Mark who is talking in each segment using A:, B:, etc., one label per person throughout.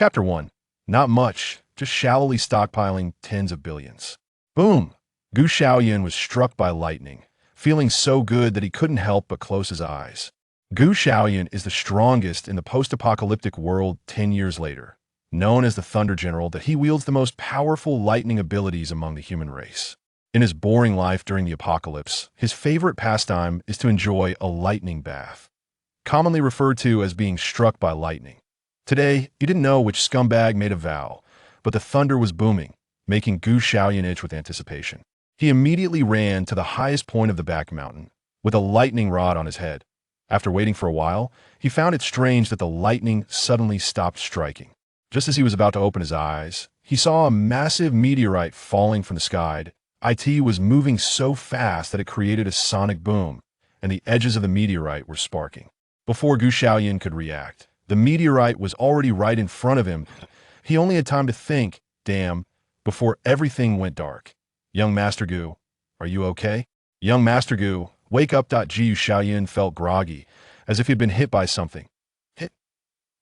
A: Chapter 1. Not much, just shallowly stockpiling tens of billions. Boom! Xiaoyun was struck by lightning, feeling so good that he couldn't help but close his eyes. Xiaoyun is the strongest in the post-apocalyptic world 10 years later. Known as the Thunder General, that he wields the most powerful lightning abilities among the human race. In his boring life during the apocalypse, his favorite pastime is to enjoy a lightning bath, commonly referred to as being struck by lightning. Today, you didn't know which scumbag made a vow, but the thunder was booming, making Xiaoyun itch with anticipation. He immediately ran to the highest point of the back mountain, with a lightning rod on his head. After waiting for a while, he found it strange that the lightning suddenly stopped striking. Just as he was about to open his eyes, he saw a massive meteorite falling from the sky. It was moving so fast that it created a sonic boom, and the edges of the meteorite were sparking. Before Xiaoyun could react, the meteorite was already right in front of him. He only had time to think, damn, before everything went dark. Young Master Gu, are you okay? Young Master Gu, wake up. Xiaoyun felt groggy, as if he'd been hit by something. Hit?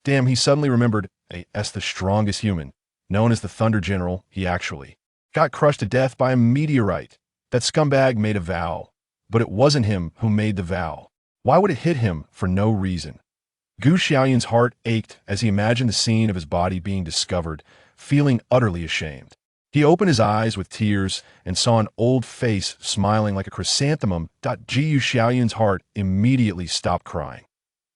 A: Damn, he suddenly remembered, as the strongest human, known as the Thunder General, he actually got crushed to death by a meteorite. That scumbag made a vow, but it wasn't him who made the vow. Why would it hit him for no reason? Xiaoyun's heart ached as he imagined the scene of his body being discovered, feeling utterly ashamed. He opened his eyes with tears and saw an old face smiling like a chrysanthemum. Xiaoyun's heart immediately stopped crying.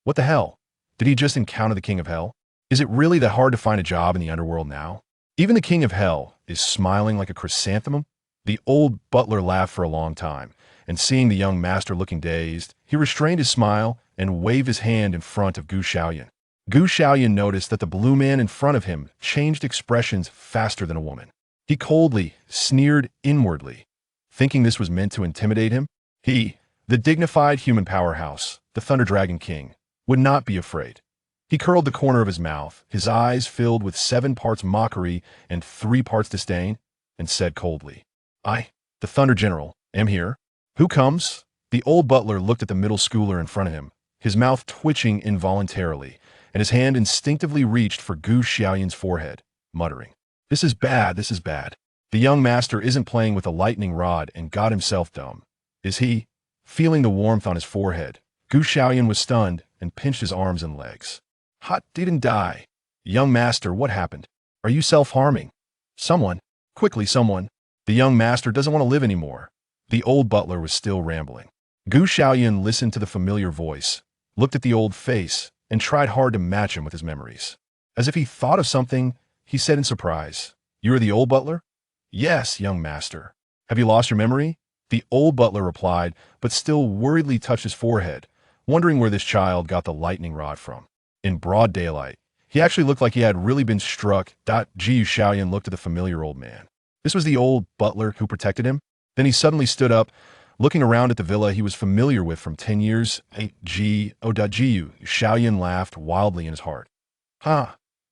A: What the hell? Did he just encounter the King of Hell? Is it really that hard to find a job in the underworld now? Even the King of Hell is smiling like a chrysanthemum? The old butler laughed for a long time, and seeing the young master looking dazed, he restrained his smile and waved his hand in front of Xiaoyun. Xiaoyun noticed that the blue man in front of him changed expressions faster than a woman. He coldly sneered inwardly, thinking this was meant to intimidate him. He, the dignified human powerhouse, the Thunder Dragon King, would not be afraid. He curled the corner of his mouth, his eyes filled with 7 parts mockery and 3 parts disdain, and said coldly, I, the Thunder General, am here. Who comes? The old butler looked at the middle schooler in front of him, his mouth twitching involuntarily, and his hand instinctively reached for Xiaoyun's forehead, muttering, This is bad, this is bad. The young master isn't playing with a lightning rod and got himself dumb, is he? Feeling the warmth on his forehead, Xiaoyun was stunned and pinched his arms and legs. Hot didn't die. Young master, what happened? Are you self-harming? Someone. Quickly, someone. The young master doesn't want to live anymore. The old butler was still rambling. Xiaoyun listened to the familiar voice, looked at the old face, and tried hard to match him with his memories. As if he thought of something, he said in surprise, You are the old butler? Yes, young master. Have you lost your memory? The old butler replied, but still worriedly touched his forehead, wondering where this child got the lightning rod from. In broad daylight, he actually looked like he had really been struck. Xiaoyun looked at the familiar old man. This was the old butler who protected him. Then he suddenly stood up, looking around at the villa he was familiar with from 10 years. Xiaoyun laughed wildly in his heart.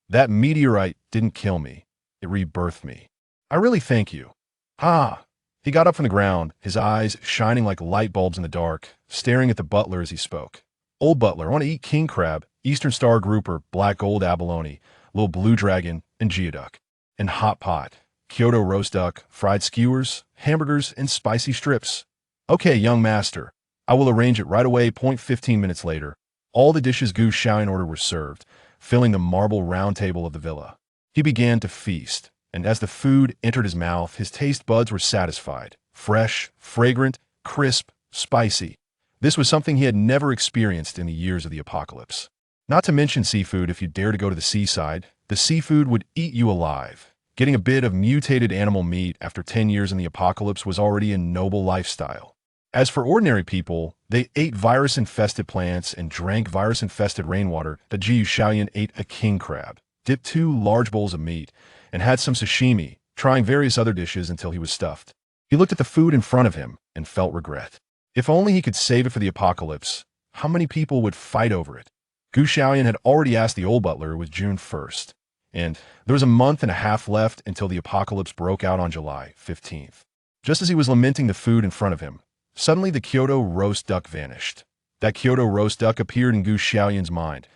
A: That meteorite didn't kill me. It rebirthed me. I really thank you. He got up from the ground, his eyes shining like light bulbs in the dark, staring at the butler as he spoke. Old butler, I want to eat king crab, eastern star grouper, black gold abalone, little blue dragon, and geoduck. And hot pot, Kyoto roast duck, fried skewers, hamburgers, and spicy strips. Okay, young master. I will arrange it right away. 15 minutes later, all the dishes Xiaoyun ordered were served, filling the marble round table of the villa. He began to feast, and as the food entered his mouth, his taste buds were satisfied. Fresh, fragrant, crisp, spicy. This was something he had never experienced in the years of the apocalypse. Not to mention seafood. If you dare to go to the seaside, the seafood would eat you alive. Getting a bit of mutated animal meat after 10 years in the apocalypse was already a noble lifestyle. As for ordinary people, they ate virus-infested plants and drank virus-infested rainwater. Xiaoyun ate a king crab, dipped 2 large bowls of meat, and had some sashimi, trying various other dishes until he was stuffed. He looked at the food in front of him and felt regret. If only he could save it for the apocalypse, how many people would fight over it? Xiaoyun had already asked the old butler. It was June 1st, and there was a month and a half left until the apocalypse broke out on July 15th. Just as he was lamenting the food in front of him, suddenly the Kyoto roast duck vanished. That Kyoto roast duck appeared in Xiaoyun's mind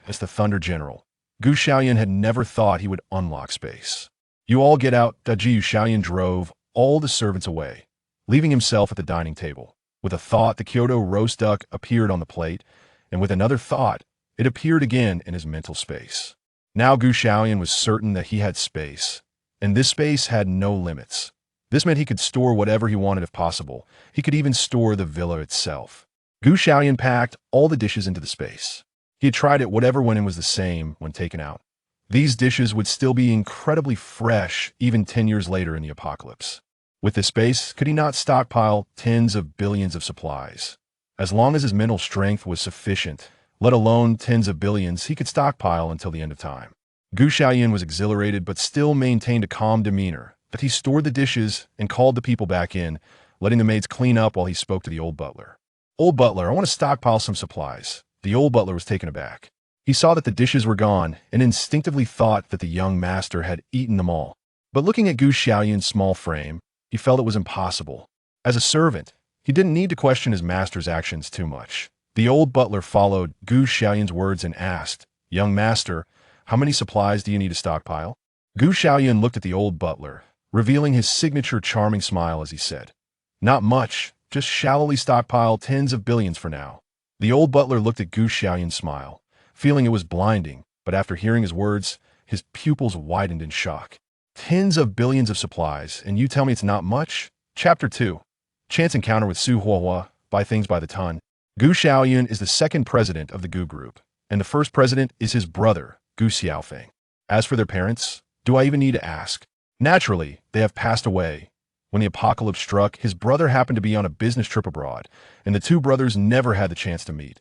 A: as the Thunder General. Gu Xiaoyun had never thought he would unlock space. You all get out. Xiaoyun drove all the servants away, leaving himself at the dining table. With a thought, the Kyoto roast duck appeared on the plate, and with another thought, it appeared again in his mental space. Now Gu Xiaoyun was certain that he had space, and this space had no limits. This meant he could store whatever he wanted if possible. He could even store the villa itself. Gu Xiaoyun packed all the dishes into the space. He had tried it, whatever went in was the same when taken out. These dishes would still be incredibly fresh even 10 years later in the apocalypse. With this space, could he not stockpile tens of billions of supplies? As long as his mental strength was sufficient, let alone tens of billions, he could stockpile until the end of time. Gu Xiaoyun was exhilarated but still maintained a calm demeanor. But he stored the dishes and called the people back in, letting the maids clean up while he spoke to the old butler. "Old butler, I want to stockpile some supplies." The old butler was taken aback. He saw that the dishes were gone and instinctively thought that the young master had eaten them all. But looking at Gu Xiaoyun's small frame, he felt it was impossible. As a servant, he didn't need to question his master's actions too much. The old butler followed Gu Xiaoyun's words and asked, "Young master, how many supplies do you need to stockpile?" Gu Xiaoyun looked at the old butler, revealing his signature charming smile as he said, "Not much, just shallowly stockpile tens of billions for now." The old butler looked at Gu Xiaoyun's smile, feeling it was blinding, but after hearing his words, his pupils widened in shock. Tens of billions of supplies, and you tell me it's not much? Chapter 2. Chance encounter with Su Huohua, buy things by the ton. Gu Xiaoyun is the second president of the Gu Group, and the first president is his brother, Gu Xiaofeng. As for their parents, do I even need to ask? Naturally, they have passed away. When the apocalypse struck, his brother happened to be on a business trip abroad, and the two brothers never had the chance to meet.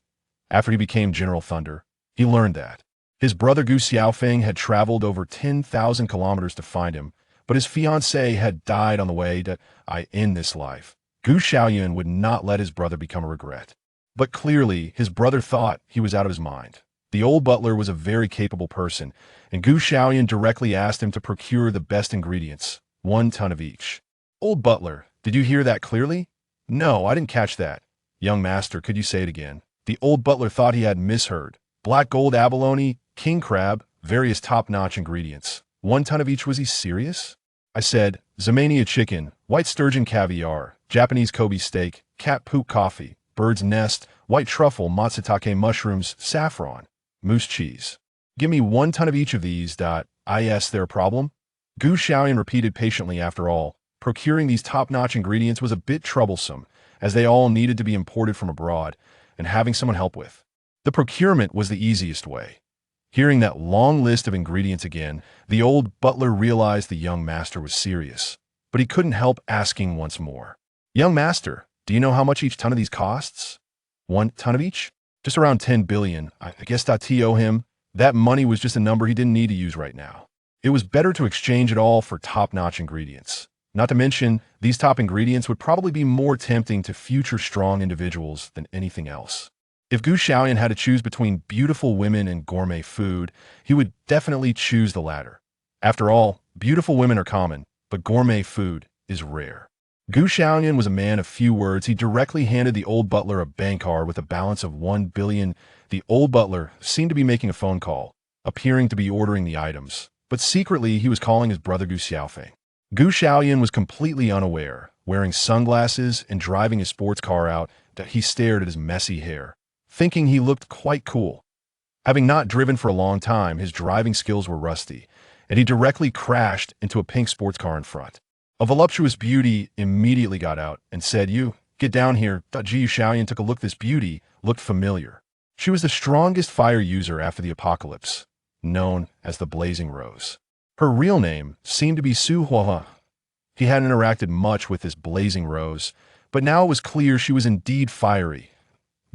A: After he became General Thunder, he learned that his brother Gu Xiaofeng had traveled over 10,000 kilometers to find him, but his fiancée had died on the way to end this life. Gu Xiaoyun would not let his brother become a regret. But clearly, his brother thought he was out of his mind. The old butler was a very capable person, and Gu Xiaoyun directly asked him to procure the best ingredients, 1 ton of each. "Old butler, did you hear that clearly?" "No, I didn't catch that." "Young master, could you say it again?" The old butler thought he had misheard. "Black gold abalone, king crab, various top-notch ingredients. 1 ton of each." Was he serious? "I said, Ximaniu chicken, white sturgeon caviar, Japanese Kobe steak, cat poop coffee, bird's nest, white truffle, matsutake mushrooms, saffron, moose cheese. Give me 1 ton of each of these. Is there a problem?" Gu Xiaoyun repeated patiently. After all, procuring these top-notch ingredients was a bit troublesome, as they all needed to be imported from abroad, and having someone help with. The procurement was the easiest way. Hearing that long list of ingredients again, the old butler realized the young master was serious, but he couldn't help asking once more. "Young master, do you know how much each ton of these costs?" 1 ton of each? Just around 10 billion. I guess to owe him. That money was just a number he didn't need to use right now. It was better to exchange it all for top-notch ingredients. Not to mention, these top ingredients would probably be more tempting to future strong individuals than anything else. If Gu Xiaoyun had to choose between beautiful women and gourmet food, he would definitely choose the latter. After all, beautiful women are common, but gourmet food is rare. Gu Xiaoyun was a man of few words. He directly handed the old butler a bank card with a balance of 1 billion. The old butler seemed to be making a phone call, appearing to be ordering the items, but secretly he was calling his brother Gu Xiaofeng. Gu Xiaoyun was completely unaware, wearing sunglasses and driving his sports car out, that he stared at his messy hair, thinking he looked quite cool. Having not driven for a long time, his driving skills were rusty, and he directly crashed into a pink sports car in front. A voluptuous beauty immediately got out and said, "You, get down here." Gu Xiaoyun took a look. This beauty looked familiar. She was the strongest fire user after the apocalypse, known as the Blazing Rose. Her real name seemed to be Su Huohua. He hadn't interacted much with this Blazing Rose, but now it was clear she was indeed fiery.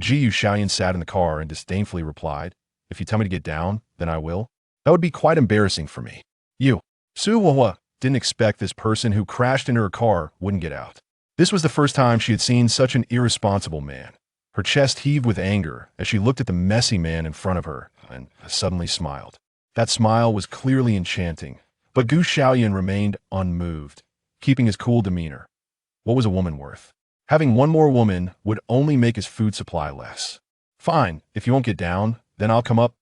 A: Gu Xiaoyun sat in the car and disdainfully replied, "If you tell me to get down, then I will. That would be quite embarrassing for me." You, Su Huohua, didn't expect this person who crashed into her car wouldn't get out. This was the first time she had seen such an irresponsible man. Her chest heaved with anger as she looked at the messy man in front of her and suddenly smiled. That smile was clearly enchanting, but Gu Xiaoyun remained unmoved, keeping his cool demeanor. What was a woman worth? Having one more woman would only make his food supply less. "Fine, if you won't get down, then I'll come up."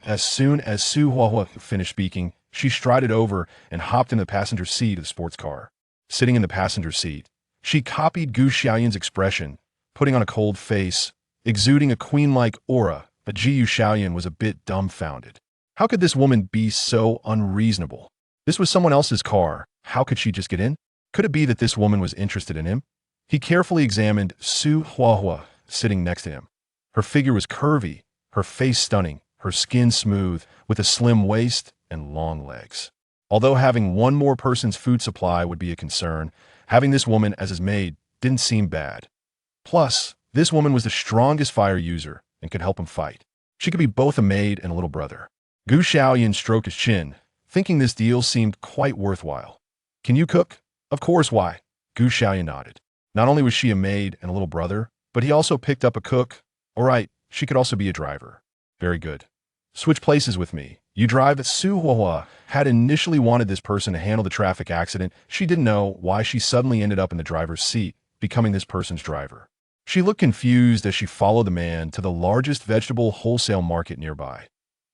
A: As soon as Su Huahua finished speaking, she strided over and hopped into the passenger seat of the sports car. Sitting in the passenger seat, she copied Gu Xiaoyun's expression, putting on a cold face, exuding a queen-like aura, but Xiaoyun was a bit dumbfounded. How could this woman be so unreasonable? This was someone else's car. How could she just get in? Could it be that this woman was interested in him? He carefully examined Su Huahua sitting next to him. Her figure was curvy, her face stunning, her skin smooth, with a slim waist and long legs. Although having one more person's food supply would be a concern, having this woman as his maid didn't seem bad. Plus, this woman was the strongest fire user and could help him fight. She could be both a maid and a little brother. Gu Xiaoyun stroked his chin, thinking this deal seemed quite worthwhile. Can you cook? Of course, why? Gu Xiaoyun nodded. Not only was she a maid and a little brother, but he also picked up a cook. All right, she could also be a driver. Very good. Switch places with me. You drive. Su Huahua had initially wanted this person to handle the traffic accident. She didn't know why she suddenly ended up in the driver's seat, becoming this person's driver. She looked confused as she followed the man to the largest vegetable wholesale market nearby.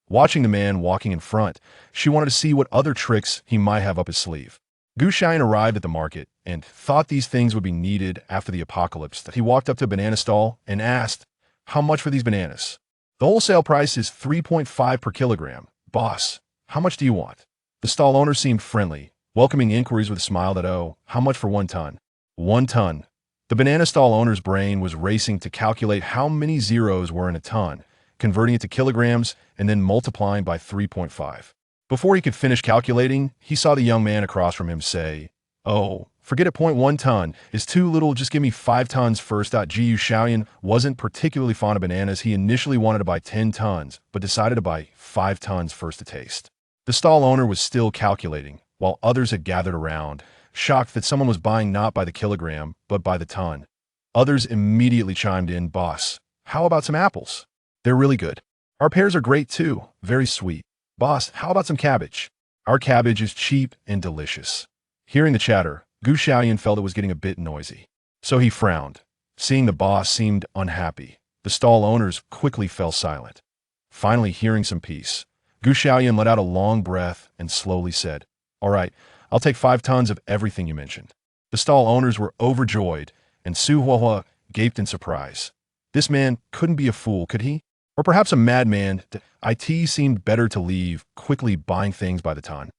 A: Watching the man walking in front, she wanted to see what other tricks he might have up his sleeve. Gu Xiaoyun arrived at the market and thought these things would be needed after the apocalypse. He walked up to a banana stall and asked, "How much for these bananas?" "The wholesale price is 3.5 per kilogram. Boss, how much do you want?" The stall owner seemed friendly, welcoming inquiries with a smile that, "Oh, how much for 1 ton?" 1 ton. The banana stall owner's brain was racing to calculate how many zeros were in a ton, converting it to kilograms, and then multiplying by 3.5. Before he could finish calculating, he saw the young man across from him say, "Oh, forget it. 0.1 ton is too little. Just give me 5 tons first." Xiaoyun wasn't particularly fond of bananas. He initially wanted to buy 10 tons, but decided to buy 5 tons first to taste. The stall owner was still calculating, while others had gathered around, shocked that someone was buying not by the kilogram, but by the ton. Others immediately chimed in, "Boss, how about some apples? They're really good. Our pears are great too, very sweet. Boss, how about some cabbage? Our cabbage is cheap and delicious." Hearing the chatter, Gu Xiaoyun felt it was getting a bit noisy. So he frowned. Seeing the boss seemed unhappy, the stall owners quickly fell silent. Finally, hearing some peace, Gu Xiaoyun let out a long breath and slowly said, "All right, I'll take 5 tons of everything you mentioned." The stall owners were overjoyed, and Su Huahua gaped in surprise. This man couldn't be a fool, could he? Or perhaps a madman. It seemed better to leave, quickly buying things by the ton.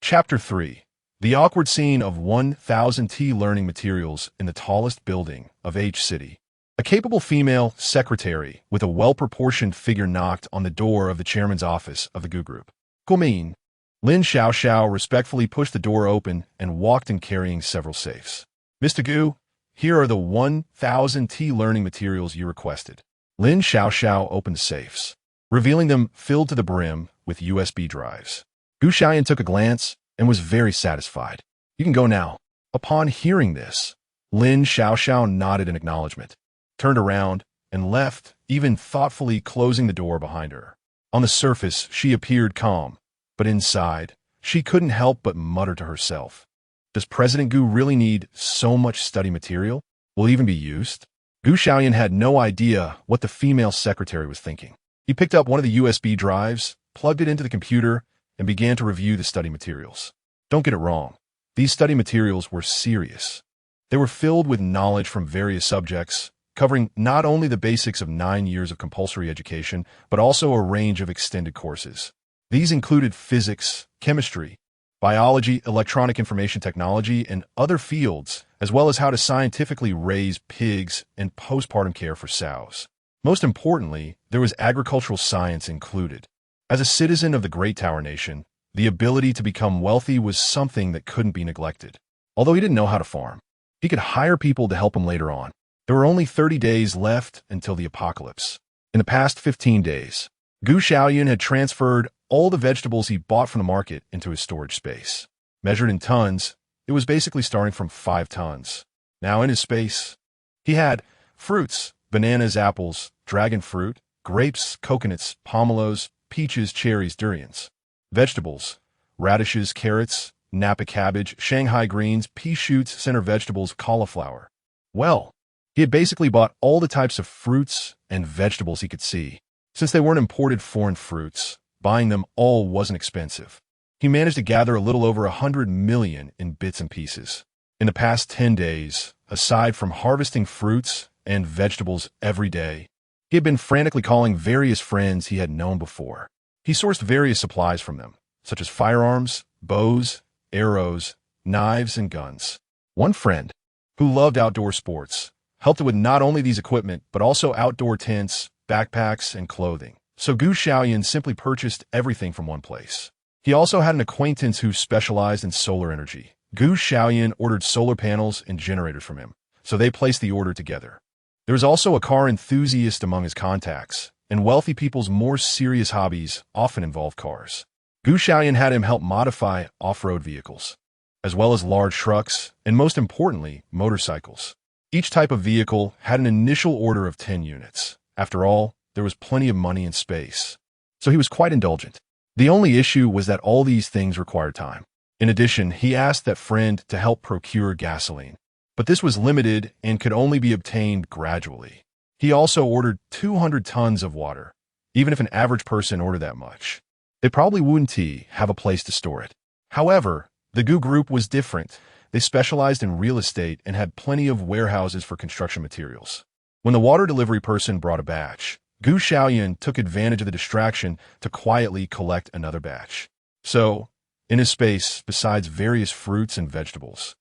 A: Chapter 3. The awkward scene of 1,000 learning materials in the tallest building of H City. A capable female secretary with a well-proportioned figure knocked on the door of the chairman's office of the Gu Group. "Gumin." Lin Xiaoxiao respectfully pushed the door open and walked in carrying several safes. "Mr. Gu, here are the 1,000 learning materials you requested." Lin Xiaoxiao opened the safes, revealing them filled to the brim with USB drives. Gu Xiaoyun took a glance and was very satisfied. "You can go now." Upon hearing this, Lin Xiaoxiao nodded in acknowledgement, turned around, and left, even thoughtfully closing the door behind her. On the surface, she appeared calm, but inside, she couldn't help but mutter to herself, "Does President Gu really need so much study material? Will it even be used?" Gu Xiaoyun had no idea what the female secretary was thinking. He picked up one of the USB drives, plugged it into the computer, and began to review the study materials. Don't get it wrong. These study materials were serious. They were filled with knowledge from various subjects, covering not only the basics of 9 years of compulsory education, but also a range of extended courses. These included physics, chemistry, biology, electronic information technology, and other fields, as well as how to scientifically raise pigs and postpartum care for sows. Most importantly, there was agricultural science included. As a citizen of the Great Tower Nation, the ability to become wealthy was something that couldn't be neglected. Although he didn't know how to farm, he could hire people to help him later on. There were only 30 days left until the apocalypse. In the past 15 days, Gu Xiaoyun had transferred all the vegetables he bought from the market into his storage space. Measured in tons, it was basically starting from 5 tons. Now in his space, he had fruits, bananas, apples, dragon fruit, grapes, coconuts, pomelos, peaches, cherries, durians. Vegetables, radishes, carrots, Napa cabbage, Shanghai greens, pea shoots, center vegetables, cauliflower. Well, he had basically bought all the types of fruits and vegetables he could see. Since they weren't imported foreign fruits, buying them all wasn't expensive. He managed to gather a little over 100 million in bits and pieces. In the past 10 days, aside from harvesting fruits and vegetables every day, he had been frantically calling various friends he had known before. He sourced various supplies from them, such as firearms, bows, arrows, knives, and guns. One friend, who loved outdoor sports, helped with not only these equipment, but also outdoor tents, backpacks, and clothing. So Gu Xiaoyun simply purchased everything from one place. He also had an acquaintance who specialized in solar energy. Gu Xiaoyun ordered solar panels and generators from him, so they placed the order together. There was also a car enthusiast among his contacts, and wealthy people's more serious hobbies often involve cars. Gu Xiaoyun had him help modify off-road vehicles, as well as large trucks, and most importantly, motorcycles. Each type of vehicle had an initial order of 10 units. After all, there was plenty of money and space, so he was quite indulgent. The only issue was that all these things required time. In addition, he asked that friend to help procure gasoline, but this was limited and could only be obtained gradually. He also ordered 200 tons of water. Even if an average person ordered that much, they probably wouldn't have a place to store it. However, the Gu group was different. They specialized in real estate and had plenty of warehouses for construction materials. When the water delivery person brought a batch, Gu Xiaoyun took advantage of the distraction to quietly collect another batch. So, in his space, besides various fruits and vegetables,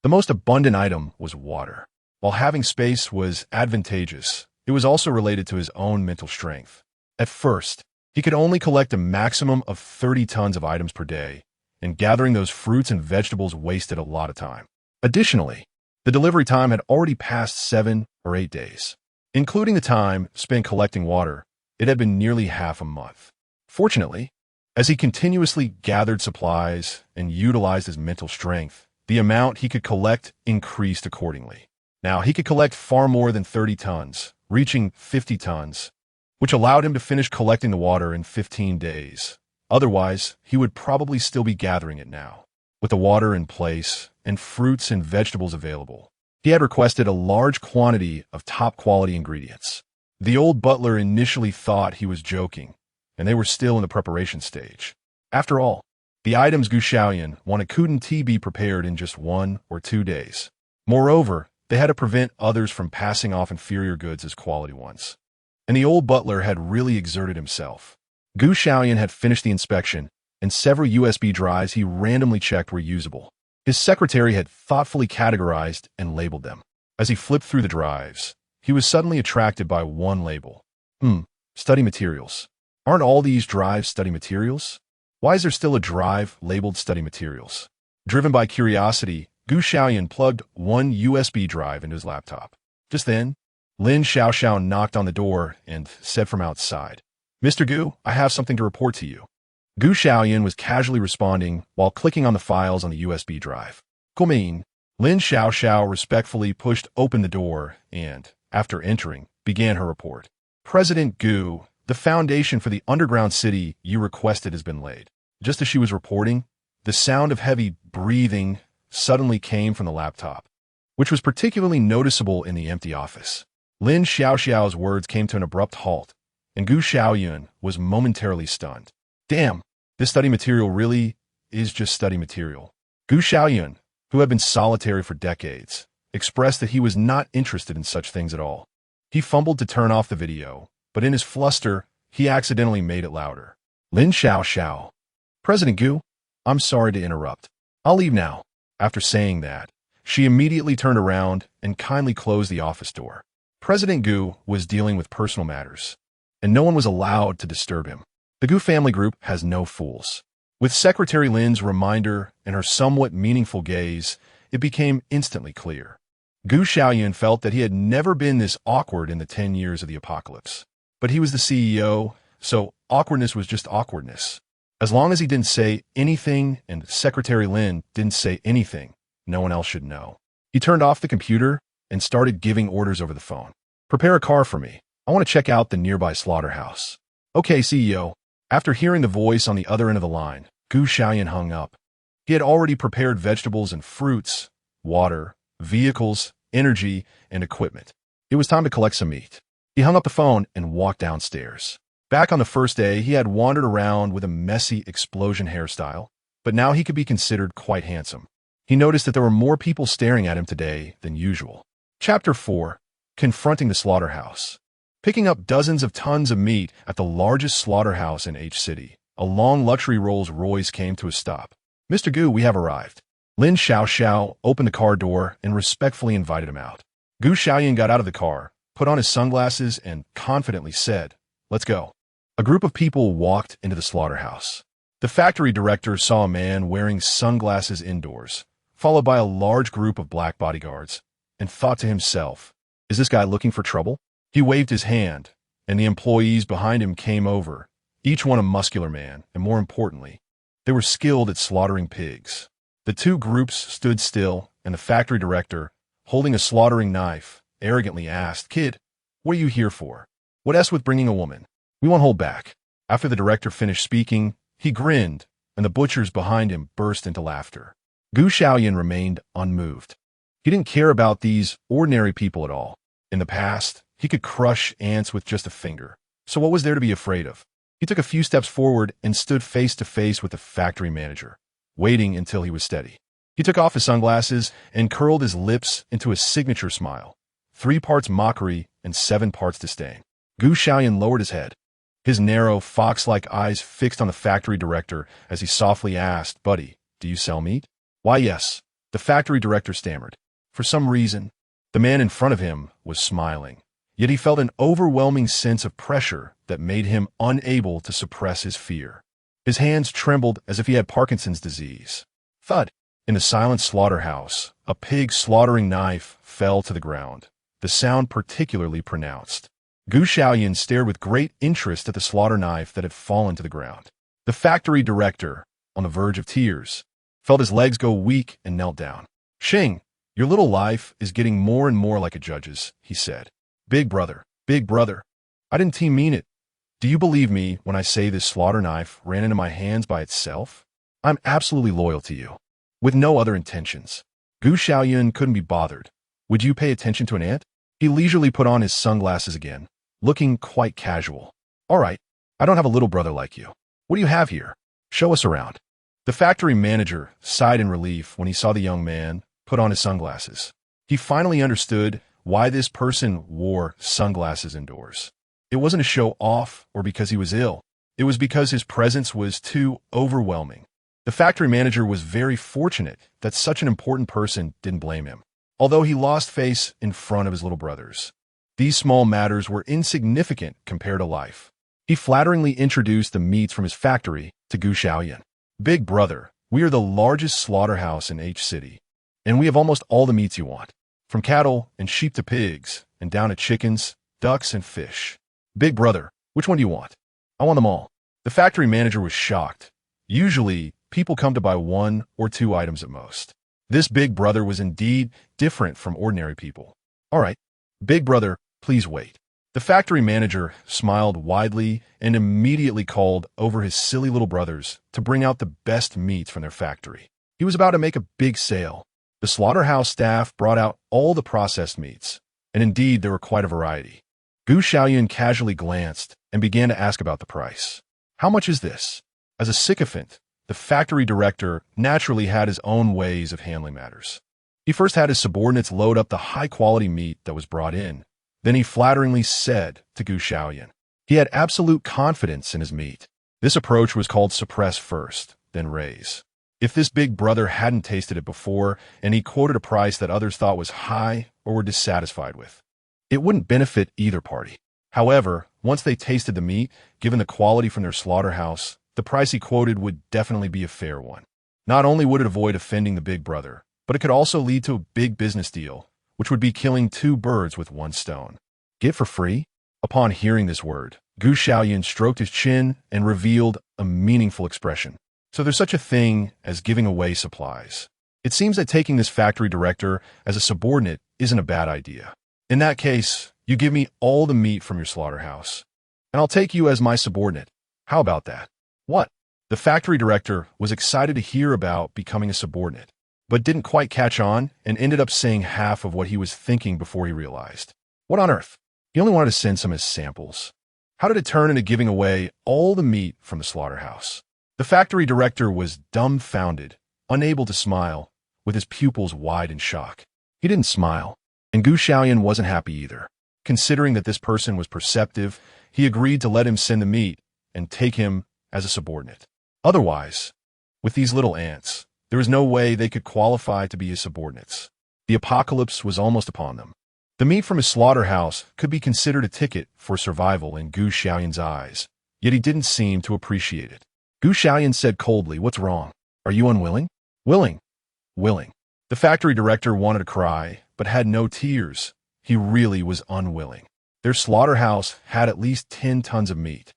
A: the most abundant item was water. While having space was advantageous, it was also related to his own mental strength. At first, he could only collect a maximum of 30 tons of items per day, and gathering those fruits and vegetables wasted a lot of time. Additionally, the delivery time had already passed 7 or 8 days. Including the time spent collecting water, it had been nearly half a month. Fortunately, as he continuously gathered supplies and utilized his mental strength, the amount he could collect increased accordingly. Now, he could collect far more than 30 tons, reaching 50 tons, which allowed him to finish collecting the water in 15 days. Otherwise, he would probably still be gathering it now. With the water in place and fruits and vegetables available, he had requested a large quantity of top-quality ingredients. The old butler initially thought he was joking, and they were still in the preparation stage. After all, the items Gu Xiaoyun wanted couldn't be prepared in just 1 or 2 days. Moreover, they had to prevent others from passing off inferior goods as quality ones. And the old butler had really exerted himself. Gu Xiaoyun had finished the inspection, and several USB drives he randomly checked were usable. His secretary had thoughtfully categorized and labeled them. As he flipped through the drives, he was suddenly attracted by one label. Study materials. Aren't all these drives study materials? Why is there still a drive labeled study materials? Driven by curiosity, Gu Xiaoyun plugged one USB drive into his laptop. Just then, Lin Xiaoxiao knocked on the door and said from outside, "Mr. Gu, I have something to report to you." Gu Xiaoyun was casually responding while clicking on the files on the USB drive. "Come in." Lin Xiaoxiao respectfully pushed open the door and, after entering, began her report. "President Gu, the foundation for the underground city you requested has been laid." Just as she was reporting, the sound of heavy breathing suddenly came from the laptop, which was particularly noticeable in the empty office. Lin Xiaoxiao's words came to an abrupt halt, and Gu Xiaoyun was momentarily stunned. Damn, this study material really is just study material. Gu Xiaoyun, who had been solitary for decades, expressed that he was not interested in such things at all. He fumbled to turn off the video, but in his fluster, he accidentally made it louder. Lin Xiaoxiao. "President Gu, I'm sorry to interrupt. I'll leave now." After saying that, she immediately turned around and kindly closed the office door. President Gu was dealing with personal matters, and no one was allowed to disturb him. The Gu family group has no fools. With Secretary Lin's reminder and her somewhat meaningful gaze, it became instantly clear. Gu Xiaoyun felt that he had never been this awkward in the 10 years of the apocalypse. But he was the CEO, so awkwardness was just awkwardness. As long as he didn't say anything and Secretary Lin didn't say anything, no one else should know. He turned off the computer and started giving orders over the phone. "Prepare a car for me. I want to check out the nearby slaughterhouse." "Okay, CEO." After hearing the voice on the other end of the line, Gu Xiaoyun hung up. He had already prepared vegetables and fruits, water, vehicles, energy, and equipment. It was time to collect some meat. He hung up the phone and walked downstairs. Back on the first day, he had wandered around with a messy explosion hairstyle, but now he could be considered quite handsome. He noticed that there were more people staring at him today than usual. Chapter 4. Confronting the Slaughterhouse. Picking up dozens of tons of meat at the largest slaughterhouse in H City, a long luxury Rolls-Royce came to a stop. "Mr. Gu, we have arrived." Lin Xiao opened the car door and respectfully invited him out. Gu Xiaoyun got out of the car, put on his sunglasses, and confidently said, "Let's go." A group of people walked into the slaughterhouse. The factory director saw a man wearing sunglasses indoors, followed by a large group of black bodyguards, and thought to himself, "Is this guy looking for trouble?" He waved his hand, and the employees behind him came over, each one a muscular man, and more importantly, they were skilled at slaughtering pigs. The two groups stood still, and the factory director, holding a slaughtering knife, arrogantly asked, "Kid, what are you here for? What s with bringing a woman? We won't hold back." After the director finished speaking, he grinned, and the butchers behind him burst into laughter. Gu Xiaoyun remained unmoved. He didn't care about these ordinary people at all. In the past, he could crush ants with just a finger, so what was there to be afraid of? He took a few steps forward and stood face to face with the factory manager, waiting until he was steady. He took off his sunglasses and curled his lips into his signature smile, 3 parts mockery and 7 parts disdain. Gu Xiaoyun lowered his head, his narrow, fox-like eyes fixed on the factory director as he softly asked, "Buddy, do you sell meat?" "Why, yes," the factory director stammered. For some reason, the man in front of him was smiling, yet he felt an overwhelming sense of pressure that made him unable to suppress his fear. His hands trembled as if he had Parkinson's disease. Thud! In the silent slaughterhouse, a pig slaughtering knife fell to the ground, the sound particularly pronounced. Gu Xiaoyun stared with great interest at the slaughter knife that had fallen to the ground. The factory director, on the verge of tears, felt his legs go weak and knelt down. "Xing, your little life is getting more and more like a judge's," he said. Big brother, I didn't mean it. Do you believe me when I say this slaughter knife ran into my hands by itself? I'm absolutely loyal to you, with no other intentions." Gu Xiaoyun couldn't be bothered. "Would you pay attention to an ant?" He leisurely put on his sunglasses again, looking quite casual. "All right, I don't have a little brother like you. What do you have here? Show us around." The factory manager sighed in relief when he saw the young man put on his sunglasses. He finally understood why this person wore sunglasses indoors. It wasn't to show off or because he was ill. It was because his presence was too overwhelming. The factory manager was very fortunate that such an important person didn't blame him, although he lost face in front of his little brothers. These small matters were insignificant compared to life. He flatteringly introduced the meats from his factory to Gu Xiaoyun. "Big brother, we are the largest slaughterhouse in H City, and we have almost all the meats you want, from cattle and sheep to pigs, and down to chickens, ducks, and fish." "Big brother, which one do you want?" "I want them all." The factory manager was shocked. Usually, people come to buy 1 or 2 items at most. This big brother was indeed different from ordinary people. "All right, big brother, please wait." The factory manager smiled widely and immediately called over his silly little brothers to bring out the best meats from their factory. He was about to make a big sale. The slaughterhouse staff brought out all the processed meats, and indeed there were quite a variety. Gu Xiaoyun casually glanced and began to ask about the price. "How much is this?" As a sycophant, the factory director naturally had his own ways of handling matters. He first had his subordinates load up the high-quality meat that was brought in. Then he flatteringly said to Gu Xiaoyun, he had absolute confidence in his meat. This approach was called suppress first, then raise. If this big brother hadn't tasted it before and he quoted a price that others thought was high or were dissatisfied with, it wouldn't benefit either party. However, once they tasted the meat, given the quality from their slaughterhouse, the price he quoted would definitely be a fair one. Not only would it avoid offending the big brother, but it could also lead to a big business deal, which would be killing 2 birds with 1 stone. Get for free? Upon hearing this word, Gu Xiaoyun stroked his chin and revealed a meaningful expression. So there's such a thing as giving away supplies. It seems that taking this factory director as a subordinate isn't a bad idea. In that case, you give me all the meat from your slaughterhouse, and I'll take you as my subordinate. How about that? What? The factory director was excited to hear about becoming a subordinate, but didn't quite catch on and ended up saying half of what he was thinking before he realized. What on earth? He only wanted to send some as samples. How did it turn into giving away all the meat from the slaughterhouse? The factory director was dumbfounded, unable to smile, with his pupils wide in shock. He didn't smile, and Xiaoyun wasn't happy either. Considering that this person was perceptive, he agreed to let him send the meat and take him as a subordinate. Otherwise, with these little ants, there was no way they could qualify to be his subordinates. The apocalypse was almost upon them. The meat from his slaughterhouse could be considered a ticket for survival in Xiaoyun's eyes, yet he didn't seem to appreciate it. Xiaoyun said coldly, "What's wrong? Are you unwilling?" "Willing. Willing." The factory director wanted to cry, but had no tears. He really was unwilling. Their slaughterhouse had at least 10 tons of meat,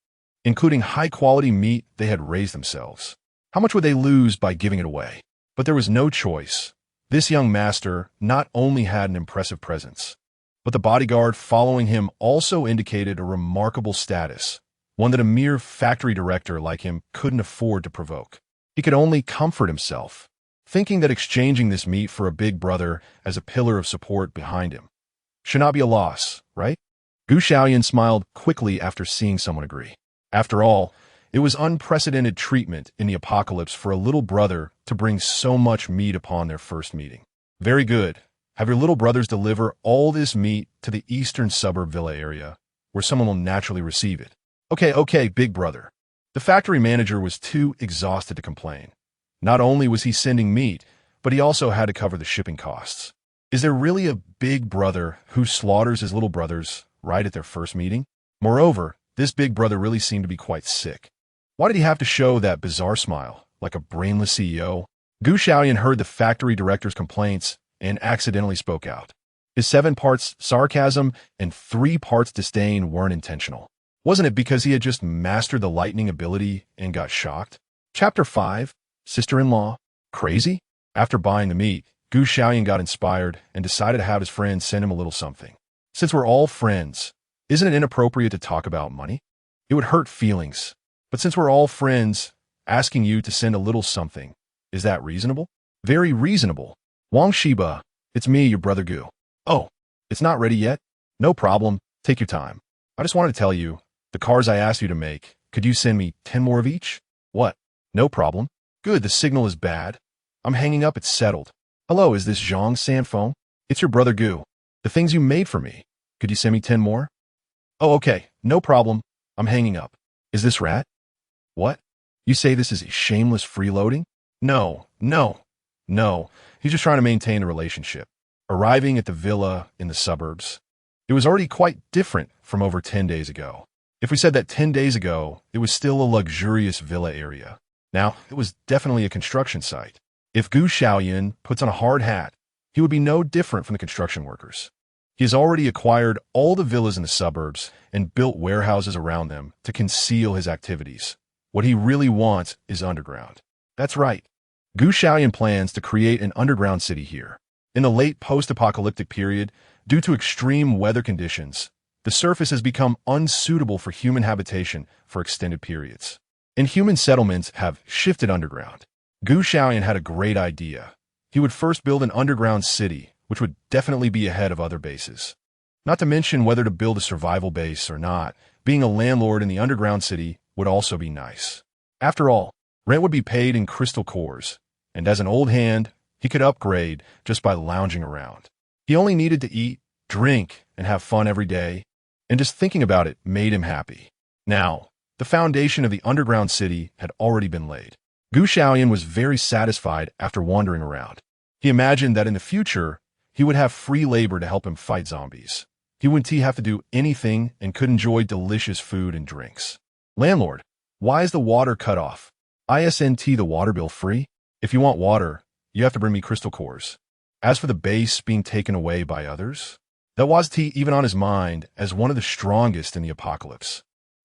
A: including high-quality meat they had raised themselves. How much would they lose by giving it away? But there was no choice. This young master not only had an impressive presence, but the bodyguard following him also indicated a remarkable status, one that a mere factory director like him couldn't afford to provoke. He could only comfort himself, thinking that exchanging this meat for a big brother as a pillar of support behind him should not be a loss, right? Xiaoyun smiled quickly after seeing someone agree. After all, it was unprecedented treatment in the apocalypse for a little brother to bring so much meat upon their first meeting. Very good. Have your little brothers deliver all this meat to the eastern suburb villa area, where someone will naturally receive it. Okay, big brother. The factory manager was too exhausted to complain. Not only was he sending meat, but he also had to cover the shipping costs. Is there really a big brother who slaughters his little brothers right at their first meeting? Moreover, this big brother really seemed to be quite sick. Why did he have to show that bizarre smile, like a brainless CEO? Xiaoyun heard the factory director's complaints and accidentally spoke out. His 7 parts sarcasm and 3 parts disdain weren't intentional. Wasn't it because he had just mastered the lightning ability and got shocked? Chapter 5, Sister-in-Law. Crazy? After buying the meat, Xiaoyun got inspired and decided to have his friends send him a little something. Since we're all friends, isn't it inappropriate to talk about money? It would hurt feelings. But since we're all friends, asking you to send a little something, is that reasonable? Very reasonable. Wang Shiba, it's me, your brother Gu. Oh, it's not ready yet? No problem. Take your time. I just wanted to tell you, the cars I asked you to make, could you send me 10 more of each? What? No problem. Good, the signal is bad. I'm hanging up, it's settled. Hello, is this Zhang Sanfeng? It's your brother Gu. The things you made for me. Could you send me 10 more? Oh, okay, no problem. I'm hanging up. Is this Rat? What? You say this is a shameless freeloading? No. He's just trying to maintain a relationship. Arriving at the villa in the suburbs, it was already quite different from over 10 days ago. If we said that 10 days ago, it was still a luxurious villa area. Now, it was definitely a construction site. If Xiaoyun puts on a hard hat, he would be no different from the construction workers. He has already acquired all the villas in the suburbs and built warehouses around them to conceal his activities. What he really wants is underground. That's right. Xiaoyun plans to create an underground city here. In the late post-apocalyptic period, due to extreme weather conditions, the surface has become unsuitable for human habitation for extended periods, and human settlements have shifted underground. Xiaoyun had a great idea. He would first build an underground city, which would definitely be ahead of other bases. Not to mention whether to build a survival base or not, being a landlord in the underground city would also be nice. After all, rent would be paid in crystal cores, and as an old hand, he could upgrade just by lounging around. He only needed to eat, drink, and have fun every day, and just thinking about it made him happy. Now, the foundation of the underground city had already been laid. Xiaoyun was very satisfied after wandering around. He imagined that in the future, he would have free labor to help him fight zombies. He wouldn't have to do anything and could enjoy delicious food and drinks. Landlord, why is the water cut off? Isn't the water bill free? If you want water, you have to bring me crystal cores. As for the base being taken away by others, that was even on his mind as one of the strongest in the apocalypse.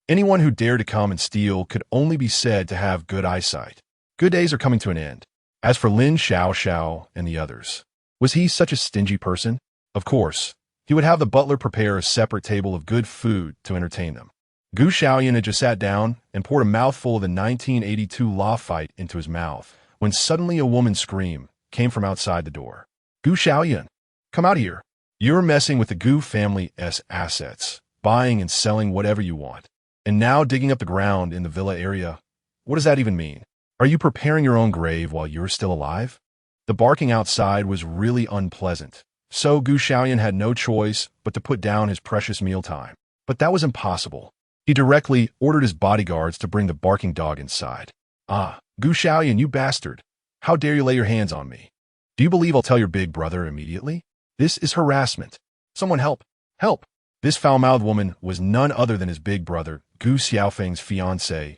A: Anyone who dared to come and steal could only be said to have good eyesight. Good days are coming to an end. As for Lin Xiao and the others, was he such a stingy person? Of course, he would have the butler prepare a separate table of good food to entertain them. Xiaoyun had just sat down and poured a mouthful of the 1982 law fight into his mouth when suddenly a woman's scream came from outside the door. Xiaoyun, come out here. You're messing with the Gu family's assets, buying and selling whatever you want. And now digging up the ground in the villa area. What does that even mean? Are you preparing your own grave while you're still alive? The barking outside was really unpleasant, so Xiaoyun had no choice but to put down his precious mealtime. But that was impossible. He directly ordered his bodyguards to bring the barking dog inside. Ah, Xiaoyun, you bastard! How dare you lay your hands on me? Do you believe I'll tell your big brother immediately? This is harassment. Someone help! Help! This foul-mouthed woman was none other than his big brother, Gu Xiaofeng's fiancée,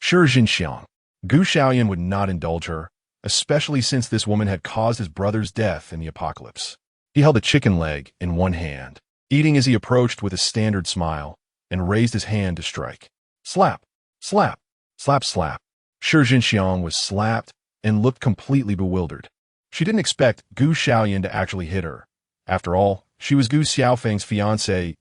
A: Xiaoyun. Xiaoyun would not indulge her, especially since this woman had caused his brother's death in the apocalypse. He held a chicken leg in one hand, eating as he approached with a standard smile, and raised his hand to strike. Slap! Slap! Slap! Slap! Xiaoyun was slapped and looked completely bewildered. She didn't expect Gu Xiaoyun to actually hit her. After all, she was Gu Xiaofeng's fiancée,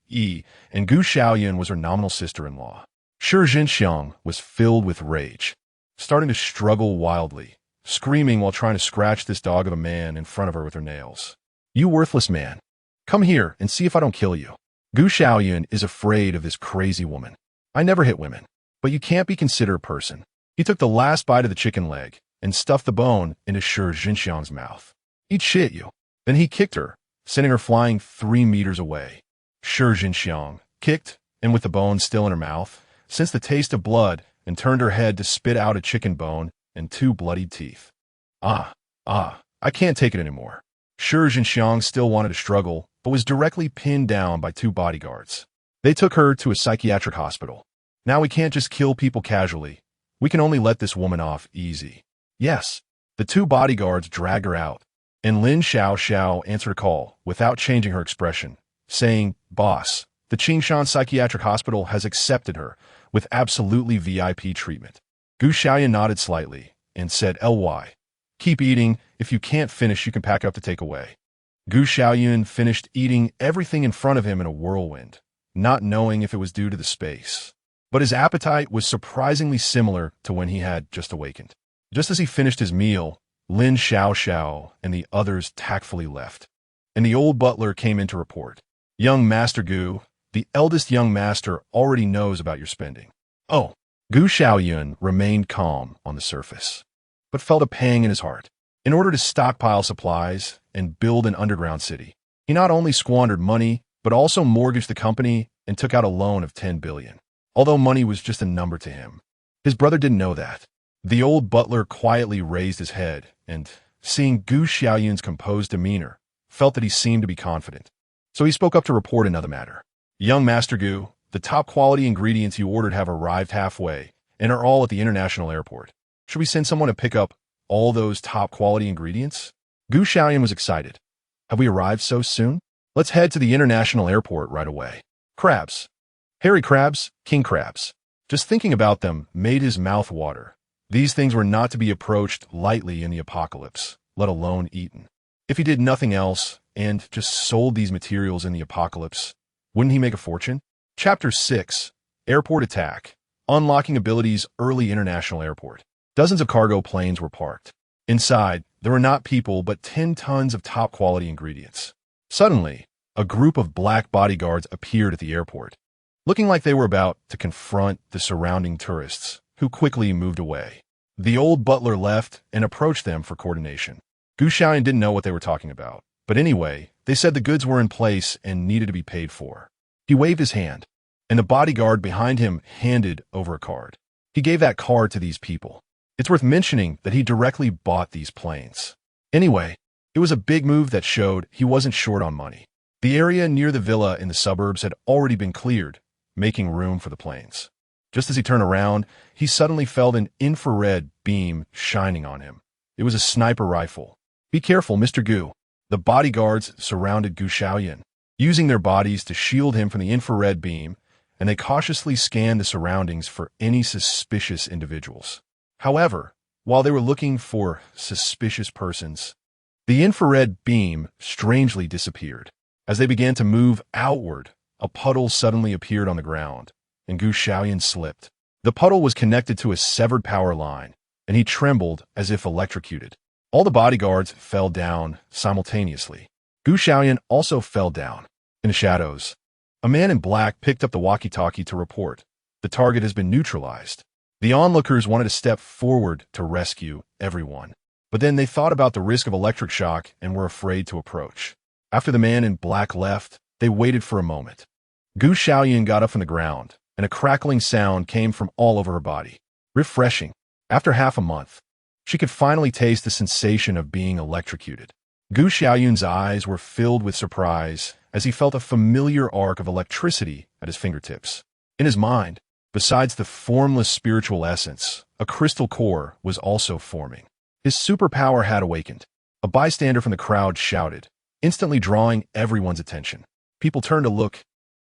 A: and Gu Xiaoyun was her nominal sister-in-law. Xiaoyun was filled with rage, starting to struggle wildly, screaming while trying to scratch this dog of a man in front of her with her nails. You worthless man. Come here and see if I don't kill you. Gu Xiaoyun is afraid of this crazy woman. I never hit women, but you can't be considered a person. He took the last bite of the chicken leg and stuffed the bone into Xiaoyun's mouth. Eat shit, you. Then he kicked her, sending her flying 3 meters away. Xiaoyun kicked, and with the bone still in her mouth, sensed the taste of blood and turned her head to spit out a chicken bone and 2 bloodied teeth. I can't take it anymore. Xiaoyun still wanted to struggle, but was directly pinned down by 2 bodyguards. They took her to a psychiatric hospital. Now we can't just kill people casually. We can only let this woman off easy. Yes, the 2 bodyguards dragged her out, and Lin Xiao answered a call without changing her expression, saying, Boss, the Qingshan Psychiatric Hospital has accepted her with absolutely VIP treatment. Gu Xiaoyun nodded slightly and said, Ly. Keep eating. If you can't finish, you can pack up to take away. Gu Xiaoyun finished eating everything in front of him in a whirlwind, not knowing if it was due to the space. But his appetite was surprisingly similar to when he had just awakened. Just as he finished his meal, Lin Xiao and the others tactfully left, and the old butler came in to report. Young Master Gu, the eldest young master already knows about your spending. Oh, Gu Xiaoyun remained calm on the surface, but felt a pang in his heart. In order to stockpile supplies and build an underground city, he not only squandered money, but also mortgaged the company and took out a loan of 10 billion. Although money was just a number to him, his brother didn't know that. The old butler quietly raised his head and, seeing Gu Xiaoyun's composed demeanor, felt that he seemed to be confident. So he spoke up to report another matter. Young Master Gu, the top quality ingredients you ordered have arrived halfway and are all at the international airport. Should we send someone to pick up all those top quality ingredients? Gu Xiaoyun was excited. Have we arrived so soon? Let's head to the international airport right away. Crabs. Hairy crabs, king crabs. Just thinking about them made his mouth water. These things were not to be approached lightly in the apocalypse, let alone eaten. If he did nothing else and just sold these materials in the apocalypse, wouldn't he make a fortune? Chapter 6. Airport Attack. Unlocking abilities early international airport. Dozens of cargo planes were parked. Inside, there were not people but 10 tons of top-quality ingredients. Suddenly, a group of black bodyguards appeared at the airport, looking like they were about to confront the surrounding tourists, who quickly moved away. The old butler left and approached them for coordination. Gu Xiaoyun didn't know what they were talking about, but anyway, they said the goods were in place and needed to be paid for. He waved his hand, and the bodyguard behind him handed over a card. He gave that card to these people. It's worth mentioning that he directly bought these planes. Anyway, it was a big move that showed he wasn't short on money. The area near the villa in the suburbs had already been cleared, making room for the planes. Just as he turned around, he suddenly felt an infrared beam shining on him. It was a sniper rifle. Be careful, Mr. Gu. The bodyguards surrounded Gu Xiaoyun, using their bodies to shield him from the infrared beam, and they cautiously scanned the surroundings for any suspicious individuals. However, while they were looking for suspicious persons, the infrared beam strangely disappeared. As they began to move outward, a puddle suddenly appeared on the ground, and Gu Xiaoyun slipped. The puddle was connected to a severed power line, and he trembled as if electrocuted. All the bodyguards fell down simultaneously. Gu Xiaoyun also fell down. In the shadows, a man in black picked up the walkie-talkie to report. The target has been neutralized. The onlookers wanted to step forward to rescue everyone. But then they thought about the risk of electric shock and were afraid to approach. After the man in black left, they waited for a moment. Xiaoyun got up from the ground, and a crackling sound came from all over her body. Refreshing. After half a month, she could finally taste the sensation of being electrocuted. Xiaoyun's eyes were filled with surprise as he felt a familiar arc of electricity at his fingertips. In his mind, besides the formless spiritual essence, a crystal core was also forming. His superpower had awakened. A bystander from the crowd shouted, instantly drawing everyone's attention. People turned to look,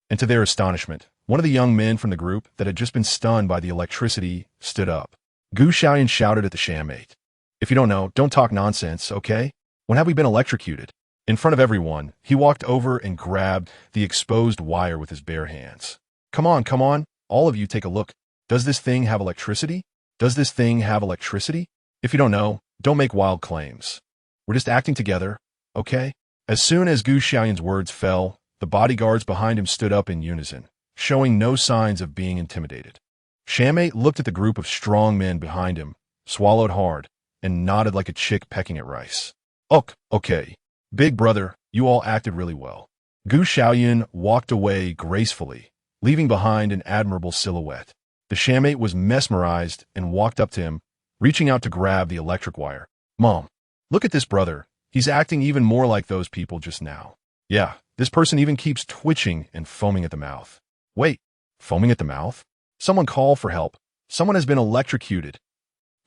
A: and to their astonishment, one of the young men from the group that had just been stunned by the electricity stood up. Xiaoyun shouted at the shammate, "If you don't know, don't talk nonsense, okay? When have we been electrocuted?" In front of everyone, he walked over and grabbed the exposed wire with his bare hands. Come on, all of you take a look. Does this thing have electricity? Does this thing have electricity? If you don't know, don't make wild claims. We're just acting together, okay?" As soon as Xiaoyun's words fell, the bodyguards behind him stood up in unison, showing no signs of being intimidated. Shammate looked at the group of strong men behind him, swallowed hard, and nodded like a chick pecking at rice. Okay. Big brother, you all acted really well." Xiaoyun walked away gracefully, leaving behind an admirable silhouette. The shammate was mesmerized and walked up to him, reaching out to grab the electric wire. "Mom, look at this brother. He's acting even more like those people just now. Yeah, this person even keeps twitching and foaming at the mouth." "Wait, foaming at the mouth? Someone call for help. Someone has been electrocuted."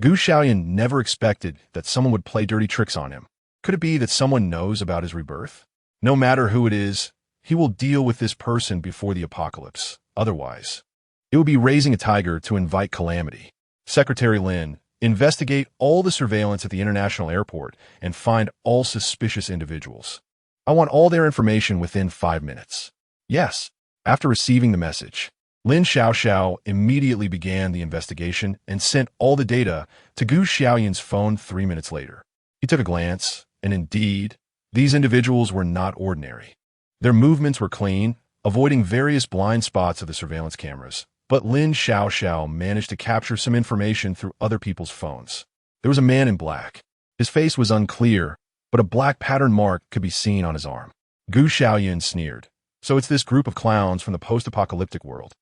A: Xiaoyun never expected that someone would play dirty tricks on him. Could it be that someone knows about his rebirth? No matter who it is, he will deal with this person before the apocalypse. Otherwise, it would be raising a tiger to invite calamity. Secretary Lin, investigate all the surveillance at the international airport and find all suspicious individuals. I want all their information within 5 minutes. Yes. After receiving the message, Lin Xiao immediately began the investigation and sent all the data to Xiaoyun's phone 3 minutes later. He took a glance, and indeed, these individuals were not ordinary. Their movements were clean, avoiding various blind spots of the surveillance cameras, but Lin Xiao managed to capture some information through other people's phones. There was a man in black. His face was unclear, but a black pattern mark could be seen on his arm. Xiaoyun sneered. So it's this group of clowns from the post-apocalyptic world.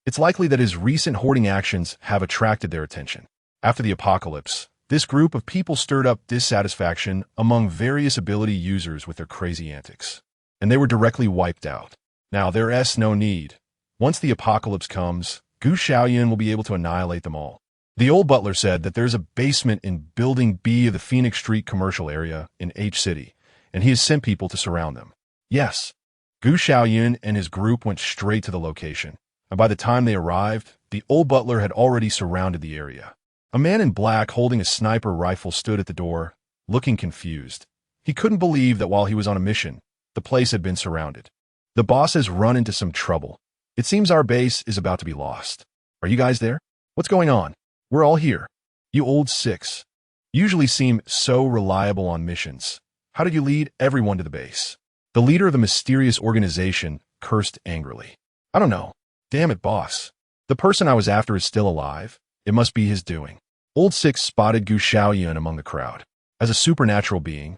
A: It's likely that his recent hoarding actions have attracted their attention. After the apocalypse, this group of people stirred up dissatisfaction among various ability users with their crazy antics, and they were directly wiped out. Now, there's no need. Once the apocalypse comes, Xiaoyun will be able to annihilate them all. The old butler said that there's a basement in Building B of the Phoenix Street commercial area in H City, and he has sent people to surround them. Yes, Xiaoyun and his group went straight to the location, and by the time they arrived, the old butler had already surrounded the area. A man in black holding a sniper rifle stood at the door, looking confused. He couldn't believe that while he was on a mission, the place had been surrounded. "The boss has run into some trouble. It seems our base is about to be lost. Are you guys there? What's going on? We're all here. You old six. Usually seem so reliable on missions. How did you lead everyone to the base?" The leader of the mysterious organization cursed angrily. "I don't know. Damn it, boss. The person I was after is still alive. It must be his doing." Old Six spotted Xiaoyun among the crowd. As a supernatural being,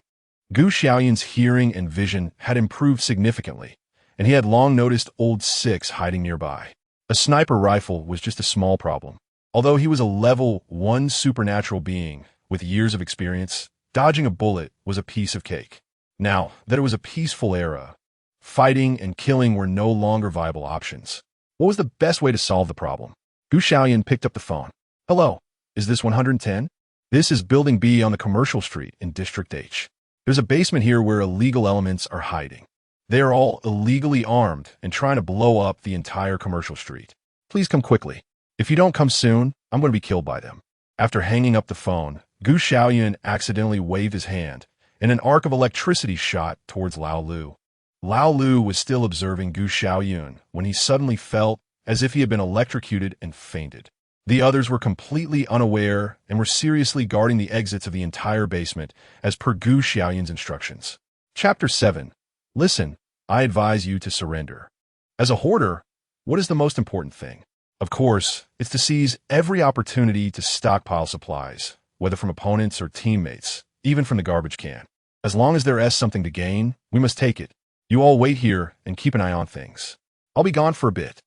A: Xiaoyun's hearing and vision had improved significantly, and he had long noticed Old Six hiding nearby. A sniper rifle was just a small problem. Although he was a level 1 supernatural being with years of experience, dodging a bullet was a piece of cake. Now that it was a peaceful era, fighting and killing were no longer viable options. What was the best way to solve the problem? Xiaoyun picked up the phone. "Hello, is this 110? This is Building B on the commercial street in District H. There's a basement here where illegal elements are hiding. They are all illegally armed and trying to blow up the entire commercial street. Please come quickly. If you don't come soon, I'm going to be killed by them." After hanging up the phone, Xiaoyun accidentally waved his hand, and an arc of electricity shot towards Lao Lu. Lao Lu was still observing Xiaoyun when he suddenly felt as if he had been electrocuted and fainted. The others were completely unaware and were seriously guarding the exits of the entire basement as per Xiaoyun's instructions. Chapter 7. Listen, I advise you to surrender. As a hoarder, what is the most important thing? Of course, it's to seize every opportunity to stockpile supplies, whether from opponents or teammates, even from the garbage can. As long as there is something to gain, we must take it. You all wait here and keep an eye on things. I'll be gone for a bit,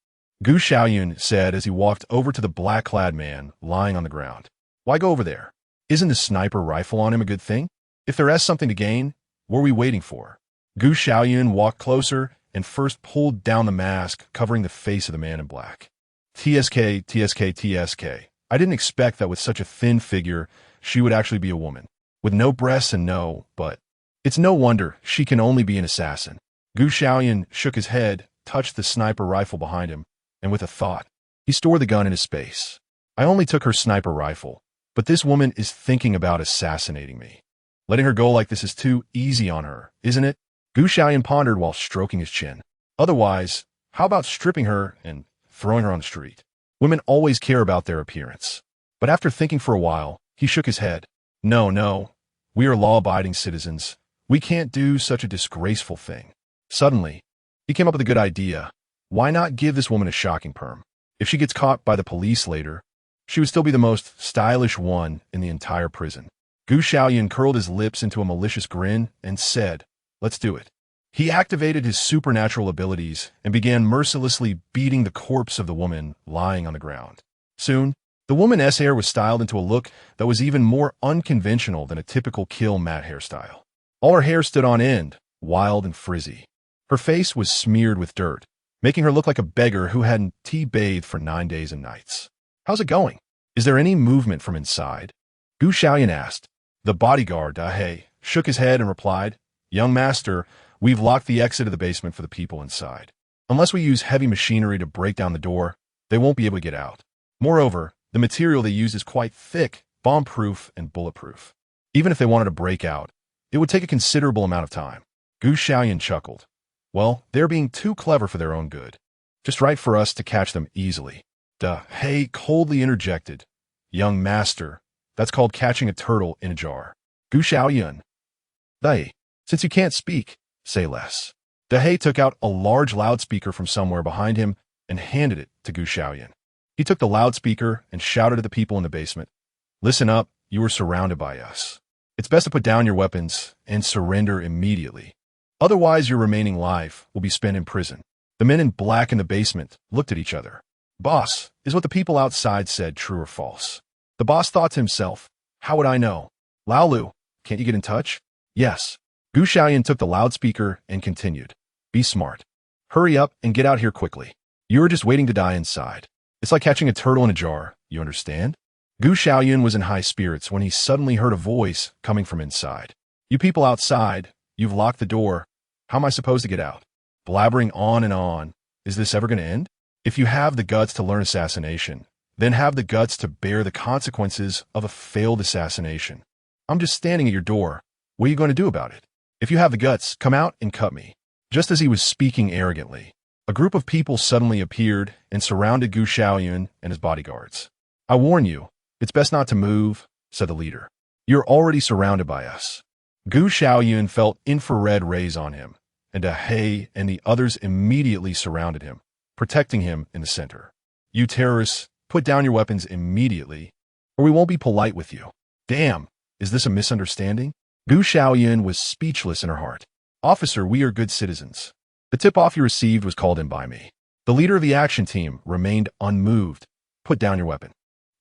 A: Xiaoyun said as he walked over to the black-clad man lying on the ground. Why go over there? Isn't the sniper rifle on him a good thing? If there is something to gain, what are we waiting for? Xiaoyun walked closer and first pulled down the mask covering the face of the man in black. TSK, TSK, TSK. I didn't expect that with such a thin figure, she would actually be a woman. With no breasts and no butt. It's no wonder she can only be an assassin. Xiaoyun shook his head, touched the sniper rifle behind him, and with a thought, he stored the gun in his space. I only took her sniper rifle, but this woman is thinking about assassinating me. Letting her go like this is too easy on her, isn't it? Xiaoyun pondered while stroking his chin. Otherwise, how about stripping her and throwing her on the street? Women always care about their appearance. But after thinking for a while, he shook his head. No, we are law-abiding citizens. We can't do such a disgraceful thing. Suddenly, he came up with a good idea. Why not give this woman a shocking perm? If she gets caught by the police later, she would still be the most stylish one in the entire prison. Xiaoyun curled his lips into a malicious grin and said, let's do it. He activated his supernatural abilities and began mercilessly beating the corpse of the woman lying on the ground. Soon, the woman's hair was styled into a look that was even more unconventional than a typical kill mat hairstyle. All her hair stood on end, wild and frizzy. Her face was smeared with dirt, making her look like a beggar who hadn't tea-bathed for 9 days and nights. How's it going? Is there any movement from inside? Xiaoyun asked. The bodyguard, Dahe, shook his head and replied, Young master, we've locked the exit of the basement for the people inside. Unless we use heavy machinery to break down the door, they won't be able to get out. Moreover, the material they use is quite thick, bomb-proof, and bulletproof. Even if they wanted to break out, it would take a considerable amount of time. Xiaoyun chuckled. Well, they're being too clever for their own good. Just right for us to catch them easily. Dahe coldly interjected. Young master, that's called catching a turtle in a jar. Xiaoyun. Dahe, since you can't speak, say less. Dahe took out a large loudspeaker from somewhere behind him and handed it to Xiaoyun. He took the loudspeaker and shouted at the people in the basement. Listen up, you are surrounded by us. It's best to put down your weapons and surrender immediately. Otherwise, your remaining life will be spent in prison. The men in black in the basement looked at each other. Boss, is what the people outside said true or false? The boss thought to himself, how would I know? Laolu, can't you get in touch? Yes. Xiaoyun took the loudspeaker and continued. Be smart. Hurry up and get out here quickly. You are just waiting to die inside. It's like catching a turtle in a jar, you understand? Xiaoyun was in high spirits when he suddenly heard a voice coming from inside. You people outside, you've locked the door. How am I supposed to get out? Blabbering on and on. Is this ever going to end? If you have the guts to learn assassination, then have the guts to bear the consequences of a failed assassination. I'm just standing at your door. What are you going to do about it? If you have the guts, come out and cut me. Just as he was speaking arrogantly, a group of people suddenly appeared and surrounded Xiaoyun and his bodyguards. I warn you, it's best not to move, said the leader. You're already surrounded by us. Xiaoyun felt infrared rays on him, and Dahe and the others immediately surrounded him, protecting him in the center. You terrorists, put down your weapons immediately, or we won't be polite with you. Damn, is this a misunderstanding? Xiaoyun was speechless in her heart. Officer, we are good citizens. The tip-off you received was called in by me. The leader of the action team remained unmoved. Put down your weapon.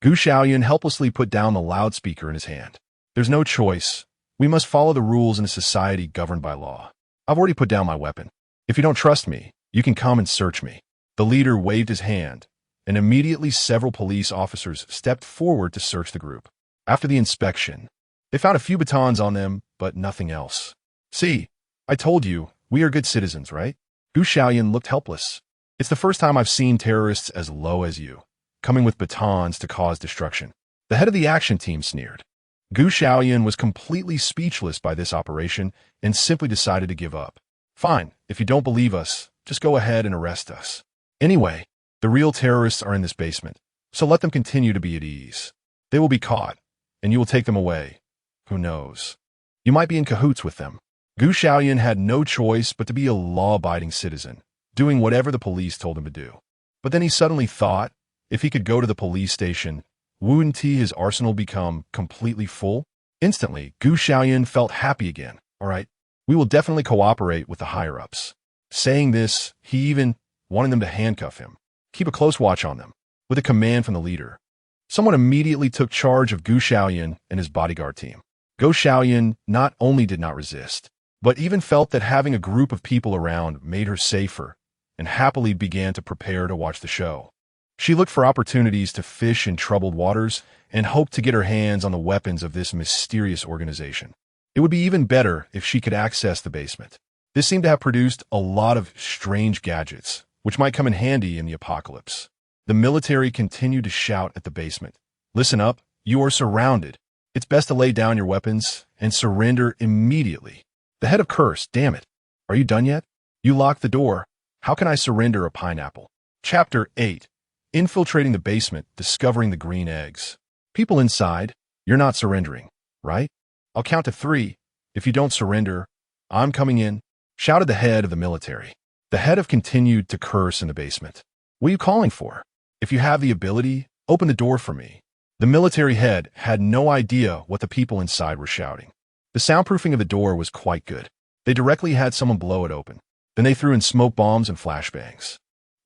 A: Xiaoyun helplessly put down the loudspeaker in his hand. There's no choice. We must follow the rules in a society governed by law. I've already put down my weapon. If you don't trust me, you can come and search me. The leader waved his hand, and immediately several police officers stepped forward to search the group. After the inspection, they found a few batons on them, but nothing else. See, I told you, we are good citizens, right? Xiaoyun looked helpless. It's the first time I've seen terrorists as low as you, coming with batons to cause destruction. The head of the action team sneered. Xiaoyun was completely speechless by this operation and simply decided to give up. Fine, if you don't believe us, just go ahead and arrest us. Anyway, the real terrorists are in this basement, so let them continue to be at ease. They will be caught, and you will take them away. Who knows? You might be in cahoots with them. Xiaoyun had no choice but to be a law-abiding citizen, doing whatever the police told him to do. But then he suddenly thought, If he could go to the police station, wouldn't his arsenal become completely full? Instantly, Gu Xiaoyun felt happy again. All right, we will definitely cooperate with the higher-ups. Saying this, he even wanted them to handcuff him. Keep a close watch on them. With a command from the leader, someone immediately took charge of Gu Xiaoyun and his bodyguard team. Gu Xiaoyun not only did not resist, but even felt that having a group of people around made her safer, and happily began to prepare to watch the show. She looked for opportunities to fish in troubled waters and hoped to get her hands on the weapons of this mysterious organization. It would be even better if she could access the basement. This seemed to have produced a lot of strange gadgets, which might come in handy in the apocalypse. The military continued to shout at the basement. Listen up, you are surrounded. It's best to lay down your weapons and surrender immediately. The head of curse, damn it. Are you done yet? You locked the door. How can I surrender a pineapple? Chapter 8. Infiltrating the basement, discovering the green eggs. People inside, you're not surrendering, right? I'll count to 3. If you don't surrender, I'm coming in, shouted the head of the military. The head have continued to curse in the basement. What are you calling for? If you have the ability, open the door for me. The military head had no idea what the people inside were shouting. The soundproofing of the door was quite good. They directly had someone blow it open. Then they threw in smoke bombs and flashbangs.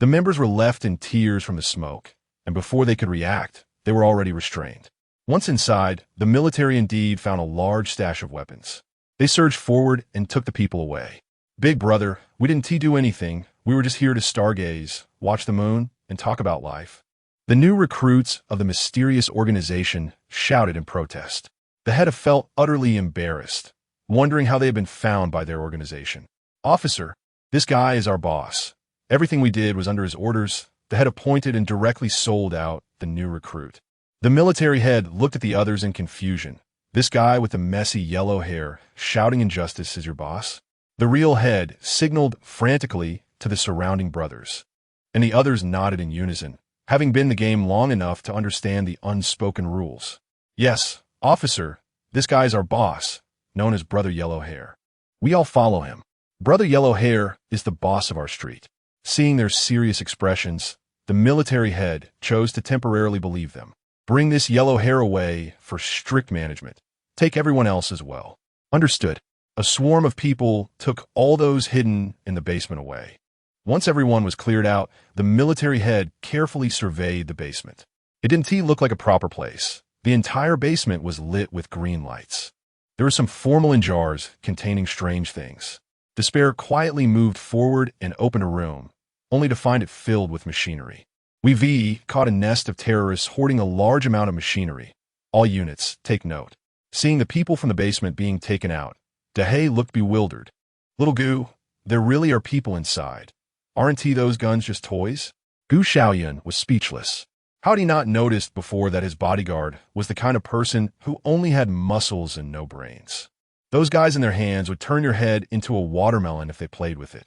A: The members were left in tears from the smoke, and before they could react, they were already restrained. Once inside, the military indeed found a large stash of weapons. They surged forward and took the people away. Big brother, we didn't do anything. We were just here to stargaze, watch the moon, and talk about life. The new recruits of the mysterious organization shouted in protest. The head felt utterly embarrassed, wondering how they had been found by their organization. Officer, this guy is our boss. Everything we did was under his orders. The head appointed and directly sold out the new recruit. The military head looked at the others in confusion. This guy with the messy yellow hair, shouting injustice is your boss? The real head signaled frantically to the surrounding brothers, and the others nodded in unison, having been in the game long enough to understand the unspoken rules. Yes, officer, this guy is our boss, known as Brother Yellow Hair. We all follow him. Brother Yellow Hair is the boss of our street. Seeing their serious expressions, the military head chose to temporarily believe them. Bring this yellow hair away for strict management. Take everyone else as well. Understood. A swarm of people took all those hidden in the basement away. Once everyone was cleared out, the military head carefully surveyed the basement. It didn't look like a proper place. The entire basement was lit with green lights. There were some formalin jars containing strange things. Despair quietly moved forward and opened a room, only to find it filled with machinery. We caught a nest of terrorists hoarding a large amount of machinery. All units, take note. Seeing the people from the basement being taken out, Dahe looked bewildered. Little Gu, there really are people inside. Aren't those guns just toys? Gu Xiaoyun was speechless. How had he not noticed before that his bodyguard was the kind of person who only had muscles and no brains? Those guys in their hands would turn your head into a watermelon if they played with it.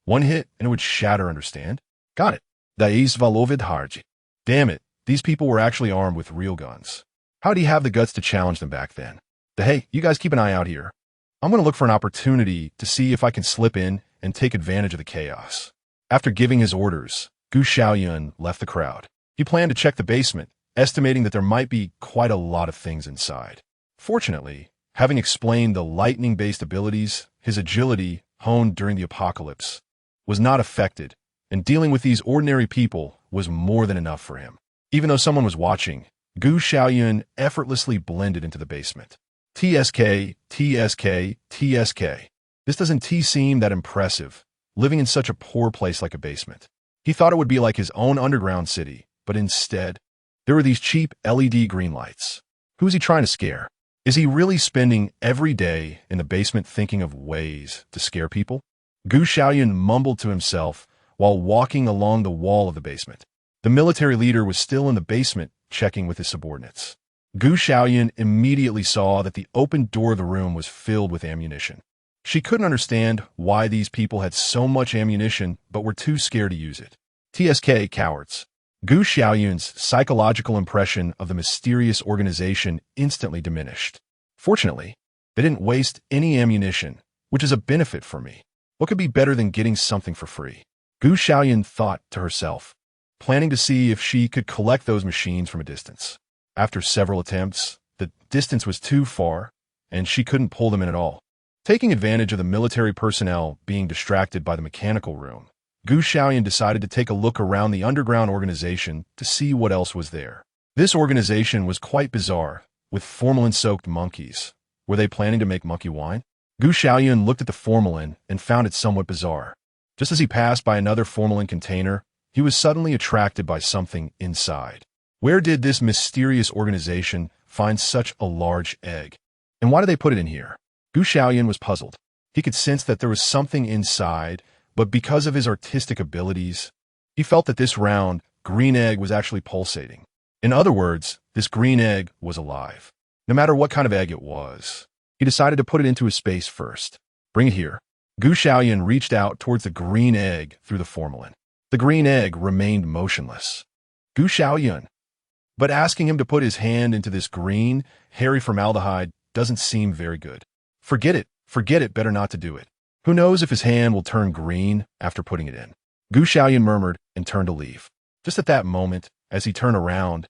A: One hit and it would shatter, understand? Got it. Dais Valovid Harji. Damn it, these people were actually armed with real guns. How'd he have the guts to challenge them back then? Hey, you guys keep an eye out here. I'm going to look for an opportunity to see if I can slip in and take advantage of the chaos. After giving his orders, Gu Xiaoyun left the crowd. He planned to check the basement, estimating that there might be quite a lot of things inside. Fortunately, having explained the lightning-based abilities, his agility, honed during the apocalypse, was not affected, and dealing with these ordinary people was more than enough for him. Even though someone was watching, Gu Xiaoyun effortlessly blended into the basement. TSK. This doesn't seem that impressive, living in such a poor place like a basement. He thought it would be like his own underground city, but instead, there were these cheap LED green lights. Who's he trying to scare? Is he really spending every day in the basement thinking of ways to scare people? Gu Xiaoyun mumbled to himself while walking along the wall of the basement. The military leader was still in the basement checking with his subordinates. Gu Xiaoyun immediately saw that the open door of the room was filled with ammunition. She couldn't understand why these people had so much ammunition but were too scared to use it. TSK cowards. Gu Xiaoyun's psychological impression of the mysterious organization instantly diminished. Fortunately, they didn't waste any ammunition, which is a benefit for me. What could be better than getting something for free? Gu Xiaoyun thought to herself. planning to see if she could collect those machines from a distance. After several attempts, the distance was too far, and she couldn't pull them in at all. Taking advantage of the military personnel being distracted by the mechanical room, Xiaoyun decided to take a look around the underground organization to see what else was there. This organization was quite bizarre, with formalin-soaked monkeys. Were they planning to make monkey wine? Xiaoyun looked at the formalin and found it somewhat bizarre. Just as he passed by another formalin container, he was suddenly attracted by something inside. Where did this mysterious organization find such a large egg? And why did they put it in here? Xiaoyun was puzzled. He could sense that there was something inside, but because of his artistic abilities, he felt that this round, green egg was actually pulsating. In other words, this green egg was alive. No matter what kind of egg it was, he decided to put it into his space first. Bring it here. Xiaoyun reached out towards the green egg through the formalin. The green egg remained motionless. Xiaoyun. But asking him to put his hand into this green, hairy formaldehyde doesn't seem very good. Forget it, better not to do it. Who knows if his hand will turn green after putting it in. Xiaoyun murmured and turned to leave. Just at that moment, as he turned around,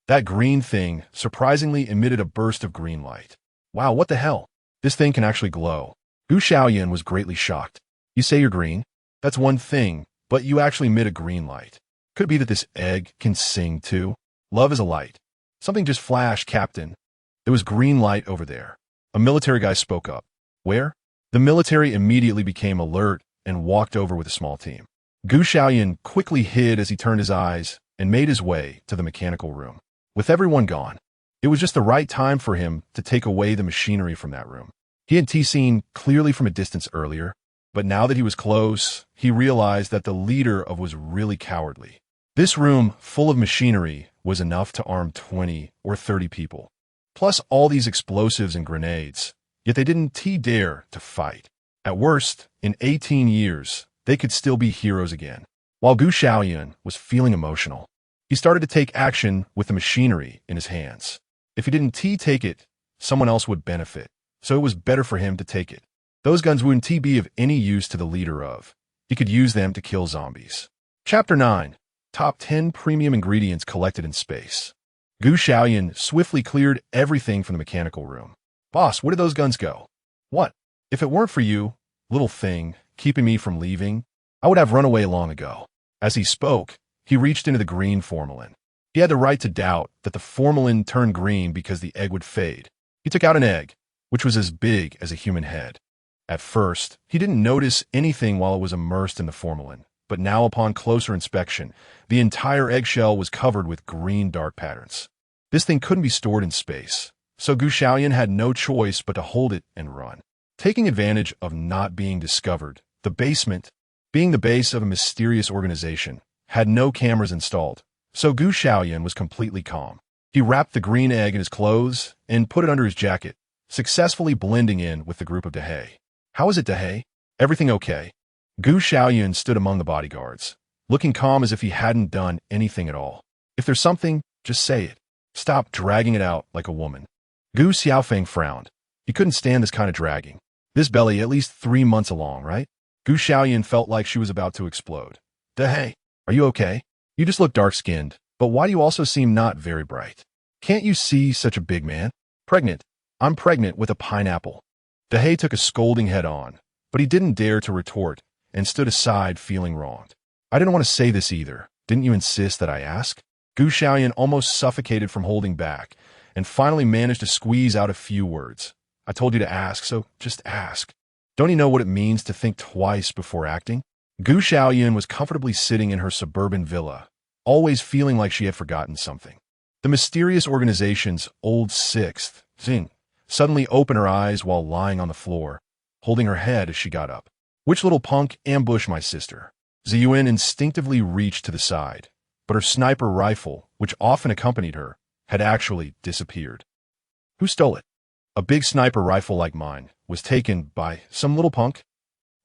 A: that green thing surprisingly emitted a burst of green light. Wow, what the hell? This thing can actually glow. Xiaoyun was greatly shocked. You say you're green? That's one thing, but you actually emit a green light. Could it be that this egg can sing too? Love is a light. Something just flashed, Captain. There was green light over there. A military guy spoke up. Where? The military immediately became alert and walked over with a small team. Xiaoyun quickly hid as he turned his eyes and made his way to the mechanical room. With everyone gone, it was just the right time for him to take away the machinery from that room. He had seen clearly from a distance earlier, but now that he was close, he realized that the leader was really cowardly. This room, full of machinery, was enough to arm 20 or 30 people, plus all these explosives and grenades, yet they didn't dare to fight. At worst, in 18 years, they could still be heroes again. While Xiaoyun was feeling emotional, he started to take action with the machinery in his hands. If he didn't take it, someone else would benefit, so it was better for him to take it. Those guns wouldn't be of any use to the leader of. He could use them to kill zombies. Chapter 9. Top 10 Premium Ingredients Collected in Space. Xiaoyun swiftly cleared everything from the mechanical room. Boss, where did those guns go? What? If it weren't for you, little thing, keeping me from leaving, I would have run away long ago. As he spoke, he reached into the green formalin. He had the right to doubt that the formalin turned green because the egg would fade. He took out an egg, which was as big as a human head. At first, he didn't notice anything while it was immersed in the formalin, but now upon closer inspection, the entire eggshell was covered with green dark patterns. This thing couldn't be stored in space, so Xiaoyun had no choice but to hold it and run. Taking advantage of not being discovered, the basement, being the base of a mysterious organization, had no cameras installed, so Xiaoyun was completely calm. He wrapped the green egg in his clothes and put it under his jacket, successfully blending in with the group of Dahe. How is it, Dahe? Everything okay? Xiaoyun stood among the bodyguards, looking calm as if he hadn't done anything at all. If there's something, just say it. Stop dragging it out like a woman. Xiaofeng frowned. He couldn't stand this kind of dragging. This belly at least 3 months along, right? Xiaoyun felt like she was about to explode. Dahe, are you okay? You just look dark-skinned, but why do you also seem not very bright? Can't you see such a big man? Pregnant. I'm pregnant with a pineapple. Dahe took a scolding head-on, but he didn't dare to retort and stood aside feeling wronged. I didn't want to say this either. Didn't you insist that I ask? Xiaoyun almost suffocated from holding back and finally managed to squeeze out a few words. I told you to ask, so just ask. Don't you know what it means to think twice before acting? Xiaoyun was comfortably sitting in her suburban villa, always feeling like she had forgotten something. The mysterious organization's old sixth, Xing, suddenly opened her eyes while lying on the floor, holding her head as she got up. Which little punk ambushed my sister? Xiaoyun instinctively reached to the side, but her sniper rifle, which often accompanied her, had actually disappeared. Who stole it? A big sniper rifle like mine was taken by some little punk.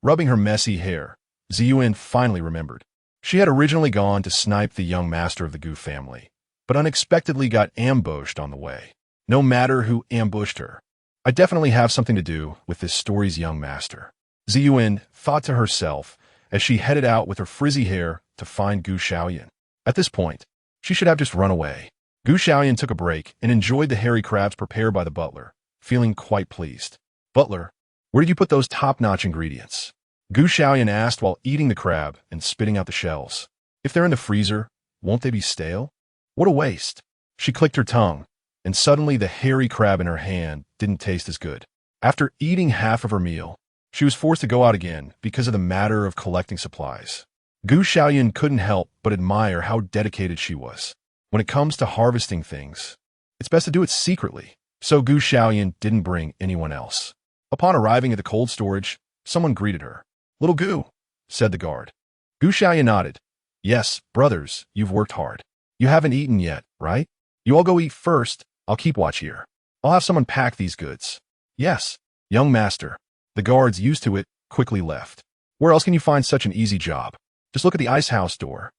A: Rubbing her messy hair, Xiaoyun finally remembered. She had originally gone to snipe the young master of the Gu family, but unexpectedly got ambushed on the way. No matter who ambushed her, I definitely have something to do with this story's young master. Xiaoyun thought to herself as she headed out with her frizzy hair to find Xiaoyun. At this point, she should have just run away. Gu Xiaoyun took a break and enjoyed the hairy crabs prepared by the butler, feeling quite pleased. Butler, where did you put those top-notch ingredients? Gu Xiaoyun asked while eating the crab and spitting out the shells. If they're in the freezer, won't they be stale? What a waste. She clicked her tongue, and suddenly the hairy crab in her hand didn't taste as good. After eating half of her meal, she was forced to go out again because of the matter of collecting supplies. Gu Xiaoyun couldn't help but admire how dedicated she was. When it comes to harvesting things, it's best to do it secretly, so Gu Xiaoyun didn't bring anyone else. Upon arriving at the cold storage, someone greeted her. "Little Gu," said the guard. Gu Xiaoyun nodded. "Yes, brothers, you've worked hard. You haven't eaten yet, right? You all go eat first. I'll keep watch here. I'll have someone pack these goods." "Yes, young master." The guards, used to it, quickly left. Where else can you find such an easy job? Just look at the ice house door.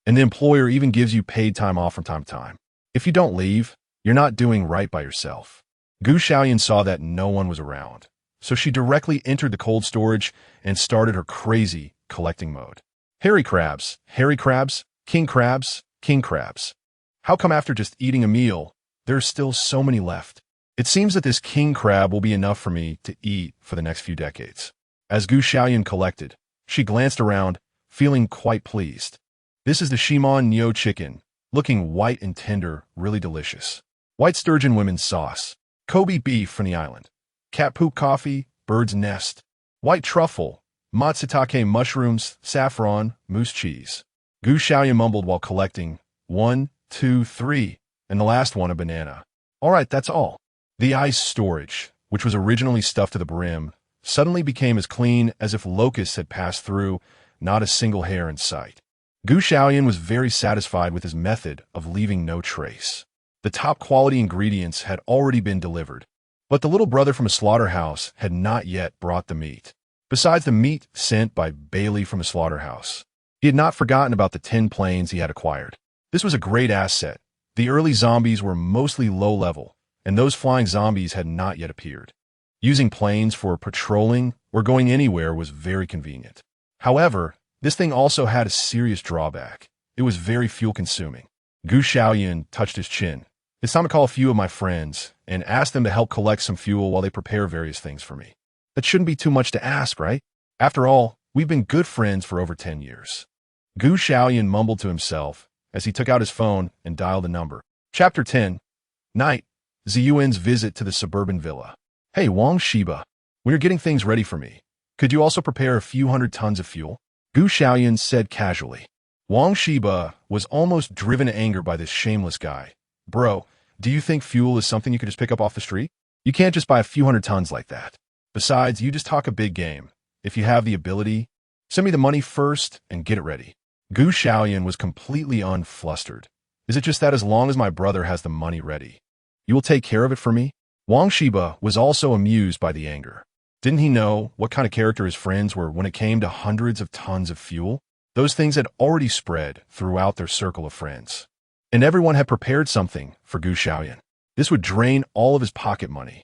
A: And the employer even gives you paid time off from time to time. If you don't leave, you're not doing right by yourself. Gu Xiaoyun saw that no one was around, so she directly entered the cold storage and started her crazy collecting mode. Hairy crabs, king crabs, king crabs. How come after just eating a meal, there are still so many left? It seems that this king crab will be enough for me to eat for the next few decades. As Gu Xiaoyun collected, she glanced around, feeling quite pleased. This is the Ximaniu chicken, looking white and tender, really delicious. White sturgeon women's sauce, Kobe beef from the island, cat poop coffee, bird's nest, white truffle, matsutake mushrooms, saffron, moose cheese. Gu Xiaoyun mumbled while collecting 1, 2, 3, and the last one a banana. All right, that's all. The ice storage, which was originally stuffed to the brim, suddenly became as clean as if locusts had passed through, not a single hair in sight. Gu Xiaoyun was very satisfied with his method of leaving no trace. The top quality ingredients had already been delivered, but the little brother from a slaughterhouse had not yet brought the meat. Besides the meat sent by Bailey from a slaughterhouse, he had not forgotten about the 10 planes he had acquired. This was a great asset. The early zombies were mostly low-level, and those flying zombies had not yet appeared. Using planes for patrolling or going anywhere was very convenient. However, this thing also had a serious drawback. It was very fuel-consuming. Gu Xiaoyun touched his chin. It's time to call a few of my friends and ask them to help collect some fuel while they prepare various things for me. That shouldn't be too much to ask, right? After all, we've been good friends for over 10 years. Gu Xiaoyun mumbled to himself as he took out his phone and dialed the number. Chapter 10. Night. Xiaoyun's visit to the suburban villa. Hey, Wang Shiba, when you're getting things ready for me, could you also prepare a few hundred tons of fuel? Gu Xiaoyun said casually. Wang Shiba was almost driven to anger by this shameless guy. Bro, do you think fuel is something you could just pick up off the street? You can't just buy a few hundred tons like that. Besides, you just talk a big game. If you have the ability, send me the money first and get it ready. Gu Xiaoyun was completely unflustered. Is it just that as long as my brother has the money ready, you will take care of it for me? Wang Shiba was also amused by the anger. Didn't he know what kind of character his friends were when it came to hundreds of tons of fuel? Those things had already spread throughout their circle of friends. And everyone had prepared something for Gu Xiaoyun. This would drain all of his pocket money.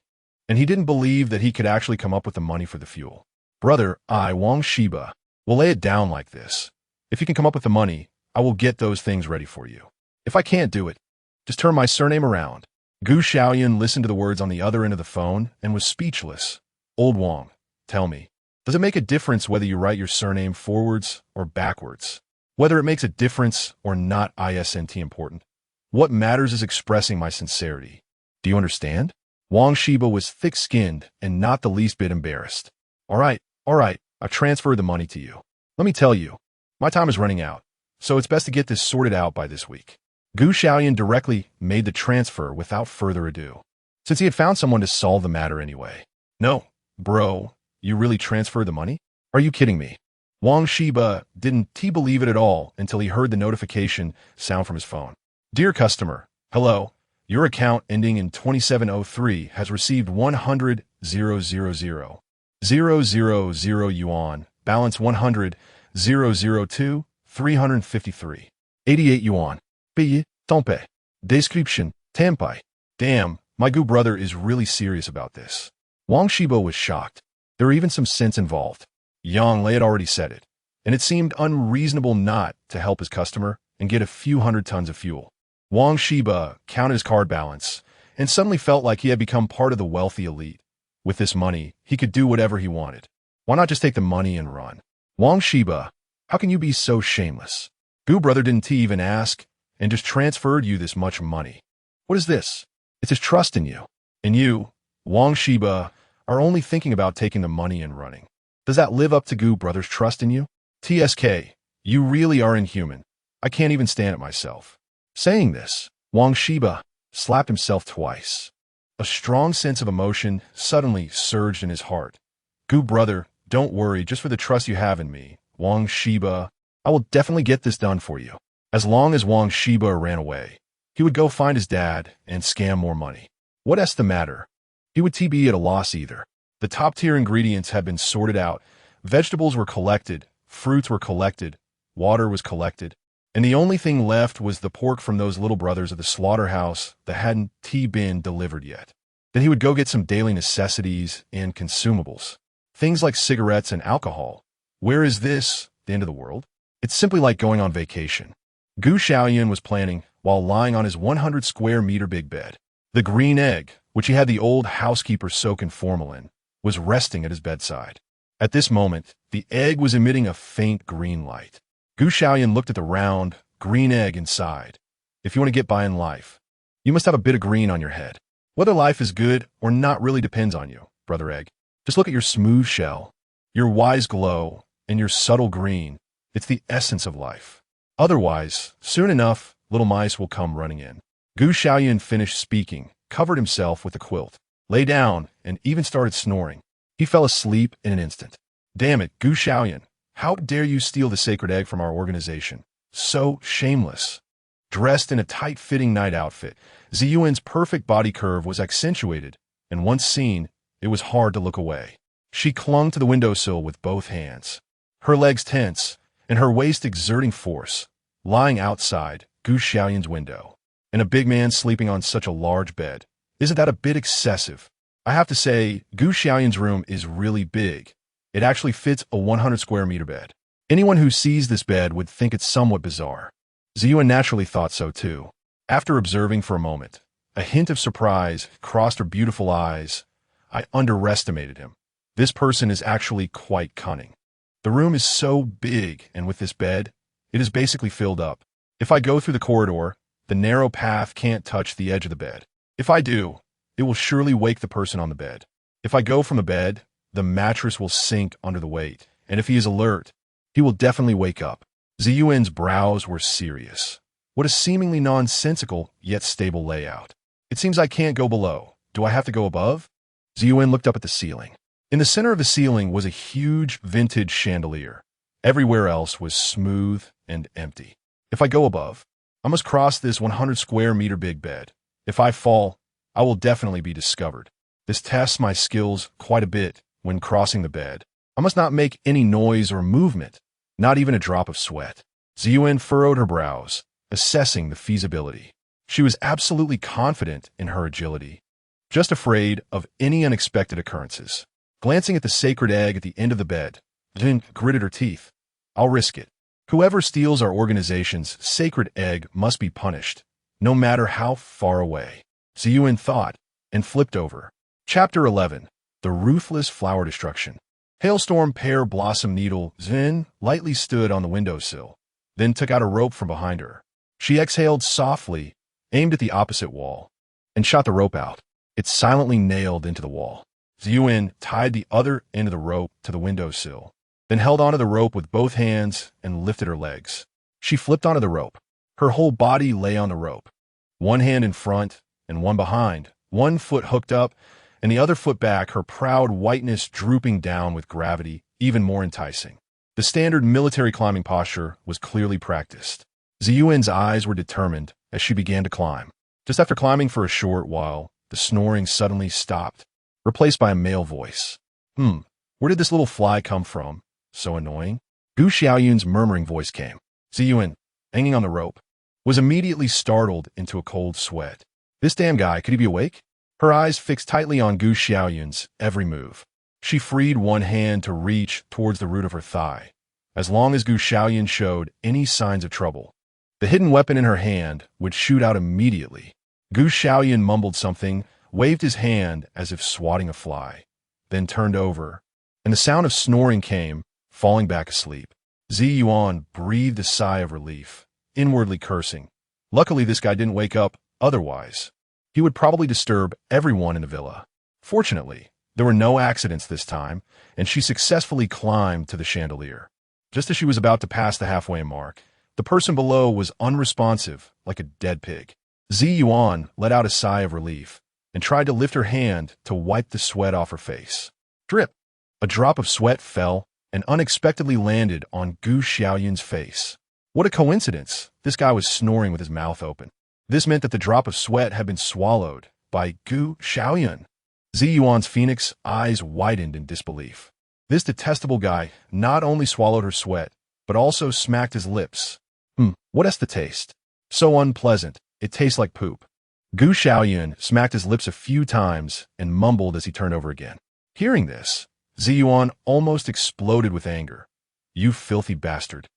A: And he didn't believe that he could actually come up with the money for the fuel. Brother, I, Wang Shiba, will lay it down like this. If you can come up with the money, I will get those things ready for you. If I can't do it, just turn my surname around. Gu Xiaoyun listened to the words on the other end of the phone and was speechless. Old Wang, tell me, does it make a difference whether you write your surname forwards or backwards? Whether it makes a difference or not isn't important. What matters is expressing my sincerity. Do you understand? Wang Shiba was thick-skinned and not the least bit embarrassed. All right, I've transferred the money to you. Let me tell you, my time is running out, so it's best to get this sorted out by this week. Gu Xiaoyun directly made the transfer without further ado, since he had found someone to solve the matter anyway. No, bro, you really transferred the money? Are you kidding me? Wang Shiba didn't believe it at all until he heard the notification sound from his phone. Dear customer, hello, your account ending in 2703 has received 100,000 yuan, balance 100,002, 353, 88 yuan. Paye, tempe. Description, tempai. Damn, my Gu brother is really serious about this. Wang Shiba was shocked. There were even some sense involved. Yang Lei had already said it, and it seemed unreasonable not to help his customer and get a few hundred tons of fuel. Wang Shiba counted his card balance and suddenly felt like he had become part of the wealthy elite. With this money, he could do whatever he wanted. Why not just take the money and run? Wang Shiba, how can you be so shameless? Gu brother didn't even ask and just transferred you this much money. What is this? It's his trust in you. And you, Wang Shiba, are only thinking about taking the money and running. Does that live up to Gu brother's trust in you? TSK, you really are inhuman. I can't even stand it myself. Saying this, Wang Shiba slapped himself twice. A strong sense of emotion suddenly surged in his heart. Gu brother, don't worry, just for the trust you have in me, Wang Shiba, I will definitely get this done for you. As long as Wang Shiba ran away, he would go find his dad and scam more money. What's the matter? He would be at a loss either. The top-tier ingredients had been sorted out, vegetables were collected, fruits were collected, water was collected, and the only thing left was the pork from those little brothers of the slaughterhouse that hadn't been delivered yet. Then he would go get some daily necessities and consumables. Things like cigarettes and alcohol. Where is this? The end of the world? It's simply like going on vacation. Gu Xiaoyun was planning while lying on his 100 square meter big bed. The green egg, which he had the old housekeeper soak in formalin, was resting at his bedside. At this moment, the egg was emitting a faint green light. Gu Xiaoyun looked at the round, green egg inside. If you want to get by in life, you must have a bit of green on your head. Whether life is good or not really depends on you, brother egg. Just look at your smooth shell, your wise glow, and your subtle green. It's the essence of life. Otherwise, soon enough, little mice will come running in. Gu Xiaoyun finished speaking, covered himself with a quilt, lay down, and even started snoring. He fell asleep in an instant. Damn it, Gu Xiaoyun, how dare you steal the sacred egg from our organization? So shameless. Dressed in a tight-fitting night outfit, Xiaoyun's perfect body curve was accentuated, and once seen, it was hard to look away. She clung to the windowsill with both hands, her legs tense, and her waist exerting force, lying outside Gu Xiaoyun's window. And a big man sleeping on such a large bed. Isn't that a bit excessive? I have to say, Gu Xiaoyun's room is really big. It actually fits a 100 square meter bed. Anyone who sees this bed would think it's somewhat bizarre. Xiaoyun naturally thought so too. After observing for a moment, a hint of surprise crossed her beautiful eyes. I underestimated him. This person is actually quite cunning. The room is so big, and with this bed, it is basically filled up. If I go through the corridor, the narrow path can't touch the edge of the bed. If I do, it will surely wake the person on the bed. If I go from the bed, the mattress will sink under the weight, and if he is alert, he will definitely wake up. Xiaoyun's brows were serious. What a seemingly nonsensical yet stable layout. It seems I can't go below. Do I have to go above? Xiaoyun looked up at the ceiling. In the center of the ceiling was a huge vintage chandelier. Everywhere else was smooth and empty. If I go above, I must cross this 100 square meter big bed. If I fall, I will definitely be discovered. This tests my skills quite a bit when crossing the bed. I must not make any noise or movement, not even a drop of sweat. Xiaoyun furrowed her brows, assessing the feasibility. She was absolutely confident in her agility, just afraid of any unexpected occurrences. Glancing at the sacred egg at the end of the bed, Jin gritted her teeth. I'll risk it. Whoever steals our organization's sacred egg must be punished, no matter how far away. Xiaoyun thought and flipped over. Chapter 11. The Ruthless Flower Destruction. Hailstorm Pear Blossom Needle Xin lightly stood on the windowsill, then took out a rope from behind her. She exhaled softly, aimed at the opposite wall, and shot the rope out. It silently nailed into the wall. Xiaoyun tied the other end of the rope to the windowsill, then held onto the rope with both hands and lifted her legs. She flipped onto the rope. Her whole body lay on the rope, one hand in front and one behind, one foot hooked up and the other foot back, her proud whiteness drooping down with gravity, even more enticing. The standard military climbing posture was clearly practiced. Xiaoyun's eyes were determined as she began to climb. Just after climbing for a short while, the snoring suddenly stopped, replaced by a male voice. Where did this little fly come from? So annoying. Gu Xiaoyun's murmuring voice came. Xiaoyun, hanging on the rope, was immediately startled into a cold sweat. This damn guy, could he be awake? Her eyes fixed tightly on Gu Xiaoyun's every move. She freed one hand to reach towards the root of her thigh. As long as Gu Xiaoyun showed any signs of trouble, The hidden weapon in her hand would shoot out immediately. Xiaoyun mumbled something, waved his hand as if swatting a fly, then turned over, and the sound of snoring came, falling back asleep. Xiaoyun breathed a sigh of relief, inwardly cursing. Luckily, this guy didn't wake up, otherwise he would probably disturb everyone in the villa. Fortunately, there were no accidents this time, and she successfully climbed to the chandelier. Just as she was about to pass the halfway mark, the person below was unresponsive, like a dead pig. Xiaoyun let out a sigh of relief and tried to lift her hand to wipe the sweat off her face. Drip! A drop of sweat fell and unexpectedly landed on Xiaoyun's face. What a coincidence! This guy was snoring with his mouth open. This meant that the drop of sweat had been swallowed by Xiaoyun. Xiaoyun's phoenix eyes widened in disbelief. This detestable guy not only swallowed her sweat, but also smacked his lips. What has the taste? So unpleasant, it tastes like poop. Xiaoyun smacked his lips a few times and mumbled as he turned over again. Hearing this, Xiaoyun almost exploded with anger. You filthy bastard.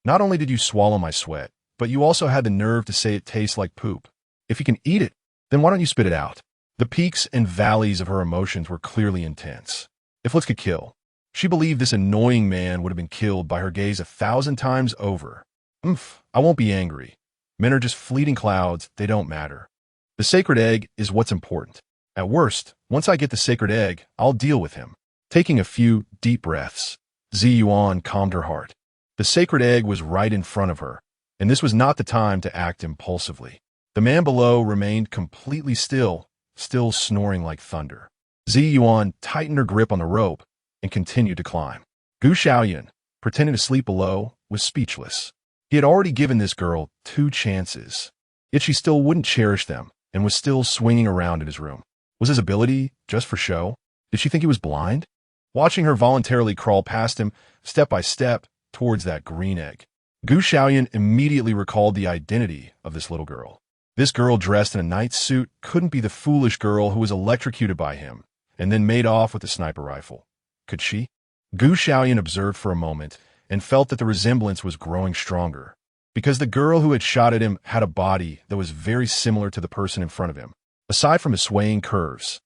A: Not only did you swallow my sweat, but you also had the nerve to say it tastes like poop. If you can eat it, then why don't you spit it out? The peaks and valleys of her emotions were clearly intense. If looks could kill, she believed this annoying man would have been killed by her gaze 1,000 times over. I won't be angry. Men are just fleeting clouds, they don't matter. The sacred egg is what's important. At worst, once I get the sacred egg, I'll deal with him. Taking a few deep breaths, Xiaoyun calmed her heart. The sacred egg was right in front of her, and this was not the time to act impulsively. The man below remained completely still snoring like thunder. Xiaoyun tightened her grip on the rope and continued to climb. Xiaoyun, pretending to sleep below, was speechless. He had already given this girl 2 chances, yet she still wouldn't cherish them and was still swinging around in his room. Was his ability just for show? Did she think he was blind? Watching her voluntarily crawl past him, step by step, towards that green egg, Xiaoyun immediately recalled the identity of this little girl. This girl dressed in a night suit couldn't be the foolish girl who was electrocuted by him and then made off with a sniper rifle. Could she? Xiaoyun observed for a moment and felt that the resemblance was growing stronger, because the girl who had shot at him had a body that was very similar to the person in front of him. Aside from his swaying curves,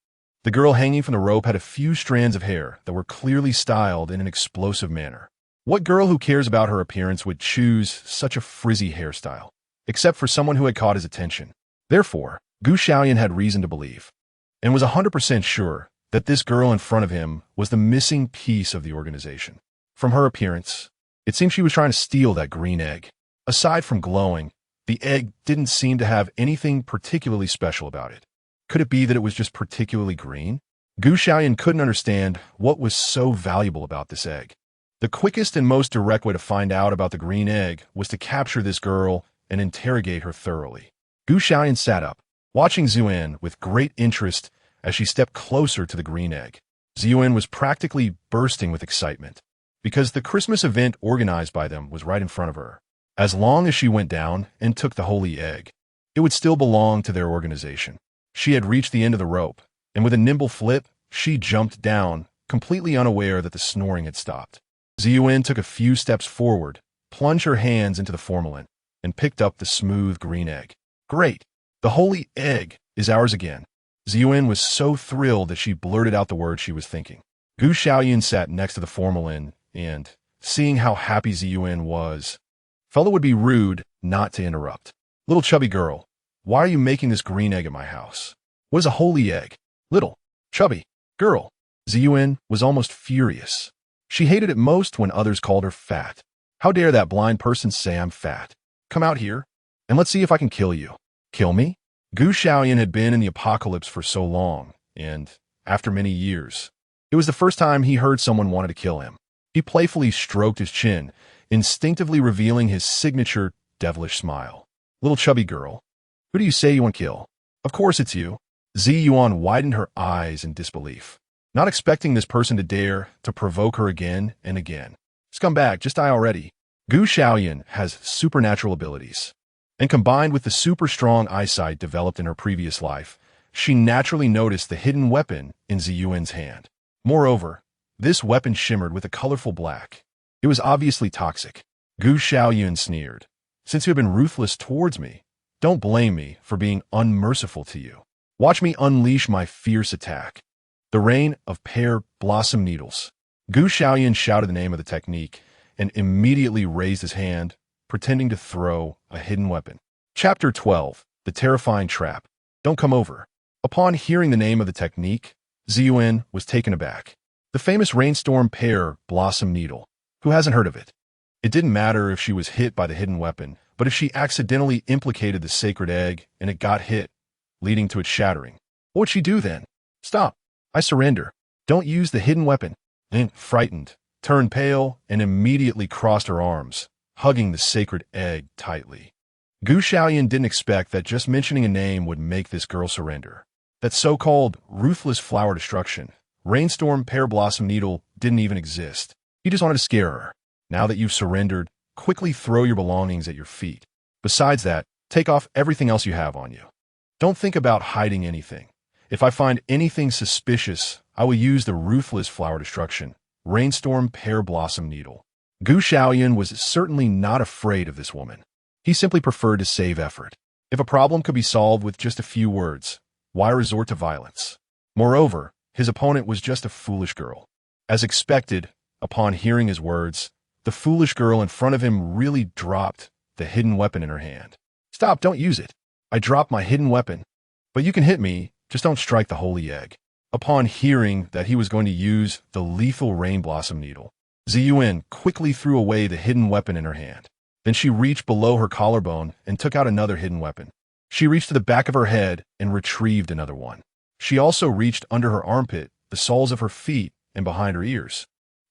A: the girl hanging from the rope had a few strands of hair that were clearly styled in an explosive manner. What girl who cares about her appearance would choose such a frizzy hairstyle, except for someone who had caught his attention? Therefore, Xiaoyun had reason to believe, and was 100% sure, that this girl in front of him was the missing piece of the organization. From her appearance, it seemed she was trying to steal that green egg. Aside from glowing, the egg didn't seem to have anything particularly special about it. Could it be that it was just particularly green? Xiaoyun couldn't understand what was so valuable about this egg. The quickest and most direct way to find out about the green egg was to capture this girl and interrogate her thoroughly. Xiaoyun sat up, watching Xiaoyun with great interest as she stepped closer to the green egg. Xiaoyun was practically bursting with excitement, because the Christmas event organized by them was right in front of her. As long as she went down and took the holy egg, it would still belong to their organization. She had reached the end of the rope, and with a nimble flip, she jumped down, completely unaware that the snoring had stopped. Xiaoyun took a few steps forward, plunged her hands into the formalin, and picked up the smooth green egg. Great! The holy egg is ours again. Xiaoyun was so thrilled that she blurted out the words she was thinking. Xiaoyun sat next to the formalin and, seeing how happy Xiaoyun was, felt it would be rude not to interrupt. Little chubby girl, why are you making this green egg at my house? What is a holy egg? Little, chubby girl. Xiaoyun was almost furious. She hated it most when others called her fat. How dare that blind person say I'm fat? Come out here, and let's see if I can kill you. Kill me? Xiaoyun had been in the apocalypse for so long, and, after many years, it was the first time he heard someone wanted to kill him. He playfully stroked his chin, instinctively revealing his signature devilish smile. Little chubby girl, who do you say you want to kill? Of course it's you. Xiaoyun widened her eyes in disbelief, not expecting this person to dare to provoke her again and again. Scumbag, just die already. Xiaoyun has supernatural abilities, and combined with the super strong eyesight developed in her previous life, she naturally noticed the hidden weapon in Xiaoyun's hand. Moreover, this weapon shimmered with a colorful black. It was obviously toxic. Xiaoyun sneered, since you have been ruthless towards me, don't blame me for being unmerciful to you. Watch me unleash my fierce attack. The rain of pear blossom needles. Gu Xiaoyun shouted the name of the technique and immediately raised his hand, pretending to throw a hidden weapon. Chapter 12. The Terrifying Trap. Don't come over. Upon hearing the name of the technique, Xiaoyun was taken aback. The famous rainstorm pear blossom needle. Who hasn't heard of it? It didn't matter if she was hit by the hidden weapon, but if she accidentally implicated the sacred egg and it got hit, leading to its shattering, what would she do then? Stop. I surrender. Don't use the hidden weapon. Then, frightened, turned pale and immediately crossed her arms, hugging the sacred egg tightly. Gu Xiaoyun didn't expect that just mentioning a name would make this girl surrender. That so-called ruthless flower destruction, rainstorm pear blossom needle, didn't even exist. He just wanted to scare her. Now that you've surrendered, quickly throw your belongings at your feet. Besides that, take off everything else you have on you. Don't think about hiding anything. If I find anything suspicious, I will use the ruthless flower destruction, rainstorm pear blossom needle. Gu Xiaoyun was certainly not afraid of this woman. He simply preferred to save effort. If a problem could be solved with just a few words, why resort to violence? Moreover, his opponent was just a foolish girl. As expected, upon hearing his words, the foolish girl in front of him really dropped the hidden weapon in her hand. Stop, don't use it. I dropped my hidden weapon. But you can hit me, just don't strike the holy egg. Upon hearing that he was going to use the lethal rain blossom needle, Xiaoyun quickly threw away the hidden weapon in her hand. Then she reached below her collarbone and took out another hidden weapon. She reached to the back of her head and retrieved another one. She also reached under her armpit, the soles of her feet, and behind her ears.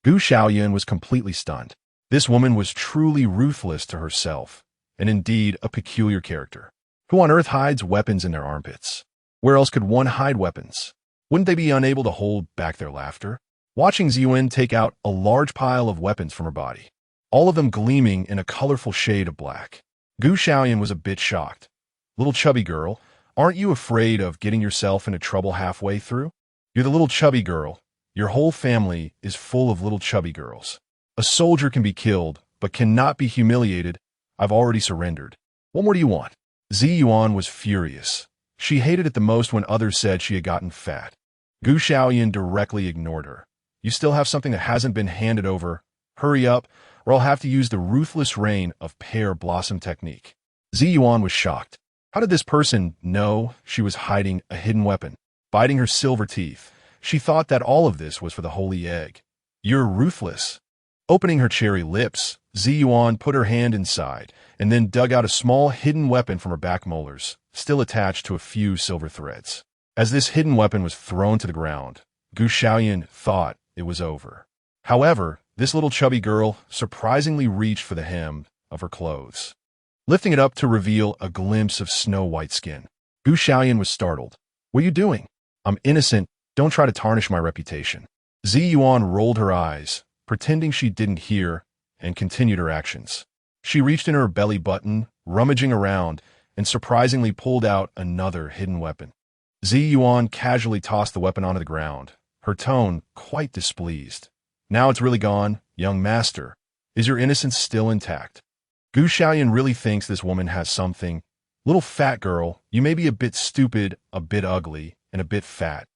A: Gu Xiaoyun was completely stunned. This woman was truly ruthless to herself, and indeed a peculiar character. Who on earth hides weapons in their armpits? Where else could one hide weapons? Wouldn't they be unable to hold back their laughter? Watching Xiaoyun take out a large pile of weapons from her body, all of them gleaming in a colorful shade of black. Gu Xiaoyun was a bit shocked. Little chubby girl, aren't you afraid of getting yourself into trouble halfway through? You're the little chubby girl. Your whole family is full of little chubby girls. A soldier can be killed, but cannot be humiliated. I've already surrendered. What more do you want? Xiaoyun was furious. She hated it the most when others said she had gotten fat. Gu Xiaoyun directly ignored her. You still have something that hasn't been handed over. Hurry up, or I'll have to use the ruthless rain of pear blossom technique. Xiaoyun was shocked. How did this person know she was hiding a hidden weapon? Biting her silver teeth, she thought that all of this was for the holy egg. You're ruthless. Opening her cherry lips, Xiaoyun put her hand inside and then dug out a small hidden weapon from her back molars, still attached to a few silver threads. As this hidden weapon was thrown to the ground, Gu Xiaoyun thought it was over. However, this little chubby girl surprisingly reached for the hem of her clothes, lifting it up to reveal a glimpse of snow-white skin. Gu Xiaoyun was startled. What are you doing? I'm innocent. Don't try to tarnish my reputation. Xiaoyun rolled her eyes, pretending she didn't hear, and continued her actions. She reached in her belly button, rummaging around, and surprisingly pulled out another hidden weapon. Xiaoyun casually tossed the weapon onto the ground, her tone quite displeased. Now it's really gone, young master. Is your innocence still intact? Gu Xiaoyun really thinks this woman has something. Little fat girl, you may be a bit stupid, a bit ugly, and a bit fat,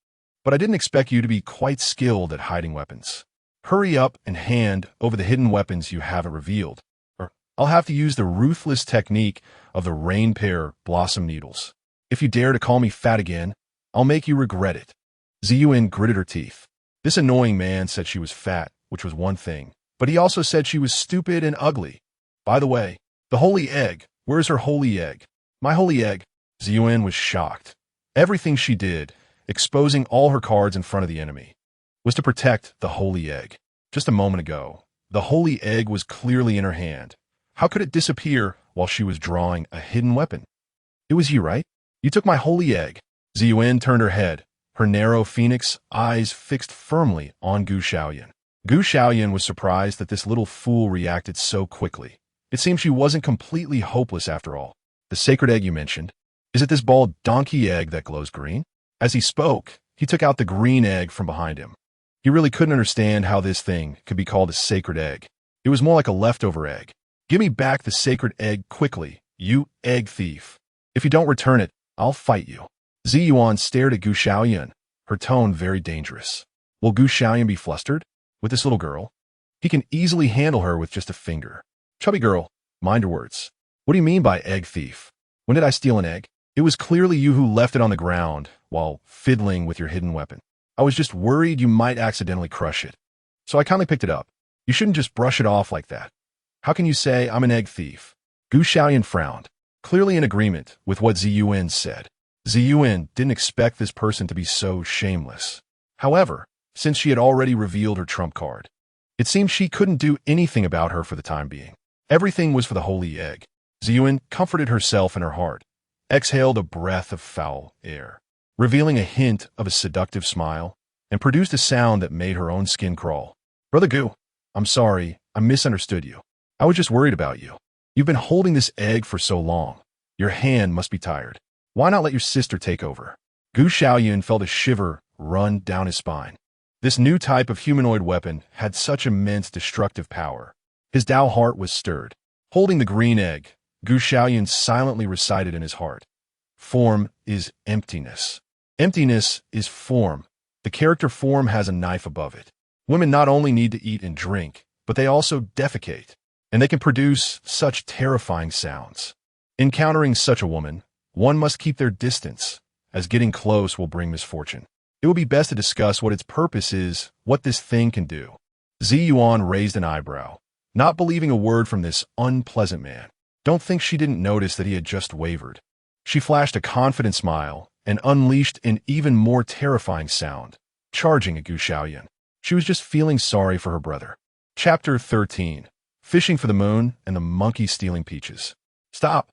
A: but I didn't expect you to be quite skilled at hiding weapons. Hurry up and hand over the hidden weapons you haven't revealed, or I'll have to use the ruthless technique of the rain pear blossom needles. If you dare to call me fat again, I'll make you regret it. Xiaoyun gritted her teeth. This annoying man said she was fat, which was one thing, but he also said she was stupid and ugly. By the way, the holy egg, where's her holy egg? My holy egg? Xiaoyun was shocked. Everything she did, exposing all her cards in front of the enemy, was to protect the holy egg. Just a moment ago, the holy egg was clearly in her hand. How could it disappear while she was drawing a hidden weapon? It was you, right? You took my holy egg. Xiaoyun turned her head, her narrow phoenix eyes fixed firmly on Gu Xiaoyun. Gu Xiaoyun was surprised that this little fool reacted so quickly. It seemed she wasn't completely hopeless after all. The sacred egg you mentioned, is it this bald donkey egg that glows green? As he spoke, he took out the green egg from behind him. He really couldn't understand how this thing could be called a sacred egg. It was more like a leftover egg. Give me back the sacred egg quickly, you egg thief. If you don't return it, I'll fight you. Xiaoyun stared at Gu Xiaoyun, her tone very dangerous. Will Gu Xiaoyun be flustered with this little girl? He can easily handle her with just a finger. Chubby girl, mind your words. What do you mean by egg thief? When did I steal an egg? It was clearly you who left it on the ground while fiddling with your hidden weapon. I was just worried you might accidentally crush it. So I kindly picked it up. You shouldn't just brush it off like that. How can you say I'm an egg thief? Gu Xiaoyun frowned, clearly in agreement with what Xiaoyun said. Xiaoyun didn't expect this person to be so shameless. However, since she had already revealed her trump card, it seemed she couldn't do anything about her for the time being. Everything was for the holy egg. Xiaoyun comforted herself in her heart, exhaled a breath of foul air, revealing a hint of a seductive smile, and produced a sound that made her own skin crawl. Brother Gu, I'm sorry, I misunderstood you. I was just worried about you. You've been holding this egg for so long. Your hand must be tired. Why not let your sister take over? Gu Xiaoyun felt a shiver run down his spine. This new type of humanoid weapon had such immense destructive power. His Tao heart was stirred. Holding the green egg, Gu Xiaoyun silently recited in his heart, "Form is emptiness. Emptiness is form. The character form has a knife above it. Women not only need to eat and drink, but they also defecate, and they can produce such terrifying sounds. Encountering such a woman, one must keep their distance, as getting close will bring misfortune. It would be best to discuss what its purpose is, what this thing can do." Xiaoyun raised an eyebrow, not believing a word from this unpleasant man. Don't think she didn't notice that he had just wavered. She flashed a confident smile and unleashed an even more terrifying sound, charging at Gu Xiaoyun. She was just feeling sorry for her brother. Chapter 13. Fishing for the Moon and the Monkey Stealing Peaches. Stop,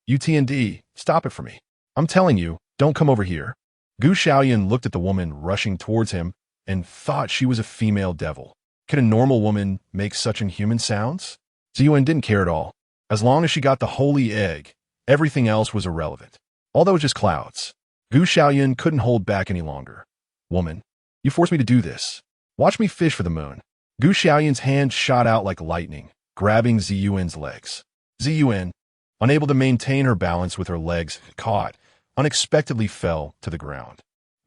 A: UTND, stop it for me. I'm telling you, don't come over here. Gu Xiaoyun looked at the woman rushing towards him and thought she was a female devil. Could a normal woman make such inhuman sounds? Xiaoyun didn't care at all. As long as she got the holy egg, everything else was irrelevant. Although just clouds. Gu Xiaoyun couldn't hold back any longer. Woman, you forced me to do this. Watch me fish for the moon. Gu Xiaoyun's hand shot out like lightning, grabbing Xiaoyun's legs. Xiaoyun, unable to maintain her balance with her legs caught, unexpectedly fell to the ground.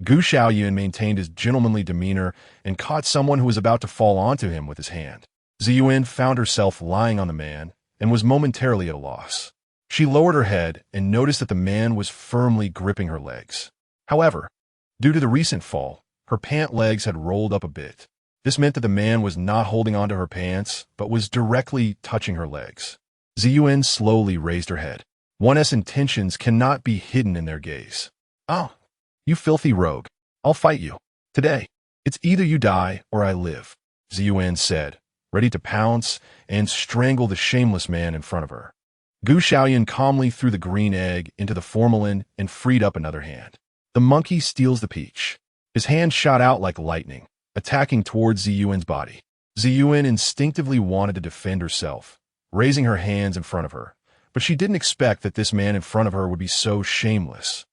A: Gu Xiaoyun maintained his gentlemanly demeanor and caught someone who was about to fall onto him with his hand. Xiaoyun found herself lying on the man and was momentarily at a loss. She lowered her head and noticed that the man was firmly gripping her legs. However, due to the recent fall, her pant legs had rolled up a bit. This meant that the man was not holding onto her pants, but was directly touching her legs. Xiaoyun slowly raised her head. One's intentions cannot be hidden in their gaze. "Oh, you filthy rogue. I'll fight you. Today, it's either you die or I live," Xiaoyun said, ready to pounce and strangle the shameless man in front of her. Gu Xiaoyun calmly threw the green egg into the formalin and freed up another hand. The monkey steals the peach. His hand shot out like lightning, attacking towards Xiaoyun's body. Xiaoyun instinctively wanted to defend herself, raising her hands in front of her, but she didn't expect that this man in front of her would be so shameless,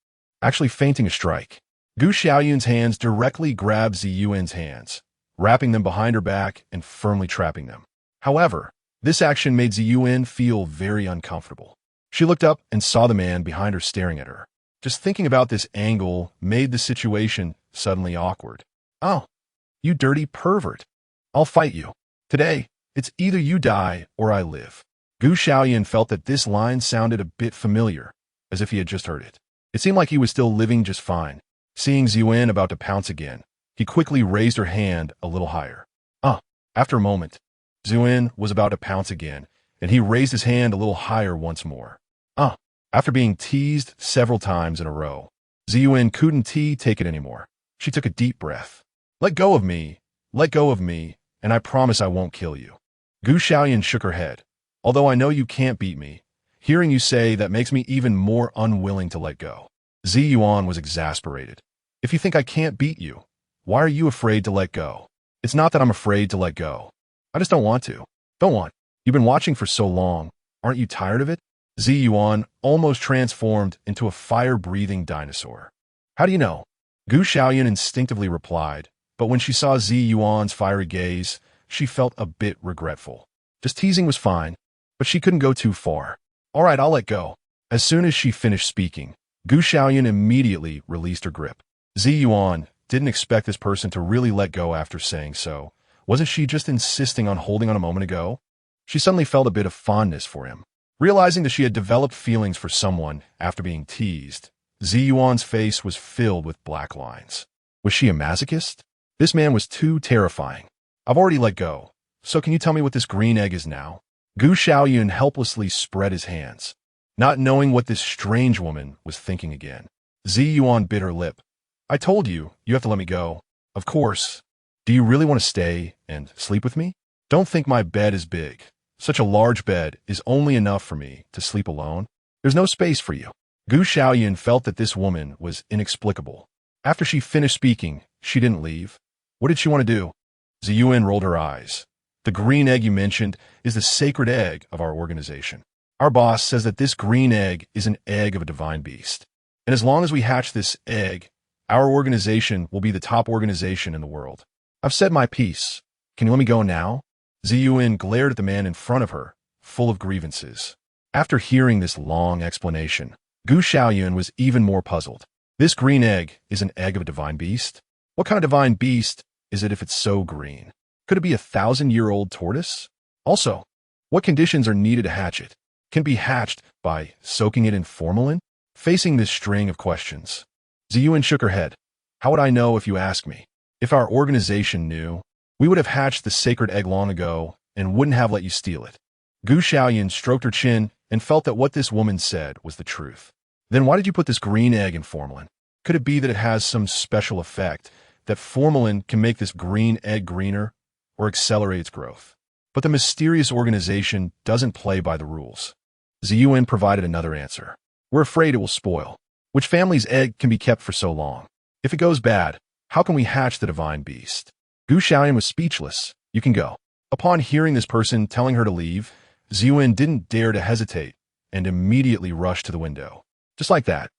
A: actually feinting a strike. Gu Xiaoyun's hands directly grabbed Xiaoyun's hands, wrapping them behind her back and firmly trapping them. However, this action made Xiaoyun feel very uncomfortable. She looked up and saw the man behind her staring at her. Just thinking about this angle made the situation suddenly awkward. "Oh, you dirty pervert. I'll fight you. Today, it's either you die or I live." Gu Xiaoyun felt that this line sounded a bit familiar, as if he had just heard it. It seemed like he was still living just fine. Seeing Xiaoyun about to pounce again, he quickly raised her hand a little higher. After a moment, Xiaoyun was about to pounce again, and he raised his hand a little higher once more. After being teased several times in a row, Xiaoyun couldn't take it anymore. She took a deep breath. Let go of me, and I promise I won't kill you." Gu Xiaoyun shook her head. "Although I know you can't beat me, hearing you say that makes me even more unwilling to let go." Xiaoyun was exasperated. "If you think I can't beat you, why are you afraid to let go?" "It's not that I'm afraid to let go. I just don't want to." "Don't want? You've been watching for so long. Aren't you tired of it?" Xiaoyun almost transformed into a fire-breathing dinosaur. "How do you know?" Gu Xiaoyun instinctively replied, but when she saw Xiaoyun's fiery gaze, she felt a bit regretful. Just teasing was fine. but she couldn't go too far. All right, I'll let go. As soon as she finished speaking, Gu Xiaoyun immediately released her grip. Xiaoyun didn't expect this person to really let go after saying so. Wasn't she just insisting on holding on a moment ago? She suddenly felt a bit of fondness for him. Realizing that she had developed feelings for someone after being teased, Xiaoyun's face was filled with black lines. Was she a masochist? This man was too terrifying. I've already let go, so can you tell me what this green egg is now? Gu Xiaoyun helplessly spread his hands, not knowing what this strange woman was thinking again. Xiaoyun bit her lip. I told you, you have to let me go. Of course. Do you really want to stay and sleep with me? Don't think my bed is big. Such a large bed is only enough for me to sleep alone. There's no space for you. Gu Xiaoyun felt that this woman was inexplicable. After she finished speaking, she didn't leave. What did she want to do? Xiaoyun rolled her eyes. The green egg you mentioned is the sacred egg of our organization. Our boss says that this green egg is an egg of a divine beast. And as long as we hatch this egg, our organization will be the top organization in the world. I've said my piece. Can you let me go now? Xiaoyun glared at the man in front of her, full of grievances. After hearing this long explanation, Gu Xiaoyun was even more puzzled. This green egg is an egg of a divine beast? What kind of divine beast is it if it's so green? Could it be a 1,000-year-old tortoise? Also, what conditions are needed to hatch it? Can it be hatched by soaking it in formalin? Facing this string of questions, Xiaoyun shook her head. How would I know if you ask me? If our organization knew, we would have hatched the sacred egg long ago and wouldn't have let you steal it. Gu Xiaoyun stroked her chin and felt that what this woman said was the truth. Then why did you put this green egg in formalin? Could it be that it has some special effect, that formalin can make this green egg greener or accelerate its growth? But the mysterious organization doesn't play by the rules. Xiaoyun provided another answer. We're afraid it will spoil. Which family's egg can be kept for so long? If it goes bad, how can we hatch the divine beast? Gu Xiaoyun was speechless. You can go. Upon hearing this person telling her to leave, Xiaoyun didn't dare to hesitate and immediately rushed to the window. Just like that,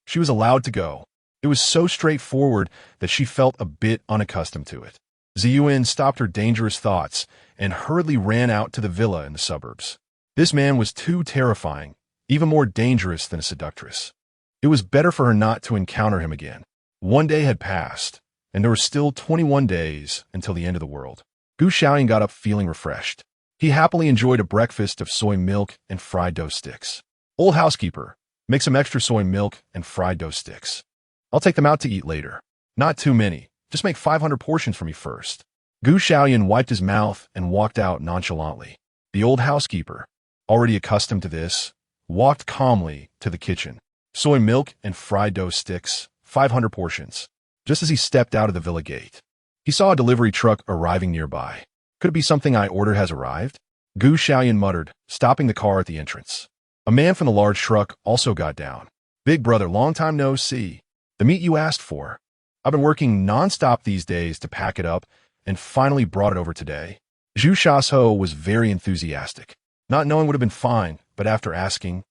A: she was allowed to go. It was so straightforward that she felt a bit unaccustomed to it. Xiaoyun stopped her dangerous thoughts and hurriedly ran out to the villa in the suburbs. This man was too terrifying, even more dangerous than a seductress. It was better for her not to encounter him again. One day had passed, and there were still 21 days until the end of the world. Gu Xiaoyun got up feeling refreshed. He happily enjoyed a breakfast of soy milk and fried dough sticks. Old housekeeper, make some extra soy milk and fried dough sticks. I'll take them out to eat later. Not too many. Just make 500 portions for me first. Gu Xiaoyun wiped his mouth and walked out nonchalantly. The old housekeeper, already accustomed to this, walked calmly to the kitchen. Soy milk and fried dough sticks, 500 portions. Just as he stepped out of the villa gate, he saw a delivery truck arriving nearby. Could it be something I ordered has arrived? Gu Xiaoyun muttered, stopping the car at the entrance. A man from the large truck also got down. Big brother, long time no see. The meat you asked for. I've been working non-stop these days to pack it up and finally brought it over today. Zhu Shasho was very enthusiastic. Not knowing would have been fine, but after asking,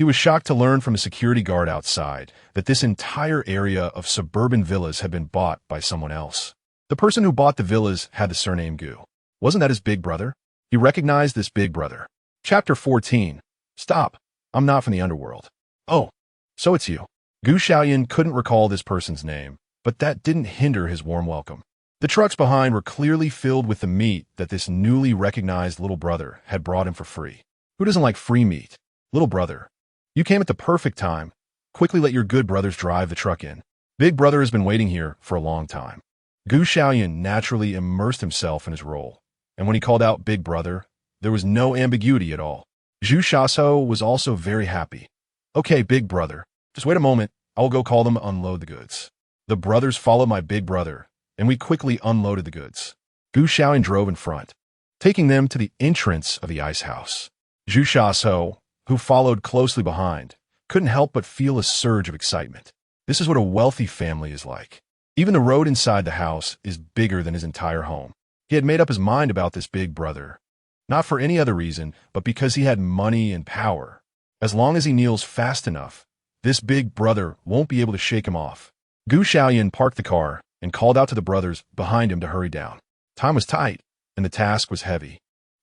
A: he was shocked to learn from a security guard outside that this entire area of suburban villas had been bought by someone else. The person who bought the villas had the surname Gu. Wasn't that his big brother? He recognized this big brother. Chapter 14. Stop. I'm not from the underworld. Oh, so it's you. Gu Xiaoyun couldn't recall this person's name, but that didn't hinder his warm welcome. The trucks behind were clearly filled with the meat that this newly recognized little brother had brought him for free. Who doesn't like free meat? Little brother, you came at the perfect time. Quickly let your good brothers drive the truck in. Big brother has been waiting here for a long time. Gu Xiaoyun naturally immersed himself in his role, and when he called out big brother, there was no ambiguity at all. Zhu Shasho was also very happy. Okay, big brother, just wait a moment. I will go call them unload the goods. The brothers followed my big brother, and we quickly unloaded the goods. Gu Xiaoyun drove in front, taking them to the entrance of the ice house. Zhu Shasho, who followed closely behind, couldn't help but feel a surge of excitement. This is what a wealthy family is like. Even the road inside the house is bigger than his entire home. He had made up his mind about this big brother, not for any other reason, but because he had money and power. As long as he kneels fast enough, this big brother won't be able to shake him off. Gu Xiaoyun parked the car and called out to the brothers behind him to hurry down. Time was tight, and the task was heavy.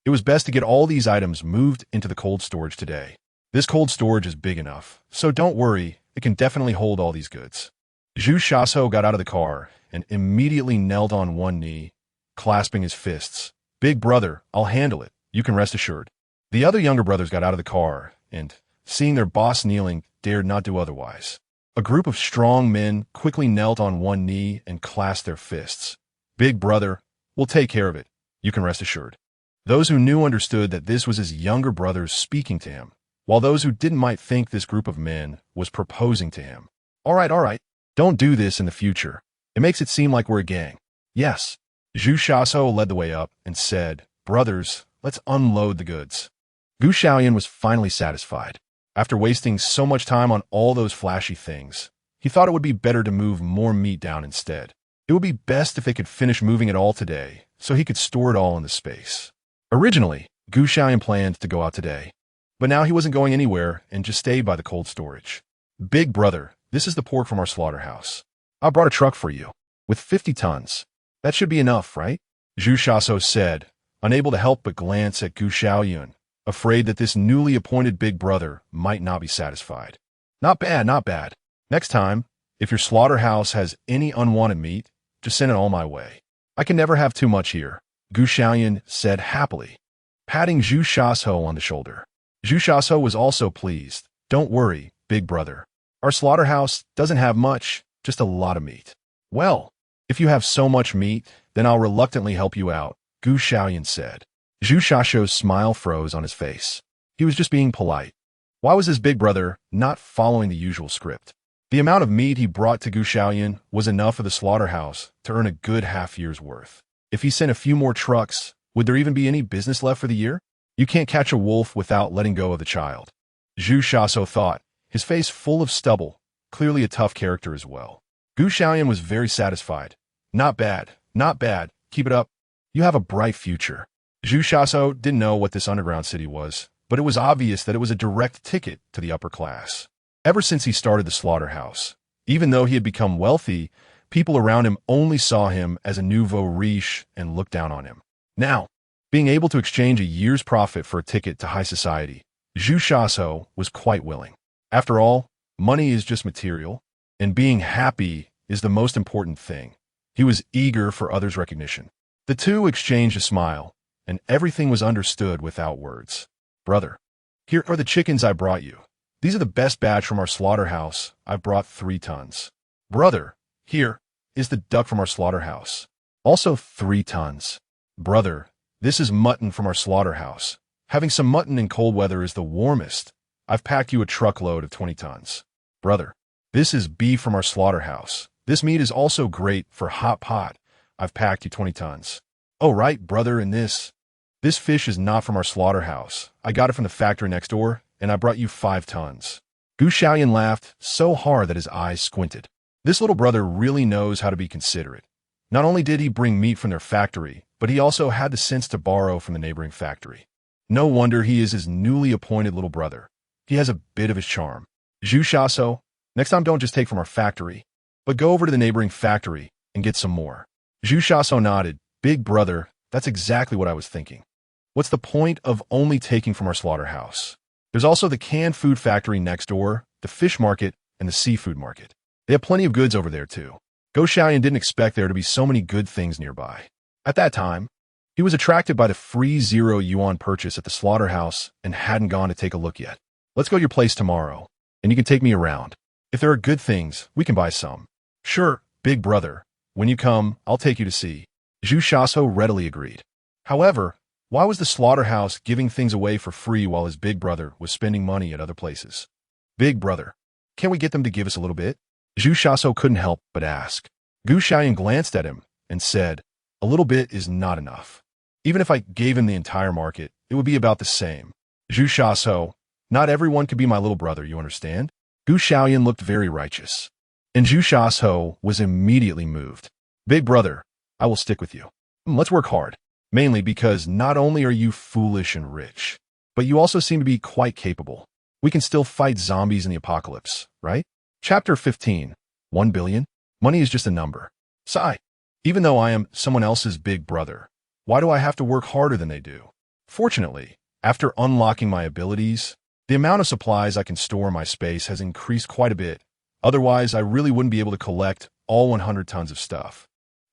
A: It was best to get all these items moved into the cold storage today. This cold storage is big enough, so don't worry, it can definitely hold all these goods. Zhu Xiaoso got out of the car and immediately knelt on one knee, clasping his fists. Big brother, I'll handle it, you can rest assured. The other younger brothers got out of the car and, seeing their boss kneeling, dared not do otherwise. A group of strong men quickly knelt on one knee and clasped their fists. Big brother, we'll take care of it, you can rest assured. Those who knew understood that this was his younger brothers speaking to him, while those who didn't might think this group of men was proposing to him. All right, don't do this in the future. It makes it seem like we're a gang. Yes. Zhu Xiaoso led the way up and said, brothers, let's unload the goods. Gu Xiaoyun was finally satisfied. After wasting so much time on all those flashy things, he thought it would be better to move more meat down instead. It would be best if they could finish moving it all today, so he could store it all in the space. Originally, Gu Xiaoyun planned to go out today, but now he wasn't going anywhere and just stayed by the cold storage. Big brother, this is the pork from our slaughterhouse. I brought a truck for you, with 50 tons. That should be enough, right? Zhu Xiaoso said, unable to help but glance at Gu Xiaoyun, afraid that this newly appointed big brother might not be satisfied. Not bad. Next time, if your slaughterhouse has any unwanted meat, just send it all my way. I can never have too much here, Gu Xiaoyun said happily, patting Zhu Xiaoso on the shoulder. Zhu Xiaoso was also pleased. Don't worry, big brother. Our slaughterhouse doesn't have much, just a lot of meat. Well, if you have so much meat, then I'll reluctantly help you out, Gu Xiaoyun said. Zhu Xiaoso's smile froze on his face. He was just being polite. Why was his big brother not following the usual script? The amount of meat he brought to Gu Xiaoyun was enough for the slaughterhouse to earn a good half-year's worth. If he sent a few more trucks, would there even be any business left for the year? You can't catch a wolf without letting go of the child, Zhu Xiaoso thought, his face full of stubble, clearly a tough character as well. Gu Xiaoyun was very satisfied. Not bad. Keep it up. You have a bright future. Zhu Xiaoso didn't know what this underground city was, but it was obvious that it was a direct ticket to the upper class. Ever since he started the slaughterhouse, even though he had become wealthy, people around him only saw him as a nouveau riche and looked down on him. Now, being able to exchange a year's profit for a ticket to high society, Zhu Xiaoso was quite willing. After all, money is just material, and being happy is the most important thing. He was eager for others' recognition. The two exchanged a smile, and everything was understood without words. Brother, here are the chickens I brought you. These are the best batch from our slaughterhouse. I've brought 3 tons. Brother, here is the duck from our slaughterhouse. Also 3 tons. Brother, this is mutton from our slaughterhouse. Having some mutton in cold weather is the warmest. I've packed you a truckload of 20 tons. Brother, this is beef from our slaughterhouse. This meat is also great for hot pot. I've packed you 20 tons. Oh, right, brother, and this fish is not from our slaughterhouse. I got it from the factory next door, and I brought you 5 tons. Gu Xiaoyun laughed so hard that his eyes squinted. This little brother really knows how to be considerate. Not only did he bring meat from their factory, but he also had the sense to borrow from the neighboring factory. No wonder he is his newly appointed little brother. He has a bit of his charm. Zhu Xiaoso, next time don't just take from our factory, but go over to the neighboring factory and get some more. Zhu Xiaoso nodded. Big brother, that's exactly what I was thinking. What's the point of only taking from our slaughterhouse? There's also the canned food factory next door, the fish market, and the seafood market. They have plenty of goods over there too. Gu Xiaoyun didn't expect there to be so many good things nearby. At that time, he was attracted by the free 0 yuan purchase at the slaughterhouse and hadn't gone to take a look yet. Let's go to your place tomorrow, and you can take me around. If there are good things, we can buy some. Sure, big brother. When you come, I'll take you to see. Zhu Xiaoso readily agreed. However, why was the slaughterhouse giving things away for free while his big brother was spending money at other places? Big brother, can't we get them to give us a little bit? Zhu Xiaoso couldn't help but ask. Gu Xiaoyun glanced at him and said, a little bit is not enough. Even if I gave him the entire market, it would be about the same. Zhu Xiaoso, not everyone could be my little brother, you understand? Gu Xiaoyun looked very righteous, and Zhu Xiaoso was immediately moved. Big brother, I will stick with you. Let's work hard, mainly because not only are you foolish and rich, but you also seem to be quite capable. We can still fight zombies in the apocalypse, right? Chapter 15. 1 billion? Money is just a number. Sigh. Even though I am someone else's big brother, why do I have to work harder than they do? Fortunately, after unlocking my abilities, the amount of supplies I can store in my space has increased quite a bit. Otherwise, I really wouldn't be able to collect all 100 tons of stuff.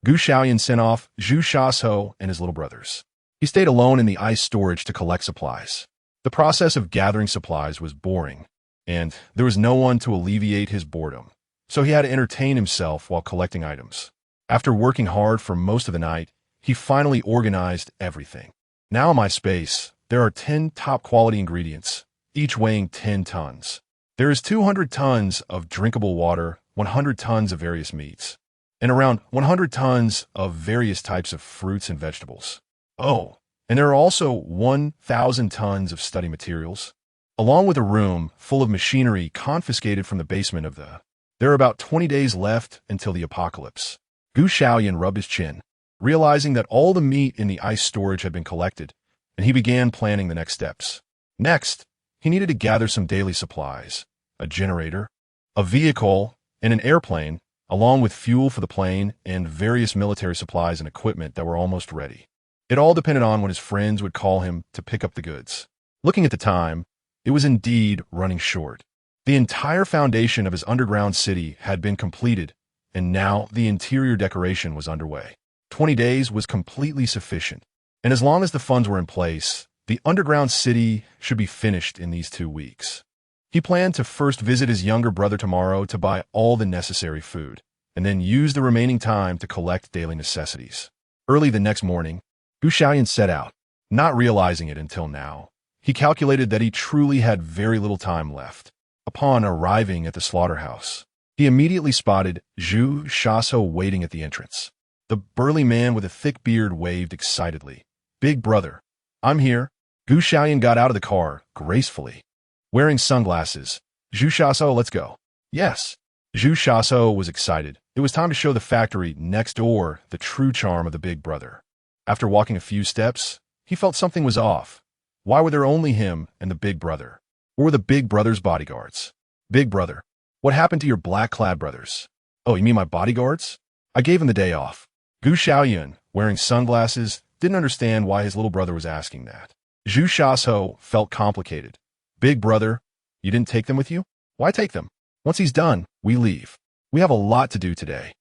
A: Gu Xiaoyun sent off Zhu Shasho and his little brothers. He stayed alone in the ice storage to collect supplies. The process of gathering supplies was boring, and there was no one to alleviate his boredom, so he had to entertain himself while collecting items. After working hard for most of the night, he finally organized everything. Now in my space, there are 10 top-quality ingredients, each weighing 10 tons. There is 200 tons of drinkable water, 100 tons of various meats, and around 100 tons of various types of fruits and vegetables. Oh, and there are also 1,000 tons of study materials, along with a room full of machinery confiscated from the basement of the... There are about 20 days left until the apocalypse. Gu Xiaoyun rubbed his chin, realizing that all the meat in the ice storage had been collected, and he began planning the next steps. Next, he needed to gather some daily supplies, a generator, a vehicle, and an airplane, along with fuel for the plane and various military supplies and equipment that were almost ready. It all depended on when his friends would call him to pick up the goods. Looking at the time, it was indeed running short. The entire foundation of his underground city had been completed, and now the interior decoration was underway. 20 days was completely sufficient, and as long as the funds were in place, the underground city should be finished in these 2 weeks. He planned to first visit his younger brother tomorrow to buy all the necessary food, and then use the remaining time to collect daily necessities. Early the next morning, Gu Xiaoyun set out, not realizing it until now. He calculated that he truly had very little time left. Upon arriving at the slaughterhouse, he immediately spotted Zhu Shasho waiting at the entrance. The burly man with a thick beard waved excitedly. "Big brother, I'm here." Gu Xiaoyun got out of the car gracefully. Wearing sunglasses, "Zhu Shasho, let's go." "Yes." Zhu Shasho was excited. It was time to show the factory next door the true charm of the big brother. After walking a few steps, he felt something was off. Why were there only him and the big brother? Where were the big brother's bodyguards? "Big brother, what happened to your black-clad brothers?" "Oh, you mean my bodyguards? I gave them the day off." Gu Xiaoyun, wearing sunglasses, didn't understand why his little brother was asking that. Zhu Shasho felt complicated. "Big brother, you didn't take them with you?" "Why take them? Once he's done, we leave. We have a lot to do today,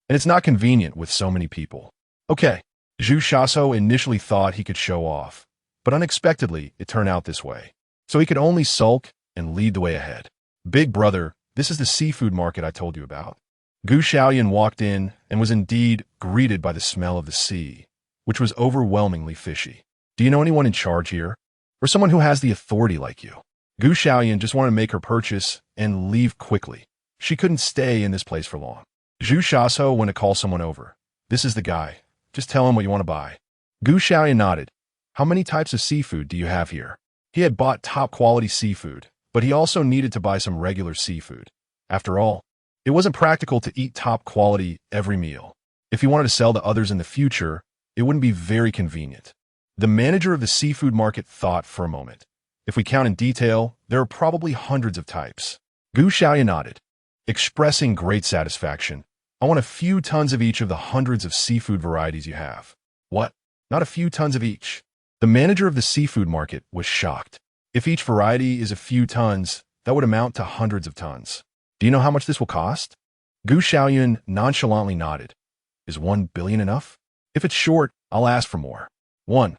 A: and it's not convenient with so many people." "Okay." Zhu Shasho initially thought he could show off, but unexpectedly it turned out this way. So he could only sulk and lead the way ahead. "Big brother, this is the seafood market I told you about." Gu Xiaoyun walked in and was indeed greeted by the smell of the sea, which was overwhelmingly fishy. "Do you know anyone in charge here? Or someone who has the authority like you?" Gu Xiaoyun just wanted to make her purchase and leave quickly. She couldn't stay in this place for long. Zhu Shasho went to call someone over. "This is the guy. Just tell him what you want to buy." Gu Xiaoyun nodded. "How many types of seafood do you have here?" He had bought top-quality seafood, but he also needed to buy some regular seafood. After all, it wasn't practical to eat top quality every meal. If he wanted to sell to others in the future, it wouldn't be very convenient. The manager of the seafood market thought for a moment. "If we count in detail, there are probably hundreds of types." Gu Xiaoyun nodded, expressing great satisfaction. "I want a few tons of each of the hundreds of seafood varieties you have." "What? Not a few tons of each?" The manager of the seafood market was shocked. "If each variety is a few tons, that would amount to hundreds of tons. Do you know how much this will cost?" Gu Xiaoyun nonchalantly nodded. "Is 1 billion enough? If it's short, I'll ask for more." One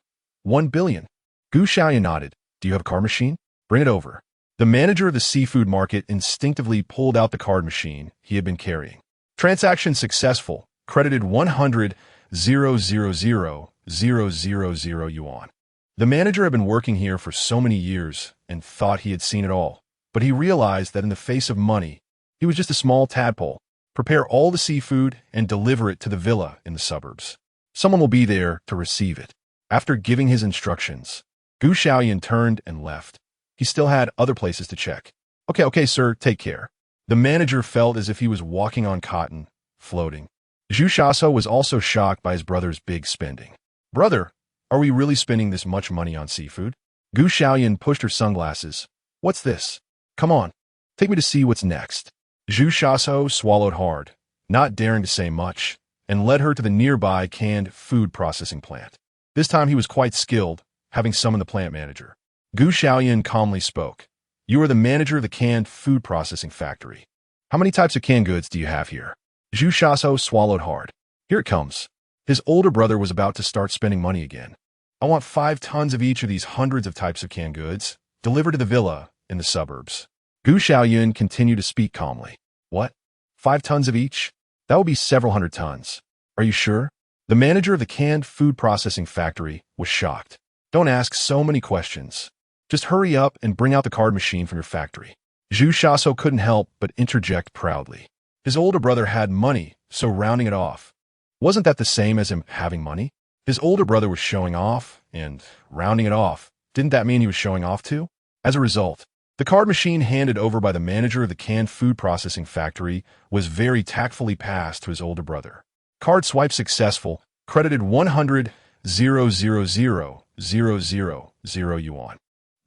A: billion. Gu Xiaoyun nodded. "Do you have a card machine? Bring it over." The manager of the seafood market instinctively pulled out the card machine he had been carrying. "Transaction successful. Credited 100,000,000 yuan." The manager had been working here for so many years and thought he had seen it all, but he realized that in the face of money, he was just a small tadpole. "Prepare all the seafood and deliver it to the villa in the suburbs. Someone will be there to receive it." After giving his instructions, Gu Xiaoyun turned and left. He still had other places to check. Okay, sir, take care." The manager felt as if he was walking on cotton, floating. Zhu Shasho was also shocked by his brother's big spending. "Brother, are we really spending this much money on seafood?" Gu Xiaoyun pushed her sunglasses. "What's this? Come on, take me to see what's next." Zhu Shasho swallowed hard, not daring to say much, and led her to the nearby canned food processing plant. This time he was quite skilled, having summoned the plant manager. Gu Xiaoyun calmly spoke. You are the manager of the canned food processing factory. How many types of canned goods do you have here? Zhu Xiaosou swallowed hard. Here it comes. His older brother was about to start spending money again. I want 5 tons of each of these hundreds of types of canned goods, delivered to the villa in the suburbs. Gu Xiaoyun continued to speak calmly. What? 5 tons of each? That would be several hundred tons. Are you sure? The manager of the canned food processing factory was shocked. Don't ask so many questions. Just hurry up and bring out the card machine from your factory. Zhu Xiaosou couldn't help but interject proudly. His older brother had money, so rounding it off. Wasn't that the same as him having money? His older brother was showing off, and rounding it off, didn't that mean he was showing off too? As a result, the card machine handed over by the manager of the canned food processing factory was very tactfully passed to his older brother. Card swipe successful, credited 100,000,000 yuan.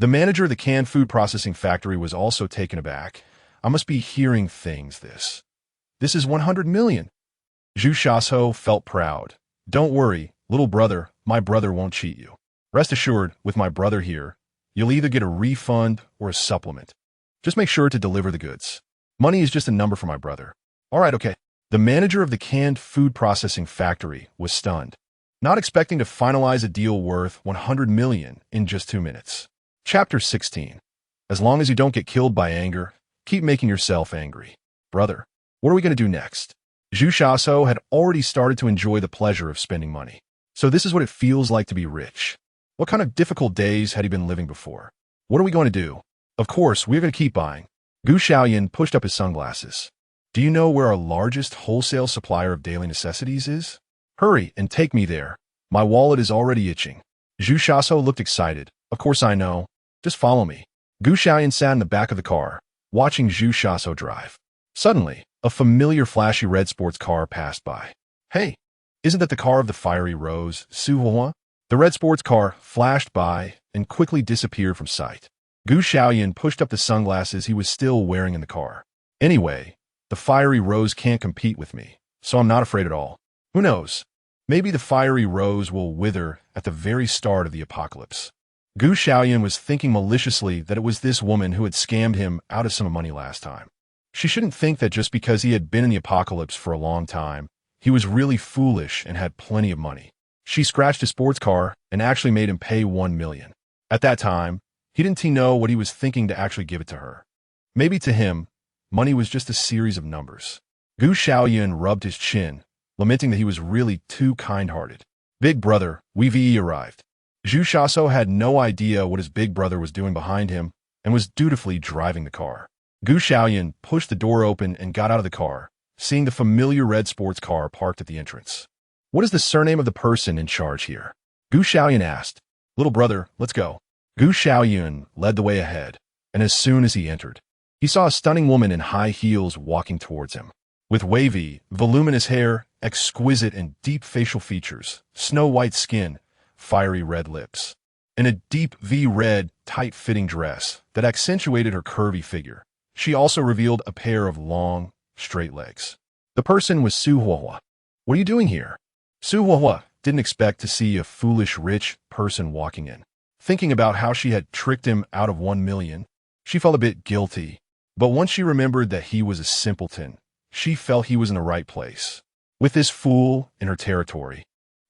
A: The manager of the canned food processing factory was also taken aback. I must be hearing things this is 100 million. Zhu Xiaosou felt proud. Don't worry, little brother, my brother won't cheat you. Rest assured, with my brother here, you'll either get a refund or a supplement. Just make sure to deliver the goods. Money is just a number for my brother. All right, okay. The manager of the canned food processing factory was stunned, not expecting to finalize a deal worth 100 million in just 2 minutes. Chapter 16. As long as you don't get killed by anger, keep making yourself angry. Brother, what are we going to do next? Zhu Xiaosou had already started to enjoy the pleasure of spending money. So this is what it feels like to be rich. What kind of difficult days had he been living before? What are we going to do? Of course, we're going to keep buying. Gu Xiaoyun pushed up his sunglasses. Do you know where our largest wholesale supplier of daily necessities is? Hurry and take me there. My wallet is already itching. Zhu Xiaosou looked excited. Of course I know. Just follow me. Gu Xiaoyun sat in the back of the car, watching Zhu Xiaosou drive. Suddenly, a familiar flashy red sports car passed by. Hey, isn't that the car of the fiery rose, Xiaoyun? The red sports car flashed by and quickly disappeared from sight. Gu Xiaoyun pushed up the sunglasses he was still wearing in the car. Anyway, the fiery rose can't compete with me, so I'm not afraid at all. Who knows? Maybe the fiery rose will wither at the very start of the apocalypse. Gu Xiaoyun was thinking maliciously that it was this woman who had scammed him out of some money last time. She shouldn't think that just because he had been in the apocalypse for a long time, he was really foolish and had plenty of money. She scratched his sports car and actually made him pay 1 million. At that time, he didn't know what he was thinking to actually give it to her. Maybe to him, money was just a series of numbers. Gu Xiaoyun rubbed his chin, lamenting that he was really too kind-hearted. Big brother, we've arrived. Zhu Xiaosou had no idea what his big brother was doing behind him and was dutifully driving the car. Gu Xiaoyun pushed the door open and got out of the car, seeing the familiar red sports car parked at the entrance. What is the surname of the person in charge here? Gu Xiaoyun asked. Little brother, let's go. Gu Xiaoyun led the way ahead, and as soon as he entered, he saw a stunning woman in high heels walking towards him. With wavy, voluminous hair, exquisite and deep facial features, snow-white skin, fiery red lips, and a deep V-red, tight-fitting dress that accentuated her curvy figure. She also revealed a pair of long, straight legs. The person was Xiaoyun. What are you doing here? Xiaoyun didn't expect to see a foolish rich person walking in. Thinking about how she had tricked him out of 1 million, she felt a bit guilty. But once she remembered that he was a simpleton, she felt he was in the right place. With this fool in her territory,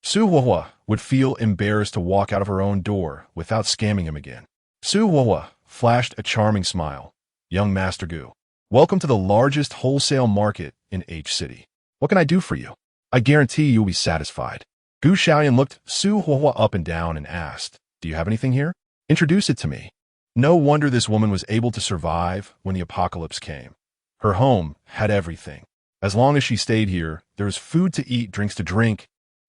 A: Xiaoyun would feel embarrassed to walk out of her own door without scamming him again. Xiaoyun flashed a charming smile. Young Master Gu, welcome to the largest wholesale market in H City. What can I do for you? I guarantee you'll be satisfied. Gu Xiaoyun looked Xiaoyun up and down and asked, do you have anything here? Introduce it to me. No wonder this woman was able to survive when the apocalypse came. Her home had everything. As long as she stayed here, there was food to eat, drinks to drink,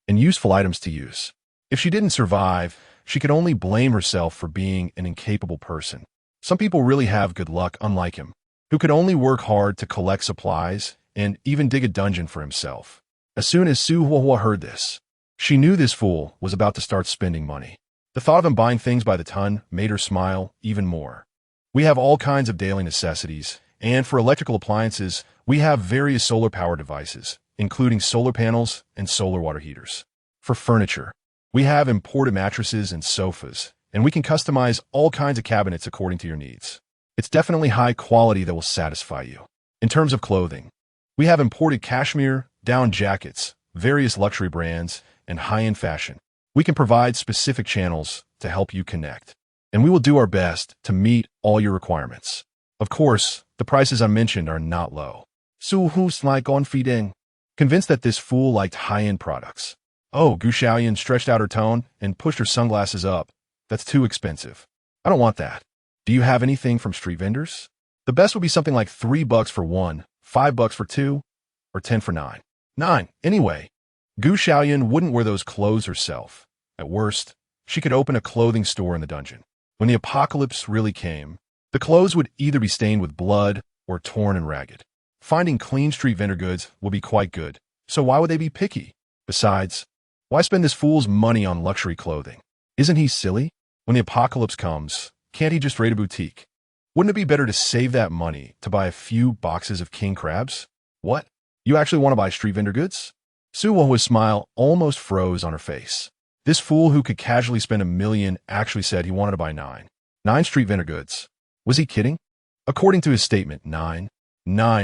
A: and useful items to use. If she didn't survive, she could only blame herself for being an incapable person. Some people really have good luck, unlike him, who could only work hard to collect supplies and even dig a dungeon for himself. As soon as Xiaoyun heard this, she knew this fool was about to start spending money. The thought of him buying things by the ton made her smile even more. We have all kinds of daily necessities, and for electrical appliances, we have various solar power devices, including solar panels and solar water heaters. For furniture, We have imported mattresses and sofas, and we can customize all kinds of cabinets according to your needs. It's definitely high quality that will satisfy you. In terms of clothing, we have imported cashmere, down jackets, various luxury brands, and high-end fashion. We can provide specific channels to help you connect, and we will do our best to meet all your requirements. Of course, the prices I mentioned are not low. Su Hu's like on feeding. Convinced that this fool liked high-end products. Oh, Xiaoyun stretched out her tone and pushed her sunglasses up. That's too expensive. I don't want that. Do you have anything from street vendors? The best would be something like $3 for one, $5 for two, or 10 for nine. Nine, anyway. Xiaoyun wouldn't wear those clothes herself. At worst, she could open a clothing store in the dungeon. When the apocalypse really came, the clothes would either be stained with blood or torn and ragged. Finding clean street vendor goods will be quite good, so why would they be picky? Besides, why spend this fool's money on luxury clothing? Isn't he silly? When the apocalypse comes, can't he just raid a boutique? Wouldn't it be better to save that money to buy a few boxes of king crabs? What? You actually want to buy street vendor goods? Su Hua's smile almost froze on her face. This fool who could casually spend $1 million actually said he wanted to buy nine street vendor goods. Was he kidding? According to his statement, nine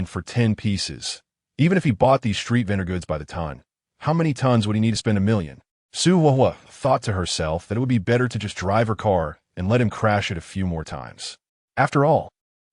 A: for 10 pieces. Even if he bought these street vendor goods by the ton, how many tons would he need to spend $1 million? Su Hua thought to herself that it would be better to just drive her car and let him crash it a few more times. After all,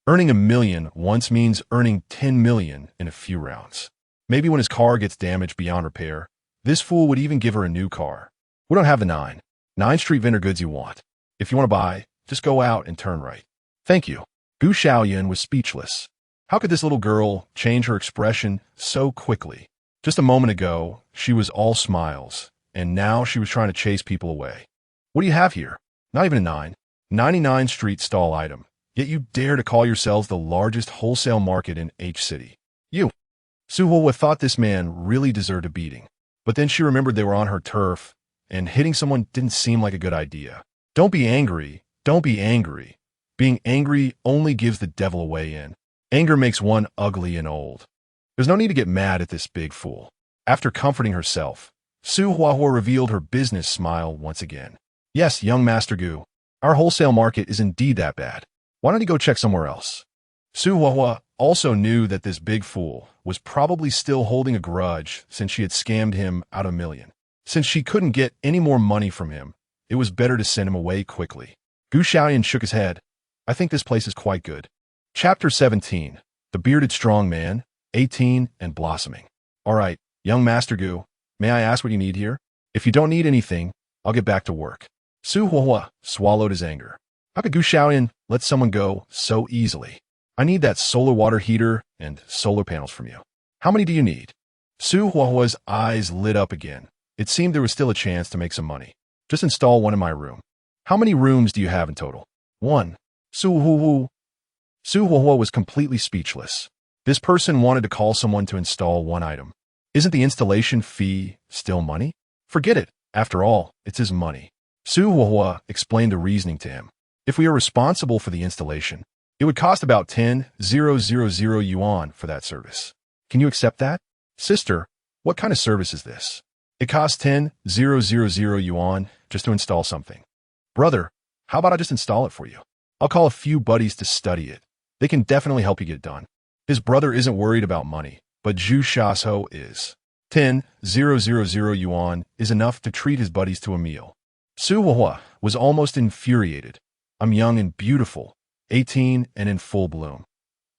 A: earning $1 million once means earning $10 million in a few rounds. Maybe when his car gets damaged beyond repair, this fool would even give her a new car. We don't have the nine street vendor goods you want. If you want to buy, just go out and turn right. Thank you. Xiaoyun was speechless. How could this little girl change her expression so quickly? Just a moment ago, she was all smiles, and now she was trying to chase people away. What do you have here? Not even a 99 street stall item, yet you dare to call yourselves the largest wholesale market in H City. You. Su Hua thought this man really deserved a beating, but then she remembered they were on her turf, and hitting someone didn't seem like a good idea. Don't be angry. Don't be angry. Being angry only gives the devil a way in. Anger makes one ugly and old. There's no need to get mad at this big fool. After comforting herself, Su Hua revealed her business smile once again. Yes, young Master Gu, our wholesale market is indeed that bad. Why don't you go check somewhere else? Su Hua also knew that this big fool was probably still holding a grudge since she had scammed him out of $1 million. Since she couldn't get any more money from him, it was better to send him away quickly. Xiaoyun shook his head. I think this place is quite good. Chapter 17. The Bearded Strong Man, 18 and Blossoming. All right, young Master Gu, may I ask what you need here? If you don't need anything, I'll get back to work. Su Hua swallowed his anger. How could Xiaoyun let someone go so easily? I need that solar water heater and solar panels from you. How many do you need? Su Hua's eyes lit up again. It seemed there was still a chance to make some money. Just install one in my room. How many rooms do you have in total? One. Su Hua was completely speechless. This person wanted to call someone to install one item. Isn't the installation fee still money? Forget it. After all, it's his money. Su Hua explained the reasoning to him. If we are responsible for the installation, it would cost about 10,000 yuan for that service. Can you accept that? Sister, what kind of service is this? It costs 10,000 yuan just to install something. Brother, how about I just install it for you? I'll call a few buddies to study it. They can definitely help you get it done. His brother isn't worried about money, but Zhu Shasho is. 10,000 yuan is enough to treat his buddies to a meal. Su Hua was almost infuriated. I'm young and beautiful, 18 and in full bloom.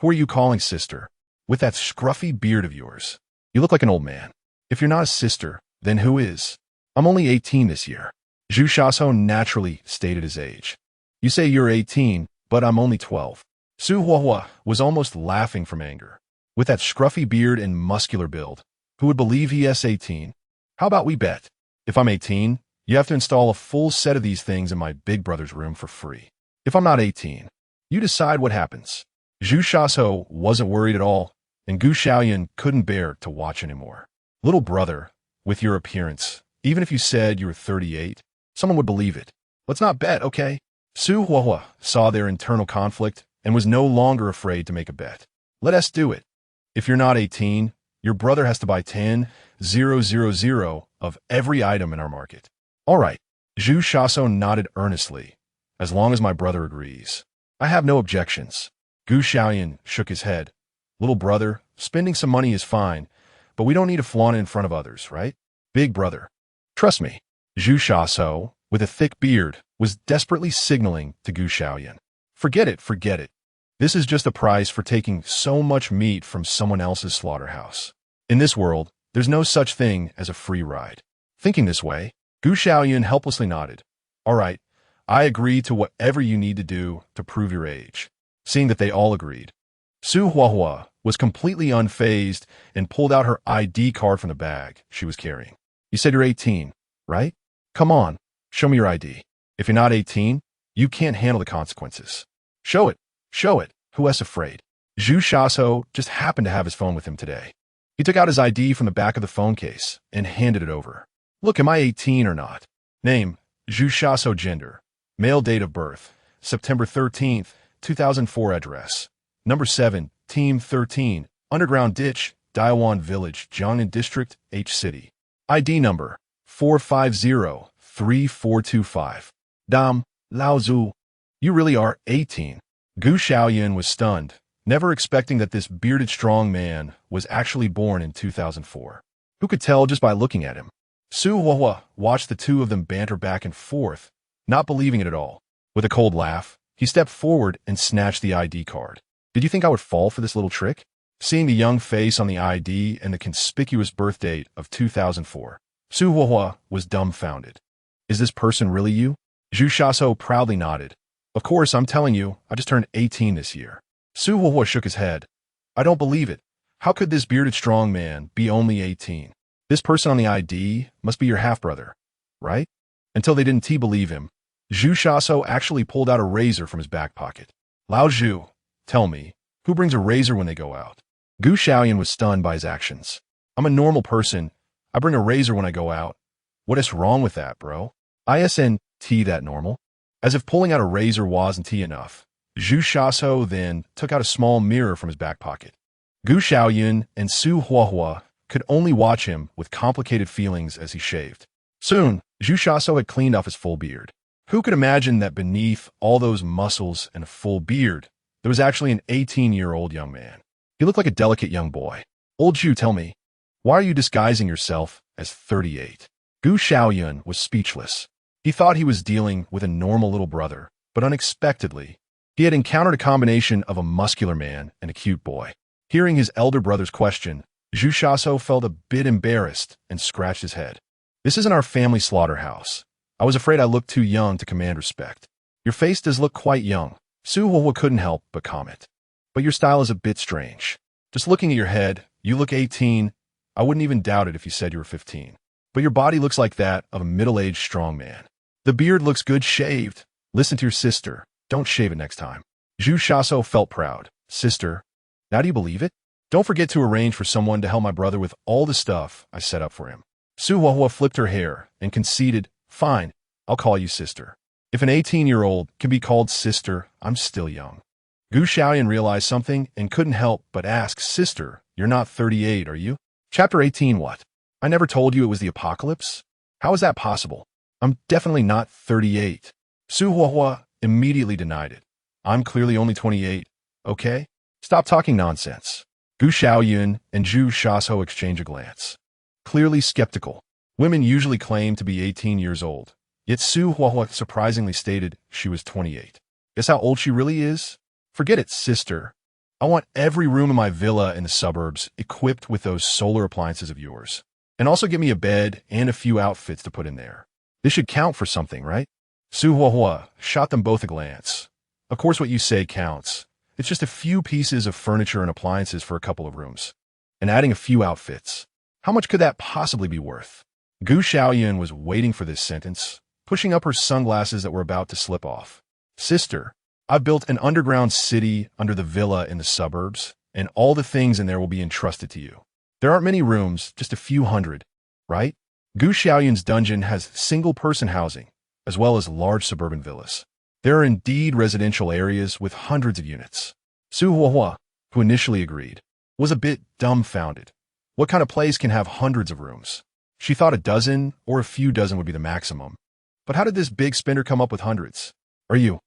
A: Who are you calling sister? With that scruffy beard of yours. You look like an old man. If you're not a sister, then who is? I'm only 18 this year. Zhu Shasho naturally stated his age. You say you're 18, but I'm only 12. Su Hua was almost laughing from anger. With that scruffy beard and muscular build, who would believe he is 18? How about we bet? If I'm 18, you have to install a full set of these things in my big brother's room for free. If I'm not 18, you decide what happens. Zhu Shasho wasn't worried at all, and Xiaoyun couldn't bear to watch anymore. Little brother, with your appearance, even if you said you were 38, someone would believe it. Let's not bet, okay? Su Hua saw their internal conflict and was no longer afraid to make a bet. Let us do it. If you're not 18, your brother has to buy 10,000 of every item in our market. All right. Zhu Shaso nodded earnestly. As long as my brother agrees. I have no objections. Gu Xiaoyun shook his head. Little brother, spending some money is fine, but we don't need to flaunt it in front of others, right? Big brother. Trust me. Zhu Shaso, with a thick beard, was desperately signaling to Gu Xiaoyun. Forget it, forget it. This is just a price for taking so much meat from someone else's slaughterhouse. In this world, there's no such thing as a free ride. Thinking this way, Gu Xiaoyun helplessly nodded. All right, I agree to whatever you need to do to prove your age. Seeing that they all agreed, Su Huahua was completely unfazed and pulled out her ID card from the bag she was carrying. You said you're 18, right? Come on, show me your ID. If you're not 18, you can't handle the consequences. Show it, show it. Who else afraid? Zhu Shaso just happened to have his phone with him today. He took out his ID from the back of the phone case and handed it over. Look, am I 18 or not? Name, Zhu Shaso. Gender, male. Date of birth, September 13th, 2004. Address, number 7, Team 13, Underground Ditch, Daiwan Village, Jiangnan District, H City. ID number, 4503425. Dam, Laozu. You really are 18. Gu Xiaoyun was stunned, never expecting that this bearded strong man was actually born in 2004. Who could tell just by looking at him? Su Huahua watched the two of them banter back and forth, not believing it at all. With a cold laugh, he stepped forward and snatched the ID card. Did you think I would fall for this little trick? Seeing the young face on the ID and the conspicuous birth date of 2004, Su Huahua was dumbfounded. Is this person really you? Zhu Shaso proudly nodded. Of course, I'm telling you, I just turned 18 this year. Su Huahua shook his head. I don't believe it. How could this bearded strong man be only 18? This person on the ID must be your half-brother, right? Until they didn't believe him, Zhu Shaso actually pulled out a razor from his back pocket. Lao Zhu, tell me, who brings a razor when they go out? Gu Xiaoyun was stunned by his actions. I'm a normal person. I bring a razor when I go out. What is wrong with that, bro? Isn't that normal? As if pulling out a razor wasn't enough, Zhu Shaso then took out a small mirror from his back pocket. Gu Xiaoyun and Su Huahua could only watch him with complicated feelings as he shaved. Soon, Zhu Shaso had cleaned off his full beard. Who could imagine that beneath all those muscles and a full beard, there was actually an 18-year-old young man? He looked like a delicate young boy. Old Zhu, tell me, why are you disguising yourself as 38? Gu Xiaoyun was speechless. He thought he was dealing with a normal little brother, but unexpectedly, he had encountered a combination of a muscular man and a cute boy. Hearing his elder brother's question, Zhu Shaso felt a bit embarrassed and scratched his head. This isn't our family slaughterhouse. I was afraid I looked too young to command respect. Your face does look quite young. Su Huahua couldn't help but comment. But your style is a bit strange. Just looking at your head, you look 18. I wouldn't even doubt it if you said you were 15. But your body looks like that of a middle-aged strong man. The beard looks good shaved. Listen to your sister. Don't shave it next time. Zhu Shaso felt proud. Sister, now do you believe it? Don't forget to arrange for someone to help my brother with all the stuff I set up for him. Su Huahua flipped her hair and conceded, fine, I'll call you sister. If an 18-year-old can be called sister, I'm still young. Gu Xiaoyun realized something and couldn't help but ask, sister, you're not 38, are you? Chapter 18 what? I never told you it was the apocalypse? How is that possible? I'm definitely not 38. Su Huahua immediately denied it. I'm clearly only 28, okay? Stop talking nonsense. Gu Xiaoyun and Zhu Shaso exchange a glance. Clearly skeptical. Women usually claim to be 18 years old, yet Su Huahua surprisingly stated she was 28. Guess how old she really is? Forget it, sister. I want every room in my villa in the suburbs equipped with those solar appliances of yours. And also give me a bed and a few outfits to put in there. This should count for something, right? Su Huahua shot them both a glance. Of course what you say counts. It's just a few pieces of furniture and appliances for a couple of rooms. And adding a few outfits. How much could that possibly be worth? Gu Xiaoyun was waiting for this sentence, pushing up her sunglasses that were about to slip off. Sister, I've built an underground city under the villa in the suburbs, and all the things in there will be entrusted to you. There aren't many rooms, just a few hundred, right? Gu Xiaoyun's dungeon has single-person housing, as well as large suburban villas. There are indeed residential areas with hundreds of units. Su Huahua, who initially agreed, was a bit dumbfounded. What kind of place can have hundreds of rooms? She thought a dozen or a few dozen would be the maximum. But how did this big spender come up with hundreds? Are you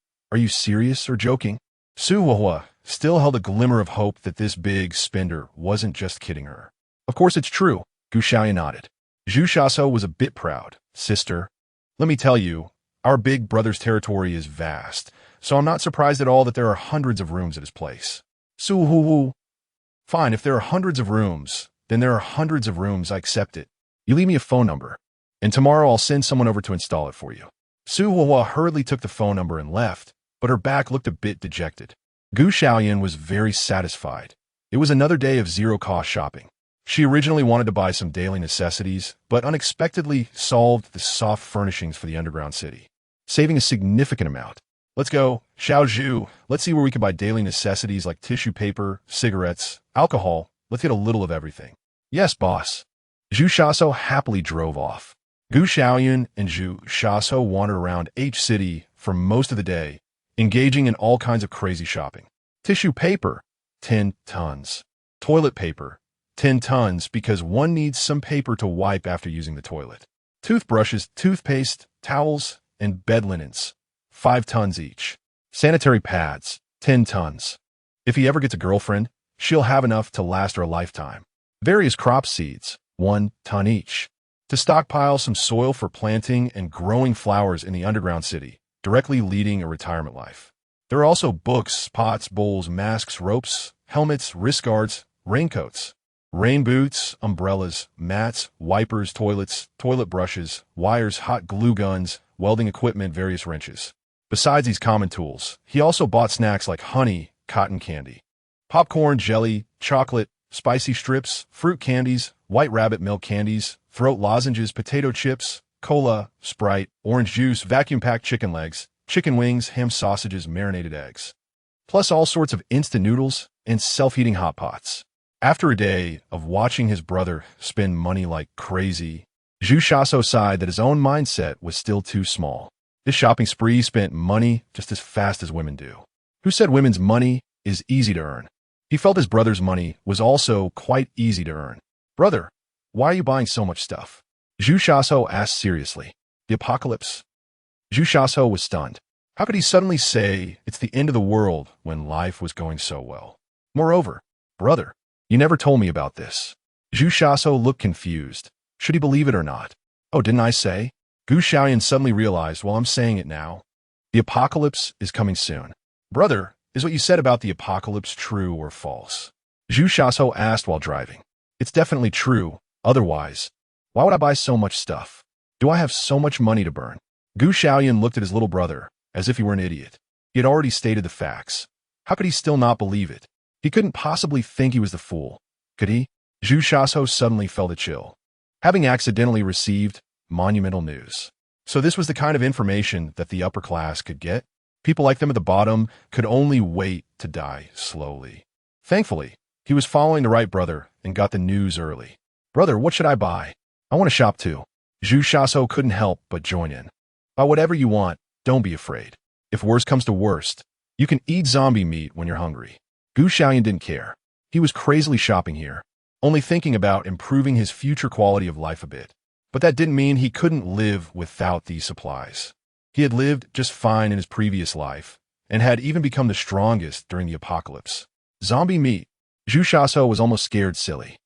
A: serious or joking? Su Huahua still held a glimmer of hope that this big spender wasn't just kidding her. Of course it's true, Gu Xiaoyun nodded. Zhu Xiaosou was a bit proud. Sister, let me tell you, our big brother's territory is vast, so I'm not surprised at all that there are hundreds of rooms at his place. Su Huhu. Fine, if there are hundreds of rooms, then there are hundreds of rooms, I accept it. You leave me a phone number, and tomorrow I'll send someone over to install it for you. Su Huahua hurriedly took the phone number and left, but her back looked a bit dejected. Gu Xiaoyun was very satisfied. It was another day of zero-cost shopping. She originally wanted to buy some daily necessities, but unexpectedly solved the soft furnishings for the underground city, saving a significant amount. Let's go, Xiaozhu. Let's see where we can buy daily necessities like tissue paper, cigarettes, alcohol. Let's get a little of everything. Yes, boss. Zhu Xiaosou happily drove off. Gu Xiaoyun and Zhu Xiaosou wandered around H City for most of the day, engaging in all kinds of crazy shopping. Tissue paper, 10 tons. Toilet paper, 10 tons because one needs some paper to wipe after using the toilet. Toothbrushes, toothpaste, towels, and bed linens, 5 tons each. Sanitary pads, 10 tons. If he ever gets a girlfriend, she'll have enough to last her a lifetime. Various crop seeds, 1 ton each. To stockpile some soil for planting and growing flowers in the underground city, directly leading a retirement life. There are also books, pots, bowls, masks, ropes, helmets, wrist guards, raincoats, rain boots, umbrellas, mats, wipers, toilets, toilet brushes, wires, hot glue guns, welding equipment, various wrenches. Besides these common tools, he also bought snacks like honey, cotton candy, popcorn, jelly, chocolate, spicy strips, fruit candies, white rabbit milk candies, throat lozenges, potato chips, cola, Sprite, orange juice, vacuum-packed chicken legs, chicken wings, ham sausages, marinated eggs, plus all sorts of instant noodles and self-heating hot pots. After a day of watching his brother spend money like crazy, Zhu Xiaosou sighed that his own mindset was still too small. This shopping spree spent money just as fast as women do. Who said women's money is easy to earn? He felt his brother's money was also quite easy to earn. Brother, why are you buying so much stuff? Zhu Xiaosou asked seriously. The apocalypse? Zhu Xiaosou was stunned. How could he suddenly say it's the end of the world when life was going so well? Moreover, brother, you never told me about this. Zhu Xiaosou looked confused. Should he believe it or not? Oh, didn't I say? Gu Xiaoyun suddenly realized, well, I'm saying it now. The apocalypse is coming soon. Brother, is what you said about the apocalypse true or false? Zhu Xiaosou asked while driving. It's definitely true. Otherwise, why would I buy so much stuff? Do I have so much money to burn? Gu Xiaoyun looked at his little brother as if he were an idiot. He had already stated the facts. How could he still not believe it? He couldn't possibly think he was the fool. Could he? Zhu Xiaosou suddenly felt a chill, having accidentally received monumental news. So this was the kind of information that the upper class could get? People like them at the bottom could only wait to die slowly. Thankfully, he was following the right brother and got the news early. Brother, what should I buy? I want to shop too. Zhu Xiaosou couldn't help but join in. Buy whatever you want, don't be afraid. If worst comes to worst, you can eat zombie meat when you're hungry. Gu Xiaoyun didn't care. He was crazily shopping here, only thinking about improving his future quality of life a bit. But that didn't mean he couldn't live without these supplies. He had lived just fine in his previous life, and had even become the strongest during the apocalypse. Zombie meat. Zhu Xiaosou was almost scared silly.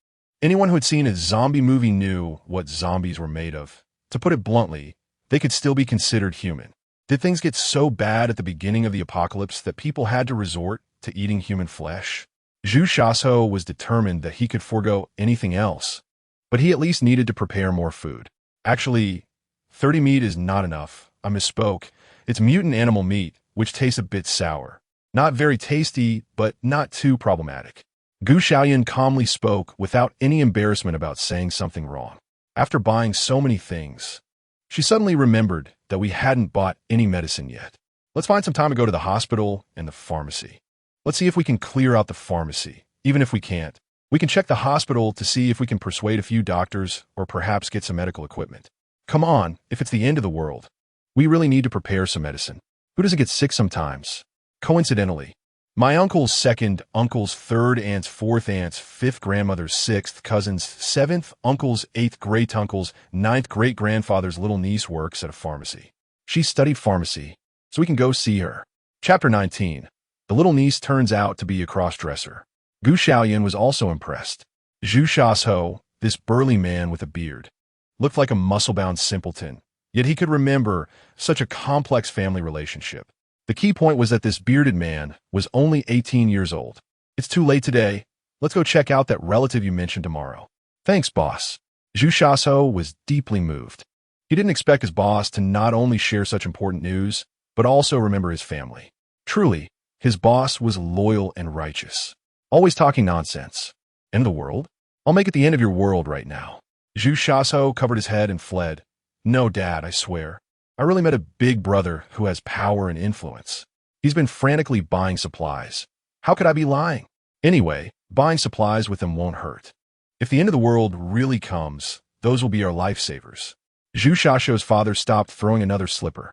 A: Anyone who had seen a zombie movie knew what zombies were made of. To put it bluntly, they could still be considered human. Did things get so bad at the beginning of the apocalypse that people had to resort to eating human flesh? Zhu Xiaosou was determined that he could forego anything else, but he at least needed to prepare more food. Actually, 30 meat is not enough. I misspoke. It's mutant animal meat, which tastes a bit sour. Not very tasty, but not too problematic. Gu Xiaoyun calmly spoke without any embarrassment about saying something wrong. After buying so many things, she suddenly remembered that we hadn't bought any medicine yet. Let's find some time to go to the hospital and the pharmacy. Let's see if we can clear out the pharmacy. Even if we can't, we can check the hospital to see if we can persuade a few doctors or perhaps get some medical equipment. Come on, if it's the end of the world, we really need to prepare some medicine. Who doesn't get sick sometimes? Coincidentally, My uncle's second, uncle's third, aunt's fourth, aunt's fifth, grandmother's sixth, cousin's seventh, uncle's eighth, great-uncle's ninth, great-grandfather's little niece works at a pharmacy. She studied pharmacy, so we can go see her. Chapter 19. The little niece turns out to be a cross-dresser. Xiaoyun was also impressed. Zhu Shashou, this burly man with a beard, looked like a muscle-bound simpleton, yet he could remember such a complex family relationship. The key point was that this bearded man was only 18 years old. It's too late today. Let's go check out that relative you mentioned tomorrow. Thanks, boss. Zhu Shashou was deeply moved. He didn't expect his boss to not only share such important news, but also remember his family. Truly, his boss was loyal and righteous. Always talking nonsense. End of the world? I'll make it the end of your world right now. Zhu Shashou covered his head and fled. No, Dad, I swear. I really met a big brother who has power and influence. He's been frantically buying supplies. How could I be lying? Anyway, buying supplies with him won't hurt. If the end of the world really comes, those will be our lifesavers. Zhu Shashou's father stopped throwing another slipper.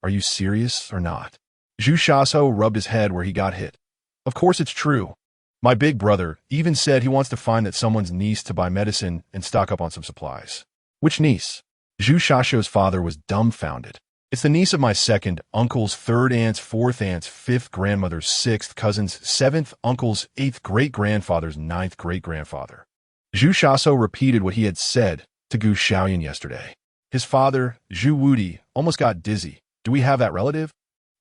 A: Are you serious or not? Zhu Shashou rubbed his head where he got hit. Of course it's true. My big brother even said he wants to find that someone's niece to buy medicine and stock up on some supplies. Which niece? Zhu Shashou's father was dumbfounded. It's the niece of my second, uncle's third, aunt's fourth, aunt's fifth, grandmother's sixth, cousin's seventh, uncle's eighth, great-grandfather's ninth, great-grandfather. Zhu Shashou repeated what he had said to Xiaoyun yesterday. His father, Zhu Wudi, almost got dizzy. Do we have that relative?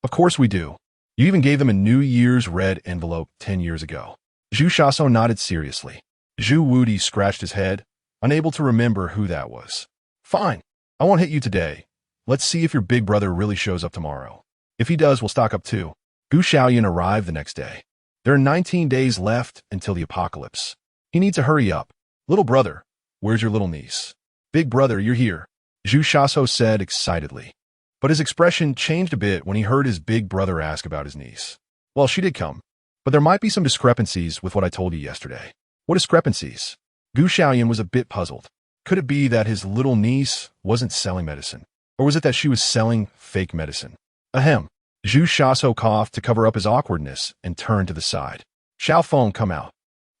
A: Of course we do. You even gave them a New Year's red envelope 10 years ago. Zhu Shashou nodded seriously. Zhu Wudi scratched his head, unable to remember who that was. Fine. I won't hit you today. Let's see if your big brother really shows up tomorrow. If he does, we'll stock up too. Xiaoyun arrived the next day. There are 19 days left until the apocalypse. He needs to hurry up. Little brother, where's your little niece? Big brother, you're here, Zhu Shashou said excitedly. But his expression changed a bit when he heard his big brother ask about his niece. Well, she did come, but there might be some discrepancies with what I told you yesterday. What discrepancies? Xiaoyun was a bit puzzled. Could it be that his little niece wasn't selling medicine? Or was it that she was selling fake medicine? Ahem. Zhu Shashou coughed to cover up his awkwardness and turned to the side. Xiaoyun, come out.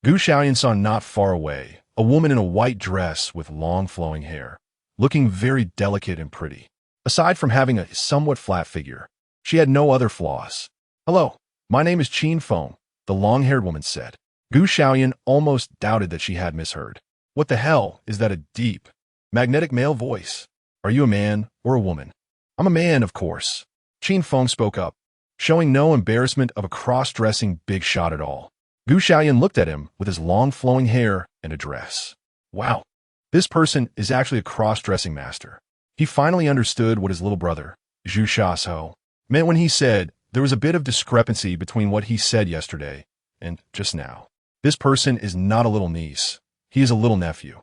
A: Xiaoyun saw not far away a woman in a white dress with long flowing hair, looking very delicate and pretty. Aside from having a somewhat flat figure, she had no other flaws. Hello, my name is Feng, the long-haired woman said. Xiaoyun almost doubted that she had misheard. What the hell is that, a deep, magnetic male voice? Are you a man or a woman? I'm a man, of course. Feng spoke up, showing no embarrassment of a cross-dressing big shot at all. Xiaoyun looked at him with his long flowing hair and a dress. Wow, this person is actually a cross-dressing master. He finally understood what his little brother, Zhu Shashou, meant when he said there was a bit of discrepancy between what he said yesterday and just now. This person is not a little niece. He is a little nephew.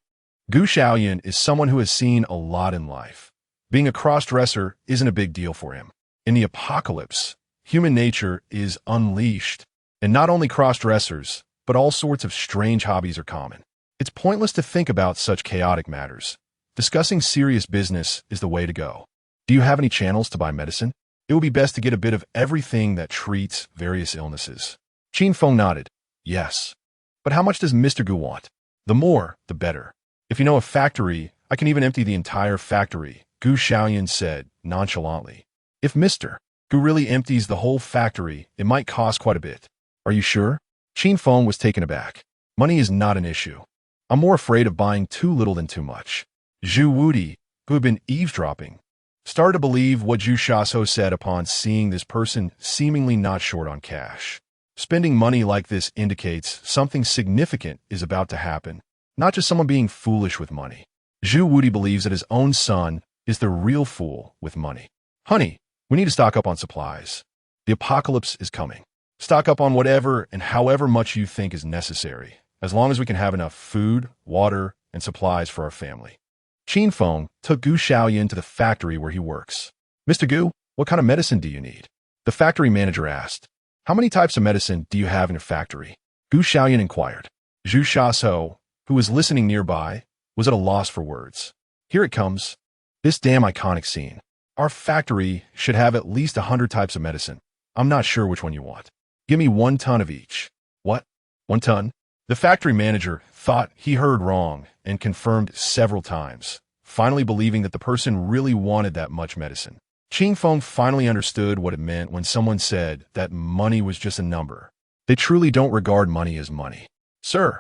A: Xiaoyun is someone who has seen a lot in life. Being a cross-dresser isn't a big deal for him. In the apocalypse, human nature is unleashed, and not only cross-dressers, but all sorts of strange hobbies are common. It's pointless to think about such chaotic matters. Discussing serious business is the way to go. Do you have any channels to buy medicine? It would be best to get a bit of everything that treats various illnesses. Feng nodded. Yes. But how much does Mr. Gu want? The more, the better. If you know a factory, I can even empty the entire factory, Xiaoyun said nonchalantly. If Mr. Gu really empties the whole factory, it might cost quite a bit. Are you sure? Feng was taken aback. Money is not an issue. I'm more afraid of buying too little than too much. Zhu Wudi, who had been eavesdropping, started to believe what Zhu Shashou said upon seeing this person seemingly not short on cash. Spending money like this indicates something significant is about to happen, not just someone being foolish with money. Zhu Wudi believes that his own son is the real fool with money. Honey, we need to stock up on supplies. The apocalypse is coming. Stock up on whatever and however much you think is necessary, as long as we can have enough food, water, and supplies for our family. Feng took Xiaoyun to the factory where he works. Mr. Gu, what kind of medicine do you need? The factory manager asked. How many types of medicine do you have in your factory? Xiaoyun inquired. Zhu Shashou, who was listening nearby, was at a loss for words. Here it comes. This damn iconic scene. Our factory should have at least 100 types of medicine. I'm not sure which one you want. Give me 1 ton of each. What? 1 ton? The factory manager thought he heard wrong and confirmed several times, finally believing that the person really wanted that much medicine. Qin Feng finally understood what it meant when someone said that money was just a number. They truly don't regard money as money. Sir,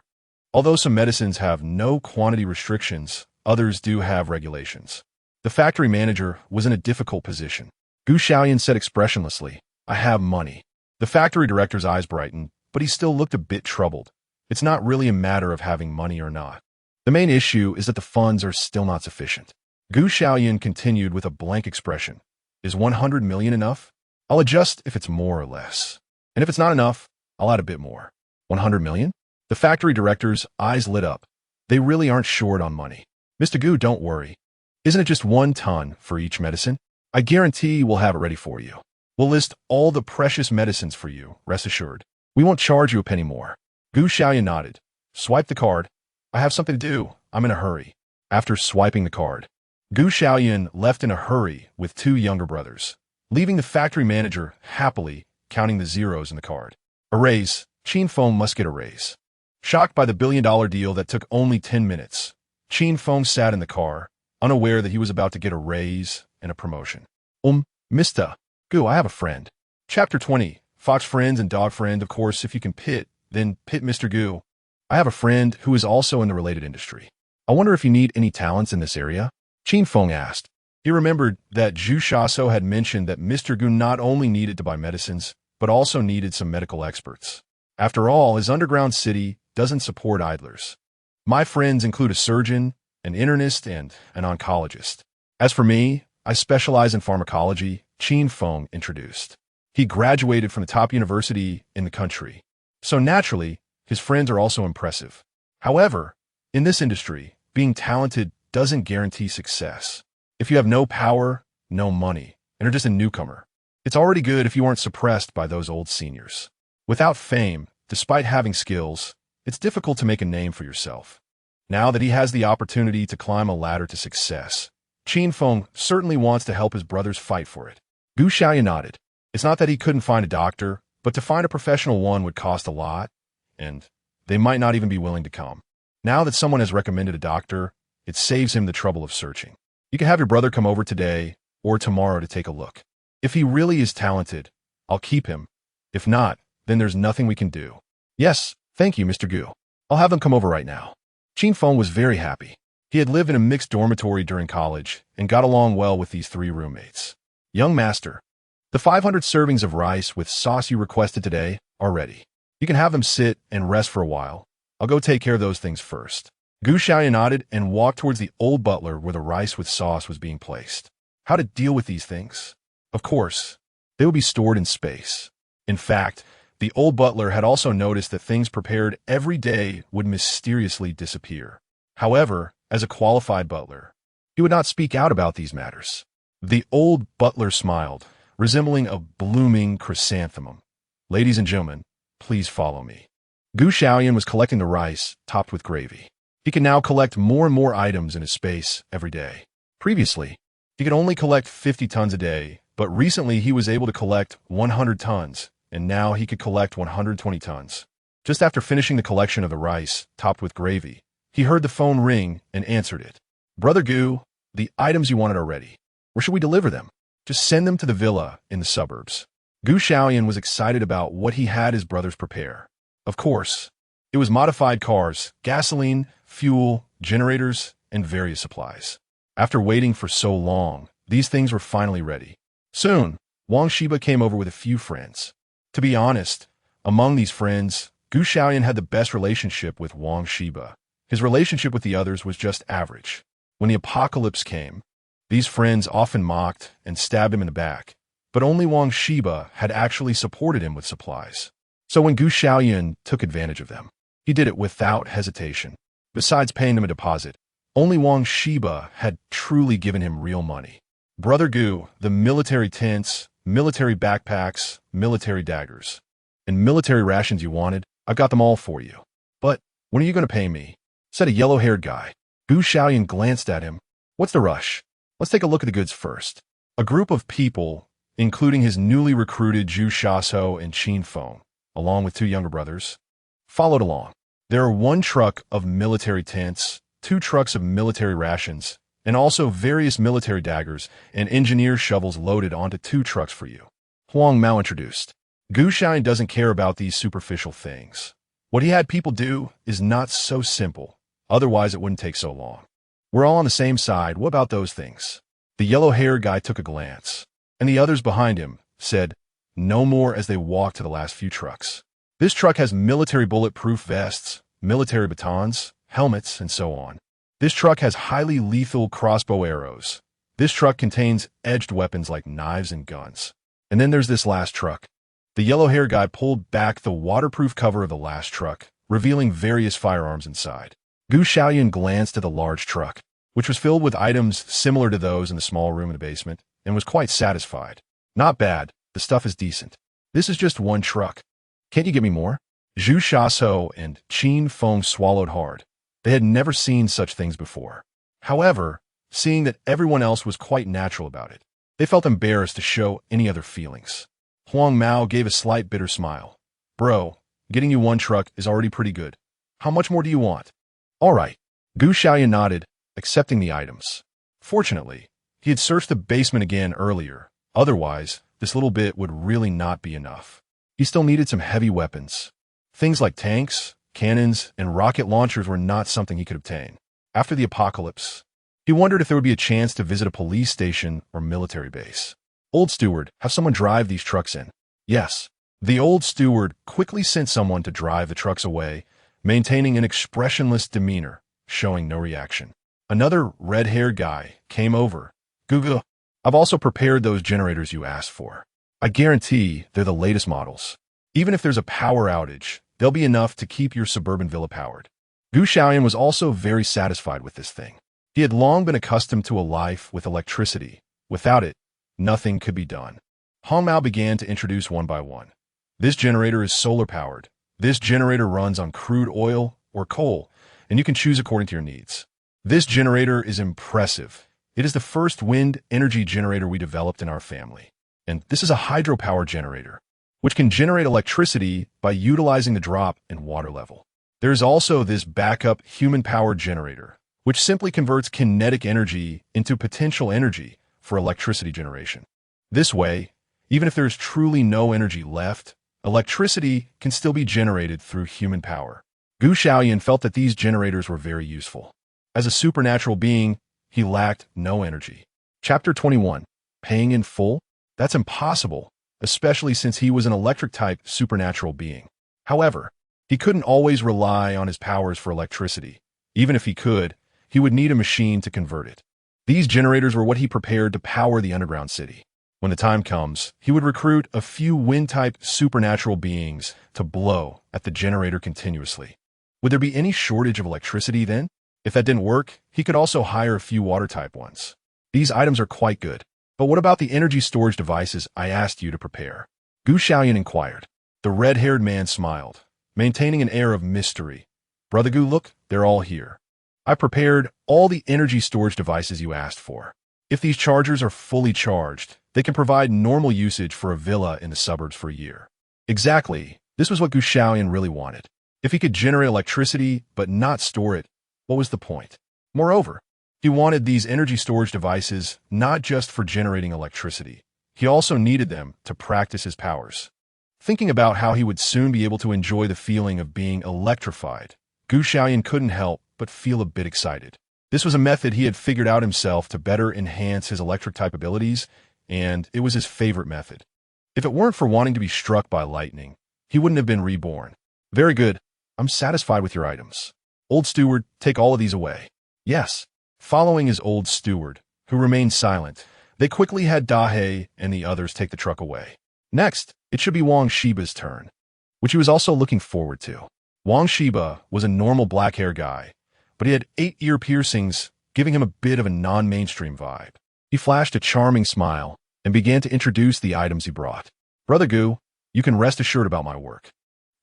A: although some medicines have no quantity restrictions, others do have regulations. The factory manager was in a difficult position. Gu Xiaoyun said expressionlessly, I have money. The factory director's eyes brightened, but he still looked a bit troubled. It's not really a matter of having money or not. The main issue is that the funds are still not sufficient. Gu Xiaoyun continued with a blank expression. Is 100 million enough? I'll adjust if it's more or less. And if it's not enough, I'll add a bit more. 100 million? The factory director's eyes lit up. They really aren't short on money. Mr. Gu, don't worry. Isn't it just 1 ton for each medicine? I guarantee we'll have it ready for you. We'll list all the precious medicines for you, rest assured. We won't charge you a penny more. Gu Xiaoyun nodded. Swipe the card. I have something to do. I'm in a hurry. After swiping the card, Gu Xiaoyun left in a hurry with 2 younger brothers, leaving the factory manager happily counting the zeros in the card. A raise. Qin Feng must get a raise. Shocked by the billion-dollar deal that took only 10 minutes, Qin Feng sat in the car, unaware that he was about to get a raise and a promotion. Mr. Gu, I have a friend. Chapter 20. Fox friends and dog friend. Of course, if you can pit, then pit Mr. Gu. I have a friend who is also in the related industry. I wonder if you need any talents in this area? Qin Feng asked. He remembered that Zhu Shaso had mentioned that Mr. Gu not only needed to buy medicines, but also needed some medical experts. After all, his underground city doesn't support idlers. My friends include a surgeon, an internist, and an oncologist. As for me, I specialize in pharmacology, Qin Feng introduced. He graduated from the top university in the country. So naturally, his friends are also impressive. However, in this industry, being talented doesn't guarantee success. If you have no power, no money, and are just a newcomer, it's already good if you aren't suppressed by those old seniors. Without fame, despite having skills, it's difficult to make a name for yourself. Now that he has the opportunity to climb a ladder to success, Qin Feng certainly wants to help his brothers fight for it. Gu Xiaoyun nodded. It's not that he couldn't find a doctor, but to find a professional one would cost a lot, and they might not even be willing to come. Now that someone has recommended a doctor, it saves him the trouble of searching. You can have your brother come over today or tomorrow to take a look. If he really is talented, I'll keep him. If not, then there's nothing we can do. Yes, thank you, Mr. Gu. I'll have them come over right now. Qin Feng was very happy. He had lived in a mixed dormitory during college and got along well with these 3 roommates. Young master, the 500 servings of rice with sauce you requested today are ready. You can have them sit and rest for a while. I'll go take care of those things first. Gu Xiaoyun nodded and walked towards the old butler where the rice with sauce was being placed. How to deal with these things? Of course, they would be stored in space. In fact, the old butler had also noticed that things prepared every day would mysteriously disappear. However, as a qualified butler, he would not speak out about these matters. The old butler smiled, resembling a blooming chrysanthemum. Ladies and gentlemen, please follow me. Gu Xiaoyun was collecting the rice, topped with gravy. He can now collect more and more items in his space every day. Previously, he could only collect 50 tons a day, but recently he was able to collect 100 tons, and now he could collect 120 tons. Just after finishing the collection of the rice, topped with gravy, he heard the phone ring and answered it. Brother Gu, the items you wanted are ready. Where should we deliver them? Just send them to the villa in the suburbs. Gu Xiaoyun was excited about what he had his brothers prepare. Of course, it was modified cars, gasoline, fuel, generators, and various supplies. After waiting for so long, these things were finally ready. Soon, Wang Shiba came over with a few friends. To be honest, among these friends, Gu Xiaoyun had the best relationship with Wang Shiba. His relationship with the others was just average. When the apocalypse came, these friends often mocked and stabbed him in the back, but only Wang Shiba had actually supported him with supplies. So when Gu Xiaoyun took advantage of them, he did it without hesitation. Besides paying them a deposit, only Wang Shiba had truly given him real money. Brother Gu, the military tents, military backpacks, military daggers, and military rations you wanted, I've got them all for you. But when are you going to pay me? Said a yellow-haired guy. Gu Xiaoyun glanced at him. What's the rush? Let's take a look at the goods first. A group of people, including his newly recruited Zhu Shaso and Qin Feng, along with two younger brothers, followed along. There are one truck of military tents, two trucks of military rations, and also various military daggers and engineer shovels loaded onto two trucks for you. Huang Mao introduced. Gu Xiaoyun doesn't care about these superficial things. What he had people do is not so simple, otherwise it wouldn't take so long. We're all on the same side, what about those things? The yellow-haired guy took a glance, and the others behind him said no more as they walked to the last few trucks. This truck has military bulletproof vests, military batons, helmets, and so on. This truck has highly lethal crossbow arrows. This truck contains edged weapons like knives and guns. And then there's this last truck. The yellow-haired guy pulled back the waterproof cover of the last truck, revealing various firearms inside. Gu Xiaoyun glanced at the large truck, which was filled with items similar to those in the small room in the basement, and was quite satisfied. Not bad, the stuff is decent. This is just one truck. Can't you get me more? Zhu Xiaoso and Qin Feng swallowed hard. They had never seen such things before. However, seeing that everyone else was quite natural about it, they felt embarrassed to show any other feelings. Huang Mao gave a slight bitter smile. Bro, getting you one truck is already pretty good. How much more do you want? All right. Gu Xiaoyun nodded, accepting the items. Fortunately, he had searched the basement again earlier. Otherwise, this little bit would really not be enough. He still needed some heavy weapons. Things like tanks, cannons, and rocket launchers were not something he could obtain. After the apocalypse, he wondered if there would be a chance to visit a police station or military base. Old steward, have someone drive these trucks in. Yes. The old steward quickly sent someone to drive the trucks away, maintaining an expressionless demeanor, showing no reaction. Another red-haired guy came over. Gugu, I've also prepared those generators you asked for. I guarantee they're the latest models. Even if there's a power outage, they'll be enough to keep your suburban villa powered. Gu Xiaoyun was also very satisfied with this thing. He had long been accustomed to a life with electricity. Without it, nothing could be done. Hong Mao began to introduce one by one. This generator is solar-powered. This generator runs on crude oil or coal, and you can choose according to your needs. This generator is impressive. It is the first wind energy generator we developed in our family. And this is a hydropower generator, which can generate electricity by utilizing the drop in water level. There is also this backup human-powered generator, which simply converts kinetic energy into potential energy for electricity generation. This way, even if there is truly no energy left, electricity can still be generated through human power. Gu Xiaoyun felt that these generators were very useful. As a supernatural being, he lacked no energy. Chapter 21. Paying in full? That's impossible, especially since he was an electric-type supernatural being. However, he couldn't always rely on his powers for electricity. Even if he could, he would need a machine to convert it. These generators were what he prepared to power the underground city. When the time comes, he would recruit a few wind-type supernatural beings to blow at the generator continuously. Would there be any shortage of electricity then? If that didn't work, he could also hire a few water-type ones. These items are quite good. But what about the energy storage devices I asked you to prepare? Gu Xiaoyun inquired. The red-haired man smiled, maintaining an air of mystery. Brother Gu, look, they're all here. I prepared all the energy storage devices you asked for. If these chargers are fully charged, they can provide normal usage for a villa in the suburbs for a year. Exactly. This was what Gu Xiaoyun really wanted. If he could generate electricity but not store it, what was the point? Moreover, he wanted these energy storage devices not just for generating electricity. He also needed them to practice his powers. Thinking about how he would soon be able to enjoy the feeling of being electrified, Gu Xiaoyun couldn't help but feel a bit excited. This was a method he had figured out himself to better enhance his electric-type abilities, and it was his favorite method. If it weren't for wanting to be struck by lightning, he wouldn't have been reborn. Very good. I'm satisfied with your items. Old steward, take all of these away. Yes. Following his old steward, who remained silent, they quickly had Dahe and the others take the truck away. Next, it should be Wang Shiba's turn, which he was also looking forward to. Wang Shiba was a normal black-hair guy, but he had 8 ear piercings, giving him a bit of a non-mainstream vibe. He flashed a charming smile and began to introduce the items he brought. Brother Gu, you can rest assured about my work.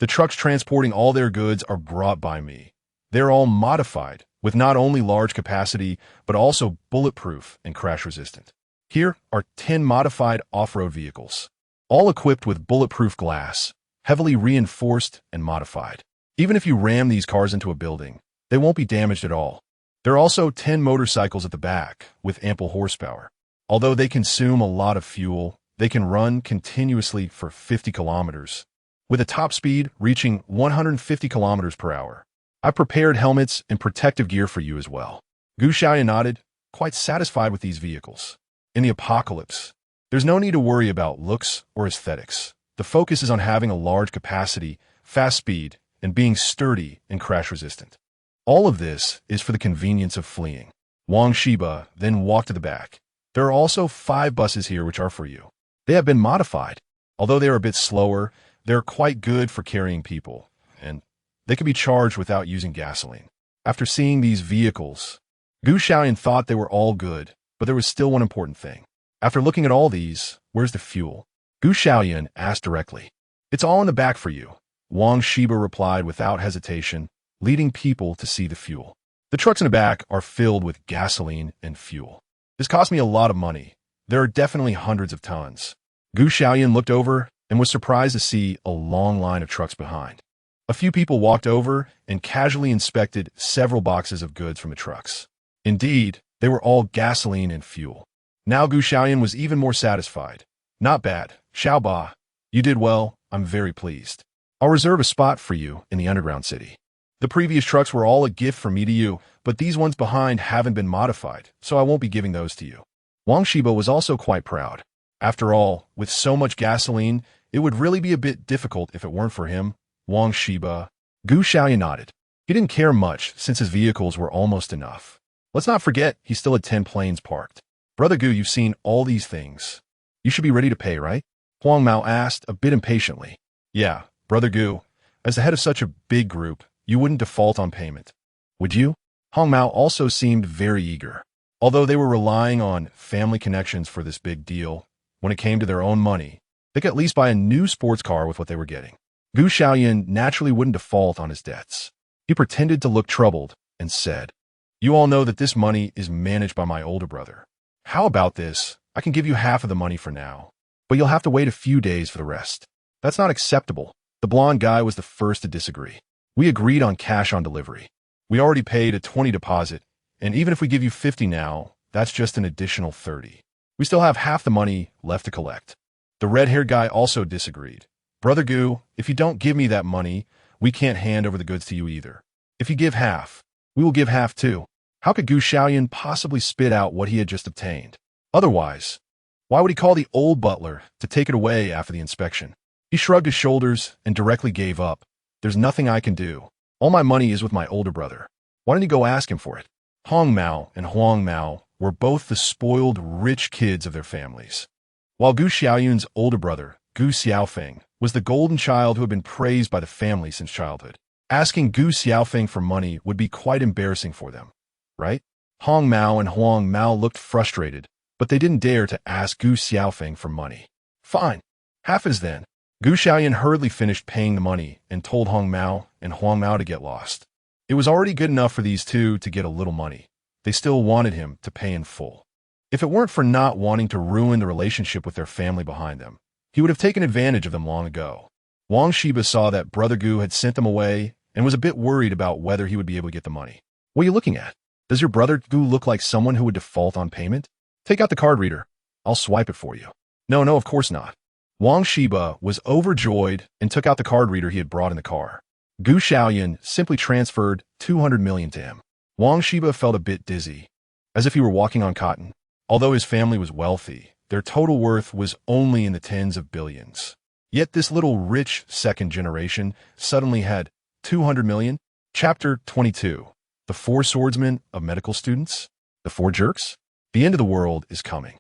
A: The trucks transporting all their goods are brought by me. They're all modified, with not only large capacity, but also bulletproof and crash-resistant. Here are 10 modified off-road vehicles, all equipped with bulletproof glass, heavily reinforced and modified. Even if you ram these cars into a building, they won't be damaged at all. There are also 10 motorcycles at the back with ample horsepower. Although they consume a lot of fuel, they can run continuously for 50 kilometers, with a top speed reaching 150 kilometers per hour. I prepared helmets and protective gear for you as well. Xiaoyun nodded, quite satisfied with these vehicles. In the apocalypse, there's no need to worry about looks or aesthetics. The focus is on having a large capacity, fast speed, and being sturdy and crash-resistant. All of this is for the convenience of fleeing. Wang Shiba then walked to the back. There are also 5 buses here which are for you. They have been modified. Although they are a bit slower, they're quite good for carrying people, and they can be charged without using gasoline. After seeing these vehicles, Xiaoyun thought they were all good, but there was still one important thing. After looking at all these, where's the fuel? Xiaoyun asked directly. It's all in the back for you, Wang Shiba replied without hesitation, leading people to see the fuel. The trucks in the back are filled with gasoline and fuel. This cost me a lot of money. There are definitely hundreds of tons. Xiaoyun looked over and was surprised to see a long line of trucks behind. A few people walked over and casually inspected several boxes of goods from the trucks. Indeed, they were all gasoline and fuel. Now Xiaoyun was even more satisfied. Not bad, Xiaoba. You did well, I'm very pleased. I'll reserve a spot for you in the underground city. The previous trucks were all a gift from me to you, but these ones behind haven't been modified, so I won't be giving those to you. Wang Shiba was also quite proud. After all, with so much gasoline, it would really be a bit difficult if it weren't for him. Wang Shiba. Xiaoyun nodded. He didn't care much since his vehicles were almost enough. Let's not forget he still had 10 planes parked. Brother Gu, you've seen all these things. You should be ready to pay, right? Huang Mao asked a bit impatiently. Yeah, Brother Gu, as the head of such a big group, you wouldn't default on payment. Would you? Huang Mao also seemed very eager. Although they were relying on family connections for this big deal, when it came to their own money, they could at least buy a new sports car with what they were getting. Xiaoyun naturally wouldn't default on his debts. He pretended to look troubled and said, You all know that this money is managed by my older brother. How about this? I can give you half of the money for now, but you'll have to wait a few days for the rest. That's not acceptable. The blonde guy was the first to disagree. We agreed on cash on delivery. We already paid a 20 deposit, and even if we give you 50 now, that's just an additional 30. We still have half the money left to collect. The red-haired guy also disagreed. Brother Gu, if you don't give me that money, we can't hand over the goods to you either. If you give half, we will give half too. How could Xiaoyun possibly spit out what he had just obtained? Otherwise, why would he call the old butler to take it away after the inspection? He shrugged his shoulders and directly gave up. There's nothing I can do. All my money is with my older brother. Why don't you go ask him for it? Hong Mao and Huang Mao were both the spoiled, rich kids of their families. While Xiaoyun's older brother, Gu Xiaofeng, was the golden child who had been praised by the family since childhood. Asking Gu Xiaofeng for money would be quite embarrassing for them, right? Hong Mao and Huang Mao looked frustrated, but they didn't dare to ask Gu Xiaofeng for money. Fine, half is then. Xiaoyun hurriedly finished paying the money and told Hong Mao and Huang Mao to get lost. It was already good enough for these two to get a little money. They still wanted him to pay in full. If it weren't for not wanting to ruin the relationship with their family behind them, he would have taken advantage of them long ago. Wang Shiba saw that Brother Gu had sent them away and was a bit worried about whether he would be able to get the money. What are you looking at? Does your brother Gu look like someone who would default on payment? Take out the card reader. I'll swipe it for you. No, of course not. Wang Shiba was overjoyed and took out the card reader he had brought in the car. Xiaoyun simply transferred 200 million to him. Wang Shiba felt a bit dizzy, as if he were walking on cotton. Although his family was wealthy, their total worth was only in the tens of billions. Yet this little rich second generation suddenly had 200 million. Chapter 22. The Four Swordsmen of Medical Students? The Four Jerks? The end of the world is coming.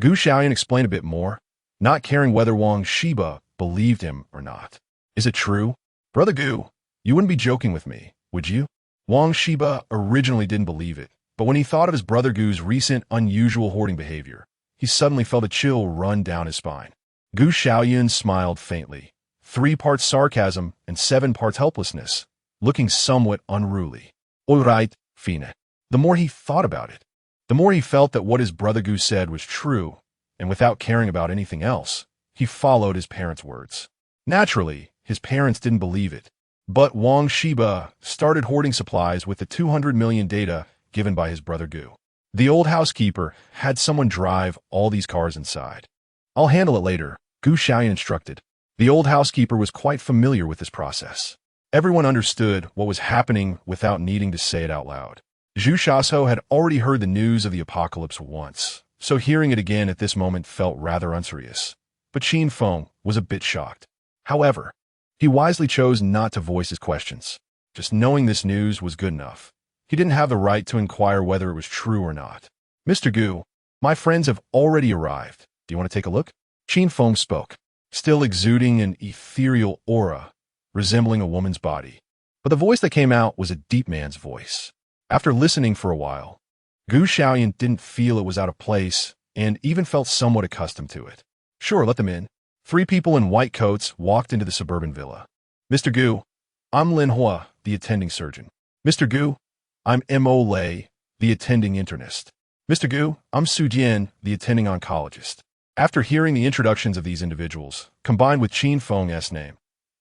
A: Xiaoyun explained a bit more, not caring whether Wang Shiba believed him or not. Is it true? Brother Gu, you wouldn't be joking with me, would you? Wang Shiba originally didn't believe it, but when he thought of his brother Gu's recent unusual hoarding behavior, he suddenly felt a chill run down his spine. Xiaoyun smiled faintly, 3 parts sarcasm and 7 parts helplessness, looking somewhat unruly. All right, Fine. The more he thought about it, the more he felt that what his brother Gu said was true, and without caring about anything else, he followed his parents' words. Naturally, his parents didn't believe it. But Wang Shiba started hoarding supplies with the 200 million data given by his brother Gu. The old housekeeper had someone drive all these cars inside. I'll handle it later, Gu Xiaoyun instructed. The old housekeeper was quite familiar with this process. Everyone understood what was happening without needing to say it out loud. Zhu Shaso had already heard the news of the apocalypse once, so hearing it again at this moment felt rather unserious. But Qin Feng was a bit shocked. However, he wisely chose not to voice his questions. Just knowing this news was good enough. He didn't have the right to inquire whether it was true or not. Mr. Gu, my friends have already arrived. Do you want to take a look? Qin Feng spoke, still exuding an ethereal aura, resembling a woman's body. But the voice that came out was a deep man's voice. After listening for a while, Gu Xiaoyun didn't feel it was out of place and even felt somewhat accustomed to it. Sure, let them in. 3 people in white coats walked into the suburban villa. Mr. Gu, I'm Lin Hua, the attending surgeon. Mr. Gu, I'm Mo Lei, the attending internist. Mr. Gu, I'm Su Jian, the attending oncologist. After hearing the introductions of these individuals, combined with Qin Feng's name,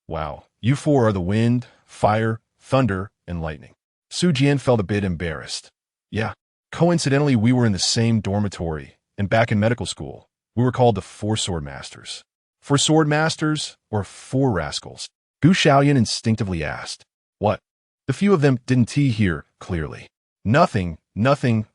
A: wow, you 4 are the wind, fire, thunder, and lightning. Su Jian felt a bit embarrassed. Yeah, coincidentally we were in the same dormitory, and back in medical school, we were called the 4 sword masters. 4 sword masters, or 4 rascals? Gu Xiaoyun instinctively asked. What? The few of them didn't hear clearly. Nothing.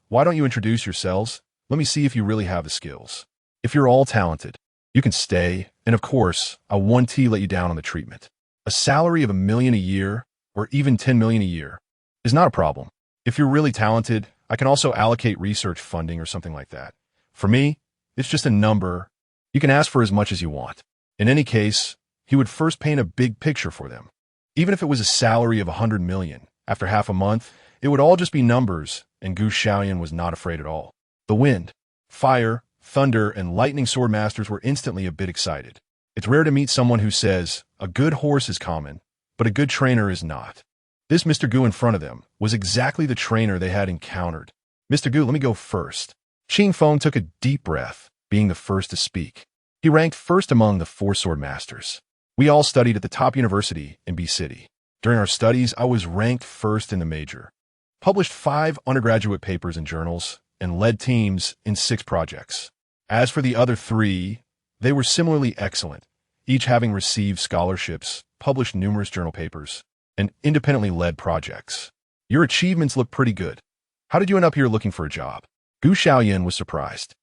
A: Why don't you introduce yourselves? Let me see if you really have the skills. If you're all talented, you can stay, and of course, I won't let you down on the treatment. A salary of $1 million a year, or even 10 million a year, is not a problem. If you're really talented, I can also allocate research funding or something like that. For me, it's just a number. You can ask for as much as you want. In any case, he would first paint a big picture for them. Even if it was a salary of 100 million, after half a month, it would all just be numbers, and Gu Xiaoyun was not afraid at all. The wind, fire, thunder, and lightning sword masters were instantly a bit excited. It's rare to meet someone who says, a good horse is common, but a good trainer is not. This Mr. Gu in front of them was exactly the trainer they had encountered. Mr. Gu, let me go first. Qin Feng took a deep breath, being the first to speak. He ranked first among the 4 sword masters. We all studied at the top university in B City. During our studies, I was ranked first in the major. Published 5 undergraduate papers in journals and led teams in 6 projects. As for the other 3, they were similarly excellent, each having received scholarships, published numerous journal papers, and independently led projects. Your achievements look pretty good. How did you end up here looking for a job? Gu Xiaoyun was surprised.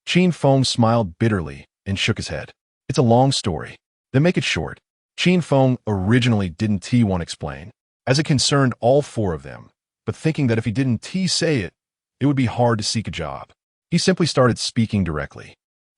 A: Qin Feng smiled bitterly and shook his head. It's a long story. Then make it short. Qin Feng originally didn't want to explain, as it concerned all 4 of them, but thinking that if he didn't say it, it would be hard to seek a job. He simply started speaking directly.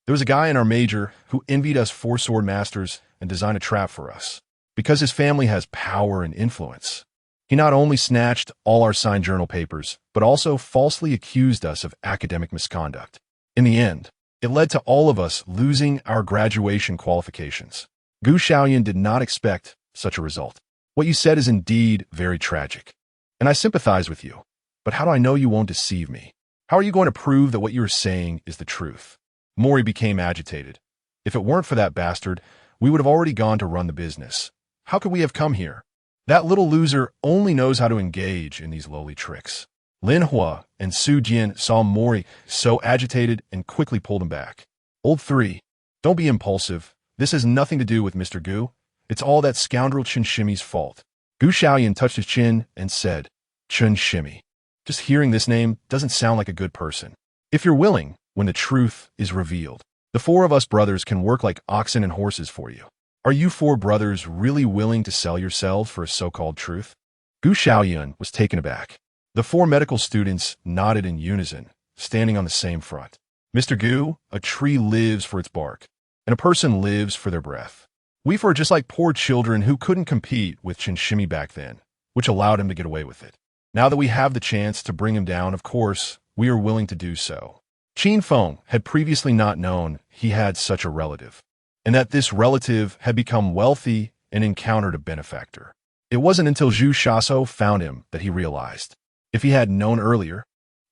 A: There was a guy in our major who envied us 4 sword masters and designed a trap for us. Because his family has power and influence, he not only snatched all our signed journal papers, but also falsely accused us of academic misconduct. In the end, it led to all of us losing our graduation qualifications. Gu Xiaoyun did not expect such a result. What you said is indeed very tragic, and I sympathize with you. But how do I know you won't deceive me? How are you going to prove that what you are saying is the truth? Mori became agitated. If it weren't for that bastard, we would have already gone to run the business. How could we have come here? That little loser only knows how to engage in these lowly tricks. Lin Hua and Su Jian saw Mori so agitated and quickly pulled him back. Old 3, don't be impulsive. This has nothing to do with Mr. Gu. It's all that scoundrel Chen Shimi's fault. Gu Xiaoyun touched his chin and said, Chen Shimi. Just hearing this name doesn't sound like a good person. If you're willing, when the truth is revealed, the 4 of us brothers can work like oxen and horses for you. Are you 4 brothers really willing to sell yourselves for a so-called truth? Gu Xiaoyun was taken aback. The 4 medical students nodded in unison, standing on the same front. Mr. Gu, a tree lives for its bark, and a person lives for their breath. We 4 are just like poor children who couldn't compete with Chen Shimi back then, which allowed him to get away with it. Now that we have the chance to bring him down, of course, we are willing to do so. Qin Feng had previously not known he had such a relative, and that this relative had become wealthy and encountered a benefactor. It wasn't until Zhu Shaso found him that he realized. If he had known earlier,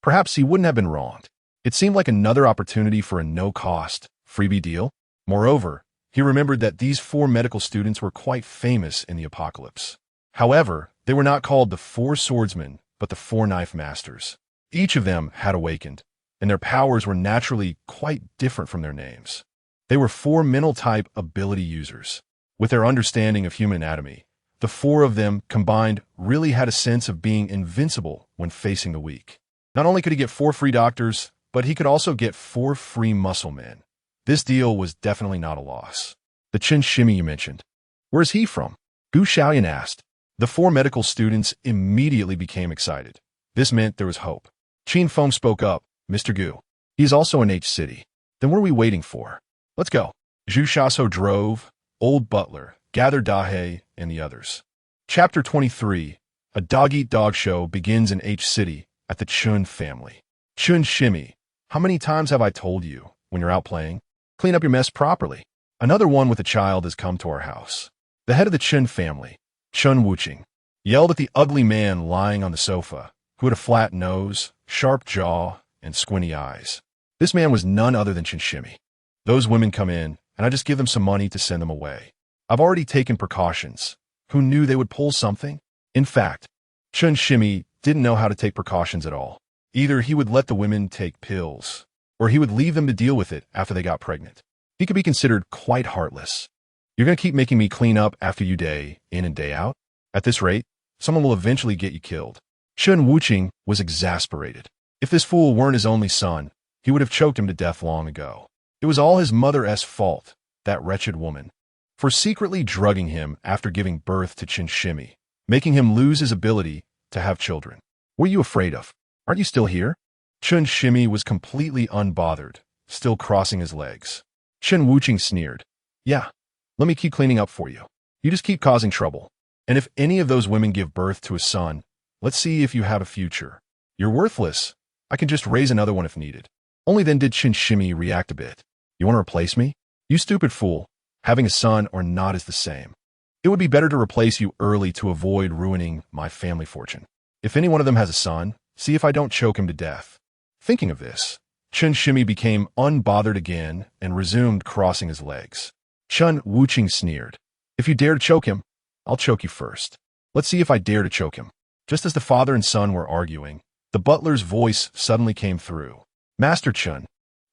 A: perhaps he wouldn't have been wronged. It seemed like another opportunity for a no-cost, freebie deal. Moreover, He remembered that these 4 medical students were quite famous in the apocalypse. However, they were not called the 4 swordsmen, but the 4 knife masters. Each of them had awakened, and their powers were naturally quite different from their names. They were 4 mental-type ability users. With their understanding of human anatomy, the 4 of them combined really had a sense of being invincible when facing the weak. Not only could he get 4 free doctors, but he could also get 4 free muscle men. This deal was definitely not a loss. The Ximaniu you mentioned. Where's he from? Xiaoyun asked. The 4 medical students immediately became excited. This meant there was hope. Qin Feng spoke up. Mr. Gu. He's also in H City. Then what are we waiting for? Let's go. Zhu Shaso drove, Old Butler, gathered Dahe, and the others. Chapter 23. A dog-eat-dog show begins in H City at the Chun family. Ximaniu, how many times have I told you, when you're out playing, clean up your mess properly? Another one with a child has come to our house. The head of the Chun family, Chun Wuqing, yelled at the ugly man lying on the sofa, who had a flat nose, sharp jaw, and squinty eyes. This man was none other than Ximaniu. Those women come in, and I just give them some money to send them away. I've already taken precautions. Who knew they would pull something? In fact, Ximaniu didn't know how to take precautions at all. Either he would let the women take pills, or he would leave them to deal with it after they got pregnant. He could be considered quite heartless. You're going to keep making me clean up after you day in and day out? At this rate, someone will eventually get you killed. Chun Wuqing was exasperated. If this fool weren't his only son, he would have choked him to death long ago. It was all his mother's fault, that wretched woman, for secretly drugging him after giving birth to Ximaniu, making him lose his ability to have children. What are you afraid of? Aren't you still here? Ximaniu was completely unbothered, still crossing his legs. Chun Wuqing sneered. Yeah, let me keep cleaning up for you. You just keep causing trouble. And if any of those women give birth to a son, let's see if you have a future. You're worthless. I can just raise another one if needed. Only then did Ximaniu react a bit. You want to replace me? You stupid fool. Having a son or not is the same. It would be better to replace you early to avoid ruining my family fortune. If any one of them has a son, see if I don't choke him to death. Thinking of this, Ximaniu became unbothered again and resumed crossing his legs. Chun Wuqing sneered. If you dare to choke him, I'll choke you first. Let's see if I dare to choke him. Just as the father and son were arguing, the butler's voice suddenly came through. Master Chun.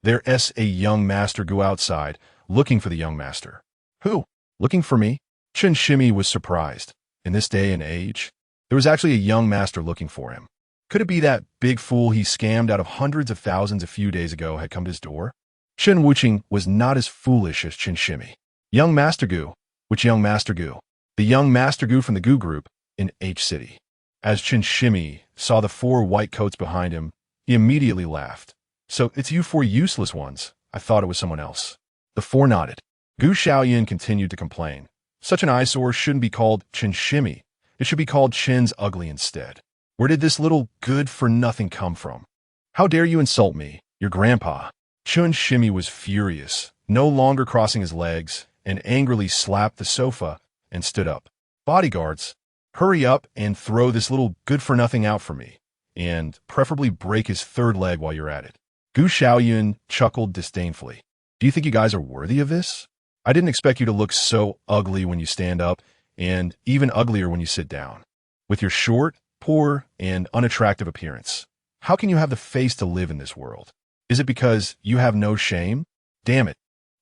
A: There's a young master go outside, looking for the young master. Who? Looking for me? Ximaniu was surprised. In this day and age, there was actually a young master looking for him. Could it be that big fool he scammed out of hundreds of thousands a few days ago had come to his door? Chun Wuqing was not as foolish as Ximaniu. Young Master Gu. Which young Master Gu? The young Master Gu from the Gu group in H City. As Ximaniu saw the 4 white coats behind him, he immediately laughed. So it's you 4 useless ones. I thought it was someone else. The 4 nodded. Xiaoyun continued to complain. Such an eyesore shouldn't be called Ximaniu. It should be called Chin's ugly instead. Where did this little good-for-nothing come from? How dare you insult me, your grandpa? Ximaniu was furious, no longer crossing his legs, and angrily slapped the sofa and stood up. Bodyguards, hurry up and throw this little good-for-nothing out for me, and preferably break his 3rd leg while you're at it. Xiaoyun chuckled disdainfully. Do you think you guys are worthy of this? I didn't expect you to look so ugly when you stand up, and even uglier when you sit down. With your short, poor, and unattractive appearance, how can you have the face to live in this world? Is it because you have no shame? Damn it.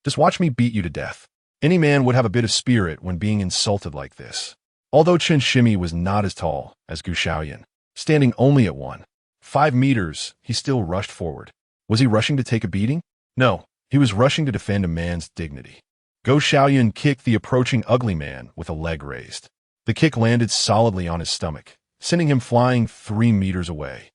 A: Just watch me beat you to death. Any man would have a bit of spirit when being insulted like this. Although Ximaniu was not as tall as Xiaoyun, standing only at 5 meters, he still rushed forward. Was he rushing to take a beating? No, he was rushing to defend a man's dignity. Xiaoyun kicked the approaching ugly man with a leg raised. The kick landed solidly on his stomach, sending him flying 3 meters away.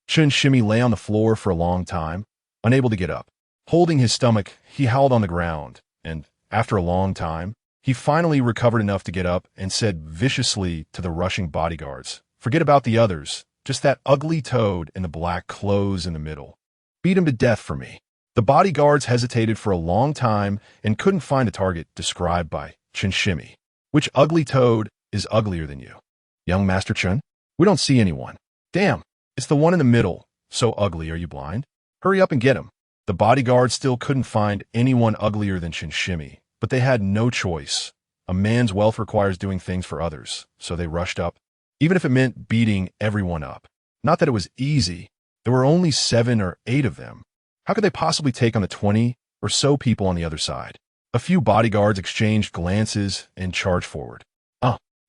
A: Ximaniu lay on the floor for a long time, unable to get up. Holding his stomach, he howled on the ground, and, after a long time, he finally recovered enough to get up and said viciously to the rushing bodyguards, "Forget about the others, just that ugly toad in the black clothes in the middle. Beat him to death for me." The bodyguards hesitated for a long time and couldn't find a target described by Ximaniu. Which ugly toad is uglier than you? Young Master Chun? We don't see anyone. Damn, it's the one in the middle. So ugly, are you blind? Hurry up and get him. The bodyguards still couldn't find anyone uglier than Ximaniu, But they had no choice. A man's wealth requires doing things for others, so they rushed up, even if it meant beating everyone up. Not that it was easy. There were only 7 or 8 of them. How could they possibly take on the 20 or so people on the other side? A few bodyguards exchanged glances and charged forward.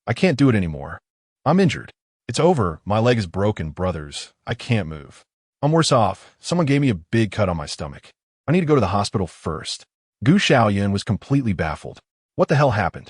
A: I can't do it anymore. I'm injured. It's over. My leg is broken, brothers. I can't move. I'm worse off. Someone gave me a big cut on my stomach. I need to go to the hospital first. Xiaoyun was completely baffled. What the hell happened?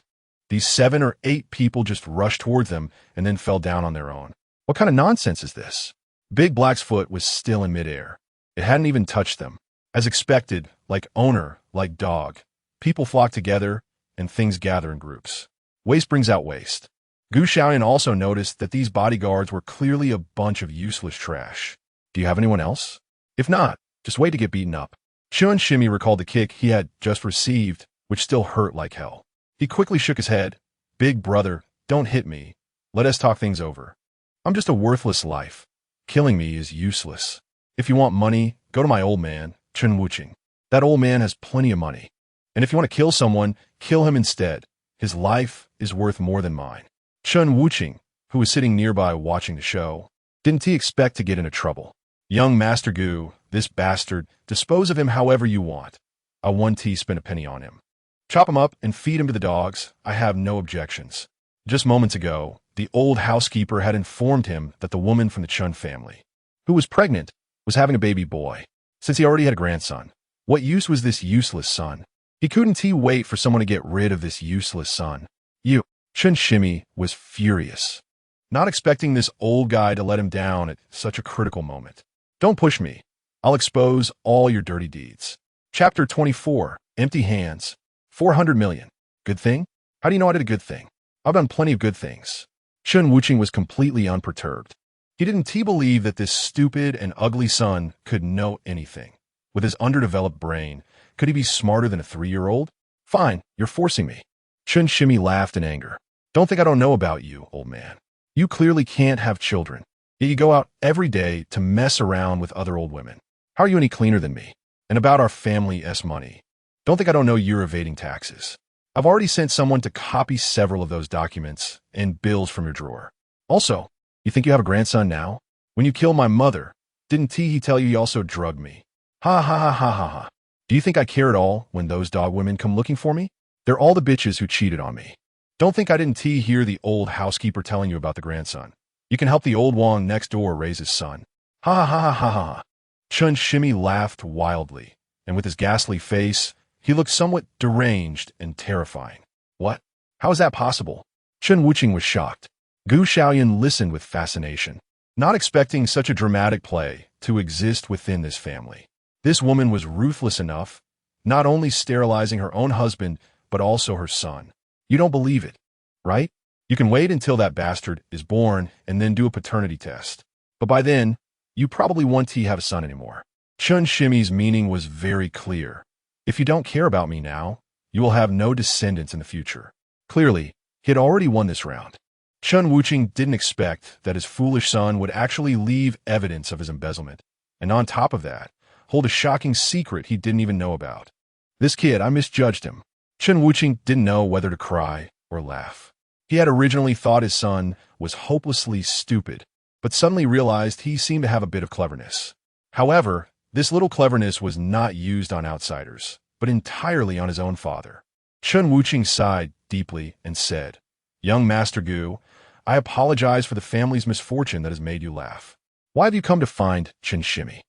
A: These 7 or 8 people just rushed towards them and then fell down on their own. What kind of nonsense is this? Big Black's foot was still in midair. It hadn't even touched them. As expected, like owner, like dog, people flock together and things gather in groups. Waste brings out waste. Xiaoyun also noticed that these bodyguards were clearly a bunch of useless trash. Do you have anyone else? If not, just wait to get beaten up. Ximaniu recalled the kick he had just received, which still hurt like hell. He quickly shook his head. Big brother, don't hit me. Let us talk things over. I'm just a worthless life. Killing me is useless. If you want money, go to my old man, Chen Wuqing. That old man has plenty of money. And if you want to kill someone, kill him instead. His life is worth more than mine. Chen Wuqing, who was sitting nearby watching the show, didn't he expect to get into trouble? Young Master Gu, this bastard, dispose of him however you want. I won't spend a penny on him. Chop him up and feed him to the dogs. I have no objections. Just moments ago, the old housekeeper had informed him that the woman from the Chun family, who was pregnant, was having a baby boy, since he already had a grandson. What use was this useless son? He couldn't wait for someone to get rid of this useless son. Chen Shimi was furious, not expecting this old guy to let him down at such a critical moment. Don't push me. I'll expose all your dirty deeds. Chapter 24, Empty Hands. 400 million. Good thing? How do you know I did a good thing? I've done plenty of good things. Chen Wuqing was completely unperturbed. He didn't believe that this stupid and ugly son could know anything. With his underdeveloped brain, could he be smarter than a 3-year-old? Fine, you're forcing me. Chen Shimi laughed in anger. Don't think I don't know about you, old man. You clearly can't have children. Yet you go out every day to mess around with other old women. How are you any cleaner than me? And about our family's money. Don't think I don't know you're evading taxes. I've already sent someone to copy several of those documents and bills from your drawer. Also, you think you have a grandson now? When you killed my mother, didn't he tell you he also drugged me? Ha ha ha ha ha ha. Do you think I care at all when those dog women come looking for me? They're all the bitches who cheated on me. Don't think I didn't hear the old housekeeper telling you about the grandson. You can help the old Wong next door raise his son. Ha ha ha ha ha ha. Chen Shimi laughed wildly, and with his ghastly face, he looked somewhat deranged and terrifying. What? How is that possible? Chen Wuqing was shocked. Xiaoyun listened with fascination, not expecting such a dramatic play to exist within this family. This woman was ruthless enough, not only sterilizing her own husband, but also her son. You don't believe it, right? You can wait until that bastard is born and then do a paternity test. But by then, you probably won't have a son anymore. Chen Shimi's meaning was very clear. If you don't care about me now, you will have no descendants in the future. Clearly, he had already won this round. Chen Wuqing didn't expect that his foolish son would actually leave evidence of his embezzlement, and on top of that, hold a shocking secret he didn't even know about. This kid, I misjudged him. Chen Wuqing didn't know whether to cry or laugh. He had originally thought his son was hopelessly stupid, but suddenly realized he seemed to have a bit of cleverness. However, this little cleverness was not used on outsiders, but entirely on his own father. Chen Wuqing sighed deeply and said, Young Master Gu, I apologize for the family's misfortune that has made you laugh. Why have you come to find Chen Shimi?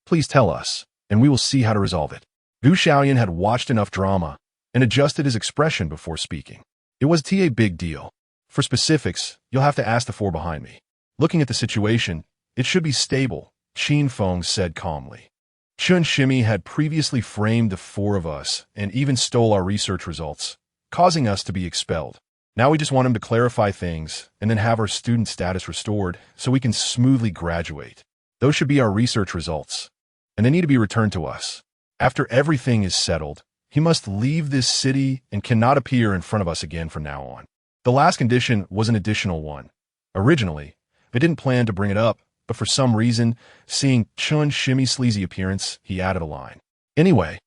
A: Please tell us, and we will see how to resolve it. Xiaoyun had watched enough drama and adjusted his expression before speaking. It was a big deal. For specifics, you'll have to ask the 4 behind me. Looking at the situation, it should be stable, Qin Feng said calmly. Chen Shimi had previously framed the 4 of us and even stole our research results, causing us to be expelled. Now we just want him to clarify things and then have our student status restored so we can smoothly graduate. Those should be our research results, and they need to be returned to us. After everything is settled, he must leave this city and cannot appear in front of us again from now on. The last condition was an additional one. Originally, I didn't plan to bring it up, but for some reason, seeing Chen Shimi's sleazy appearance, he added a line. Anyway,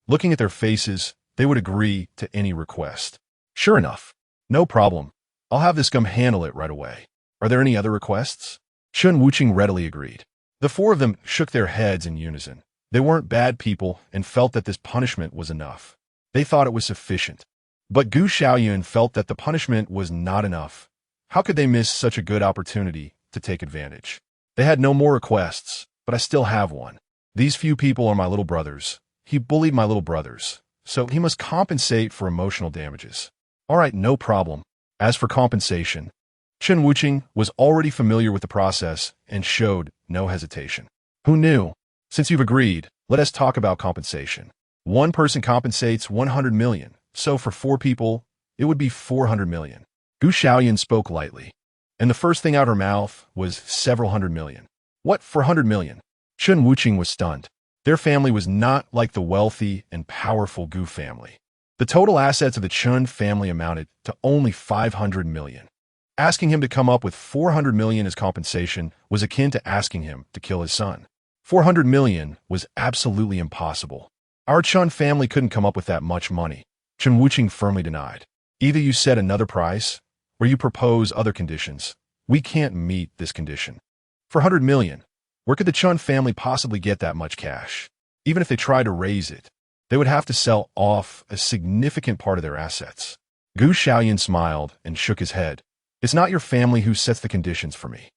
A: looking at their faces, they would agree to any request. Sure enough. No problem. I'll have this gum handle it right away. Are there any other requests? Chun Wuching readily agreed. The four of them shook their heads in unison. They weren't bad people and felt that this punishment was enough. They thought it was sufficient. But Gu Xiaoyun felt that the punishment was not enough. How could they miss such a good opportunity to take advantage? They had no more requests, but I still have one. These few people are my little brothers. He bullied my little brothers, so he must compensate for emotional damages. All right, no problem. As for compensation, Chun Wuching was already familiar with the process and showed no hesitation. Who knew? Since you've agreed, let us talk about compensation. One person compensates 100 million, so for 4 people, it would be 400 million. Gu Xiaoyun spoke lightly, and the first thing out her mouth was several hundred million. What, 400 million? Chun Wuching was stunned. Their family was not like the wealthy and powerful Gu family. The total assets of the Chun family amounted to only 500 million. Asking him to come up with 400 million as compensation was akin to asking him to kill his son. 400 million was absolutely impossible. Our Chun family couldn't come up with that much money. Chun Wuching firmly denied. Either you set another price, or you propose other conditions. We can't meet this condition. 400 million. Where could the Chun family possibly get that much cash? Even if they tried to raise it, they would have to sell off a significant part of their assets. Gu Xiaoyun smiled and shook his head. It's not your family who sets the conditions for me.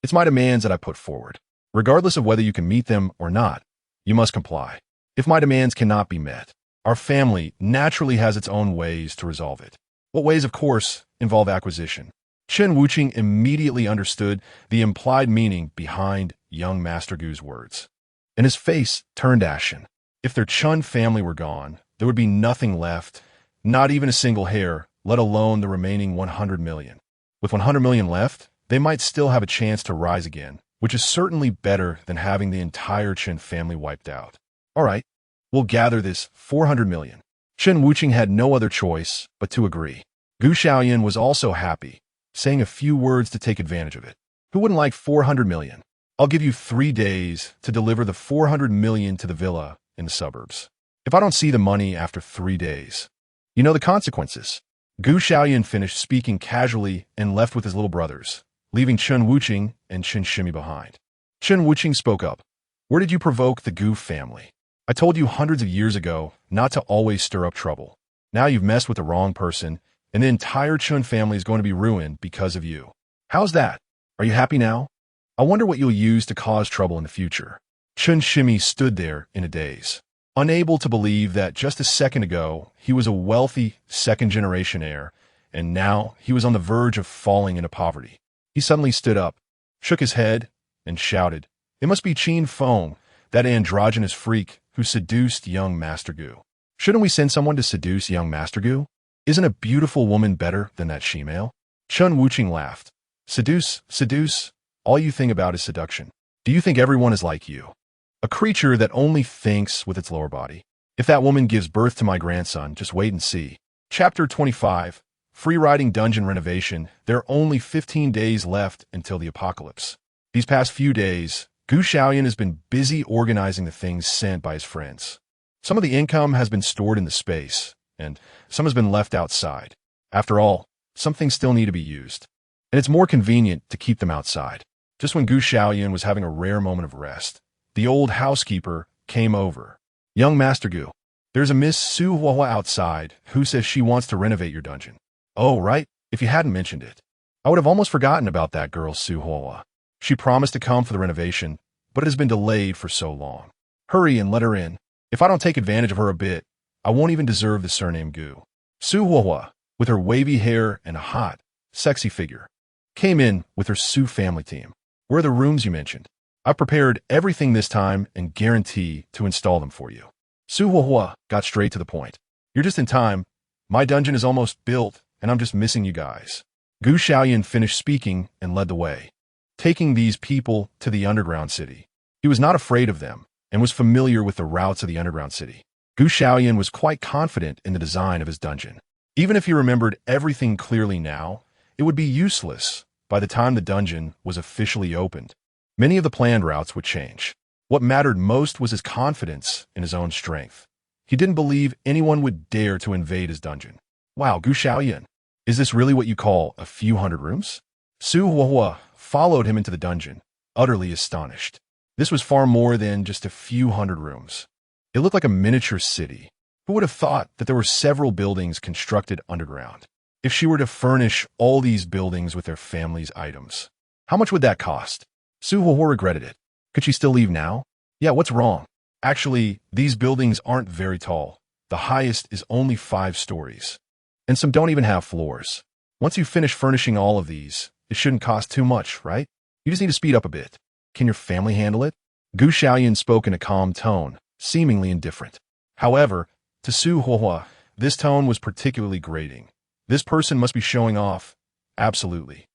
A: It's my demands that I put forward. Regardless of whether you can meet them or not, you must comply. If my demands cannot be met, our family naturally has its own ways to resolve it. What ways, of course, involve acquisition. Chun Wuching immediately understood the implied meaning behind young Master Gu's words, and his face turned ashen. If their Chun family were gone, there would be nothing left, not even a single hair, let alone the remaining 100 million. With 100 million left, they might still have a chance to rise again, which is certainly better than having the entire Chun family wiped out. All right, we'll gather this 400 million. Chun Wuching had no other choice but to agree. Gu Xiaoyun was also happy, saying a few words to take advantage of it. Who wouldn't like 400 million? I'll give you 3 days to deliver the 400 million to the villa in the suburbs. If I don't see the money after 3 days, you know the consequences. Gu Xiaoyun finished speaking casually and left with his little brothers, leaving Chun Wuching and Chun Shimi behind. Chun Wuching spoke up. Where did you provoke the Gu family? I told you hundreds of years ago not to always stir up trouble. Now you've messed with the wrong person, and the entire Chun family is going to be ruined because of you. How's that? Are you happy now? I wonder what you'll use to cause trouble in the future. Chun Shimi stood there in a daze, unable to believe that just a second ago he was a wealthy second-generation heir, and now he was on the verge of falling into poverty. He suddenly stood up, shook his head, and shouted, "It must be Qin Feng, that androgynous freak who seduced young Master Gu. Shouldn't we send someone to seduce young Master Gu? Isn't a beautiful woman better than that she-male?" Chun Wuching laughed. Seduce, all you think about is seduction. Do you think everyone is like you? A creature that only thinks with its lower body. If that woman gives birth to my grandson, just wait and see. Chapter 25, Free-Riding Dungeon Renovation. There are only 15 days left until the apocalypse. These past few days, Gu Xiaoyun has been busy organizing the things sent by his friends. Some of the income has been stored in the space, and some has been left outside. After all, some things still need to be used, and it's more convenient to keep them outside. Just when Gu Xiaoyun was having a rare moment of rest, the old housekeeper came over. "Young Master Gu, there's a Miss Su Huahua outside who says she wants to renovate your dungeon." "Oh, right, if you hadn't mentioned it. I would have almost forgotten about that girl, Su Huahua. She promised to come for the renovation, but it has been delayed for so long. Hurry and let her in. If I don't take advantage of her a bit, I won't even deserve the surname Gu." Su Huahua, with her wavy hair and a hot, sexy figure, came in with her Su family team. "Where are the rooms you mentioned? I've prepared everything this time and guarantee to install them for you." Su Huahua got straight to the point. "You're just in time. My dungeon is almost built, and I'm just missing you guys." Gu Xiaoyun finished speaking and led the way, taking these people to the underground city. He was not afraid of them and was familiar with the routes of the underground city. Gu Xiaoyun was quite confident in the design of his dungeon. Even if he remembered everything clearly now, it would be useless by the time the dungeon was officially opened. Many of the planned routes would change. What mattered most was his confidence in his own strength. He didn't believe anyone would dare to invade his dungeon. Wow, Gu Xiaoyun, is this really what you call a few hundred rooms? Su Huahua followed him into the dungeon, utterly astonished. This was far more than just a few hundred rooms. It looked like a miniature city. Who would have thought that there were several buildings constructed underground? If she were to furnish all these buildings with their family's items, how much would that cost? Su Huahua regretted it. Could she still leave now? Yeah, what's wrong? Actually, these buildings aren't very tall. The highest is only 5 stories. And some don't even have floors. Once you finish furnishing all of these, it shouldn't cost too much, right? You just need to speed up a bit. Can your family handle it? Gu Xiaoyun spoke in a calm tone, seemingly indifferent. However, to Su Huahua, this tone was particularly grating. This person must be showing off. Absolutely.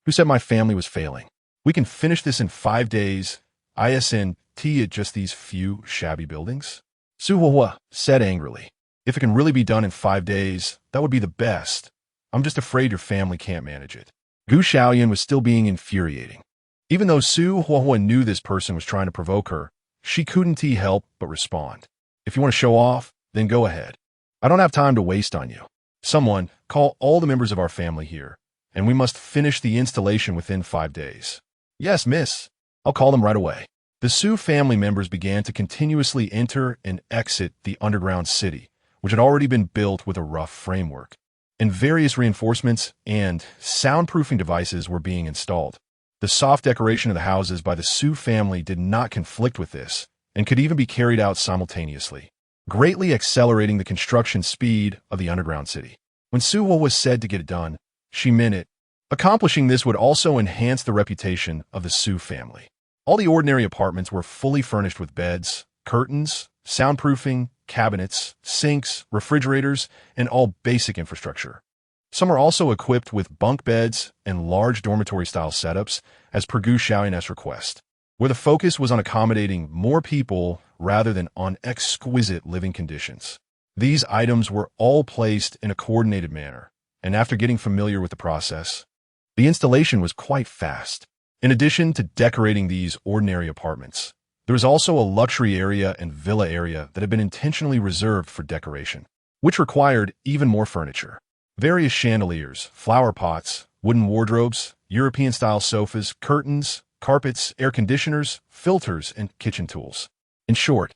A: Who said my family was failing? We can finish this in 5 days. ISNT at just these few shabby buildings? Su Huahua said angrily. If it can really be done in 5 days, that would be the best. I'm just afraid your family can't manage it. Gu Xiaoyun was still being infuriating. Even though Su Huahua knew this person was trying to provoke her, she couldn't help but respond. If you want to show off, then go ahead. I don't have time to waste on you. Someone, call all the members of our family here, and we must finish the installation within 5 days. Yes, miss. I'll call them right away. The Su family members began to continuously enter and exit the underground city, which had already been built with a rough framework, and various reinforcements and soundproofing devices were being installed. The soft decoration of the houses by the Su family did not conflict with this, and could even be carried out simultaneously, greatly accelerating the construction speed of the underground city. When Su was said to get it done, she meant it. Accomplishing this would also enhance the reputation of the Su family. All the ordinary apartments were fully furnished with beds, curtains, soundproofing, cabinets, sinks, refrigerators, and all basic infrastructure. Some are also equipped with bunk beds and large dormitory-style setups, as per Gu Xiaoyun's request, where the focus was on accommodating more people rather than on exquisite living conditions. These items were all placed in a coordinated manner, and after getting familiar with the process, the installation was quite fast. In addition to decorating these ordinary apartments, there was also a luxury area and villa area that had been intentionally reserved for decoration, which required even more furniture. Various chandeliers, flower pots, wooden wardrobes, European-style sofas, curtains, carpets, air conditioners, filters, and kitchen tools. In short,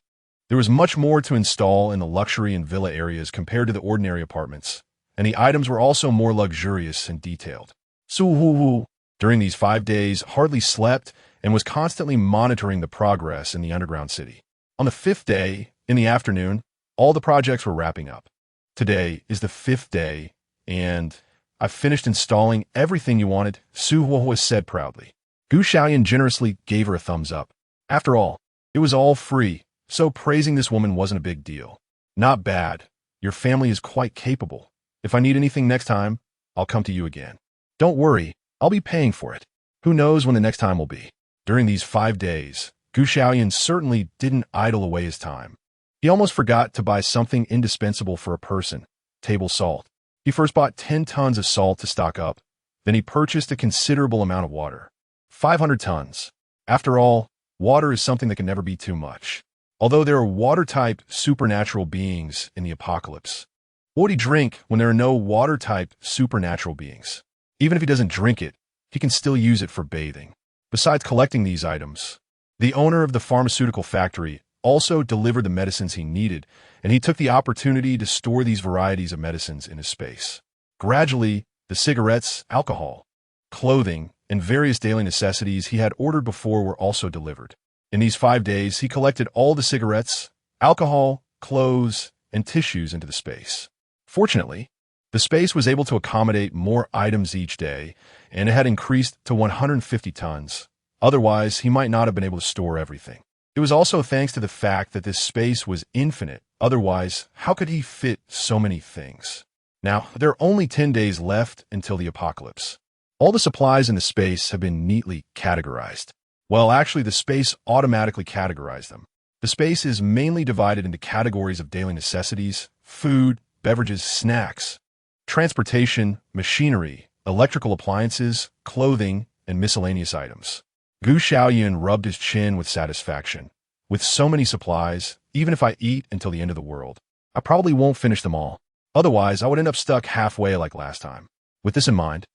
A: there was much more to install in the luxury and villa areas compared to the ordinary apartments, and the items were also more luxurious and detailed. Su Huahua, during these 5 days, hardly slept and was constantly monitoring the progress in the underground city. On the 5th day, in the afternoon, all the projects were wrapping up. Today is the 5th day, and I've finished installing everything you wanted, Su Huahua said proudly. Gu Xiaoyun generously gave her a thumbs up. After all, it was all free, so praising this woman wasn't a big deal. Not bad. Your family is quite capable. If I need anything next time, I'll come to you again. Don't worry, I'll be paying for it. Who knows when the next time will be? During these 5 days, Gu Xiaoyun certainly didn't idle away his time. He almost forgot to buy something indispensable for a person, table salt. He first bought 10 tons of salt to stock up. Then he purchased a considerable amount of water. 500 tons. After all, water is something that can never be too much. Although there are water-type supernatural beings in the apocalypse, what would he drink when there are no water-type supernatural beings? Even if he doesn't drink it, he can still use it for bathing. Besides collecting these items, the owner of the pharmaceutical factory also delivered the medicines he needed, and he took the opportunity to store these varieties of medicines in his space. Gradually, the cigarettes, alcohol, clothing, and various daily necessities he had ordered before were also delivered. In these 5 days, he collected all the cigarettes, alcohol, clothes, and tissues into the space. Fortunately, the space was able to accommodate more items each day, and it had increased to 150 tons. Otherwise, he might not have been able to store everything. It was also thanks to the fact that this space was infinite. Otherwise, how could he fit so many things? Now, there are only 10 days left until the apocalypse. All the supplies in the space have been neatly categorized. Well, actually, the space automatically categorized them. The space is mainly divided into categories of daily necessities, food, beverages, snacks, transportation, machinery, electrical appliances, clothing, and miscellaneous items. Gu Xiaoyun rubbed his chin with satisfaction. With so many supplies, even if I eat until the end of the world, I probably won't finish them all. Otherwise, I would end up stuck halfway like last time. With this in mind,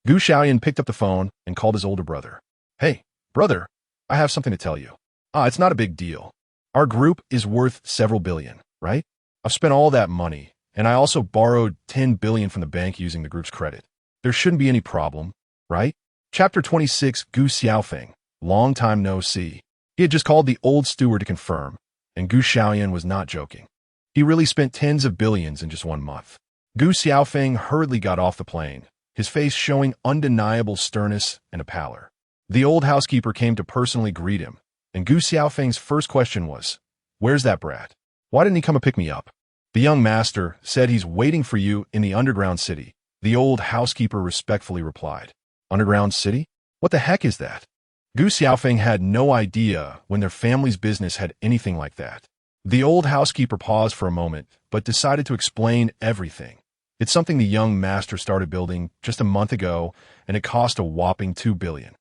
A: Gu Xiaoyun picked up the phone and called his older brother. Hey, brother, I have something to tell you. It's not a big deal. Our group is worth several billion, right? I've spent all that money, and I also borrowed 10 billion from the bank using the group's credit. There shouldn't be any problem, right? Chapter 26, Gu Xiaofeng. Long time no see. He had just called the old steward to confirm, and Gu Xiaoyun was not joking. He really spent tens of billions in just 1 month. Gu Xiaofeng hurriedly got off the plane, his face showing undeniable sternness and a pallor. The old housekeeper came to personally greet him, and Gu Xiaofeng's first question was, "Where's that brat? Why didn't he come and pick me up?" The young master said he's waiting for you in the underground city, the old housekeeper respectfully replied. Underground city? What the heck is that? Gu Xiaofeng had no idea when their family's business had anything like that. The old housekeeper paused for a moment, but decided to explain everything. It's something the young master started building just a month ago, and it cost a whopping 2 billion.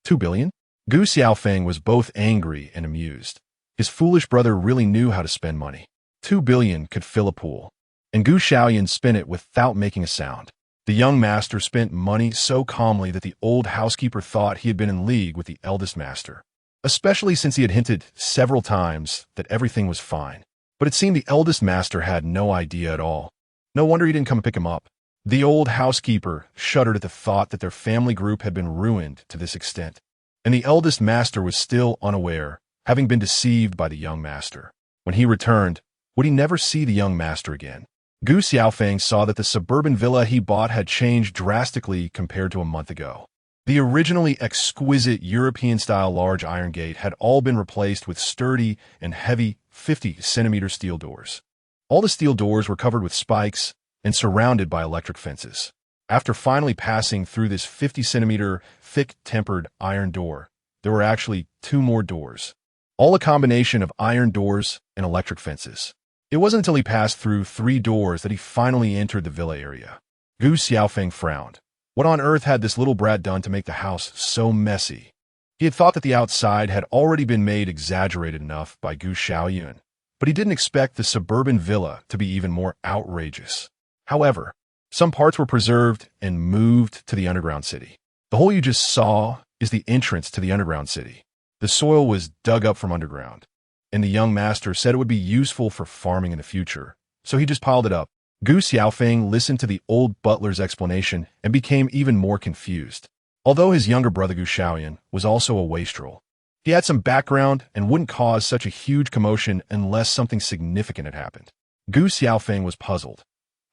A: 2 billion? Gu Xiaofeng was both angry and amused. His foolish brother really knew how to spend money. 2 billion could fill a pool, and Gu Xiaoyun spent it without making a sound. The young master spent money so calmly that the old housekeeper thought he had been in league with the eldest master, especially since he had hinted several times that everything was fine. But it seemed the eldest master had no idea at all. No wonder he didn't come and pick him up. The old housekeeper shuddered at the thought that their family group had been ruined to this extent, and the eldest master was still unaware, having been deceived by the young master. When he returned, would he never see the young master again? Gu Xiaofeng saw that the suburban villa he bought had changed drastically compared to a month ago. The originally exquisite European-style large iron gate had all been replaced with sturdy and heavy 50-centimeter steel doors. All the steel doors were covered with spikes and surrounded by electric fences. After finally passing through this 50-centimeter thick-tempered iron door, there were actually 2 more doors, all a combination of iron doors and electric fences. It wasn't until he passed through 3 doors that he finally entered the villa area. Gu Xiaofeng frowned. What on earth had this little brat done to make the house so messy? He had thought that the outside had already been made exaggerated enough by Gu Xiaoyun, but he didn't expect the suburban villa to be even more outrageous. However, some parts were preserved and moved to the underground city. The hole you just saw is the entrance to the underground city. The soil was dug up from underground, and the young master said it would be useful for farming in the future, so he just piled it up. Gu Xiaofeng listened to the old butler's explanation and became even more confused. Although his younger brother Gu Xiaoyun was also a wastrel, he had some background and wouldn't cause such a huge commotion unless something significant had happened. Gu Xiaofeng was puzzled.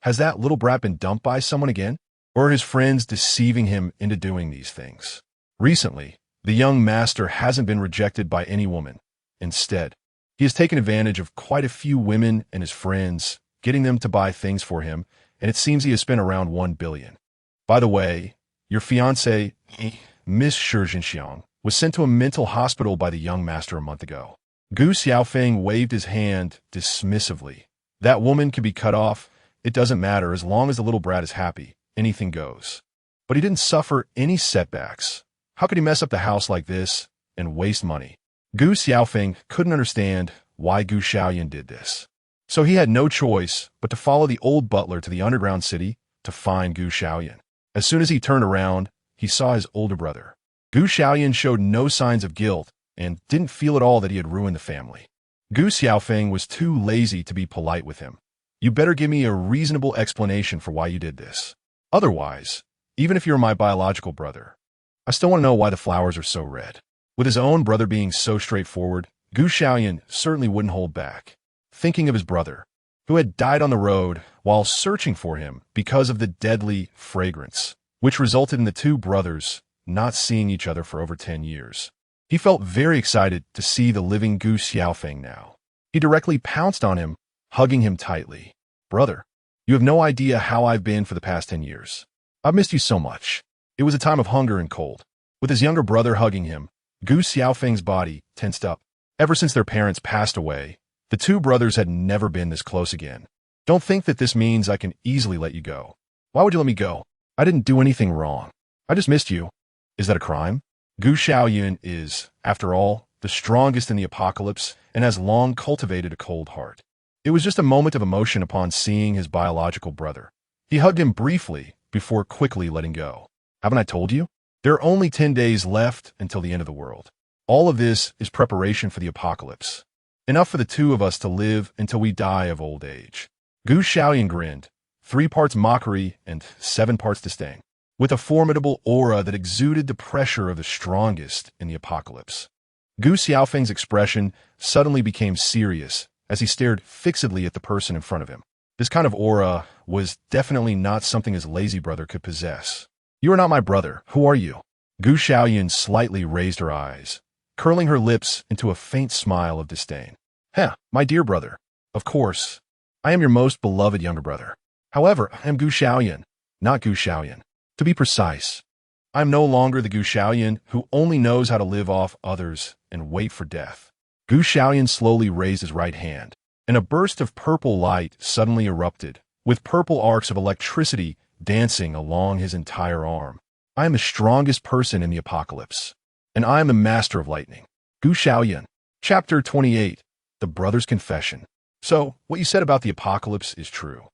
A: Has that little brat been dumped by someone again? Or are his friends deceiving him into doing these things? Recently, the young master hasn't been rejected by any woman. Instead, he has taken advantage of quite a few women and his friends, getting them to buy things for him, and it seems he has spent around 1 billion. By the way, your fiancée, Miss Xiaoyun, was sent to a mental hospital by the young master a month ago. Gu Xiaofeng waved his hand dismissively. That woman can be cut off. It doesn't matter as long as the little brat is happy. Anything goes. But he didn't suffer any setbacks. How could he mess up the house like this and waste money? Gu Xiaofeng couldn't understand why Gu Xiaoyun did this. So he had no choice but to follow the old butler to the underground city to find Gu Xiaoyun. As soon as he turned around, he saw his older brother. Gu Xiaoyun showed no signs of guilt and didn't feel at all that he had ruined the family. Gu Xiaofeng was too lazy to be polite with him. You better give me a reasonable explanation for why you did this. Otherwise, even if you're my biological brother, I still want to know why the flowers are so red. With his own brother being so straightforward, Gu Xiaoyun certainly wouldn't hold back. Thinking of his brother, who had died on the road while searching for him because of the deadly fragrance, which resulted in the 2 brothers not seeing each other for over 10 years. He felt very excited to see the living Gu Xiaofeng now. He directly pounced on him, hugging him tightly. Brother, you have no idea how I've been for the past 10 years. I've missed you so much. It was a time of hunger and cold. With his younger brother hugging him, Gu Xiaofeng's body tensed up. Ever since their parents passed away, the 2 brothers had never been this close again. Don't think that this means I can easily let you go. Why would you let me go? I didn't do anything wrong. I just missed you. Is that a crime? Gu Xiaoyun is, after all, the strongest in the apocalypse and has long cultivated a cold heart. It was just a moment of emotion upon seeing his biological brother. He hugged him briefly before quickly letting go. Haven't I told you? There are only 10 days left until the end of the world. All of this is preparation for the apocalypse. Enough for the two of us to live until we die of old age. Xiaoyun grinned, 3 parts mockery and 7 parts disdain, with a formidable aura that exuded the pressure of the strongest in the apocalypse. Gu Xiaofeng's expression suddenly became serious as he stared fixedly at the person in front of him. This kind of aura was definitely not something his lazy brother could possess. You are not my brother. Who are you? Gu Xiaoyun slightly raised her eyes, curling her lips into a faint smile of disdain. My dear brother. Of course, I am your most beloved younger brother. However, I am Gu Xiaoyun, not Gu Xiaoyun. To be precise, I am no longer the Gu Xiaoyun who only knows how to live off others and wait for death. Gu Xiaoyun slowly raised his right hand, and a burst of purple light suddenly erupted, with purple arcs of electricity dancing along his entire arm. I am the strongest person in the apocalypse, and I am the master of lightning. Gu Xiaoyun. Chapter 28. The Brother's Confession. So, what you said about the apocalypse is true.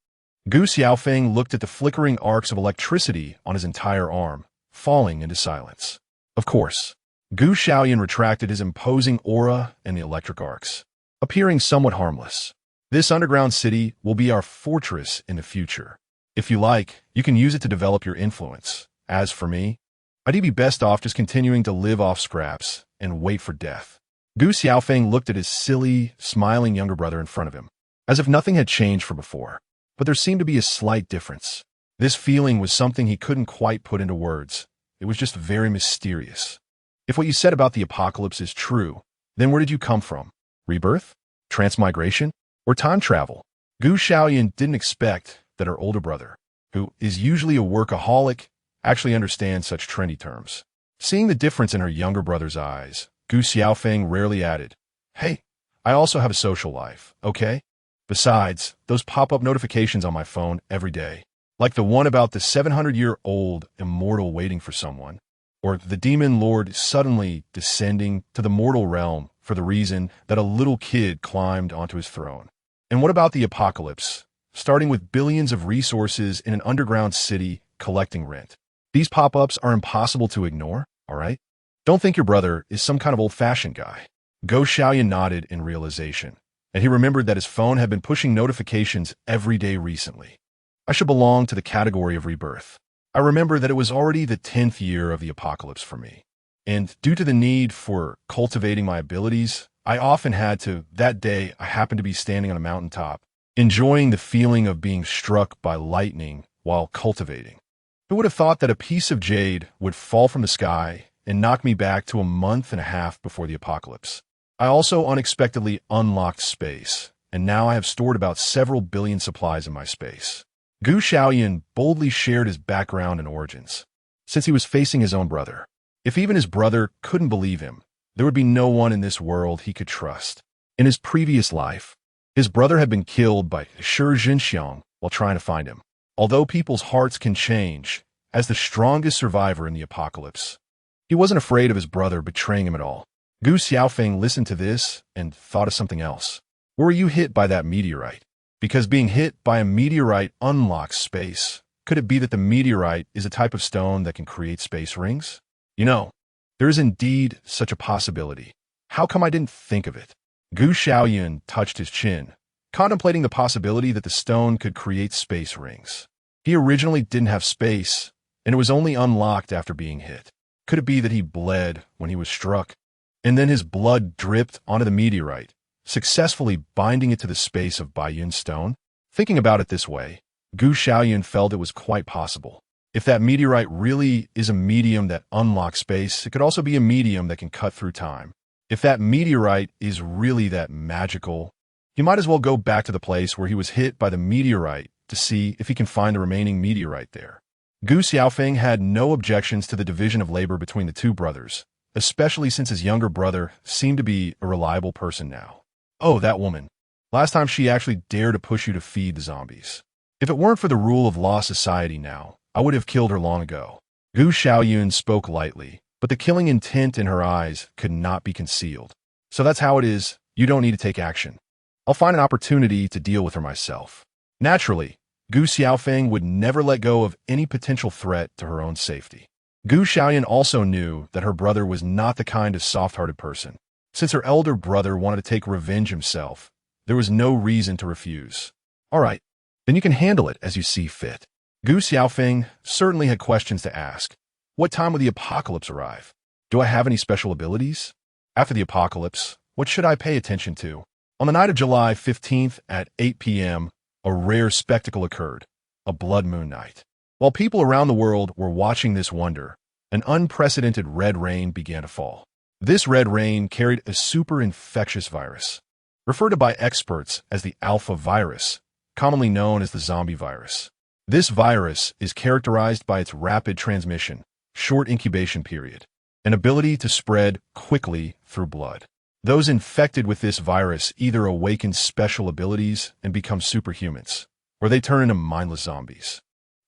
A: Gu Xiaofeng looked at the flickering arcs of electricity on his entire arm, falling into silence. Of course, Gu Xiaoyun retracted his imposing aura and the electric arcs, appearing somewhat harmless. This underground city will be our fortress in the future. If you like, you can use it to develop your influence. As for me, I'd be best off just continuing to live off scraps and wait for death. Gu Xiaofeng looked at his silly, smiling younger brother in front of him, as if nothing had changed from before. But there seemed to be a slight difference. This feeling was something he couldn't quite put into words. It was just very mysterious. If what you said about the apocalypse is true, then where did you come from? Rebirth? Transmigration? Or time travel? Gu Xiaoyun didn't expect that her older brother, who is usually a workaholic, actually understands such trendy terms. Seeing the difference in her younger brother's eyes, Gu Xiaofeng rarely added, "Hey, I also have a social life, okay? Besides, those pop-up notifications on my phone every day, like the one about the 700-year-old immortal waiting for someone, or the demon lord suddenly descending to the mortal realm for the reason that a little kid climbed onto his throne. And what about the apocalypse, starting with billions of resources in an underground city collecting rent? These pop-ups are impossible to ignore, all right? Don't think your brother is some kind of old-fashioned guy." Gu Xiaoyun nodded in realization, and he remembered that his phone had been pushing notifications every day recently. I should belong to the category of rebirth. I remember that it was already the 10th year of the apocalypse for me, and due to the need for cultivating my abilities, I often had to. That day, I happened to be standing on a mountaintop, enjoying the feeling of being struck by lightning while cultivating. Who would have thought that a piece of jade would fall from the sky and knock me back to a month and a half before the apocalypse? I also unexpectedly unlocked space, and now I have stored about several billion supplies in my space. Gu Xiaoyun boldly shared his background and origins, since he was facing his own brother. If even his brother couldn't believe him, there would be no one in this world he could trust. In his previous life, his brother had been killed by sturgeon while trying to find him. Although people's hearts can change, as the strongest survivor in the apocalypse, he wasn't afraid of his brother betraying him at all. Gu Xiaofeng listened to this and thought of something else. Were you hit by that meteorite? Because being hit by a meteorite unlocks space. Could it be that the meteorite is a type of stone that can create space rings? You know, there is indeed such a possibility. How come I didn't think of it? Gu Xiaoyun touched his chin, contemplating the possibility that the stone could create space rings. He originally didn't have space, and it was only unlocked after being hit. Could it be that he bled when he was struck, and then his blood dripped onto the meteorite, successfully binding it to the space of Baiyun stone? Thinking about it this way, Gu Xiaoyun felt it was quite possible. If that meteorite really is a medium that unlocks space, it could also be a medium that can cut through time. If that meteorite is really that magical, he might as well go back to the place where he was hit by the meteorite to see if he can find the remaining meteorite there. Gu Xiaofeng had no objections to the division of labor between the two brothers, especially since his younger brother seemed to be a reliable person now. Oh, that woman. Last time she actually dared to push you to feed the zombies. If it weren't for the rule of law society now, I would have killed her long ago. Gu Xiaoyun spoke lightly, but the killing intent in her eyes could not be concealed. So that's how it is. You don't need to take action. I'll find an opportunity to deal with her myself. Naturally, Gu Xiaofeng would never let go of any potential threat to her own safety. Gu Xiaoyun also knew that her brother was not the kind of soft-hearted person. Since her elder brother wanted to take revenge himself, there was no reason to refuse. All right, then you can handle it as you see fit. Gu Xiaofeng certainly had questions to ask. What time will the apocalypse arrive? Do I have any special abilities? After the apocalypse, what should I pay attention to? On the night of July 15th at 8 p.m., a rare spectacle occurred, a blood moon night. While people around the world were watching this wonder, an unprecedented red rain began to fall. This red rain carried a super infectious virus, referred to by experts as the alpha virus, commonly known as the zombie virus. This virus is characterized by its rapid transmission, short incubation period, and ability to spread quickly through blood. Those infected with this virus either awaken special abilities and become superhumans, or they turn into mindless zombies.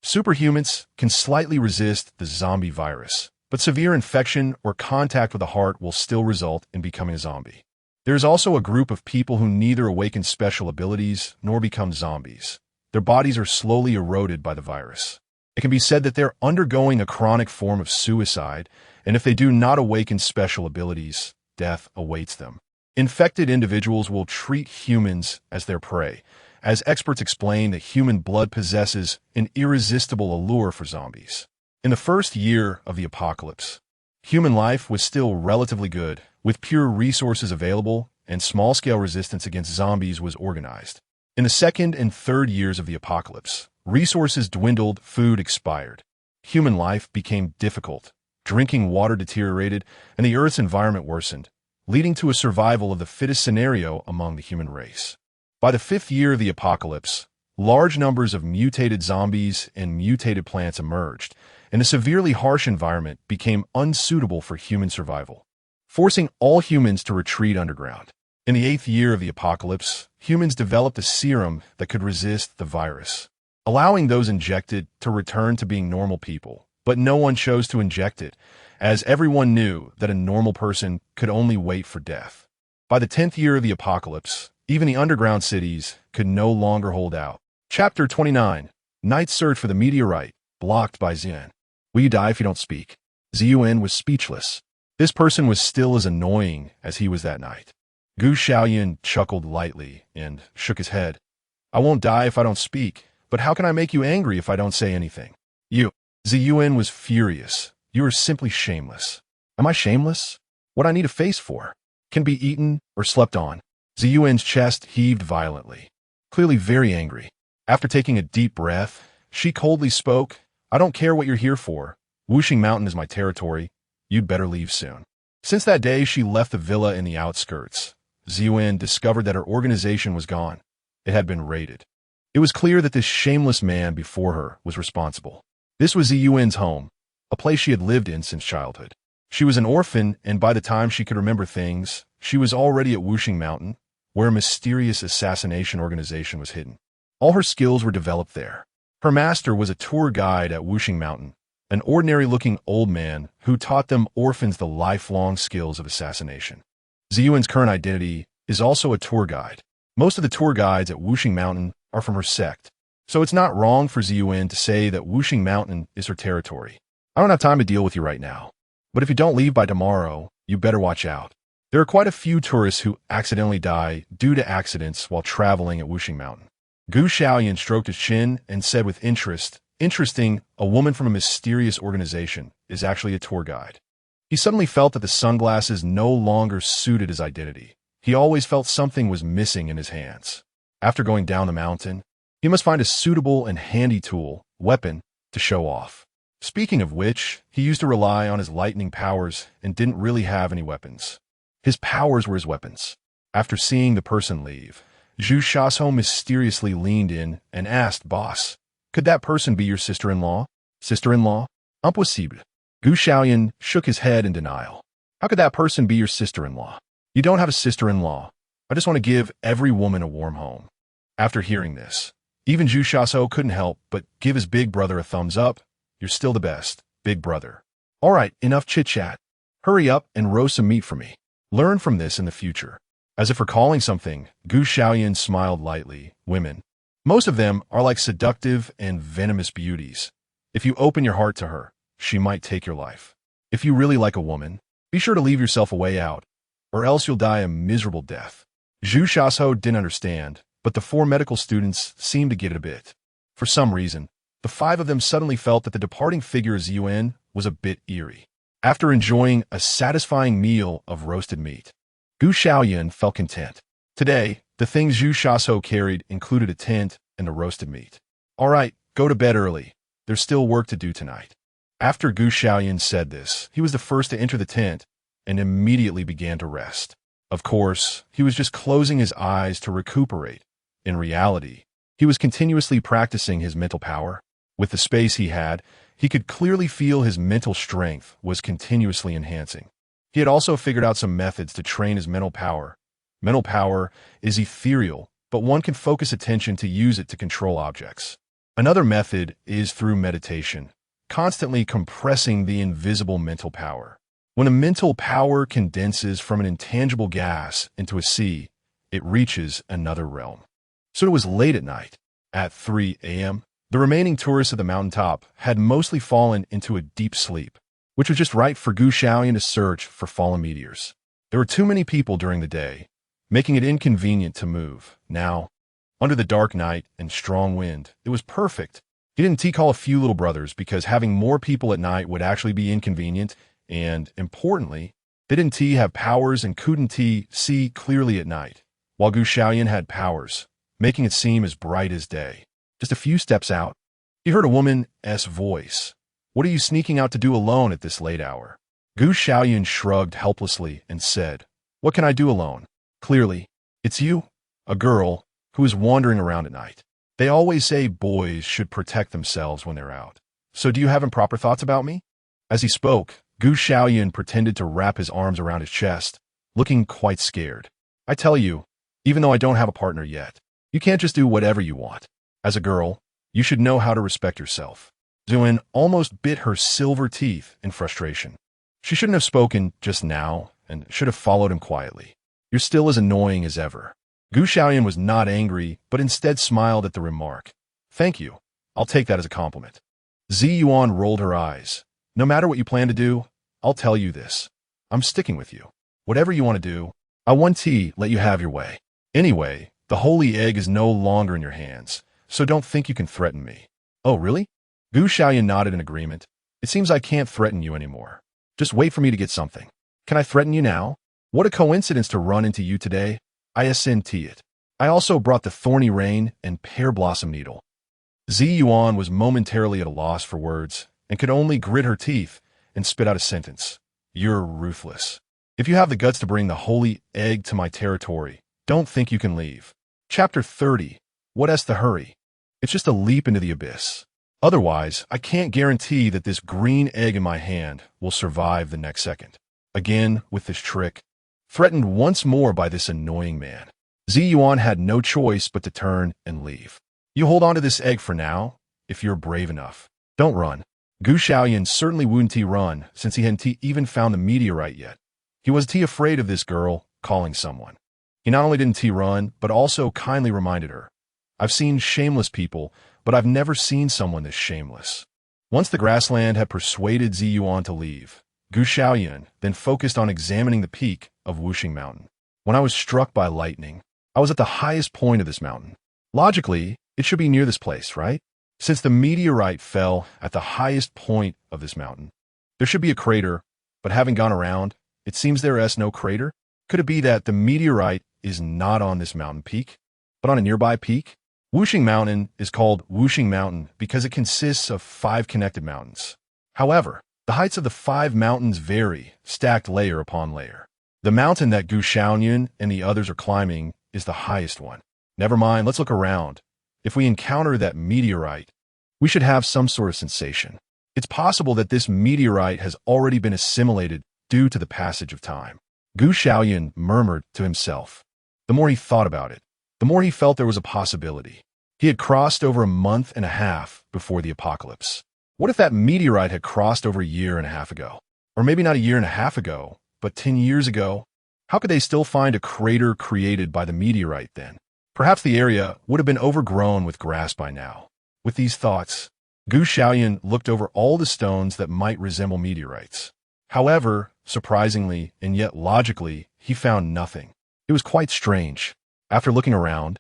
A: Superhumans can slightly resist the zombie virus, but severe infection or contact with the heart will still result in becoming a zombie. There is also a group of people who neither awaken special abilities nor become zombies. Their bodies are slowly eroded by the virus. It can be said that they're undergoing a chronic form of suicide, and if they do not awaken special abilities, death awaits them. Infected individuals will treat humans as their prey, as experts explain that human blood possesses an irresistible allure for zombies. In the first year of the apocalypse, human life was still relatively good, with pure resources available, and small-scale resistance against zombies was organized. In the second and third years of the apocalypse, resources dwindled, food expired. Human life became difficult, drinking water deteriorated, and the Earth's environment worsened, leading to a survival of the fittest scenario among the human race. By the fifth year of the apocalypse, large numbers of mutated zombies and mutated plants emerged, and a severely harsh environment became unsuitable for human survival, forcing all humans to retreat underground. In the eighth year of the apocalypse, humans developed a serum that could resist the virus, allowing those injected to return to being normal people. But no one chose to inject it, as everyone knew that a normal person could only wait for death. By the 10th year of the apocalypse, even the underground cities could no longer hold out. Chapter 29. Night search for the meteorite, blocked by Xian. Will you die if you don't speak? Xiaoyun was speechless. This person was still as annoying as he was that night. Gu Xiaoyun chuckled lightly and shook his head. I won't die if I don't speak, but how can I make you angry if I don't say anything? You. Xiaoyun was furious. You are simply shameless. Am I shameless? What I need a face for? Can be eaten or slept on. Xiaoyun's chest heaved violently, clearly very angry. After taking a deep breath, she coldly spoke, I don't care what you're here for. Wuxing Mountain is my territory. You'd better leave soon. Since that day she left the villa in the outskirts, Xiaoyun discovered that her organization was gone. It had been raided. It was clear that this shameless man before her was responsible. This was Xiaoyun's home, a place she had lived in since childhood. She was an orphan, and by the time she could remember things, she was already at Wuxing Mountain, where a mysterious assassination organization was hidden. All her skills were developed there. Her master was a tour guide at Wuxing Mountain, an ordinary-looking old man who taught them orphans the lifelong skills of assassination. Xiaoyun's current identity is also a tour guide. Most of the tour guides at Wuxing Mountain are from her sect, so it's not wrong for Xiaoyun to say that Wuxing Mountain is her territory. I don't have time to deal with you right now, but if you don't leave by tomorrow, you better watch out. There are quite a few tourists who accidentally die due to accidents while traveling at Wuxing Mountain. Gu Xiaoyun stroked his chin and said with interest, Interesting, a woman from a mysterious organization is actually a tour guide. He suddenly felt that the sunglasses no longer suited his identity. He always felt something was missing in his hands. After going down the mountain, he must find a suitable and handy tool, weapon, to show off. Speaking of which, he used to rely on his lightning powers and didn't really have any weapons. His powers were his weapons. After seeing the person leave, Zhu Shashou mysteriously leaned in and asked, Boss, could that person be your sister-in-law? Sister-in-law? Impossible. Gu Xiaoyun shook his head in denial. How could that person be your sister-in-law? You don't have a sister-in-law. I just want to give every woman a warm home. After hearing this, even Zhu Shashou couldn't help but give his big brother a thumbs up. You're still the best, big brother. All right, enough chit-chat. Hurry up and roast some meat for me. Learn from this in the future. As if recalling something, Gu Xiaoyun smiled lightly. Women. Most of them are like seductive and venomous beauties. If you open your heart to her, she might take your life. If you really like a woman, be sure to leave yourself a way out, or else you'll die a miserable death. Zhu Xiaosou didn't understand, but the 4 medical students seemed to get it a bit. For some reason, the 5 of them suddenly felt that the departing figure of Xiaoyun was a bit eerie. After enjoying a satisfying meal of roasted meat, Gu Xiaoyun felt content. Today, the things Zhu Xiaosou carried included a tent and the roasted meat. All right, go to bed early. There's still work to do tonight. After Gu Xiaoyun said this, he was the first to enter the tent and immediately began to rest. Of course, he was just closing his eyes to recuperate. In reality, he was continuously practicing his mental power. With the space he had, he could clearly feel his mental strength was continuously enhancing. He had also figured out some methods to train his mental power. Mental power is ethereal, but one can focus attention to use it to control objects. Another method is through meditation, constantly compressing the invisible mental power. When a mental power condenses from an intangible gas into a sea, it reaches another realm. So it was late at night. At 3 a.m., the remaining tourists of the mountaintop had mostly fallen into a deep sleep, which was just right for Gu Xiaoyun to search for fallen meteors. There were too many people during the day, making it inconvenient to move. Now, under the dark night and strong wind, it was perfect. He didn't call a few little brothers because having more people at night would actually be inconvenient, and, importantly, they didn't have powers and couldn't see clearly at night, while Gu Xiaoyun had powers, making it seem as bright as day. Just a few steps out, he heard a woman's voice. "What are you sneaking out to do alone at this late hour?" Gu Xiaoyun shrugged helplessly and said, "What can I do alone? Clearly, it's you, a girl who is wandering around at night. They always say boys should protect themselves when they're out. So do you have improper thoughts about me?" As he spoke, Gu Xiaoyun pretended to wrap his arms around his chest, looking quite scared. "I tell you, even though I don't have a partner yet, you can't just do whatever you want. As a girl, you should know how to respect yourself." Xiaoyun almost bit her silver teeth in frustration. She shouldn't have spoken just now and should have followed him quietly. "You're still as annoying as ever." Gu Xiaoyun was not angry, but instead smiled at the remark. "Thank you. I'll take that as a compliment." Xiaoyun rolled her eyes. "No matter what you plan to do, I'll tell you this. I'm sticking with you. Whatever you want to do, I won't let you have your way. Anyway, the holy egg is no longer in your hands, so don't think you can threaten me." "Oh, really?" Gu Xiaoyun nodded in agreement. "It seems I can't threaten you anymore. Just wait for me to get something." "Can I threaten you now? What a coincidence to run into you today. I sent it. I also brought the thorny rain and pear blossom needle." Xiaoyun was momentarily at a loss for words and could only grit her teeth and spit out a sentence. "You're ruthless. If you have the guts to bring the holy egg to my territory, don't think you can leave." Chapter 30. What's the hurry? It's just a leap into the abyss. Otherwise, I can't guarantee that this green egg in my hand will survive the next second. Again, with this trick, threatened once more by this annoying man, Xiaoyun had no choice but to turn and leave. "You hold on to this egg for now, if you're brave enough. Don't run." Gu Xiaoyun certainly wouldn't run since he hadn't even found the meteorite yet. He was afraid of this girl calling someone. He not only didn't run, but also kindly reminded her, "I've seen shameless people, but I've never seen someone this shameless." Once the grassland had persuaded Xiaoyun to leave, Gu Xiaoyun then focused on examining the peak of Wuxing Mountain. "When I was struck by lightning, I was at the highest point of this mountain. Logically, it should be near this place, right? Since the meteorite fell at the highest point of this mountain, there should be a crater, but having gone around, it seems there is no crater. Could it be that the meteorite is not on this mountain peak, but on a nearby peak? Wuxing Mountain is called Wuxing Mountain because it consists of 5 connected mountains. However, the heights of the 5 mountains vary, stacked layer upon layer. The mountain that Gu Xiaoyun and the others are climbing is the highest one. Never mind, let's look around. If we encounter that meteorite, we should have some sort of sensation. It's possible that this meteorite has already been assimilated due to the passage of time." Gu Xiaoyun murmured to himself. The more he thought about it, the more he felt there was a possibility. He had crossed over a month and a half before the apocalypse. What if that meteorite had crossed over a year and a half ago? Or maybe not a year and a half ago, but 10 years ago? How could they still find a crater created by the meteorite then? Perhaps the area would have been overgrown with grass by now. With these thoughts, Xiaoyun looked over all the stones that might resemble meteorites. However, surprisingly and yet logically, he found nothing. It was quite strange. After looking around,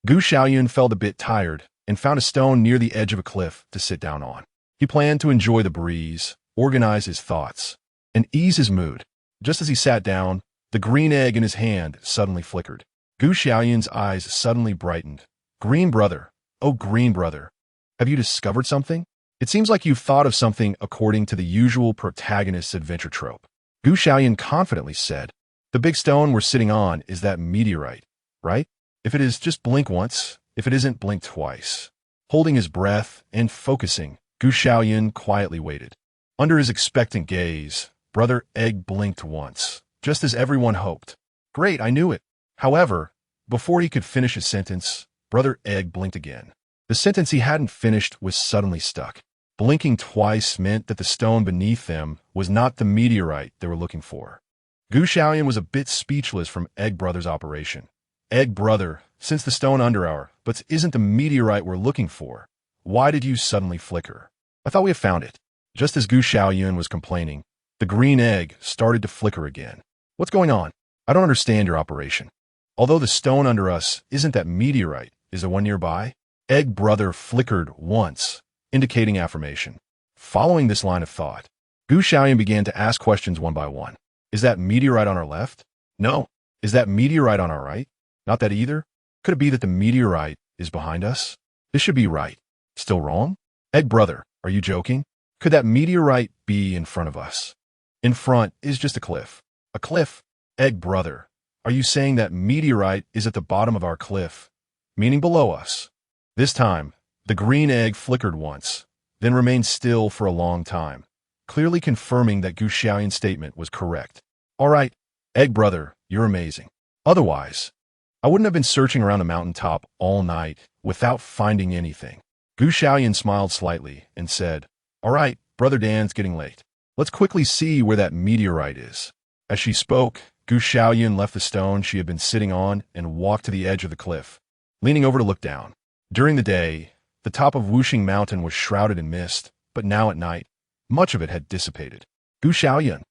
A: Xiaoyun felt a bit tired and found a stone near the edge of a cliff to sit down on. He planned to enjoy the breeze, organize his thoughts, and ease his mood. Just as he sat down, the green egg in his hand suddenly flickered. Xiaoyun's eyes suddenly brightened. Green brother, oh green brother, have you discovered something? It seems like you've thought of something according to the usual protagonist's adventure trope. Xiaoyun confidently said, the big stone we're sitting on is that meteorite, right? If it is, just blink once. If it isn't, blink twice. Holding his breath and focusing, Xiaoyun quietly waited. Under his expectant gaze, Brother Egg blinked once, just as everyone hoped. Great, I knew it. However, before he could finish his sentence, Brother Egg blinked again. The sentence he hadn't finished was suddenly stuck. Blinking twice meant that the stone beneath them was not the meteorite they were looking for. Xiaoyun was a bit speechless from Egg Brother's operation. Egg Brother, since the stone under our but isn't the meteorite we're looking for, why did you suddenly flicker? I thought we had found it. Just as Xiaoyun was complaining, the green egg started to flicker again. What's going on? I don't understand your operation. Although the stone under us isn't that meteorite, is the one nearby? Egg Brother flickered once, indicating affirmation. Following this line of thought, Xiaoyun began to ask questions one by one. Is that meteorite on our left? No. Is that meteorite on our right? Not that either. Could it be that the meteorite is behind us? This should be right. Still wrong? Egg Brother, are you joking? Could that meteorite be in front of us? In front is just a cliff. A cliff? Egg Brother, are you saying that meteorite is at the bottom of our cliff, meaning below us? This time, the green egg flickered once, then remained still for a long time, clearly confirming that Xiaoyun's statement was correct. All right, Egg Brother, you're amazing. Otherwise, I wouldn't have been searching around the mountaintop all night without finding anything. Xiaoyun smiled slightly and said, all right, Brother Dan's getting late. Let's quickly see where that meteorite is. As she spoke, Xiaoyun left the stone she had been sitting on and walked to the edge of the cliff, leaning over to look down. During the day, the top of Wuxing Mountain was shrouded in mist, but now at night, much of it had dissipated. Xiaoyun,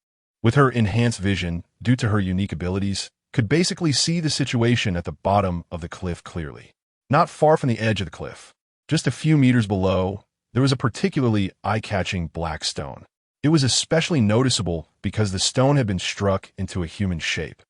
A: with her enhanced vision due to her unique abilities, could basically see the situation at the bottom of the cliff clearly. Not far from the edge of the cliff, just a few meters below, there was a particularly eye-catching black stone. It was especially noticeable because the stone had been struck into a human shape.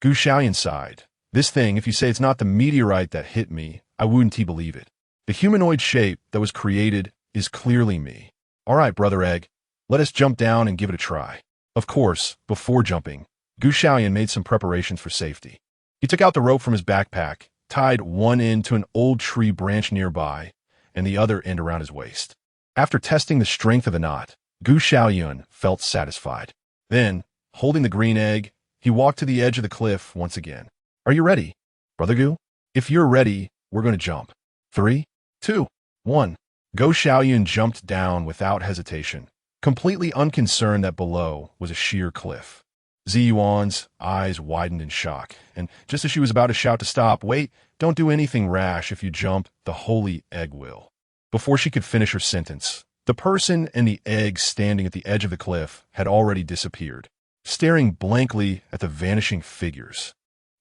A: Xiaoyun sighed. This thing, if you say it's not the meteorite that hit me, I wouldn't believe it. The humanoid shape that was created is clearly me. All right, Brother Egg, let us jump down and give it a try. Of course, before jumping, Xiaoyun made some preparations for safety. He took out the rope from his backpack, tied one end to an old tree branch nearby, and the other end around his waist. After testing the strength of the knot, Xiaoyun felt satisfied. Then, holding the green egg, he walked to the edge of the cliff once again. Are you ready, Brother Gu? If you're ready, we're going to jump. 3, 2, 1. Xiaoyun jumped down without hesitation, completely unconcerned that below was a sheer cliff. Xiaoyun's eyes widened in shock, and just as she was about to shout to stop, wait, don't do anything rash. If you jump, the holy egg will. Before she could finish her sentence, the person and the egg standing at the edge of the cliff had already disappeared, staring blankly at the vanishing figures.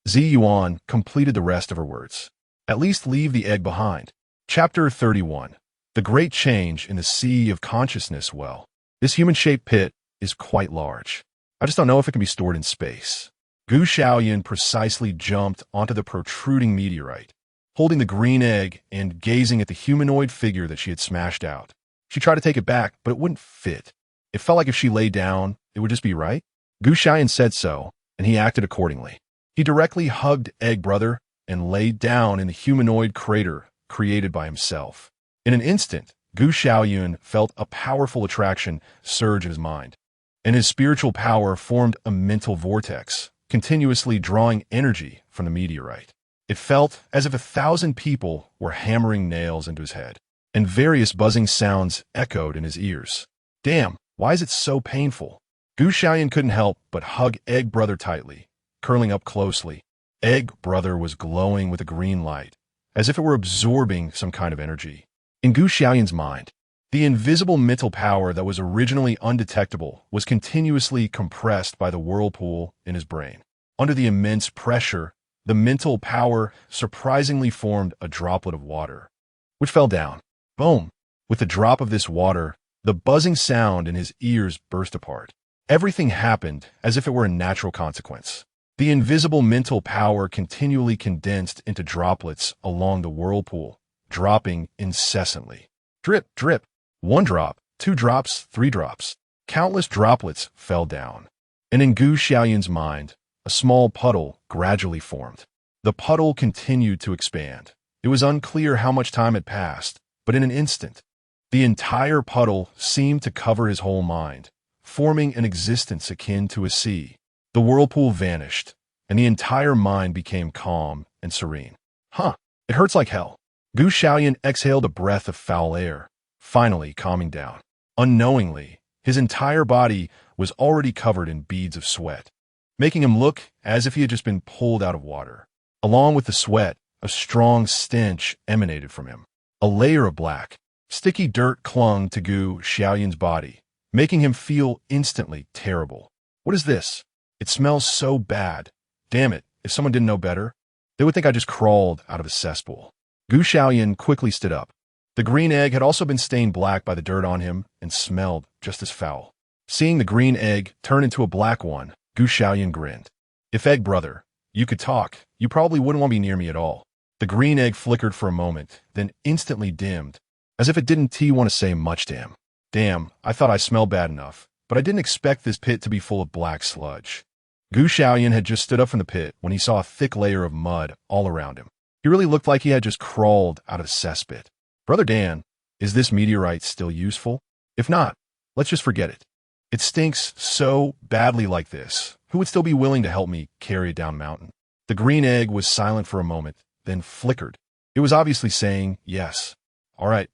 A: Xiaoyun completed the rest of her words. At least leave the egg behind. Chapter 31. The Great Change in the Sea of Consciousness. Well, this human-shaped pit is quite large. I just don't know if it can be stored in space. Xiaoyun precisely jumped onto the protruding meteorite, holding the green egg and gazing at the humanoid figure that she had smashed out. She tried to take it back, but it wouldn't fit. It felt like if she lay down, it would just be right. Xiaoyun said so, and he acted accordingly. He directly hugged Egg Brother and laid down in the humanoid crater created by himself. In an instant, Xiaoyun felt a powerful attraction surge in his mind, and his spiritual power formed a mental vortex, continuously drawing energy from the meteorite. It felt as if 1,000 people were hammering nails into his head, and various buzzing sounds echoed in his ears. Damn, why is it so painful? Xiaoyun couldn't help but hug Egg Brother tightly, curling up closely. Egg Brother was glowing with a green light, as if it were absorbing some kind of energy. In Gu Xiaoyun's mind, the invisible mental power that was originally undetectable was continuously compressed by the whirlpool in his brain. Under the immense pressure, the mental power surprisingly formed a droplet of water, which fell down. Boom! With the drop of this water, the buzzing sound in his ears burst apart. Everything happened as if it were a natural consequence. The invisible mental power continually condensed into droplets along the whirlpool, dropping incessantly. Drip, drip. 1 drop, 2 drops, 3 drops. Countless droplets fell down. And in Gu Xiaoyun's mind, a small puddle gradually formed. The puddle continued to expand. It was unclear how much time had passed, but in an instant, the entire puddle seemed to cover his whole mind, forming an existence akin to a sea. The whirlpool vanished, and the entire mind became calm and serene. It hurts like hell. Gu Xiaoyun exhaled a breath of foul air, finally calming down. Unknowingly, his entire body was already covered in beads of sweat, making him look as if he had just been pulled out of water. Along with the sweat, a strong stench emanated from him. A layer of black, sticky dirt clung to Gu Xiaoyun's body, making him feel instantly terrible. What is this? It smells so bad. Damn it, if someone didn't know better, they would think I just crawled out of a cesspool. Gu Xiaoyun quickly stood up. The green egg had also been stained black by the dirt on him and smelled just as foul. Seeing the green egg turn into a black one, Gu Xiaoyun grinned. If Egg Brother, you could talk, you probably wouldn't want to be near me at all. The green egg flickered for a moment, then instantly dimmed, as if it didn't want to say much to him. Damn, I thought I smelled bad enough, but I didn't expect this pit to be full of black sludge. Gu Xiaoyun had just stood up from the pit when he saw a thick layer of mud all around him. He really looked like he had just crawled out of a cesspit. Brother Dan, is this meteorite still useful? If not, let's just forget it. It stinks so badly like this. Who would still be willing to help me carry it down mountain? The green egg was silent for a moment, then flickered. It was obviously saying yes. All right.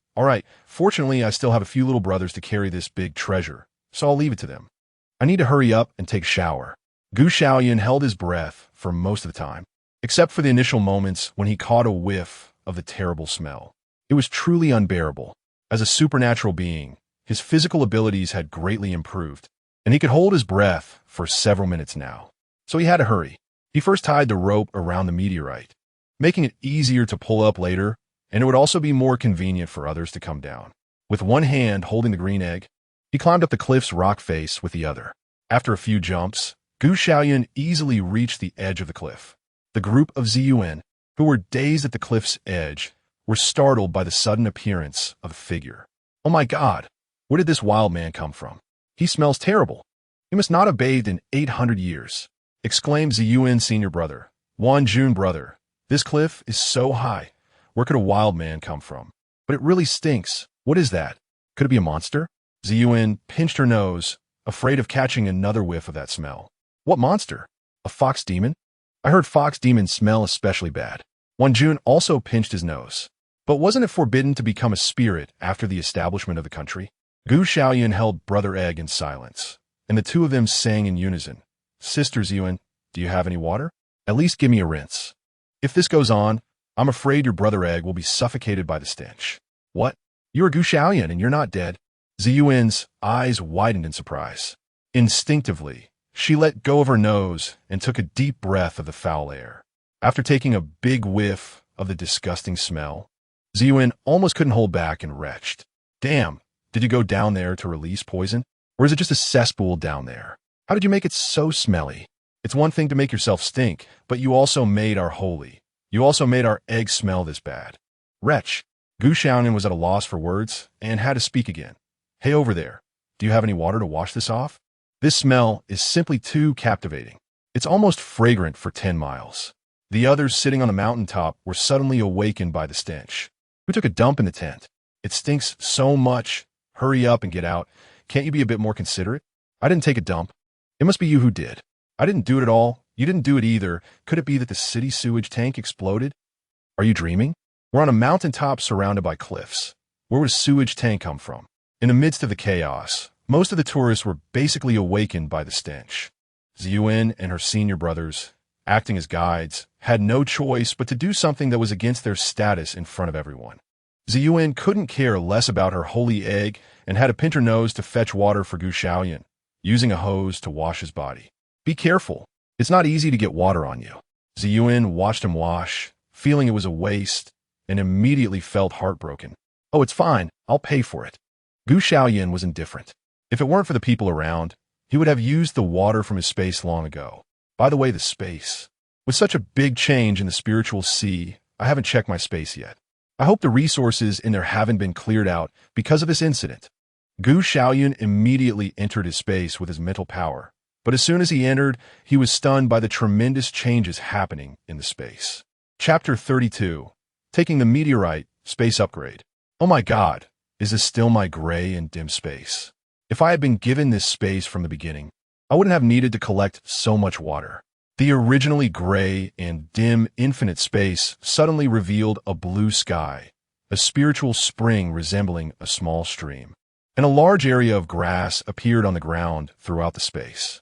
A: Fortunately, I still have a few little brothers to carry this big treasure, so I'll leave it to them. I need to hurry up and take a shower. Gu Xiaoyun held his breath for most of the time, except for the initial moments when he caught a whiff of the terrible smell. It was truly unbearable. As a supernatural being, his physical abilities had greatly improved, and he could hold his breath for several minutes now. So he had to hurry. He first tied the rope around the meteorite, making it easier to pull up later, and it would also be more convenient for others to come down. With one hand holding the green egg, he climbed up the cliff's rock face with the other. After a few jumps, Gu Xiaoyun easily reached the edge of the cliff. The group of Xiaoyun, who were dazed at the cliff's edge, were startled by the sudden appearance of a figure. Oh my God, where did this wild man come from? He smells terrible. He must not have bathed in 800 years, exclaimed Xiaoyun's senior brother. Jun brother, this cliff is so high. Where could a wild man come from? But it really stinks. What is that? Could it be a monster? Xiaoyun pinched her nose, afraid of catching another whiff of that smell. What monster? A fox demon? I heard fox demons smell especially bad. Jun also pinched his nose. But wasn't it forbidden to become a spirit after the establishment of the country? Gu Xiaoyun held Brother Egg in silence, and the two of them sang in unison. Sister Xiaoyun, do you have any water? At least give me a rinse. If this goes on, I'm afraid your Brother Egg will be suffocated by the stench. What? You are Gu Xiaoyun and you're not dead? Xiaoyun's eyes widened in surprise. Instinctively, she let go of her nose and took a deep breath of the foul air. After taking a big whiff of the disgusting smell, Xiaoyun almost couldn't hold back and retched. Damn, did you go down there to release poison? Or is it just a cesspool down there? How did you make it so smelly? It's one thing to make yourself stink, but you also made our holy. You also made our egg smell this bad. Wretch. Gu Xiaoyun was at a loss for words and had to speak again. Hey over there, do you have any water to wash this off? This smell is simply too captivating. It's almost fragrant for 10 miles. The others sitting on the mountaintop were suddenly awakened by the stench. Who took a dump in the tent? It stinks so much. Hurry up and get out. Can't you be a bit more considerate? I didn't take a dump. It must be you who did. I didn't do it at all. You didn't do it either. Could it be that the city sewage tank exploded? Are you dreaming? We're on a mountaintop surrounded by cliffs. Where would a sewage tank come from? In the midst of the chaos, most of the tourists were basically awakened by the stench. Xiaoyun and her senior brothers acting as guides, had no choice but to do something that was against their status in front of everyone. Xiaoyun couldn't care less about her holy egg and had to pinch her nose to fetch water for Xiaoyun, using a hose to wash his body. Be careful. It's not easy to get water on you. Xiaoyun watched him wash, feeling it was a waste, and immediately felt heartbroken. Oh, it's fine. I'll pay for it. Xiaoyun was indifferent. If it weren't for the people around, he would have used the water from his space long ago. By the way, the space. With such a big change in the spiritual sea, I haven't checked my space yet. I hope the resources in there haven't been cleared out because of this incident. Xiaoyun immediately entered his space with his mental power, but as soon as he entered, he was stunned by the tremendous changes happening in the space. Chapter 32. Taking the meteorite, space upgrade. Oh my God, is this still my gray and dim space? If I had been given this space from the beginning, I wouldn't have needed to collect so much water. The originally gray and dim infinite space suddenly revealed a blue sky, a spiritual spring resembling a small stream, and a large area of grass appeared on the ground throughout the space.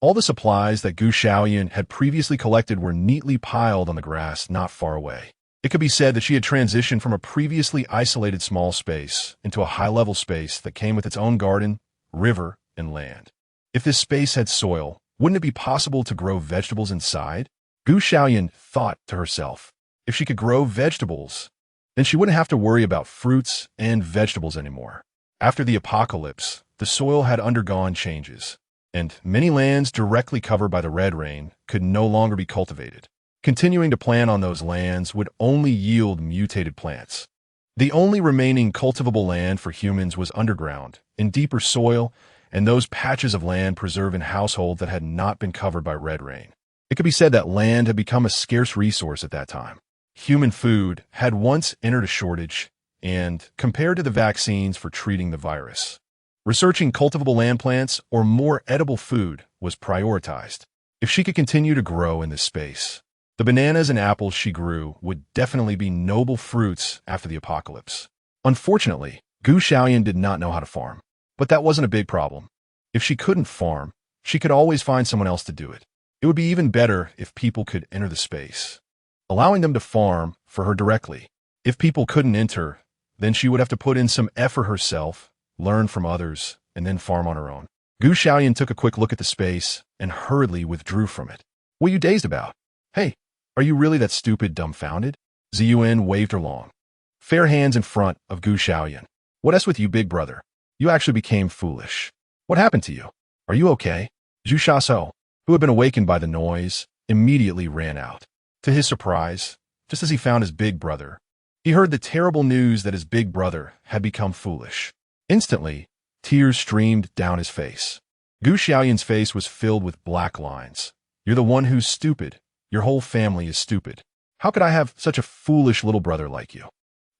A: All the supplies that Xiaoyun had previously collected were neatly piled on the grass not far away. It could be said that she had transitioned from a previously isolated small space into a high-level space that came with its own garden, river, and land. If this space had soil, wouldn't it be possible to grow vegetables inside? Xiaoyun thought to herself, if she could grow vegetables, then she wouldn't have to worry about fruits and vegetables anymore. After the apocalypse, the soil had undergone changes, and many lands directly covered by the red rain could no longer be cultivated. Continuing to plant on those lands would only yield mutated plants. The only remaining cultivable land for humans was underground, in deeper soil, and those patches of land preserved in households that had not been covered by red rain. It could be said that land had become a scarce resource at that time. Human food had once entered a shortage, and compared to the vaccines for treating the virus, researching cultivable land plants or more edible food was prioritized. If she could continue to grow in this space, the bananas and apples she grew would definitely be noble fruits after the apocalypse. Unfortunately, Xiaoyun did not know how to farm. But that wasn't a big problem. If she couldn't farm, she could always find someone else to do it. It would be even better if people could enter the space, allowing them to farm for her directly. If people couldn't enter, then she would have to put in some effort herself, learn from others, and then farm on her own. Xiaoyun took a quick look at the space and hurriedly withdrew from it. What are you dazed about? Hey, are you really that stupid dumbfounded? Xiaoyun waved her along. Fair hands in front of Xiaoyun. What else with you, big brother? You actually became foolish. What happened to you? Are you okay? Zhu Xiaoso, who had been awakened by the noise, immediately ran out. To his surprise, just as he found his big brother, he heard the terrible news that his big brother had become foolish. Instantly, tears streamed down his face. Xiaoyun's face was filled with black lines. You're the one who's stupid. Your whole family is stupid. How could I have such a foolish little brother like you?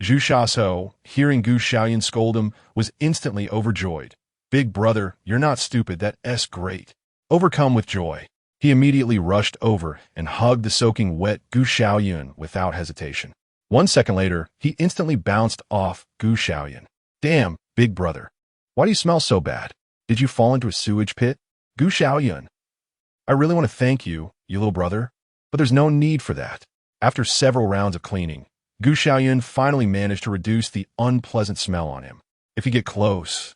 A: Zhu Xiaoso, hearing Xiaoyun scold him, was instantly overjoyed. Big brother, you're not stupid, that's great. Overcome with joy, he immediately rushed over and hugged the soaking wet Xiaoyun without hesitation. 1 second later, he instantly bounced off Xiaoyun. Damn, big brother. Why do you smell so bad? Did you fall into a sewage pit? Xiaoyun. I really want to thank you, you little brother, but there's no need for that. After several rounds of cleaning, Xiaoyun finally managed to reduce the unpleasant smell on him. If you get close,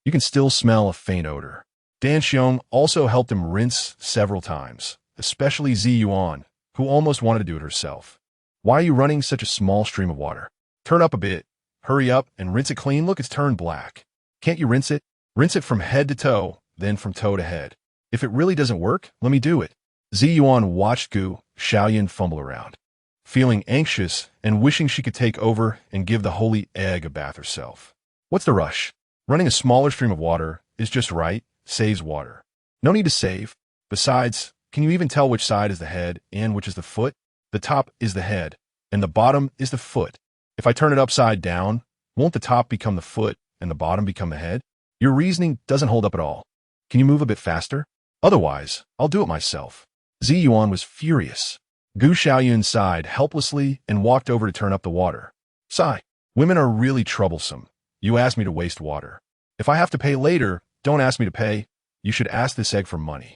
A: you can still smell a faint odor. Dan Xiong also helped him rinse several times, especially Xiaoyun, who almost wanted to do it herself. Why are you running such a small stream of water? Turn up a bit. Hurry up and rinse it clean. Look, it's turned black. Can't you rinse it? Rinse it from head to toe, then from toe to head. If it really doesn't work, let me do it. Xiaoyun watched Xiaoyun fumble around, feeling anxious and wishing she could take over and give the holy egg a bath herself. What's the rush? Running a smaller stream of water is just right, saves water. No need to save. Besides, can you even tell which side is the head and which is the foot? The top is the head, and the bottom is the foot. If I turn it upside down, won't the top become the foot and the bottom become the head? Your reasoning doesn't hold up at all. Can you move a bit faster? Otherwise, I'll do it myself. Xiaoyun was furious. Xiaoyun sighed helplessly and walked over to turn up the water. Sigh. Women are really troublesome. You asked me to waste water. If I have to pay later, don't ask me to pay. You should ask this egg for money.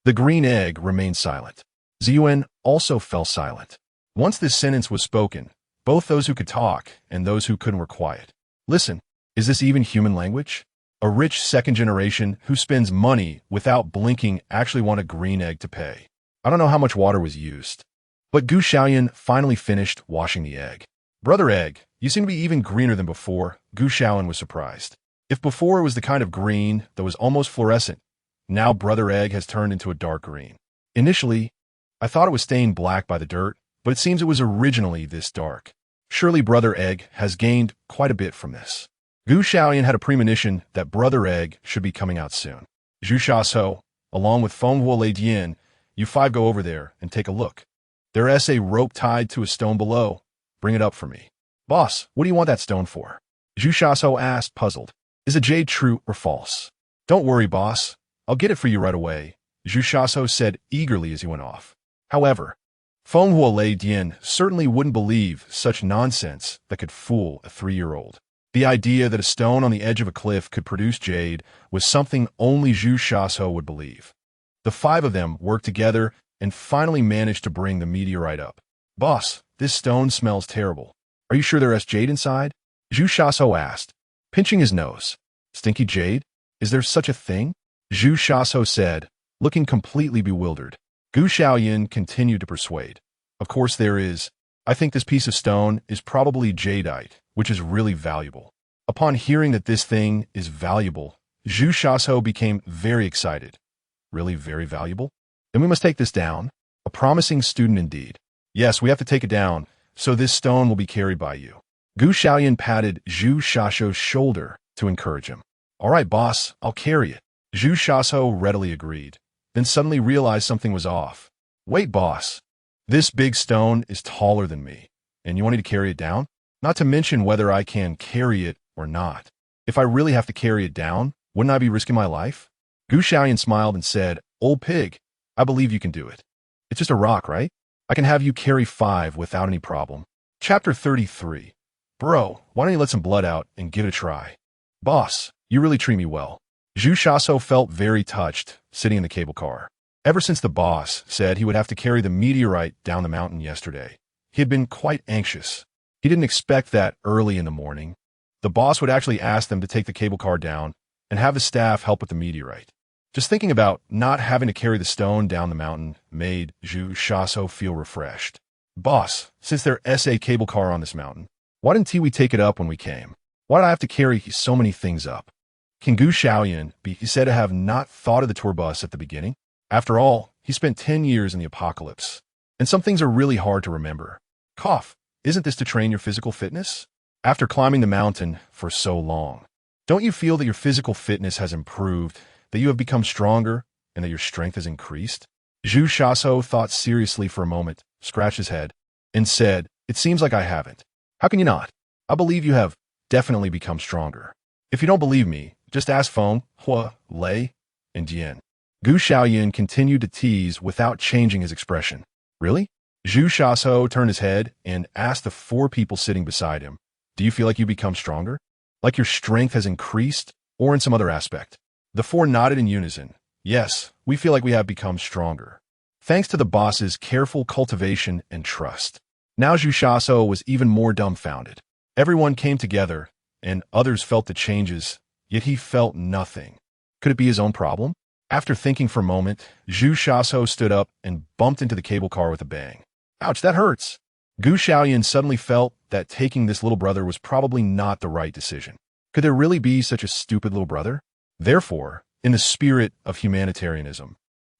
A: The green egg remained silent. Xiaoyun also fell silent. Once this sentence was spoken, both those who could talk and those who couldn't were quiet. Listen, is this even human language? A rich second generation who spends money without blinking actually want a green egg to pay. I don't know how much water was used. But Xiaoyun finally finished washing the egg. Brother Egg, you seem to be even greener than before. Xiaoyun was surprised. If before it was the kind of green that was almost fluorescent, now Brother Egg has turned into a dark green. Initially, I thought it was stained black by the dirt, but it seems it was originally this dark. Surely Brother Egg has gained quite a bit from this. Xiaoyun had a premonition that Brother Egg should be coming out soon. Zhu Shaso, along with Fenghuo Lei Dian, you five go over there and take a look. There is a rope tied to a stone below. Bring it up for me. Boss, what do you want that stone for? Zhu Shaso asked, puzzled. Is a jade true or false? Don't worry, boss. I'll get it for you right away, Zhu Shaso said eagerly as he went off. However, Fenghuo Lei Dian certainly wouldn't believe such nonsense that could fool a 3-year-old. The idea that a stone on the edge of a cliff could produce jade was something only Zhu Shaso would believe. The 5 of them worked together and finally managed to bring the meteorite up. Boss, this stone smells terrible. Are you sure there is jade inside? Zhu Shaso asked, pinching his nose. Stinky jade? Is there such a thing? Zhu Shaso said, looking completely bewildered. Xiaoyun continued to persuade. Of course there is. I think this piece of stone is probably jadeite, which is really valuable. Upon hearing that this thing is valuable, Zhu Shaso became very excited. Really very valuable? Then we must take this down. A promising student indeed. Yes, we have to take it down, so this stone will be carried by you. Xiaoyun patted Zhu Shaso's shoulder to encourage him. All right, boss, I'll carry it. Zhu Shaso readily agreed, then suddenly realized something was off. Wait, boss. This big stone is taller than me, and you want me to carry it down? Not to mention whether I can carry it or not. If I really have to carry it down, wouldn't I be risking my life? Xiaoyun smiled and said, Old pig, I believe you can do it. It's just a rock, right? I can have you carry 5 without any problem. Chapter 33. Bro, why don't you let some blood out and give it a try? Boss, you really treat me well. Zhu Shaso felt very touched, sitting in the cable car. Ever since the boss said he would have to carry the meteorite down the mountain yesterday, he had been quite anxious. He didn't expect that early in the morning. The boss would actually ask them to take the cable car down and have the staff help with the meteorite. Just thinking about not having to carry the stone down the mountain made Zhu Shaso feel refreshed. Boss, since there is a cable car on this mountain, why didn't we take it up when we came? Why did I have to carry so many things up? Can Xiaoyun be said to have not thought of the tour bus at the beginning? After all, he spent 10 years in the apocalypse, and some things are really hard to remember. Cough, isn't this to train your physical fitness? After climbing the mountain for so long, don't you feel that your physical fitness has improved, that you have become stronger, and that your strength has increased? Zhu Shaso thought seriously for a moment, scratched his head, and said, It seems like I haven't. How can you not? I believe you have definitely become stronger. If you don't believe me, just ask Fenghuo Lei and Dian. Xiaoyun continued to tease without changing his expression. Really? Zhu Shaso turned his head and asked the 4 people sitting beside him, Do you feel like you become stronger? Like your strength has increased, or in some other aspect? The 4 nodded in unison. Yes, we feel like we have become stronger. Thanks to the boss's careful cultivation and trust. Now Zhu Shaso was even more dumbfounded. Everyone came together, and others felt the changes, yet he felt nothing. Could it be his own problem? After thinking for a moment, Zhu Shaso stood up and bumped into the cable car with a bang. Ouch, that hurts. Xiaoyun suddenly felt that taking this little brother was probably not the right decision. Could there really be such a stupid little brother? Therefore, in the spirit of humanitarianism,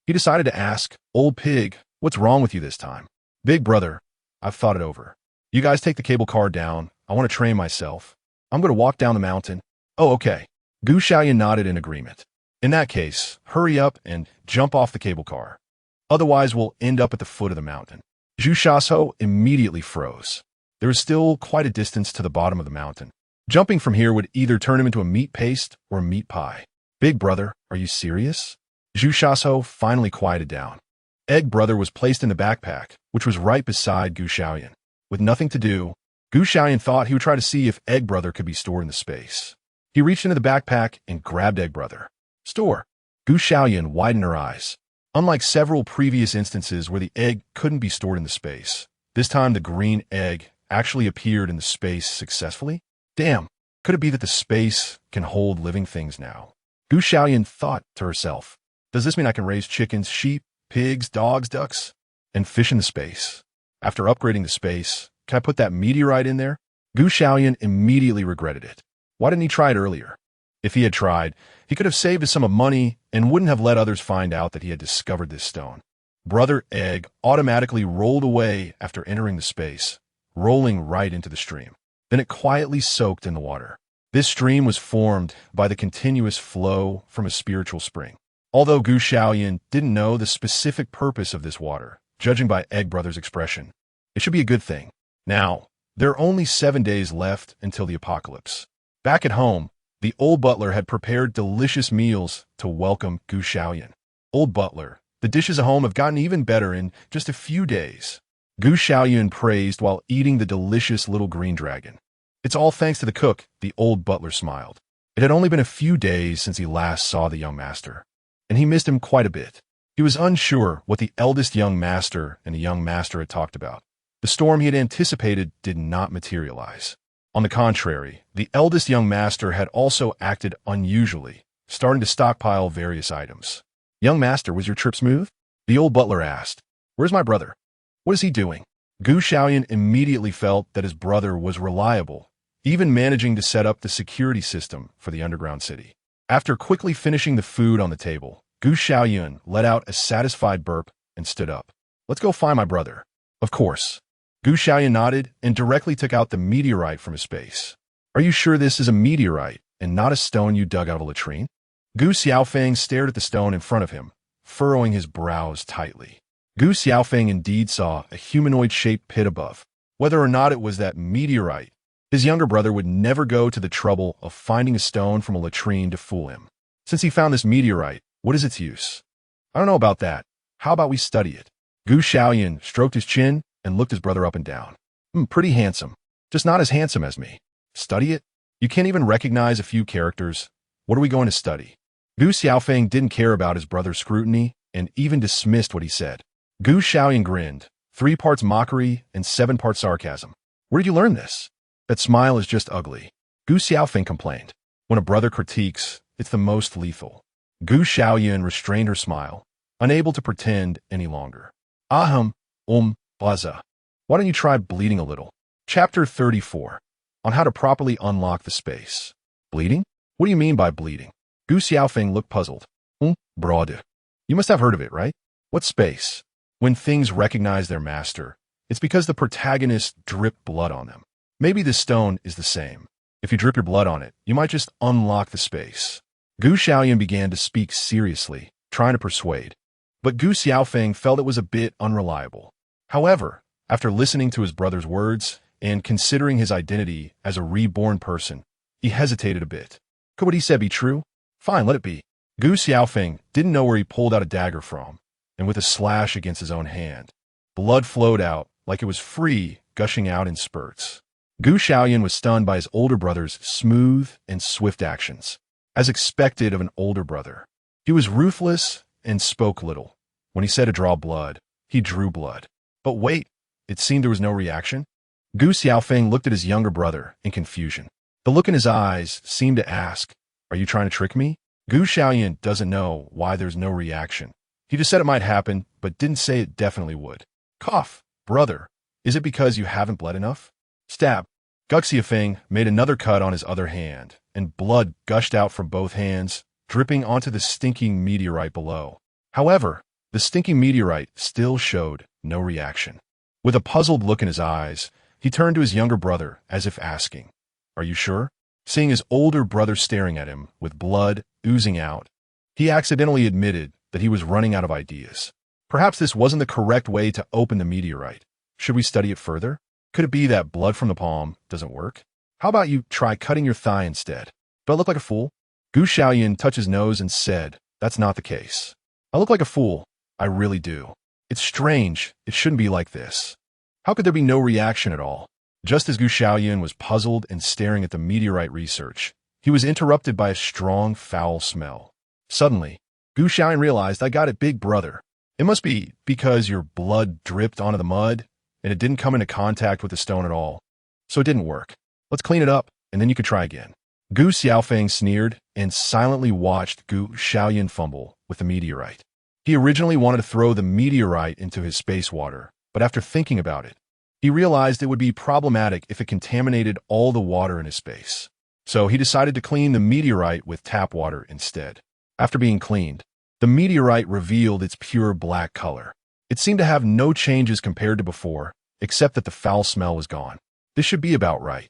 A: he decided to ask, Old pig, what's wrong with you this time? Big brother, I've thought it over. You guys take the cable car down. I want to train myself. I'm going to walk down the mountain. Oh, okay. Xiaoyun nodded in agreement. In that case, hurry up and jump off the cable car. Otherwise, we'll end up at the foot of the mountain. Zhu Shaso immediately froze. There was still quite a distance to the bottom of the mountain. Jumping from here would either turn him into a meat paste or a meat pie. Big brother, are you serious? Zhu Shaso finally quieted down. Egg brother was placed in the backpack, which was right beside Xiaoyun. With nothing to do, Xiaoyun thought he would try to see if Egg brother could be stored in the space. He reached into the backpack and grabbed Egg brother. Store. Xiaoyun widened her eyes. Unlike several previous instances where the egg couldn't be stored in the space, this time the green egg actually appeared in the space successfully. Damn, could it be that the space can hold living things now? Xiaoyun thought to herself. Does this mean I can raise chickens, sheep, pigs, dogs, ducks, and fish in the space? After upgrading the space, can I put that meteorite in there? Xiaoyun immediately regretted it. Why didn't he try it earlier? If he had tried, he could have saved a sum of money and wouldn't have let others find out that he had discovered this stone. Brother Egg automatically rolled away after entering the space, rolling right into the stream. Then it quietly soaked in the water. This stream was formed by the continuous flow from a spiritual spring. Although Xiaoyun didn't know the specific purpose of this water, judging by Egg Brother's expression, it should be a good thing. Now, there are only 7 days left until the apocalypse. Back at home, the old butler had prepared delicious meals to welcome Xiaoyun. Old butler, the dishes at home have gotten even better in just a few days. Xiaoyun praised while eating the delicious little green dragon. It's all thanks to the cook, the old butler smiled. It had only been a few days since he last saw the young master, and he missed him quite a bit. He was unsure what the eldest young master and the young master had talked about. The storm he had anticipated did not materialize. On the contrary, the eldest young master had also acted unusually, starting to stockpile various items. Young master, was your trip smooth? The old butler asked. Where's my brother? What is he doing? Xiaoyun immediately felt that his brother was reliable, even managing to set up the security system for the underground city. After quickly finishing the food on the table, Xiaoyun let out a satisfied burp and stood up. Let's go find my brother. Of course. Xiaoyun nodded and directly took out the meteorite from his space. Are you sure this is a meteorite and not a stone you dug out of a latrine? Gu Xiaofeng stared at the stone in front of him, furrowing his brows tightly. Gu Xiaofeng indeed saw a humanoid-shaped pit above. Whether or not it was that meteorite, his younger brother would never go to the trouble of finding a stone from a latrine to fool him. Since he found this meteorite, what is its use? I don't know about that. How about we study it? Xiaoyun stroked his chin and looked his brother up and down. Pretty handsome. Just not as handsome as me. Study it? You can't even recognize a few characters. What are we going to study? Gu Xiaofeng didn't care about his brother's scrutiny and even dismissed what he said. Xiaoyun grinned, 3 parts mockery and 7 parts sarcasm. Where did you learn this? That smile is just ugly. Gu Xiaofeng complained. When a brother critiques, it's the most lethal. Xiaoyun restrained her smile, unable to pretend any longer. Baza. Why don't you try bleeding a little? Chapter 34. On how to properly unlock the space. Bleeding? What do you mean by bleeding? Gu Xiaofeng looked puzzled. Brode. You must have heard of it, right? What space? When things recognize their master, it's because the protagonist dripped blood on them. Maybe this stone is the same. If you drip your blood on it, you might just unlock the space. Xiaoyun began to speak seriously, trying to persuade. But Gu Xiaofeng felt it was a bit unreliable. However, after listening to his brother's words and considering his identity as a reborn person, he hesitated a bit. Could what he said be true? Fine, let it be. Gu Xiaofeng didn't know where he pulled out a dagger from, and with a slash against his own hand, blood flowed out like it was free, gushing out in spurts. Xiaoyun was stunned by his older brother's smooth and swift actions. As expected of an older brother, he was ruthless and spoke little. When he said to draw blood, he drew blood. But wait, it seemed there was no reaction. Gu Xiaofeng looked at his younger brother in confusion. The look in his eyes seemed to ask, are you trying to trick me? Xiaoyun doesn't know why there's no reaction. He just said it might happen, but didn't say it definitely would. Cough, brother. Is it because you haven't bled enough? Stab. Gu Xiaofeng made another cut on his other hand, and blood gushed out from both hands, dripping onto the stinking meteorite below. However, the stinking meteorite still showed no reaction. With a puzzled look in his eyes, he turned to his younger brother as if asking, are you sure? Seeing his older brother staring at him with blood oozing out, he accidentally admitted that he was running out of ideas. Perhaps this wasn't the correct way to open the meteorite. Should we study it further? Could it be that blood from the palm doesn't work? How about you try cutting your thigh instead? Do I look like a fool? Xiaoyun touched his nose and said, that's not the case. I look like a fool. I really do. It's strange. It shouldn't be like this. How could there be no reaction at all? Just as Xiaoyun was puzzled and staring at the meteorite research, he was interrupted by a strong, foul smell. Suddenly, Xiaoyun realized, I got it, big brother. It must be because your blood dripped onto the mud, and it didn't come into contact with the stone at all. So it didn't work. Let's clean it up, and then you could try again. Gu Xiaofeng sneered and silently watched Gu Xiaoyun fumble with the meteorite. He originally wanted to throw the meteorite into his space water, but after thinking about it, he realized it would be problematic if it contaminated all the water in his space. So he decided to clean the meteorite with tap water instead. After being cleaned, the meteorite revealed its pure black color. It seemed to have no changes compared to before, except that the foul smell was gone. This should be about right.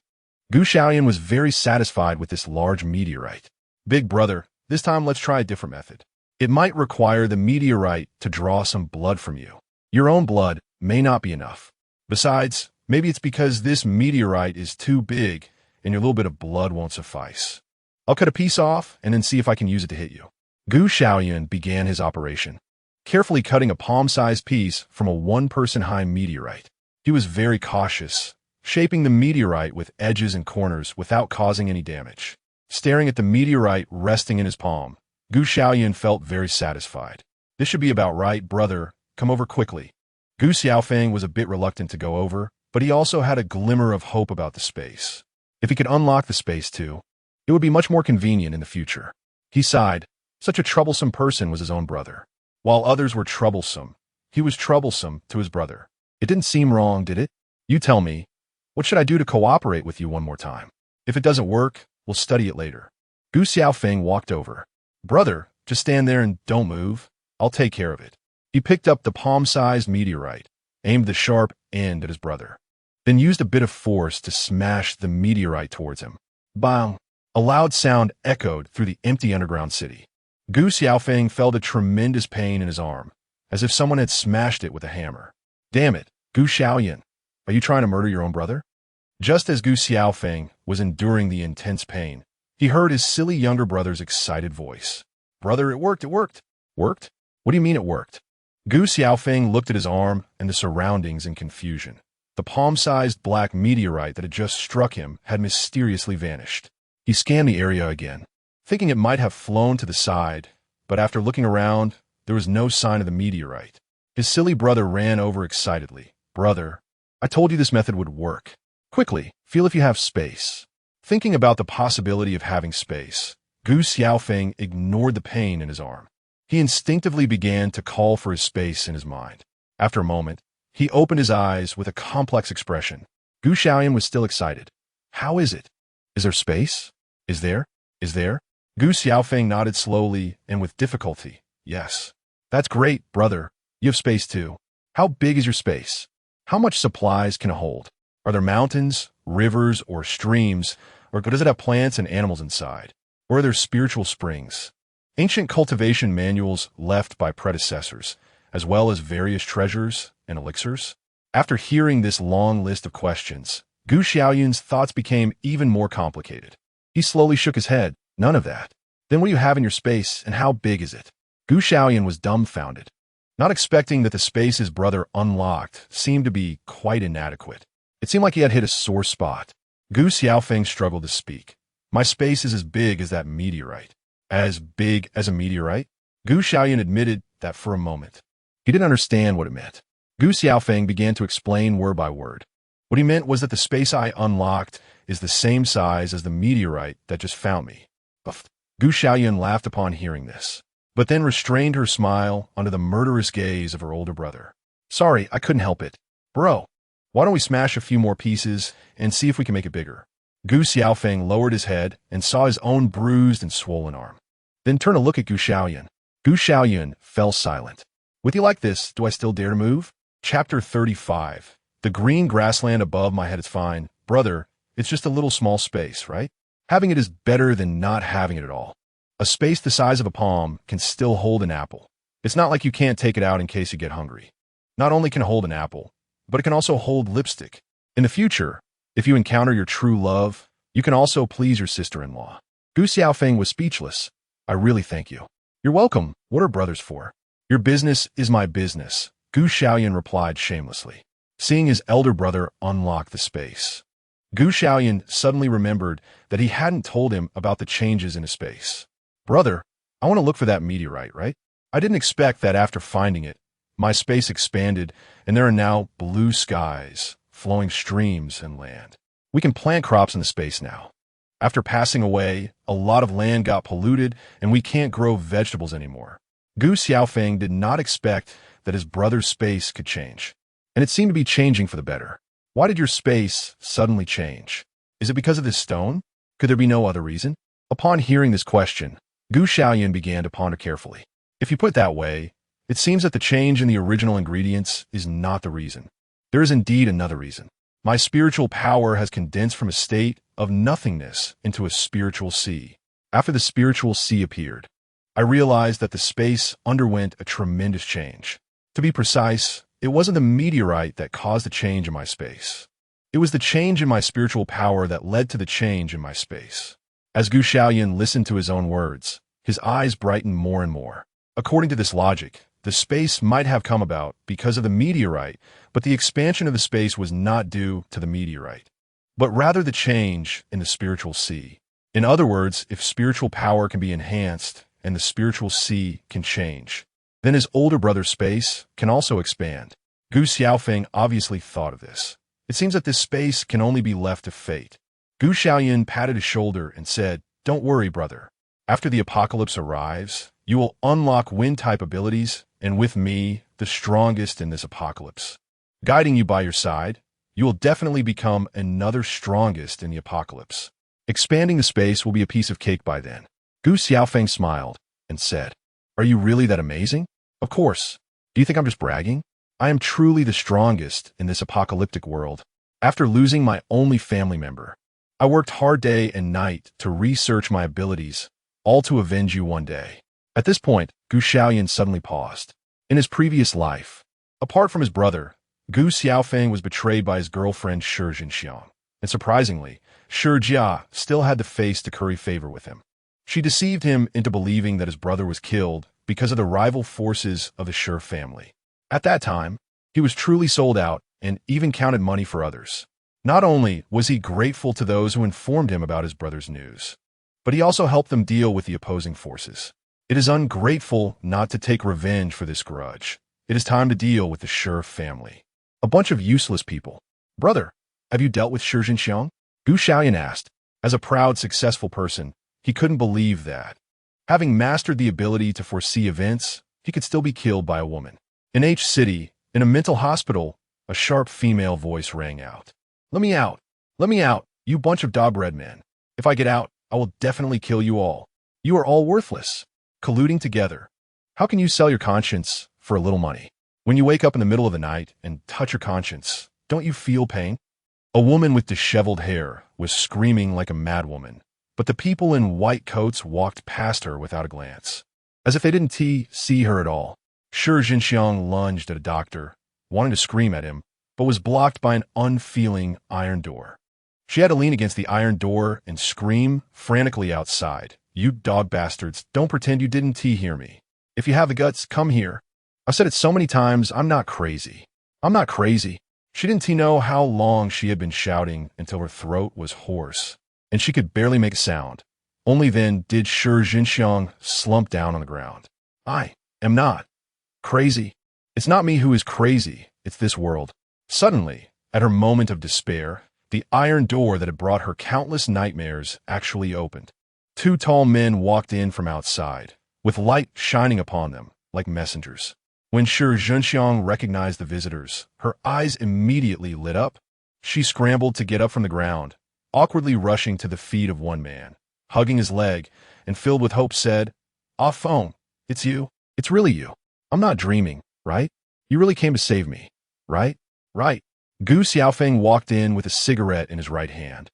A: Gu Xiaoyun was very satisfied with this large meteorite. Big brother, this time let's try a different method. It might require the meteorite to draw some blood from you. Your own blood may not be enough. Besides, maybe it's because this meteorite is too big and your little bit of blood won't suffice. I'll cut a piece off and then see if I can use it to hit you. Gu Xiaoyun began his operation, carefully cutting a palm-sized piece from a one-person-high meteorite. He was very cautious, shaping the meteorite with edges and corners without causing any damage. Staring at the meteorite resting in his palm, Gu Xiaoyun felt very satisfied. This should be about right, brother. Come over quickly. Gu Xiaofeng was a bit reluctant to go over, but he also had a glimmer of hope about the space. If he could unlock the space too, it would be much more convenient in the future. He sighed. Such a troublesome person was his own brother. While others were troublesome, he was troublesome to his brother. It didn't seem wrong, did it? You tell me. What should I do to cooperate with you one more time? If it doesn't work, we'll study it later. Gu Xiaofeng walked over. Brother, just stand there and don't move. I'll take care of it. He picked up the palm-sized meteorite, aimed the sharp end at his brother, then used a bit of force to smash the meteorite towards him. Bang! A loud sound echoed through the empty underground city. Gu Xiaofeng felt a tremendous pain in his arm, as if someone had smashed it with a hammer. Damn it, Gu Xiaoyun, are you trying to murder your own brother? Just as Gu Xiaofeng was enduring the intense pain, he heard his silly younger brother's excited voice. Brother, it worked. Worked? What do you mean it worked? Gu Xiaofeng looked at his arm and the surroundings in confusion. The palm-sized black meteorite that had just struck him had mysteriously vanished. He scanned the area again, thinking it might have flown to the side, but after looking around, there was no sign of the meteorite. His silly brother ran over excitedly. Brother, I told you this method would work. Quickly, feel if you have space. Thinking about the possibility of having space, Gu Xiaofeng ignored the pain in his arm. He instinctively began to call for his space in his mind. After a moment, he opened his eyes with a complex expression. Gu Xiaoyun was still excited. How is it? Is there space? Is there? Gu Xiaofeng nodded slowly and with difficulty. Yes. That's great, brother. You have space too. How big is your space? How much supplies can it hold? Are there mountains, rivers, or streams, or does it have plants and animals inside? Or are there spiritual springs? Ancient cultivation manuals left by predecessors, as well as various treasures and elixirs? After hearing this long list of questions, Gu Xiaoyun's thoughts became even more complicated. He slowly shook his head. None of that. Then what do you have in your space, and how big is it? Gu Xiaoyun was dumbfounded, not expecting that the space his brother unlocked seemed to be quite inadequate. It seemed like he had hit a sore spot. Gu Xiaofeng struggled to speak. My space is as big as that meteorite. As big as a meteorite? Gu Xiaoyun admitted that for a moment. He didn't understand what it meant. Gu Xiaofeng began to explain word by word. What he meant was that the space I unlocked is the same size as the meteorite that just found me. Gu Xiaoyun laughed upon hearing this, but then restrained her smile under the murderous gaze of her older brother. Sorry, I couldn't help it. Bro, why don't we smash a few more pieces and see if we can make it bigger? Gu Xiaofeng lowered his head and saw his own bruised and swollen arm. Then turned to look at Gu Xiaoyun. Gu Xiaoyun fell silent. With you like this, do I still dare to move? Chapter 35. The green grassland above my head is fine. Brother, it's just a little small space, right? Having it is better than not having it at all. A space the size of a palm can still hold an apple. It's not like you can't take it out in case you get hungry. Not only can it hold an apple, but it can also hold lipstick. In the future, if you encounter your true love, you can also please your sister-in-law. Gu Xiaofeng was speechless. I really thank you. You're welcome. What are brothers for? Your business is my business, Gu Xiaoyun replied shamelessly, seeing his elder brother unlock the space. Gu Xiaoyun suddenly remembered that he hadn't told him about the changes in his space. Brother, I want to look for that meteorite, right? I didn't expect that after finding it, My space expanded, and there are now blue skies, flowing streams, and land. We can plant crops in the space now. After passing away, a lot of land got polluted, and we can't grow vegetables anymore. Gu Xiaofeng did not expect that his brother's space could change, and it seemed to be changing for the better. Why did your space suddenly change? Is it because of this stone? Could there be no other reason? Upon hearing this question, Gu Xiaoyun began to ponder carefully. If you put it that way, it seems that the change in the original ingredients is not the reason. There is indeed another reason. My spiritual power has condensed from a state of nothingness into a spiritual sea. After the spiritual sea appeared, I realized that the space underwent a tremendous change. To be precise, it wasn't the meteorite that caused the change in my space. It was the change in my spiritual power that led to the change in my space. As Gu Xiaoyun listened to his own words, his eyes brightened more and more. According to this logic, the space might have come about because of the meteorite, but the expansion of the space was not due to the meteorite, but rather the change in the spiritual sea. In other words, if spiritual power can be enhanced and the spiritual sea can change, then his older brother's space can also expand. Gu Xiaofeng obviously thought of this. It seems that this space can only be left to fate. Gu Xiaoyun patted his shoulder and said, "Don't worry, brother. After the apocalypse arrives, you will unlock wind-type abilities, and with me, the strongest in this apocalypse. Guiding you by your side, you will definitely become another strongest in the apocalypse. Expanding the space will be a piece of cake by then." Gu Xiaofeng smiled and said, "Are you really that amazing?" "Of course. Do you think I'm just bragging? I am truly the strongest in this apocalyptic world. After losing my only family member, I worked hard day and night to research my abilities, all to avenge you one day." At this point, Gu Xiaoyun suddenly paused. In his previous life, apart from his brother, Gu Xiaofeng was betrayed by his girlfriend Xiaoyun, and surprisingly, Jia still had the face to curry favor with him. She deceived him into believing that his brother was killed because of the rival forces of the Shi family. At that time, he was truly sold out and even counted money for others. Not only was he grateful to those who informed him about his brother's news, but he also helped them deal with the opposing forces. It is ungrateful not to take revenge for this grudge. It is time to deal with the Shi family. A bunch of useless people. "Brother, have you dealt with Xiaoyun?" Gu Xiaoyun asked. As a proud, successful person, he couldn't believe that, having mastered the ability to foresee events, he could still be killed by a woman. In H City, in a mental hospital, a sharp female voice rang out. "Let me out! Let me out, you bunch of dog-bread men. If I get out, I will definitely kill you all. You are all worthless. Colluding together. How can you sell your conscience for a little money? When you wake up in the middle of the night and touch your conscience, don't you feel pain?" A woman with disheveled hair was screaming like a madwoman, but the people in white coats walked past her without a glance, as if they didn't see her at all. Xiaoyun lunged at a doctor, wanting to scream at him, but was blocked by an unfeeling iron door. She had to lean against the iron door and scream frantically outside. "You dog bastards, don't pretend you didn't hear me. If you have the guts, come here. I've said it so many times, I'm not crazy. I'm not crazy." She didn't know how long she had been shouting until her throat was hoarse, and she could barely make a sound. Only then did Xiaoyun slump down on the ground. "I am not crazy. It's not me who is crazy, it's this world." Suddenly, at her moment of despair, the iron door that had brought her countless nightmares actually opened. Two tall men walked in from outside, with light shining upon them like messengers. When Xiaoyun recognized the visitors, her eyes immediately lit up. She scrambled to get up from the ground, awkwardly rushing to the feet of one man, hugging his leg, and filled with hope said, "Ah, Phone, it's you. It's really you. I'm not dreaming, right? You really came to save me, right?" "Right." Gu Xiaofeng walked in with a cigarette in his right hand,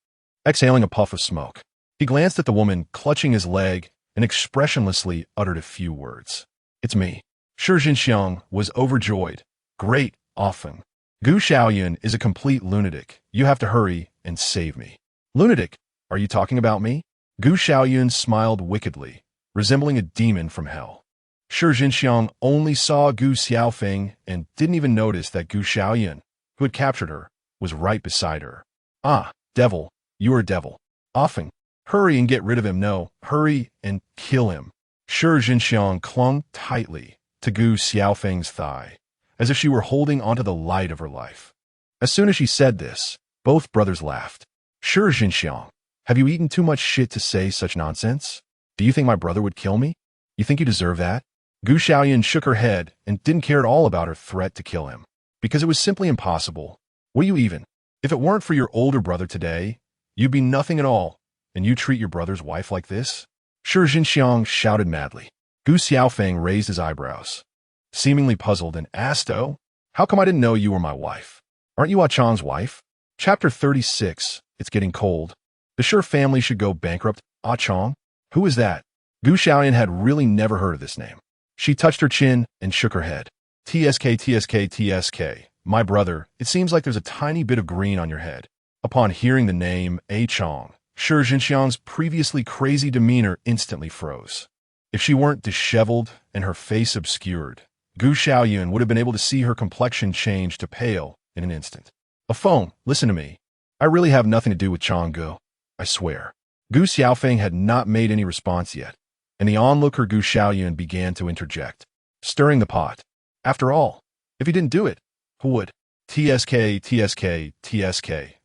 A: exhaling a puff of smoke. He glanced at the woman clutching his leg and expressionlessly uttered a few words. "It's me." Xiaoyun was overjoyed. "Great, often. Gu Xiaoyun is a complete lunatic. You have to hurry and save me." "Lunatic? Are you talking about me?" Gu Xiaoyun smiled wickedly, resembling a demon from hell. Xiaoyun only saw Gu Xiaofeng and didn't even notice that Gu Xiaoyun, who had captured her, was right beside her. "Ah, devil, you are a devil. Often. Hurry and get rid of him. No, hurry and kill him." Xiaoyun clung tightly to Gu Xiaofeng's thigh, as if she were holding onto the light of her life. As soon as she said this, both brothers laughed. Sure, Xinxiang, have you eaten too much shit to say such nonsense? Do you think my brother would kill me? You think you deserve that? Gu Xiaoyun shook her head and didn't care at all about her threat to kill him, because it was simply impossible. What do you even? If it weren't for your older brother today, you'd be nothing at all, and you treat your brother's wife like this? Sure, Xinxiang shouted madly. Gu Xiaofeng raised his eyebrows, seemingly puzzled, and asked, "Oh, how come I didn't know you were my wife? Aren't you Ah Chong's wife?" Chapter 36. It's getting cold. The Sure family should go bankrupt. Ah Chong? Who is that? Gu Xiaoyan had really never heard of this name. She touched her chin and shook her head. TSK, my brother, it seems like there's a tiny bit of green on your head. Upon hearing the name, A Chong, Sure Xinxiang's previously crazy demeanor instantly froze. If she weren't disheveled and her face obscured, Gu Xiaoyun would have been able to see her complexion change to pale in an instant. A phone, listen to me. I really have nothing to do with Changgu. I swear. Gu Xiaofeng had not made any response yet, and the onlooker Gu Xiaoyun began to interject, stirring the pot. After all, if he didn't do it, who would? TSK,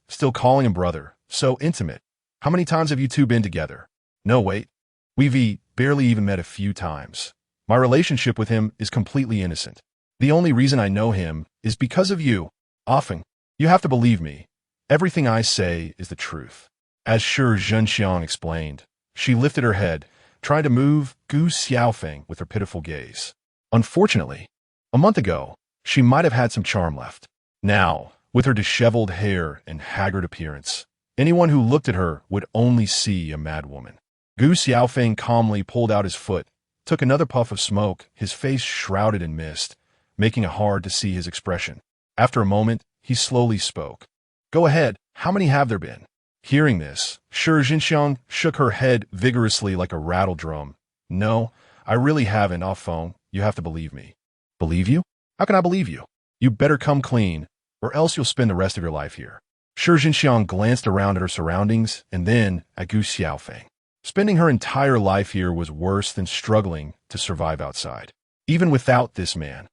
A: still calling him brother, so intimate. How many times have you two been together? No, wait. We've barely even met a few times. My relationship with him is completely innocent. The only reason I know him is because of you. Often, you have to believe me. Everything I say is the truth. As Sure Zhenxiang explained, she lifted her head, trying to move Gu Xiaofeng with her pitiful gaze. Unfortunately, a month ago, she might have had some charm left. Now, with her disheveled hair and haggard appearance, anyone who looked at her would only see a madwoman. Gu Xiaofeng calmly pulled out his foot, took another puff of smoke, his face shrouded in mist, making it hard to see his expression. After a moment, he slowly spoke. Go ahead, how many have there been? Hearing this, Sure Xinxiang shook her head vigorously like a rattle drum. No, I really haven't, off phone. You have to believe me. Believe you? How can I believe you? You better come clean, or else you'll spend the rest of your life here. Sure Xinxiang glanced around at her surroundings and then at Gu Xiaofeng. Spending her entire life here was worse than struggling to survive outside. Even without this man,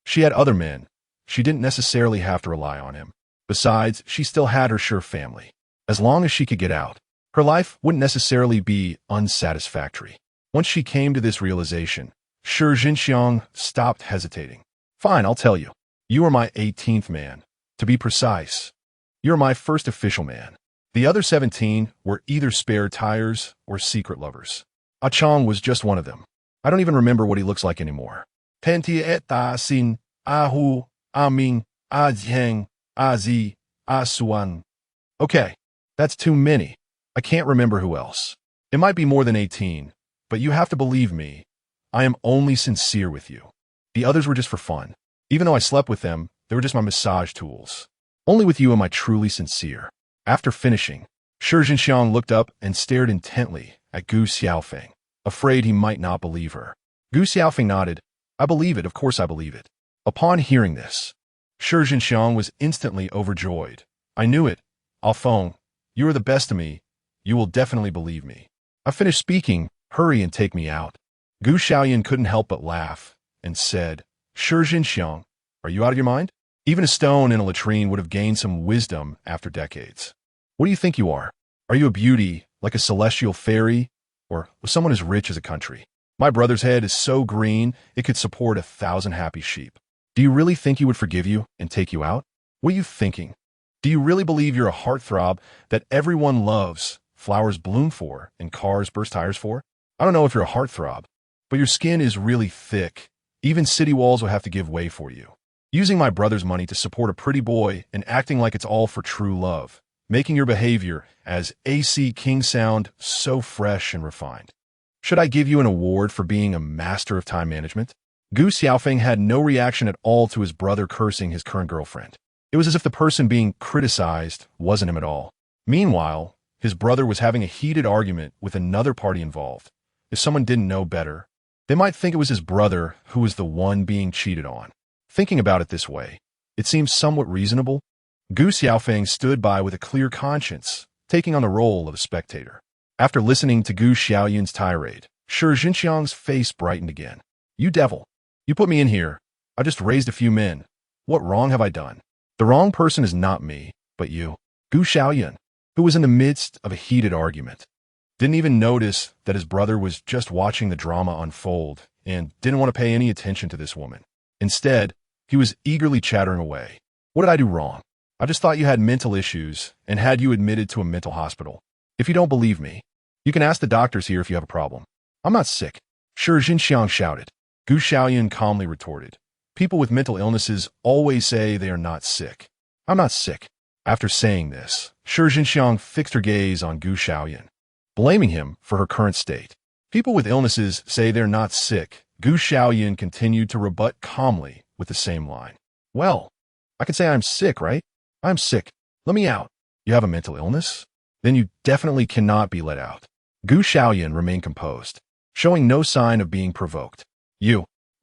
A: she had other men. She didn't necessarily have to rely on him. Besides, she still had her Sure family. As long as she could get out, her life wouldn't necessarily be unsatisfactory. Once she came to this realization, Sure Xinxiang stopped hesitating. Fine, I'll tell you. You are my 18th man. To be precise, you're my first official man. The other 17 were either spare tires or secret lovers. Ah Chong was just one of them. I don't even remember what he looks like anymore. Penti eta sin, ahu, aming, azheng, azi, asuan. Okay, that's too many. I can't remember who else. It might be more than 18, but you have to believe me. I am only sincere with you. The others were just for fun. Even though I slept with them, they were just my massage tools. Only with you am I truly sincere. After finishing, Sure Zhenxiang looked up and stared intently at Gu Xiaofeng, afraid he might not believe her. Gu Xiaofeng nodded. I believe it, of course I believe it. Upon hearing this, Sure Zhenxiang was instantly overjoyed. I knew it. I'll phone. You are the best of me. You will definitely believe me. I finished speaking. Hurry and take me out. Gu Xiaoyan couldn't help but laugh and said, Sure Zhenxiang, are you out of your mind? Even a stone in a latrine would have gained some wisdom after decades. What do you think you are? Are you a beauty, like a celestial fairy, or someone as rich as a country? My brother's head is so green, it could support 1,000 happy sheep. Do you really think he would forgive you and take you out? What are you thinking? Do you really believe you're a heartthrob that everyone loves, flowers bloom for, and cars burst tires for? I don't know if you're a heartthrob, but your skin is really thick. Even city walls will have to give way for you. Using my brother's money to support a pretty boy and acting like it's all for true love, making your behavior as AC King sound so fresh and refined. Should I give you an award for being a master of time management? Gu Xiaofeng had no reaction at all to his brother cursing his current girlfriend. It was as if the person being criticized wasn't him at all. Meanwhile, his brother was having a heated argument with another party involved. If someone didn't know better, they might think it was his brother who was the one being cheated on. Thinking about it this way, it seems somewhat reasonable. Gu Xiaofeng stood by with a clear conscience, taking on the role of a spectator. After listening to Gu Xiaoyun's tirade, Sure Zhenxiang's face brightened again. You devil! You put me in here, I just raised a few men. What wrong have I done? The wrong person is not me, but you. Gu Xiaoyun, who was in the midst of a heated argument, didn't even notice that his brother was just watching the drama unfold and didn't want to pay any attention to this woman. Instead, he was eagerly chattering away. What did I do wrong? I just thought you had mental issues and had you admitted to a mental hospital. If you don't believe me, you can ask the doctors here if you have a problem. I'm not sick. Shi Jinxiang shouted. Gu Xiaoyun calmly retorted. People with mental illnesses always say they are not sick. I'm not sick. After saying this, Shi Jinxiang fixed her gaze on Gu Xiaoyun, blaming him for her current state. People with illnesses say they're not sick. Gu Xiaoyun continued to rebut calmly with the same line. Well, I can say I'm sick, right? I'm sick. Let me out. You have a mental illness? Then you definitely cannot be let out. Gu Xiaoyun remained composed, showing no sign of being provoked.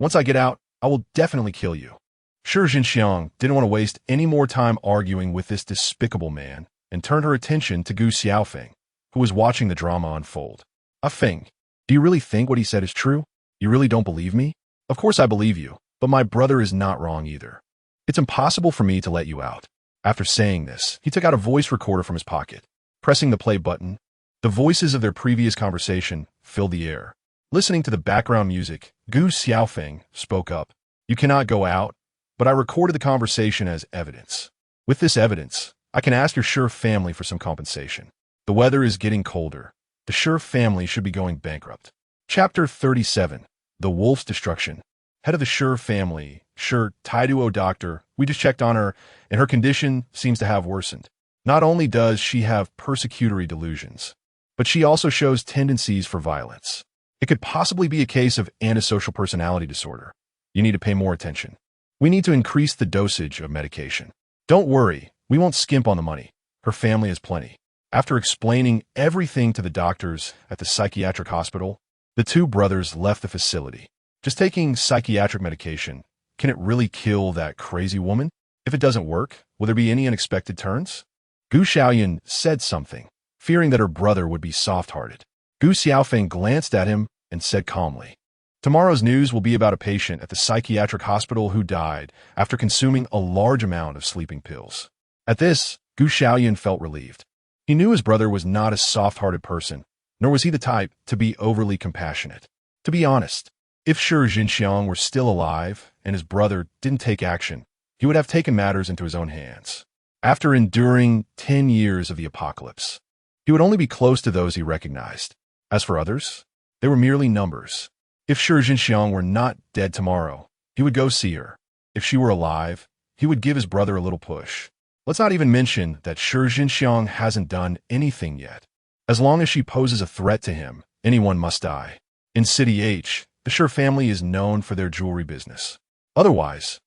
A: Once I get out, I will definitely kill you. Shi Jinxiang didn't want to waste any more time arguing with this despicable man and turned her attention to Gu Xiaofeng, who was watching the drama unfold. Feng, do you really think what he said is true? You really don't believe me? Of course I believe you, but my brother is not wrong either. It's impossible for me to let you out. After saying this, he took out a voice recorder from his pocket. Pressing the play button, the voices of their previous conversation filled the air. Listening to the background music, Gu Xiaofeng spoke up. You cannot go out, but I recorded the conversation as evidence. With this evidence, I can ask your Shi family for some compensation. The weather is getting colder. The Shi family should be going bankrupt. Chapter 37. The Wolf's Destruction. Head of the Shi family, Shi Taiduo doctor, we just checked on her, and her condition seems to have worsened. Not only does she have persecutory delusions, but she also shows tendencies for violence. It could possibly be a case of antisocial personality disorder. You need to pay more attention. We need to increase the dosage of medication. Don't worry, we won't skimp on the money. Her family has plenty. After explaining everything to the doctors at the psychiatric hospital, the two brothers left the facility. Just taking psychiatric medication, can it really kill that crazy woman? If it doesn't work, will there be any unexpected turns? Gu Xiaoyun said something, fearing that her brother would be soft-hearted. Gu Xiaofeng glanced at him and said calmly, Tomorrow's news will be about a patient at the psychiatric hospital who died after consuming a large amount of sleeping pills. At this, Gu Xiaoyun felt relieved. He knew his brother was not a soft-hearted person, nor was he the type to be overly compassionate. To be honest, if Shi Jinxiang were still alive and his brother didn't take action, he would have taken matters into his own hands. After enduring 10 years of the apocalypse, he would only be close to those he recognized. As for others, they were merely numbers. If Shi Jinxiang were not dead tomorrow, he would go see her. If she were alive, he would give his brother a little push. Let's not even mention that Shi Jinxiang hasn't done anything yet. As long as she poses a threat to him, anyone must die. In City H, the Shi family is known for their jewelry business. Otherwise,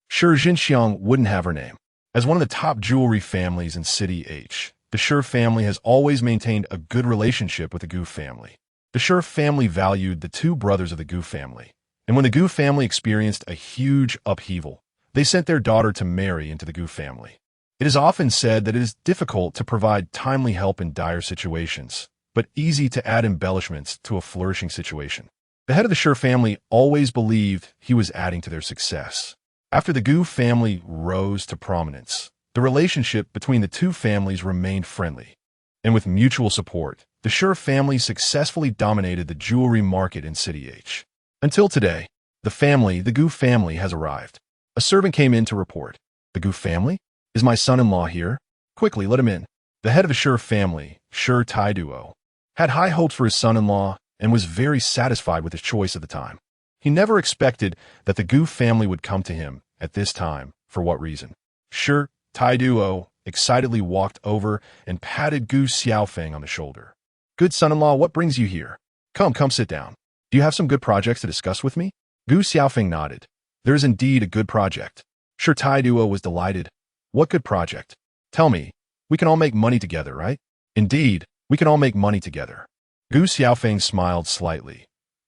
A: Shi Jinxiang wouldn't have her name. As one of the top jewelry families in City H, the Shi family has always maintained a good relationship with the Gu family. The Shi family valued the two brothers of the Gu family, and when the Gu family experienced a huge upheaval, they sent their daughter to marry into the Gu family. It is often said that it is difficult to provide timely help in dire situations, but easy to add embellishments to a flourishing situation. The head of the Shi family always believed he was adding to their success. After the Gu family rose to prominence, the relationship between the two families remained friendly, and with mutual support, the Shi family successfully dominated the jewelry market in City H. Until today, the Gu family has arrived. A servant came in to report. The Gu family? Is my son-in-law here? Quickly, let him in. The head of the Shi family, Shi Taiduo, had high hopes for his son-in-law and was very satisfied with his choice at the time. He never expected that the Gu family would come to him at this time. For what reason? Shi Taiduo excitedly walked over and patted Gu Xiaofeng on the shoulder. Good son-in-law, what brings you here? Come sit down. Do you have some good projects to discuss with me? Gu Xiaofeng nodded. There is indeed a good project. Shi Taiduo was delighted. What good project? Tell me. We can all make money together, right? Indeed, we can all make money together. Gu Xiaofeng smiled slightly.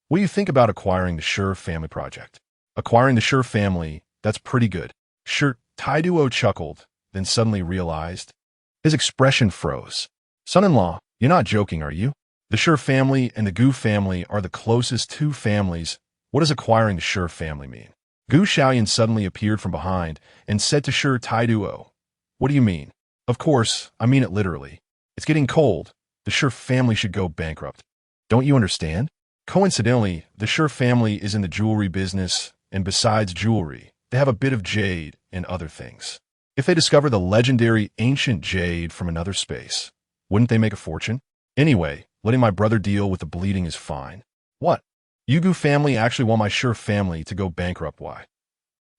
A: What do you think about acquiring the Shi family project? Acquiring the Shi family, that's pretty good. Shi Taiduo chuckled, then suddenly realized. His expression froze. Son-in-law, you're not joking, are you? The Shi family and the Gu family are the closest two families. What does acquiring the Shi family mean? Gu Xiaoyun suddenly appeared from behind and said to Shi-Tai-Duo, "What do you mean?" "Of course, I mean it literally. It's getting cold. The Shi family should go bankrupt. Don't you understand? Coincidentally, the Shi family is in the jewelry business, and besides jewelry, they have a bit of jade and other things. If they discover the legendary ancient jade from another space, wouldn't they make a fortune? Anyway, letting my brother deal with the bleeding is fine." "What? Yugu family actually want my Shi family to go bankrupt? Why?"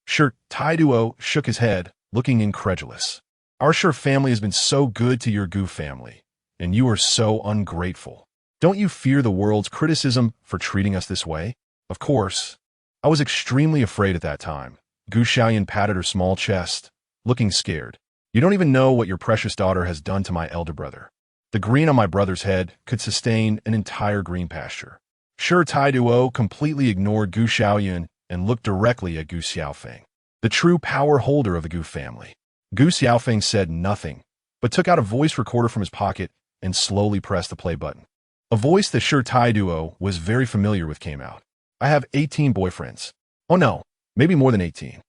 A: Shi-Tai-Duo shook his head, looking incredulous. "Our Shi family has been so good to your Gu family, and you are so ungrateful. Don't you fear the world's criticism for treating us this way?" "Of course. I was extremely afraid at that time." Gu Xiaoyun patted her small chest, looking scared. "You don't even know what your precious daughter has done to my elder brother. The green on my brother's head could sustain an entire green pasture." Shi-Tai-Duo completely ignored Gu Xiaoyun and looked directly at Gu Xiaofeng, the true power holder of the Gu family. Gu Xiaofeng said nothing, but took out a voice recorder from his pocket and slowly pressed the play button. A voice that Shi-Tai-Duo was very familiar with came out. "I have 18 boyfriends. Oh no, maybe more than 18.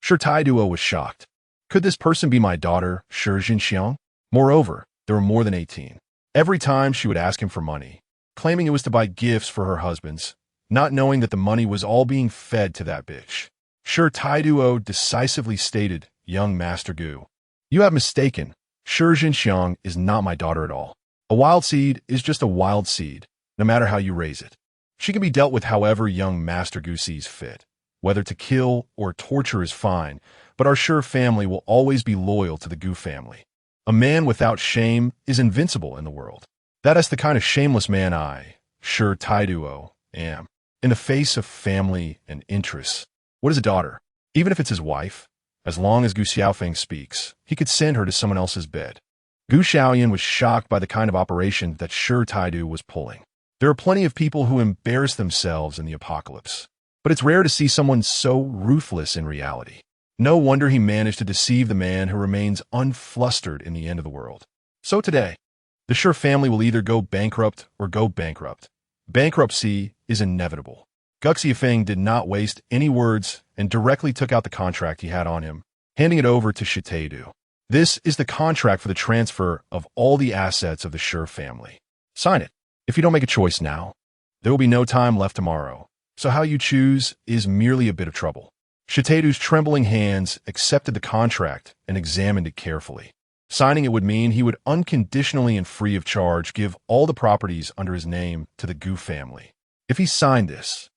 A: Shi-Tai-Duo was shocked. Could this person be my daughter, Shi Jinxiang? Moreover, there were more than 18. Every time she would ask him for money, claiming it was to buy gifts for her husbands, not knowing that the money was all being fed to that bitch. Shi-Tai-Duo decisively stated, "Young Master Gu, you have mistaken. Shi Jinxiang is not my daughter at all. A wild seed is just a wild seed, no matter how you raise it. She can be dealt with however young Master Gu sees fit. Whether to kill or torture is fine, but our Shi family will always be loyal to the Gu family. A man without shame is invincible in the world. That is the kind of shameless man I, Shi-Tai-Duo, am. In the face of family and interests. What is a daughter? Even if it's his wife? As long as Gu Xiaofeng speaks, he could send her to someone else's bed." Gu Xiaoyun was shocked by the kind of operation that Shi-Tai-Duo was pulling. There are plenty of people who embarrass themselves in the apocalypse, but it's rare to see someone so ruthless in reality. No wonder he managed to deceive the man who remains unflustered in the end of the world. So today, the Shi family will either go bankrupt or go bankrupt. Bankruptcy is inevitable. Gu Xiaofeng did not waste any words and directly took out the contract he had on him, handing it over to Shi-Tai-Duo. "This is the contract for the transfer of all the assets of the Shi family. Sign it. If you don't make a choice now, there will be no time left tomorrow, so how you choose is merely a bit of trouble." Shi-Tai-Duo's trembling hands accepted the contract and examined it carefully. Signing it would mean he would unconditionally and free of charge give all the properties under his name to the Gu family. If he signed this,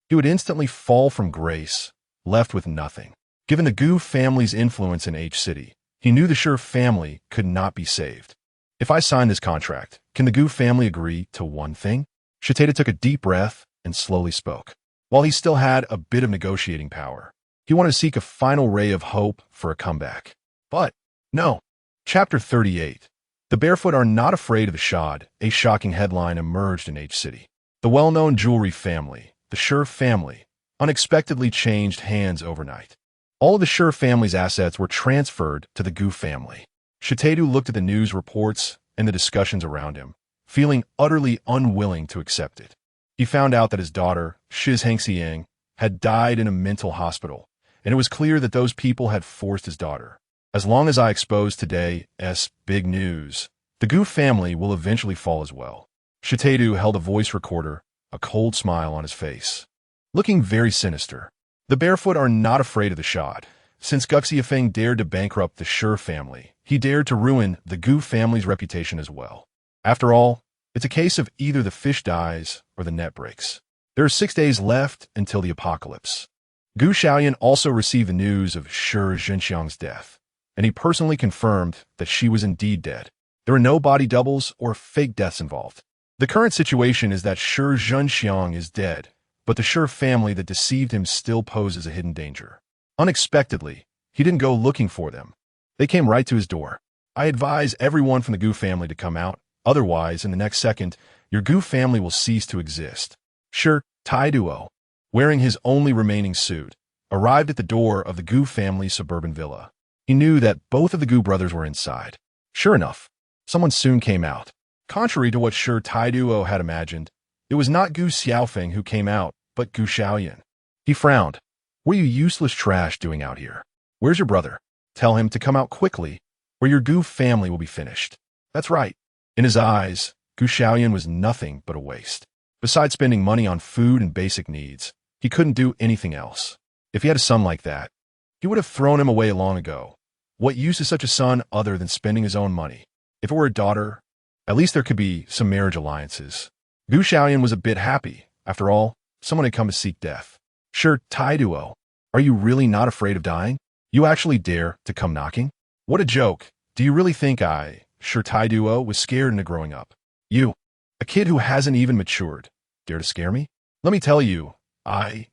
A: he would instantly fall from grace, left with nothing. Given the Gu family's influence in H City, he knew the Shi family could not be saved. "If I sign this contract, can the Gu family agree to one thing?" Shi-Tai-Duo took a deep breath and slowly spoke. While he still had a bit of negotiating power, he wanted to seek a final ray of hope for a comeback. But no. Chapter 38. The Barefoot are not afraid of the Shad. A shocking headline emerged in H City. The well-known jewelry family, the Shi family, unexpectedly changed hands overnight. All of the Shi family's assets were transferred to the Gu family. Shi-Tai-Duo looked at the news reports and the discussions around him, feeling utterly unwilling to accept it. He found out that his daughter, Shi Hengxiang, had died in a mental hospital, and it was clear that those people had forced his daughter. As long as I expose today's big news, the Gu family will eventually fall as well. Shi-Tai-Duo held a voice recorder, a cold smile on his face, looking very sinister. The Barefoot are not afraid of the Shad. Since Gu Xiaofeng dared to bankrupt the Shi family, he dared to ruin the Gu family's reputation as well. After all, it's a case of either the fish dies or the net breaks. There are 6 days left until the apocalypse. Gu Xiaoyun also received the news of Shi Jinxiang's death, and he personally confirmed that she was indeed dead. There are no body doubles or fake deaths involved. The current situation is that Shi Jinxiang is dead, but the Shi family that deceived him still poses a hidden danger. Unexpectedly, he didn't go looking for them. They came right to his door. I advise everyone from the Gu family to come out, otherwise, in the next second, your Gu family will cease to exist. Shi-Tai-Duo, wearing his only remaining suit, arrived at the door of the Gu family's suburban villa. He knew that both of the Gu brothers were inside. Sure enough, someone soon came out. Contrary to what Shi-Tai-Duo had imagined, it was not Gu Xiaofeng who came out, but Gu Xiaoyun. He frowned. What are you useless trash doing out here? Where's your brother? Tell him to come out quickly, or your Gu family will be finished. That's right. In his eyes, Gu Xiaoyun was nothing but a waste. Besides spending money on food and basic needs, he couldn't do anything else. If he had a son like that, he would have thrown him away long ago. What use is such a son other than spending his own money? If it were a daughter, at least there could be some marriage alliances. Gu Xiaoyun was a bit happy. After all, someone had come to seek death. Sure, Tai-duo, are you really not afraid of dying? You actually dare to come knocking? What a joke. Do you really think Sure Tai-duo was scared into growing up? You, a kid who hasn't even matured, dare to scare me? Let me tell you,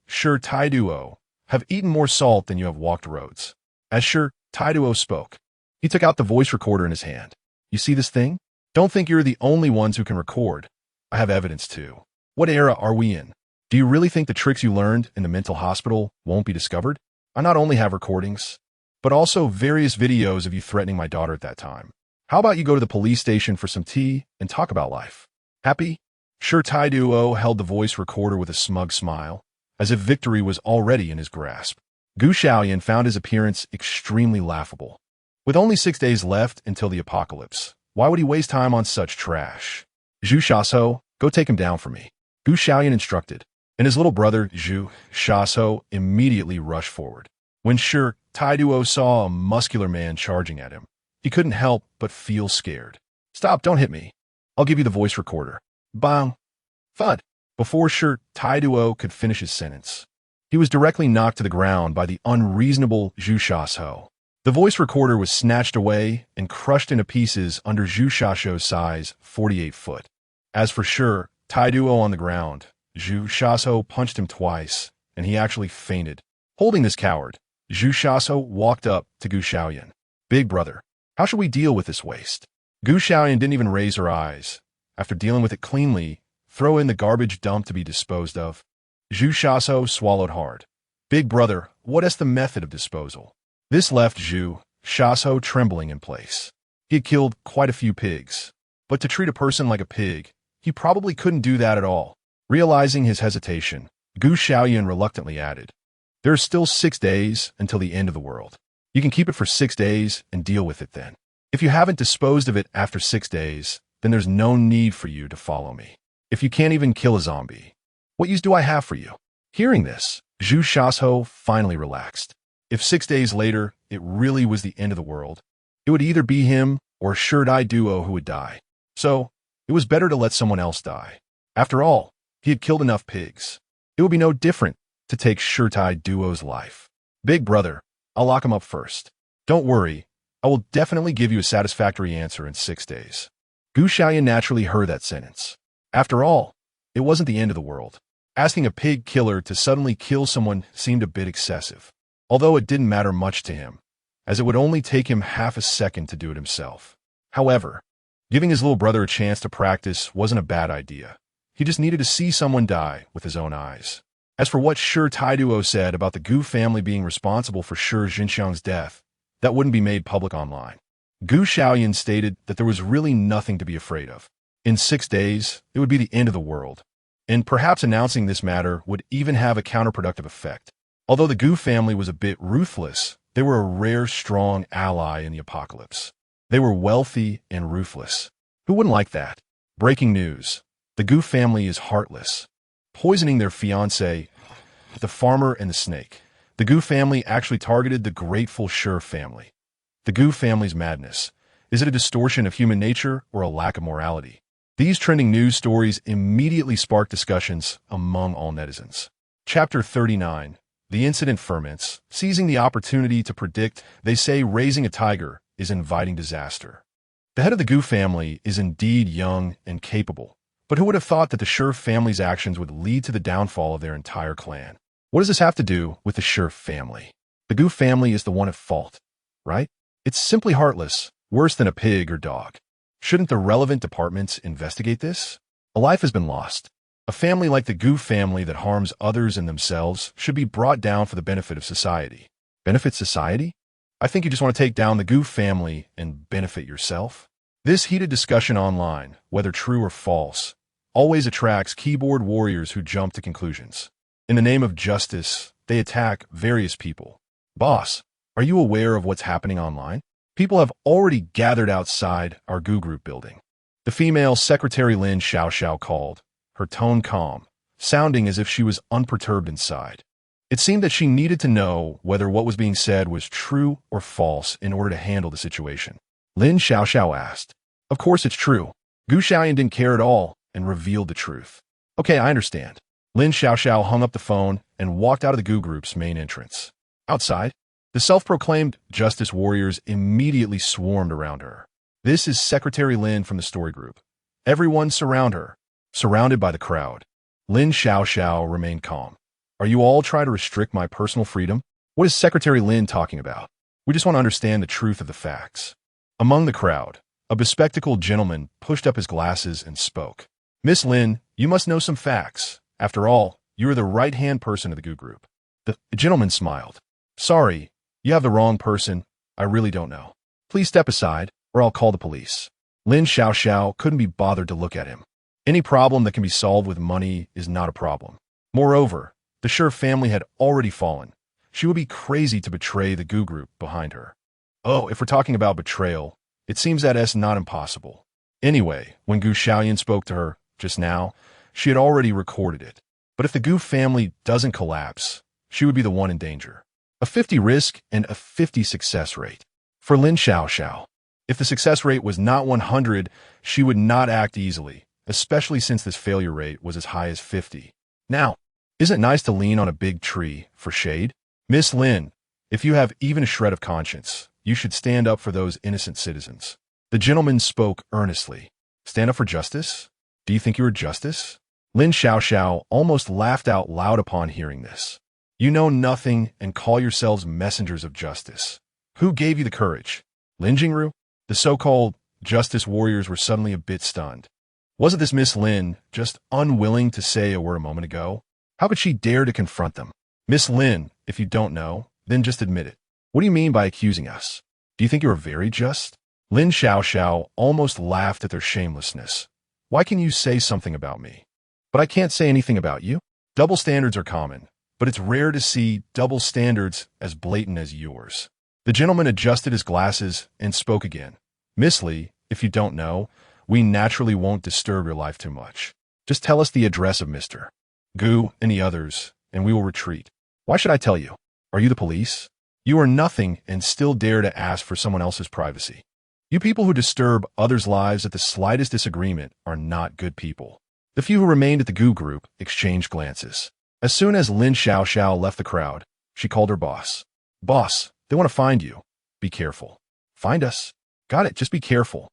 A: Sure Tai-duo, have eaten more salt than you have walked roads. As Sure Tai-duo spoke, he took out the voice recorder in his hand. You see this thing? Don't think you're the only ones who can record. I have evidence too. What era are we in? Do you really think the tricks you learned in the mental hospital won't be discovered? I not only have recordings, but also various videos of you threatening my daughter at that time. How about you go to the police station for some tea and talk about life? Happy? Sure Tai-duo held the voice recorder with a smug smile, as if victory was already in his grasp. Gu Xiaoyun found his appearance extremely laughable. With only 6 days left until the apocalypse, why would he waste time on such trash? Zhu Shaso, go take him down for me. Gu Xiaoyun instructed, and his little brother, Zhu Shaso, immediately rushed forward. When Sure Tai-duo saw a muscular man charging at him, he couldn't help but feel scared. Stop, don't hit me. I'll give you the voice recorder. Bang! Thud! Before Sure Tai-duo could finish his sentence, he was directly knocked to the ground by the unreasonable Zhu Shaso. The voice recorder was snatched away and crushed into pieces under Zhu Shaso's size 48 foot. As for Sure Tai-duo on the ground, Zhu Shaso punched him twice, and he actually fainted. Holding this coward, Zhu Shaso walked up to Gu Xiaoyun. Big brother, how should we deal with this waste? Gu Xiaoyun didn't even raise her eyes. After dealing with it cleanly, throw in the garbage dump to be disposed of. Zhu Shaso swallowed hard. Big brother, what is the method of disposal? This left Zhu Shaso trembling in place. He had killed quite a few pigs, but to treat a person like a pig, he probably couldn't do that at all. Realizing his hesitation, Gu Xiaoyun reluctantly added, there are still 6 days until the end of the world. You can keep it for 6 days and deal with it then. If you haven't disposed of it after 6 days, then there's no need for you to follow me. If you can't even kill a zombie, what use do I have for you? Hearing this, Zhu Shaso finally relaxed. If 6 days later it really was the end of the world, it would either be him or Sure Tai-duo who would die. So, it was better to let someone else die. After all, he had killed enough pigs. It would be no different to take Sure Tai-duo's life. Big brother, I'll lock him up first. Don't worry, I will definitely give you a satisfactory answer in 6 days. Gu Xiaoyun naturally heard that sentence. After all, it wasn't the end of the world. Asking a pig killer to suddenly kill someone seemed a bit excessive, although it didn't matter much to him, as it would only take him half a second to do it himself. However, giving his little brother a chance to practice wasn't a bad idea. He just needed to see someone die with his own eyes. As for what Sure Tai-duo said about the Gu family being responsible for Sure Xinxiang's death, that wouldn't be made public online. Gu Xiaoyun stated that there was really nothing to be afraid of. In 6 days, it would be the end of the world, and perhaps announcing this matter would even have a counterproductive effect. Although the Gu family was a bit ruthless, they were a rare, strong ally in the apocalypse. They were wealthy and ruthless. Who wouldn't like that? Breaking news. The Gu family is heartless, poisoning their fiancé, the farmer and the snake. The Gu family actually targeted the grateful Sure family. The Gu family's madness. Is it a distortion of human nature or a lack of morality? These trending news stories immediately sparked discussions among all netizens. Chapter 39. The incident ferments. Seizing the opportunity to predict, they say raising a tiger is inviting disaster. The head of the Gu family is indeed young and capable, but who would have thought that the Sure family's actions would lead to the downfall of their entire clan? What does this have to do with the Sure family? The Gu family is the one at fault, right? It's simply heartless, worse than a pig or dog. Shouldn't the relevant departments investigate this? A life has been lost. A family like the Gu family that harms others and themselves should be brought down for the benefit of society. Benefit society? I think you just want to take down the Gu family and benefit yourself. This heated discussion online, whether true or false, always attracts keyboard warriors who jump to conclusions. In the name of justice, they attack various people. Boss, are you aware of what's happening online? People have already gathered outside our Gu group building. The female Secretary Lin Xiaoxiao called, her tone calm, sounding as if she was unperturbed inside. It seemed that she needed to know whether what was being said was true or false in order to handle the situation. Lin Xiaoxiao asked. Of course it's true. Gu Xiaoyun didn't care at all and revealed the truth. Okay, I understand. Lin Xiaoxiao hung up the phone and walked out of the Gu group's main entrance. Outside, the self-proclaimed justice warriors immediately swarmed around her. This is Secretary Lin from the story group. Everyone surround her. Surrounded by the crowd. Lin Xiaoxiao remained calm. Are you all trying to restrict my personal freedom? What is Secretary Lin talking about? We just want to understand the truth of the facts. Among the crowd, a bespectacled gentleman pushed up his glasses and spoke. Miss Lin, you must know some facts. After all, you are the right-hand person of the Gu group. The gentleman smiled. Sorry, you have the wrong person. I really don't know. Please step aside, or I'll call the police. Lin Xiaoxiao couldn't be bothered to look at him. Any problem that can be solved with money is not a problem. Moreover, the Shi family had already fallen. She would be crazy to betray the Gu group behind her. Oh, if we're talking about betrayal, it seems that's not impossible. Anyway, when Gu Xiaoyun spoke to her just now, she had already recorded it. But if the Gu family doesn't collapse, she would be the one in danger. A 50 risk and a 50 success rate. For Lin Xiaoxiao, if the success rate was not 100, she would not act easily, especially since this failure rate was as high as 50. Now, isn't it nice to lean on a big tree for shade? Miss Lin, if you have even a shred of conscience, you should stand up for those innocent citizens. The gentleman spoke earnestly. Stand up for justice? Do you think you are justice? Lin Xiaoxiao almost laughed out loud upon hearing this. You know nothing and call yourselves messengers of justice. Who gave you the courage? Lin Jingru? The so-called justice warriors were suddenly a bit stunned. Wasn't this Miss Lin just unwilling to say a word a moment ago? How could she dare to confront them? Miss Lin, if you don't know, then just admit it. What do you mean by accusing us? Do you think you are very just? Lin Xiaoxiao almost laughed at their shamelessness. Why can you say something about me? But I can't say anything about you. Double standards are common, but it's rare to see double standards as blatant as yours. The gentleman adjusted his glasses and spoke again. Miss Li, if you don't know, we naturally won't disturb your life too much. Just tell us the address of Mr. Gu and the others, and we will retreat. Why should I tell you? Are you the police? You are nothing and still dare to ask for someone else's privacy. You people who disturb others' lives at the slightest disagreement are not good people. The few who remained at the Gu group exchanged glances. As soon as Lin Xiaoxiao left the crowd, she called her boss. Boss, they want to find you. Be careful. Find us? Got it, just be careful.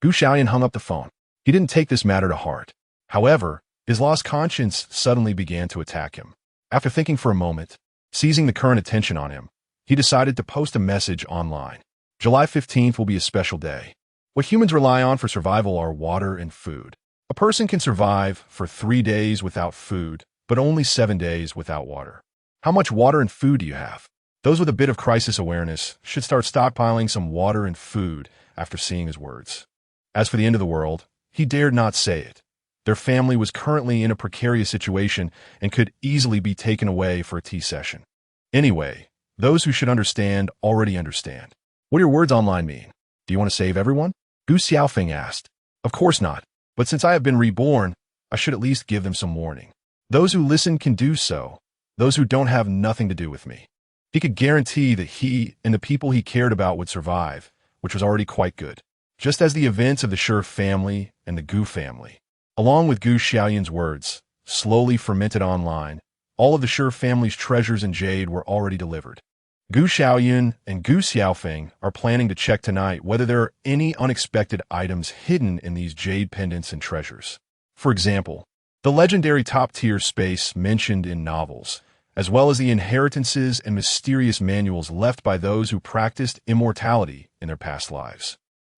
A: Gu Xiaoyun hung up the phone. He didn't take this matter to heart. However, his lost conscience suddenly began to attack him. After thinking for a moment, seizing the current attention on him, he decided to post a message online. July 15th will be a special day. What humans rely on for survival are water and food. A person can survive for 3 days without food, but only 7 days without water. How much water and food do you have? Those with a bit of crisis awareness should start stockpiling some water and food after seeing his words. As for the end of the world, he dared not say it. Their family was currently in a precarious situation and could easily be taken away for a tea session. Anyway, those who should understand already understand. What do your words online mean? Do you want to save everyone? Gu Xiaofeng asked. Of course not, but since I have been reborn, I should at least give them some warning. Those who listen can do so. Those who don't have nothing to do with me. He could guarantee that he and the people he cared about would survive, which was already quite good. Just as the events of the Shi family and the Gu family, along with Gu Xiaoyun's words, slowly fermented online, all of the Shi family's treasures and jade were already delivered. Gu Xiaoyun and Gu Xiaofeng are planning to check tonight whether there are any unexpected items hidden in these jade pendants and treasures. For example, the legendary top-tier space mentioned in novels, as well as the inheritances and mysterious manuals left by those who practiced immortality in their past lives.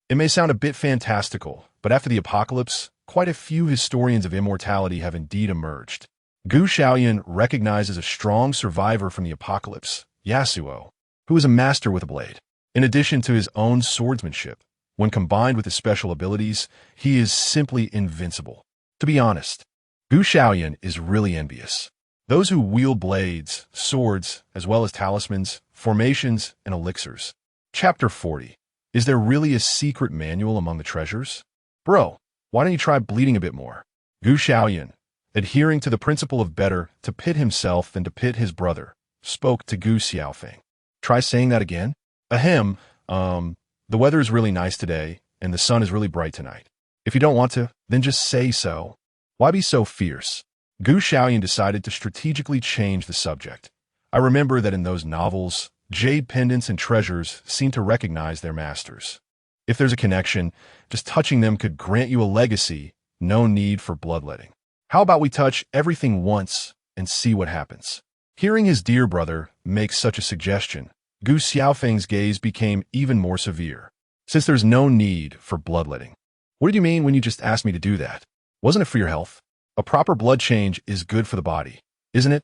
A: It may sound a bit fantastical, but after the apocalypse, quite a few historians of immortality have indeed emerged. Gu Xiaoyun recognizes a strong survivor from the apocalypse, Yasuo, who is a master with a blade. In addition to his own swordsmanship, when combined with his special abilities, he is simply invincible. To be honest, Gu Xiaoyun is really envious. those who wield blades, swords, as well as talismans, formations, and elixirs. Chapter 40. Is there really a secret manual among the treasures? Bro, why don't you try bleeding a bit more? Gu Xiaoyun, adhering to the principle of better to pit himself than to pit his brother, spoke to Gu Xiaofeng. Try saying that again? Ahem, the weather is really nice today, and the sun is really bright tonight. If you don't want to, then just say so. Why be so fierce? Gu Xiaoyun decided to strategically change the subject. I remember that in those novels, jade pendants and treasures seem to recognize their masters. If there's a connection, just touching them could grant you a legacy, no need for bloodletting. How about we touch everything once and see what happens? Hearing his dear brother make such a suggestion, Gu Xiaofeng's gaze became even more severe. Since there's no need for bloodletting. What did you mean when you just asked me to do that? Wasn't it for your health? A proper blood change is good for the body, isn't it?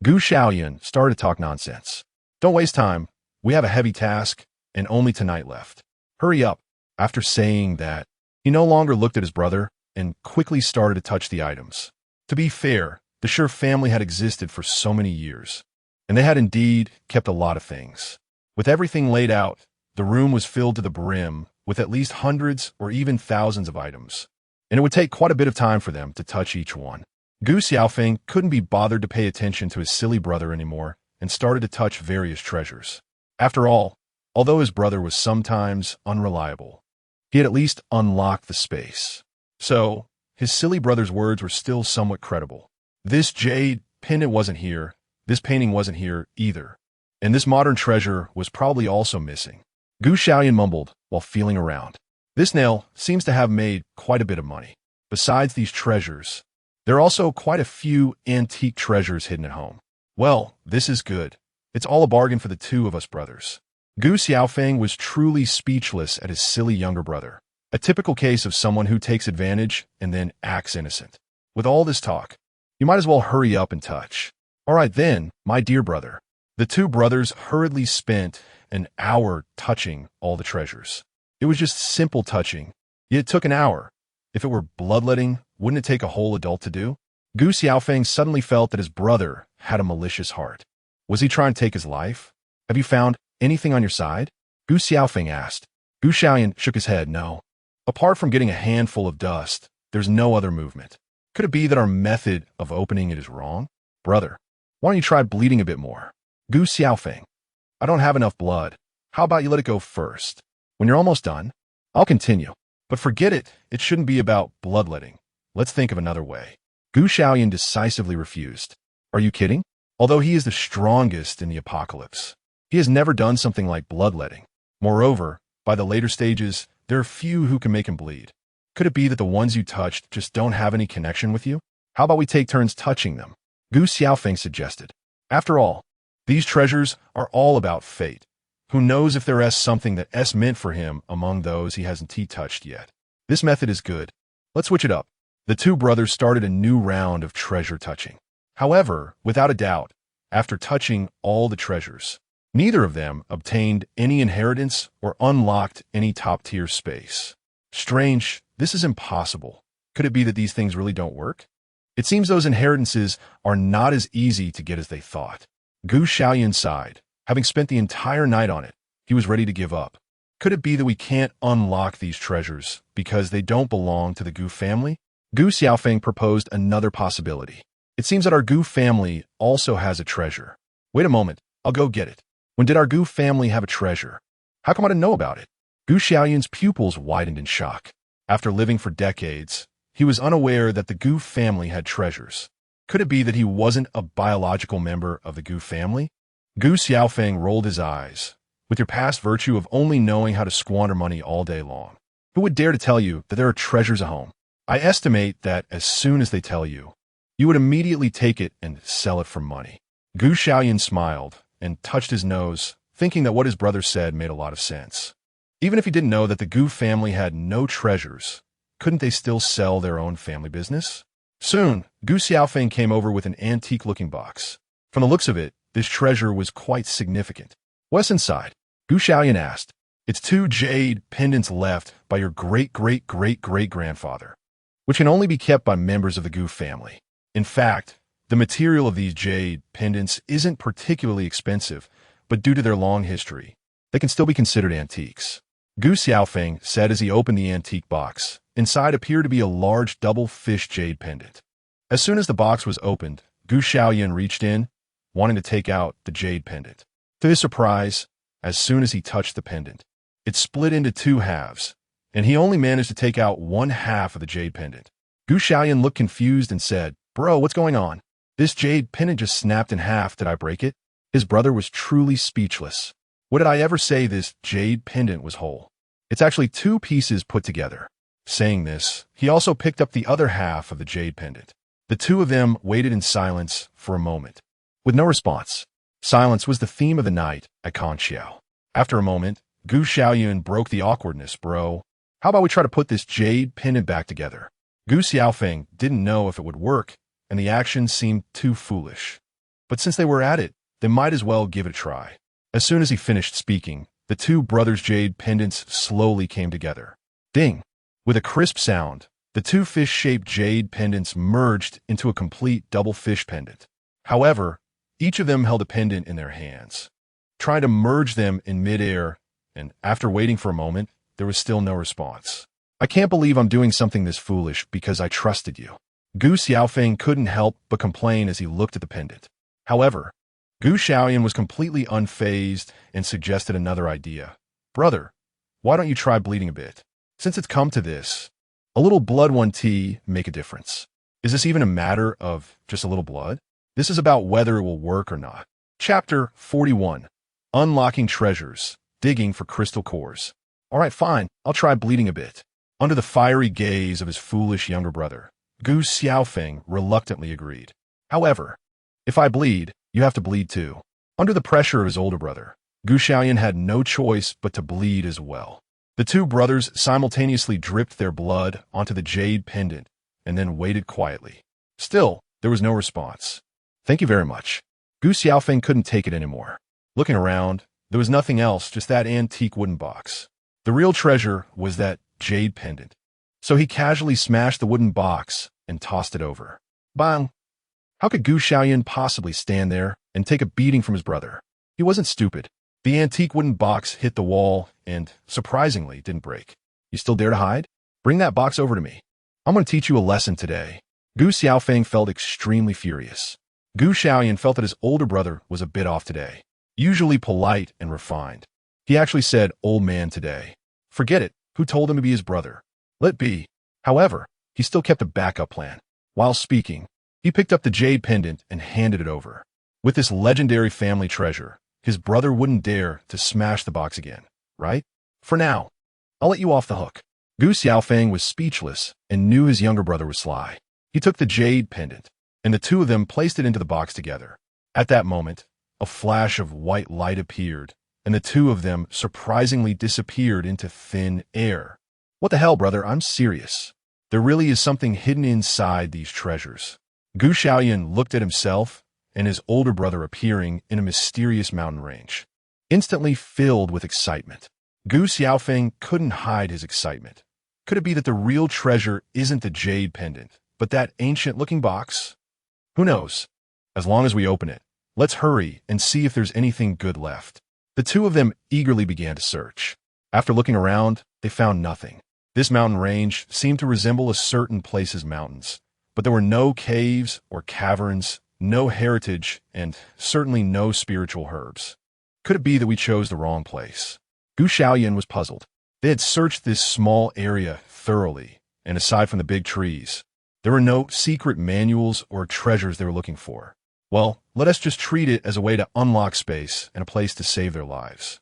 A: Gu Xiaoyun started to talk nonsense. Don't waste time. We have a heavy task, and only tonight left. Hurry up. After saying that, he no longer looked at his brother and quickly started to touch the items. To be fair, the Shi family had existed for so many years, and they had indeed kept a lot of things. With everything laid out, the room was filled to the brim with at least hundreds or even thousands of items, and it would take quite a bit of time for them to touch each one. Gu Xiaofeng couldn't be bothered to pay attention to his silly brother anymore and started to touch various treasures. After all, although his brother was sometimes unreliable, he had at least unlocked the space. So, his silly brother's words were still somewhat credible. This jade pendant wasn't here, this painting wasn't here either, and this modern treasure was probably also missing. Gu Xiaoyun mumbled while feeling around. This nail seems to have made quite a bit of money. Besides these treasures, there are also quite a few antique treasures hidden at home. Well, this is good. It's all a bargain for the two of us brothers. Gu Xiaofeng was truly speechless at his silly younger brother. A typical case of someone who takes advantage and then acts innocent. With all this talk, you might as well hurry up and touch. All right then, my dear brother. The two brothers hurriedly spent an hour touching all the treasures. It was just simple touching, yet it took an hour. If it were bloodletting, wouldn't it take a whole adult to do? Gu Xiaofeng suddenly felt that his brother had a malicious heart. Was he trying to take his life? Have you found anything on your side? Gu Xiaofeng asked. Gu Xiaoyun shook his head, no. Apart from getting a handful of dust, there's no other movement. Could it be that our method of opening it is wrong? Brother, why don't you try bleeding a bit more? Gu Xiaofeng, I don't have enough blood. How about you let it go first? When you're almost done, I'll continue. But forget it, it shouldn't be about bloodletting. Let's think of another way. Gu Xiaoyun decisively refused. Are you kidding? Although he is the strongest in the apocalypse, he has never done something like bloodletting. Moreover, by the later stages, there are few who can make him bleed. Could it be that the ones you touched just don't have any connection with you? How about we take turns touching them? Gu Xiaofeng suggested. After all, these treasures are all about fate. Who knows if there is something that is meant for him among those he hasn't touched yet. This method is good. Let's switch it up. The two brothers started a new round of treasure touching. However, without a doubt, after touching all the treasures, neither of them obtained any inheritance or unlocked any top-tier space. Strange, this is impossible. Could it be that these things really don't work? It seems those inheritances are not as easy to get as they thought. Gu Xiaoyun sighed. Having spent the entire night on it, he was ready to give up. Could it be that we can't unlock these treasures because they don't belong to the Gu family? Gu Xiaofeng proposed another possibility. It seems that our Gu family also has a treasure. Wait a moment, I'll go get it. When did our Gu family have a treasure? How come I didn't know about it? Gu Xiaoyun's pupils widened in shock. After living for decades, he was unaware that the Gu family had treasures. Could it be that he wasn't a biological member of the Gu family? Gu Xiaofeng rolled his eyes. With your past virtue of only knowing how to squander money all day long, who would dare to tell you that there are treasures at home? I estimate that as soon as they tell you, you would immediately take it and sell it for money. Gu Xiaoyun smiled and touched his nose, thinking that what his brother said made a lot of sense. Even if he didn't know that the Gu family had no treasures, couldn't they still sell their own family business? Soon, Gu Xiaofeng came over with an antique-looking box. From the looks of it, this treasure was quite significant. What's inside? Gu Xiaoyun asked. It's 2 jade pendants left by your great-great-great-great-grandfather, which can only be kept by members of the Gu family. In fact, The material of these jade pendants isn't particularly expensive, but due to their long history, they can still be considered antiques. Gu Xiaofeng said as he opened the antique box. Inside appeared to be a large double-fish jade pendant. As soon as the box was opened, Gu Xiaoyun reached in, wanting to take out the jade pendant. To his surprise, as soon as he touched the pendant, it split into two halves, and he only managed to take out one half of the jade pendant. Gu Xiaoyun looked confused and said, "Bro, what's going on? This jade pendant just snapped in half. Did I break it?" His brother was truly speechless. What did I ever say this jade pendant was whole? It's actually two pieces put together. Saying this, he also picked up the other half of the jade pendant. The two of them waited in silence for a moment, with no response. Silence was the theme of the night at Conxiao. After a moment, Gu Xiaoyun broke the awkwardness. "Bro, how about we try to put this jade pendant back together?" Gu Xiaofeng didn't know if it would work, and the action seemed too foolish. But since they were at it, they might as well give it a try. As soon as he finished speaking, the two brothers' jade pendants slowly came together. Ding! With a crisp sound, the two fish-shaped jade pendants merged into a complete double fish pendant. However, each of them held a pendant in their hands, trying to merge them in midair, and after waiting for a moment, there was still no response. "I can't believe I'm doing something this foolish because I trusted you." Gu Xiaofeng couldn't help but complain as he looked at the pendant. However, Gu Xiaoyun was completely unfazed and suggested another idea. "Brother, why don't you try bleeding a bit? Since it's come to this, a little blood-One tea make a difference. Is this even a matter of just a little blood? This is about whether it will work or not." Chapter 41. Unlocking Treasures. Digging for Crystal Cores. "All right, fine. I'll try bleeding a bit." Under the fiery gaze of his foolish younger brother, Gu Xiaofeng reluctantly agreed. "However, if I bleed, you have to bleed too." Under the pressure of his older brother, Gu Xiaoyun had no choice but to bleed as well. The two brothers simultaneously dripped their blood onto the jade pendant and then waited quietly. Still, there was no response. "Thank you very much." Gu Xiaofeng couldn't take it anymore. Looking around, there was nothing else, just that antique wooden box. The real treasure was that jade pendant. So he casually smashed the wooden box and tossed it over. Bang! How could Gu Xiaoyun possibly stand there and take a beating from his brother? He wasn't stupid. The antique wooden box hit the wall and, surprisingly, didn't break. "You still dare to hide? Bring that box over to me. I'm going to teach you a lesson today." Gu Xiaofeng felt extremely furious. Gu Xiaoyun felt that his older brother was a bit off today. Usually polite and refined, he actually said "old man" today. Forget it. Who told him to be his brother? Let be. However, he still kept a backup plan. While speaking, he picked up the jade pendant and handed it over. With this legendary family treasure, his brother wouldn't dare to smash the box again, right? For now, I'll let you off the hook. Gu Xiaofeng was speechless and knew his younger brother was sly. He took the jade pendant, and the two of them placed it into the box together. At that moment, a flash of white light appeared, and the two of them surprisingly disappeared into thin air. "What the hell, brother? I'm serious. There really is something hidden inside these treasures." Gu Xiaoyun looked at himself and his older brother appearing in a mysterious mountain range, instantly filled with excitement. Gu Xiaofeng couldn't hide his excitement. Could it be that the real treasure isn't the jade pendant, but that ancient-looking box? Who knows? As long as we open it, let's hurry and see if there's anything good left. The two of them eagerly began to search. After looking around, they found nothing. This mountain range seemed to resemble a certain place's mountains, but there were no caves or caverns, no heritage, and certainly no spiritual herbs. Could it be that we chose the wrong place? Gu Xiaoyun was puzzled. They had searched this small area thoroughly, and aside from the big trees, there were no secret manuals or treasures they were looking for. Well, let us just treat it as a way to unlock space and a place to save their lives.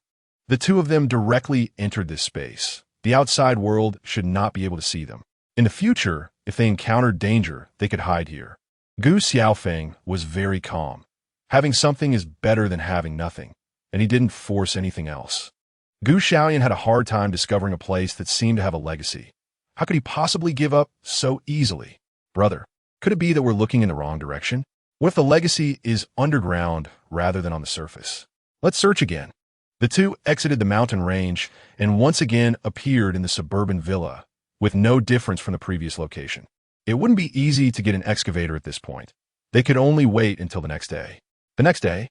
A: The two of them directly entered this space. The outside world should not be able to see them. In the future, if they encountered danger, they could hide here. Gu Xiaofeng was very calm. Having something is better than having nothing, and he didn't force anything else. Gu Xiaoyun had a hard time discovering a place that seemed to have a legacy. How could he possibly give up so easily? Brother, could it be that we're looking in the wrong direction? What if the legacy is underground rather than on the surface? Let's search again. The two exited the mountain range and once again appeared in the suburban villa, with no difference from the previous location. It wouldn't be easy to get an excavator at this point, They could only wait until the next day. The next day,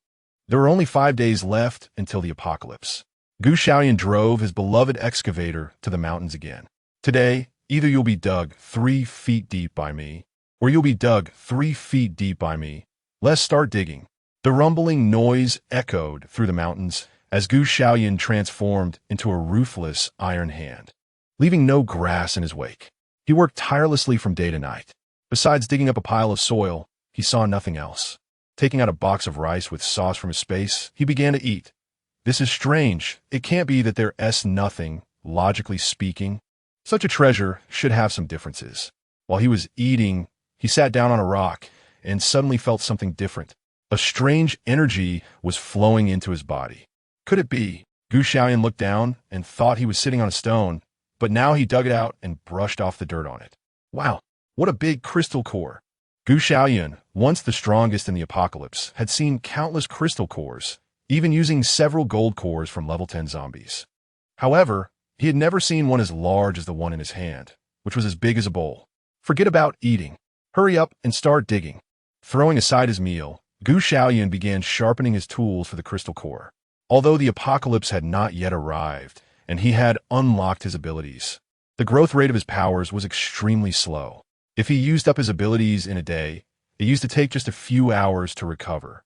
A: there were only 5 days left until the apocalypse. Xiaoyun drove his beloved excavator to the mountains again. Today, either you'll be dug 3 feet deep by me, or you'll be dug 3 feet deep by me. Let's start digging. The rumbling noise echoed through the mountains as Xiaoyun transformed into a ruthless iron hand, leaving no grass in his wake. He worked tirelessly from day to night. Besides digging up a pile of soil, he saw nothing else. Taking out a box of rice with sauce from his space, he began to eat. This is strange. It can't be that there's nothing, logically speaking. Such a treasure should have some differences. While he was eating, he sat down on a rock and suddenly felt something different. A strange energy was flowing into his body. Could it be? Xiaoyun looked down and thought he was sitting on a stone, but now he dug it out and brushed off the dirt on it. Wow, what a big crystal core. Xiaoyun, once the strongest in the apocalypse, had seen countless crystal cores, even using several gold cores from level 10 zombies. However, he had never seen one as large as the one in his hand, which was as big as a bowl. Forget about eating. Hurry up and start digging. Throwing aside his meal, Xiaoyun began sharpening his tools for the crystal core. Although the apocalypse had not yet arrived, and he had unlocked his abilities, the growth rate of his powers was extremely slow. If he used up his abilities in a day, it used to take just a few hours to recover.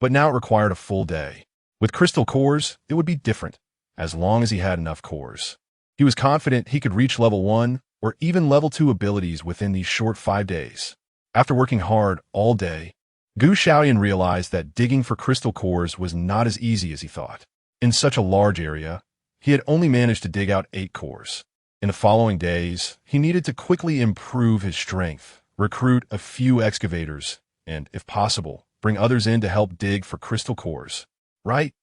A: But now it required a full day. With crystal cores, it would be different, as long as he had enough cores. He was confident he could reach level 1 or even level 2 abilities within these short 5 days. After working hard all day, Xiaoyun realized that digging for crystal cores was not as easy as he thought. In such a large area, he had only managed to dig out 8 cores. In the following days, he needed to quickly improve his strength, recruit a few excavators, and, if possible, bring others in to help dig for crystal cores. Right?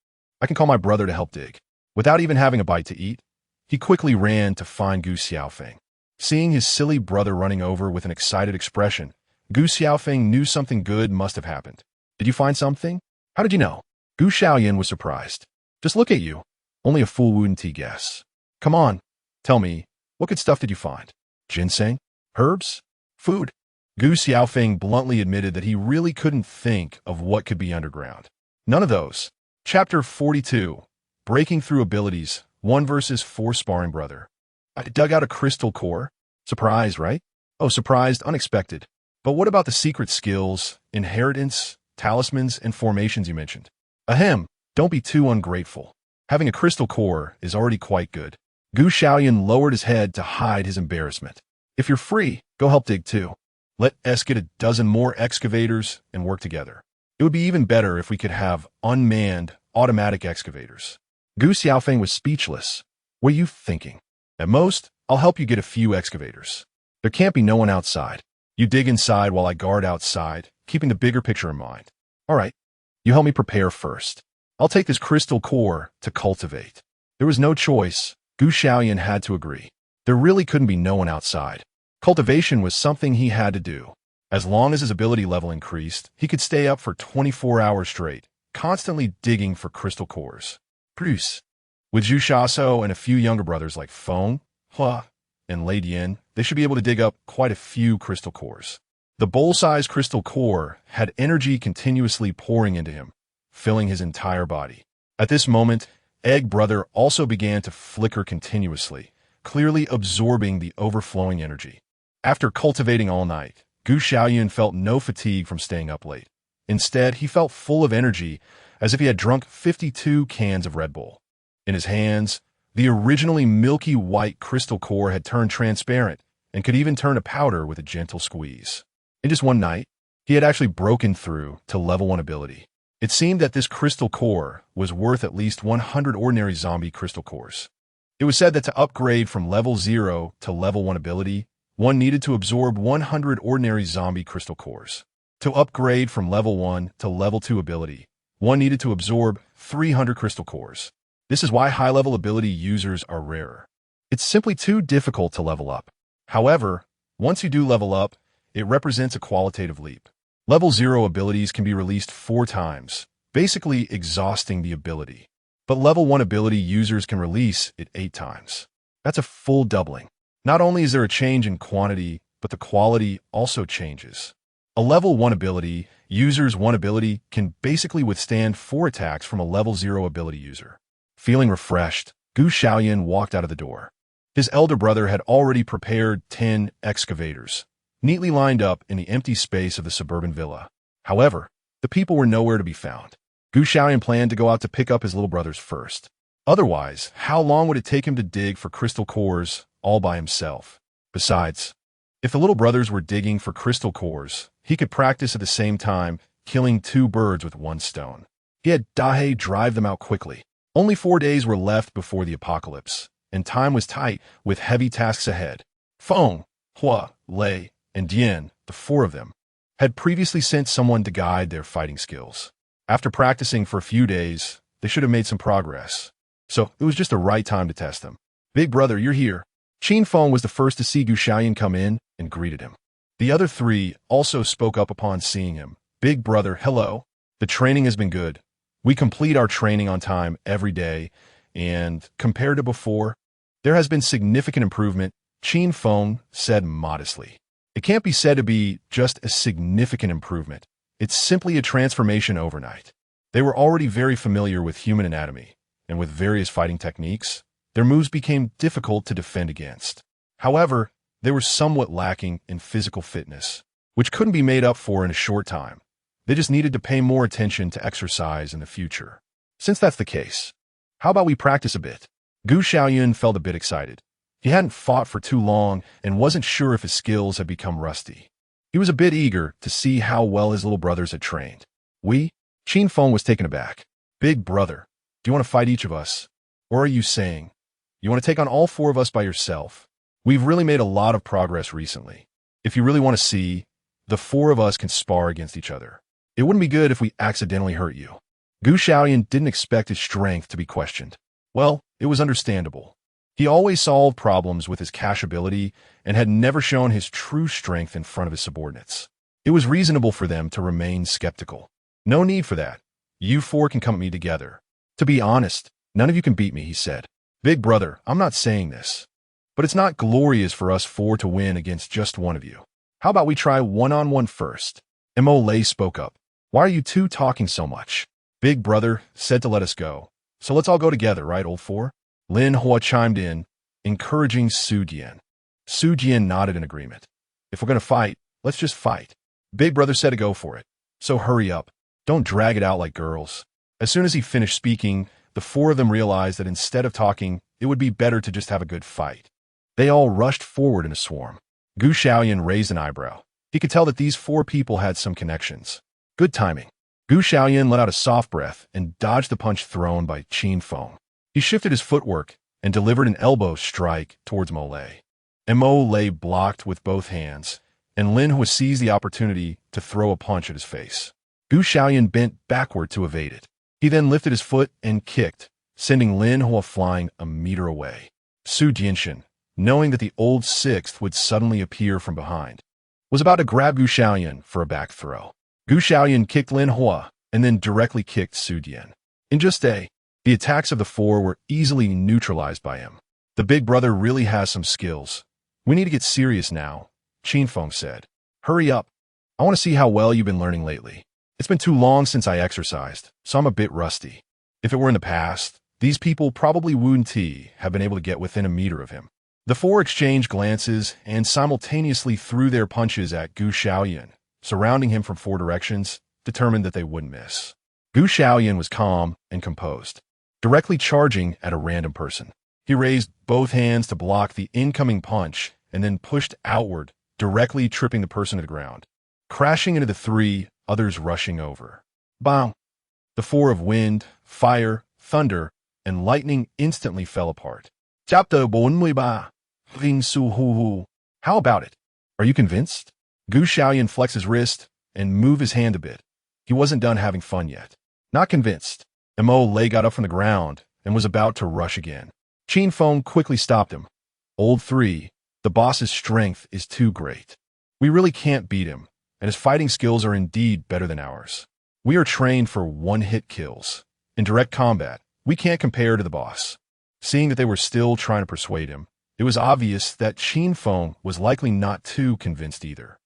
A: I can call my brother to help dig. Without even having a bite to eat, he quickly ran to find Gu Xiaofeng. Seeing his silly brother running over with an excited expression, Gu Xiaofeng knew something good must have happened. Did you find something? How did you know? Xiaoyun was surprised. Just look at you. Only a fool wouldn't guess. Come on, tell me, what good stuff did you find? Ginseng? Herbs? Food? Gu Xiaofeng bluntly admitted that he really couldn't think of what could be underground. None of those. Chapter 42. Breaking Through Abilities. 1 versus 4 Sparring Brother. I dug out a crystal core. Surprised, right? Oh, surprised, unexpected. But what about the secret skills, inheritance, talismans, and formations you mentioned? Ahem, don't be too ungrateful. Having a crystal core is already quite good. Xiaoyun lowered his head to hide his embarrassment. If you're free, go help dig too. Let us get a dozen more excavators and work together. It would be even better if we could have unmanned, automatic excavators. Gu Xiaofeng was speechless. What are you thinking? At most, I'll help you get a few excavators. There can't be no one outside. You dig inside while I guard outside, keeping the bigger picture in mind. All right, you help me prepare first. I'll take this crystal core to cultivate. There was no choice. Gu Xiaoyun had to agree. There really couldn't be no one outside. Cultivation was something he had to do. As long as his ability level increased, he could stay up for 24 hours straight, constantly digging for crystal cores. Plus, with Zhu Shaso and a few younger brothers like Feng, Hua, and Lei Dian, they should be able to dig up quite a few crystal cores. The bowl-sized crystal core had energy continuously pouring into him, filling his entire body. At this moment, Egg Brother also began to flicker continuously, clearly absorbing the overflowing energy. After cultivating all night, Gu Xiaoyun felt no fatigue from staying up late. Instead, he felt full of energy, as if he had drunk 52 cans of Red Bull. In his hands, the originally milky white crystal core had turned transparent and could even turn to powder with a gentle squeeze. In just one night, he had actually broken through to level 1 ability. It seemed that this crystal core was worth at least 100 ordinary zombie crystal cores. It was said that to upgrade from level 0 to level 1 ability, one needed to absorb 100 ordinary zombie crystal cores. To upgrade from level 1 to level 2 ability, one needed to absorb 300 crystal cores. This is why high-level ability users are rarer. It's simply too difficult to level up. However, once you do level up, it represents a qualitative leap. Level 0 abilities can be released 4 times, basically exhausting the ability. But level 1 ability users can release it 8 times. That's a full doubling. Not only is there a change in quantity, but the quality also changes. A level 1 ability, user's 1 ability, can basically withstand 4 attacks from a level 0 ability user. Feeling refreshed, Xiaoyun walked out of the door. His elder brother had already prepared 10 excavators, neatly lined up in the empty space of the suburban villa. However, the people were nowhere to be found. Xiaoyun planned to go out to pick up his little brothers first. Otherwise, how long would it take him to dig for crystal cores all by himself? Besides, if the little brothers were digging for crystal cores, he could practice at the same time, killing 2 birds with 1 stone. He had Dahe drive them out quickly. Only 4 days were left before the apocalypse, and time was tight with heavy tasks ahead. Feng, Hua, Lei, and Dian, the 4 of them, had previously sent someone to guide their fighting skills. After practicing for a few days, they should have made some progress. So it was just the right time to test them. Big brother, you're here. Qin Feng was the first to see Xiaoyun come in and greeted him. The other 3 also spoke up upon seeing him. Big brother, hello. The training has been good. We complete our training on time every day, and compared to before, there has been significant improvement, Qin Feng said modestly. It can't be said to be just a significant improvement. It's simply a transformation overnight. They were already very familiar with human anatomy, and with various fighting techniques, their moves became difficult to defend against. However, they were somewhat lacking in physical fitness, which couldn't be made up for in a short time. They just needed to pay more attention to exercise in the future. Since that's the case, how about we practice a bit? Xiaoyun felt a bit excited. He hadn't fought for too long and wasn't sure if his skills had become rusty. He was a bit eager to see how well his little brothers had trained. Qin Feng was taken aback. Big brother, do you want to fight each of us? Or are you saying, you want to take on all 4 of us by yourself? We've really made a lot of progress recently. If you really want to see, the 4 of us can spar against each other. It wouldn't be good if we accidentally hurt you. Xiaoyun didn't expect his strength to be questioned. Well, it was understandable. He always solved problems with his cash ability and had never shown his true strength in front of his subordinates. It was reasonable for them to remain skeptical. No need for that. You 4 can come at me together. To be honest, none of you can beat me, he said. Big brother, I'm not saying this, but it's not glorious for us 4 to win against just one of you. How about we try one-on-one first? Mo Lei spoke up. Why are you 2 talking so much? Big brother said to let us go. So let's all go together, right, old 4? Lin Hua chimed in, encouraging Su Jian. Su Jian nodded in agreement. If we're going to fight, let's just fight. Big brother said to go for it. So hurry up. Don't drag it out like girls. As soon as he finished speaking, the 4 of them realized that instead of talking, it would be better to just have a good fight. They all rushed forward in a swarm. Xiaoyun raised an eyebrow. He could tell that these 4 people had some connections. Good timing. Xiaoyun let out a soft breath and dodged the punch thrown by Qin Feng. He shifted his footwork and delivered an elbow strike towards Mo Lei. Mo Lei blocked with both hands, and Lin Hua seized the opportunity to throw a punch at his face. Xiaoyun bent backward to evade it. He then lifted his foot and kicked, sending Lin Hua flying a meter away. Su Jinshin, knowing that the old 6th would suddenly appear from behind, was about to grab Xiaoyun for a back throw. Xiaoyun kicked Lin Hua and then directly kicked Su Jian. In just the attacks of the 4 were easily neutralized by him. The big brother really has some skills. We need to get serious now, Qin Feng said. Hurry up. I want to see how well you've been learning lately. It's been too long since I exercised, so I'm a bit rusty. If it were in the past, these people probably wouldn't have been able to get within a meter of him. The 4 exchanged glances and simultaneously threw their punches at Xiaoyun, surrounding him from 4 directions, determined that they wouldn't miss. Xiaoyun was calm and composed, directly charging at a random person. He raised both hands to block the incoming punch and then pushed outward, directly tripping the person to the ground, crashing into the 3 others rushing over. Bang! The 4 of wind, fire, thunder, and lightning instantly fell apart. Chapter 45. How about it? Are you convinced? Xiaoyun flexed his wrist and moved his hand a bit. He wasn't done having fun yet. Not convinced. Mo Lei got up from the ground and was about to rush again. Qin Feng quickly stopped him. Old 3, the boss's strength is too great. We really can't beat him, and his fighting skills are indeed better than ours. We are trained for one-hit kills. In direct combat, we can't compare to the boss. Seeing that they were still trying to persuade him, it was obvious that Qin Feng was likely not too convinced either.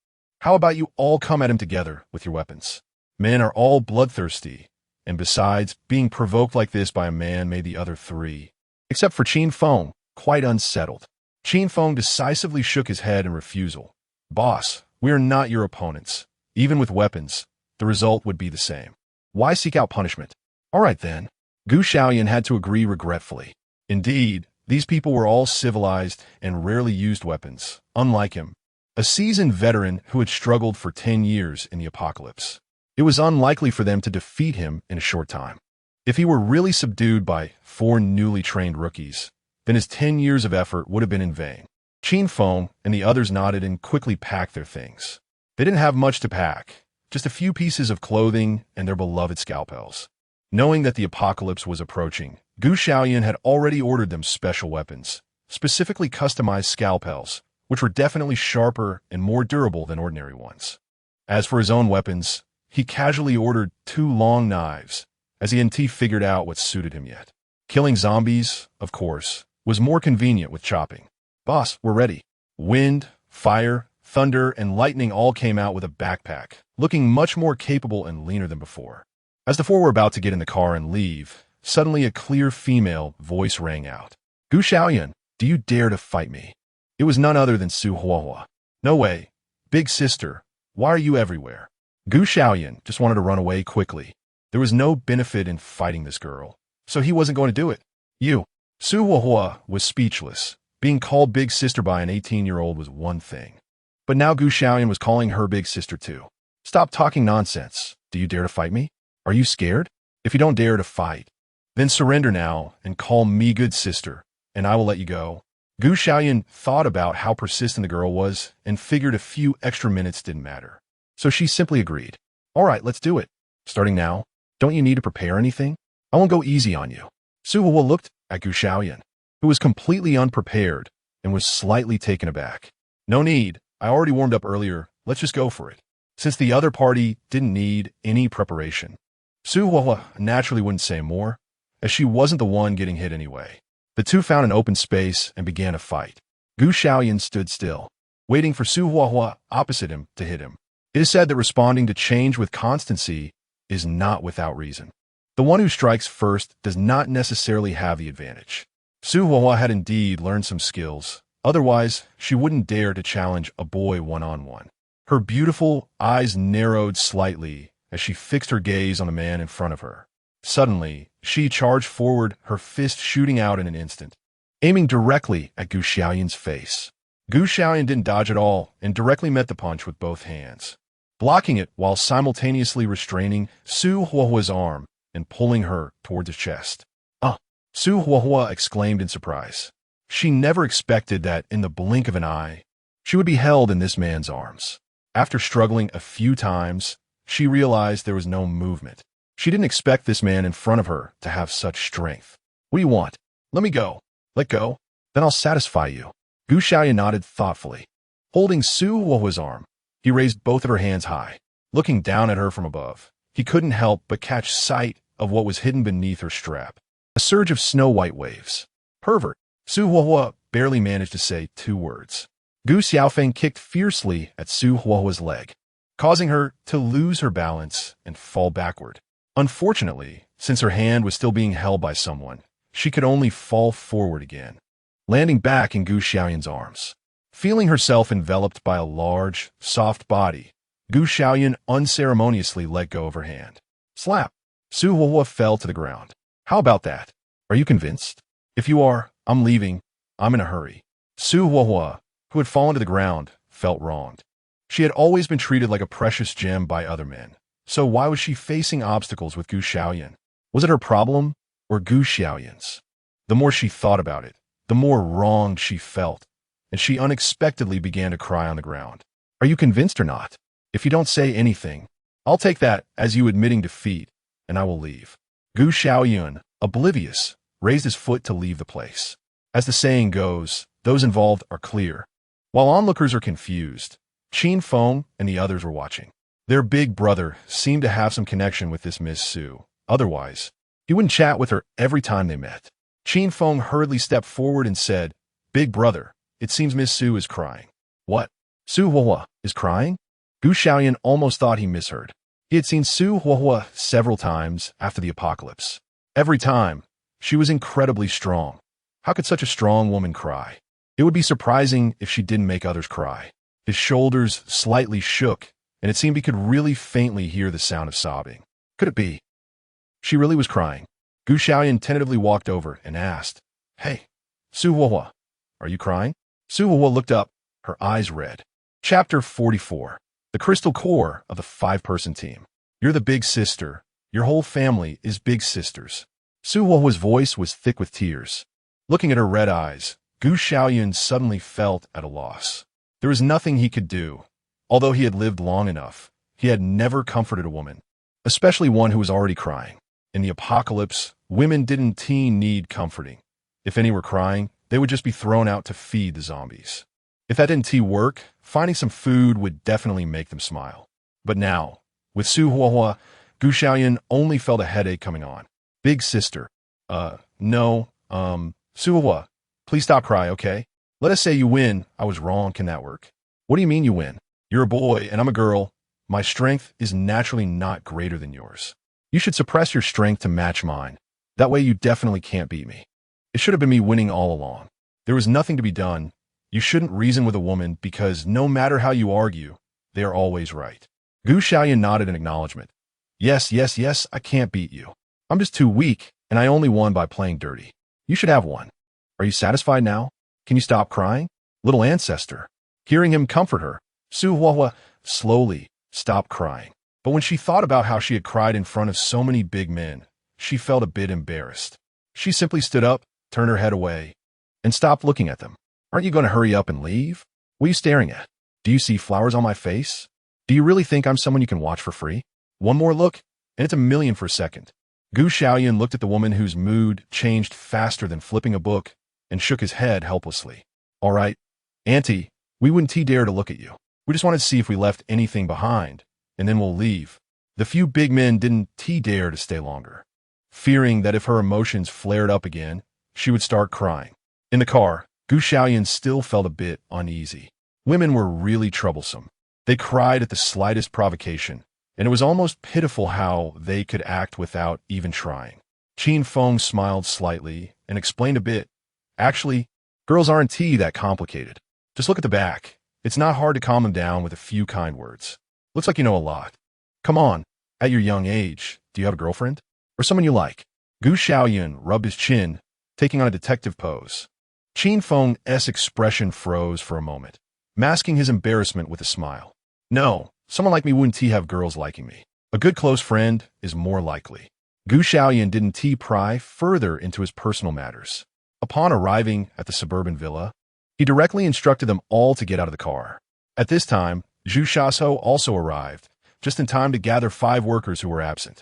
A: How about you all come at him together with your weapons? Men are all bloodthirsty, and besides, being provoked like this by a man made the other three, except for Qin Feng, quite unsettled. Qin Feng decisively shook his head in refusal. Boss, we are not your opponents. Even with weapons, the result would be the same. Why seek out punishment? All right then. Gu Xiaoyun had to agree regretfully. Indeed, these people were all civilized and rarely used weapons, unlike him, a seasoned veteran who had struggled for 10 years in the apocalypse. It was unlikely for them to defeat him in a short time. If he were really subdued by 4 newly trained rookies, then his 10 years of effort would have been in vain. Qin Feng and the others nodded and quickly packed their things. They didn't have much to pack, just a few pieces of clothing and their beloved scalpels. Knowing that the apocalypse was approaching, Gu Xiaoyun had already ordered them special weapons, specifically customized scalpels, which were definitely sharper and more durable than ordinary ones. As for his own weapons, he casually ordered 2 long knives, as he hadn't figured out what suited him yet. Killing zombies, of course, was more convenient with chopping. Boss, we're ready. Wind, fire, thunder, and lightning all came out with a backpack, looking much more capable and leaner than before. As the 4 were about to get in the car and leave, suddenly a clear female voice rang out. Gu Xiaoyun, do you dare to fight me? It was none other than Su Huahua. No way. Big sister, why are you everywhere? Gu Xiaoyun just wanted to run away quickly. There was no benefit in fighting this girl, so he wasn't going to do it. You. Su Huahua was speechless. Being called big sister by an 18-year-old was one thing. But now Gu Xiaoyun was calling her big sister too. Stop talking nonsense. Do you dare to fight me? Are you scared? If you don't dare to fight, then surrender now and call me good sister, and I will let you go. Gu Xiaoyun thought about how persistent the girl was and figured a few extra minutes didn't matter. So she simply agreed. All right, let's do it. Starting now, don't you need to prepare anything? I won't go easy on you. Su Huahua looked at Gu Xiaoyun, who was completely unprepared and was slightly taken aback. No need. I already warmed up earlier. Let's just go for it. Since the other party didn't need any preparation, Su Huahua naturally wouldn't say more, as she wasn't the one getting hit anyway. The two found an open space and began a fight. Gu Xiaoyun stood still, waiting for Su Huahua opposite him to hit him. It is said that responding to change with constancy is not without reason. The one who strikes first does not necessarily have the advantage. Su Huahua had indeed learned some skills, otherwise she wouldn't dare to challenge a boy one-on-one. Her beautiful eyes narrowed slightly as she fixed her gaze on the man in front of her. Suddenly, she charged forward, her fist shooting out in an instant, aiming directly at Gu Xiaoyun's face. Gu Xiaoyun didn't dodge at all and directly met the punch with both hands, blocking it while simultaneously restraining Su Huahua's arm and pulling her towards his chest. Su Huahua exclaimed in surprise. She never expected that in the blink of an eye, she would be held in this man's arms. After struggling a few times, she realized there was no movement. She didn't expect this man in front of her to have such strength. What do you want? Let me go. Let go. Then I'll satisfy you. Gu Xiaoyun nodded thoughtfully. Holding Su Huahua's arm, he raised both of her hands high. Looking down at her from above, he couldn't help but catch sight of what was hidden beneath her strap. A surge of snow-white waves. Pervert. Su Huahua barely managed to say 2 words. Gu Xiaofeng kicked fiercely at Su Huahua's leg, causing her to lose her balance and fall backward. Unfortunately, since her hand was still being held by someone, she could only fall forward again, landing back in Gu Xiaoyun's arms. Feeling herself enveloped by a large, soft body, Gu Xiaoyun unceremoniously let go of her hand. Slap! Su Huahua fell to the ground. How about that? Are you convinced? If you are, I'm leaving. I'm in a hurry. Su Huahua, who had fallen to the ground, felt wronged. She had always been treated like a precious gem by other men. So why was she facing obstacles with Gu Xiaoyun? Was it her problem or Gu Xiaoyun's? The more she thought about it, the more wronged she felt, and she unexpectedly began to cry on the ground. Are you convinced or not? If you don't say anything, I'll take that as you admitting defeat, and I will leave. Gu Xiaoyun, oblivious, raised his foot to leave the place. As the saying goes, those involved are clear. While onlookers are confused, Qin Feng and the others were watching. Their big brother seemed to have some connection with this Miss Su. Otherwise, he wouldn't chat with her every time they met. Qin Feng hurriedly stepped forward and said, Big brother, it seems Miss Su is crying. What? Su Huahua is crying? Gu Xiaoyun almost thought he misheard. He had seen Su Huahua several times after the apocalypse. Every time, she was incredibly strong. How could such a strong woman cry? It would be surprising if she didn't make others cry. His shoulders slightly shook, and it seemed he could really faintly hear the sound of sobbing. Could it be? She really was crying. Gu Xiaoyun tentatively walked over and asked, "Hey, Su Huahua, are you crying?" Su Huahua looked up, her eyes red. Chapter 44. The crystal core of the 5-person team. You're the big sister. Your whole family is big sisters. Su Huahua's voice was thick with tears. Looking at her red eyes, Gu Xiaoyun suddenly felt at a loss. There was nothing he could do. Although he had lived long enough, he had never comforted a woman, especially one who was already crying. In the apocalypse, women didn't need comforting. If any were crying, they would just be thrown out to feed the zombies. If that didn't work, finding some food would definitely make them smile. But now, with Su Huahua, Gu Xiaoyun only felt a headache coming on. Big sister. No, Su Huahua, please stop crying, okay? Let us say you win. I was wrong. Can that work? What do you mean you win? You're a boy and I'm a girl. My strength is naturally not greater than yours. You should suppress your strength to match mine. That way you definitely can't beat me. It should have been me winning all along. There was nothing to be done. You shouldn't reason with a woman because no matter how you argue, they are always right. Gu Xiaoyun nodded in acknowledgement. Yes, I can't beat you. I'm just too weak, and I only won by playing dirty. You should have one. Are you satisfied now? Can you stop crying? Little ancestor. Hearing him comfort her, Su Huahua slowly stopped crying. But when she thought about how she had cried in front of so many big men, she felt a bit embarrassed. She simply stood up, turned her head away, and stopped looking at them. Aren't you going to hurry up and leave? What are you staring at? Do you see flowers on my face? Do you really think I'm someone you can watch for free? One more look, and it's a million for a second. Gu Xiaoyun looked at the woman whose mood changed faster than flipping a book and shook his head helplessly. All right, Auntie, we wouldn't dare to look at you. We just wanted to see if we left anything behind, and then we'll leave. The few big men didn't dare to stay longer, fearing that if her emotions flared up again, she would start crying. In the car, Gu Xiaoyun still felt a bit uneasy. Women were really troublesome. They cried at the slightest provocation, and it was almost pitiful how they could act without even trying. Qin Feng smiled slightly and explained a bit. Actually, girls aren't that complicated. Just look at the back. It's not hard to calm them down with a few kind words. Looks like you know a lot. Come on, at your young age, do you have a girlfriend? Or someone you like? Gu Xiaoyun rubbed his chin, taking on a detective pose. Qin Feng's expression froze for a moment, masking his embarrassment with a smile. No, someone like me wouldn't have girls liking me. A good close friend is more likely. Gu Xiaoyun didn't pry further into his personal matters. Upon arriving at the suburban villa, he directly instructed them all to get out of the car. At this time, Zhu Shaso also arrived, just in time to gather 5 workers who were absent.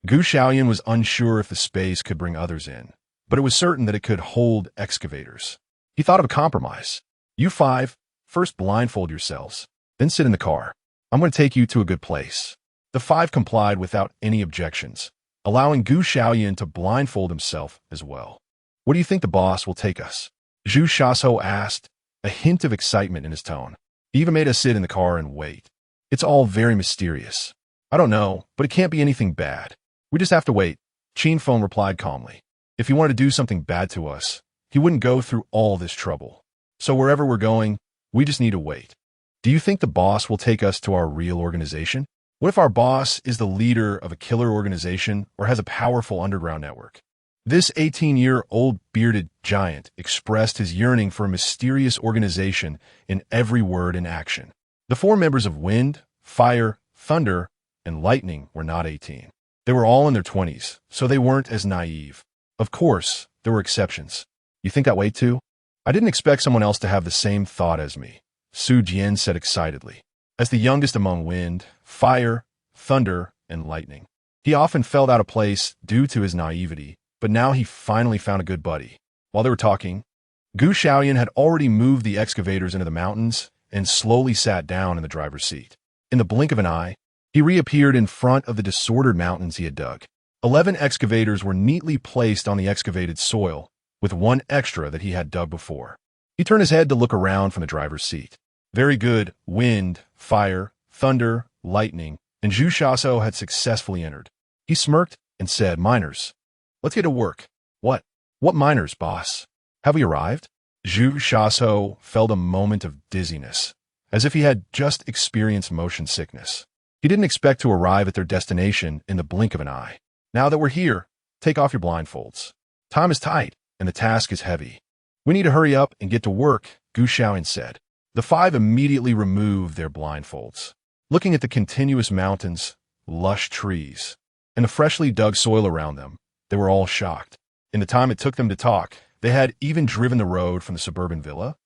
A: Gu Xiaoyun was unsure if the space could bring others in, but it was certain that it could hold excavators. He thought of a compromise. You 5, first blindfold yourselves, then sit in the car. I'm going to take you to a good place. The 5 complied without any objections, allowing Gu Xiaoyun to blindfold himself as well. What do you think the boss will take us? Zhu Shaso asked, a hint of excitement in his tone. He even made us sit in the car and wait. It's all very mysterious. I don't know, but it can't be anything bad. We just have to wait, Qin Feng replied calmly. If he wanted to do something bad to us, he wouldn't go through all this trouble. So wherever we're going, we just need to wait. Do you think the boss will take us to our real organization? What if our boss is the leader of a killer organization or has a powerful underground network? This 18-year-old bearded giant expressed his yearning for a mysterious organization in every word and action. The 4 members of Wind, Fire, Thunder, and Lightning were not 18. They were all in their 20s, so they weren't as naive. Of course, there were exceptions. You think that way too? I didn't expect someone else to have the same thought as me, Su Jian said excitedly. As the youngest among Wind, Fire, Thunder, and Lightning, he often felt out of place due to his naivety, but now he finally found a good buddy. While they were talking, Gu Xiaoyun had already moved the excavators into the mountains and slowly sat down in the driver's seat. In the blink of an eye, he reappeared in front of the disordered mountains he had dug. 11 excavators were neatly placed on the excavated soil, with 1 extra that he had dug before. He turned his head to look around from the driver's seat. Very good, Wind, Fire, thunder, lightning, and Zhu Xiaosou had successfully entered. He smirked and said, "Miners, let's get to work." "What? What miners, boss? Have we arrived?" Zhu Xiaosou felt a moment of dizziness, as if he had just experienced motion sickness. He didn't expect to arrive at their destination in the blink of an eye. "Now that we're here, take off your blindfolds. Time is tight, and the task is heavy. We need to hurry up and get to work," Gu Xiaoyun said. The five immediately removed their blindfolds. Looking at the continuous mountains, lush trees, and the freshly dug soil around them, they were all shocked. In the time it took them to talk, they had even driven the road from the suburban villa.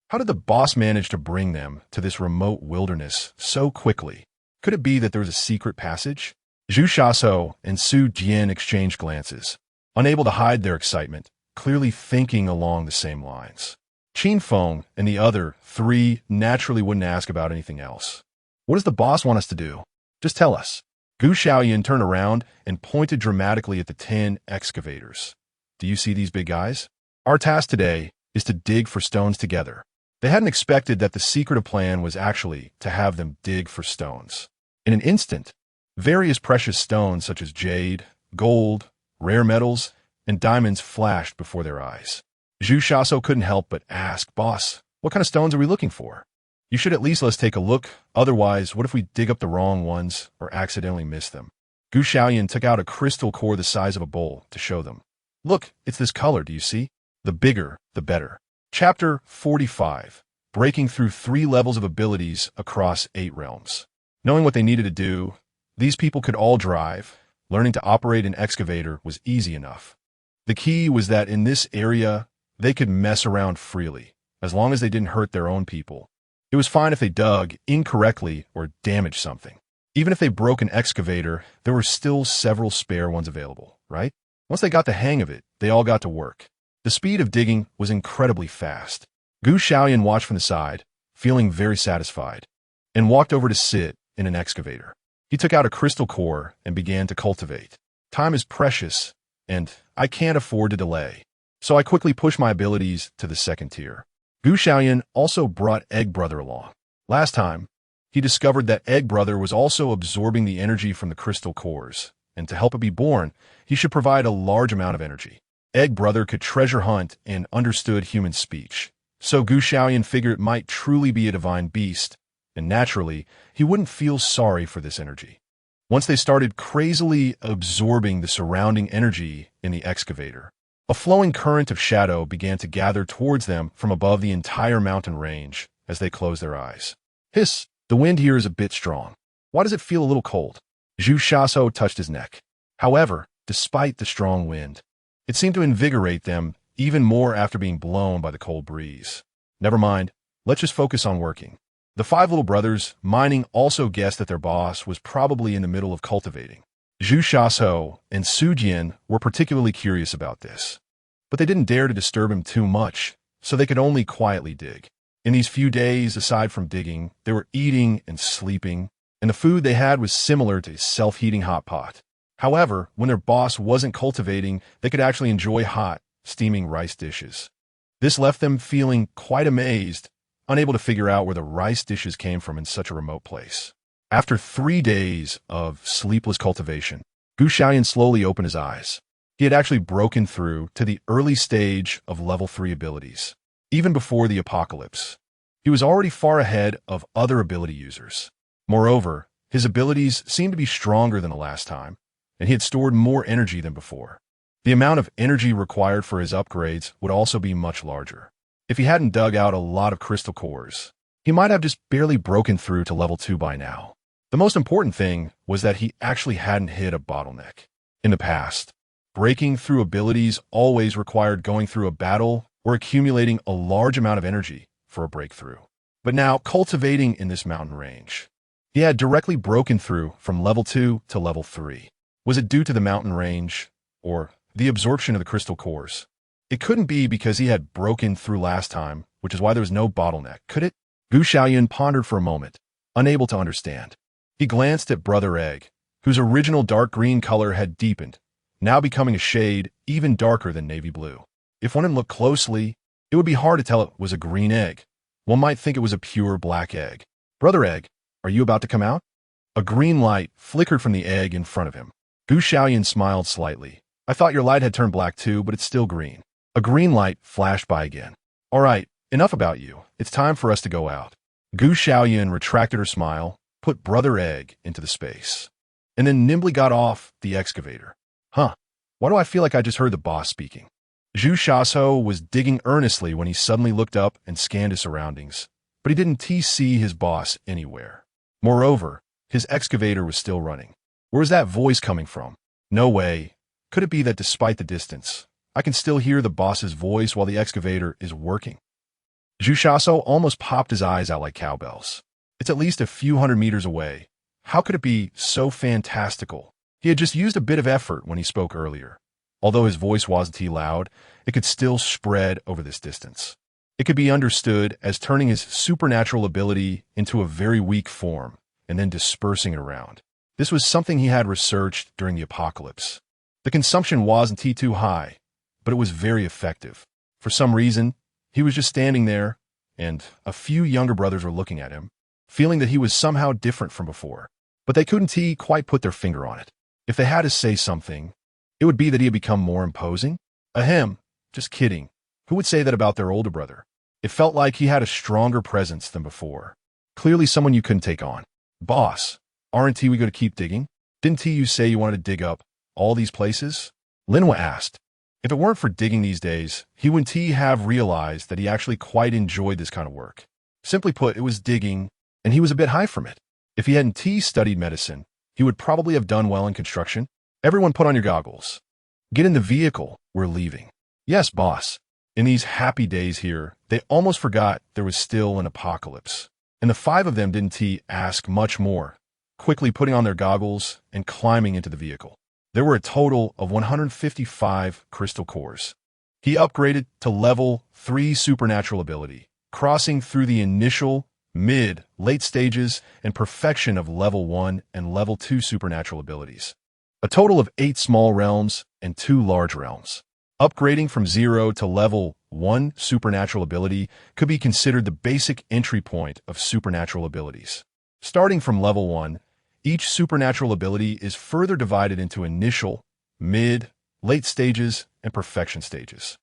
A: How did the boss manage to bring them to this remote wilderness so quickly? Could it be that there was a secret passage? Zhu Xiaosou and Su Jian exchanged glances, unable to hide their excitement, clearly thinking along the same lines. Qin Feng and the other three naturally wouldn't ask about anything else. "What does the boss want us to do? Just tell us." Gu Xiaoyun turned around and pointed dramatically at the 10 excavators. "Do you see these big guys? Our task today is to dig for stones together." They hadn't expected that the secretive plan was actually to have them dig for stones. In an instant, various precious stones such as jade, gold, rare metals, and diamonds flashed before their eyes. Zhu Xiaosou couldn't help but ask, "Boss, what kind of stones are we looking for? You should at least let us take a look. Otherwise, what if we dig up the wrong ones or accidentally miss them?" Gu Xiaoyun took out a crystal core the size of a bowl to show them. "Look, it's this color, do you see? The bigger, the better." Chapter 45. Breaking through 3 levels of abilities across 8 realms. Knowing what they needed to do, these people could all drive. Learning to operate an excavator was easy enough. The key was that in this area, they could mess around freely, as long as they didn't hurt their own people. It was fine if they dug incorrectly or damaged something. Even if they broke an excavator, there were still several spare ones available, right? Once they got the hang of it, they all got to work. The speed of digging was incredibly fast. Gu Xiaoyun watched from the side, feeling very satisfied, and walked over to sit in an excavator. He took out a crystal core and began to cultivate. Time is precious, and I can't afford to delay. So I quickly pushed my abilities to the 2nd tier. Gu Xiaoyun also brought Egg Brother along. Last time, he discovered that Egg Brother was also absorbing the energy from the crystal cores, and to help it be born, he should provide a large amount of energy. Egg Brother could treasure hunt and understood human speech, so Gu Xiaoyun figured it might truly be a divine beast, and naturally, he wouldn't feel sorry for this energy. Once they started crazily absorbing the surrounding energy in the excavator, a flowing current of shadow began to gather towards them from above the entire mountain range as they closed their eyes. "Hiss, the wind here is a bit strong. Why does it feel a little cold?" Zhu Xiaosou touched his neck. However, despite the strong wind, it seemed to invigorate them even more after being blown by the cold breeze. "Never mind, let's just focus on working." The 5 little brothers, mining, also guessed that their boss was probably in the middle of cultivating. Zhu Xiaosou and Su Jian were particularly curious about this, but they didn't dare to disturb him too much, so they could only quietly dig. In these few days, aside from digging, they were eating and sleeping, and the food they had was similar to a self-heating hot pot. However, when their boss wasn't cultivating, they could actually enjoy hot, steaming rice dishes. This left them feeling quite amazed, unable to figure out where the rice dishes came from in such a remote place. After 3 days of sleepless cultivation, Gu Xiaoyun slowly opened his eyes. He had actually broken through to the early stage of level 3 abilities. Even before the apocalypse, he was already far ahead of other ability users. Moreover, his abilities seemed to be stronger than the last time, and he had stored more energy than before. The amount of energy required for his upgrades would also be much larger. If he hadn't dug out a lot of crystal cores, he might have just barely broken through to level 2 by now. The most important thing was that he actually hadn't hit a bottleneck. In the past, breaking through abilities always required going through a battle or accumulating a large amount of energy for a breakthrough. But now, cultivating in this mountain range, he had directly broken through from level 2 to level 3. Was it due to the mountain range or the absorption of the crystal cores? It couldn't be because he had broken through last time, which is why there was no bottleneck, could it? Gu Xiaoyun pondered for a moment, unable to understand. He glanced at Brother Egg, whose original dark green color had deepened, now becoming a shade even darker than navy blue. If one didn't look closely, it would be hard to tell it was a green egg. One might think it was a pure black egg. "Brother Egg, Are you about to come out? A green light flickered from the egg in front of him. Gu Xiaoyun smiled slightly. I thought your light had turned black too, but it's still green. A green light flashed by again. All right, enough about you. It's time for us to go out. Gu Xiaoyun retracted her smile, put Brother Egg into the space, and then nimbly got off the excavator. Huh, why do I feel like I just heard the boss speaking? Zhu Xiaoso was digging earnestly when he suddenly looked up and scanned his surroundings, but he didn't see his boss anywhere. Moreover, his excavator was still running. Where was that voice coming from? No way. Could it be that despite the distance, I can still hear the boss's voice while the excavator is working? Zhu Xiaoso almost popped his eyes out like cowbells. It's at least a few hundred meters away. How could it be so fantastical? He had just used a bit of effort when he spoke earlier. Although his voice wasn't too loud, it could still spread over this distance. It could be understood as turning his supernatural ability into a very weak form and then dispersing it around. This was something he had researched during the apocalypse. The consumption wasn't too high, but it was very effective. For some reason, he was just standing there, and a few younger brothers were looking at him, feeling that he was somehow different from before. But they couldn't quite put their finger on it. If they had to say something, it would be that he had become more imposing. Ahem, just kidding. Who would say that about their older brother? It felt like he had a stronger presence than before. Clearly someone you couldn't take on. Boss, aren't we going to keep digging? Didn't you say you wanted to dig up all these places? Linhua asked. If it weren't for digging these days, he wouldn't have realized that he actually quite enjoyed this kind of work. Simply put, it was digging, and he was a bit high from it. If he hadn't studied medicine, he would probably have done well in construction. Everyone put on your goggles. Get in the vehicle, we're leaving. Yes, boss. In these happy days here, they almost forgot there was still an apocalypse. And the five of them didn't ask much more, quickly putting on their goggles and climbing into the vehicle. There were a total of 155 crystal cores. He upgraded to level 3 supernatural ability, crossing through the initial, mid, late stages and perfection of level 1 and level 2 supernatural abilities. A total of 8 small realms and 2 large realms. Upgrading from 0 to level 1 supernatural ability could be considered the basic entry point of supernatural abilities. Starting from level 1, each supernatural ability is further divided into initial, mid, late stages, and perfection stages.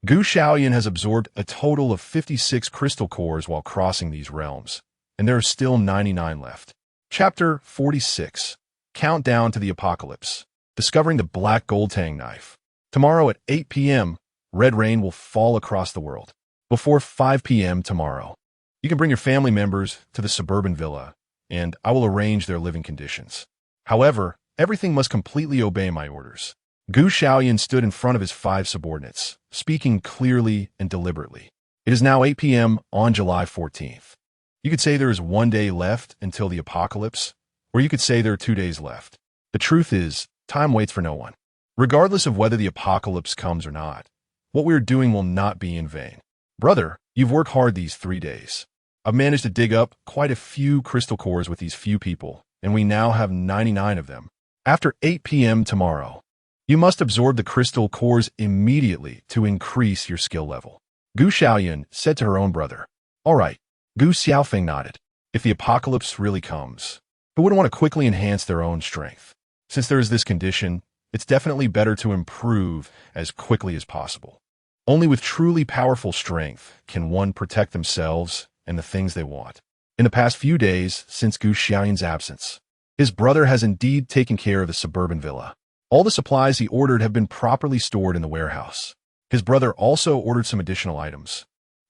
A: Gu Xiaoyun has absorbed a total of 56 crystal cores while crossing these realms, and there are still 99 left. Chapter 46. Countdown to the Apocalypse. Discovering the Black Gold Tang Knife. Tomorrow at 8 p.m., red rain will fall across the world. Before 5 p.m. tomorrow, you can bring your family members to the suburban villa, and I will arrange their living conditions. However, everything must completely obey my orders. Gu Xiaoyun stood in front of his 5 subordinates, speaking clearly and deliberately. It is now 8 p.m. on July 14th. You could say there is 1 day left until the apocalypse, or you could say there are 2 days left. The truth is, time waits for no one. Regardless of whether the apocalypse comes or not, what we are doing will not be in vain. Brother, you've worked hard these 3 days. I've managed to dig up quite a few crystal cores with these few people, and we now have 99 of them. After 8 p.m. tomorrow, you must absorb the crystal cores immediately to increase your skill level. Gu Xiaoyun said to her own brother. All right, Gu Xiaofeng nodded. If the apocalypse really comes, who wouldn't want to quickly enhance their own strength? Since there is this condition, it's definitely better to improve as quickly as possible. Only with truly powerful strength can one protect themselves and the things they want. In the past few days, since Gu Xiaoyun's absence, his brother has indeed taken care of the suburban villa. All the supplies he ordered have been properly stored in the warehouse. His brother also ordered some additional items.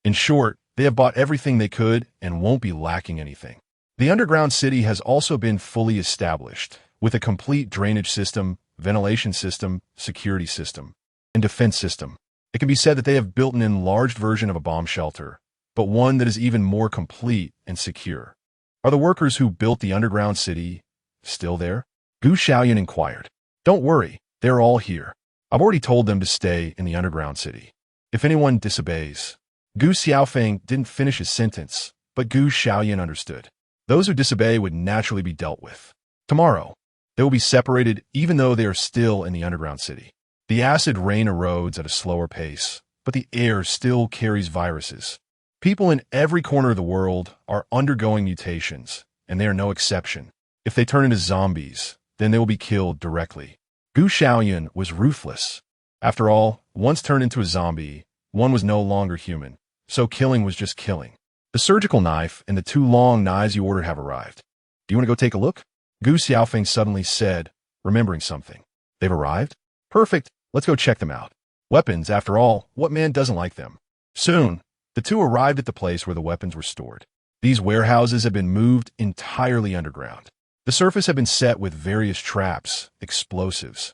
A: In short, they have bought everything they could and won't be lacking anything. The underground city has also been fully established, with a complete drainage system, ventilation system, security system, and defense system. It can be said that they have built an enlarged version of a bomb shelter, but one that is even more complete and secure. Are the workers who built the underground city still there? Gu Xiaoyun inquired. Don't worry, they're all here. I've already told them to stay in the underground city. If anyone disobeys. Gu Xiaofeng didn't finish his sentence, but Gu Xiaoyun understood. Those who disobey would naturally be dealt with. Tomorrow, they will be separated even though they are still in the underground city. The acid rain erodes at a slower pace, but the air still carries viruses. People in every corner of the world are undergoing mutations, and they are no exception. If they turn into zombies, then they will be killed directly. Gu Xiaoyun was ruthless. After all, once turned into a zombie, one was no longer human, so killing was just killing. The surgical knife and the 2 long knives you ordered have arrived. Do you want to go take a look? Gu Xiaofeng suddenly said, remembering something. They've arrived? Perfect, let's go check them out. Weapons, after all, what man doesn't like them? Soon, the 2 arrived at the place where the weapons were stored. These warehouses had been moved entirely underground. The surface had been set with various traps, explosives,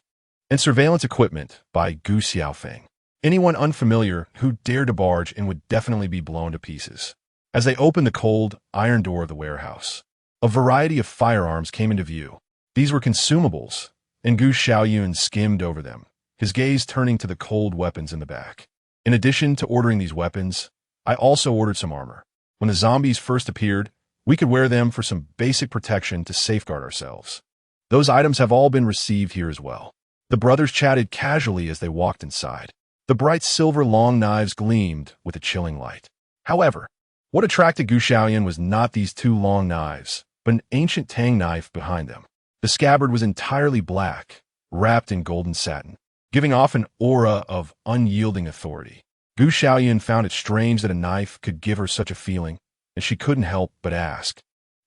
A: and surveillance equipment by Gu Xiaofeng. Anyone unfamiliar who dared to barge in would definitely be blown to pieces. As they opened the cold, iron door of the warehouse, a variety of firearms came into view. These were consumables, and Gu Xiaoyun skimmed over them, his gaze turning to the cold weapons in the back. In addition to ordering these weapons, I also ordered some armor. When the zombies first appeared, we could wear them for some basic protection to safeguard ourselves. Those items have all been received here as well. The brothers chatted casually as they walked inside. The bright silver long knives gleamed with a chilling light. However, what attracted Gu Xiaoyun was not these 2 long knives, but an ancient tang knife behind them. The scabbard was entirely black, wrapped in golden satin, giving off an aura of unyielding authority. Gu Xiaoyun found it strange that a knife could give her such a feeling, and she couldn't help but ask,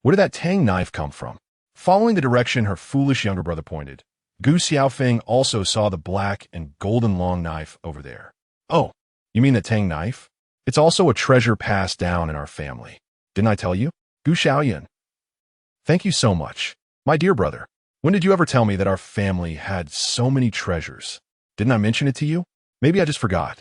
A: where did that tang knife come from? Following the direction her foolish younger brother pointed, Gu Xiaofeng also saw the black and golden long knife over there. Oh, you mean the tang knife? It's also a treasure passed down in our family. Didn't I tell you? Gu Xiaoyun. Thank you so much. My dear brother, when did you ever tell me that our family had so many treasures? Didn't I mention it to you? Maybe I just forgot.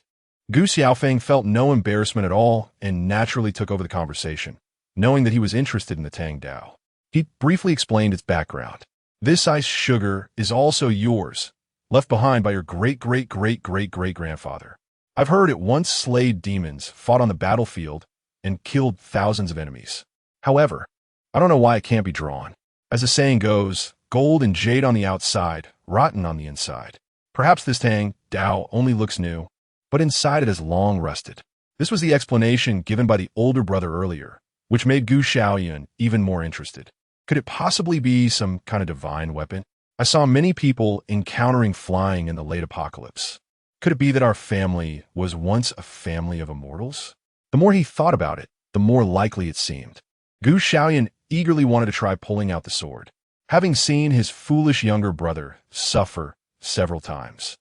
A: Gu Xiaofeng felt no embarrassment at all and naturally took over the conversation, knowing that he was interested in the Tang Dao. He briefly explained its background. This ice sugar is also yours, left behind by your great-great-great-great-great-grandfather. I've heard it once slayed demons, fought on the battlefield, and killed thousands of enemies. However, I don't know why it can't be drawn. As the saying goes, gold and jade on the outside, rotten on the inside. Perhaps this Tang Dao only looks new, but inside it is long rusted. This was the explanation given by the older brother earlier, which made Gu Xiaoyun even more interested. Could it possibly be some kind of divine weapon? I saw many people encountering flying in the late apocalypse. Could it be that our family was once a family of immortals? The more he thought about it, the more likely it seemed. Gu Xiaoyun eagerly wanted to try pulling out the sword, having seen his foolish younger brother suffer several times.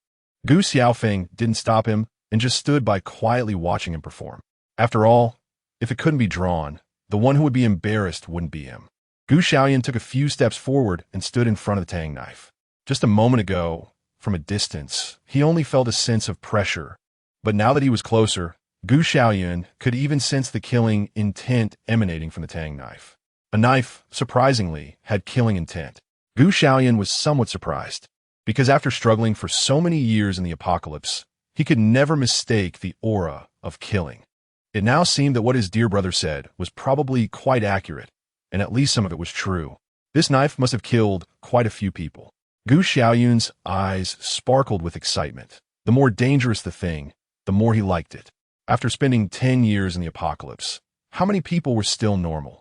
A: Gu Xiaofeng didn't stop him and just stood by quietly watching him perform. After all, if it couldn't be drawn, the one who would be embarrassed wouldn't be him. Gu Xiaoyun took a few steps forward and stood in front of the Tang knife. Just a moment ago, from a distance, he only felt a sense of pressure, but now that he was closer, Gu Xiaoyun could even sense the killing intent emanating from the Tang knife. A knife, surprisingly, had killing intent. Gu Xiaoyun was somewhat surprised, because after struggling for so many years in the apocalypse, he could never mistake the aura of killing. It now seemed that what his dear brother said was probably quite accurate, and at least some of it was true. This knife must have killed quite a few people. Gu Xiaoyun's eyes sparkled with excitement. The more dangerous the thing, the more he liked it. After spending 10 years in the apocalypse, how many people were still normal?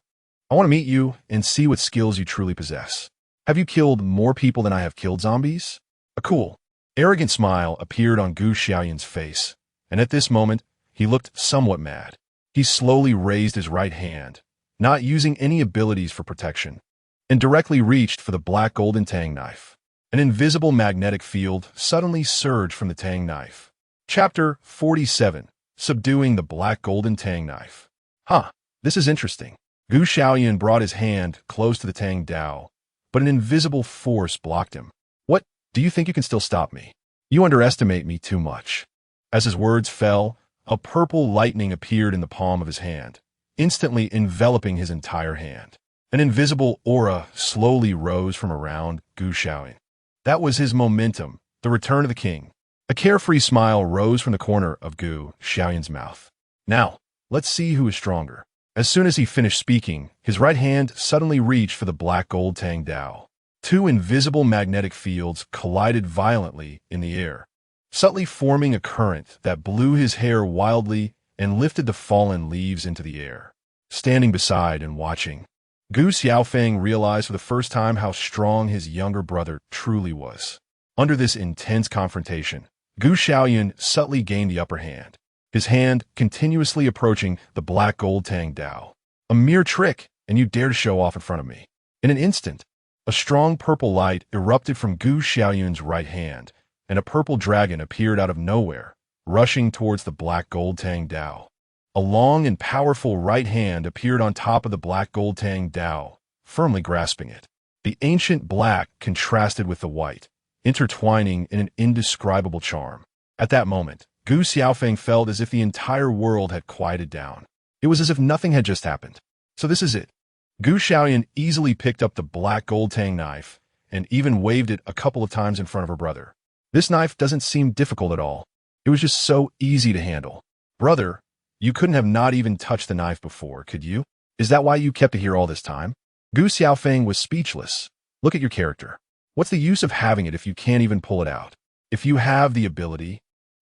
A: I want to meet you and see what skills you truly possess. Have you killed more people than I have killed zombies? A cool, arrogant smile appeared on Gu Xiaoyun's face, and at this moment, he looked somewhat mad. He slowly raised his right hand, not using any abilities for protection, and directly reached for the black golden Tang knife. An invisible magnetic field suddenly surged from the Tang knife. Chapter 47. Subduing the black golden Tang knife. This is interesting. Gu Xiaoyun brought his hand close to the Tang Dao, but an invisible force blocked him. What? Do you think you can still stop me? You underestimate me too much. As his words fell, a purple lightning appeared in the palm of his hand, instantly enveloping his entire hand. An invisible aura slowly rose from around Gu Xiaoyun. That was his momentum, the return of the king. A carefree smile rose from the corner of Gu Xiaoyun's mouth. Now, let's see who is stronger. As soon as he finished speaking, his right hand suddenly reached for the black gold Tang Dao. Two invisible magnetic fields collided violently in the air, subtly forming a current that blew his hair wildly and lifted the fallen leaves into the air. Standing beside and watching, Gu Xiaofeng realized for the first time how strong his younger brother truly was. Under this intense confrontation, Gu Xiaoyun subtly gained the upper hand, his hand continuously approaching the black gold Tang Dao. A mere trick, and you dare to show off in front of me. In an instant, a strong purple light erupted from Gu Xiaoyun's right hand, and a purple dragon appeared out of nowhere, rushing towards the black gold Tang Dao. A long and powerful right hand appeared on top of the black gold Tang Dao, firmly grasping it. The ancient black contrasted with the white, intertwining in an indescribable charm. At that moment, Gu Xiaofeng felt as if the entire world had quieted down. It was as if nothing had just happened. So this is it. Gu Xiaoyun easily picked up the black gold Tang knife and even waved it a couple of times in front of her brother. This knife doesn't seem difficult at all. It was just so easy to handle. Brother, you couldn't have not even touched the knife before, could you? Is that why you kept it here all this time? Gu Xiaofeng was speechless. Look at your character. What's the use of having it if you can't even pull it out? If you have the ability,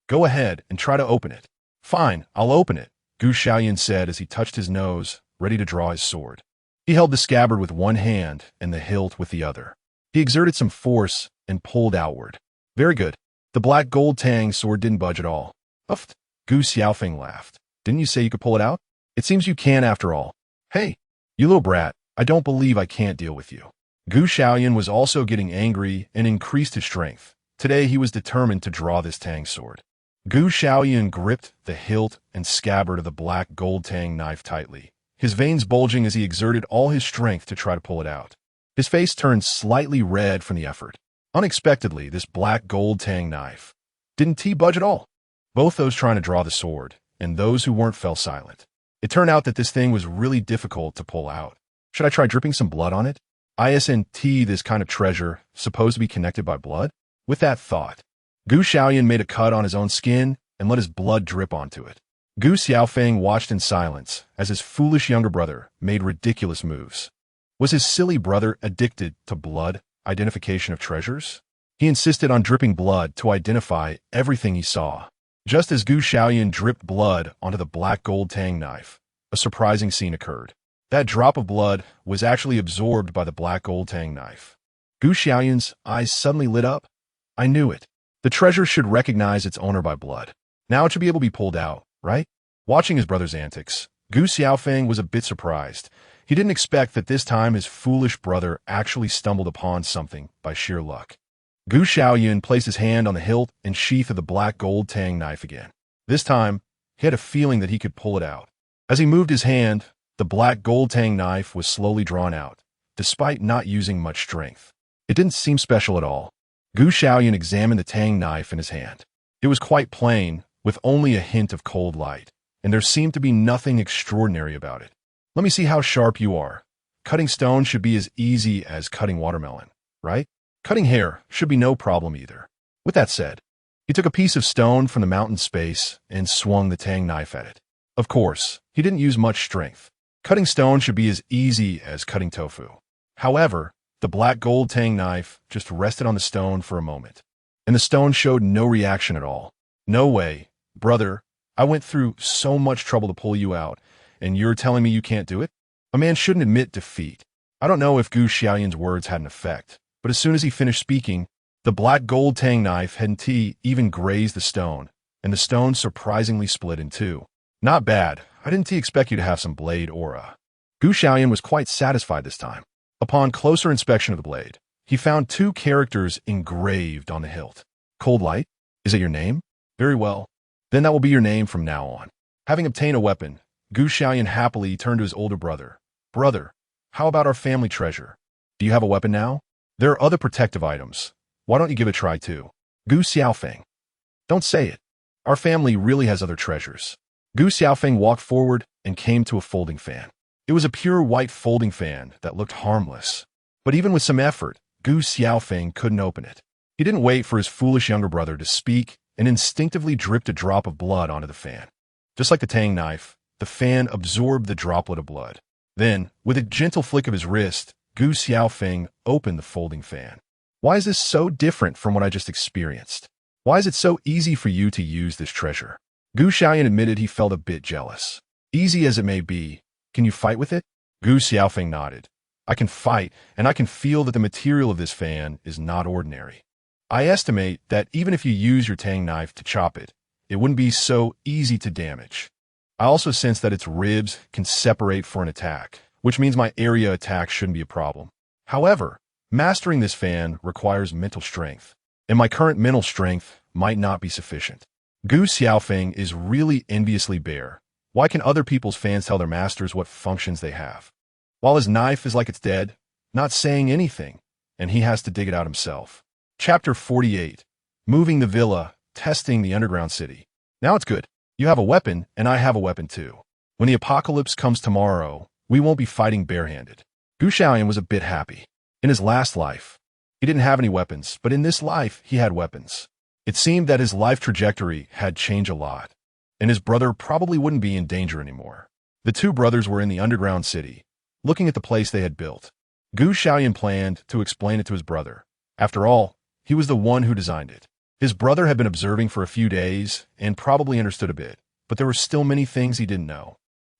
A: go ahead and try to open it. Fine, I'll open it, Gu Xiaoyun said as he touched his nose, ready to draw his sword. He held the scabbard with one hand and the hilt with the other. He exerted some force and pulled outward. Very good. The black gold Tang sword didn't budge at all. Uffed. Gu Xiaofeng laughed. Didn't you say you could pull it out? It seems you can after all. Hey, you little brat, I don't believe I can't deal with you. Gu Xiaoyun was also getting angry and increased his strength. Today he was determined to draw this Tang sword. Gu Xiaoyun gripped the hilt and scabbard of the black gold Tang knife tightly, his veins bulging as he exerted all his strength to try to pull it out. His face turned slightly red from the effort. Unexpectedly, this black gold Tang knife didn't budge at all. Both those trying to draw the sword and those who weren't fell silent. It turned out that this thing was really difficult to pull out. Should I try dripping some blood on it? Isn't this kind of treasure supposed to be connected by blood? With that thought, Gu Xiaoyun made a cut on his own skin and let his blood drip onto it. Gu Xiaofeng watched in silence as his foolish younger brother made ridiculous moves. Was his silly brother addicted to blood identification of treasures? He insisted on dripping blood to identify everything he saw. Just as Gu Xiaoyun dripped blood onto the black gold Tang knife, a surprising scene occurred. That drop of blood was actually absorbed by the black gold Tang knife. Gu Xiaoyun's eyes suddenly lit up. I knew it. The treasure should recognize its owner by blood. Now it should be able to be pulled out, right? Watching his brother's antics, Gu Xiaofeng was a bit surprised. He didn't expect that this time his foolish brother actually stumbled upon something by sheer luck. Gu Xiaoyun placed his hand on the hilt and sheath of the black gold Tang knife again. This time, he had a feeling that he could pull it out. As he moved his hand, the black gold Tang knife was slowly drawn out, despite not using much strength. It didn't seem special at all. Gu Xiaoyun examined the Tang knife in his hand. It was quite plain, with only a hint of cold light, and there seemed to be nothing extraordinary about it. Let me see how sharp you are. Cutting stone should be as easy as cutting watermelon, right? Cutting hair should be no problem either. With that said, he took a piece of stone from the mountain space and swung the Tang knife at it. Of course, he didn't use much strength. Cutting stone should be as easy as cutting tofu. However, the black gold Tang knife just rested on the stone for a moment, and the stone showed no reaction at all. No way, brother, I went through so much trouble to pull you out, and you're telling me you can't do it? A man shouldn't admit defeat. I don't know if Gu Xiaoyun's words had an effect, but as soon as he finished speaking, the black gold Tang knife hadn't even grazed the stone, and the stone surprisingly split in two. Not bad. I didn't expect you to have some blade aura. Gu Xiaoyun was quite satisfied this time. Upon closer inspection of the blade, he found two characters engraved on the hilt. Cold Light? Is it your name? Very well. Then that will be your name from now on. Having obtained a weapon, Gu Xiaoyun happily turned to his older brother. Brother, how about our family treasure? Do you have a weapon now? There are other protective items. Why don't you give it a try too? Gu Xiaofeng. Don't say it. Our family really has other treasures. Gu Xiaofeng walked forward and came to a folding fan. It was a pure white folding fan that looked harmless. But even with some effort, Gu Xiaofeng couldn't open it. He didn't wait for his foolish younger brother to speak and instinctively dripped a drop of blood onto the fan. Just like the Tang knife, the fan absorbed the droplet of blood. Then, with a gentle flick of his wrist, Gu Xiaofeng opened the folding fan. Why is this so different from what I just experienced? Why is it so easy for you to use this treasure? Gu Xiaoyun admitted he felt a bit jealous. Easy as it may be, can you fight with it? Gu Xiaofeng nodded. I can fight, and I can feel that the material of this fan is not ordinary. I estimate that even if you use your tang knife to chop it, it wouldn't be so easy to damage. I also sense that its ribs can separate for an attack, which means my area attack shouldn't be a problem. However, mastering this fan requires mental strength, and my current mental strength might not be sufficient. Gu Xiaofeng is really enviously bare. Why can other people's fans tell their masters what functions they have? While his knife is like it's dead, not saying anything, and he has to dig it out himself. Chapter 48. Moving the villa, testing the underground city. Now it's good. You have a weapon, and I have a weapon too. When the apocalypse comes tomorrow, we won't be fighting barehanded. Gu Xiaoyun was a bit happy. In his last life, he didn't have any weapons, but in this life, he had weapons. It seemed that his life trajectory had changed a lot, and his brother probably wouldn't be in danger anymore. The two brothers were in the underground city, looking at the place they had built. Gu Xiaoyun planned to explain it to his brother. After all, he was the one who designed it. His brother had been observing for a few days and probably understood a bit, but there were still many things he didn't know.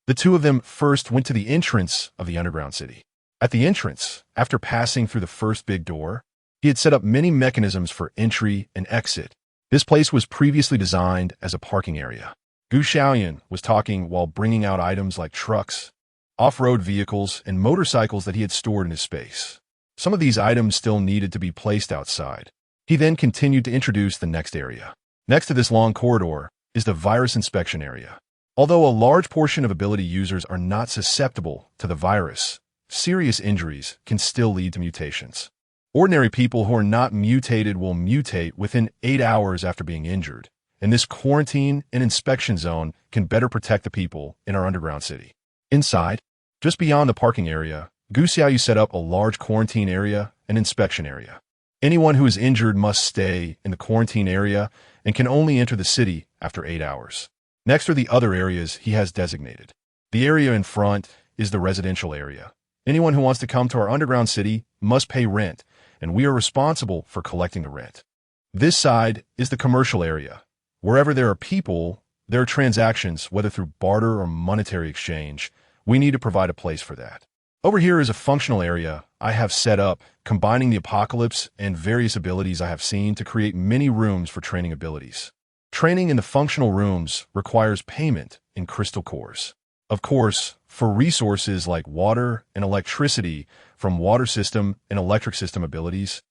A: The two of them first went to the entrance of the underground city. At the entrance, after passing through the first big door, he had set up many mechanisms for entry and exit. This place was previously designed as a parking area. Gu Xiaoyun was talking while bringing out items like trucks, off-road vehicles, and motorcycles that he had stored in his space. Some of these items still needed to be placed outside. He then continued to introduce the next area. Next to this long corridor is the virus inspection area. Although a large portion of ability users are not susceptible to the virus, serious injuries can still lead to mutations. Ordinary people who are not mutated will mutate within 8 hours after being injured, and this quarantine and inspection zone can better protect the people in our underground city. Inside, just beyond the parking area, Gu Xiaoyun set up a large quarantine area and inspection area. Anyone who is injured must stay in the quarantine area and can only enter the city after 8 hours. Next are the other areas he has designated. The area in front is the residential area. Anyone who wants to come to our underground city must pay rent, and we are responsible for collecting the rent. This side is the commercial area. Wherever there are people, there are transactions, whether through barter or monetary exchange. We need to provide a place for that. Over here is a functional area I have set up, combining the apocalypse and various abilities I have seen to create many rooms for training abilities. Training in the functional rooms requires payment in crystal cores. Of course, for resources like water and electricity from water system and electric system abilities,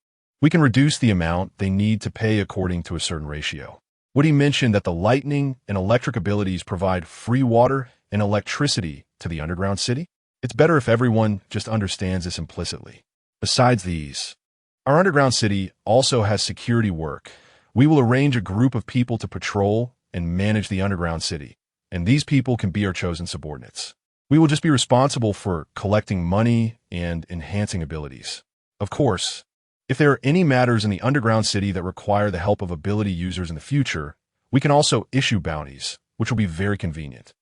A: we can reduce the amount they need to pay according to a certain ratio. Woody mentioned that the lightning and electric abilities provide free water and electricity to the underground city. It's better if everyone just understands this implicitly. Besides these, our underground city also has security work. We will arrange a group of people to patrol and manage the underground city, and these people can be our chosen subordinates. We will just be responsible for collecting money and enhancing abilities. Of course, if there are any matters in the underground city that require the help of ability users in the future, we can also issue bounties, which will be very convenient.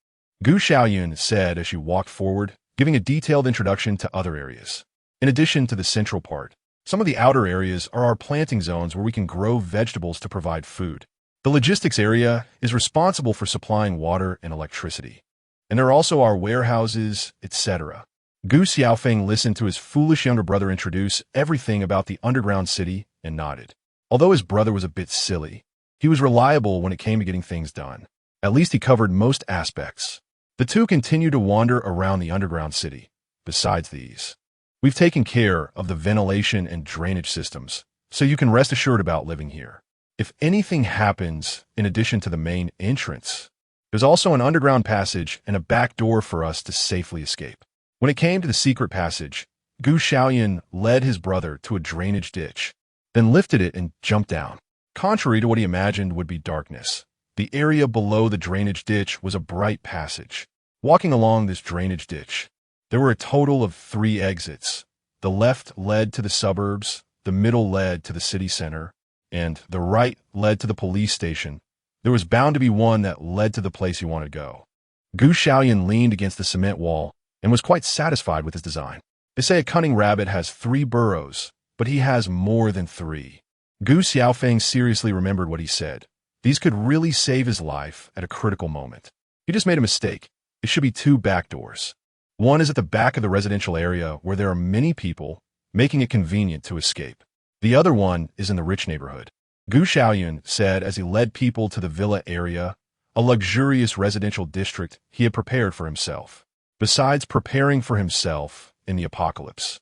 A: Gu Xiaoyun said as she walked forward, giving a detailed introduction to other areas. In addition to the central part, some of the outer areas are our planting zones where we can grow vegetables to provide food. The logistics area is responsible for supplying water and electricity. And there are also our warehouses, etc. Gu Xiaofeng listened to his foolish younger brother introduce everything about the underground city and nodded. Although his brother was a bit silly, he was reliable when it came to getting things done. At least he covered most aspects. The two continued to wander around the underground city. Besides these, we've taken care of the ventilation and drainage systems, so you can rest assured about living here. If anything happens in addition to the main entrance, there's also an underground passage and a back door for us to safely escape. When it came to the secret passage, Gu Xiaoyun led his brother to a drainage ditch, then lifted it and jumped down. Contrary to what he imagined would be darkness, the area below the drainage ditch was a bright passage. Walking along this drainage ditch, there were a total of 3 exits. The left led to the suburbs, the middle led to the city center, and the right led to the police station. There was bound to be one that led to the place he wanted to go. Gu Xiaoyun leaned against the cement wall and was quite satisfied with his design. They say a cunning rabbit has 3 burrows, but he has more than 3. Gu Xiaofeng seriously remembered what he said. These could really save his life at a critical moment. He just made a mistake. It should be 2 back doors. One is at the back of the residential area where there are many people, making it convenient to escape. The other one is in the rich neighborhood. Xiaoyun said as he led people to the villa area, a luxurious residential district he had prepared for himself. Besides preparing for himself in the apocalypse,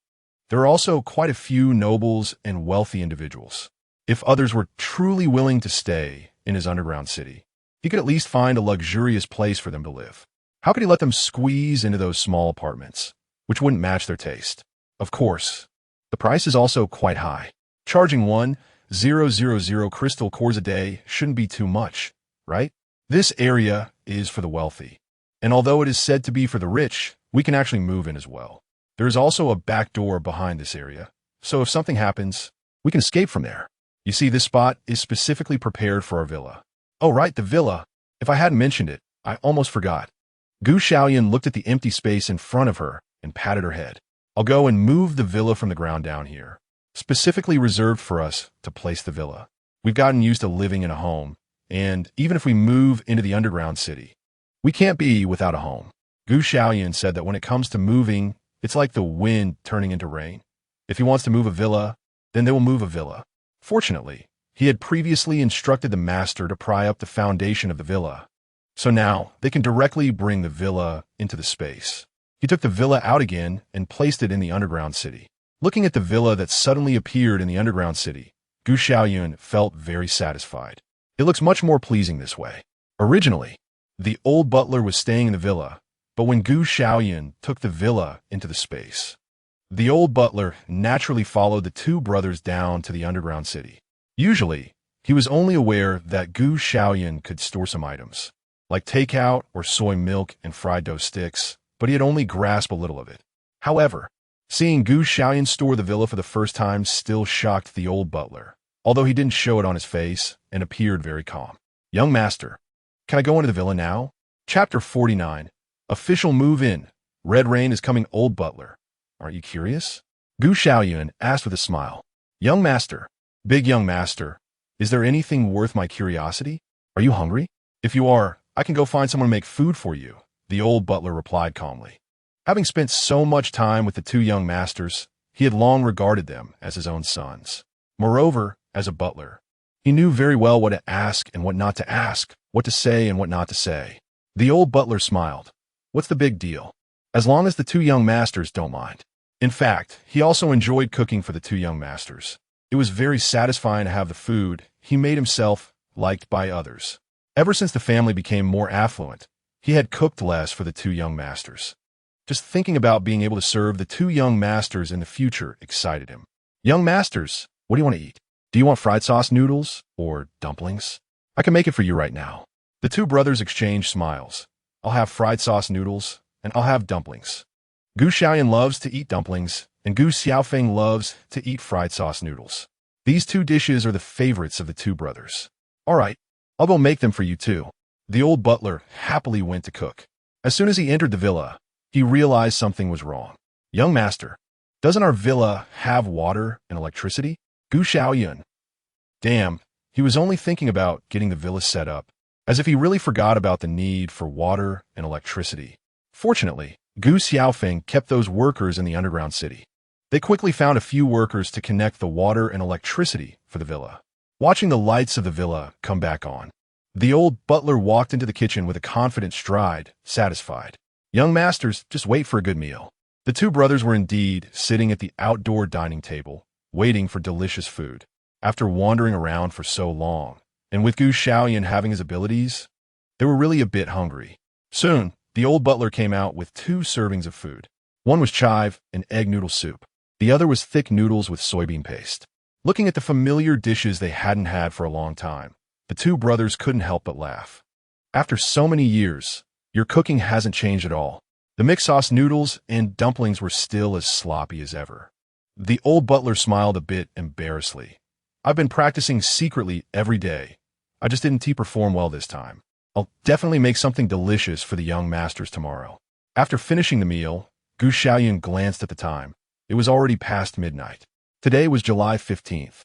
A: there are also quite a few nobles and wealthy individuals. If others were truly willing to stay in his underground city, he could at least find a luxurious place for them to live. How could he let them squeeze into those small apartments, which wouldn't match their taste? Of course, the price is also quite high. Charging 1,000 crystal cores a day shouldn't be too much, right? This area is for the wealthy, and although it is said to be for the rich, we can actually move in as well. There is also a back door behind this area, so if something happens, we can escape from there. You see, this spot is specifically prepared for our villa. Oh, right, the villa. If I hadn't mentioned it, I almost forgot. Xiaoyun looked at the empty space in front of her and patted her head. I'll go and move the villa from the ground down here, specifically reserved for us to place the villa. We've gotten used to living in a home, and even if we move into the underground city, we can't be without a home. Xiaoyun said that when it comes to moving, it's like the wind turning into rain. If he wants to move a villa, then they will move a villa. Fortunately, he had previously instructed the master to pry up the foundation of the villa, so now they can directly bring the villa into the space. He took the villa out again and placed it in the underground city. Looking at the villa that suddenly appeared in the underground city, Xiaoyun felt very satisfied. It looks much more pleasing this way. Originally, the old butler was staying in the villa, but when Xiaoyun took the villa into the space, the old butler naturally followed the two brothers down to the underground city. Usually, he was only aware that Xiaoyun could store some items, like takeout or soy milk and fried dough sticks, but he had only grasped a little of it. However, seeing Xiaoyun store the villa for the first time still shocked the old butler, although he didn't show it on his face and appeared very calm. Young master, can I go into the villa now? Chapter 49. Official move in. Red rain is coming, old butler. Aren't you curious? Xiaoyun asked with a smile. Young master, big young master, is there anything worth my curiosity? Are you hungry? If you are, I can go find someone to make food for you, the old butler replied calmly. Having spent so much time with the two young masters, he had long regarded them as his own sons. Moreover, as a butler, he knew very well what to ask and what not to ask, what to say and what not to say. The old butler smiled. What's the big deal? As long as the two young masters don't mind. In fact, he also enjoyed cooking for the two young masters. It was very satisfying to have the food he made himself liked by others. Ever since the family became more affluent, he had cooked less for the two young masters. Just thinking about being able to serve the two young masters in the future excited him. Young masters, what do you want to eat? Do you want fried sauce noodles or dumplings? I can make it for you right now. The two brothers exchanged smiles. I'll have fried sauce noodles, and I'll have dumplings. Xiaoyun loves to eat dumplings, and Gu Xiaofeng loves to eat fried sauce noodles. These two dishes are the favorites of the two brothers. All right, I'll go make them for you too. The old butler happily went to cook. As soon as he entered the villa, he realized something was wrong. Young master, doesn't our villa have water and electricity? Xiaoyun. Damn, he was only thinking about getting the villa set up, as if he really forgot about the need for water and electricity. Fortunately, Gu Xiaofeng kept those workers in the underground city. They quickly found a few workers to connect the water and electricity for the villa. Watching the lights of the villa come back on, the old butler walked into the kitchen with a confident stride, satisfied. Young masters, just wait for a good meal. The two brothers were indeed sitting at the outdoor dining table, waiting for delicious food. After wandering around for so long, and with Xiaoyun having his abilities, they were really a bit hungry. Soon, the old butler came out with 2 servings of food. One was chive and egg noodle soup. The other was thick noodles with soybean paste. Looking at the familiar dishes they hadn't had for a long time, the two brothers couldn't help but laugh. After so many years, your cooking hasn't changed at all. The mixed sauce noodles and dumplings were still as sloppy as ever. The old butler smiled a bit embarrassedly. I've been practicing secretly every day. I just didn't perform well this time. I'll definitely make something delicious for the young masters tomorrow. After finishing the meal, Xiaoyun glanced at the time. It was already past midnight. Today was July 15th,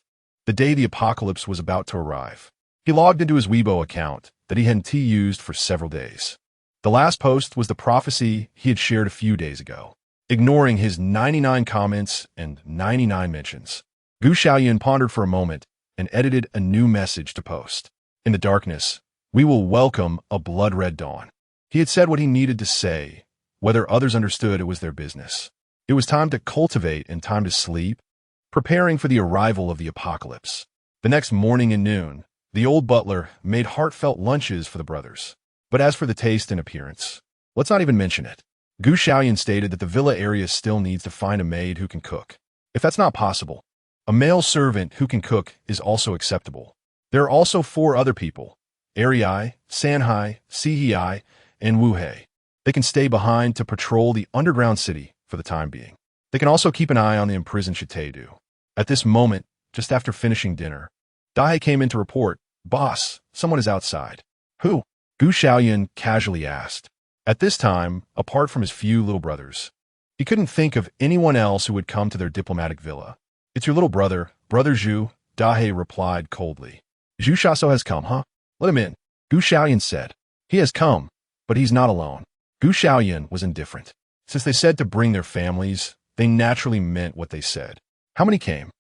A: the day the apocalypse was about to arrive. He logged into his Weibo account that he hadn't used for several days. The last post was the prophecy he had shared a few days ago, ignoring his 99 comments and 99 mentions. Xiaoyun pondered for a moment and edited a new message to post. In the darkness, we will welcome a blood-red dawn. He had said what he needed to say. Whether others understood, it was their business. It was time to cultivate and time to sleep, preparing for the arrival of the apocalypse. The next morning and noon, the old butler made heartfelt lunches for the brothers. But as for the taste and appearance, let's not even mention it. Xiaoyun stated that the villa area still needs to find a maid who can cook. If that's not possible, a male servant who can cook is also acceptable. There are also 4 other people, Arii, Sanhai, Sihai, and Wuhei. They can stay behind to patrol the underground city for the time being. They can also keep an eye on the imprisoned Shiteidu. At this moment, just after finishing dinner, Dai came in to report, "Boss, someone is outside." "Who?" Xiaoyun casually asked. At this time, apart from his few little brothers, he couldn't think of anyone else who would come to their diplomatic villa. "It's your little brother, Brother Zhu," Dai replied coldly. "Zhu Shaso has come, huh? Let him in," Xiaoyun said. "He has come, but he's not alone." Xiaoyun was indifferent. Since they said to bring their families, they naturally meant what they said. "How many came?"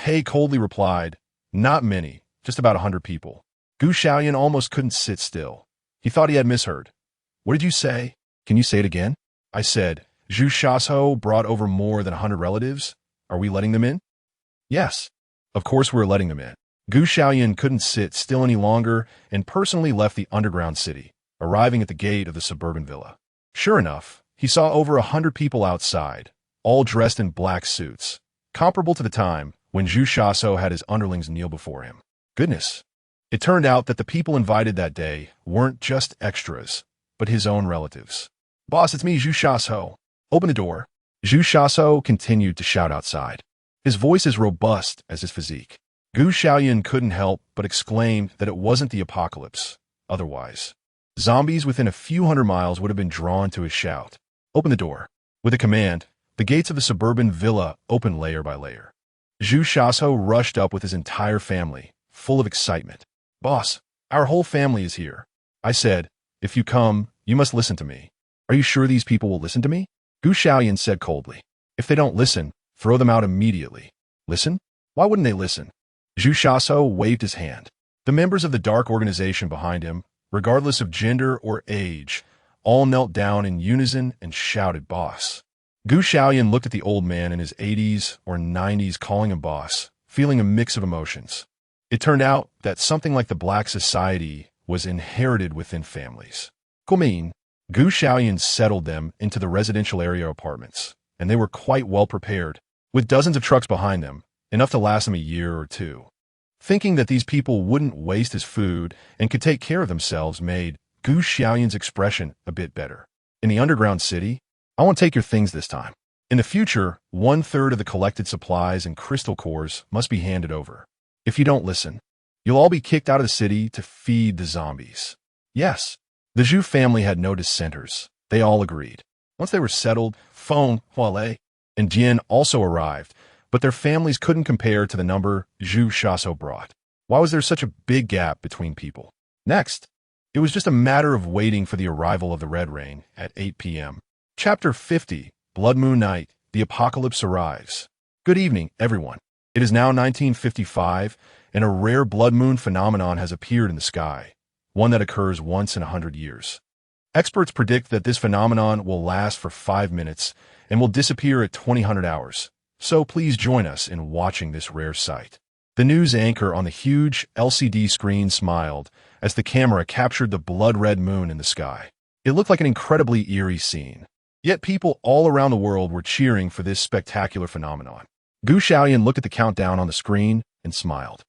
A: He coldly replied, "Not many, just about 100 people." Xiaoyun almost couldn't sit still. He thought he had misheard. "What did you say? Can you say it again?" "I said, Zhu Shaso brought over more than 100 relatives. Are we letting them in?" "Yes. Of course we're letting them in." Xiaoyun couldn't sit still any longer and personally left the underground city, arriving at the gate of the suburban villa. Sure enough, he saw over 100 people outside, all dressed in black suits, comparable to the time when Zhu Shaso had his underlings kneel before him. Goodness. It turned out that the people invited that day weren't just extras, but his own relatives. "Boss, it's me, Zhu Shaso. Open the door." Zhu Shaso continued to shout outside, his voice as robust as his physique. Xiaoyun couldn't help but exclaim that it wasn't the apocalypse. Otherwise, zombies within a few hundred miles would have been drawn to his shout. "Open the door." With a command, the gates of the suburban villa opened layer by layer. Zhu Shaso rushed up with his entire family, full of excitement. "Boss, our whole family is here." I said, "If you come, you must listen to me." "Are you sure these people will listen to me?" Xiaoyun said coldly. "If they don't listen, throw them out immediately." "Listen? Why wouldn't they listen?" Zhu Shaso waved his hand. The members of the dark organization behind him, regardless of gender or age, all knelt down in unison and shouted, "Boss." Xiaoyun looked at the old man in his 80s or 90s calling him boss, feeling a mix of emotions. It turned out that something like the black society was inherited within families. Xiaoyun settled them into the residential area apartments, and they were quite well prepared, with dozens of trucks behind them, enough to last them a year or two. Thinking that these people wouldn't waste his food and could take care of themselves made Xiaoyun's expression a bit better. "In the underground city, I won't take your things this time. In the future, 1/3 of the collected supplies and crystal cores must be handed over. If you don't listen, you'll all be kicked out of the city to feed the zombies." Yes. The Zhu family had no dissenters. They all agreed. Once they were settled, Feng, Hualei, and Jian also arrived, but their families couldn't compare to the number Zhu Shaso brought. Why was there such a big gap between people? Next, it was just a matter of waiting for the arrival of the Red Rain at 8 p.m. Chapter 50, Blood Moon Night, The Apocalypse Arrives. Good evening, everyone. It is now 1955, and a rare blood moon phenomenon has appeared in the sky, one that occurs once in 100 years. Experts predict that this phenomenon will last for 5 minutes and will disappear at 2000 hours. So please join us in watching this rare sight. The news anchor on the huge LCD screen smiled as the camera captured the blood-red moon in the sky. It looked like an incredibly eerie scene. Yet people all around the world were cheering for this spectacular phenomenon. Xiaoyun looked at the countdown on the screen and smiled.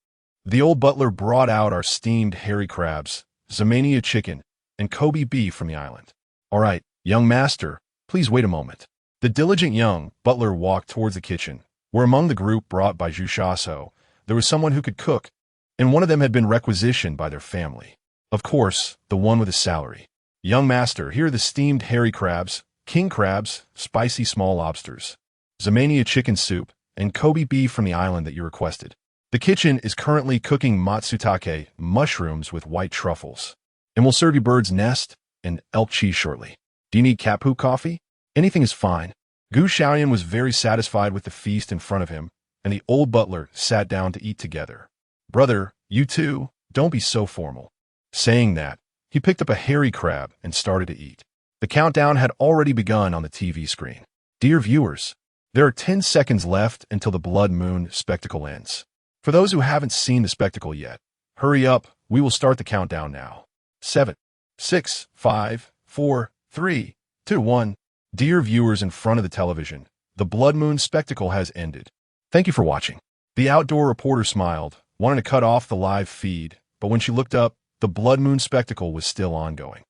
A: The old butler brought out our steamed hairy crabs, Ximaniu chicken, and Kobe beef from the island. "All right, young master, please wait a moment." The diligent young butler walked towards the kitchen, where among the group brought by Zhu Shaso, there was someone who could cook, and one of them had been requisitioned by their family. Of course, the one with a salary. "Young master, here are the steamed hairy crabs, king crabs, spicy small lobsters, Ximaniu chicken soup, and Kobe beef from the island that you requested. The kitchen is currently cooking matsutake, mushrooms with white truffles. And we'll serve you bird's nest, and elk cheese shortly. Do you need cat poop coffee? Anything is fine. Gu Xiaoyun was very satisfied with the feast in front of him, and the old butler sat down to eat together. Brother, you too, don't be so formal. Saying that, he picked up a hairy crab and started to eat. The countdown had already begun on the TV screen. Dear viewers, there are 10 seconds left until the blood moon spectacle ends. For those who haven't seen the spectacle yet, hurry up, we will start the countdown now. 7, 6, 5, 4, 3, 2, 1. Dear viewers in front of the television, the blood moon spectacle has ended. Thank you for watching. The outdoor reporter smiled, wanting to cut off the live feed, but when she looked up, the blood moon spectacle was still ongoing.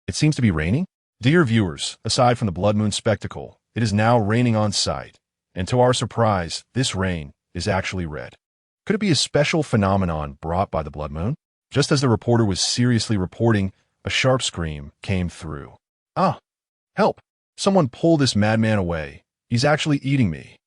A: It seems to be raining? Dear viewers, aside from the blood moon spectacle, it is now raining on site, and to our surprise, this rain is actually red. Could it be a special phenomenon brought by the blood moon? Just as the reporter was seriously reporting, a sharp scream came through. Ah! Help! Someone pull this madman away. He's actually eating me.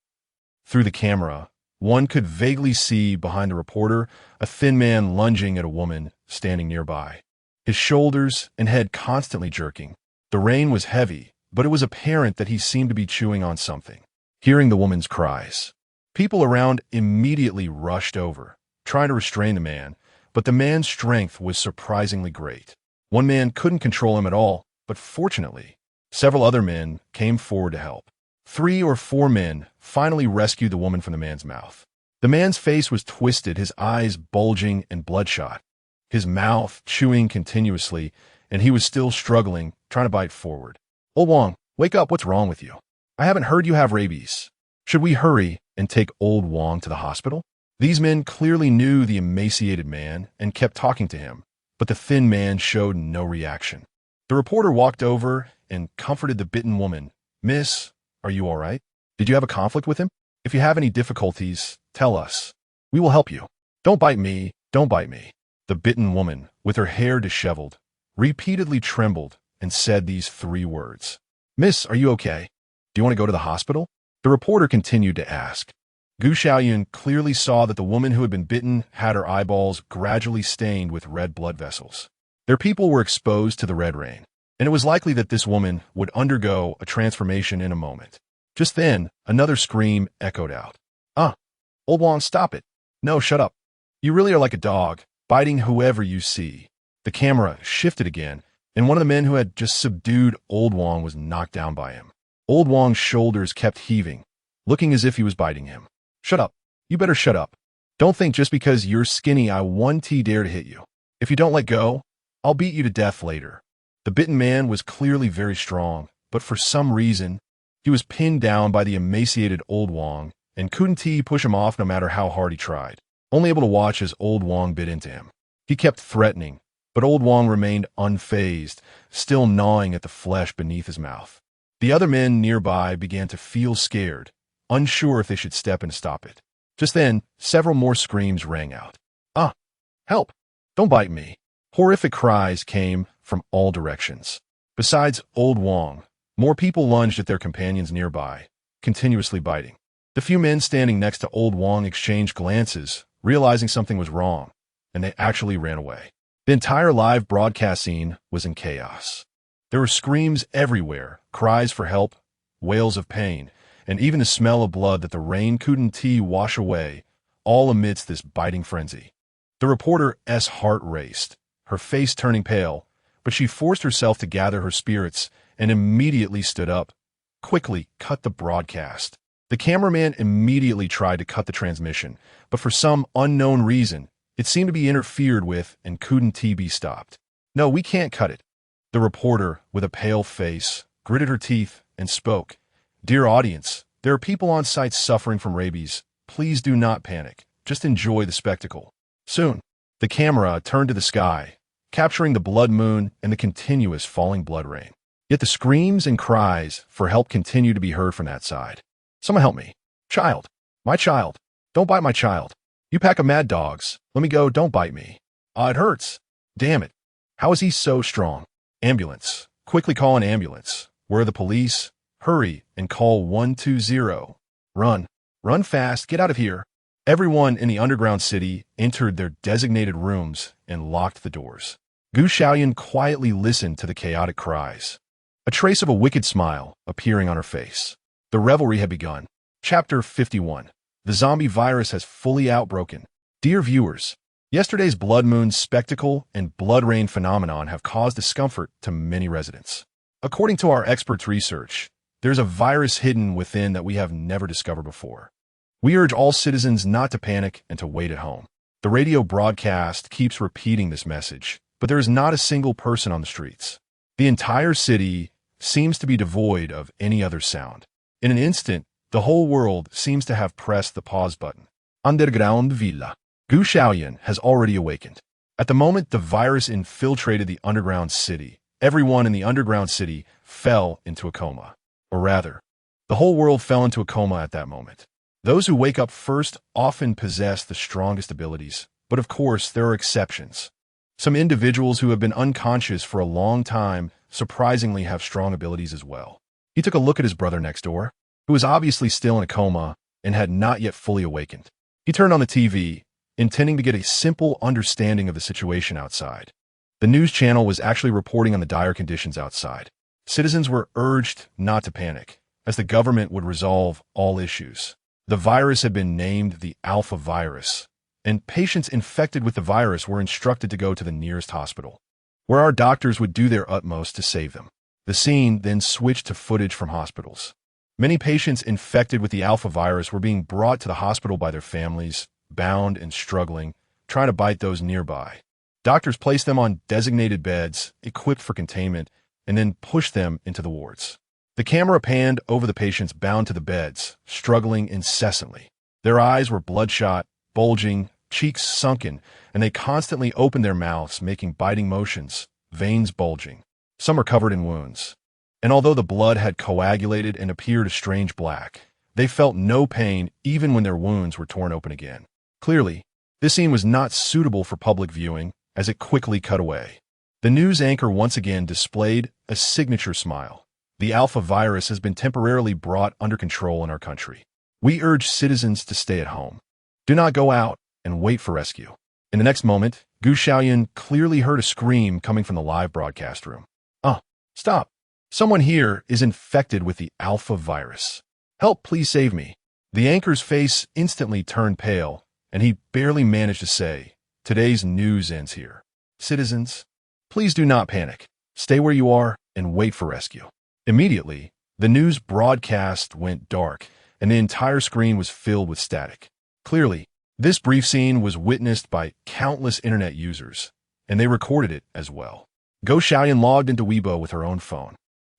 A: Through the camera, one could vaguely see behind the reporter a thin man lunging at a woman standing nearby, his shoulders and head constantly jerking. The rain was heavy, but it was apparent that he seemed to be chewing on something. Hearing the woman's cries, people around immediately rushed over, trying to restrain the man, but the man's strength was surprisingly great. One man couldn't control him at all, but fortunately, several other men came forward to help. 3 or 4 men finally rescued the woman from the man's mouth. The man's face was twisted, his eyes bulging and bloodshot, his mouth chewing continuously, and he was still struggling, trying to bite forward. Old Wong, wake up, what's wrong with you? I haven't heard you have rabies. Should we hurry and take Old Wong to the hospital? These men clearly knew the emaciated man and kept talking to him, but the thin man showed no reaction. The reporter walked over and comforted the bitten woman. Miss, are you all right? Did you have a conflict with him? If you have any difficulties, tell us. We will help you. Don't bite me, don't bite me. The bitten woman, with her hair disheveled, repeatedly trembled and said these 3 words. Miss, are you okay? Do you want to go to the hospital? The reporter continued to ask. Gu Xiaoyun clearly saw that the woman who had been bitten had her eyeballs gradually stained with red blood vessels. Their people were exposed to the red rain, and it was likely that this woman would undergo a transformation in a moment. Just then, another scream echoed out. Ah! Old Wong, stop it! No, shut up. You really are like a dog, biting whoever you see. The camera shifted again, and one of the men who had just subdued Old Wong was knocked down by him. Old Wong's shoulders kept heaving, looking as if he was biting him. Shut up. You better shut up. Don't think just because you're skinny I won't dare to hit you. If you don't let go, I'll beat you to death later. The bitten man was clearly very strong, but for some reason, he was pinned down by the emaciated Old Wong and couldn't push him off no matter how hard he tried, only able to watch as Old Wong bit into him. He kept threatening, but Old Wong remained unfazed, still gnawing at the flesh beneath his mouth. The other men nearby began to feel scared, unsure if they should step and stop it. Just then, several more screams rang out. Ah! Help! Don't bite me! Horrific cries came from all directions. Besides Old Wong, more people lunged at their companions nearby, continuously biting. The few men standing next to Old Wong exchanged glances, realizing something was wrong, and they actually ran away. The entire live broadcast scene was in chaos. There were screams everywhere, cries for help, wails of pain, and even the smell of blood that the rain couldn't wash away, all amidst this biting frenzy. The reporter's heart raced, her face turning pale, but she forced herself to gather her spirits and immediately stood up. Quickly cut the broadcast. The cameraman immediately tried to cut the transmission, but for some unknown reason, it seemed to be interfered with and couldn't be stopped. No, we can't cut it. The reporter, with a pale face, gritted her teeth and spoke. Dear audience, there are people on site suffering from rabies. Please do not panic. Just enjoy the spectacle. Soon, the camera turned to the sky, capturing the blood moon and the continuous falling blood rain. Yet the screams and cries for help continued to be heard from that side. Someone help me. Child. My child. Don't bite my child. You pack of mad dogs. Let me go. Don't bite me. Ah, it hurts. Damn it. How is he so strong? Ambulance. Quickly call an ambulance. Where are the police? Hurry and call 120. Run. Run fast. Get out of here. Everyone in the underground city entered their designated rooms and locked the doors. Gu Xiaoyun quietly listened to the chaotic cries, a trace of a wicked smile appearing on her face. The revelry had begun. Chapter 51. The zombie virus has fully outbroken. Dear viewers, yesterday's blood moon spectacle and blood rain phenomenon have caused discomfort to many residents. According to our experts' research, there's a virus hidden within that we have never discovered before. We urge all citizens not to panic and to wait at home. The radio broadcast keeps repeating this message, but there is not a single person on the streets. The entire city seems to be devoid of any other sound. In an instant, the whole world seems to have pressed the pause button. Underground Villa. Gu Xiaoyun has already awakened. At the moment the virus infiltrated the underground city, everyone in the underground city fell into a coma. Or rather, the whole world fell into a coma at that moment. Those who wake up first often possess the strongest abilities, but of course there are exceptions. Some individuals who have been unconscious for a long time surprisingly have strong abilities as well. He took a look at his brother next door, who was obviously still in a coma and had not yet fully awakened. He turned on the TV, intending to get a simple understanding of the situation outside. The news channel was actually reporting on the dire conditions outside. Citizens were urged not to panic, as the government would resolve all issues. The virus had been named the Alpha virus, and patients infected with the virus were instructed to go to the nearest hospital, where our doctors would do their utmost to save them. The scene then switched to footage from hospitals. Many patients infected with the Alpha virus were being brought to the hospital by their families, bound and struggling, trying to bite those nearby. Doctors placed them on designated beds, equipped for containment, and then pushed them into the wards. The camera panned over the patients bound to the beds, struggling incessantly. Their eyes were bloodshot, bulging, cheeks sunken, and they constantly opened their mouths, making biting motions, veins bulging. Some were covered in wounds. And although the blood had coagulated and appeared a strange black, they felt no pain even when their wounds were torn open again. Clearly, this scene was not suitable for public viewing, as it quickly cut away. The news anchor once again displayed a signature smile. The Alpha virus has been temporarily brought under control in our country. We urge citizens to stay at home. Do not go out and wait for rescue. In the next moment, Gu Xiaoyun clearly heard a scream coming from the live broadcast room. Stop. Someone here is infected with the Alpha virus. Help, please save me. The anchor's face instantly turned pale, and he barely managed to say, "Today's news ends here. Citizens, please do not panic. Stay where you are and wait for rescue." Immediately, the news broadcast went dark, and the entire screen was filled with static. Clearly, this brief scene was witnessed by countless internet users, and they recorded it as well. Gu Xiaoyun logged into Weibo with her own phone,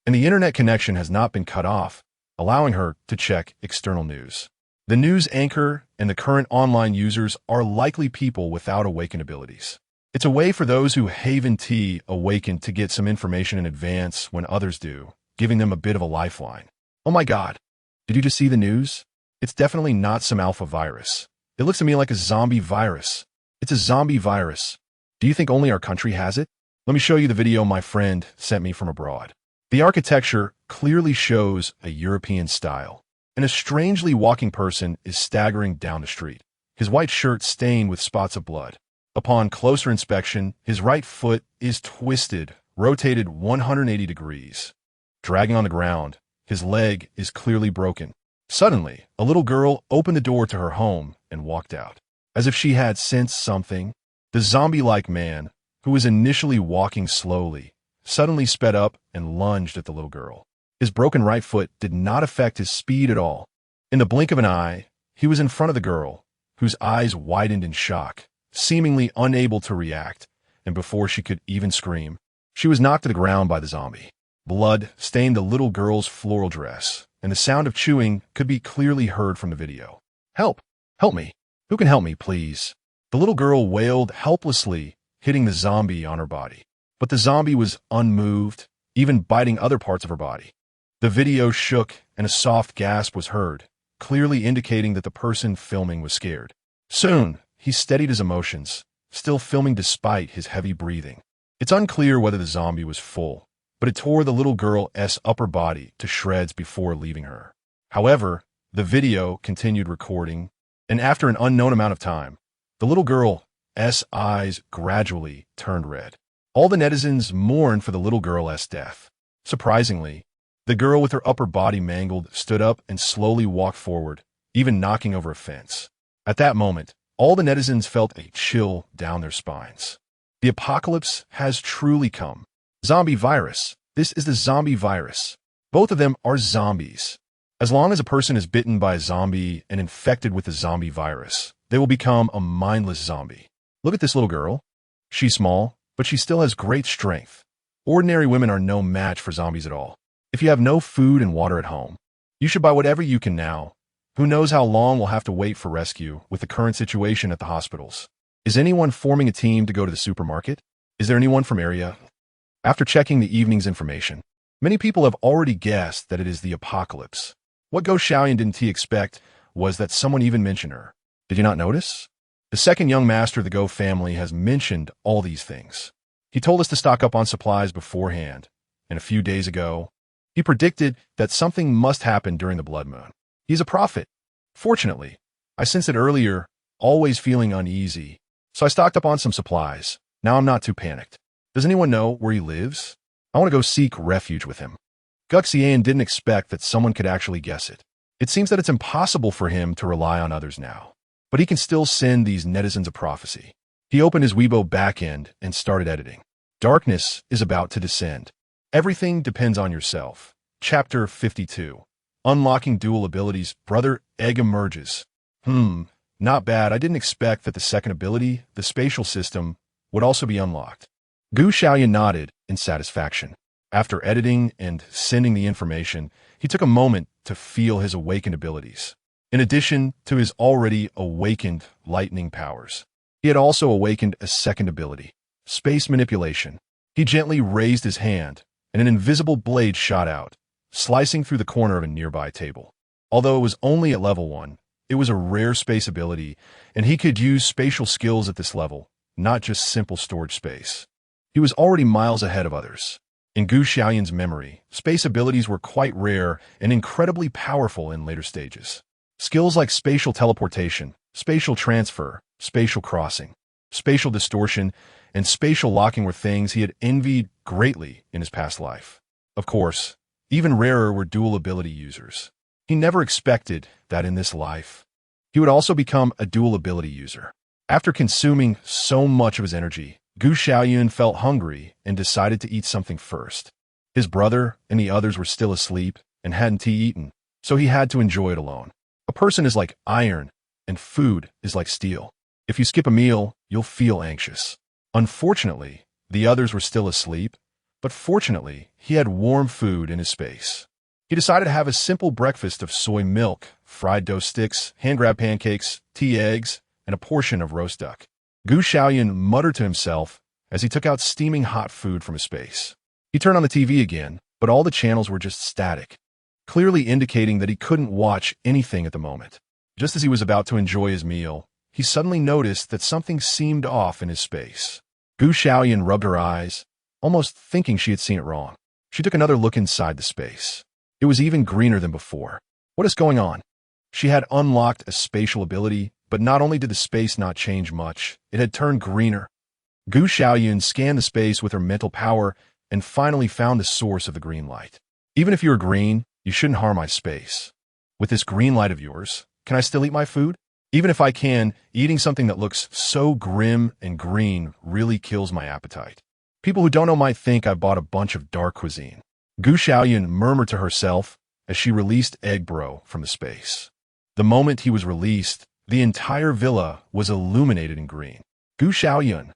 A: and the internet connection has not been cut off, allowing her to check external news. The news anchor and the current online users are likely people without awakened abilities. It's a way for those who haven't awakened to get some information in advance when others do, giving them a bit of a lifeline. Oh my God, did you just see the news? It's definitely not some Alpha virus. It looks to me like a zombie virus. It's a zombie virus. Do you think only our country has it? Let me show you the video my friend sent me from abroad. The architecture clearly shows a European style, and a strangely walking person is staggering down the street, his white shirt stained with spots of blood. Upon closer inspection, his right foot is twisted, rotated 180 degrees. Dragging on the ground, his leg is clearly broken. Suddenly, a little girl opened the door to her home and walked out. As if she had sensed something, the zombie-like man, who was initially walking slowly, suddenly sped up and lunged at the little girl. His broken right foot did not affect his speed at all. In the blink of an eye, he was in front of the girl, whose eyes widened in shock, seemingly unable to react, and before she could even scream, she was knocked to the ground by the zombie. Blood stained the little girl's floral dress, and the sound of chewing could be clearly heard from the video. "Help! Help me! Who can help me, please?" The little girl wailed helplessly, hitting the zombie on her body. But the zombie was unmoved, even biting other parts of her body. The video shook, and a soft gasp was heard, clearly indicating that the person filming was scared. Soon, he steadied his emotions, still filming despite his heavy breathing. It's unclear whether the zombie was full, but it tore the little girl's upper body to shreds before leaving her. However, the video continued recording, and after an unknown amount of time, the little girl's eyes gradually turned red. All the netizens mourned for the little girl's death. Surprisingly, the girl with her upper body mangled stood up and slowly walked forward, even knocking over a fence. At that moment, all the netizens felt a chill down their spines. The apocalypse has truly come. Zombie virus. This is the zombie virus. Both of them are zombies. As long as a person is bitten by a zombie and infected with the zombie virus, they will become a mindless zombie. Look at this little girl. She's small, but she still has great strength. Ordinary women are no match for zombies at all. If you have no food and water at home, you should buy whatever you can now. Who knows how long we'll have to wait for rescue with the current situation at the hospitals. Is anyone forming a team to go to the supermarket? Is there anyone from area? After checking the evening's information, many people have already guessed that it is the apocalypse. What Xiaoyun didn't expect was that someone even mentioned her. Did you not notice? The second young master of the Go family has mentioned all these things. He told us to stock up on supplies beforehand, and a few days ago, he predicted that something must happen during the blood moon. He's a prophet. Fortunately, I sensed it earlier, always feeling uneasy, so I stocked up on some supplies. Now I'm not too panicked. Does anyone know where he lives? I want to go seek refuge with him. Xiaoyun didn't expect that someone could actually guess it. It seems that it's impossible for him to rely on others now, but he can still send these netizens a prophecy. He opened his Weibo backend and started editing. Darkness is about to descend. Everything depends on yourself. Chapter 52. Unlocking dual abilities. Brother Egg emerges. Not bad. I didn't expect that the second ability, the spatial system, would also be unlocked. Xiaoyun nodded in satisfaction. After editing and sending the information, he took a moment to feel his awakened abilities. In addition to his already awakened lightning powers, he had also awakened a second ability, space manipulation. He gently raised his hand, and an invisible blade shot out, slicing through the corner of a nearby table. Although it was only at level 1, it was a rare space ability, and he could use spatial skills at this level, not just simple storage space. He was already miles ahead of others. In Xiaoyun's memory, space abilities were quite rare and incredibly powerful in later stages. Skills like spatial teleportation, spatial transfer, spatial crossing, spatial distortion, and spatial locking were things he had envied greatly in his past life. Of course, even rarer were dual ability users. He never expected that in this life, he would also become a dual ability user. After consuming so much of his energy, Xiaoyun felt hungry and decided to eat something first. His brother and the others were still asleep and hadn't eaten, so he had to enjoy it alone. A person is like iron, and food is like steel. If you skip a meal, you'll feel anxious. Unfortunately, the others were still asleep, but fortunately, he had warm food in his space. He decided to have a simple breakfast of soy milk, fried dough sticks, hand-grab pancakes, tea eggs, and a portion of roast duck. Xiaoyun muttered to himself as he took out steaming hot food from his space. He turned on the TV again, but all the channels were just static, clearly indicating that he couldn't watch anything at the moment. Just as he was about to enjoy his meal, he suddenly noticed that something seemed off in his space. Xiaoyun rubbed her eyes, almost thinking she had seen it wrong. She took another look inside the space. It was even greener than before. What is going on? She had unlocked a spatial ability, but not only did the space not change much, it had turned greener. Xiaoyun scanned the space with her mental power and finally found the source of the green light. Even if you're green, you shouldn't harm my space. With this green light of yours, can I still eat my food? Even if I can, eating something that looks so grim and green really kills my appetite. People who don't know might think I bought a bunch of dark cuisine. Xiaoyun murmured to herself as she released Egg Bro from the space. The moment he was released, the entire villa was illuminated in green. Xiaoyun.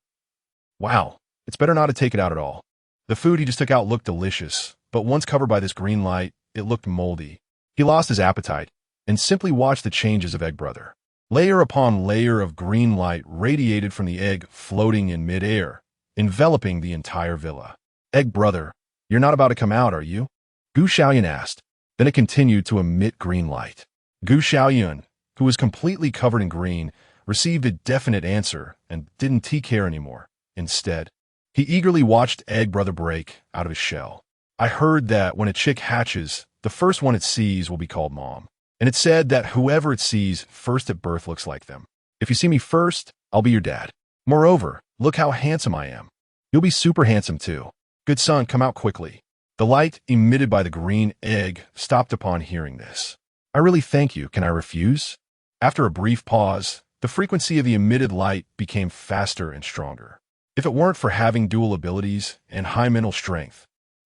A: Wow, it's better not to take it out at all. The food he just took out looked delicious, but once covered by this green light, it looked moldy. He lost his appetite and simply watched the changes of Egg Brother. Layer upon layer of green light radiated from the egg floating in mid-air, enveloping the entire villa. Egg Brother, you're not about to come out, are you? Xiaoyun asked. Then it continued to emit green light. Xiaoyun, who was completely covered in green, received a definite answer and didn't care anymore. Instead, he eagerly watched Egg Brother break out of his shell. I heard that when a chick hatches, the first one it sees will be called mom. And it said that whoever it sees first at birth looks like them. If you see me first, I'll be your dad. Moreover, look how handsome I am. You'll be super handsome too. Good son, come out quickly. The light emitted by the green egg stopped upon hearing this. I really thank you. Can I refuse? After a brief pause, the frequency of the emitted light became faster and stronger. If it weren't for having dual abilities and high mental strength,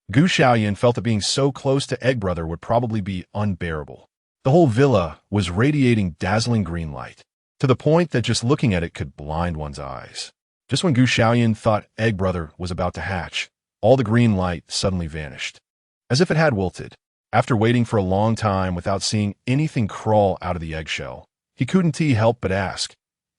A: Xiaoyun felt that being so close to Egg Brother would probably be unbearable. The whole villa was radiating dazzling green light, to the point that just looking at it could blind one's eyes. Just when Xiaoyun thought Egg Brother was about to hatch, all the green light suddenly vanished, as if it had wilted. After waiting for a long time without seeing anything crawl out of the eggshell, he couldn't help but ask,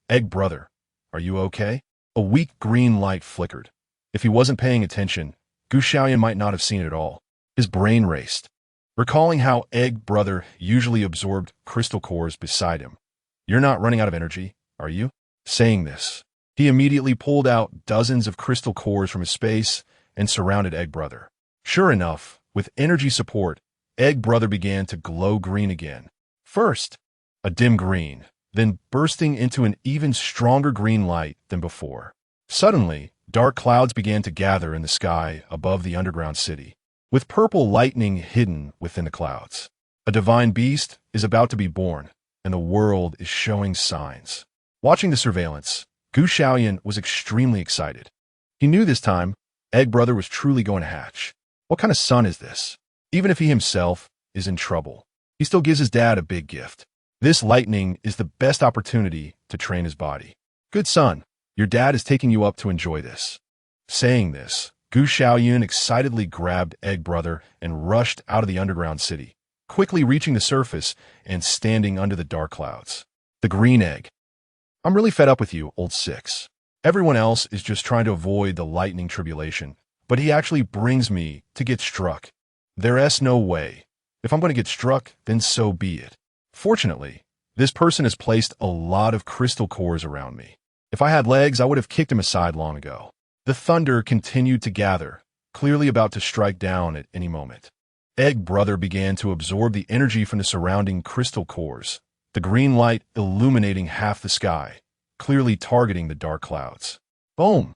A: Egg Brother, are you okay? A weak green light flickered. If he wasn't paying attention, Xiaoyun might not have seen it at all. His brain raced, recalling how Egg Brother usually absorbed crystal cores beside him. You're not running out of energy, are you? Saying this, he immediately pulled out dozens of crystal cores from his space and surrounded Egg Brother. Sure enough, with energy support, Egg Brother began to glow green again. First, a dim green, then bursting into an even stronger green light than before. Suddenly, dark clouds began to gather in the sky above the underground city, with purple lightning hidden within the clouds. A divine beast is about to be born, and the world is showing signs. Watching the surveillance, Xiaoyun was extremely excited. He knew this time, Egg Brother was truly going to hatch. What kind of son is this? Even if he himself is in trouble, he still gives his dad a big gift. This lightning is the best opportunity to train his body. Good son, your dad is taking you up to enjoy this. Saying this, Xiaoyun excitedly grabbed Egg Brother and rushed out of the underground city, quickly reaching the surface and standing under the dark clouds. The green egg. I'm really fed up with you, old six. Everyone else is just trying to avoid the lightning tribulation, but he actually brings me to get struck. There's no way. If I'm going to get struck, then so be it. Fortunately, this person has placed a lot of crystal cores around me. If I had legs, I would have kicked him aside long ago. The thunder continued to gather, clearly about to strike down at any moment. Egg Brother began to absorb the energy from the surrounding crystal cores, the green light illuminating half the sky, clearly targeting the dark clouds. Boom!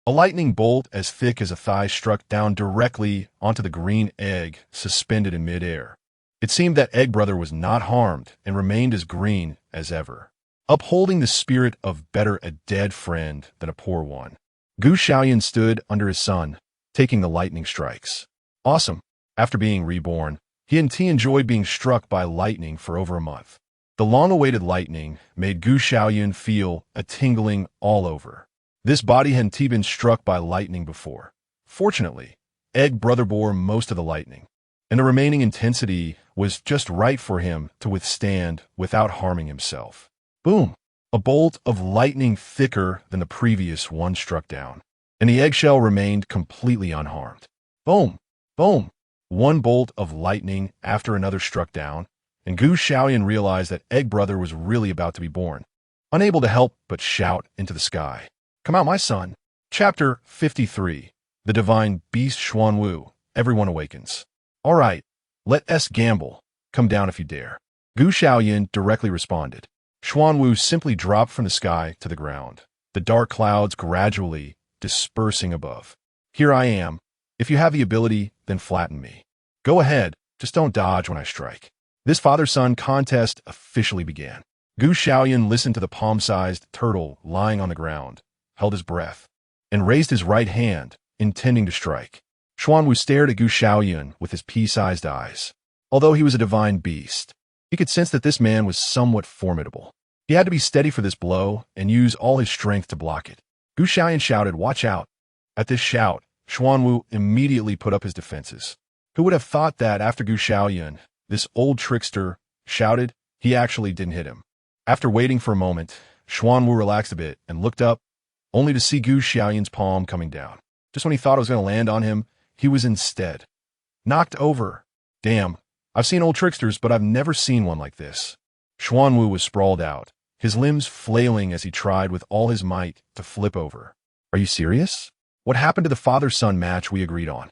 A: A lightning bolt as thick as a thigh struck down directly onto the green egg suspended in midair. It seemed that Egg Brother was not harmed and remained as green as ever, upholding the spirit of better a dead friend than a poor one. Xiaoyun stood under his son, taking the lightning strikes. Awesome. After being reborn, he enjoyed being struck by lightning for over a month. The long-awaited lightning made Xiaoyun feel a tingling all over. This body hadn't been struck by lightning before. Fortunately, Egg Brother bore most of the lightning, and the remaining intensity was just right for him to withstand without harming himself. Boom! A bolt of lightning thicker than the previous one struck down, and the eggshell remained completely unharmed. Boom! Boom! One bolt of lightning after another struck down, and Xiaoyun realized that Egg Brother was really about to be born, unable to help but shout into the sky. Come out, my son. Chapter 53. The Divine Beast Xuanwu. Everyone awakens. All right, let us gamble. Come down if you dare. Xiaoyun directly responded. Xuanwu simply dropped from the sky to the ground, the dark clouds gradually dispersing above. Here I am. If you have the ability, then flatten me. Go ahead, just don't dodge when I strike. This father-son contest officially began. Xiaoyun listened to the palm-sized turtle lying on the ground, held his breath, and raised his right hand, intending to strike. Xuanwu stared at Xiaoyun with his pea-sized eyes. Although he was a divine beast, he could sense that this man was somewhat formidable. He had to be steady for this blow and use all his strength to block it. Xiaoyun shouted, "Watch out!" At this shout, Xuanwu immediately put up his defenses. Who would have thought that after Xiaoyun, this old trickster, shouted, he actually didn't hit him? After waiting for a moment, Xuanwu relaxed a bit and looked up, only to see Xiaoyun's palm coming down. Just when he thought it was going to land on him, he was instead knocked over. Damn, I've seen old tricksters, but I've never seen one like this. Xuanwu was sprawled out, his limbs flailing as he tried with all his might to flip over. Are you serious? What happened to the father-son match we agreed on?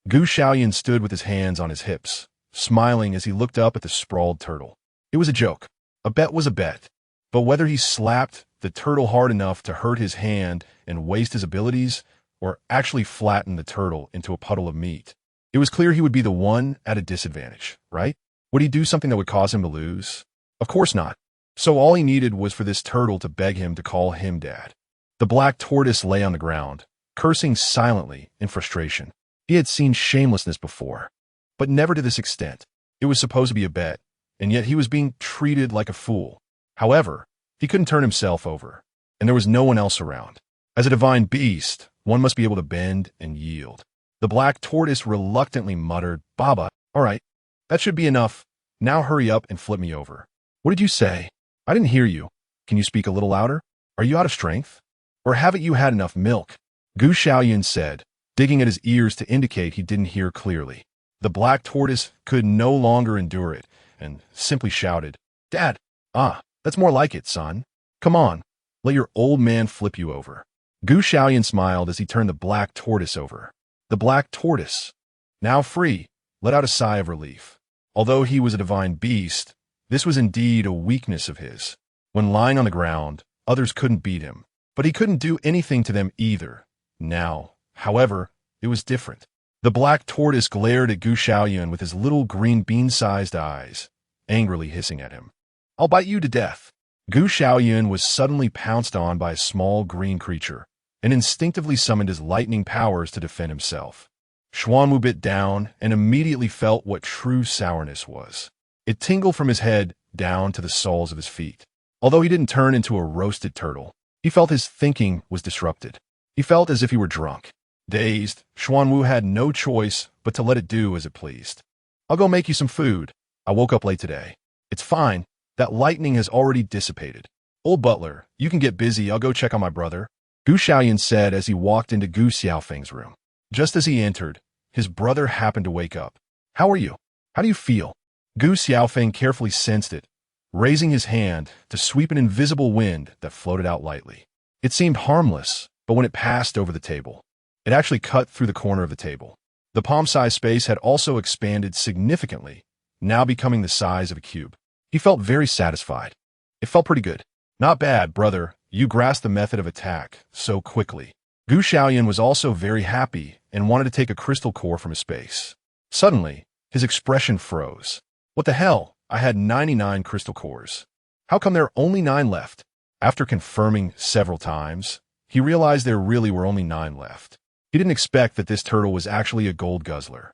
A: Xiaoyun stood with his hands on his hips, smiling as he looked up at the sprawled turtle. It was a joke. A bet was a bet. But whether he slapped the turtle hard enough to hurt his hand and waste his abilities, or actually flatten the turtle into a puddle of meat. It was clear he would be the one at a disadvantage, right? Would he do something that would cause him to lose? Of course not. So all he needed was for this turtle to beg him to call him dad. The black tortoise lay on the ground, cursing silently in frustration. He had seen shamelessness before, but never to this extent. It was supposed to be a bet, and yet he was being treated like a fool. However, he couldn't turn himself over, and there was no one else around. As a divine beast, one must be able to bend and yield. The black tortoise reluctantly muttered, "Baba, all right, that should be enough. Now hurry up and flip me over." "What did you say? I didn't hear you. Can you speak a little louder? Are you out of strength? Or haven't you had enough milk?" Xiaoyun said, digging at his ears to indicate he didn't hear clearly. The black tortoise could no longer endure it and simply shouted, "Dad, that's more like it, son. Come on, let your old man flip you over." Xiaoyun smiled as he turned the black tortoise over. The black tortoise, now free, let out a sigh of relief. Although he was a divine beast, this was indeed a weakness of his. When lying on the ground, others couldn't beat him, but he couldn't do anything to them either. Now, however, it was different. The black tortoise glared at Xiaoyun with his little green bean-sized eyes, angrily hissing at him. "I'll bite you to death." Xiaoyun was suddenly pounced on by a small green creature, and instinctively summoned his lightning powers to defend himself. Xiaoyun bit down and immediately felt what true sourness was. It tingled from his head down to the soles of his feet. Although he didn't turn into a roasted turtle, he felt his thinking was disrupted. He felt as if he were drunk. Dazed, Xiaoyun had no choice but to let it do as it pleased. "I'll go make you some food. I woke up late today." "It's fine. That lightning has already dissipated. Old butler, you can get busy. I'll go check on my brother," Xiaoyun said as he walked into Gu Xiaofeng's room. Just as he entered, his brother happened to wake up. "How are you? How do you feel?" Gu Xiaofeng carefully sensed it, raising his hand to sweep an invisible wind that floated out lightly. It seemed harmless, but when it passed over the table, it actually cut through the corner of the table. The palm-sized space had also expanded significantly, now becoming the size of a cube. He felt very satisfied. It felt pretty good. "Not bad, brother. You grasped the method of attack so quickly." Xiaoyun was also very happy and wanted to take a crystal core from his space. Suddenly, his expression froze. "What the hell? I had 99 crystal cores. How come there are only 9 left?" After confirming several times, he realized there really were only 9 left. He didn't expect that this turtle was actually a gold guzzler.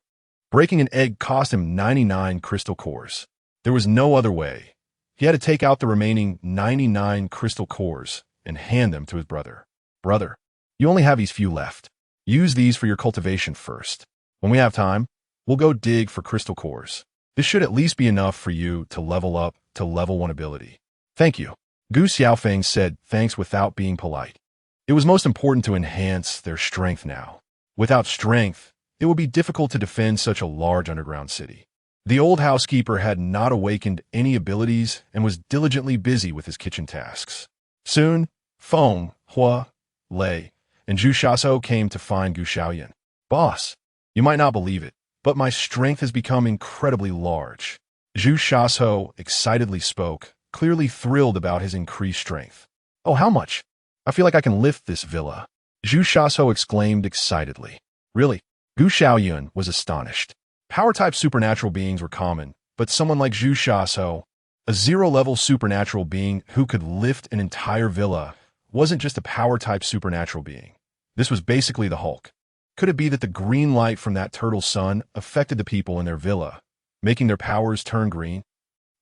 A: Breaking an egg cost him 99 crystal cores. There was no other way. He had to take out the remaining 99 crystal cores and hand them to his brother. "Brother, you only have these few left. Use these for your cultivation first. When we have time, we'll go dig for crystal cores. This should at least be enough for you to level up to level 1 ability." "Thank you." Gu Xiaofeng said thanks without being polite. It was most important to enhance their strength now. Without strength, it would be difficult to defend such a large underground city. The old housekeeper had not awakened any abilities and was diligently busy with his kitchen tasks. Soon, Feng, Hua, Lei, and Zhu Shaso came to find Xiaoyun. "Boss, you might not believe it, but my strength has become incredibly large." Zhu Shaso excitedly spoke, clearly thrilled about his increased strength. "Oh, how much? I feel like I can lift this villa." Zhu Shaso exclaimed excitedly. "Really?" Xiaoyun was astonished. Power-type supernatural beings were common, but someone like Zhu Shaso, a 0-level supernatural being who could lift an entire villa, wasn't just a power-type supernatural being. This was basically the Hulk. Could it be that the green light from that turtle's sun affected the people in their villa, making their powers turn green?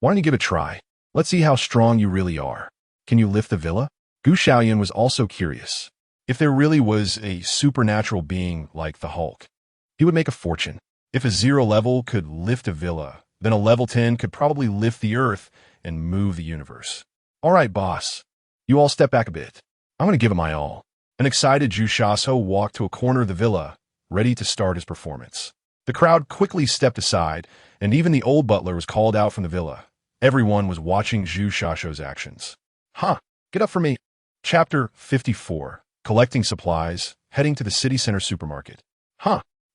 A: "Why don't you give it a try? Let's see how strong you really are. Can you lift the villa?" Xiaoyun was also curious. If there really was a supernatural being like the Hulk, he would make a fortune. If a 0 level could lift a villa, then a level 10 could probably lift the earth and move the universe. "All right, boss. You all step back a bit. I'm going to give it my all." An excited Zhu Shaso walked to a corner of the villa, ready to start his performance. The crowd quickly stepped aside, and even the old butler was called out from the villa. Everyone was watching Zhu Shaso's actions. Get up for me. Chapter 54. Collecting supplies, heading to the city center supermarket.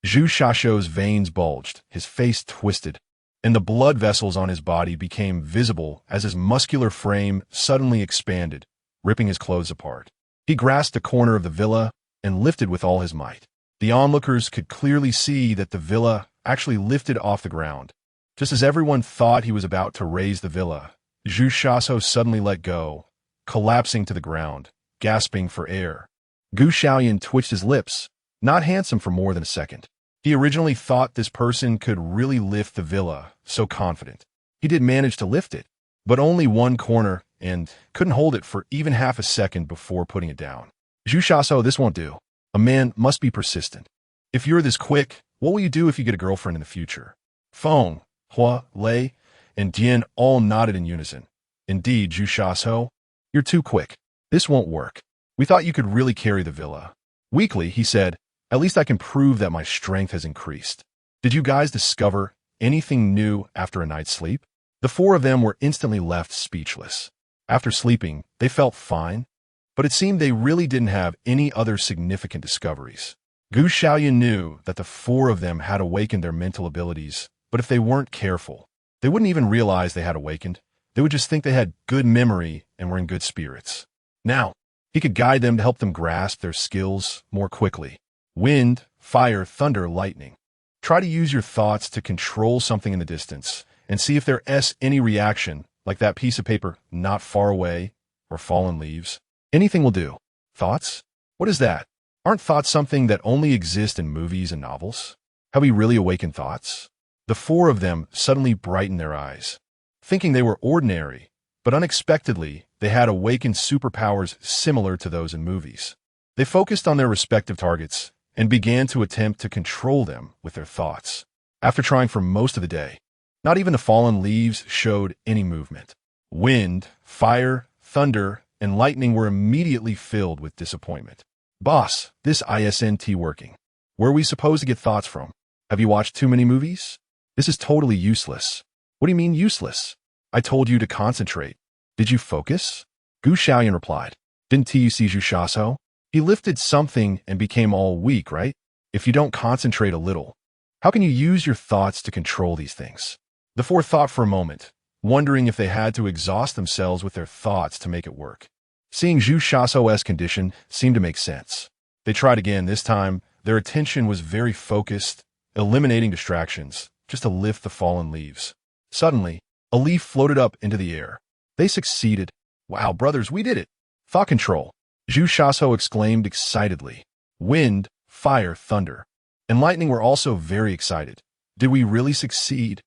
A: Zhu Shaso's veins bulged, his face twisted, and the blood vessels on his body became visible as his muscular frame suddenly expanded, ripping his clothes apart. He grasped a corner of the villa and lifted with all his might. The onlookers could clearly see that the villa actually lifted off the ground. Just as everyone thought he was about to raise the villa, Zhu Xiaosou suddenly let go, collapsing to the ground, gasping for air. Gu Xiaoyun twitched his lips, not handsome for more than a second. He originally thought this person could really lift the villa, so confident. He did manage to lift it, but only one corner, and couldn't hold it for even half a second before putting it down. Zhu Xiaosou, this won't do. A man must be persistent. If you're this quick, what will you do if you get a girlfriend in the future? Feng, Hua, Lei, and Dian all nodded in unison. Indeed, Zhu Xiaosou, you're too quick. This won't work. We thought you could really carry the villa. Weakly, he said, at least I can prove that my strength has increased. Did you guys discover anything new after a night's sleep? The four of them were instantly left speechless. After sleeping, they felt fine, but it seemed they really didn't have any other significant discoveries. Gu Xiaoyun knew that the four of them had awakened their mental abilities, but if they weren't careful, they wouldn't even realize they had awakened. They would just think they had good memory and were in good spirits. Now, he could guide them to help them grasp their skills more quickly. Wind, fire, thunder, lightning. Try to use your thoughts to control something in the distance and see if there's any reaction, like that piece of paper not far away or fallen leaves. Anything will do. Thoughts? What is that? Aren't thoughts something that only exist in movies and novels? Have we really awakened thoughts? The four of them suddenly brightened their eyes, thinking they were ordinary, but unexpectedly, they had awakened superpowers similar to those in movies. They focused on their respective targets and began to attempt to control them with their thoughts. After trying for most of the day, not even the fallen leaves showed any movement. Wind, fire, thunder, and lightning were immediately filled with disappointment. Boss, this isn't working. Where are we supposed to get thoughts from? Have you watched too many movies? This is totally useless. What do you mean useless? I told you to concentrate. Did you focus? Gu Xiaoyun replied. Didn't you see Zhu Xiaosou? He lifted something and became all weak, right? If you don't concentrate a little, how can you use your thoughts to control these things? The four thought for a moment, wondering if they had to exhaust themselves with their thoughts to make it work. Seeing Zhu Xiaosou's condition seemed to make sense. They tried again. This time, their attention was very focused, eliminating distractions, just to lift the fallen leaves. Suddenly, a leaf floated up into the air. They succeeded. Wow, brothers, we did it. Thought control. Zhu Xiaosou exclaimed excitedly. Wind, fire, thunder, and lightning were also very excited. Did we really succeed?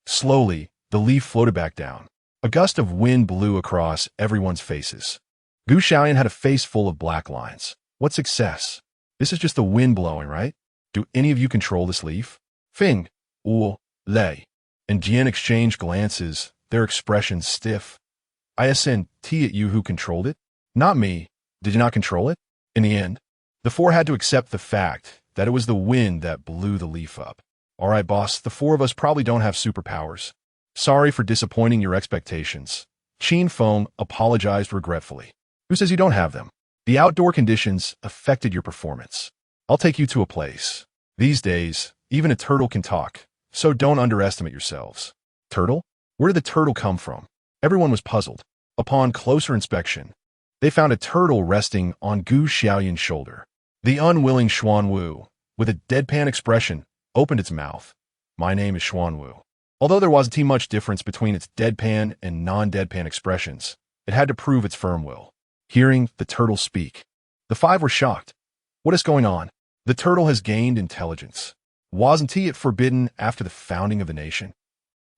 A: Slowly, the leaf floated back down. A gust of wind blew across everyone's faces. Gu Xiaoyun had a face full of black lines. What success? This is just the wind blowing, right? Do any of you control this leaf? Feng, Wu, Lei, and Jian exchanged glances, their expressions stiff. Isn't it you who controlled it? Not me. Did you not control it? In the end, the four had to accept the fact that it was the wind that blew the leaf up. All right, boss, the four of us probably don't have superpowers. Sorry for disappointing your expectations. Qin Feng apologized regretfully. Who says you don't have them? The outdoor conditions affected your performance. I'll take you to a place. These days, even a turtle can talk, so don't underestimate yourselves. Turtle? Where did the turtle come from? Everyone was puzzled. Upon closer inspection, they found a turtle resting on Gu Xiaoyun's shoulder. The unwilling Xuanwu, with a deadpan expression, opened its mouth. My name is Xuanwu. Although there wasn't much difference between its deadpan and non-deadpan expressions, it had to prove its firm will. Hearing the turtle speak, the five were shocked. What is going on? The turtle has gained intelligence. Wasn't it forbidden after the founding of the nation?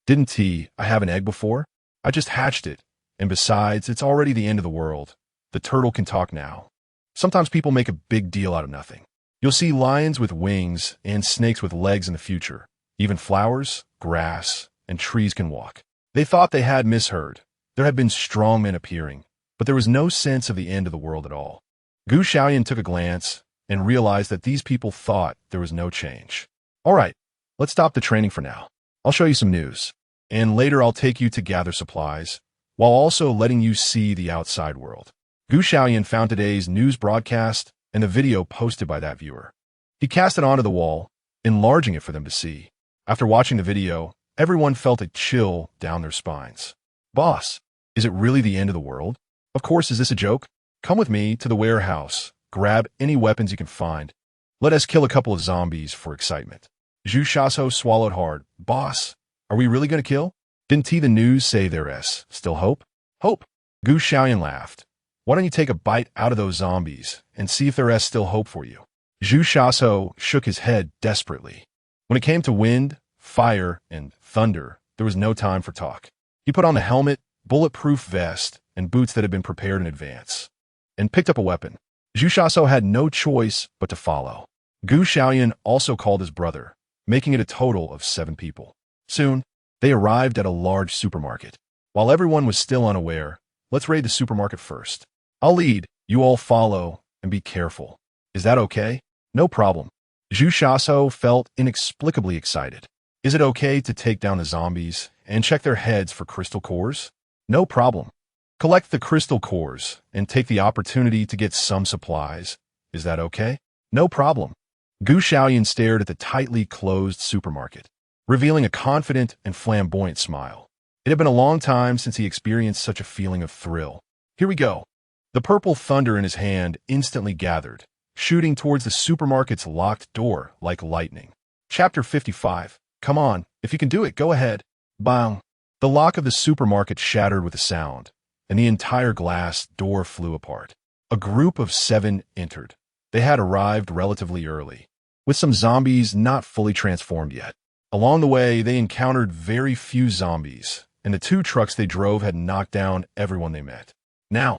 A: Didn't I have an egg before? I just hatched it. And besides, it's already the end of the world. The turtle can talk now. Sometimes people make a big deal out of nothing. You'll see lions with wings and snakes with legs in the future. Even flowers, grass, and trees can walk. They thought they had misheard. There had been strong men appearing, but there was no sense of the end of the world at all. Gu Xiaoyun took a glance and realized that these people thought there was no change. All right, let's stop the training for now. I'll show you some news, and later I'll take you to gather supplies, while also letting you see the outside world. Gu Xiaoyun found today's news broadcast and the video posted by that viewer. He cast it onto the wall, enlarging it for them to see. After watching the video, everyone felt a chill down their spines. Boss, is it really the end of the world? Of course, is this a joke? Come with me to the warehouse. grab any weapons you can find. Let us kill a couple of zombies for excitement. Zhu Shaso swallowed hard. Boss, are we really going to kill? Didn't the news say there's still hope? Hope? Gu Xiaoyun laughed. Why don't you take a bite out of those zombies and see if there's still hope for you? Zhu Shaso shook his head desperately. When it came to wind, fire, and thunder, there was no time for talk. He put on the helmet, bulletproof vest, and boots that had been prepared in advance, and picked up a weapon. Zhu Shaso had no choice but to follow. Gu Xiaoyun also called his brother, making it a total of 7 people. Soon, they arrived at a large supermarket. While everyone was still unaware, let's raid the supermarket first. I'll lead, you all follow, and be careful. Is that okay? No problem. Zhu Shaso felt inexplicably excited. Is it okay to take down the zombies and check their heads for crystal cores? No problem. Collect the crystal cores and take the opportunity to get some supplies. Is that okay? No problem. Gu Xiaoyun stared at the tightly closed supermarket, revealing a confident and flamboyant smile. It had been a long time since he experienced such a feeling of thrill. Here we go. The purple thunder in his hand instantly gathered, shooting towards the supermarket's locked door like lightning. Chapter 55. Come on, if you can do it, go ahead. Bang! The lock of the supermarket shattered with a sound, and the entire glass door flew apart. A group of 7 entered. They had arrived relatively early, with some zombies not fully transformed yet. Along the way, they encountered very few zombies, and the 2 trucks they drove had knocked down everyone they met. Now,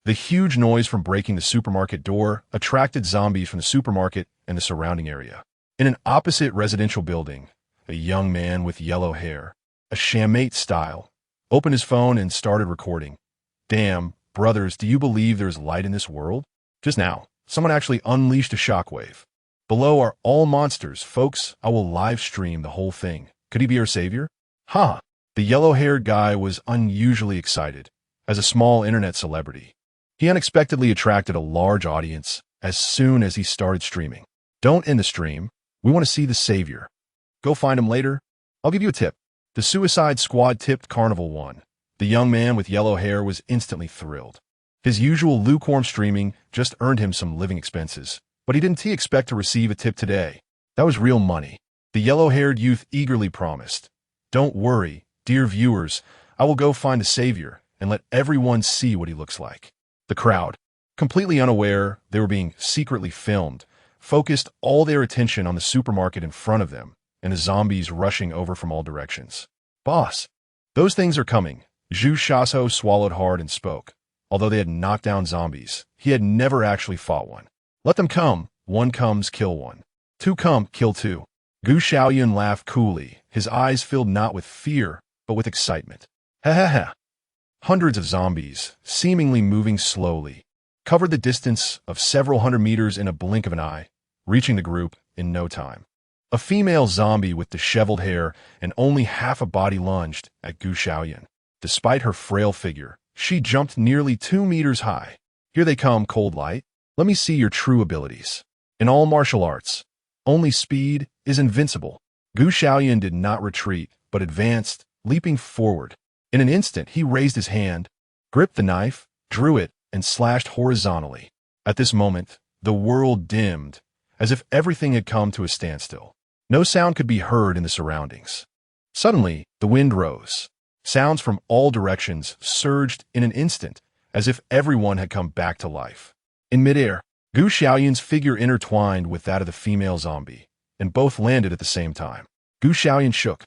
A: the huge noise from breaking the supermarket door attracted zombies from the supermarket and the surrounding area. In an opposite residential building, a young man with yellow hair, a Xiaomate style, opened his phone and started recording. Damn, brothers, do you believe there's light in this world? Just now, someone actually unleashed a shockwave. Below are all monsters, folks. I will live stream the whole thing. Could he be our savior? Ha! The yellow-haired guy was unusually excited. As a small internet celebrity, he unexpectedly attracted a large audience as soon as he started streaming. Don't end the stream. We want to see the savior. Go find him later. I'll give you a tip. The Suicide Squad tipped Carnival 1. The young man with yellow hair was instantly thrilled. His usual lukewarm streaming just earned him some living expenses, but he didn't expect to receive a tip today. That was real money. The yellow-haired youth eagerly promised. Don't worry, dear viewers, I will go find the savior and let everyone see what he looks like. The crowd, completely unaware they were being secretly filmed, focused all their attention on the supermarket in front of them and the zombies rushing over from all directions. Boss, those things are coming. Zhu Shaso swallowed hard and spoke. Although they had knocked down zombies, he had never actually fought one. Let them come. 1 comes, kill 1. 2 come, kill 2. Gu Xiaoyun laughed coolly, his eyes filled not with fear, but with excitement. Ha ha ha. Hundreds of zombies, seemingly moving slowly, covered the distance of several hundred meters in a blink of an eye, reaching the group in no time. A female zombie with disheveled hair and only half a body lunged at Gu Xiaoyun. Despite her frail figure, she jumped nearly 2 meters high. Here they come, cold light. Let me see your true abilities. In all martial arts, only speed is invincible. Gu Xiaoyun did not retreat, but advanced, leaping forward. In an instant, he raised his hand, gripped the knife, drew it, and slashed horizontally. At this moment, the world dimmed, as if everything had come to a standstill. No sound could be heard in the surroundings. Suddenly, the wind rose. Sounds from all directions surged in an instant, as if everyone had come back to life. In midair, Gu Xiaoyun's figure intertwined with that of the female zombie, and both landed at the same time. Gu Xiaoyun shook.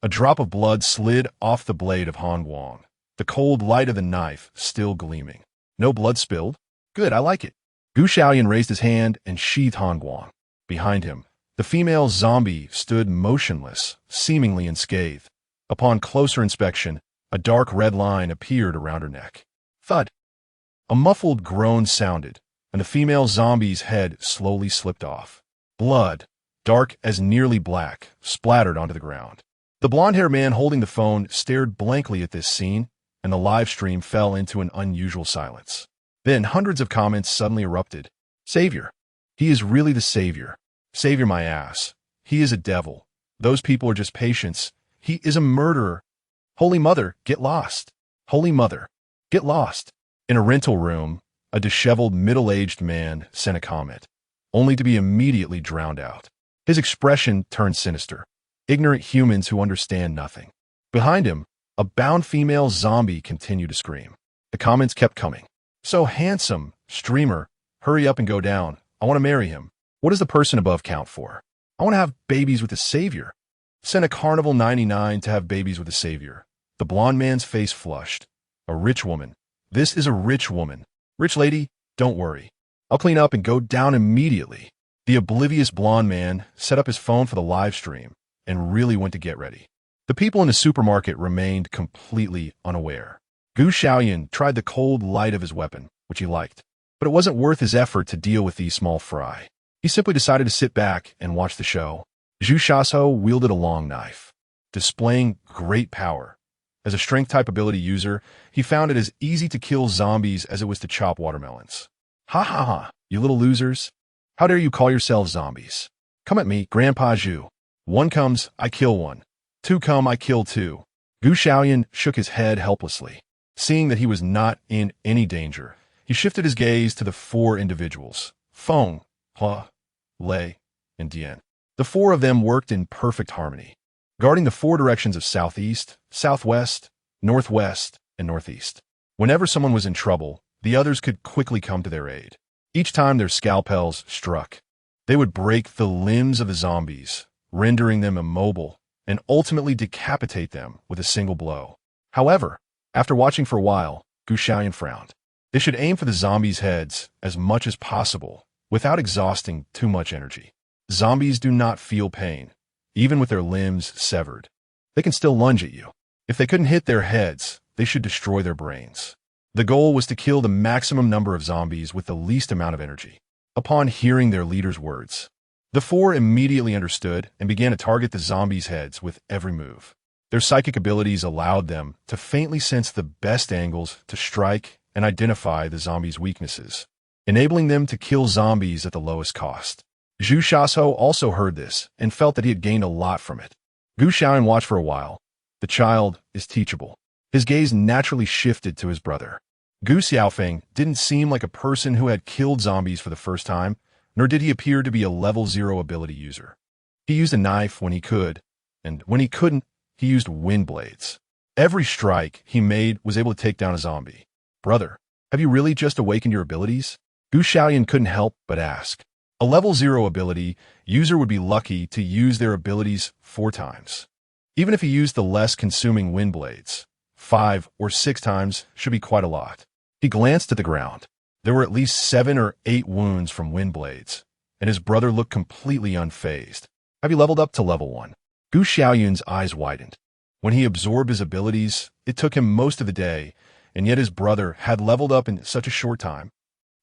A: A drop of blood slid off the blade of Han Guang, the cold light of the knife still gleaming. No blood spilled? Good, I like it. Gu Xiaoyun raised his hand and sheathed Han Guang. Behind him, the female zombie stood motionless, seemingly unscathed. Upon closer inspection, a dark red line appeared around her neck. Thud! A muffled groan sounded, and the female zombie's head slowly slipped off. Blood, dark as nearly black, splattered onto the ground. The blonde-haired man holding the phone stared blankly at this scene, and the live stream fell into an unusual silence. Then hundreds of comments suddenly erupted. Savior. He is really the savior. Savior my ass. He is a devil. Those people are just patients. He is a murderer. Holy Mother, get lost. Holy Mother, get lost. In a rental room, A disheveled, middle-aged man sent a comment, only to be immediately drowned out. His expression turned sinister. Ignorant humans who understand nothing. Behind him, a bound female zombie continued to scream. The comments kept coming. So handsome, streamer, hurry up and go down. I want to marry him. What does the person above count for? I want to have babies with the savior. Send a Carnival 99 to have babies with the savior. The blonde man's face flushed. A rich woman. This is a rich woman. Rich lady, don't worry. I'll clean up and go down immediately. The oblivious blonde man set up his phone for the live stream and really went to get ready. The people in the supermarket remained completely unaware. Xiaoyun tried the cold light of his weapon, which he liked, but it wasn't worth his effort to deal with these small fry. He simply decided to sit back and watch the show. Zhu Shaso wielded a long knife, displaying great power. As a strength-type ability user, he found it as easy to kill zombies as it was to chop watermelons. Ha ha ha, you little losers. How dare you call yourselves zombies? Come at me, Grandpa Zhu. One comes, I kill one. Two come, I kill two. Xiaoyun shook his head helplessly. Seeing that he was not in any danger, he shifted his gaze to the four individuals, Feng, Hua, Lei, and Dian. The four of them worked in perfect harmony, guarding the four directions of southeast, southwest, northwest, and northeast. Whenever someone was in trouble, the others could quickly come to their aid. Each time their scalpels struck, they would break the limbs of the zombies, rendering them immobile, and ultimately decapitate them with a single blow. However, after watching for a while, Xiaoyun frowned. They should aim for the zombies' heads as much as possible, without exhausting too much energy. Zombies do not feel pain, even with their limbs severed. They can still lunge at you. If they couldn't hit their heads, they should destroy their brains. The goal was to kill the maximum number of zombies with the least amount of energy. Upon hearing their leader's words, the four immediately understood and began to target the zombies' heads with every move. Their psychic abilities allowed them to faintly sense the best angles to strike and identify the zombies' weaknesses, enabling them to kill zombies at the lowest cost. Zhu Shaso also heard this and felt that he had gained a lot from it. Xiaoyun watched for a while. The child is teachable. His gaze naturally shifted to his brother. Gu Xiaofeng didn't seem like a person who had killed zombies for the first time, nor did he appear to be a level 0 ability user. He used a knife when he could, and when he couldn't, he used wind blades. Every strike he made was able to take down a zombie. Brother, have you really just awakened your abilities? Xiaoyun couldn't help but ask. A level 0 ability user would be lucky to use their abilities 4 times. Even if he used the less consuming wind blades, 5 or 6 times should be quite a lot. He glanced at the ground. There were at least 7 or 8 wounds from wind blades, and his brother looked completely unfazed. Have you leveled up to level 1? Xiaoyun's eyes widened. When he absorbed his abilities, it took him most of the day, and yet his brother had leveled up in such a short time.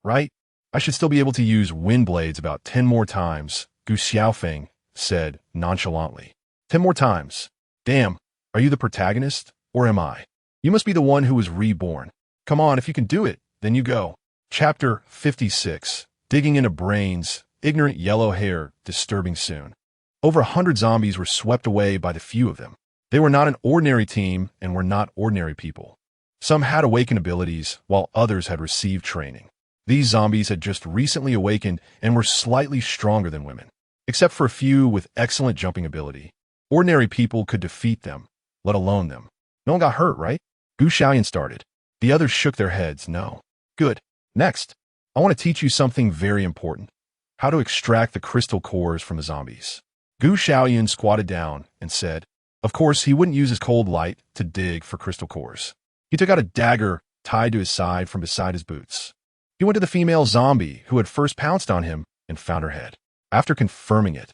A: Right? I should still be able to use wind blades about 10 more times, Gu Xiaofeng said nonchalantly. 10 more times. Damn, are you the protagonist, or am I? You must be the one who was reborn. Come on, if you can do it, then you go. Chapter 56. Digging into brains, ignorant yellow hair, disturbing soon. Over 100 zombies were swept away by the few of them. They were not an ordinary team and were not ordinary people. Some had awakened abilities, while others had received training. These zombies had just recently awakened and were slightly stronger than women, except for a few with excellent jumping ability. Ordinary people could defeat them, let alone them. No one got hurt, right? Xiaoyun started. The others shook their heads, no. Good. Next, I want to teach you something very important. How to extract the crystal cores from the zombies. Xiaoyun squatted down and said, of course, he wouldn't use his cold light to dig for crystal cores. He took out a dagger tied to his side from beside his boots. He went to the female zombie who had first pounced on him and found her head. After confirming it,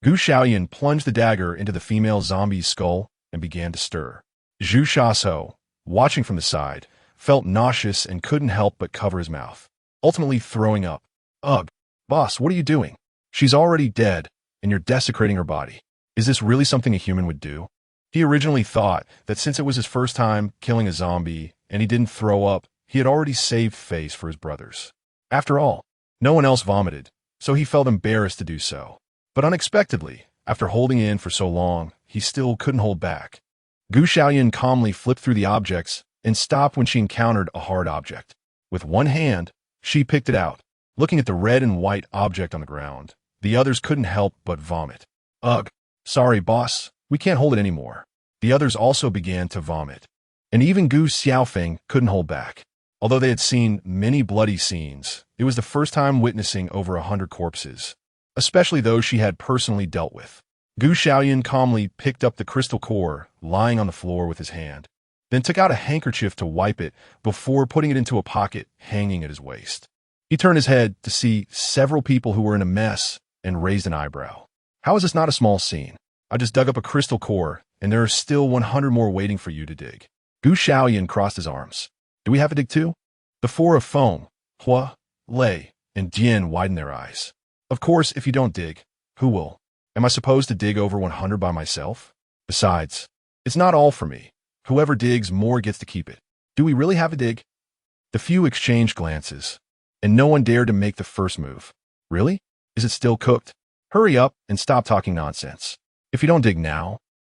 A: Xiaoyun plunged the dagger into the female zombie's skull and began to stir. Zhu Shaso, watching from the side, felt nauseous and couldn't help but cover his mouth, ultimately throwing up. Ugh, boss, what are you doing? She's already dead, and you're desecrating her body. Is this really something a human would do? He originally thought that since it was his first time killing a zombie and he didn't throw up, he had already saved face for his brothers. After all, no one else vomited, so he felt embarrassed to do so. But unexpectedly, after holding in for so long, he still couldn't hold back. Xiaoyun calmly flipped through the objects and stopped when she encountered a hard object. With one hand, She picked it out. Looking at the red and white object on the ground, the others couldn't help but vomit. Ugh. Sorry, boss. We can't hold it anymore. The others also began to vomit. And even Gu Xiaofeng couldn't hold back. Although they had seen many bloody scenes, it was the first time witnessing over 100 corpses, especially those she had personally dealt with. Gu Xiaoyun calmly picked up the crystal core lying on the floor with his hand, then took out a handkerchief to wipe it before putting it into a pocket hanging at his waist. He turned his head to see several people who were in a mess and raised an eyebrow. How is this not a small scene? I just dug up a crystal core, and there are still 100 more waiting for you to dig. Gu Xiaoyun crossed his arms. Do we have to dig too? The four of Feng, Hua, Lei, and Dian widened their eyes. Of course, if you don't dig, who will? Am I supposed to dig over 100 by myself? Besides, it's not all for me. Whoever digs more gets to keep it. Do we really have to dig? The few exchanged glances, and no one dared to make the first move. Really? Is it still cooked? Hurry up and stop talking nonsense. If you don't dig now,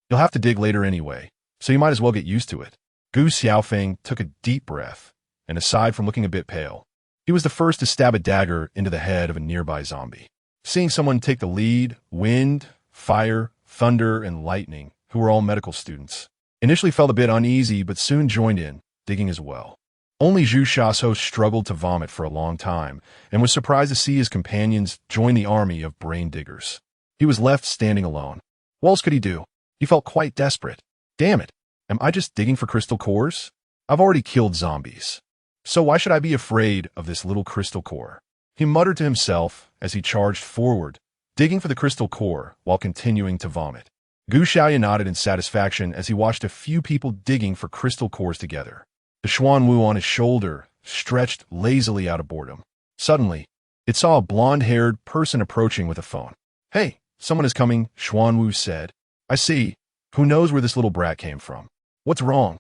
A: you'll have to dig later anyway, so you might as well get used to it. Gu Xiaofeng took a deep breath, and aside from looking a bit pale, he was the first to stab a dagger into the head of a nearby zombie. Seeing someone take the lead, wind, fire, thunder, and lightning, who were all medical students, initially felt a bit uneasy but soon joined in, digging as well. Only Zhu Shaso struggled to vomit for a long time and was surprised to see his companions join the army of brain diggers. He was left standing alone. What else could he do? He felt quite desperate. Damn it, am I just digging for crystal cores? I've already killed zombies. So why should I be afraid of this little crystal core? He muttered to himself as he charged forward, digging for the crystal core while continuing to vomit. Gu Xiaoyun nodded in satisfaction as he watched a few people digging for crystal cores together. The Xuanwu on his shoulder stretched lazily out of boredom. Suddenly, it saw a blonde-haired person approaching with a phone. Hey, someone is coming, Xuanwu said. I see. Who knows where this little brat came from? What's wrong?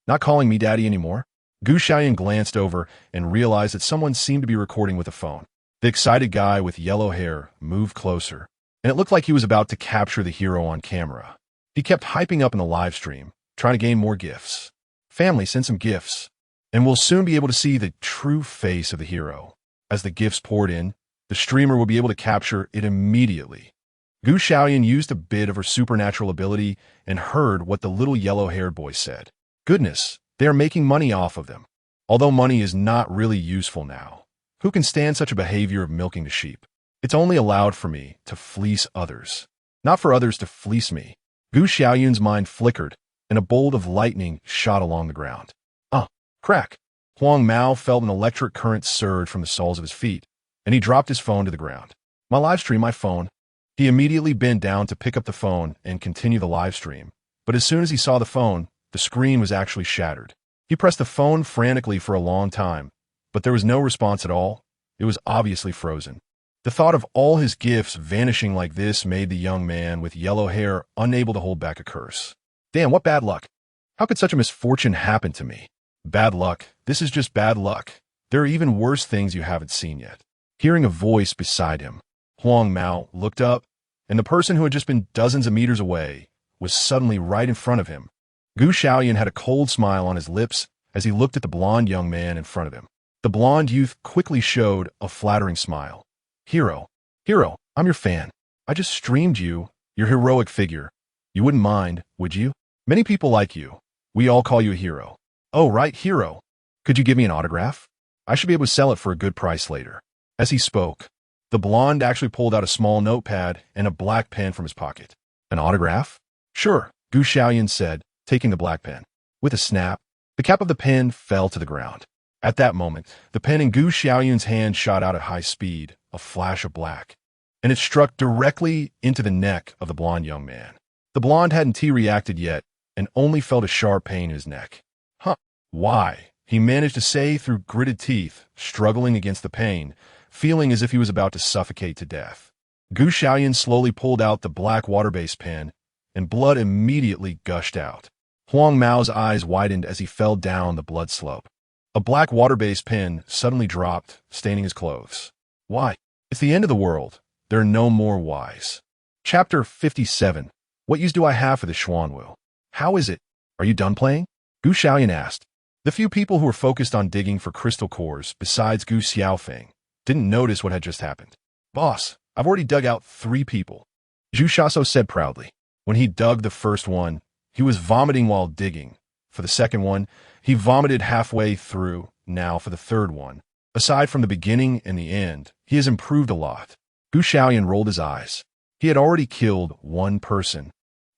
A: Not calling me daddy anymore? Gu Xiaoyun glanced over and realized that someone seemed to be recording with a phone. The excited guy with yellow hair moved closer, and it looked like he was about to capture the hero on camera. He kept hyping up in the live stream, trying to gain more gifts. Family, send some gifts, and we'll soon be able to see the true face of the hero. As the gifts poured in, the streamer will be able to capture it immediately. Gu Xiaoyun used a bit of her supernatural ability and heard what the little yellow-haired boy said. Goodness, they are making money off of them. Although money is not really useful now, who can stand such a behavior of milking the sheep? It's only allowed for me to fleece others, not for others to fleece me. Gu Xiaoyun's mind flickered, and a bolt of lightning shot along the ground. Crack! Huang Mao felt an electric current surge from the soles of his feet, and he dropped his phone to the ground. My live stream, my phone. He immediately bent down to pick up the phone and continue the live stream, but as soon as he saw the phone, the screen was actually shattered. He pressed the phone frantically for a long time, but there was no response at all. It was obviously frozen. The thought of all his gifts vanishing like this made the young man with yellow hair unable to hold back a curse. Damn, what bad luck. How could such a misfortune happen to me? Bad luck. This is just bad luck. There are even worse things you haven't seen yet. Hearing a voice beside him, Huang Mao looked up, and the person who had just been dozens of meters away was suddenly right in front of him. Gu Xiaoyun had a cold smile on his lips as he looked at the blonde young man in front of him. The blonde youth quickly showed a flattering smile. Hero, I'm your fan. I just streamed you, your heroic figure. You wouldn't mind, would you? Many people like you. We all call you a hero. Oh, right, hero. Could you give me an autograph? I should be able to sell it for a good price later. As he spoke, the blonde actually pulled out a small notepad and a black pen from his pocket. An autograph? Sure, Gu Xiaoyun said, taking the black pen. With a snap, the cap of the pen fell to the ground. At that moment, the pen in Gu Xiaoyun's hand shot out at high speed, a flash of black, and it struck directly into the neck of the blonde young man. The blonde hadn't reacted yet and only felt a sharp pain in his neck. Why? He managed to say through gritted teeth, struggling against the pain, feeling as if he was about to suffocate to death. Gu Xiaoyun slowly pulled out the black water-based pen, and blood immediately gushed out. Huang Mao's eyes widened as he fell down the blood slope. A black water-based pen suddenly dropped, staining his clothes. Why? It's the end of the world. There are no more whys. Chapter 57. What use do I have for the Xuanwu? How is it? Are you done playing? Gu Xiaoyun asked. The few people who were focused on digging for crystal cores, besides Gu Xiaofeng, didn't notice what had just happened. Boss, I've already dug out 3 people, Zhu Shaso said proudly. When he dug the first one, he was vomiting while digging. For the second one, he vomited halfway through. Now for the third one. Aside from the beginning and the end, he has improved a lot. Gu Xiaoyun rolled his eyes. He had already killed 1 person.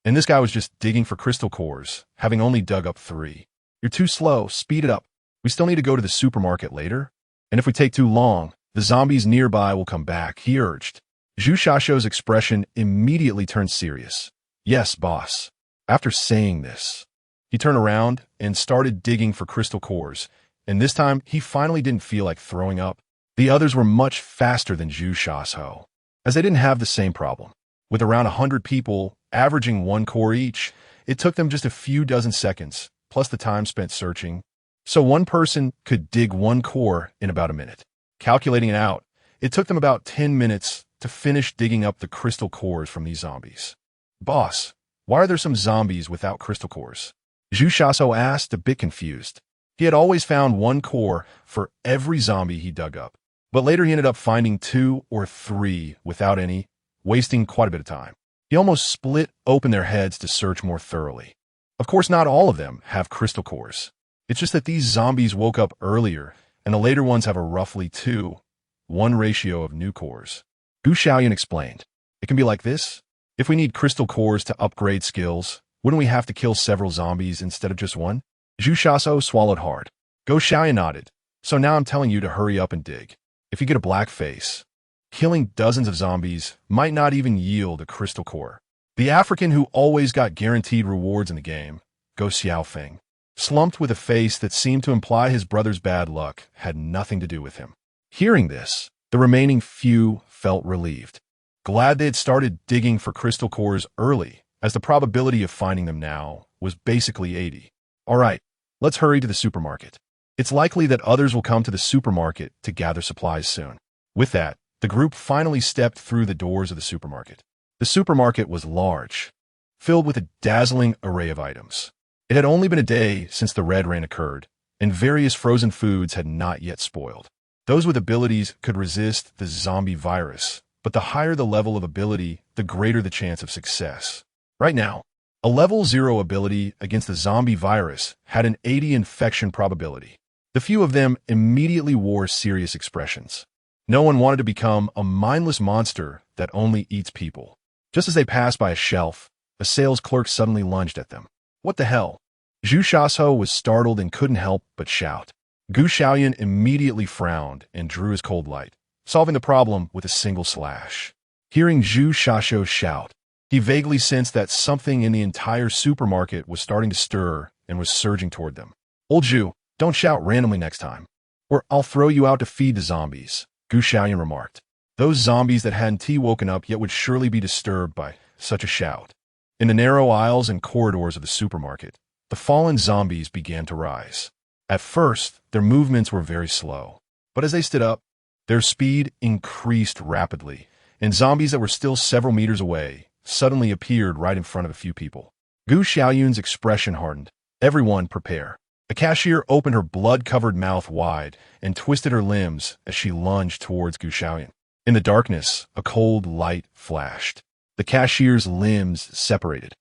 A: And this guy was just digging for crystal cores, having only dug up 3. You're too slow. Speed it up. We still need to go to the supermarket later. And if we take too long, the zombies nearby will come back, he urged. Zhu Shasho's expression immediately turned serious. Yes, boss. After saying this, he turned around and started digging for crystal cores, and this time he finally didn't feel like throwing up. The others were much faster than Zhu Shasho, as they didn't have the same problem. With around 100 people averaging 1 core each, it took them just a few dozen seconds, plus the time spent searching. So one person could dig 1 core in about a minute. Calculating it out, it took them about 10 minutes to finish digging up the crystal cores from these zombies. Boss, why are there some zombies without crystal cores? Zhu Shaso asked, a bit confused. He had always found 1 core for every zombie he dug up, but later he ended up finding 2 or 3 without any, wasting quite a bit of time. He almost split open their heads to search more thoroughly. Of course, not all of them have crystal cores. It's just that these zombies woke up earlier, and the later ones have a roughly 2:1 ratio of new cores. Gu Xiaoyun explained. It can be like this. If we need crystal cores to upgrade skills, wouldn't we have to kill several zombies instead of just 1? Zhu Shaso swallowed hard. Gu Xiaoyun nodded. So now I'm telling you to hurry up and dig. If you get a black face, killing dozens of zombies might not even yield a crystal core. The African who always got guaranteed rewards in the game, Gu Xiaofeng, slumped with a face that seemed to imply his brother's bad luck had nothing to do with him. Hearing this, the remaining few felt relieved. Glad they had started digging for crystal cores early, as the probability of finding them now was basically 80. All right, let's hurry to the supermarket. It's likely that others will come to the supermarket to gather supplies soon. With that, the group finally stepped through the doors of the supermarket. The supermarket was large, filled with a dazzling array of items. It had only been a day since the red rain occurred, and various frozen foods had not yet spoiled. Those with abilities could resist the zombie virus, but the higher the level of ability, the greater the chance of success. Right now, a level 0 ability against the zombie virus had an 80 infection probability. The few of them immediately wore serious expressions. No one wanted to become a mindless monster that only eats people. Just as they passed by a shelf, a sales clerk suddenly lunged at them. What the hell? Zhu Shaso was startled and couldn't help but shout. Gu Xiaoyun immediately frowned and drew his cold light, solving the problem with a single slash. Hearing Zhu Shasho shout, he vaguely sensed that something in the entire supermarket was starting to stir and was surging toward them. Old Zhu, don't shout randomly next time, or I'll throw you out to feed the zombies, Gu Xiaoyun remarked. Those zombies that hadn't woken up yet would surely be disturbed by such a shout. In the narrow aisles and corridors of the supermarket, the fallen zombies began to rise. At first, their movements were very slow, but as they stood up, their speed increased rapidly, and zombies that were still several meters away suddenly appeared right in front of a few people. Gu Xiaoyun's expression hardened. Everyone prepare. The cashier opened her blood-covered mouth wide and twisted her limbs as she lunged towards Gu Xiaoyun. In the darkness, a cold light flashed. The cashier's limbs separated,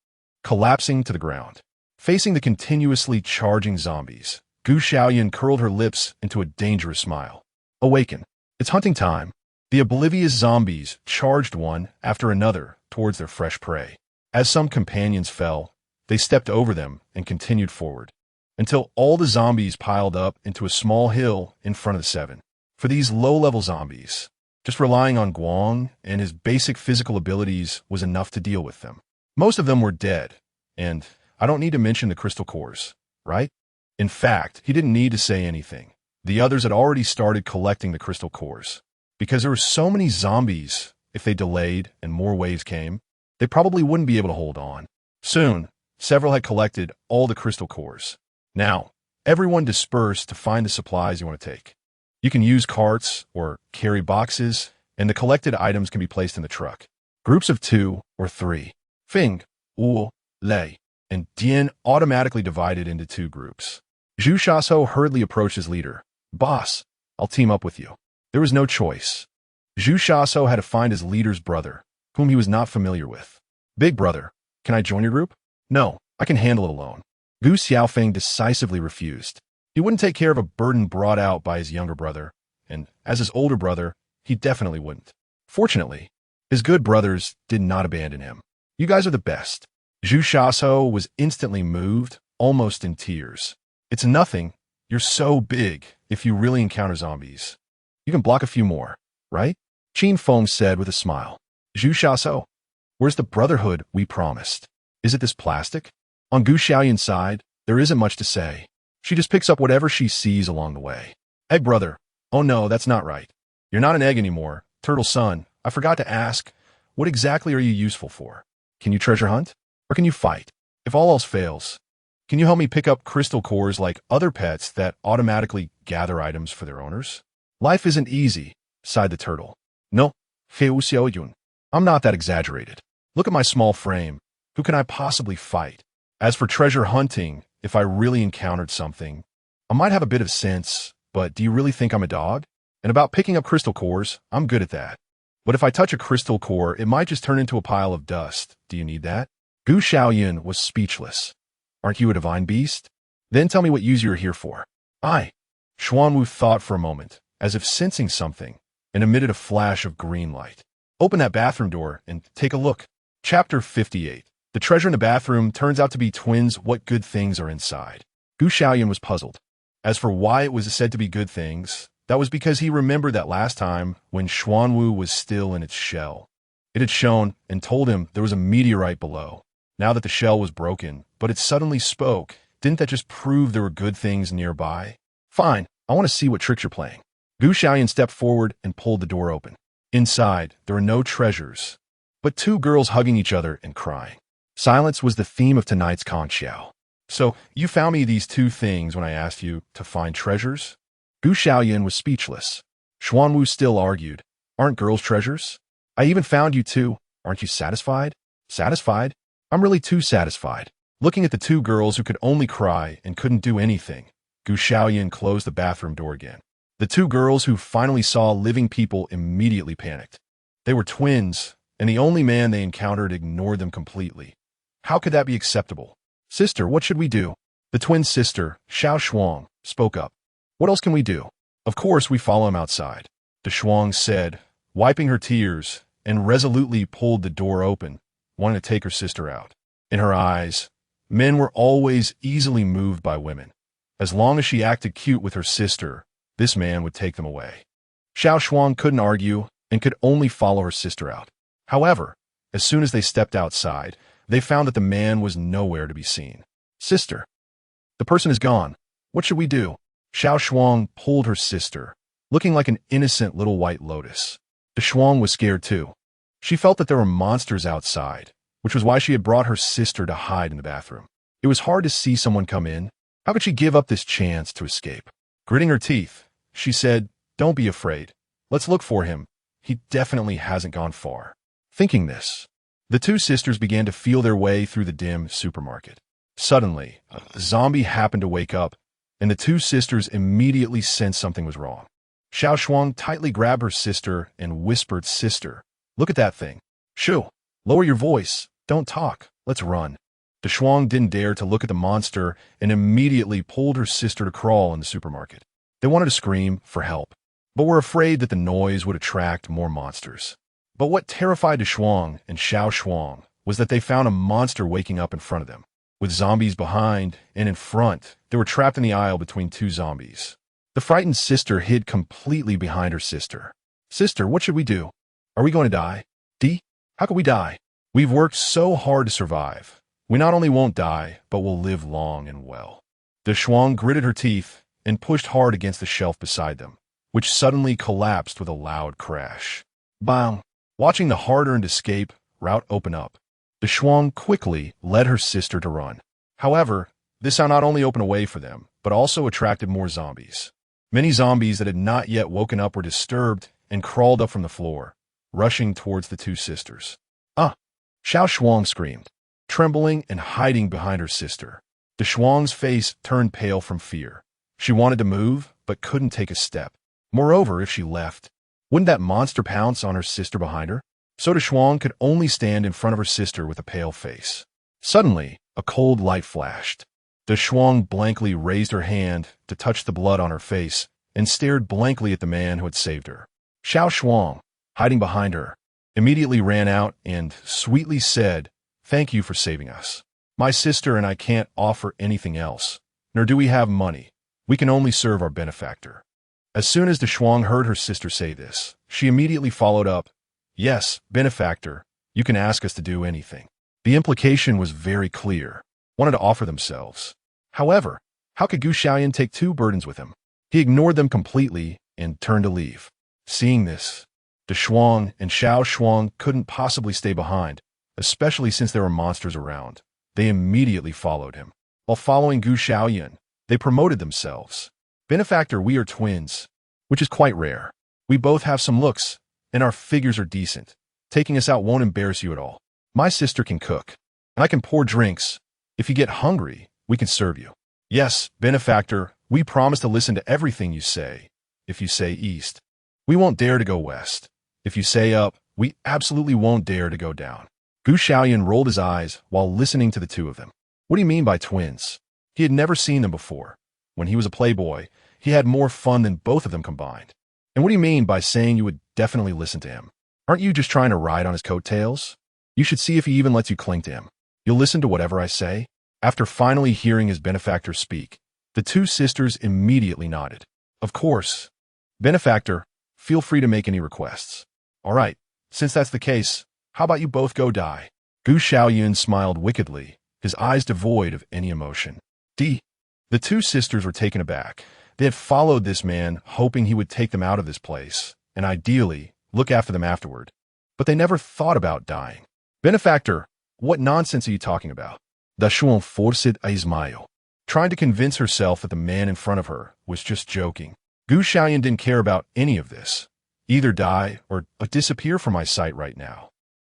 A: collapsing to the ground. Facing the continuously charging zombies, Gu Xiaoyun curled her lips into a dangerous smile. Awaken. It's hunting time. The oblivious zombies charged one after another towards their fresh prey. As some companions fell, they stepped over them and continued forward, until all the zombies piled up into a small hill in front of the 7. For these low-level zombies, just relying on Guang and his basic physical abilities was enough to deal with them. Most of them were dead, and I don't need to mention the crystal cores, right? In fact, he didn't need to say anything. The others had already started collecting the crystal cores. Because there were so many zombies, if they delayed and more waves came, they probably wouldn't be able to hold on. Soon, several had collected all the crystal cores. Now, everyone dispersed to find the supplies you want to take. You can use carts or carry boxes, and the collected items can be placed in the truck. Groups of 2 or 3, Fing, Wu, Lei, and Dian automatically divided into 2 groups. Zhu Xiaoso hurriedly approached his leader. Boss, I'll team up with you. There was no choice. Zhu Xiaoso had to find his leader's brother, whom he was not familiar with. Big brother, can I join your group? No, I can handle it alone. Gu Xiaofeng decisively refused. He wouldn't take care of a burden brought out by his younger brother, and as his older brother, he definitely wouldn't. Fortunately, his good brothers did not abandon him. You guys are the best. Zhu Xiaoso was instantly moved, almost in tears. It's nothing. You're so big if you really encounter zombies. You can block a few more, right? Qin Feng said with a smile. Zhu Xiaoso, where's the brotherhood we promised? Is it this plastic? On Gu Xiaoyun's side, there isn't much to say. She just picks up whatever she sees along the way. Egg brother. Oh no, that's not right. You're not an egg anymore. Turtle son, I forgot to ask, what exactly are you useful for? Can you treasure hunt? Or can you fight? If all else fails, can you help me pick up crystal cores like other pets that automatically gather items for their owners? Life isn't easy, sighed the turtle. No, Xiaoyun. I'm not that exaggerated. Look at my small frame. Who can I possibly fight? As for treasure hunting, if I really encountered something, I might have a bit of sense, but do you really think I'm a dog? And about picking up crystal cores, I'm good at that. But if I touch a crystal core, it might just turn into a pile of dust. Do you need that? Gu Xiaoyun was speechless. Aren't you a divine beast? Then tell me what use you're here for. Xuanwu thought for a moment, as if sensing something, and emitted a flash of green light. Open that bathroom door and take a look. Chapter 58. The treasure in the bathroom turns out to be twins. What good things are inside? Gu Xiaoyun was puzzled. As for why it was said to be good things, that was because he remembered that last time when Xuanwu was still in its shell. It had shown and told him there was a meteorite below. Now that the shell was broken, but it suddenly spoke, didn't that just prove there were good things nearby? Fine, I want to see what tricks you're playing. Gu Xiaoyun stepped forward and pulled the door open. Inside, there were no treasures, but two girls hugging each other and crying. Silence was the theme of tonight's Conchiao. So, you found me these two things when I asked you to find treasures? Gu Xiaoyun was speechless. Xuanwu still argued. Aren't girls treasures? I even found you two. Aren't you satisfied? Satisfied? I'm really too satisfied. Looking at the two girls who could only cry and couldn't do anything, Gu Xiaoyun closed the bathroom door again. The two girls who finally saw living people immediately panicked. They were twins, and the only man they encountered ignored them completely. How could that be acceptable? Sister, what should we do? The twin sister, Xiao Shuang, spoke up. What else can we do? Of course we follow him outside, the Shuang said, wiping her tears, and resolutely pulled the door open, wanting to take her sister out. In her eyes, men were always easily moved by women. As long as she acted cute with her sister, this man would take them away. Xiao Shuang couldn't argue and could only follow her sister out. However, as soon as they stepped outside, they found that the man was nowhere to be seen. Sister, the person is gone. What should we do? Xiao Shuang pulled her sister, looking like an innocent little white lotus. The Shuang was scared too. She felt that there were monsters outside, which was why she had brought her sister to hide in the bathroom. It was hard to see someone come in. How could she give up this chance to escape? Gritting her teeth, she said, Don't be afraid. Let's look for him. He definitely hasn't gone far. Thinking this, the two sisters began to feel their way through the dim supermarket. Suddenly, a zombie happened to wake up, and the two sisters immediately sensed something was wrong. Xiao Shuang tightly grabbed her sister and whispered, Sister, look at that thing. Shoo, lower your voice. Don't talk. Let's run. The Shuang didn't dare to look at the monster and immediately pulled her sister to crawl in the supermarket. They wanted to scream for help, but were afraid that the noise would attract more monsters. But what terrified the Shuang and Xiao Shuang was that they found a monster waking up in front of them. With zombies behind and in front, they were trapped in the aisle between two zombies. The frightened sister hid completely behind her sister. Sister, what should we do? Are we going to die? How could we die? We've worked so hard to survive. We not only won't die, but will live long and well. The Shuang gritted her teeth and pushed hard against the shelf beside them, which suddenly collapsed with a loud crash. Bang! Watching the hard-earned escape route open up, the Shuang quickly led her sister to run. However, this sound not only opened a way for them, but also attracted more zombies. Many zombies that had not yet woken up were disturbed and crawled up from the floor, rushing towards the two sisters. Xiao Shuang screamed, trembling and hiding behind her sister. The The Shuang's face turned pale from fear. She wanted to move, but couldn't take a step. Moreover, if she left, wouldn't that monster pounce on her sister behind her? So the Shuang could only stand in front of her sister with a pale face. Suddenly, a cold light flashed. The Shuang blankly raised her hand to touch the blood on her face and stared blankly at the man who had saved her. Xiao Shuang, hiding behind her, immediately ran out and sweetly said, "Thank you for saving us. My sister and I can't offer anything else, nor do we have money. We can only serve our benefactor." As soon as the Shuang heard her sister say this, she immediately followed up, "Yes, benefactor, you can ask us to do anything." The implication was very clear. Wanted to offer themselves. However, how could Gu Xiaoyun take two burdens with him? He ignored them completely and turned to leave. Seeing this, the Shuang and Xiao Shuang couldn't possibly stay behind, especially since there were monsters around. They immediately followed him. While following Gu Xiaoyun, they promoted themselves. "Benefactor, we are twins," which is quite rare. "We both have some looks, and our figures are decent. Taking us out won't embarrass you at all. My sister can cook, and I can pour drinks. If you get hungry, we can serve you." "Yes, benefactor, we promise to listen to everything you say. If you say east, we won't dare to go west. If you say up, we absolutely won't dare to go down." Gu Xiaoyun rolled his eyes while listening to the two of them. What do you mean by twins? He had never seen them before. When he was a playboy, he had more fun than both of them combined. And what do you mean by saying you would definitely listen to him? Aren't you just trying to ride on his coattails? You should see if he even lets you cling to him. You'll listen to whatever I say? After finally hearing his benefactor speak, the two sisters immediately nodded. "Of course. Benefactor, feel free to make any requests." "All right, since that's the case, how about you both go die?" Gu Xiaoyun smiled wickedly, his eyes devoid of any emotion. The two sisters were taken aback. They had followed this man, hoping he would take them out of this place, and ideally, look after them afterward. But they never thought about dying. "Benefactor, what nonsense are you talking about?" The Shuang forced Ximaniu, trying to convince herself that the man in front of her was just joking. Gu Xiaoyun didn't care about any of this. Either die or disappear from my sight right now.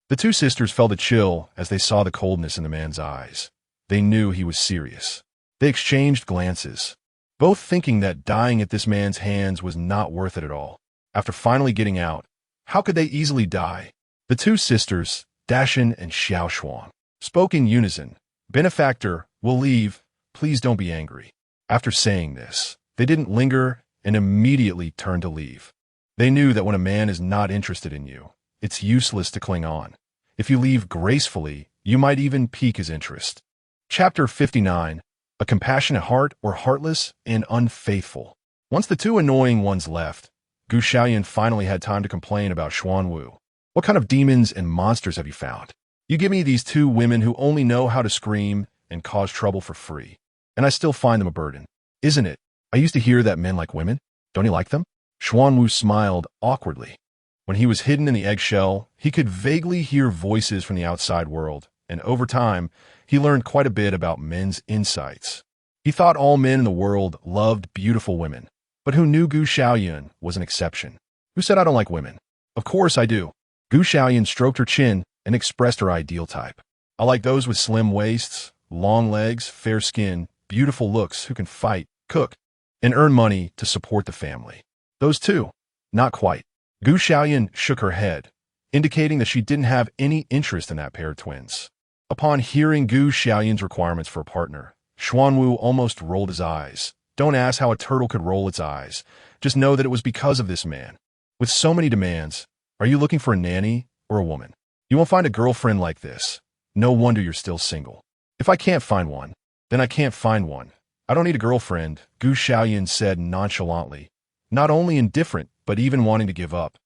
A: The two sisters felt a chill as they saw the coldness in the man's eyes. They knew he was serious. They exchanged glances, both thinking that dying at this man's hands was not worth it at all. After finally getting out, how could they easily die? The two sisters, Dashin and Xiao Shuang, spoke in unison. "Benefactor, we'll leave. Please don't be angry." After saying this, they didn't linger and immediately turned to leave. They knew that when a man is not interested in you, it's useless to cling on. If you leave gracefully, you might even pique his interest. Chapter 59. A compassionate heart or heartless and unfaithful. Once the two annoying ones left, Gu Xiaoyun finally had time to complain about Xuanwu. "What kind of demons and monsters have you found? You give me these two women who only know how to scream and cause trouble for free, and I still find them a burden. Isn't it? I used to hear that men like women. Don't you like them?" Xuanwu smiled awkwardly. When he was hidden in the eggshell, he could vaguely hear voices from the outside world, and over time, he learned quite a bit about men's insights. He thought all men in the world loved beautiful women, but who knew Gu Xiaoyun was an exception. "Who said I don't like women?" "Of course I do." Gu Xiaoyun stroked her chin and expressed her ideal type. "I like those with slim waists, long legs, fair skin, beautiful looks, who can fight, cook, and earn money to support the family." "Those two?" "Not quite." Gu Xiaoyun shook her head, indicating that she didn't have any interest in that pair of twins. Upon hearing Gu Xiaoyun's requirements for a partner, Xuanwu almost rolled his eyes. Don't ask how a turtle could roll its eyes. Just know that it was because of this man. With so many demands, are you looking for a nanny or a woman? You won't find a girlfriend like this. No wonder you're still single. "If I can't find one, then I can't find one. I don't need a girlfriend," Gu Xiaoyun said nonchalantly, not only indifferent, but even wanting to give up.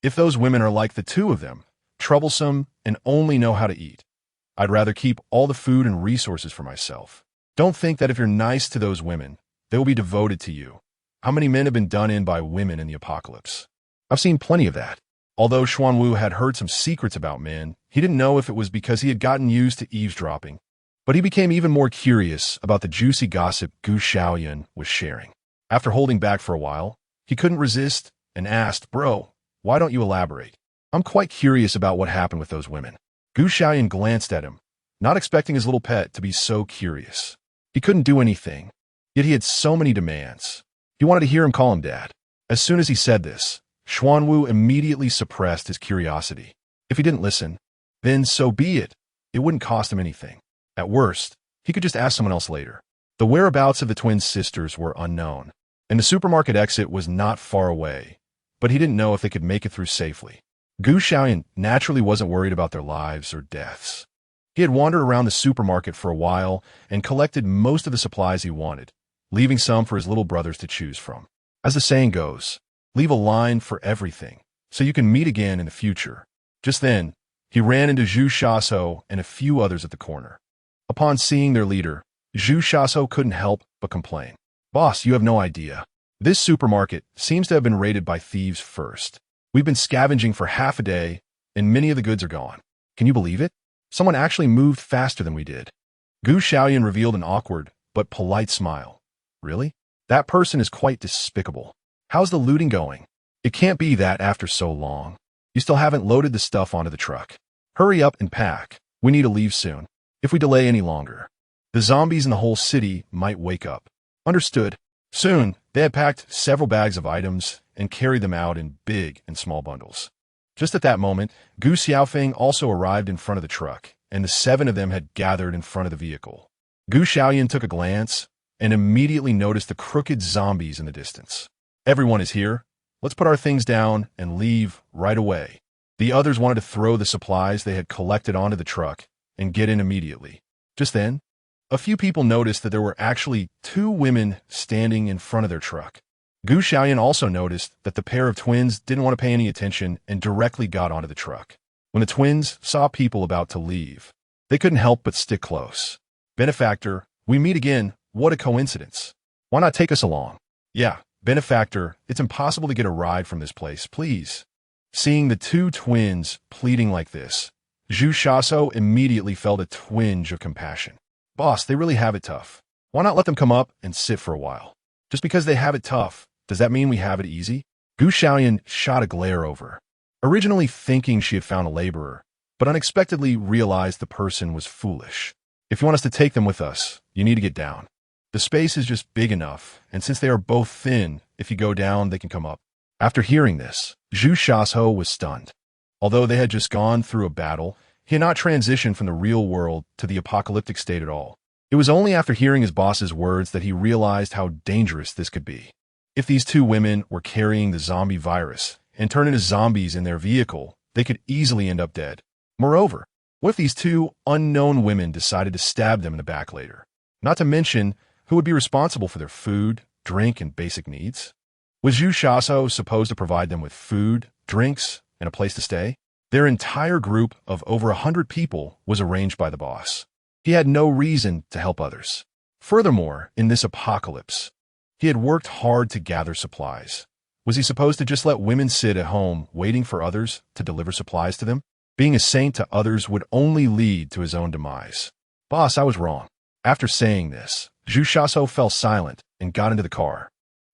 A: "If those women are like the two of them, troublesome and only know how to eat, I'd rather keep all the food and resources for myself. Don't think that if you're nice to those women, they will be devoted to you. How many men have been done in by women in the apocalypse? I've seen plenty of that." Although Xuanwu had heard some secrets about men, he didn't know if it was because he had gotten used to eavesdropping. But he became even more curious about the juicy gossip Gu Xiaoyun was sharing. After holding back for a while, he couldn't resist and asked, "Bro, why don't you elaborate? I'm quite curious about what happened with those women." Gu Xiaoyun glanced at him, not expecting his little pet to be so curious. He couldn't do anything, yet he had so many demands. He wanted to hear him call him Dad. As soon as he said this, Xuanwu immediately suppressed his curiosity. If he didn't listen, then so be it. It wouldn't cost him anything. At worst, he could just ask someone else later. The whereabouts of the twin sisters were unknown, and the supermarket exit was not far away, but he didn't know if they could make it through safely. Xiaoyun naturally wasn't worried about their lives or deaths. He had wandered around the supermarket for a while and collected most of the supplies he wanted, leaving some for his little brothers to choose from. As the saying goes, leave a line for everything, so you can meet again in the future. Just then, he ran into Zhu Shaso and a few others at the corner. Upon seeing their leader, Zhu Shaso couldn't help but complain. Boss, you have no idea. This supermarket seems to have been raided by thieves first. We've been scavenging for half a day, and many of the goods are gone. Can you believe it? Someone actually moved faster than we did. Xiaoyun revealed an awkward but polite smile. Really? That person is quite despicable. How's the looting going? It can't be that after so long. You still haven't loaded the stuff onto the truck. Hurry up and pack. We need to leave soon. If we delay any longer, the zombies in the whole city might wake up. Understood. Soon, they had packed several bags of items and carried them out in big and small bundles. Just at that moment, Gu Xiaofeng also arrived in front of the truck, and the 7 of them had gathered in front of the vehicle. Gu Xiaoyun took a glance and immediately noticed the crooked zombies in the distance. Everyone is here. Let's put our things down and leave right away. The others wanted to throw the supplies they had collected onto the truck and get in immediately. Just then, a few people noticed that there were actually 2 women standing in front of their truck. Gu Xiaoyun also noticed that the pair of twins didn't want to pay any attention and directly got onto the truck. When the twins saw people about to leave, they couldn't help but stick close. Benefactor, we meet again. What a coincidence. Why not take us along? Yeah, Benefactor, it's impossible to get a ride from this place, please. Seeing the 2 twins pleading like this, Zhu Shaso immediately felt a twinge of compassion. Boss, they really have it tough. Why not let them come up and sit for a while? Just because they have it tough, does that mean we have it easy? Gu Xiaoyun shot a glare over, originally thinking she had found a laborer, but unexpectedly realized the person was foolish. If you want us to take them with us, you need to get down. The space is just big enough, and since they are both thin, if you go down, they can come up. After hearing this, Zhu Shaso was stunned. Although they had just gone through a battle, he had not transitioned from the real world to the apocalyptic state at all. It was only after hearing his boss's words that he realized how dangerous this could be. If these 2 women were carrying the zombie virus and turned into zombies in their vehicle, they could easily end up dead. Moreover, what if these 2 unknown women decided to stab them in the back later? Not to mention, who would be responsible for their food, drink, and basic needs? Was Zhu Shaso supposed to provide them with food, drinks, and a place to stay? Their entire group of over 100 people was arranged by the boss. He had no reason to help others. Furthermore, in this apocalypse, he had worked hard to gather supplies. Was he supposed to just let women sit at home waiting for others to deliver supplies to them? Being a saint to others would only lead to his own demise. Boss, I was wrong. After saying this, Zhu Shaso fell silent and got into the car.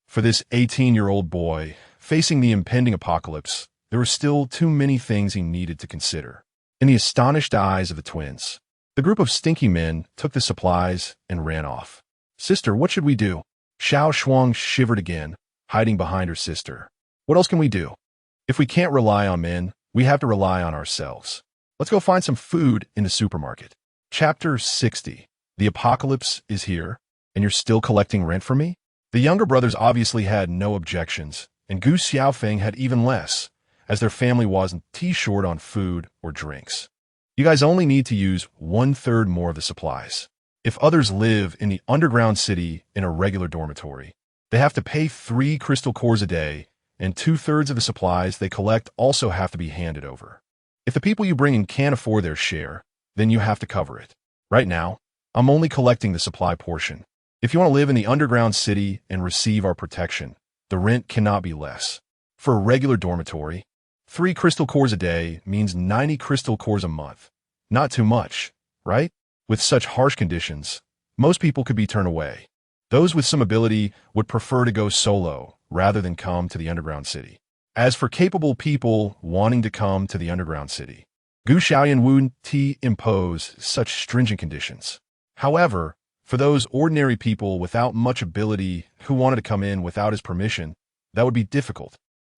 A: For this 18-year-old boy, facing the impending apocalypse, there were still too many things he needed to consider. In the astonished eyes of the twins, the group of stinky men took the supplies and ran off. Sister, what should we do? Xiao Shuang shivered again, hiding behind her sister. What else can we do? If we can't rely on men, we have to rely on ourselves. Let's go find some food in the supermarket. Chapter 60. The apocalypse is here, and you're still collecting rent from me? The younger brothers obviously had no objections, and Gu Xiaofeng had even less, as their family wasn't too short on food or drinks. You guys only need to use 1/3 more of the supplies. If others live in the underground city in a regular dormitory, they have to pay 3 crystal cores a day, and 2/3 of the supplies they collect also have to be handed over. If the people you bring in can't afford their share, then you have to cover it. Right now, I'm only collecting the supply portion. If you want to live in the underground city and receive our protection, the rent cannot be less. For a regular dormitory, 3 crystal cores a day means 90 crystal cores a month. Not too much, right? With such harsh conditions, most people could be turned away. Those with some ability would prefer to go solo rather than come to the underground city. As for capable people wanting to come to the underground city, Gu Xiaoyun wouldn't impose such stringent conditions. However, For those ordinary people without much ability who wanted to come in without his permission, that would be difficult.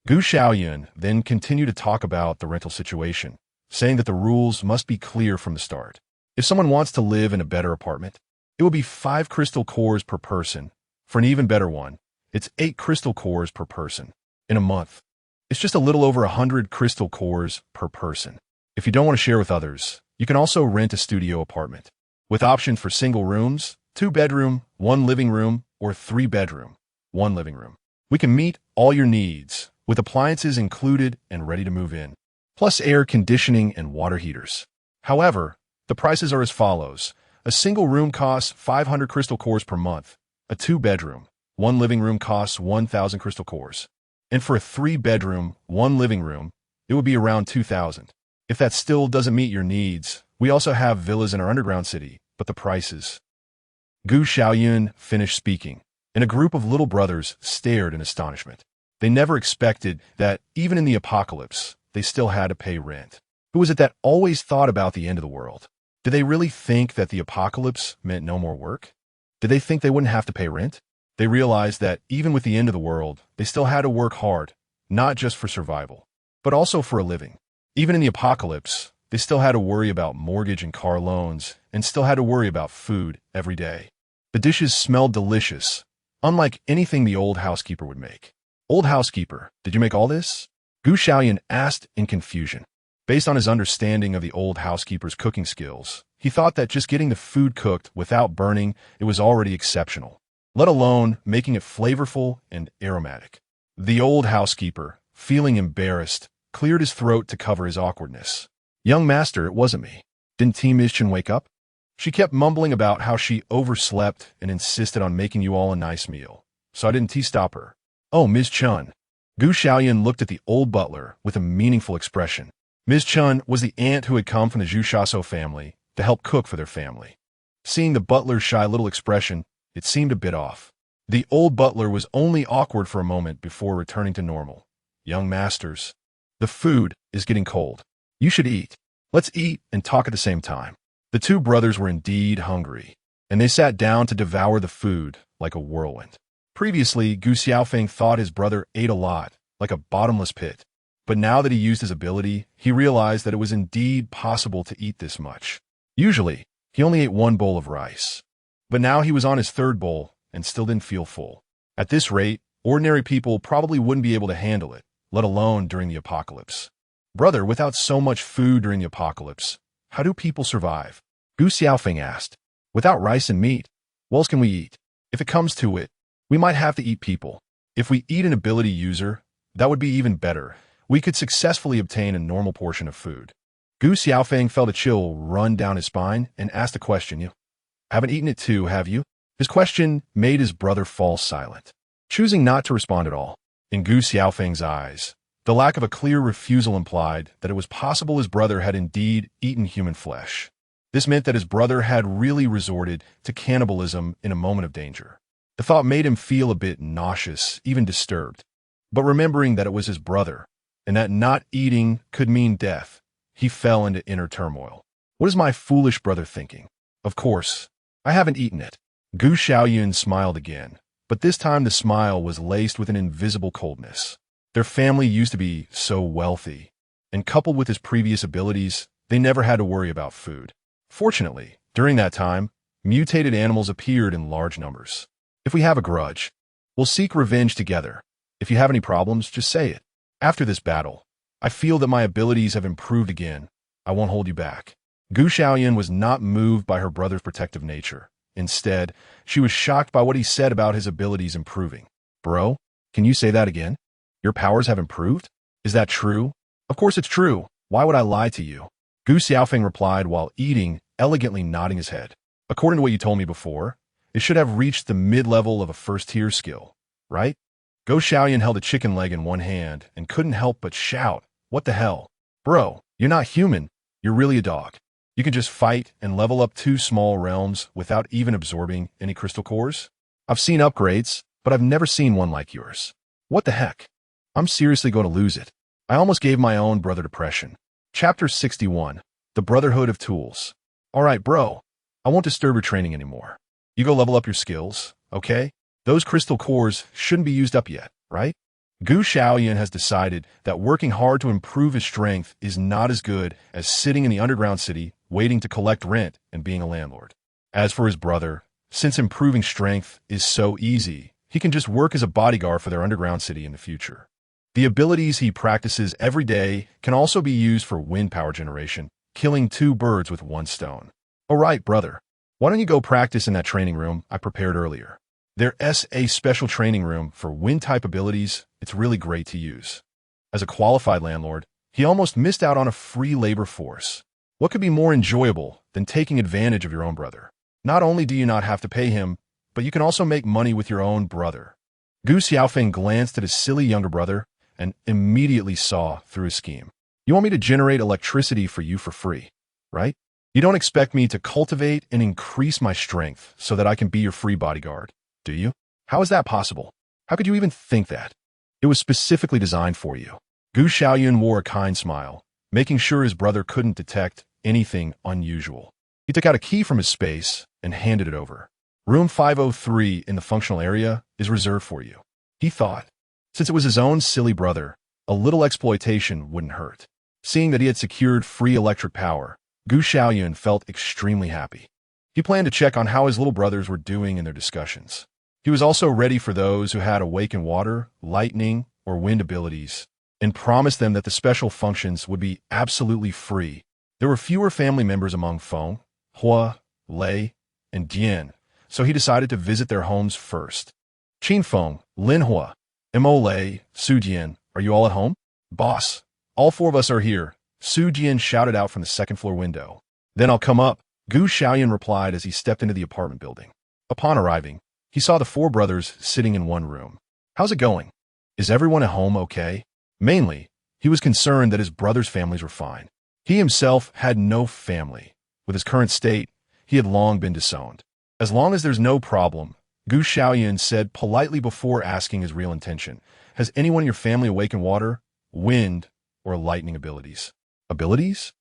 A: Xiaoyun then continued to talk about the rental situation, saying that the rules must be clear from the start. If someone wants to live in a better apartment, it will be 5 crystal cores per person. For an even better one, it's 8 crystal cores per person. In a month, it's just a little over 100 crystal cores per person. If you don't want to share with others, you can also rent a studio apartment, with options for single rooms, 2-bedroom, 1 living room, or 3-bedroom, 1 living room. We can meet all your needs, with appliances included and ready to move in, plus air conditioning and water heaters. However, the prices are as follows. A single room costs 500 crystal cores per month. A 2-bedroom, 1 living room costs 1,000 crystal cores. And for a 3-bedroom, 1 living room, it would be around 2,000. If that still doesn't meet your needs, we also have villas in our underground city, but the prices. Xiaoyun finished speaking, and a group of little brothers stared in astonishment. They never expected that, even in the apocalypse, they still had to pay rent. Who was it that always thought about the end of the world? Did they really think that the apocalypse meant no more work? Did they think they wouldn't have to pay rent? They realized that even with the end of the world, they still had to work hard, not just for survival, but also for a living. Even in the apocalypse, they still had to worry about mortgage and car loans, and still had to worry about food every day. The dishes smelled delicious, unlike anything the old housekeeper would make. Old housekeeper, did you make all this? Xiaoyun asked in confusion. Based on his understanding of the old housekeeper's cooking skills, he thought that just getting the food cooked without burning it was already exceptional, let alone making it flavorful and aromatic. The old housekeeper, feeling embarrassed, cleared his throat to cover his awkwardness. Young master, it wasn't me. Didn't T. Mischan wake up? She kept mumbling about how she overslept and insisted on making you all a nice meal. So I didn't stop her. Oh, Ms. Chun. Xiaoyun looked at the old butler with a meaningful expression. Ms. Chun was the aunt who had come from the Zhushaso family to help cook for their family. Seeing the butler's shy little expression, it seemed a bit off. The old butler was only awkward for a moment before returning to normal. Young masters, the food is getting cold. You should eat. Let's eat and talk at the same time. The two brothers were indeed hungry, and they sat down to devour the food like a whirlwind. Previously, Gu Xiaofeng thought his brother ate a lot, like a bottomless pit. But now that he used his ability, he realized that it was indeed possible to eat this much. Usually, he only ate 1 bowl of rice. But now he was on his 3rd bowl and still didn't feel full. At this rate, ordinary people probably wouldn't be able to handle it, let alone during the apocalypse. Brother, without so much food during the apocalypse, how do people survive? Gu Xiaofeng asked. Without rice and meat, what else can we eat? If it comes to it, we might have to eat people. If we eat an ability user, that would be even better. We could successfully obtain a normal portion of food. Gu Xiaofeng felt a chill run down his spine and asked a question. You haven't eaten it too, have you? His question made his brother fall silent, choosing not to respond at all. In Gu Xiaofeng's eyes, the lack of a clear refusal implied that it was possible his brother had indeed eaten human flesh. This meant that his brother had really resorted to cannibalism in a moment of danger. The thought made him feel a bit nauseous, even disturbed. But remembering that it was his brother, and that not eating could mean death, he fell into inner turmoil. What is my foolish brother thinking? Of course, I haven't eaten it. Gu Xiaoyun smiled again, but this time the smile was laced with an invisible coldness. Their family used to be so wealthy, and coupled with his previous abilities, they never had to worry about food. Fortunately, during that time, mutated animals appeared in large numbers. If we have a grudge, we'll seek revenge together. If you have any problems, just say it. After this battle, I feel that my abilities have improved again. I won't hold you back. Gu Xiaoyun was not moved by her brother's protective nature. Instead, she was shocked by what he said about his abilities improving. Bro, can you say that again? Your powers have improved? Is that true? Of course it's true. Why would I lie to you? Gu Xiaofeng replied while eating, elegantly nodding his head. According to what you told me before, it should have reached the mid-level of a first-tier skill, right? Gu Xiaoyun held a chicken leg in one hand and couldn't help but shout, what the hell? Bro, you're not human. You're really a dog. You can just fight and level up 2 small realms without even absorbing any crystal cores? I've seen upgrades, but I've never seen one like yours. What the heck? I'm seriously going to lose it. I almost gave my own brother depression. Chapter 61. The Brotherhood of Tools. Alright bro, I won't disturb your training anymore. You go level up your skills, okay? Those crystal cores shouldn't be used up yet, right? Gu Xiaoyun has decided that working hard to improve his strength is not as good as sitting in the underground city, waiting to collect rent and being a landlord. As for his brother, since improving strength is so easy, he can just work as a bodyguard for their underground city in the future. The abilities he practices every day can also be used for wind power generation, killing two birds with one stone. All right, brother. Why don't you go practice in that training room I prepared earlier? There's a special training room for wind-type abilities. It's really great to use. As a qualified landlord, he almost missed out on a free labor force. What could be more enjoyable than taking advantage of your own brother? Not only do you not have to pay him, but you can also make money with your own brother. Gu Xiaofeng glanced at his silly younger brother and immediately saw through his scheme. You want me to generate electricity for you for free, right? You don't expect me to cultivate and increase my strength so that I can be your free bodyguard, do you? How is that possible? How could you even think that? It was specifically designed for you. Gu Xiaoyun wore a kind smile, making sure his brother couldn't detect anything unusual. He took out a key from his space and handed it over. Room 503 in the functional area is reserved for you. He thought, since it was his own silly brother, a little exploitation wouldn't hurt. Seeing that he had secured free electric power, Gu Xiaoyun felt extremely happy. He planned to check on how his little brothers were doing in their discussions. He was also ready for those who had awakened water, lightning, or wind abilities, and promised them that the special functions would be absolutely free. There were fewer family members among Feng, Hua, Lei, and Dian, so he decided to visit their homes first. Qin Feng, Lin Hua, Mo Lei, Su Jian, are you all at home? Boss, all four of us are here, Su Jian shouted out from the second-floor window. Then I'll come up, Gu Xiaoyun replied as he stepped into the apartment building. Upon arriving, he saw the four brothers sitting in one room. How's it going? Is everyone at home okay? Mainly, he was concerned that his brothers' families were fine. He himself had no family. With his current state, he had long been disowned. As long as there's no problem, Gu Xiaoyun said politely before asking his real intention. Has anyone in your family awakened water, wind, or lightning abilities? Abilities?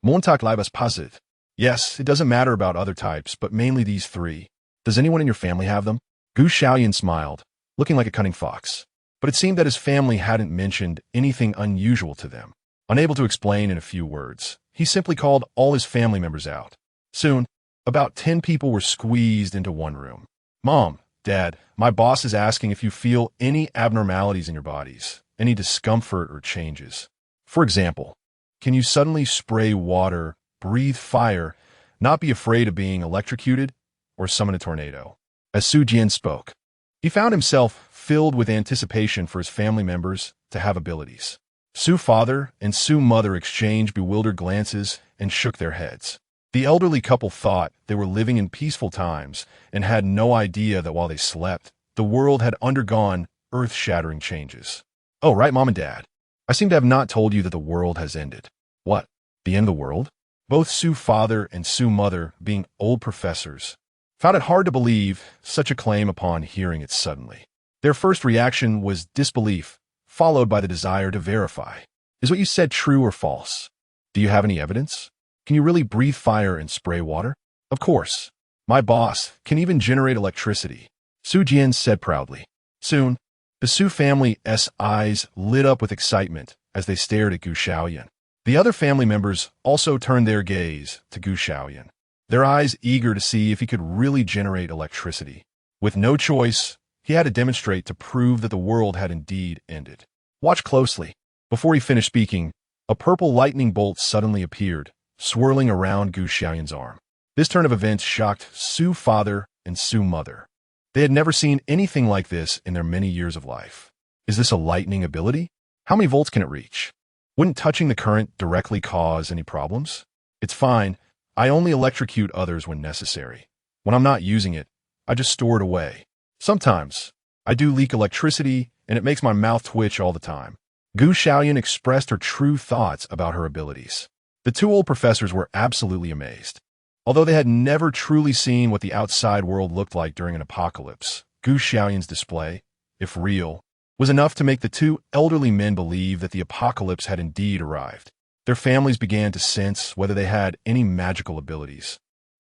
A: Montak Libas Pasit. Yes, it doesn't matter about other types, but mainly these three. Does anyone in your family have them? Gu Xiaoyun smiled, looking like a cunning fox. But it seemed that his family hadn't mentioned anything unusual to them. Unable to explain in a few words, he simply called all his family members out. Soon, about 10 people were squeezed into one room. Mom, Dad, my boss is asking if you feel any abnormalities in your bodies, any discomfort or changes. For example, can you suddenly spray water, breathe fire, not be afraid of being electrocuted, or summon a tornado? As Su Jian spoke, he found himself filled with anticipation for his family members to have abilities. Su father and Su mother exchanged bewildered glances and shook their heads. The elderly couple thought they were living in peaceful times and had no idea that while they slept, the world had undergone earth-shattering changes. Oh, right, Mom and Dad. I seem to have not told you that the world has ended. What? The end of the world? Both Su father and Su mother, being old professors, found it hard to believe such a claim upon hearing it suddenly. Their first reaction was disbelief, followed by the desire to verify. Is what you said true or false? Do you have any evidence? Can you really breathe fire and spray water? Of course. My boss can even generate electricity, Su Jian said proudly. Soon, the Su family's eyes lit up with excitement as they stared at Gu Xiaoyun. The other family members also turned their gaze to Gu Xiaoyun, their eyes eager to see if he could really generate electricity. With no choice, he had to demonstrate to prove that the world had indeed ended. Watch closely. Before he finished speaking, a purple lightning bolt suddenly appeared, swirling around Gu Xiaoyun's arm. This turn of events shocked Su father and Su mother. They had never seen anything like this in their many years of life. Is this a lightning ability? How many volts can it reach? Wouldn't touching the current directly cause any problems? It's fine. I only electrocute others when necessary. When I'm not using it, I just store it away. Sometimes, I do leak electricity, and it makes my mouth twitch all the time. Gu Xiaoyun expressed her true thoughts about her abilities. The two old professors were absolutely amazed. Although they had never truly seen what the outside world looked like during an apocalypse, Gu Xiaoyun's display, if real, was enough to make the two elderly men believe that the apocalypse had indeed arrived. Their families began to sense whether they had any magical abilities.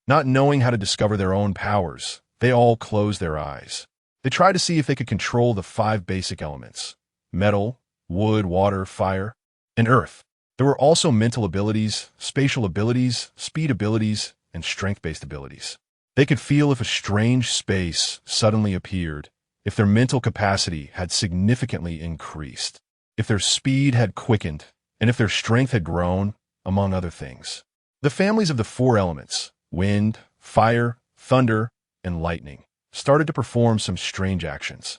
A: Not knowing how to discover their own powers, They all closed their eyes. They tried to see if they could control the 5 basic elements: metal, wood, water, fire, and earth. There were also mental abilities, spatial abilities, speed abilities, and strength-based abilities. They could feel if a strange space suddenly appeared, if their mental capacity had significantly increased, if their speed had quickened, and if their strength had grown, among other things. The families of the 4 elements, wind, fire, thunder, and lightning, started to perform some strange actions.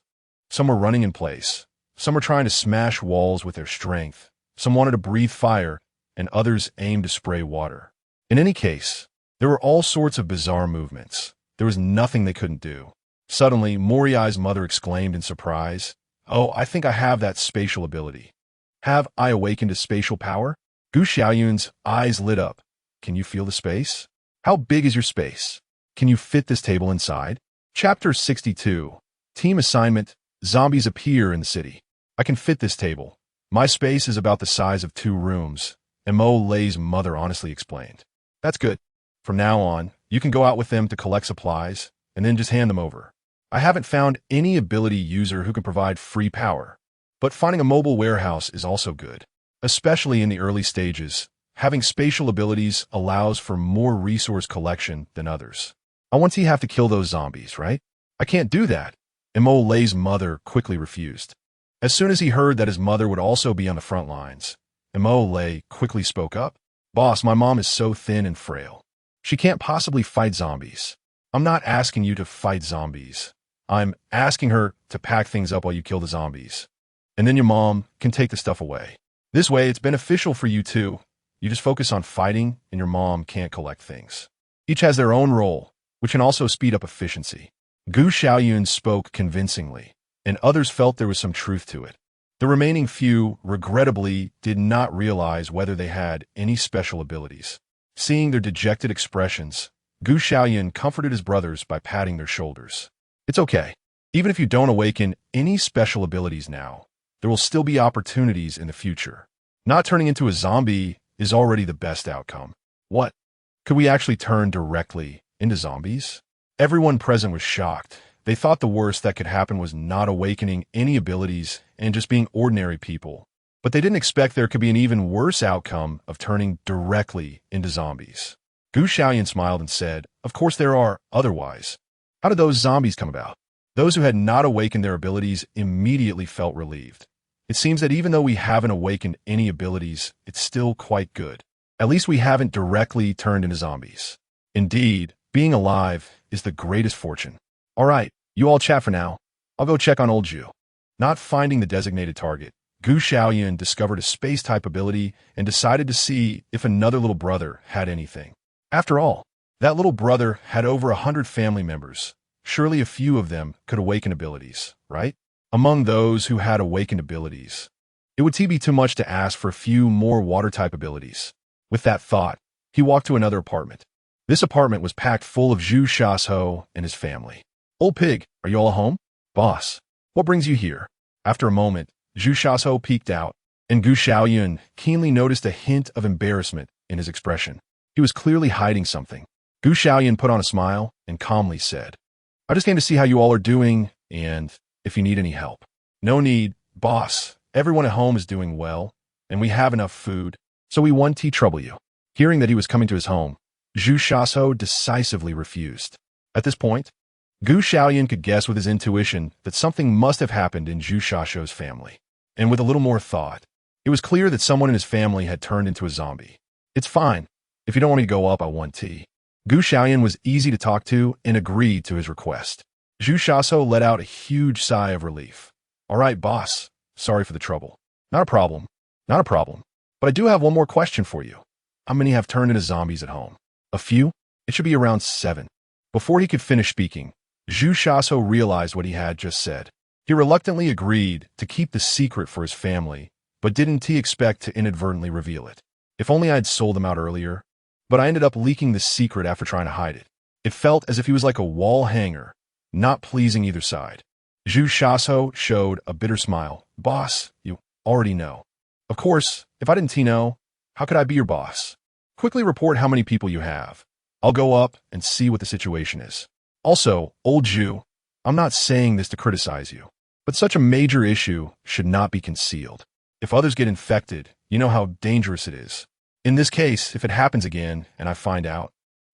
A: Some were running in place. Some were trying to smash walls with their strength. Some wanted to breathe fire, and others aimed to spray water. In any case, there were all sorts of bizarre movements. There was nothing they couldn't do. Suddenly, Moriai's mother exclaimed in surprise, "Oh, I think I have that spatial ability." "Have I awakened to spatial power?" Xiaoyun's eyes lit up. "Can you feel the space? How big is your space? Can you fit this table inside?" Chapter 62. Team Assignment. Zombies appear in the city. "I can fit this table. My space is about the size of 2 rooms," Mo Lei's mother honestly explained. "That's good. From now on, you can go out with them to collect supplies, and then just hand them over. I haven't found any ability user who can provide free power, but finding a mobile warehouse is also good. Especially in the early stages, having spatial abilities allows for more resource collection than others. I want to have to kill those zombies, right? I can't do that." Mo Lei's mother quickly refused. As soon as he heard that his mother would also be on the front lines, Mo Lei quickly spoke up. "Boss, my mom is so thin and frail. She can't possibly fight zombies. I'm not asking you to fight zombies. I'm asking her to pack things up while you kill the zombies. And then your mom can take the stuff away. This way, it's beneficial for you too. You just focus on fighting, and your mom can't collect things. Each has their own role, which can also speed up efficiency." Xiaoyun spoke convincingly, and others felt there was some truth to it. The remaining few, regrettably, did not realize whether they had any special abilities. Seeing their dejected expressions, Xiaoyun comforted his brothers by patting their shoulders. "It's okay. Even if you don't awaken any special abilities now, there will still be opportunities in the future. Not turning into a zombie is already the best outcome." "What? Could we actually turn directly into zombies?" Everyone present was shocked. They thought the worst that could happen was not awakening any abilities and just being ordinary people. But they didn't expect there could be an even worse outcome of turning directly into zombies. Xiaoyun smiled and said, "Of course there are, otherwise. How did those zombies come about?" Those who had not awakened their abilities immediately felt relieved. "It seems that even though we haven't awakened any abilities, it's still quite good. At least we haven't directly turned into zombies. Indeed, being alive is the greatest fortune. All right, you all chat for now. I'll go check on old Zhu." Not finding the designated target, Xiaoyun discovered a space-type ability and decided to see if another little brother had anything. After all, that little brother had over 100 family members. Surely a few of them could awaken abilities, right? Among those who had awakened abilities, it would be too much to ask for a few more water-type abilities. With that thought, he walked to another apartment. This apartment was packed full of Zhu Shasho and his family. "Old pig, are you all home?" "Boss, what brings you here?" After a moment, Zhu Shasho peeked out, and Xiaoyun keenly noticed a hint of embarrassment in his expression. He was clearly hiding something. Xiaoyun put on a smile and calmly said, "I just came to see how you all are doing, and if you need any help." "No need, boss. Everyone at home is doing well, and we have enough food, so we won't trouble you." Hearing that he was coming to his home, Zhu Shasho decisively refused. At this point, Xiaoyun could guess with his intuition that something must have happened in Zhu Shasho's family. And with a little more thought, it was clear that someone in his family had turned into a zombie. "It's fine. If you don't want me to go up, I want tea." Xiaoyun was easy to talk to and agreed to his request. Zhu Shasho let out a huge sigh of relief. "All right, boss. Sorry for the trouble." "Not a problem. Not a problem. But I do have one more question for you. How many have turned into zombies at home?" "A few? It should be around 7. Before he could finish speaking, Zhu Shasho realized what he had just said. He reluctantly agreed to keep the secret for his family, but didn't he expect to inadvertently reveal it? "If only I had sold them out earlier, but I ended up leaking the secret after trying to hide it." It felt as if he was like a wall hanger, not pleasing either side. Zhu Shasho showed a bitter smile. "Boss, you already know." "Of course, if I didn't know, how could I be your boss?" "Quickly report how many people you have. I'll go up and see what the situation is." Also, old Zhu, I'm not saying this to criticize you, but such a major issue should not be concealed. If others get infected, you know how dangerous it is. In this case, if it happens again and I find out,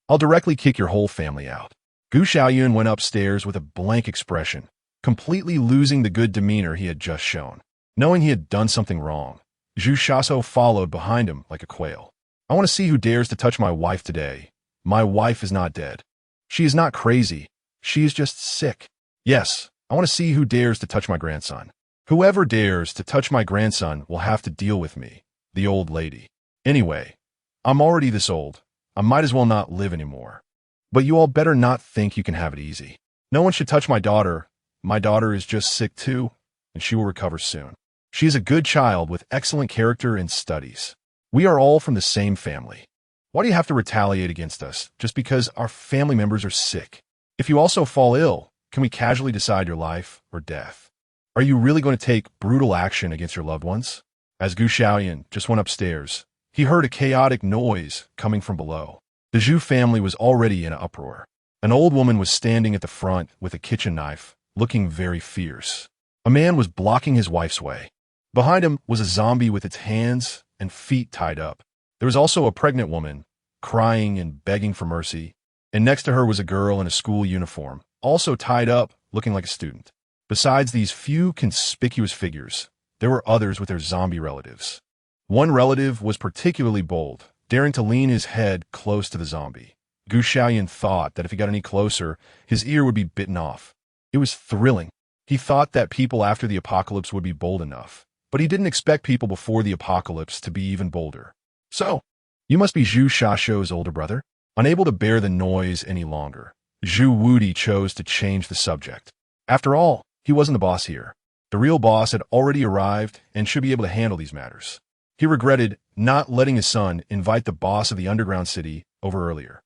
A: I'll directly kick your whole family out. Xiaoyun went upstairs with a blank expression, completely losing the good demeanor he had just shown. Knowing he had done something wrong, Zhu Shaso followed behind him like a quail. I want to see who dares to touch my wife today. My wife is not dead. She is not crazy. She is just sick. Yes, I want to see who dares to touch my grandson. Whoever dares to touch my grandson will have to deal with me, the old lady. Anyway, I'm already this old. I might as well not live anymore. But you all better not think you can have it easy. No one should touch my daughter. My daughter is just sick too, and she will recover soon. She is a good child with excellent character and studies. We are all from the same family. Why do you have to retaliate against us just because our family members are sick? If you also fall ill, can we casually decide your life or death? Are you really going to take brutal action against your loved ones? As Xiaoyun just went upstairs, he heard a chaotic noise coming from below. The Zhu family was already in an uproar. An old woman was standing at the front with a kitchen knife, looking very fierce. A man was blocking his wife's way. Behind him was a zombie with its hands and feet tied up. There was also a pregnant woman, crying and begging for mercy, and next to her was a girl in a school uniform, also tied up, looking like a student. Besides these few conspicuous figures, there were others with their zombie relatives. One relative was particularly bold, daring to lean his head close to the zombie. Xiaoyun thought that if he got any closer, his ear would be bitten off. It was thrilling. He thought that people after the apocalypse would be bold enough, but he didn't expect people before the apocalypse to be even bolder. So, you must be Zhu Shasho's older brother? Unable to bear the noise any longer, Zhu Wudi chose to change the subject. After all, he wasn't the boss here. The real boss had already arrived and should be able to handle these matters. He regretted not letting his son invite the boss of the underground city over earlier,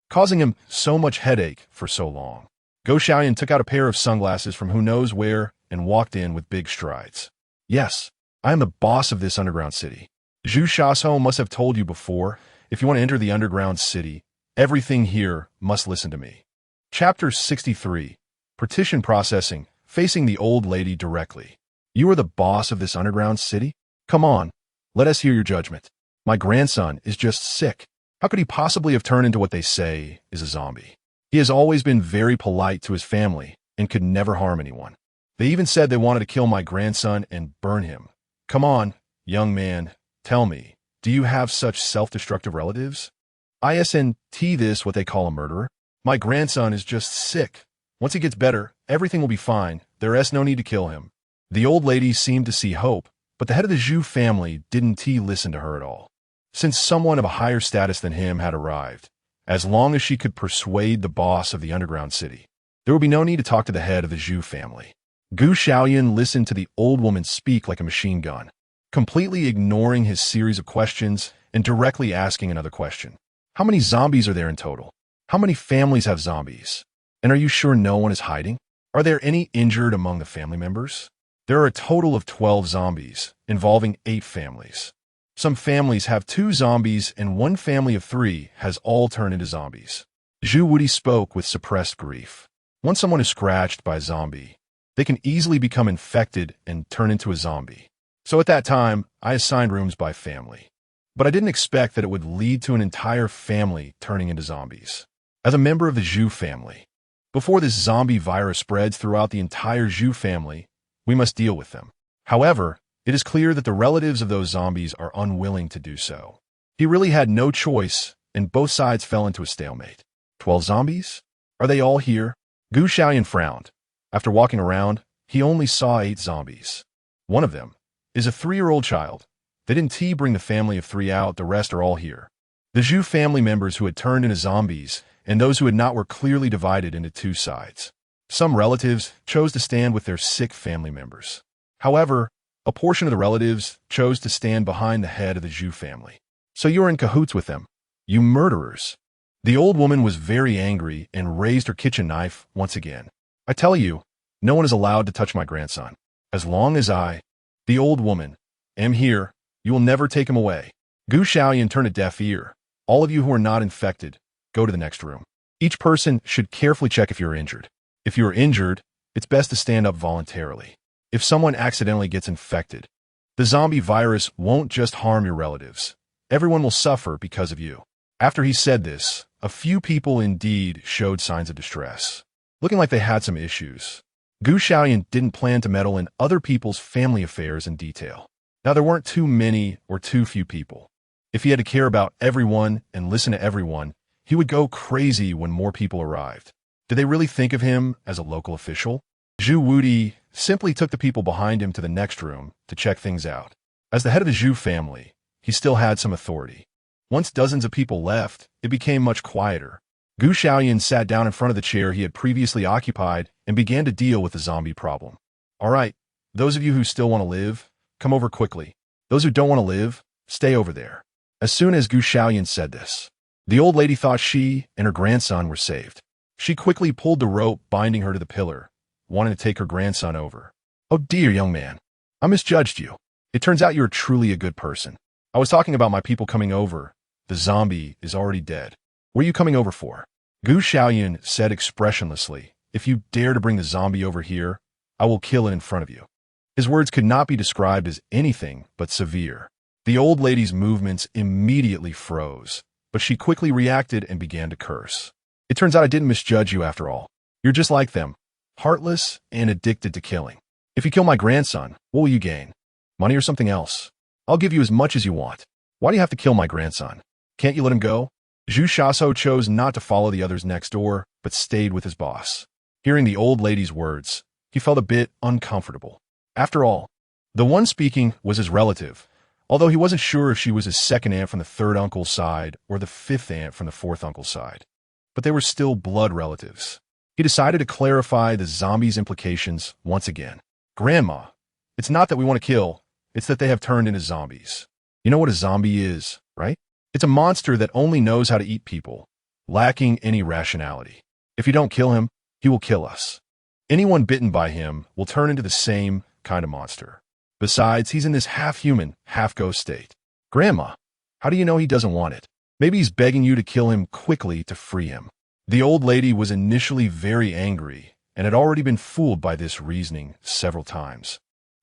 A: causing him so much headache for so long. Xiaoyun took out a pair of sunglasses from who knows where and walked in with big strides. Yes, I am the boss of this underground city. Zhu Shasho must have told you before, if you want to enter the underground city, everything here must listen to me. Chapter 63. Partition Processing, facing the old lady directly. You are the boss of this underground city? Come on, let us hear your judgment. My grandson is just sick. How could he possibly have turned into what they say is a zombie? He has always been very polite to his family and could never harm anyone. They even said they wanted to kill my grandson and burn him. Come on, young man, tell me, do you have such self-destructive relatives? Isn't this what they call a murderer? My grandson is just sick. Once he gets better, everything will be fine. There is no need to kill him. The old lady seemed to see hope, but the head of the Zhu family didn't listen to her at all. Since someone of a higher status than him had arrived, as long as she could persuade the boss of the underground city, there would be no need to talk to the head of the Zhu family. Xiaoyun listened to the old woman speak like a machine gun, completely ignoring his series of questions and directly asking another question. How many zombies are there in total? How many families have zombies? And are you sure no one is hiding? Are there any injured among the family members? There are a total of 12 zombies, involving 8 families. Some families have 2 zombies and one family of 3 has all turned into zombies. Zhu Wudi spoke with suppressed grief. Once someone is scratched by a zombie, they can easily become infected and turn into a zombie. So at that time, I assigned rooms by family. But I didn't expect that it would lead to an entire family turning into zombies. As a member of the Zhu family, before this zombie virus spreads throughout the entire Zhu family, we must deal with them. However, it is clear that the relatives of those zombies are unwilling to do so. He really had no choice, and both sides fell into a stalemate. 12 zombies? Are they all here? Xiaoyun frowned. After walking around, he only saw 8 zombies. One of them is a 3-year-old child. They didn't bring the family of 3 out, the rest are all here. The Zhu family members who had turned into zombies and those who had not were clearly divided into 2 sides. Some relatives chose to stand with their sick family members. However, a portion of the relatives chose to stand behind the head of the Zhu family. So you are in cahoots with them, you murderers. The old woman was very angry and raised her kitchen knife once again. I tell you, no one is allowed to touch my grandson. As long as I, the old woman, am here, you will never take him away. Xiaoyun turned a deaf ear. All of you who are not infected, go to the next room. Each person should carefully check if you're injured. If you're injured, it's best to stand up voluntarily. If someone accidentally gets infected, the zombie virus won't just harm your relatives. Everyone will suffer because of you. After he said this, a few people indeed showed signs of distress, looking like they had some issues. Xiaoyun didn't plan to meddle in other people's family affairs in detail. Now, there weren't too many or too few people. If he had to care about everyone and listen to everyone, he would go crazy when more people arrived. Did they really think of him as a local official? Zhu Wudi simply took the people behind him to the next room to check things out. As the head of the Zhu family, he still had some authority. Once dozens of people left, it became much quieter. Xiaoyun sat down in front of the chair he had previously occupied and began to deal with the zombie problem. All right, those of you who still want to live, come over quickly. Those who don't want to live, stay over there. As soon as Xiaoyun said this, the old lady thought she and her grandson were saved. She quickly pulled the rope binding her to the pillar, wanting to take her grandson over. Oh dear, young man, I misjudged you. It turns out you're truly a good person. I was talking about my people coming over. The zombie is already dead. What are you coming over for? Xiaoyun said expressionlessly, if you dare to bring the zombie over here, I will kill it in front of you. His words could not be described as anything but severe. The old lady's movements immediately froze, but she quickly reacted and began to curse. It turns out I didn't misjudge you after all. You're just like them, heartless and addicted to killing. If you kill my grandson, what will you gain? Money or something else? I'll give you as much as you want. Why do you have to kill my grandson? Can't you let him go? Zhu Shaso chose not to follow the others next door, but stayed with his boss. Hearing the old lady's words, he felt a bit uncomfortable. After all, the one speaking was his relative, although he wasn't sure if she was his second aunt from the third uncle's side or the fifth aunt from the fourth uncle's side. But they were still blood relatives. He decided to clarify the zombies' implications once again. Grandma, it's not that we want to kill, it's that they have turned into zombies. You know what a zombie is, right? It's a monster that only knows how to eat people, lacking any rationality. If you don't kill him, he will kill us. Anyone bitten by him will turn into the same kind of monster. Besides, he's in this half-human, half-ghost state. Grandma, how do you know he doesn't want it? Maybe he's begging you to kill him quickly to free him. The old lady was initially very angry and had already been fooled by this reasoning several times.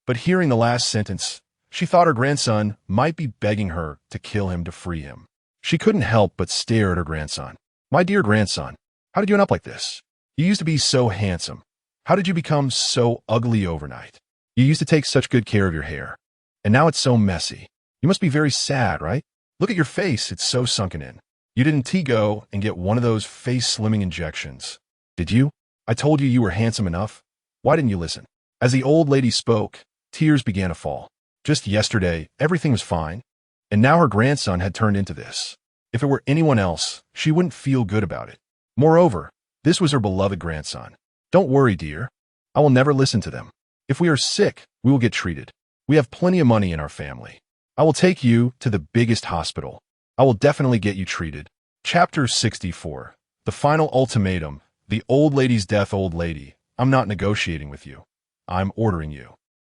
A: But hearing the last sentence, she thought her grandson might be begging her to kill him to free him. She couldn't help but stare at her grandson. My dear grandson, how did you end up like this? You used to be so handsome. How did you become so ugly overnight? You used to take such good care of your hair, and now it's so messy. You must be very sad, right? Look at your face, it's so sunken in. You didn't go and get one of those face-slimming injections, did you? I told you you were handsome enough. Why didn't you listen? As the old lady spoke, tears began to fall. Just yesterday, everything was fine, and now her grandson had turned into this. If it were anyone else, she wouldn't feel good about it. Moreover, this was her beloved grandson. Don't worry, dear. I will never listen to them. If we are sick, we will get treated. We have plenty of money in our family. I will take you to the biggest hospital. I will definitely get you treated. Chapter 64. The final ultimatum. The old lady's death. Old lady, I'm not negotiating with you. I'm ordering you.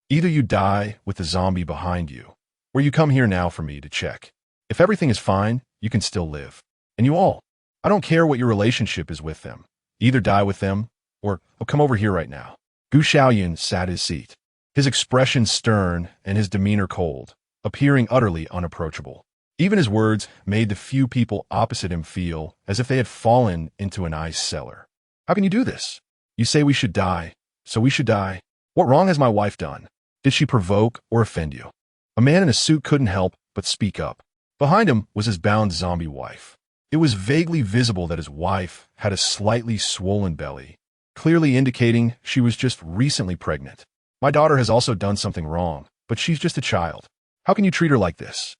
A: Either you die with the zombie behind you, or you come here now for me to check. If everything is fine, you can still live. And you all, I don't care what your relationship is with them. Either die with them, or come over here right now. Xiaoyun sat his seat, his expression stern and his demeanor cold, appearing utterly unapproachable. Even his words made the few people opposite him feel as if they had fallen into an ice cellar. How can you do this? You say we should die, so we should die. What wrong has my wife done? Did she provoke or offend you? A man in a suit couldn't help but speak up. Behind him was his bound zombie wife. It was vaguely visible that his wife had a slightly swollen belly, clearly indicating she was just recently pregnant. My daughter has also done something wrong, but she's just a child. How can you treat her like this?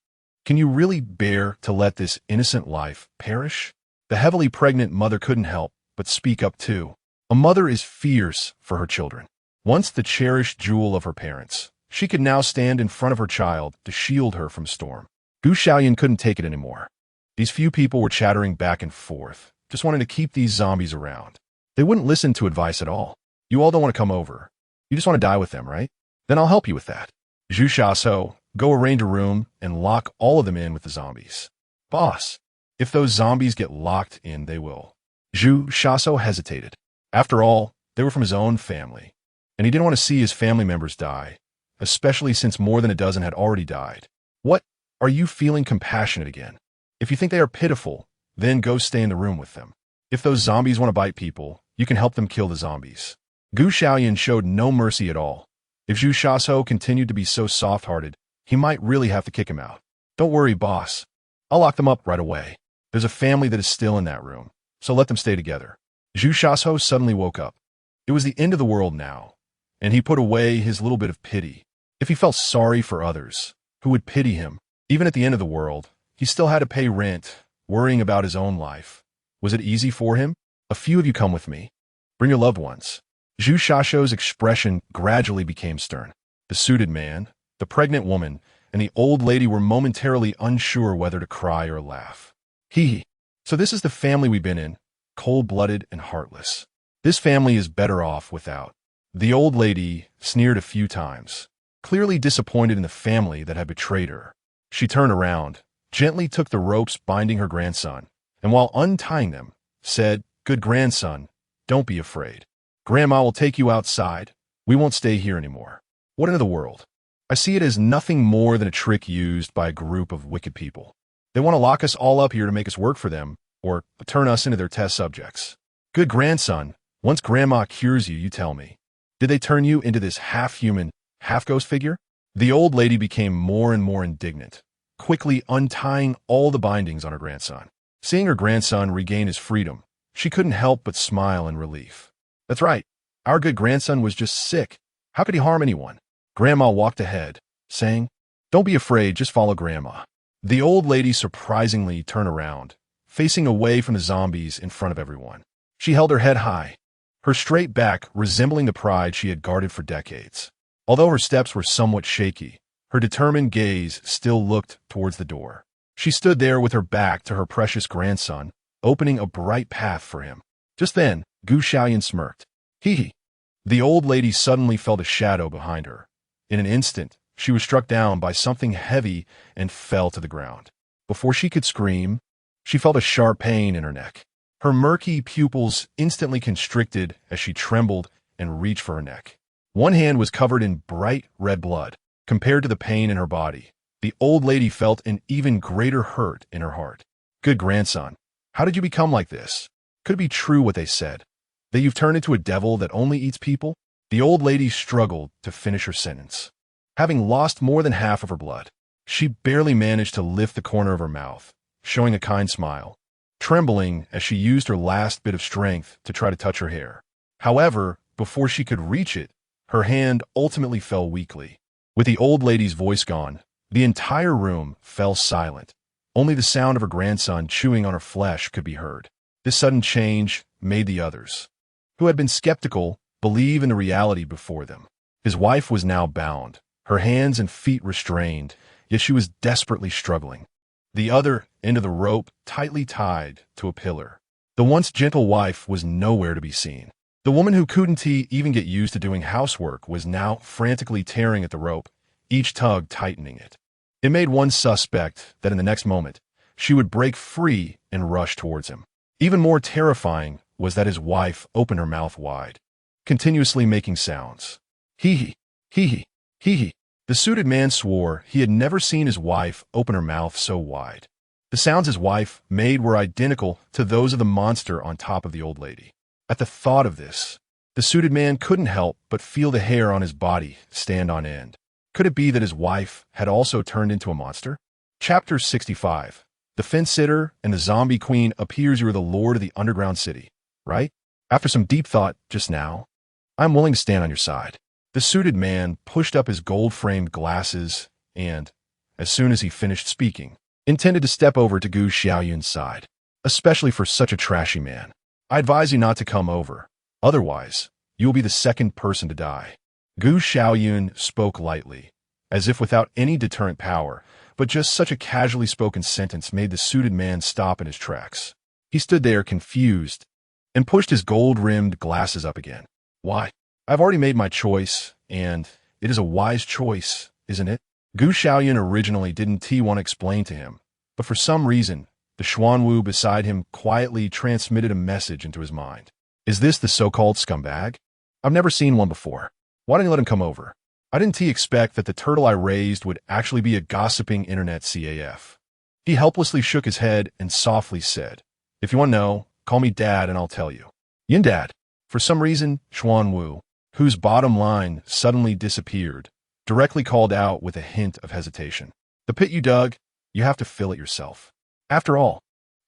A: Can you really bear to let this innocent life perish? The heavily pregnant mother couldn't help but speak up too. A mother is fierce for her children. Once the cherished jewel of her parents, she could now stand in front of her child to shield her from storm. Xiaoyun couldn't take it anymore. These few people were chattering back and forth, just wanting to keep these zombies around. They wouldn't listen to advice at all. You all don't want to come over. You just want to die with them, right? Then I'll help you with that. Zhu Shaso, go arrange a room and lock all of them in with the zombies. Boss, if those zombies get locked in, they will. Zhu Shaso hesitated. After all, they were from his own family, and he didn't want to see his family members die, especially since more than a dozen had already died. What? Are you feeling compassionate again? If you think they are pitiful, then go stay in the room with them. If those zombies want to bite people, you can help them kill the zombies. Gu Xiaoyun showed no mercy at all. If Zhu Shaso continued to be so soft-hearted, he might really have to kick him out. Don't worry, boss. I'll lock them up right away. There's a family that is still in that room, so let them stay together. Zhu Shaso suddenly woke up. It was the end of the world now, and he put away his little bit of pity. If he felt sorry for others, who would pity him? Even at the end of the world, he still had to pay rent, worrying about his own life. Was it easy for him? A few of you come with me. Bring your loved ones. Zhu Shasho's expression gradually became stern. The suited man, the pregnant woman, and the old lady were momentarily unsure whether to cry or laugh. Hee. So this is the family we've been in, cold-blooded and heartless. This family is better off without. The old lady sneered a few times, clearly disappointed in the family that had betrayed her. She turned around, gently took the ropes binding her grandson, and while untying them, said, "Good grandson, don't be afraid. Grandma will take you outside. We won't stay here anymore." What into the world? I see it as nothing more than a trick used by a group of wicked people. They want to lock us all up here to make us work for them, or turn us into their test subjects. Good grandson, once Grandma cures you, you tell me. Did they turn you into this half-human, half-ghost figure? The old lady became more and more indignant, quickly untying all the bindings on her grandson. Seeing her grandson regain his freedom, she couldn't help but smile in relief. That's right, our good grandson was just sick. How could he harm anyone? Grandma walked ahead, saying, "Don't be afraid, just follow Grandma." The old lady surprisingly turned around, facing away from the zombies in front of everyone. She held her head high, her straight back resembling the pride she had guarded for decades. Although her steps were somewhat shaky, her determined gaze still looked towards the door. She stood there with her back to her precious grandson, opening a bright path for him. Just then, Gu Xiaoyun smirked. Hee. The old lady suddenly felt a shadow behind her. In an instant, she was struck down by something heavy and fell to the ground. Before she could scream, she felt a sharp pain in her neck. Her murky pupils instantly constricted as she trembled and reached for her neck. One hand was covered in bright red blood. Compared to the pain in her body, the old lady felt an even greater hurt in her heart. Good grandson, how did you become like this? Could it be true what they said, that you've turned into a devil that only eats people? The old lady struggled to finish her sentence. Having lost more than half of her blood, she barely managed to lift the corner of her mouth, showing a kind smile, trembling as she used her last bit of strength to try to touch her hair. However, before she could reach it, her hand ultimately fell weakly. With the old lady's voice gone, the entire room fell silent. Only the sound of her grandson chewing on her flesh could be heard. This sudden change made the others, who had been skeptical, believe in the reality before them. His wife was now bound, her hands and feet restrained, yet she was desperately struggling. The other end of the rope tightly tied to a pillar. The once gentle wife was nowhere to be seen. The woman who couldn't even get used to doing housework was now frantically tearing at the rope, each tug tightening it. It made one suspect that in the next moment, she would break free and rush towards him. Even more terrifying was that his wife opened her mouth wide, continuously making sounds. Hee hee, hee hee. The suited man swore he had never seen his wife open her mouth so wide. The sounds his wife made were identical to those of the monster on top of the old lady. At the thought of this, the suited man couldn't help but feel the hair on his body stand on end. Could it be that his wife had also turned into a monster? Chapter 65. The fence-sitter and the zombie queen appears you are the lord of the underground city, right? After some deep thought just now, I'm willing to stand on your side. The suited man pushed up his gold-framed glasses and, as soon as he finished speaking, intended to step over to Gu Xiaoyun's side, especially for such a trashy man. I advise you not to come over. Otherwise, you will be the second person to die. Gu Xiaoyun spoke lightly, as if without any deterrent power, but just such a casually spoken sentence made the suited man stop in his tracks. He stood there confused and pushed his gold-rimmed glasses up again. Why? I've already made my choice, and it is a wise choice, isn't it? Gu Xiaoyun originally didn't want to explain to him, but for some reason, The Xuanwu beside him quietly transmitted a message into his mind. Is this the so-called scumbag? I've never seen one before. Why didn't you let him come over? I didn't expect that the turtle I raised would actually be a gossiping internet CAF. He helplessly shook his head and softly said, if you want to know, call me Dad and I'll tell you. Yin Dad. For some reason, Xuanwu, whose bottom line suddenly disappeared, directly called out with a hint of hesitation. The pit you dug, you have to fill it yourself. After all,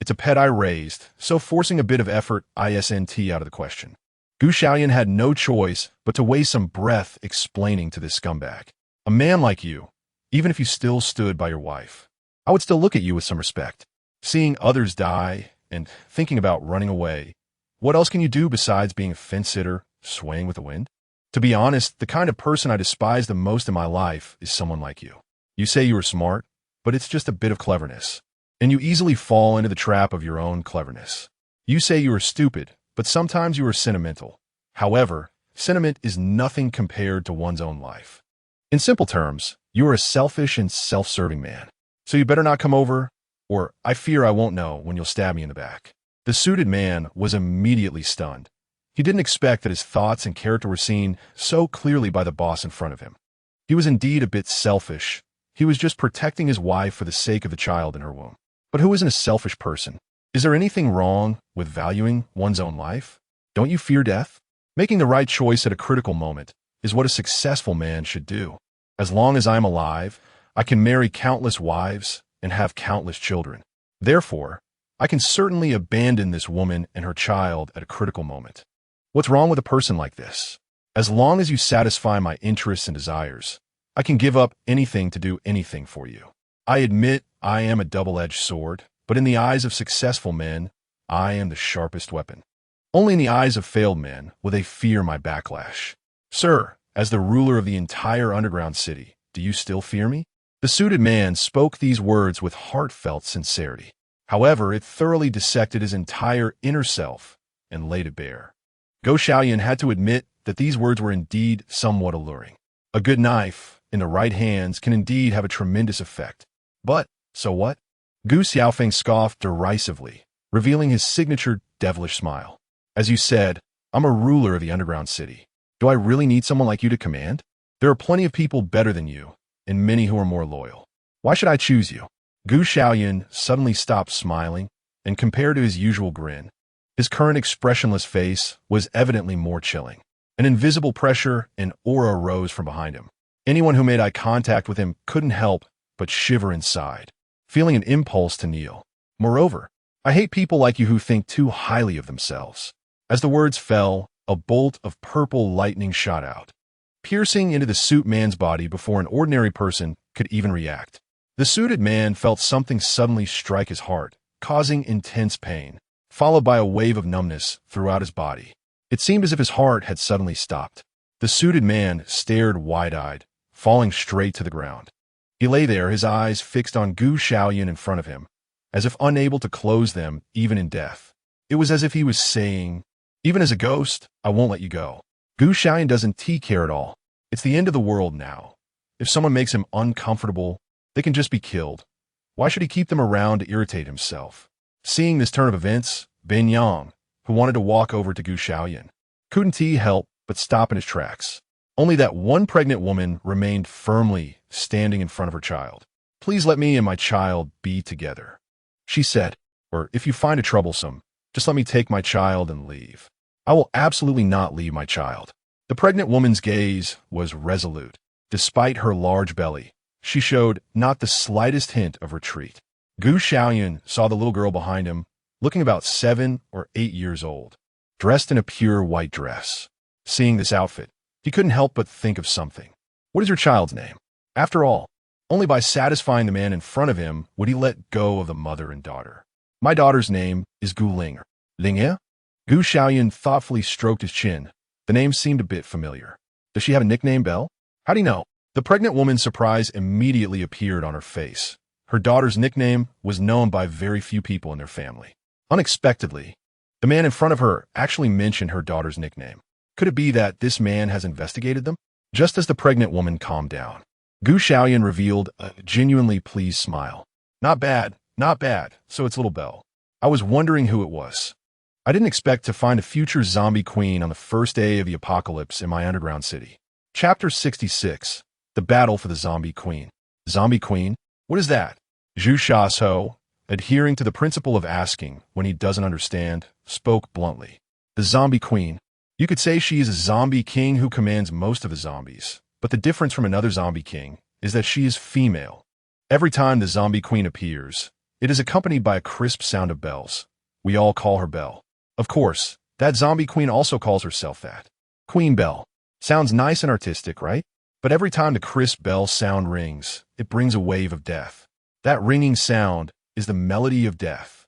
A: it's a pet I raised, so forcing a bit of effort isn't out of the question. Xiaoyun had no choice but to waste some breath explaining to this scumbag. A man like you, even if you still stood by your wife, I would still look at you with some respect. Seeing others die and thinking about running away, what else can you do besides being a fence-sitter, swaying with the wind? To be honest, the kind of person I despise the most in my life is someone like you. You say you are smart, but it's just a bit of cleverness. And you easily fall into the trap of your own cleverness. You say you are stupid, but sometimes you are sentimental. However, sentiment is nothing compared to one's own life. In simple terms, you are a selfish and self-serving man. So you better not come over, or I fear I won't know when you'll stab me in the back. The suited man was immediately stunned. He didn't expect that his thoughts and character were seen so clearly by the boss in front of him. He was indeed a bit selfish. He was just protecting his wife for the sake of the child in her womb. But who isn't a selfish person? Is there anything wrong with valuing one's own life? Don't you fear death? Making the right choice at a critical moment is what a successful man should do. As long as I'm alive, I can marry countless wives and have countless children. Therefore, I can certainly abandon this woman and her child at a critical moment. What's wrong with a person like this? As long as you satisfy my interests and desires, I can give up anything to do anything for you. I admit I am a double-edged sword, but in the eyes of successful men, I am the sharpest weapon. Only in the eyes of failed men will they fear my backlash. Sir, as the ruler of the entire underground city, do you still fear me? The suited man spoke these words with heartfelt sincerity. However, it thoroughly dissected his entire inner self and laid it bare. Xiaoyun had to admit that these words were indeed somewhat alluring. A good knife in the right hands can indeed have a tremendous effect. But, so what? Gu Xiaofeng scoffed derisively, revealing his signature devilish smile. As you said, I'm a ruler of the underground city. Do I really need someone like you to command? There are plenty of people better than you, and many who are more loyal. Why should I choose you? Gu Xiaoyun suddenly stopped smiling, and compared to his usual grin, his current expressionless face was evidently more chilling. An invisible pressure and aura rose from behind him. Anyone who made eye contact with him couldn't help but shiver inside, feeling an impulse to kneel. Moreover, I hate people like you who think too highly of themselves. As the words fell, a bolt of purple lightning shot out, piercing into the suit man's body before an ordinary person could even react. The suited man felt something suddenly strike his heart, causing intense pain, followed by a wave of numbness throughout his body. It seemed as if his heart had suddenly stopped. The suited man stared wide-eyed, falling straight to the ground. He lay there, his eyes fixed on Gu Xiaoyun in front of him, as if unable to close them even in death. It was as if he was saying, even as a ghost, I won't let you go. Gu Xiaoyun doesn't care at all. It's the end of the world now. If someone makes him uncomfortable, they can just be killed. Why should he keep them around to irritate himself? Seeing this turn of events, Ben Yang, who wanted to walk over to Gu Xiaoyun, couldn't help but stop in his tracks. Only that one pregnant woman remained firmly standing in front of her child. Please let me and my child be together, she said, or if you find it troublesome, just let me take my child and leave. I will absolutely not leave my child. The pregnant woman's gaze was resolute. Despite her large belly, she showed not the slightest hint of retreat. Gu Xiaoyun saw the little girl behind him, looking about 7 or 8 years old, dressed in a pure white dress. Seeing this outfit, he couldn't help but think of something. What is your child's name? After all, only by satisfying the man in front of him would he let go of the mother and daughter. My daughter's name is Gu Ling. Ling? Gu Xiaoyun thoughtfully stroked his chin. The name seemed a bit familiar. Does she have a nickname, Belle? How do you know? The pregnant woman's surprise immediately appeared on her face. Her daughter's nickname was known by very few people in their family. Unexpectedly, the man in front of her actually mentioned her daughter's nickname. Could it be that this man has investigated them? Just as the pregnant woman calmed down, Gu Xiaoyun revealed a genuinely pleased smile. Not bad. Not bad, so it's little Belle. I was wondering who it was. I didn't expect to find a future zombie queen on the first day of the apocalypse in my underground city. Chapter 66. The Battle for the Zombie Queen. Zombie Queen? What is that? Zhu Shaso, adhering to the principle of asking when he doesn't understand, spoke bluntly. The Zombie Queen. You could say she is a zombie king who commands most of the zombies, but the difference from another zombie king is that she is female. Every time the Zombie Queen appears, it is accompanied by a crisp sound of bells. We all call her Belle. Of course, that zombie queen also calls herself that. Queen Belle. Sounds nice and artistic, right? But every time the crisp bell sound rings, it brings a wave of death. That ringing sound is the melody of death.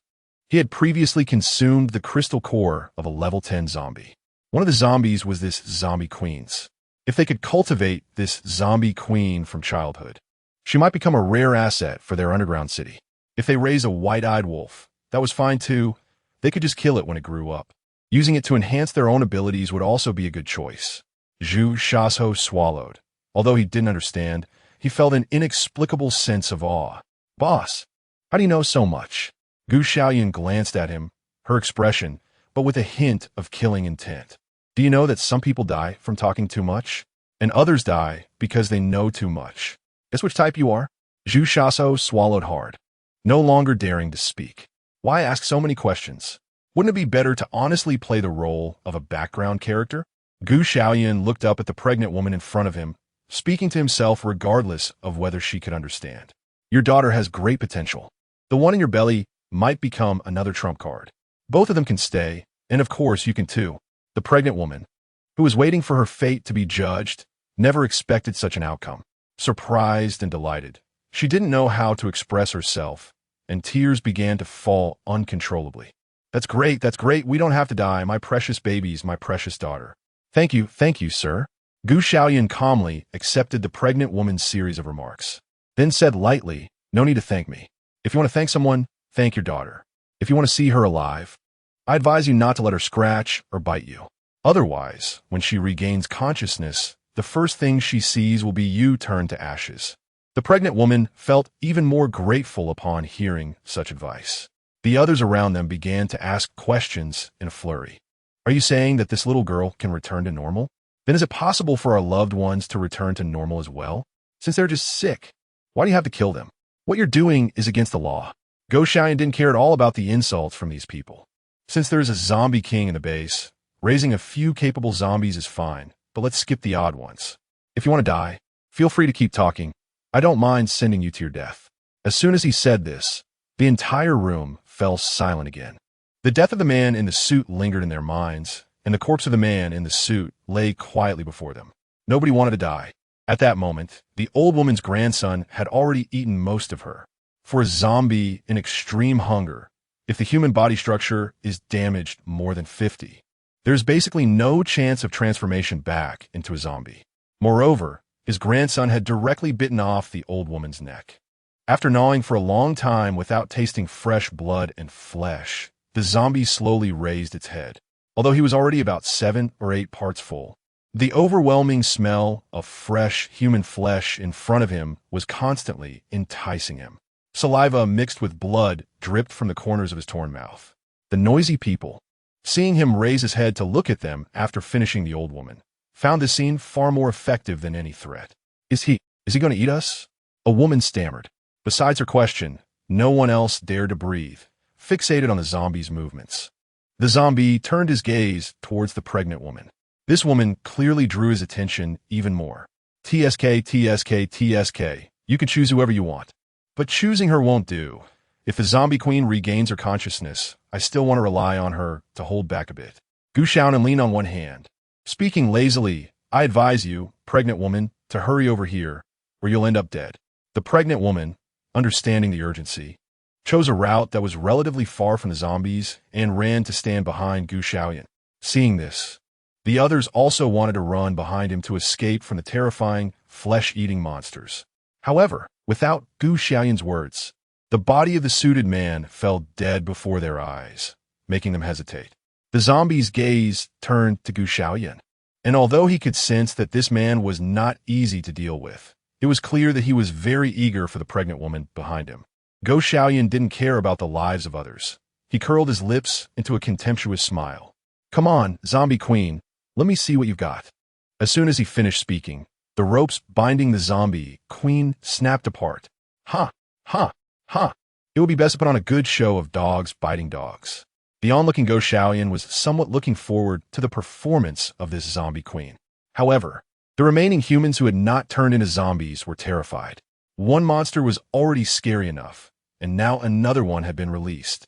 A: He had previously consumed the crystal core of a level 10 zombie. One of the zombies was this zombie queen's. If they could cultivate this zombie queen from childhood, she might become a rare asset for their underground city. If they raise a white-eyed wolf, that was fine too. They could just kill it when it grew up. Using it to enhance their own abilities would also be a good choice. Zhu Shaso swallowed. Although he didn't understand, he felt an inexplicable sense of awe. Boss, how do you know so much? Xiaoyun glanced at him, her expression, but with a hint of killing intent. Do you know that some people die from talking too much? And others die because they know too much. Guess which type you are? Zhu Shaso swallowed hard, no longer daring to speak. Why ask so many questions? Wouldn't it be better to honestly play the role of a background character? Xiaoyun looked up at the pregnant woman in front of him, speaking to himself regardless of whether she could understand. Your daughter has great potential. The one in your belly might become another trump card. Both of them can stay, and of course you can too. The pregnant woman, who was waiting for her fate to be judged, never expected such an outcome. Surprised and delighted, she didn't know how to express herself, and tears began to fall uncontrollably. That's great, we don't have to die, my precious babies, my precious daughter. Thank you, sir. Xiaoyun calmly accepted the pregnant woman's series of remarks, then said lightly, no need to thank me. If you want to thank someone, thank your daughter. If you want to see her alive, I advise you not to let her scratch or bite you. Otherwise, when she regains consciousness, the first thing she sees will be you turned to ashes. The pregnant woman felt even more grateful upon hearing such advice. The others around them began to ask questions in a flurry. Are you saying that this little girl can return to normal? Then is it possible for our loved ones to return to normal as well? Since they're just sick, why do you have to kill them? What you're doing is against the law. Xiaoyun didn't care at all about the insults from these people. Since there is a zombie king in the base, raising a few capable zombies is fine, but let's skip the odd ones. If you want to die, feel free to keep talking. I don't mind sending you to your death. As soon as he said this, the entire room fell silent again. The death of the man in the suit lingered in their minds, and the corpse of the man in the suit lay quietly before them. Nobody wanted to die. At that moment, the old woman's grandson had already eaten most of her. For a zombie in extreme hunger, if the human body structure is damaged more than 50, there's basically no chance of transformation back into a zombie. Moreover, his grandson had directly bitten off the old woman's neck. After gnawing for a long time without tasting fresh blood and flesh, the zombie slowly raised its head. Although he was already about 7 or 8 parts full, the overwhelming smell of fresh human flesh in front of him was constantly enticing him. Saliva mixed with blood dripped from the corners of his torn mouth. The noisy people, seeing him raise his head to look at them after finishing the old woman, found this scene far more effective than any threat. Is he going to eat us? A woman stammered. Besides her question, no one else dared to breathe, fixated on the zombie's movements. The zombie turned his gaze towards the pregnant woman. This woman clearly drew his attention even more. TSK, you can choose whoever you want. But choosing her won't do. If the zombie queen regains her consciousness, I still want to rely on her to hold back a bit. Xiaoyun leaned on one hand. Speaking lazily, I advise you, pregnant woman, to hurry over here, or you'll end up dead. The pregnant woman, understanding the urgency, chose a route that was relatively far from the zombies and ran to stand behind Xiaoyun. Seeing this, the others also wanted to run behind him to escape from the terrifying, flesh-eating monsters. However, without Xiaoyun's words, the body of the suited man fell dead before their eyes, making them hesitate. The zombie's gaze turned to Xiaoyun, and although he could sense that this man was not easy to deal with, it was clear that he was very eager for the pregnant woman behind him. Go Xiaoyun didn't care about the lives of others. He curled his lips into a contemptuous smile. Come on, zombie queen, let me see what you've got. As soon as he finished speaking, the ropes binding the zombie queen snapped apart. Ha, ha, ha. It would be best to put on a good show of dogs biting dogs. The onlooking Go Xiaoyun was somewhat looking forward to the performance of this zombie queen. However, the remaining humans who had not turned into zombies were terrified. One monster was already scary enough, and now another one had been released.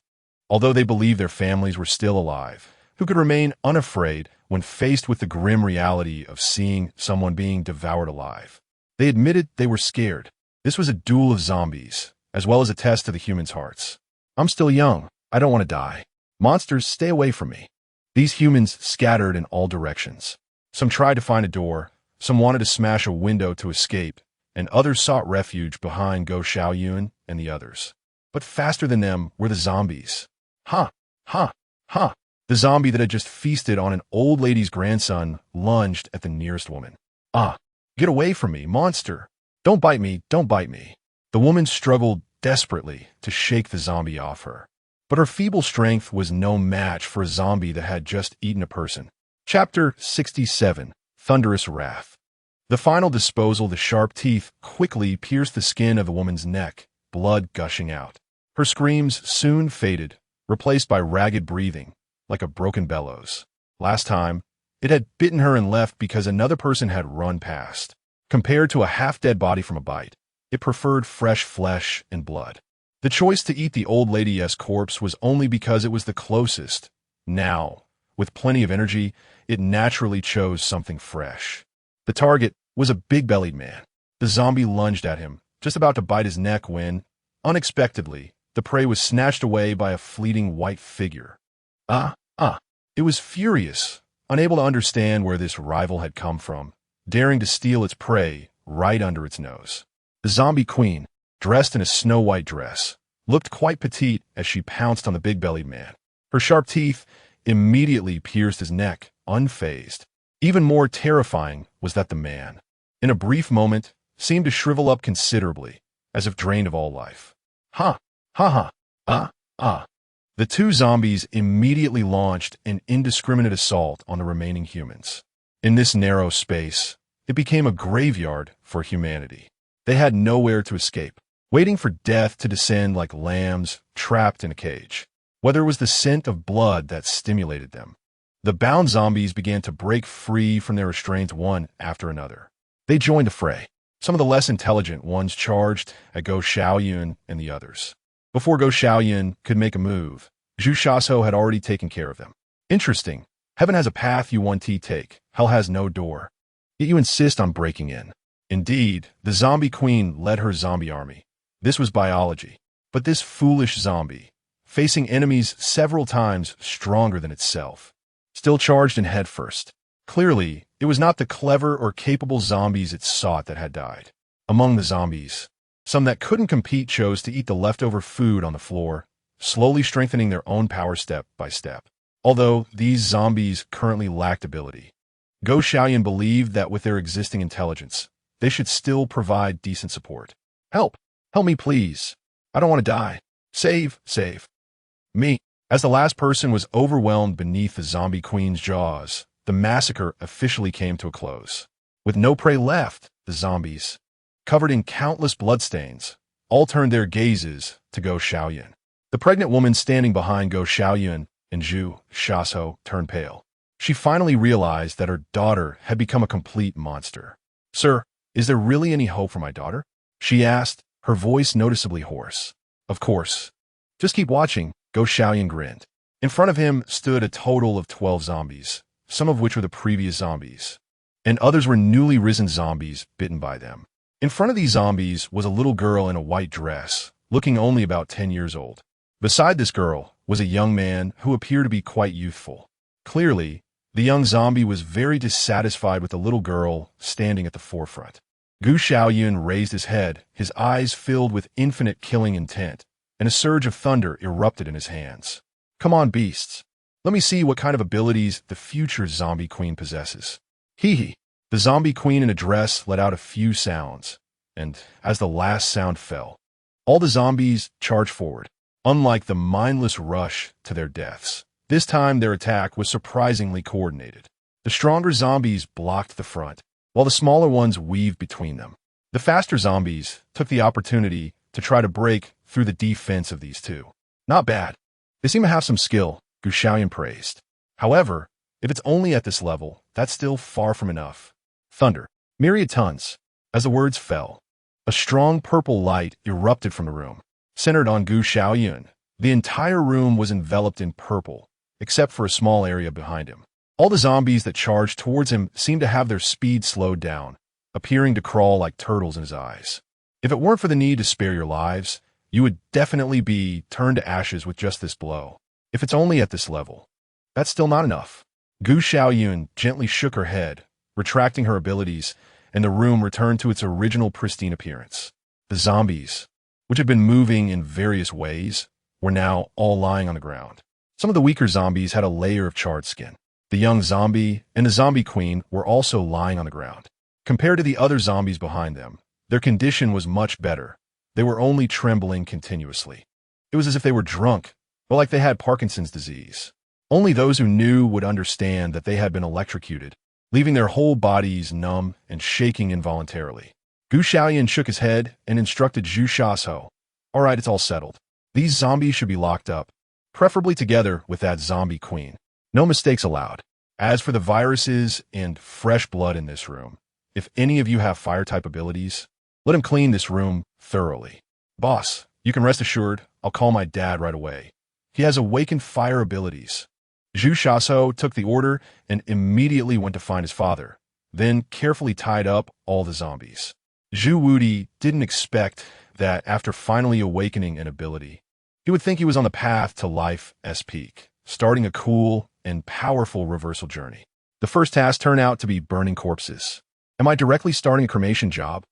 A: Although they believed their families were still alive, who could remain unafraid when faced with the grim reality of seeing someone being devoured alive? They admitted they were scared. This was a duel of zombies, as well as a test to the humans' hearts. I'm still young. I don't want to die. Monsters, stay away from me. These humans scattered in all directions. Some tried to find a door, some wanted to smash a window to escape, and others sought refuge behind Go Xiaoyun and the others. But faster than them were the zombies. Ha, ha, ha. The zombie that had just feasted on an old lady's grandson lunged at the nearest woman. Ah, get away from me, monster. Don't bite me, don't bite me. The woman struggled desperately to shake the zombie off her. But her feeble strength was no match for a zombie that had just eaten a person. Chapter 67. Thunderous Wrath. The final disposal, the sharp teeth quickly pierced the skin of the woman's neck, blood gushing out. Her screams soon faded, replaced by ragged breathing, like a broken bellows. Last time, it had bitten her and left because another person had run past. Compared to a half-dead body from a bite, it preferred fresh flesh and blood. The choice to eat the old lady's corpse was only because it was the closest. Now, with plenty of energy, it naturally chose something fresh. The target was a big-bellied man. The zombie lunged at him, just about to bite his neck when, unexpectedly, the prey was snatched away by a fleeting white figure. It was furious, unable to understand where this rival had come from, daring to steal its prey right under its nose. The zombie queen, dressed in a snow-white dress, looked quite petite as she pounced on the big-bellied man. Her sharp teeth immediately pierced his neck, unfazed. Even more terrifying was that the man, in a brief moment, seemed to shrivel up considerably, as if drained of all life. Ha! Ha ha! The two zombies immediately launched an indiscriminate assault on the remaining humans. In this narrow space, it became a graveyard for humanity. They had nowhere to escape, waiting for death to descend like lambs trapped in a cage. Whether it was the scent of blood that stimulated them, the bound zombies began to break free from their restraints one after another. They joined the fray. Some of the less intelligent ones charged at Go Xiaoyun and the others. Before Go Xiaoyun could make a move, Zhu Shaso had already taken care of them. Interesting. Heaven has a path you want to take. Hell has no door. Yet you insist on breaking in. Indeed, the zombie queen led her zombie army. This was biology. But this foolish zombie, facing enemies several times stronger than itself, still charged in head first. Clearly, it was not the clever or capable zombies it sought that had died. Among the zombies, some that couldn't compete chose to eat the leftover food on the floor, slowly strengthening their own power step by step. Although these zombies currently lacked ability, Go Xiaoyun believed that with their existing intelligence, they should still provide decent support. Help! Help me, please! I don't want to die. Save! Me! As the last person was overwhelmed beneath the zombie queen's jaws, the massacre officially came to a close. With no prey left, the zombies, covered in countless bloodstains, all turned their gazes to Go Xiaoyun. The pregnant woman standing behind Go Xiaoyun and Zhu Shaso turned pale. She finally realized that her daughter had become a complete monster. Sir, is there really any hope for my daughter? She asked, her voice noticeably hoarse. Of course. Just keep watching, Go Xiaoyun grinned. In front of him stood a total of 12 zombies, some of which were the previous zombies, and others were newly risen zombies bitten by them. In front of these zombies was a little girl in a white dress, looking only about 10 years old. Beside this girl was a young man who appeared to be quite youthful. Clearly, the young zombie was very dissatisfied with the little girl standing at the forefront. Gu Xiaoyun raised his head, his eyes filled with infinite killing intent, and a surge of thunder erupted in his hands. Come on, beasts. Let me see what kind of abilities the future zombie queen possesses. Hee. The zombie queen in a dress let out a few sounds, and as the last sound fell, All the zombies charged forward. Unlike the mindless rush to their deaths, this time their attack was surprisingly coordinated. The stronger zombies blocked the front, while the smaller ones weaved between them. The faster zombies took the opportunity to try to break through the defense of these two. Not bad. They seem to have some skill, Xiaoyun praised. However, if it's only at this level, that's still far from enough. Thunder. Myriad tons. As the words fell, a strong purple light erupted from the room. Centered on Xiaoyun, the entire room was enveloped in purple, except for a small area behind him. All the zombies that charged towards him seemed to have their speed slowed down, appearing to crawl like turtles in his eyes. If it weren't for the need to spare your lives, you would definitely be turned to ashes with just this blow. If it's only at this level, that's still not enough. Xiaoyun gently shook her head, retracting her abilities, and the room returned to its original pristine appearance. The zombies, which had been moving in various ways, were now all lying on the ground. Some of the weaker zombies had a layer of charred skin. The young zombie and the zombie queen were also lying on the ground. Compared to the other zombies behind them, their condition was much better. They were only trembling continuously. It was as if they were drunk, or like they had Parkinson's disease. Only those who knew would understand that they had been electrocuted, leaving their whole bodies numb and shaking involuntarily. Xiaoyun shook his head and instructed Zhu Shaso. All right, it's all settled. These zombies should be locked up, preferably together with that zombie queen. No mistakes allowed. As for the viruses and fresh blood in this room, if any of you have fire-type abilities, let him clean this room thoroughly. Boss, you can rest assured, I'll call my dad right away. He has awakened fire abilities. Zhu Shaso took the order and immediately went to find his father, then carefully tied up all the zombies. Zhu Wudi didn't expect that after finally awakening an ability, he would think he was on the path to life's peak, starting a cool and powerful reversal journey. The first task turned out to be burning corpses. Am I directly starting a cremation job?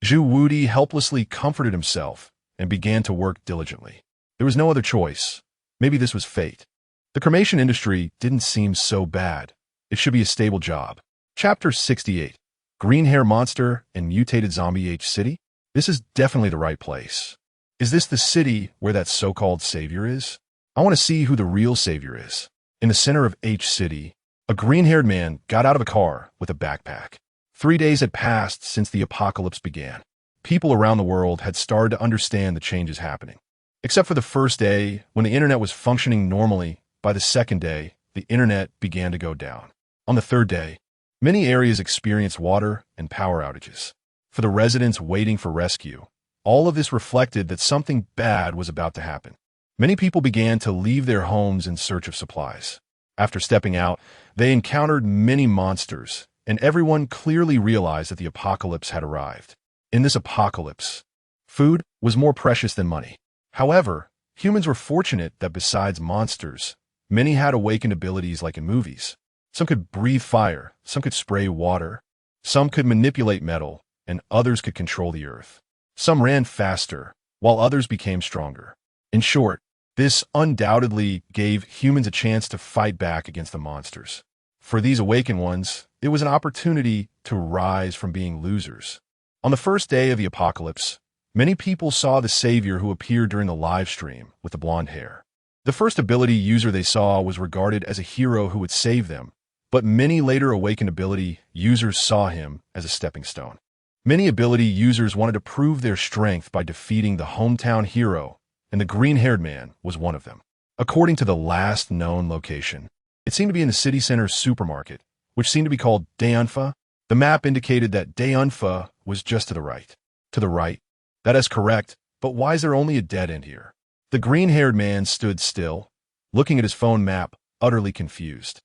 A: Zhu Wudi helplessly comforted himself and began to work diligently. There was no other choice. Maybe this was fate. The cremation industry didn't seem so bad. It should be a stable job. Chapter 68. Green Hair Monster and Mutated Zombie H City? This is definitely the right place. Is this the city where that so-called savior is? I want to see who the real savior is. In the center of H City, a green-haired man got out of a car with a backpack. 3 days had passed since the apocalypse began. People around the world had started to understand the changes happening. Except for the first day, when the internet was functioning normally, by the second day, the internet began to go down. On the third day, many areas experienced water and power outages. For the residents waiting for rescue, all of this reflected that something bad was about to happen. Many people began to leave their homes in search of supplies. After stepping out, they encountered many monsters, and everyone clearly realized that the apocalypse had arrived. In this apocalypse, food was more precious than money. However, humans were fortunate that besides monsters, many had awakened abilities like in movies. Some could breathe fire, some could spray water, some could manipulate metal, and others could control the earth. Some ran faster, while others became stronger. In short, this undoubtedly gave humans a chance to fight back against the monsters. For these awakened ones, it was an opportunity to rise from being losers. On the first day of the apocalypse, many people saw the savior who appeared during the live stream with the blonde hair. The first ability user they saw was regarded as a hero who would save them, but many later awakened ability users saw him as a stepping stone. Many ability users wanted to prove their strength by defeating the hometown hero, and the green-haired man was one of them. According to the last known location, it seemed to be in the city center supermarket, which seemed to be called Daeunfa. The map indicated that Daeunfa was just to the right. To the right. That is correct, but why is there only a dead end here? The green-haired man stood still, looking at his phone map, utterly confused.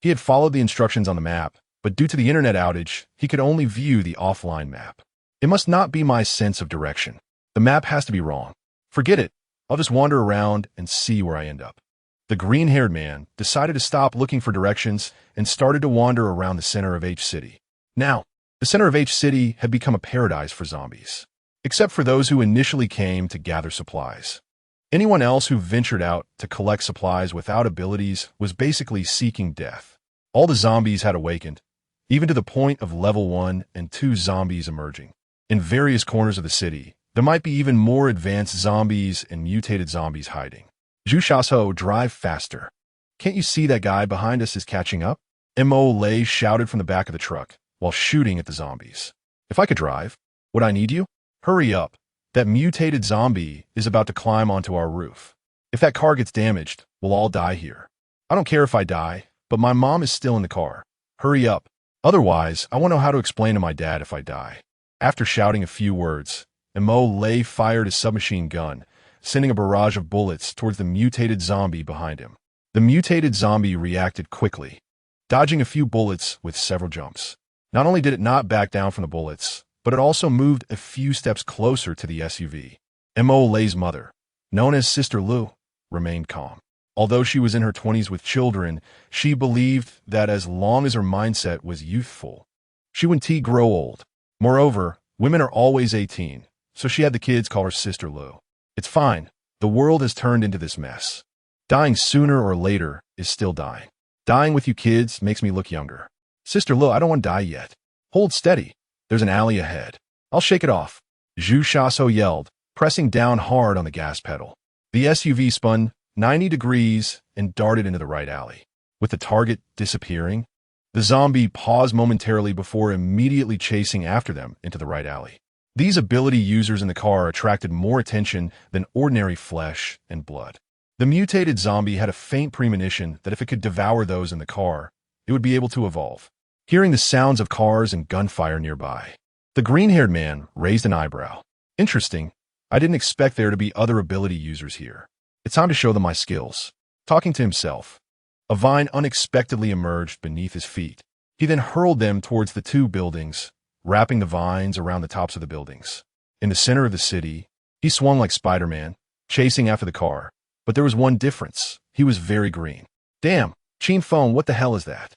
A: He had followed the instructions on the map, but due to the internet outage, he could only view the offline map. It must not be my sense of direction. The map has to be wrong. Forget it. I'll just wander around and see where I end up. The green-haired man decided to stop looking for directions and started to wander around the center of H City. Now, the center of H City had become a paradise for zombies, except for those who initially came to gather supplies. Anyone else who ventured out to collect supplies without abilities was basically seeking death. All the zombies had awakened, even to the point of level 1 and 2 zombies emerging. In various corners of the city, There might be even more advanced zombies and mutated zombies hiding. Zhu, drive faster. Can't you see that guy behind us is catching up? Mo Lei shouted from the back of the truck while shooting at the zombies. If I could drive, would I need you? Hurry up. That mutated zombie is about to climb onto our roof. If that car gets damaged, we'll all die here. I don't care if I die, but my mom is still in the car. Hurry up. Otherwise, I won't know how to explain to my dad if I die. After shouting a few words, Mo Lei fired his submachine gun, sending a barrage of bullets towards the mutated zombie behind him. The mutated zombie reacted quickly, dodging a few bullets with several jumps. Not only did it not back down from the bullets, but it also moved a few steps closer to the SUV. Mo Lei's mother, known as Sister Lu, remained calm. Although she was in her 20s with children, she believed that as long as her mindset was youthful, she wouldn't grow old. Moreover, women are always 18, so she had the kids call her Sister Lu. It's fine. The world has turned into this mess. Dying sooner or later is still dying. Dying with you kids makes me look younger. Sister Lu, I don't want to die yet. Hold steady. There's an alley ahead. I'll shake it off. Zhu yelled, pressing down hard on the gas pedal. The SUV spun 90 degrees and darted into the right alley. With the target disappearing, the zombie paused momentarily before immediately chasing after them into the right alley. These ability users in the car attracted more attention than ordinary flesh and blood. The mutated zombie had a faint premonition that if it could devour those in the car, it would be able to evolve. Hearing the sounds of cars and gunfire nearby, the green-haired man raised an eyebrow. Interesting. I didn't expect there to be other ability users here. It's time to show them my skills. Talking to himself, a vine unexpectedly emerged beneath his feet. He then hurled them towards the two buildings, wrapping the vines around the tops of the buildings. In the center of the city, he swung like Spider-Man, chasing after the car. But there was one difference. He was very green. Damn, Qin Feng, what the hell is that?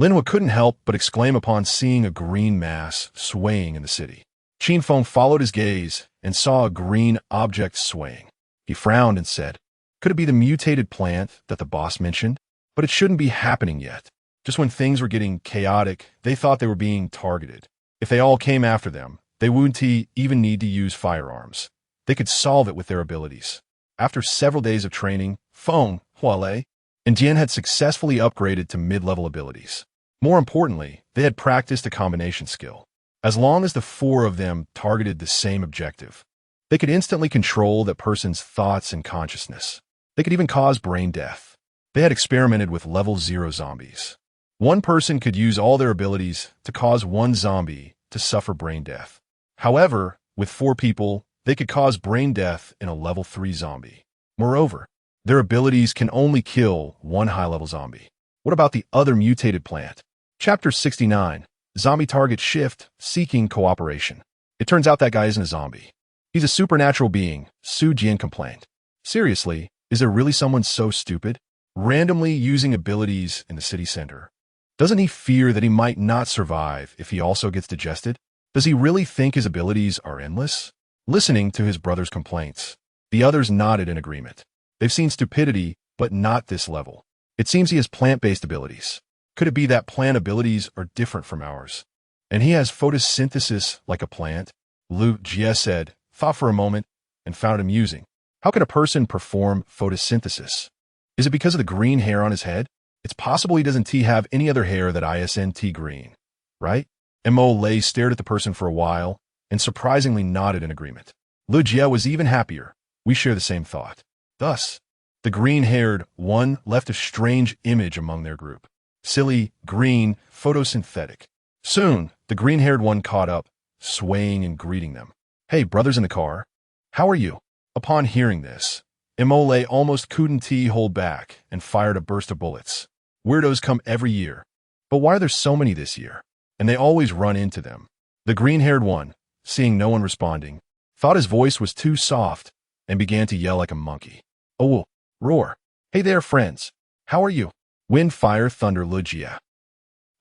A: Linhua couldn't help but exclaim upon seeing a green mass swaying in the city. Qin Feng followed his gaze and saw a green object swaying. He frowned and said, "Could it be the mutated plant that the boss mentioned? But it shouldn't be happening yet." Just when things were getting chaotic, they thought they were being targeted. If they all came after them, they wouldn't even need to use firearms. They could solve it with their abilities. After several days of training, Feng, Hualei, and Jian had successfully upgraded to mid-level abilities. More importantly, they had practiced a combination skill. As long as the four of them targeted the same objective, they could instantly control that person's thoughts and consciousness. They could even cause brain death. They had experimented with level 0 zombies. One person could use all their abilities to cause one zombie to suffer brain death. However, with 4 people, they could cause brain death in a level 3 zombie. Moreover, their abilities can only kill one high-level zombie. What about the other mutated plant? Chapter 69, Zombie Target Shift, Seeking Cooperation. It turns out that guy isn't a zombie. He's a supernatural being, Su Jian complained. Seriously, is there really someone so stupid? Randomly using abilities in the city center. Doesn't he fear that he might not survive if he also gets digested? Does he really think his abilities are endless? Listening to his brother's complaints, the others nodded in agreement. They've seen stupidity, but not this level. It seems he has plant-based abilities. Could it be that plant abilities are different from ours? And he has photosynthesis like a plant? Lu Jie said, thought for a moment, and found it amusing. How can a person perform photosynthesis? Is it because of the green hair on his head? It's possible he doesn't have any other hair that isn't green, right? Mo Lei stared at the person for a while and surprisingly nodded in agreement. Lu Jie was even happier. We share the same thought. Thus, the green-haired one left a strange image among their group. Silly, green, photosynthetic. Soon, the green-haired one caught up, swaying and greeting them. Hey, brothers in the car. How are you? Upon hearing this, Mo Lei almost couldn't hold back and fired a burst of bullets. Weirdos come every year. But why are there so many this year? And they always run into them. The green-haired one, seeing no one responding, thought his voice was too soft and began to yell like a monkey. Oh, roar. Hey there, friends. How are you? Wind, fire, thunder, Lu Jie.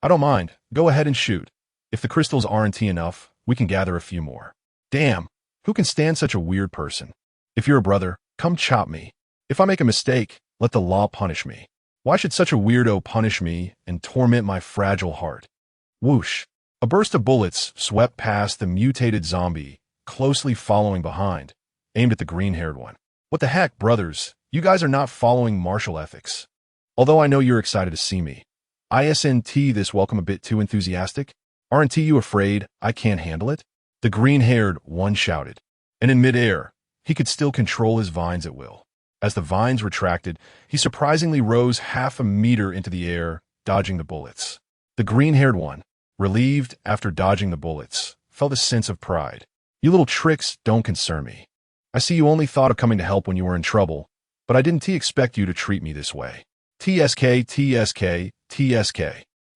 A: I don't mind. Go ahead and shoot. If the crystals aren't enough, we can gather a few more. Damn. Who can stand such a weird person? If you're a brother, come chop me. If I make a mistake, let the law punish me. Why should such a weirdo punish me and torment my fragile heart? Whoosh. A burst of bullets swept past the mutated zombie closely following behind, aimed at the green-haired one. What the heck, brothers? You guys are not following martial ethics. Although I know you're excited to see me. Isn't this welcome a bit too enthusiastic? Aren't you afraid I can't handle it? The green-haired one shouted, and in midair, he could still control his vines at will. As the vines retracted, he surprisingly rose half a meter into the air, dodging the bullets. The green-haired one, relieved after dodging the bullets, felt a sense of pride. You little tricks don't concern me. I see you only thought of coming to help when you were in trouble, but I didn't expect you to treat me this way. TSK, TSK, TSK.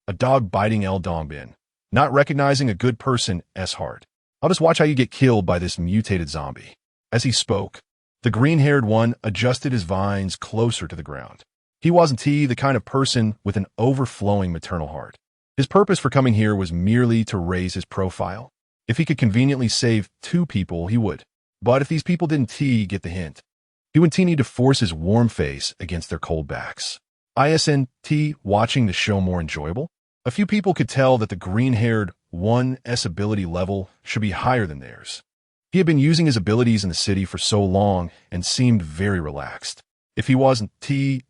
A: A dog biting El Dongbin. Not recognizing a good person's heart. I'll just watch how you get killed by this mutated zombie. As he spoke, the green-haired one adjusted his vines closer to the ground. He wasn't the kind of person with an overflowing maternal heart. His purpose for coming here was merely to raise his profile. If he could conveniently save 2 people, he would. But if these people didn't get the hint, he would need to force his warm face against their cold backs. Isn't watching the show more enjoyable? A few people could tell that the green-haired one's ability level should be higher than theirs. He had been using his abilities in the city for so long and seemed very relaxed. If he wasn't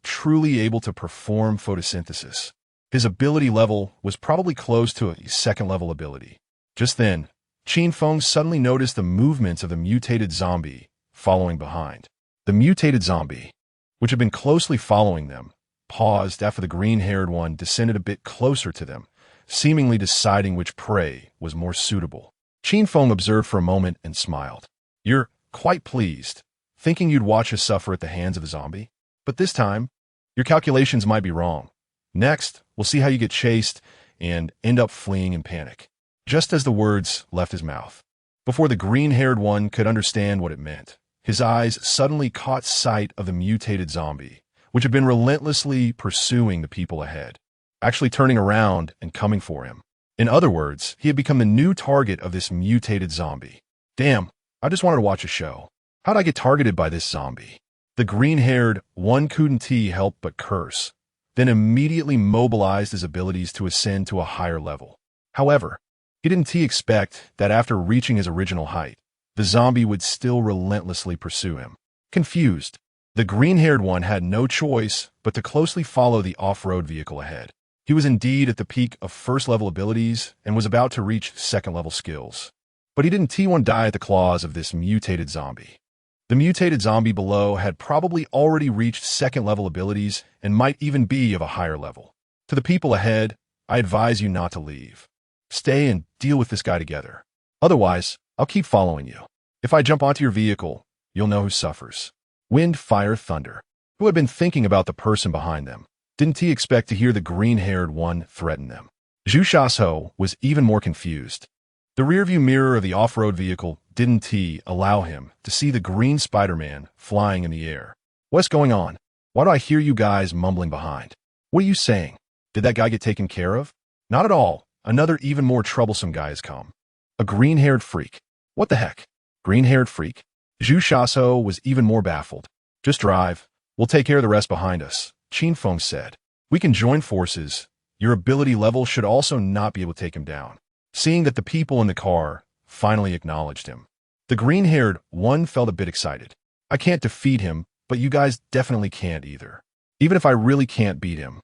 A: truly able to perform photosynthesis, his ability level was probably close to a 2nd-level ability. Just then, Qin Feng suddenly noticed the movements of the mutated zombie following behind. The mutated zombie, which had been closely following them, paused after the green-haired one descended a bit closer to them, seemingly deciding which prey was more suitable. Qin Feng observed for a moment and smiled. You're quite pleased, thinking you'd watch us suffer at the hands of a zombie? But this time, your calculations might be wrong. Next, we'll see how you get chased and end up fleeing in panic. Just as the words left his mouth, before the green-haired one could understand what it meant, his eyes suddenly caught sight of the mutated zombie, which had been relentlessly pursuing the people ahead, actually turning around and coming for him. In other words, he had become the new target of this mutated zombie. Damn, I just wanted to watch a show. How'd I get targeted by this zombie? The green-haired one couldn't help but curse, then immediately mobilized his abilities to ascend to a higher level. However, he didn't expect that after reaching his original height, the zombie would still relentlessly pursue him. Confused, the green-haired one had no choice but to closely follow the off-road vehicle ahead. He was indeed at the peak of 1st-level abilities and was about to reach 2nd-level skills. But he didn't want to die at the claws of this mutated zombie. The mutated zombie below had probably already reached 2nd-level abilities and might even be of a higher level. To the people ahead, I advise you not to leave. Stay and deal with this guy together. Otherwise, I'll keep following you. If I jump onto your vehicle, you'll know who suffers. Wind, fire, thunder. Who had been thinking about the person behind them? Didn't he expect to hear the green-haired one threaten them? Zhu Xiaoyun was even more confused. The rearview mirror of the off-road vehicle didn't allow him to see the green Spider-Man flying in the air. What's going on? Why do I hear you guys mumbling behind? What are you saying? Did that guy get taken care of? Not at all. Another even more troublesome guy has come. A green-haired freak. What the heck? Green-haired freak? Zhu Xiaoyun was even more baffled. Just drive. We'll take care of the rest behind us, Qin Feng said. We can join forces. Your ability level should also not be able to take him down. Seeing that the people in the car finally acknowledged him, the green-haired one felt a bit excited. I can't defeat him, but you guys definitely can't either. Even if I really can't beat him,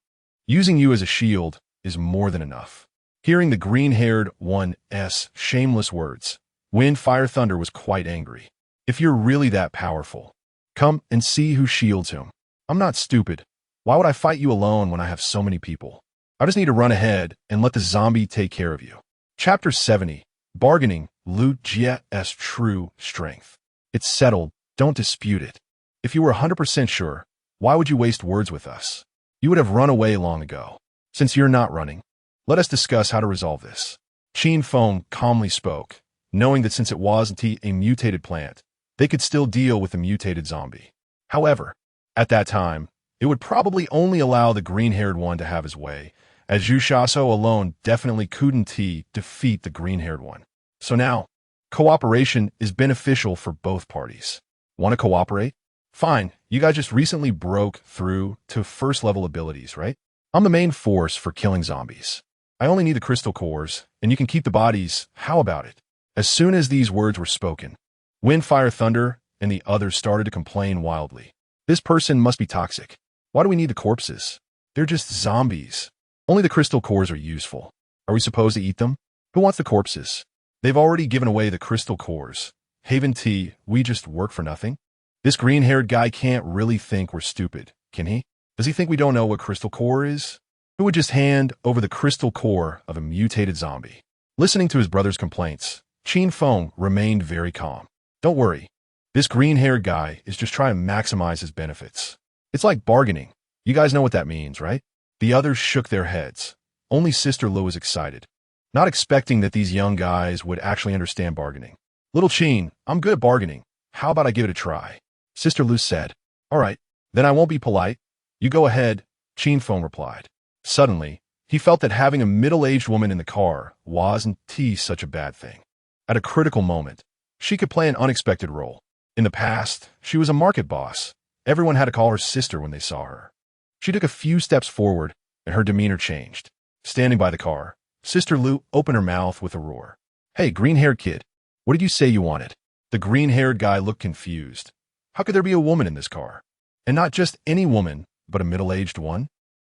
A: using you as a shield is more than enough. Hearing the green-haired one's shameless words, Wind, Fire, Thunder was quite angry. If you're really that powerful, come and see who shields him. I'm not stupid. Why would I fight you alone when I have so many people? I just need to run ahead and let the zombie take care of you. Chapter 70. Bargaining, Lu Jie's true strength. It's settled, don't dispute it. If you were 100% sure, why would you waste words with us? You would have run away long ago. Since you're not running, let us discuss how to resolve this. Qin Feng calmly spoke, knowing that since it wasn't a mutated plant, they could still deal with the mutated zombie. However, at that time, it would probably only allow the green-haired one to have his way, as Zhu Xiaoyun alone definitely couldn't defeat the green-haired one. So now, cooperation is beneficial for both parties. Want to cooperate? Fine, you guys just recently broke through to 1st-level abilities, right? I'm the main force for killing zombies. I only need the crystal cores, and you can keep the bodies. How about it? As soon as these words were spoken, wind, fire, thunder, and the others started to complain wildly. This person must be toxic. Why do we need the corpses? They're just zombies. Only the crystal cores are useful. Are we supposed to eat them? Who wants the corpses? They've already given away the crystal cores. Haven Tea, we just work for nothing? This green-haired guy can't really think we're stupid, can he? Does he think we don't know what crystal core is? Who would just hand over the crystal core of a mutated zombie? Listening to his brother's complaints, Qin Feng remained very calm. Don't worry. This green-haired guy is just trying to maximize his benefits. It's like bargaining. You guys know what that means, right? The others shook their heads. Only Sister Lu was excited, not expecting that these young guys would actually understand bargaining. Little Qin, I'm good at bargaining. How about I give it a try? Sister Lu said. All right, then I won't be polite. You go ahead, Qin Feng replied. Suddenly, he felt that having a middle-aged woman in the car wasn't such a bad thing. At a critical moment, she could play an unexpected role. In the past, she was a market boss. Everyone had to call her sister when they saw her. She took a few steps forward, and her demeanor changed. Standing by the car, Sister Lu opened her mouth with a roar. Hey, green-haired kid, what did you say you wanted? The green-haired guy looked confused. How could there be a woman in this car? And not just any woman, but a middle-aged one?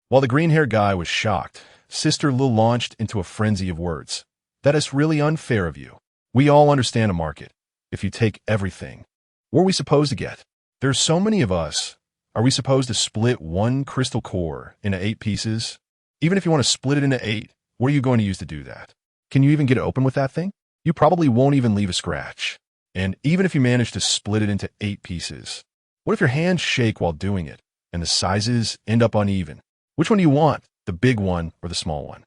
A: While the green-haired guy was shocked, Sister Lu launched into a frenzy of words. That is really unfair of you. We all understand a market. If you take everything, what are we supposed to get? There's so many of us. Are we supposed to split one crystal core into 8 pieces? Even if you want to split it into 8, what are you going to use to do that? Can you even get it open with that thing? You probably won't even leave a scratch. And even if you manage to split it into 8 pieces, what if your hands shake while doing it and the sizes end up uneven? Which one do you want, the big one or the small one?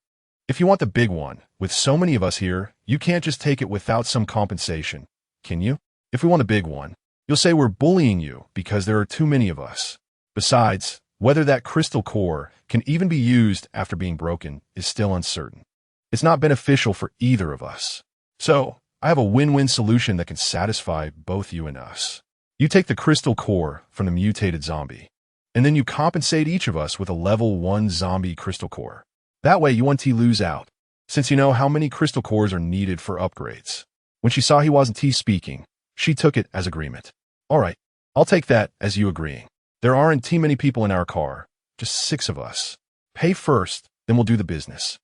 A: If you want the big one, with so many of us here, you can't just take it without some compensation, can you? If we want a big one, you'll say we're bullying you because there are too many of us. Besides, whether that crystal core can even be used after being broken is still uncertain. It's not beneficial for either of us. So, I have a win-win solution that can satisfy both you and us. You take the crystal core from the mutated zombie, and then you compensate each of us with a level 1 zombie crystal core. That way you won't lose out, since you know how many crystal cores are needed for upgrades. When she saw he wasn't speaking, she took it as agreement. All right, I'll take that as you agreeing. There aren't many people in our car, just 6 of us. Pay first, then we'll do the business.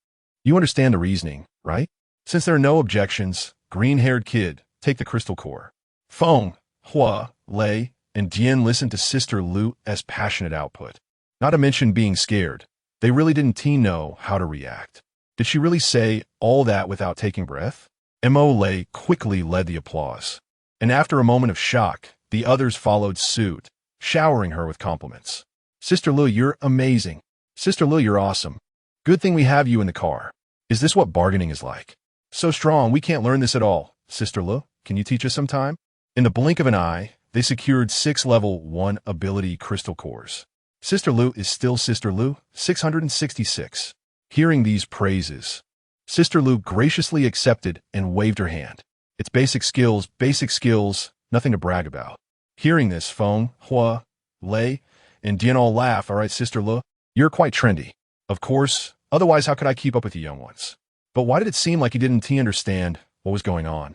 A: You understand the reasoning, right? Since there are no objections, green-haired kid, take the crystal core. Feng, Hua, Lei, and Dian listened to Sister Lu's passionate output. Not to mention being scared. They really didn't know how to react. Did she really say all that without taking breath? Mo Lei quickly led the applause. And after a moment of shock, the others followed suit, showering her with compliments. Sister Lu, you're amazing. Sister Lu, you're awesome. Good thing we have you in the car. Is this what bargaining is like? So strong, we can't learn this at all. Sister Lu, can you teach us sometime? In the blink of an eye, they secured 6 level 1 ability crystal cores. Sister Lu is still Sister Lu, 666. Hearing these praises, Sister Lu graciously accepted and waved her hand. It's basic skills, nothing to brag about. Hearing this, Feng, Hua, Lei, and Dian all laugh. All right, Sister Lu, you're quite trendy. Of course, otherwise how could I keep up with you young ones? But why did it seem like he didn't understand what was going on?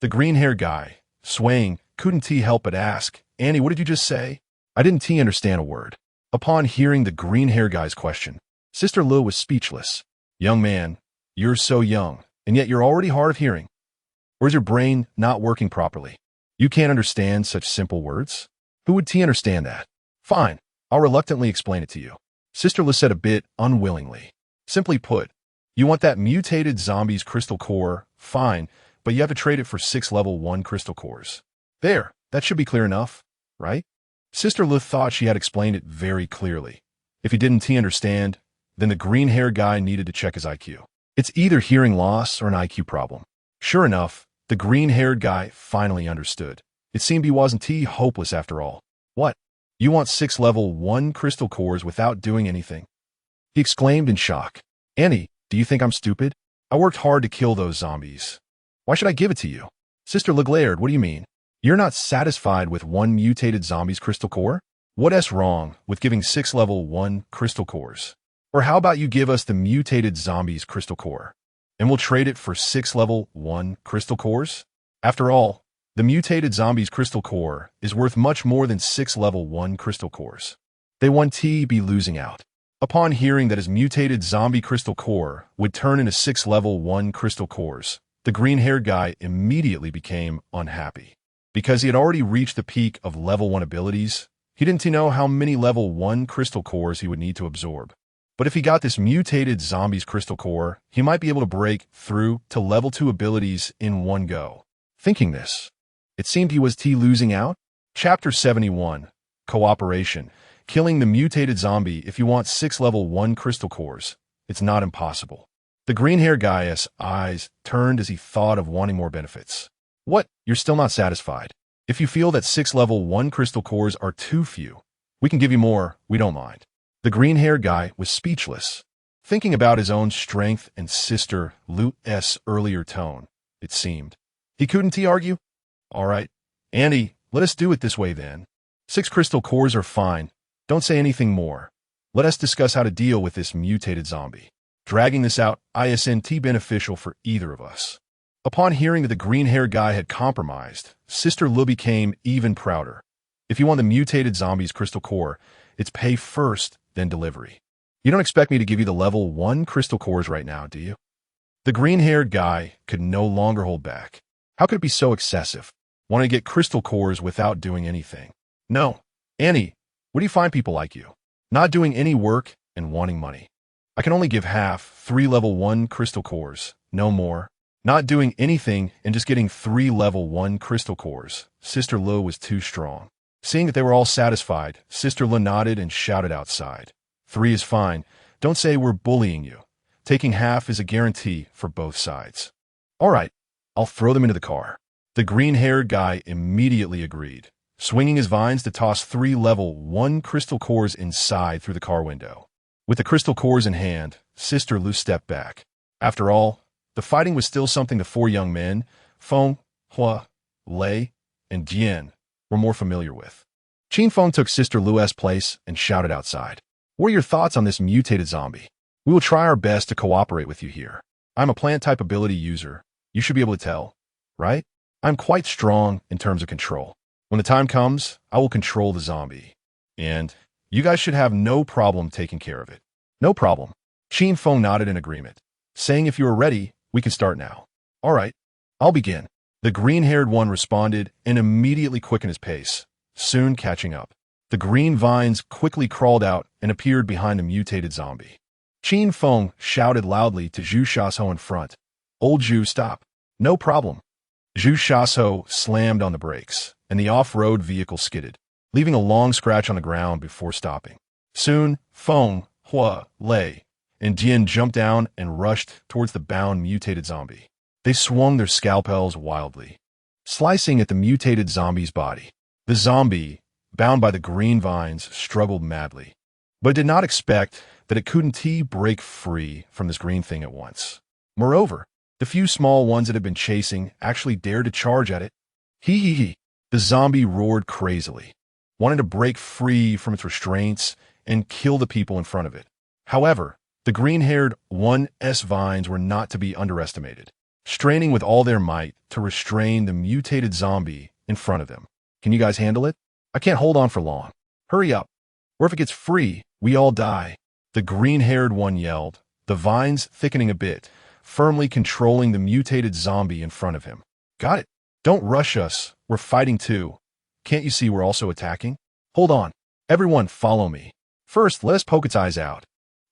A: The green-haired guy, swaying, couldn't help but ask, Annie, what did you just say? I didn't understand a word. Upon hearing the green-haired guy's question, Sister Lu was speechless. Young man, you're so young, and yet you're already hard of hearing. Or is your brain not working properly? You can't understand such simple words? Who would understand that? Fine, I'll reluctantly explain it to you. Sister Lu said a bit unwillingly. Simply put, you want that mutated zombie's crystal core, fine, but you have to trade it for 6 level 1 crystal cores. There, that should be clear enough, right? Sister Lu thought she had explained it very clearly. If he didn't understand, then the green-haired guy needed to check his IQ. It's either hearing loss or an IQ problem. Sure enough, the green-haired guy finally understood. It seemed he wasn't hopeless after all. What? You want 6 level 1 crystal cores without doing anything? He exclaimed in shock. Annie, do you think I'm stupid? I worked hard to kill those zombies. Why should I give it to you? Sister Lu glared, what do you mean? You're not satisfied with 1 mutated zombie's crystal core? What's wrong with giving 6 level 1 crystal cores? Or how about you give us the mutated zombie's crystal core? and we'll trade it for 6 level 1 crystal cores? After all, the mutated zombie's crystal core is worth much more than 6 level 1 crystal cores. They want to be losing out. Upon hearing that his mutated zombie crystal core would turn into 6 level 1 crystal cores, the green-haired guy immediately became unhappy. Because he had already reached the peak of level 1 abilities, he didn't know how many level 1 crystal cores he would need to absorb. But if he got this mutated zombie's crystal core, he might be able to break through to level 2 abilities in one go. Thinking this, it seemed he was losing out. Chapter 71, Cooperation. Killing the mutated zombie if you want 6 level 1 crystal cores. It's not impossible. The green-haired guy's eyes turned as he thought of wanting more benefits. What? You're still not satisfied? If you feel that 6 level 1 crystal cores are too few, we can give you more, we don't mind. The green-haired guy was speechless, thinking about his own strength and Sister Lu's earlier tone, it seemed. He couldn't argue? All right, Andy, let us do it this way then. 6 crystal cores are fine. Don't say anything more. Let us discuss how to deal with this mutated zombie. Dragging this out isn't beneficial for either of us. Upon hearing that the green-haired guy had compromised, Sister Lu became even prouder. If you want the mutated zombie's crystal core, it's pay first, then delivery. You don't expect me to give you the level 1 crystal cores right now, do you? The green-haired guy could no longer hold back. How could it be so excessive? Wanting to get crystal cores without doing anything. No. Annie, where do you find people like you? Not doing any work and wanting money. I can only give half 3 level 1 crystal cores, no more. Not doing anything and just getting 3 level 1 crystal cores. Sister Lu was too strong. Seeing that they were all satisfied, Sister Lu nodded and shouted outside. 3 is fine. Don't say we're bullying you. Taking half is a guarantee for both sides. All right, I'll throw them into the car. The green-haired guy immediately agreed, swinging his vines to toss 3 level 1 crystal cores inside through the car window. With the crystal cores in hand, Sister Lu stepped back. After all, the fighting was still something the 4 young men, Feng, Hua, Lei, and Jian, were more familiar with. Qin Feng took Sister Lu's place and shouted outside. What are your thoughts on this mutated zombie? We will try our best to cooperate with you here. I'm a plant-type ability user. You should be able to tell, right? I'm quite strong in terms of control. When the time comes, I will control the zombie. And you guys should have no problem taking care of it. No problem. Qin Feng nodded in agreement, saying if you are ready, we can start now. All right, I'll begin. The green-haired one responded and immediately quickened his pace, soon catching up. The green vines quickly crawled out and appeared behind the mutated zombie. Qin Feng shouted loudly to Zhu Shasho in front. Old Zhu, stop. No problem. Zhu Shasho slammed on the brakes, and the off-road vehicle skidded, leaving a long scratch on the ground before stopping. Soon, Feng, Hua, Lei, and Jian jumped down and rushed towards the bound mutated zombie. They swung their scalpels wildly, slicing at the mutated zombie's body. The zombie, bound by the green vines, struggled madly, but did not expect that it couldn't break free from this green thing at once. Moreover, the few small ones it had been chasing actually dared to charge at it. Hee. The zombie roared crazily, wanting to break free from its restraints and kill the people in front of it. However, the green-haired one's vines were not to be underestimated, straining with all their might to restrain the mutated zombie in front of them. Can you guys handle it? I can't hold on for long. Hurry up, or if it gets free, we all die. The green-haired one yelled, the vines thickening a bit, firmly controlling the mutated zombie in front of him. Got it. Don't rush us. We're fighting too. Can't you see we're also attacking? Hold on. Everyone follow me. First, let us poke its eyes out.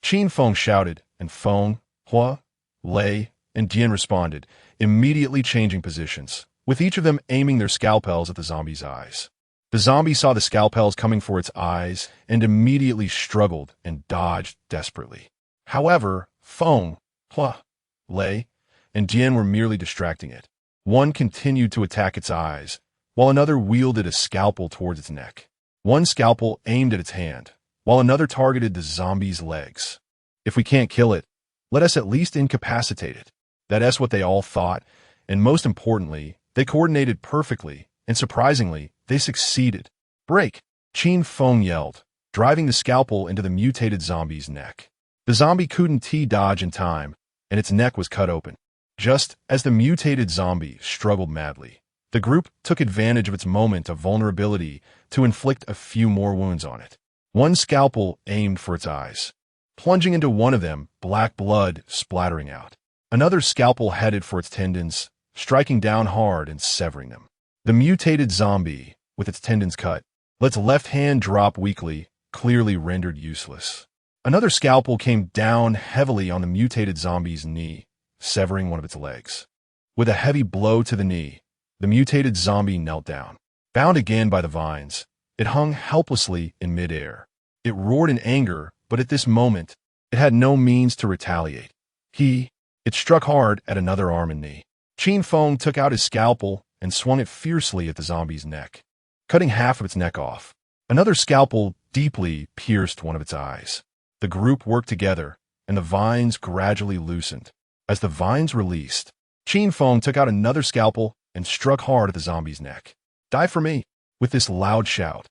A: Qin Feng shouted, and Feng, Hua, Lei, and Jian responded, immediately changing positions, with each of them aiming their scalpels at the zombie's eyes. The zombie saw the scalpels coming for its eyes and immediately struggled and dodged desperately. However, Feng, Hua, Lei, and Jian were merely distracting it. One continued to attack its eyes, while another wielded a scalpel towards its neck. One scalpel aimed at its hand, while another targeted the zombie's legs. If we can't kill it, let us at least incapacitate it. That's what they all thought, and most importantly, they coordinated perfectly, and surprisingly, they succeeded. Break! Qin Feng yelled, driving the scalpel into the mutated zombie's neck. The zombie couldn't dodge in time, and its neck was cut open. Just as the mutated zombie struggled madly, the group took advantage of its moment of vulnerability to inflict a few more wounds on it. One scalpel aimed for its eyes, plunging into one of them, black blood splattering out. Another scalpel headed for its tendons, striking down hard and severing them. The mutated zombie, with its tendons cut, let its left hand drop weakly, clearly rendered useless. Another scalpel came down heavily on the mutated zombie's knee, severing one of its legs. With a heavy blow to the knee, the mutated zombie knelt down. Bound again by the vines, it hung helplessly in midair. It roared in anger, but at this moment, it had no means to retaliate. It struck hard at another arm and knee. Qin Feng took out his scalpel and swung it fiercely at the zombie's neck, cutting half of its neck off. Another scalpel deeply pierced one of its eyes. The group worked together, and the vines gradually loosened. As the vines released, Qin Feng took out another scalpel and struck hard at the zombie's neck. Die for me! With this loud shout,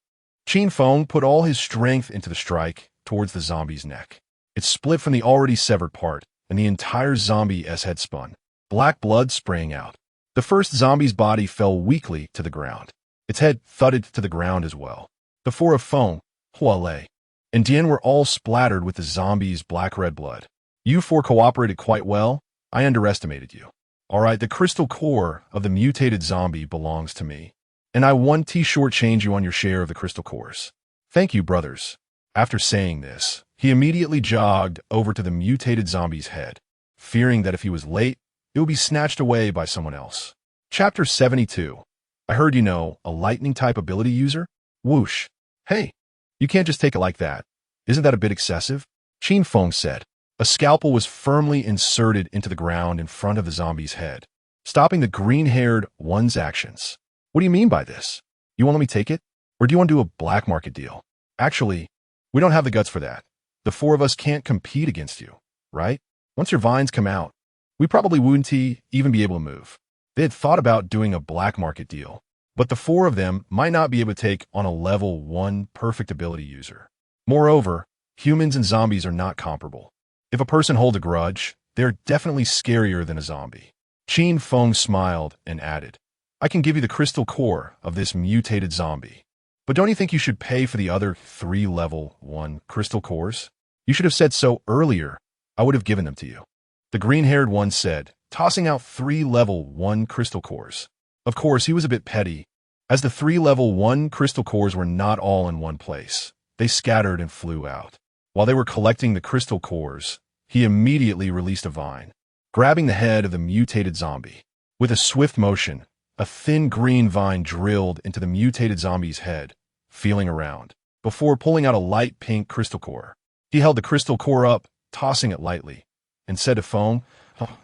A: Qin Feng put all his strength into the strike towards the zombie's neck. It split from the already severed part, and the entire zombie's head spun, black blood spraying out. The first zombie's body fell weakly to the ground. Its head thudded to the ground as well. The four of Feng, Hualei, and Dian were all splattered with the zombie's black-red blood. You four cooperated quite well. I underestimated you. All right, the crystal core of the mutated zombie belongs to me, and I 1T shortchange you on your share of the crystal cores. Thank you, brothers. After saying this, he immediately jogged over to the mutated zombie's head, fearing that if he was late, it would be snatched away by someone else. Chapter 72. I heard you know a lightning-type ability user? Whoosh. Hey, you can't just take it like that. Isn't that a bit excessive? Qin Feng said. A scalpel was firmly inserted into the ground in front of the zombie's head, stopping the green-haired one's actions. What do you mean by this? You won't let me take it? Or do you want to do a black market deal? Actually, we don't have the guts for that. The four of us can't compete against you, right? Once your vines come out, we probably wouldn't even be able to move. They had thought about doing a black market deal, but the four of them might not be able to take on a level 1 perfect ability user. Moreover, humans and zombies are not comparable. If a person holds a grudge, they're definitely scarier than a zombie. Qin Feng smiled and added, I can give you the crystal core of this mutated zombie. But don't you think you should pay for the other 3 level 1 crystal cores? You should have said so earlier. I would have given them to you. The green-haired one said, tossing out 3 level 1 crystal cores. Of course, he was a bit petty, as the 3 level 1 crystal cores were not all in one place. They scattered and flew out. While they were collecting the crystal cores, he immediately released a vine, grabbing the head of the mutated zombie. With a swift motion, a thin green vine drilled into the mutated zombie's head, feeling around, before pulling out a light pink crystal core. He held the crystal core up, tossing it lightly, and said to Feng,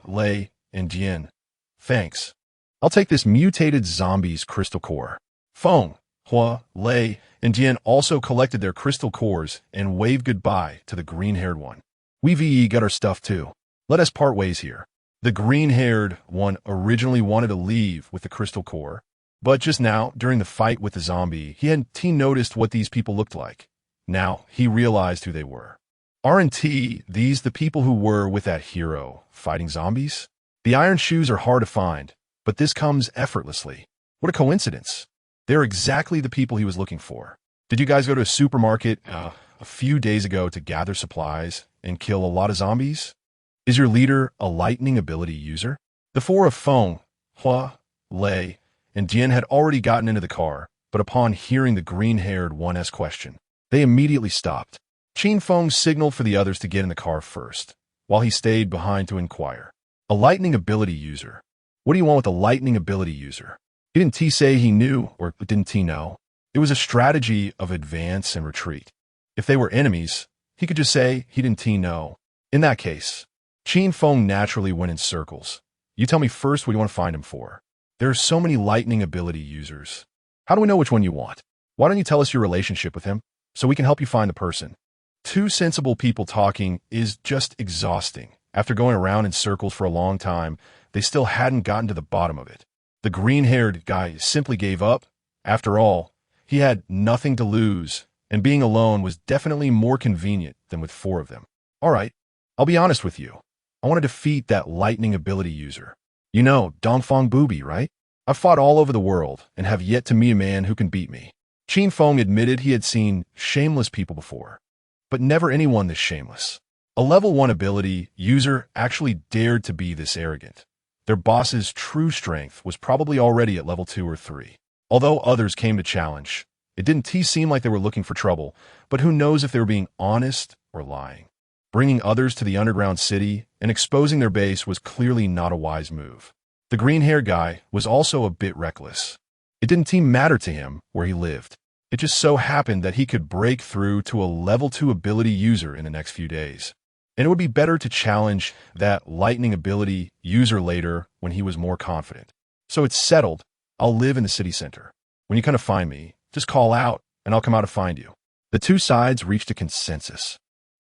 A: Lei, and Dian, thanks. I'll take this mutated zombie's crystal core. Feng, Hua, Lei, and Dian also collected their crystal cores and waved goodbye to the green-haired one. We got our stuff too. Let us part ways here. The green-haired one originally wanted to leave with the crystal core, but just now, during the fight with the zombie, he hadn't noticed what these people looked like. Now, he realized who they were. Aren't these the people who were with that hero, fighting zombies? The iron shoes are hard to find, but this comes effortlessly. What a coincidence. They're exactly the people he was looking for. Did you guys go to a supermarket a few days ago to gather supplies and kill a lot of zombies? Is your leader a lightning ability user? The four of Feng, Hua, Lei, and Dian had already gotten into the car, but upon hearing the green-haired one's question, they immediately stopped. Qin Feng signaled for the others to get in the car first, while he stayed behind to inquire. A lightning ability user. What do you want with a lightning ability user? He didn't say he knew, or didn't he know? It was a strategy of advance and retreat. If they were enemies, he could just say he didn't know. In that case, Qin Feng naturally went in circles. You tell me first what you want to find him for. There are so many lightning ability users. How do we know which one you want? Why don't you tell us your relationship with him, so we can help you find the person? Two sensible people talking is just exhausting. After going around in circles for a long time, they still hadn't gotten to the bottom of it. The green-haired guy simply gave up. After all, he had nothing to lose, and being alone was definitely more convenient than with four of them. All right, I'll be honest with you. I want to defeat that lightning ability user. You know, Dongfang Booby, right? I've fought all over the world and have yet to meet a man who can beat me. Qin Feng admitted he had seen shameless people before, but never anyone this shameless. A level 1 ability user actually dared to be this arrogant. Their boss's true strength was probably already at level 2 or 3. Although others came to challenge, it didn't seem like they were looking for trouble, but who knows if they were being honest or lying. Bringing others to the underground city and exposing their base was clearly not a wise move. The green-hair guy was also a bit reckless. It didn't matter to him where he lived. It just so happened that he could break through to a level 2 ability user in the next few days. And it would be better to challenge that lightning ability user later when he was more confident. So it's settled. I'll live in the city center. When you kind of find me, just call out and I'll come out to find you. The two sides reached a consensus,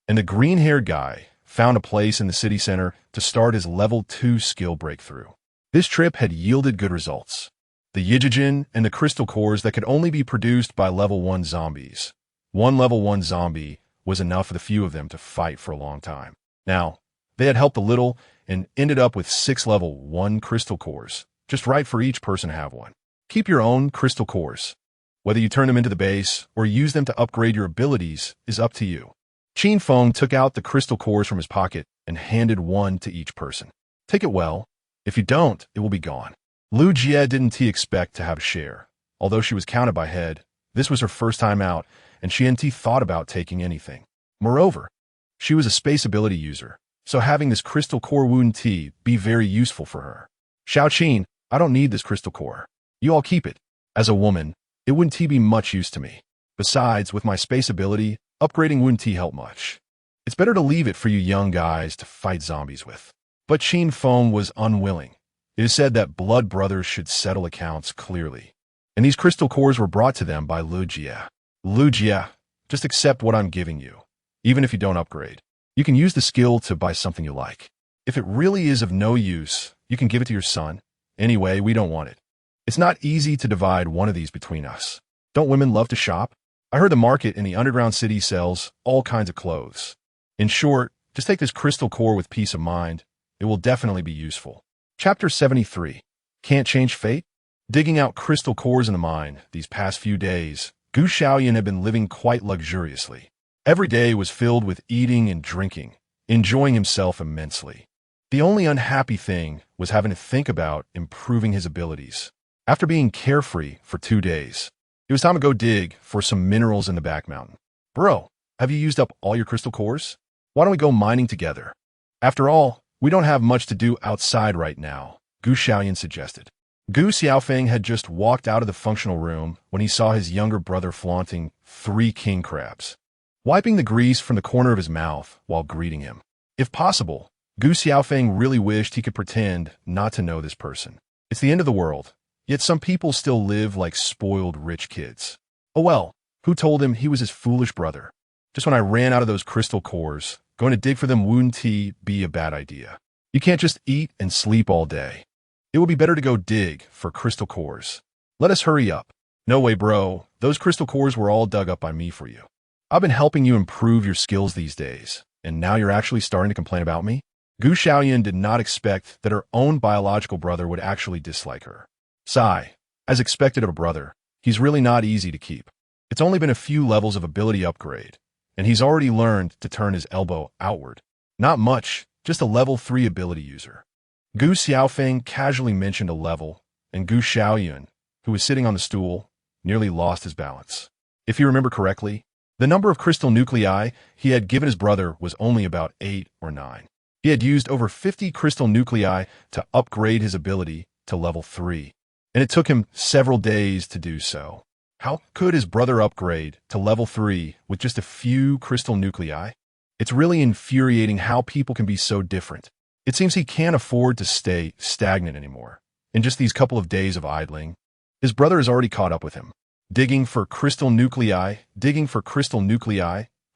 A: and the green-haired guy found a place in the city center to start his level 2 skill breakthrough. This trip had yielded good results. The Yijijin and the crystal cores that could only be produced by level 1 zombies. One level 1 zombie was enough for the few of them to fight for a long time. Now, they had helped a little and ended up with 6 level 1 crystal cores, just right for each person to have one. Keep your own crystal cores. Whether you turn them into the base or use them to upgrade your abilities is up to you. Qin Feng took out the crystal cores from his pocket and handed one to each person. Take it well. If you don't, it will be gone. Lu Jie didn't expect to have a share. Although she was counted by head, this was her first time out, and she hadn't thought about taking anything. Moreover, she was a space ability user, so having this crystal core wound tea be very useful for her. Xiaoyun, I don't need this crystal core. You all keep it. As a woman, it wouldn't be much use to me. Besides, with my space ability, upgrading wouldn't help much. It's better to leave it for you young guys to fight zombies with. But Qin Feng was unwilling. It is said that blood brothers should settle accounts clearly, and these crystal cores were brought to them by Lu Jie. Lu Jie, just accept what I'm giving you, even if you don't upgrade. You can use the skill to buy something you like. If it really is of no use, you can give it to your son. Anyway, we don't want it. It's not easy to divide one of these between us. Don't women love to shop? I heard the market in the underground city sells all kinds of clothes. In short, just take this crystal core with peace of mind. It will definitely be useful. Chapter 73. Can't change fate? Digging out crystal cores in the mine these past few days, Gu Xiaoyun had been living quite luxuriously. Every day was filled with eating and drinking, enjoying himself immensely. The only unhappy thing was having to think about improving his abilities. After being carefree for 2 days, it was time to go dig for some minerals in the back mountain. Bro, have you used up all your crystal cores? Why don't we go mining together? After all, we don't have much to do outside right now, Gu Xiaoyun suggested. Gu Xiaofeng had just walked out of the functional room when he saw his younger brother flaunting 3 king crabs, wiping the grease from the corner of his mouth while greeting him. If possible, Gu Xiaofeng really wished he could pretend not to know this person. It's the end of the world, yet some people still live like spoiled rich kids. Oh well, who told him he was his foolish brother? Just when I ran out of those crystal cores, going to dig for them wouldn't be a bad idea. You can't just eat and sleep all day. It would be better to go dig for crystal cores. Let us hurry up. No way, bro. Those crystal cores were all dug up by me for you. I've been helping you improve your skills these days, and now you're actually starting to complain about me? Gu Xiaoyun did not expect that her own biological brother would actually dislike her. Sigh. As expected of a brother, he's really not easy to keep. It's only been a few levels of ability upgrade, and he's already learned to turn his elbow outward. Not much, just a level 3 ability user. Gu Xiaofeng casually mentioned a level, and Gu Xiaoyun, who was sitting on the stool, nearly lost his balance. If you remember correctly, the number of crystal nuclei he had given his brother was only about 8 or 9. He had used over 50 crystal nuclei to upgrade his ability to level 3, and it took him several days to do so. How could his brother upgrade to level 3 with just a few crystal nuclei? It's really infuriating how people can be so different. It seems he can't afford to stay stagnant anymore. In just these couple of days of idling, his brother has already caught up with him. Digging for crystal nuclei,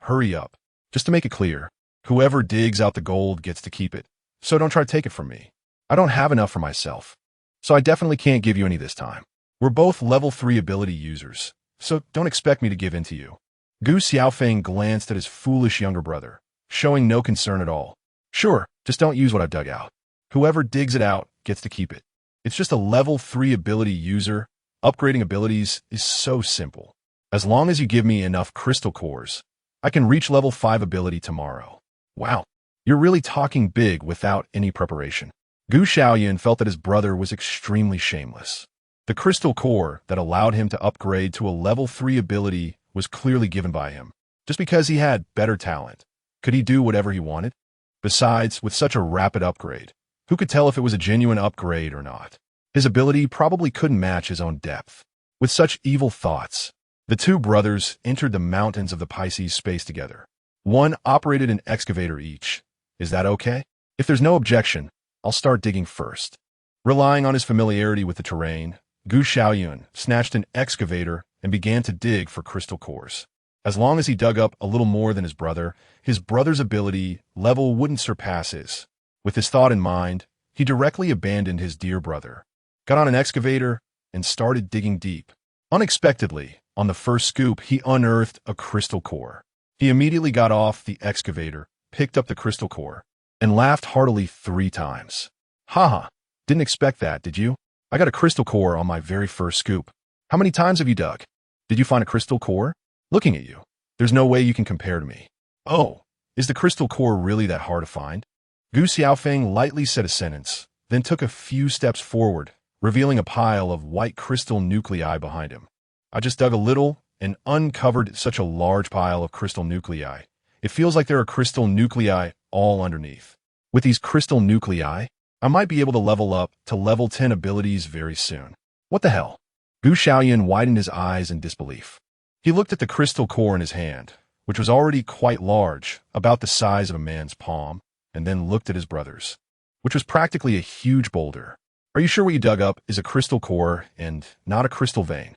A: hurry up. Just to make it clear, whoever digs out the gold gets to keep it, so don't try to take it from me. I don't have enough for myself, so I definitely can't give you any this time. We're both level 3 ability users, so don't expect me to give in to you. Gu Xiaofeng glanced at his foolish younger brother, showing no concern at all. Sure, Just don't use what I've dug out. Whoever digs it out gets to keep it. It's just a level 3 ability user. Upgrading abilities is so simple. As long as you give me enough crystal cores, I can reach level 5 ability tomorrow. Wow, you're really talking big without any preparation. Xiaoyun felt that his brother was extremely shameless. The crystal core that allowed him to upgrade to a level 3 ability was clearly given by him. Just because he had better talent, could he do whatever he wanted? Besides, with such a rapid upgrade, who could tell if it was a genuine upgrade or not? His ability probably couldn't match his own depth. With such evil thoughts, the two brothers entered the mountains of the Pisces space together. One operated an excavator each. Is that okay? If there's no objection, I'll start digging first. Relying on his familiarity with the terrain, Xiaoyun snatched an excavator and began to dig for crystal cores. As long as he dug up a little more than his brother's ability level wouldn't surpass his. With this thought in mind, he directly abandoned his dear brother, got on an excavator, and started digging deep. Unexpectedly, on the first scoop, he unearthed a crystal core. He immediately got off the excavator, picked up the crystal core, and laughed heartily 3 times. Haha, didn't expect that, did you? I got a crystal core on my very first scoop. How many times have you dug? Did you find a crystal core? Looking at you, there's no way you can compare to me. Oh, is the crystal core really that hard to find? Gu Xiaofeng lightly said a sentence, then took a few steps forward, revealing a pile of white crystal nuclei behind him. I just dug a little and uncovered such a large pile of crystal nuclei. It feels like there are crystal nuclei all underneath. With these crystal nuclei, I might be able to level up to level 10 abilities very soon. What the hell? Gu Xiaoyun widened his eyes in disbelief. He looked at the crystal core in his hand, which was already quite large, about the size of a man's palm, and then looked at his brother's, which was practically a huge boulder. Are you sure what you dug up is a crystal core and not a crystal vein?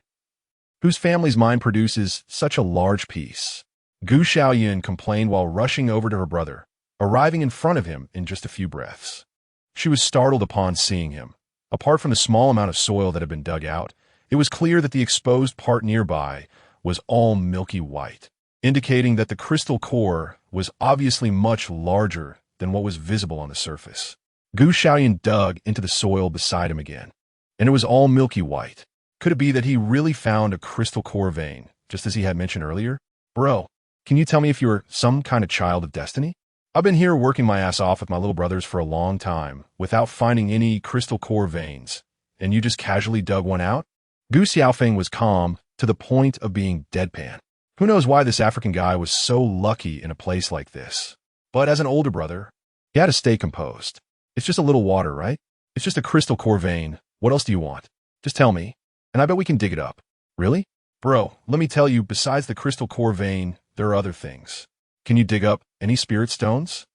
A: Whose family's mind produces such a large piece? Gu Xiaoyun complained while rushing over to her brother, arriving in front of him in just a few breaths. She was startled upon seeing him. Apart from the small amount of soil that had been dug out, it was clear that the exposed part nearby was all milky white, indicating that the crystal core was obviously much larger than what was visible on the surface. Gu Xiaoyun dug into the soil beside him again, and it was all milky white. Could it be that he really found a crystal core vein, just as he had mentioned earlier? Bro, can you tell me if you're some kind of child of destiny? I've been here working my ass off with my little brothers for a long time without finding any crystal core veins, and you just casually dug one out? Gu Xiaofeng was calm to the point of being deadpan. Who knows why this African guy was so lucky in a place like this? But as an older brother, he had to stay composed. It's just a little water, right? It's just a crystal core vein. What else do you want? Just tell me, and I bet we can dig it up. Really? Bro, let me tell you, besides the crystal core vein, there are other things. Can you dig up any spirit stones?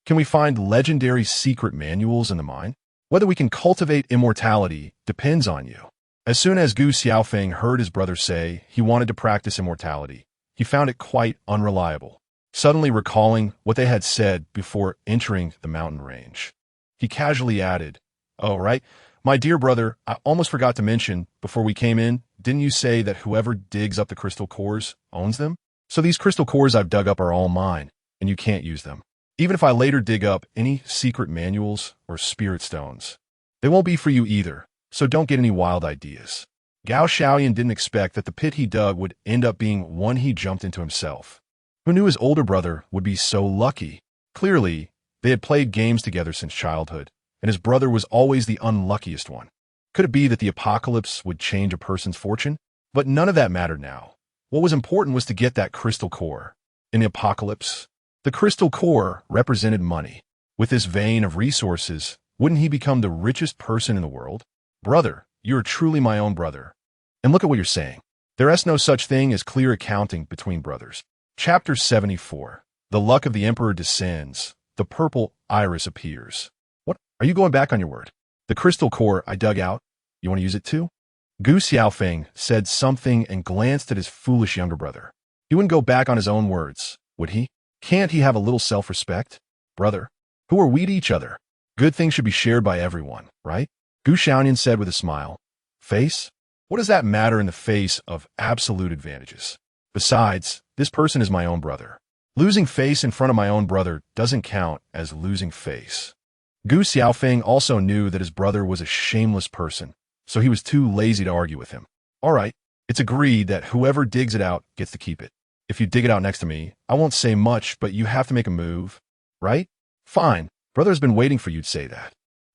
A: Can we find legendary secret manuals in the mine? Whether we can cultivate immortality depends on you. As soon as Gu Xiaofeng heard his brother say he wanted to practice immortality, he found it quite unreliable, suddenly recalling what they had said before entering the mountain range. He casually added, "Oh, right, my dear brother, I almost forgot to mention, before we came in, didn't you say that whoever digs up the crystal cores owns them? So these crystal cores I've dug up are all mine, and you can't use them. Even if I later dig up any secret manuals or spirit stones, they won't be for you either. So don't get any wild ideas." Gao Xiaoyun didn't expect that the pit he dug would end up being one he jumped into himself. Who knew his older brother would be so lucky? Clearly, they had played games together since childhood, and his brother was always the unluckiest one. Could it be that the apocalypse would change a person's fortune? But none of that mattered now. What was important was to get that crystal core. In the apocalypse, the crystal core represented money. With this vein of resources, wouldn't he become the richest person in the world? Brother, you are truly my own brother. And look at what you're saying. There is no such thing as clear accounting between brothers. Chapter 74. The luck of the emperor descends. The purple iris appears. What? Are you going back on your word? The crystal core I dug out, you want to use it too? Gu Xiaofeng said something and glanced at his foolish younger brother. He wouldn't go back on his own words, would he? Can't he have a little self-respect? Brother, who are we to each other? Good things should be shared by everyone, right? Gu Xiaoyun said with a smile. Face? What does that matter in the face of absolute advantages? Besides, this person is my own brother. Losing face in front of my own brother doesn't count as losing face. Gu Xiaofeng also knew that his brother was a shameless person, so he was too lazy to argue with him. All right, it's agreed that whoever digs it out gets to keep it. If you dig it out next to me, I won't say much, but you have to make a move, right? Fine, brother's been waiting for you to say that.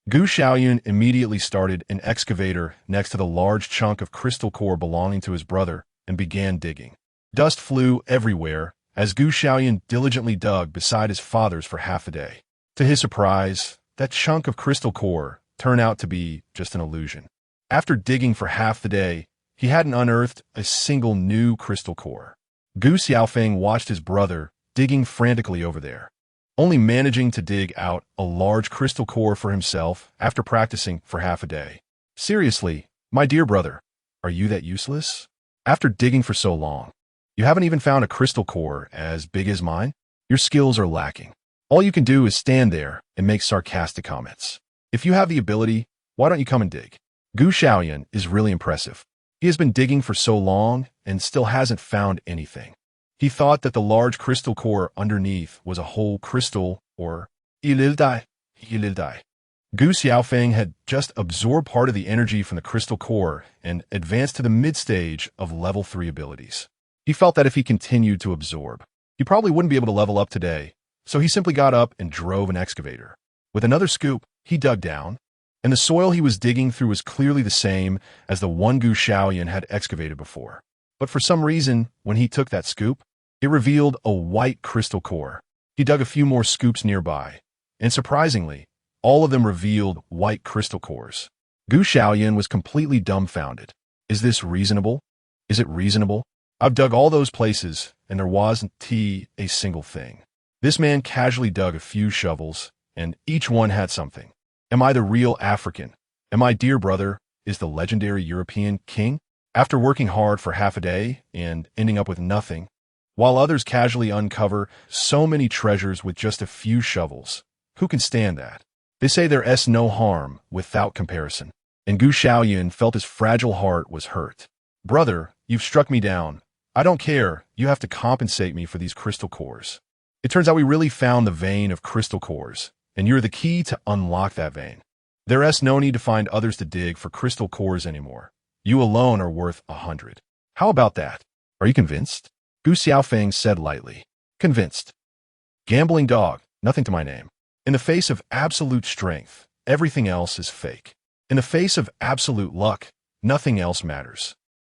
A: Gu Xiaoyun immediately started an excavator next to the large chunk of crystal core belonging to his brother and began digging. Dust flew everywhere as Gu Xiaoyun diligently dug beside his father's for half a day. To his surprise, that chunk of crystal core turned out to be just an illusion. After digging for half the day, he hadn't unearthed a single new crystal core. Gu Xiaofeng watched his brother digging frantically over there, only managing to dig out a large crystal core for himself after practicing for half a day. Seriously, my dear brother, are you that useless? After digging for so long, you haven't even found a crystal core as big as mine? Your skills are lacking. All you can do is stand there and make sarcastic comments. If you have the ability, why don't you come and dig? Gu Xiaoyun is really impressive. He has been digging for so long and still hasn't found anything. He thought that the large crystal core underneath was a whole crystal or ilildai. Gu Xiaofeng had just absorbed part of the energy from the crystal core and advanced to the mid-stage of level 3 abilities. He felt that if he continued to absorb, he probably wouldn't be able to level up today, so he simply got up and drove an excavator. With another scoop, he dug down, and the soil he was digging through was clearly the same as the one Gu Xiaoyun had excavated before. But for some reason, when he took that scoop, it revealed a white crystal core. He dug a few more scoops nearby, and surprisingly, all of them revealed white crystal cores. Gu Xiaoyun was completely dumbfounded. Is this reasonable? Is it reasonable? I've dug all those places, and there wasn't a single thing. This man casually dug a few shovels, and each one had something. Am I the real African? And my dear brother is the legendary European king? After working hard for half a day and ending up with nothing, while others casually uncover so many treasures with just a few shovels, who can stand that? They say there's no harm without comparison, and Gu Xiaoyun felt his fragile heart was hurt. Brother, you've struck me down. I don't care, you have to compensate me for these crystal cores. It turns out we really found the vein of crystal cores, and you're the key to unlock that vein. There's no need to find others to dig for crystal cores anymore. You alone are worth 100. How about that? Are you convinced? Gu Xiaofeng said lightly. Convinced. Gambling dog, nothing to my name. In the face of absolute strength, everything else is fake. In the face of absolute luck, nothing else matters.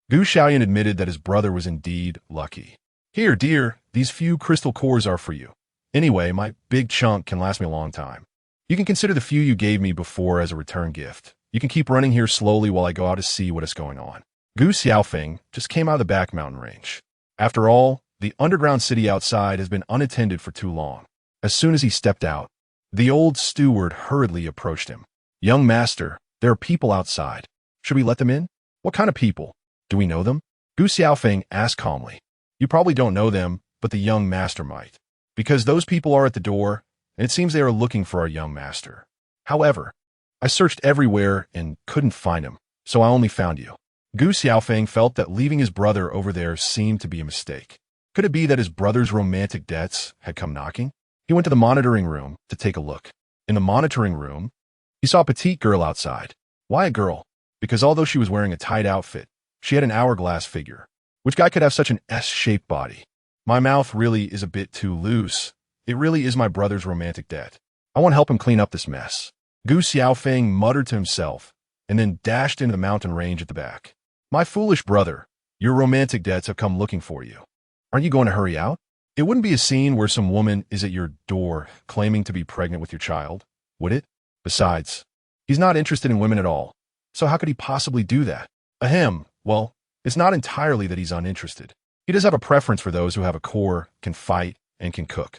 A: Gu Xiaoyun admitted that his brother was indeed lucky. Here, dear, these few crystal cores are for you. Anyway, my big chunk can last me a long time. You can consider the few you gave me before as a return gift. You can keep running here slowly while I go out to see what is going on. Gu Xiaofeng just came out of the back mountain range. After all, the underground city outside has been unattended for too long. As soon as he stepped out, the old steward hurriedly approached him. Young master, there are people outside. Should we let them in? What kind of people? Do we know them? Gu Xiaofeng asked calmly. You probably don't know them, but the young master might. Because those people are at the door, and it seems they are looking for our young master. However, I searched everywhere and couldn't find him, so I only found you. Gu Xiaofeng felt that leaving his brother over there seemed to be a mistake. Could it be that his brother's romantic debts had come knocking? He went to the monitoring room to take a look. In the monitoring room, he saw a petite girl outside. Why a girl? Because although she was wearing a tight outfit, she had an hourglass figure. Which guy could have such an S-shaped body? My mouth really is a bit too loose. It really is my brother's romantic debt. I want to help him clean up this mess. Gu Xiaofeng muttered to himself and then dashed into the mountain range at the back. My foolish brother, your romantic debts have come looking for you. Aren't you going to hurry out? It wouldn't be a scene where some woman is at your door claiming to be pregnant with your child, would it? Besides, he's not interested in women at all. So how could he possibly do that? Ahem, well, it's not entirely that he's uninterested. He does have a preference for those who have a core, can fight, and can cook.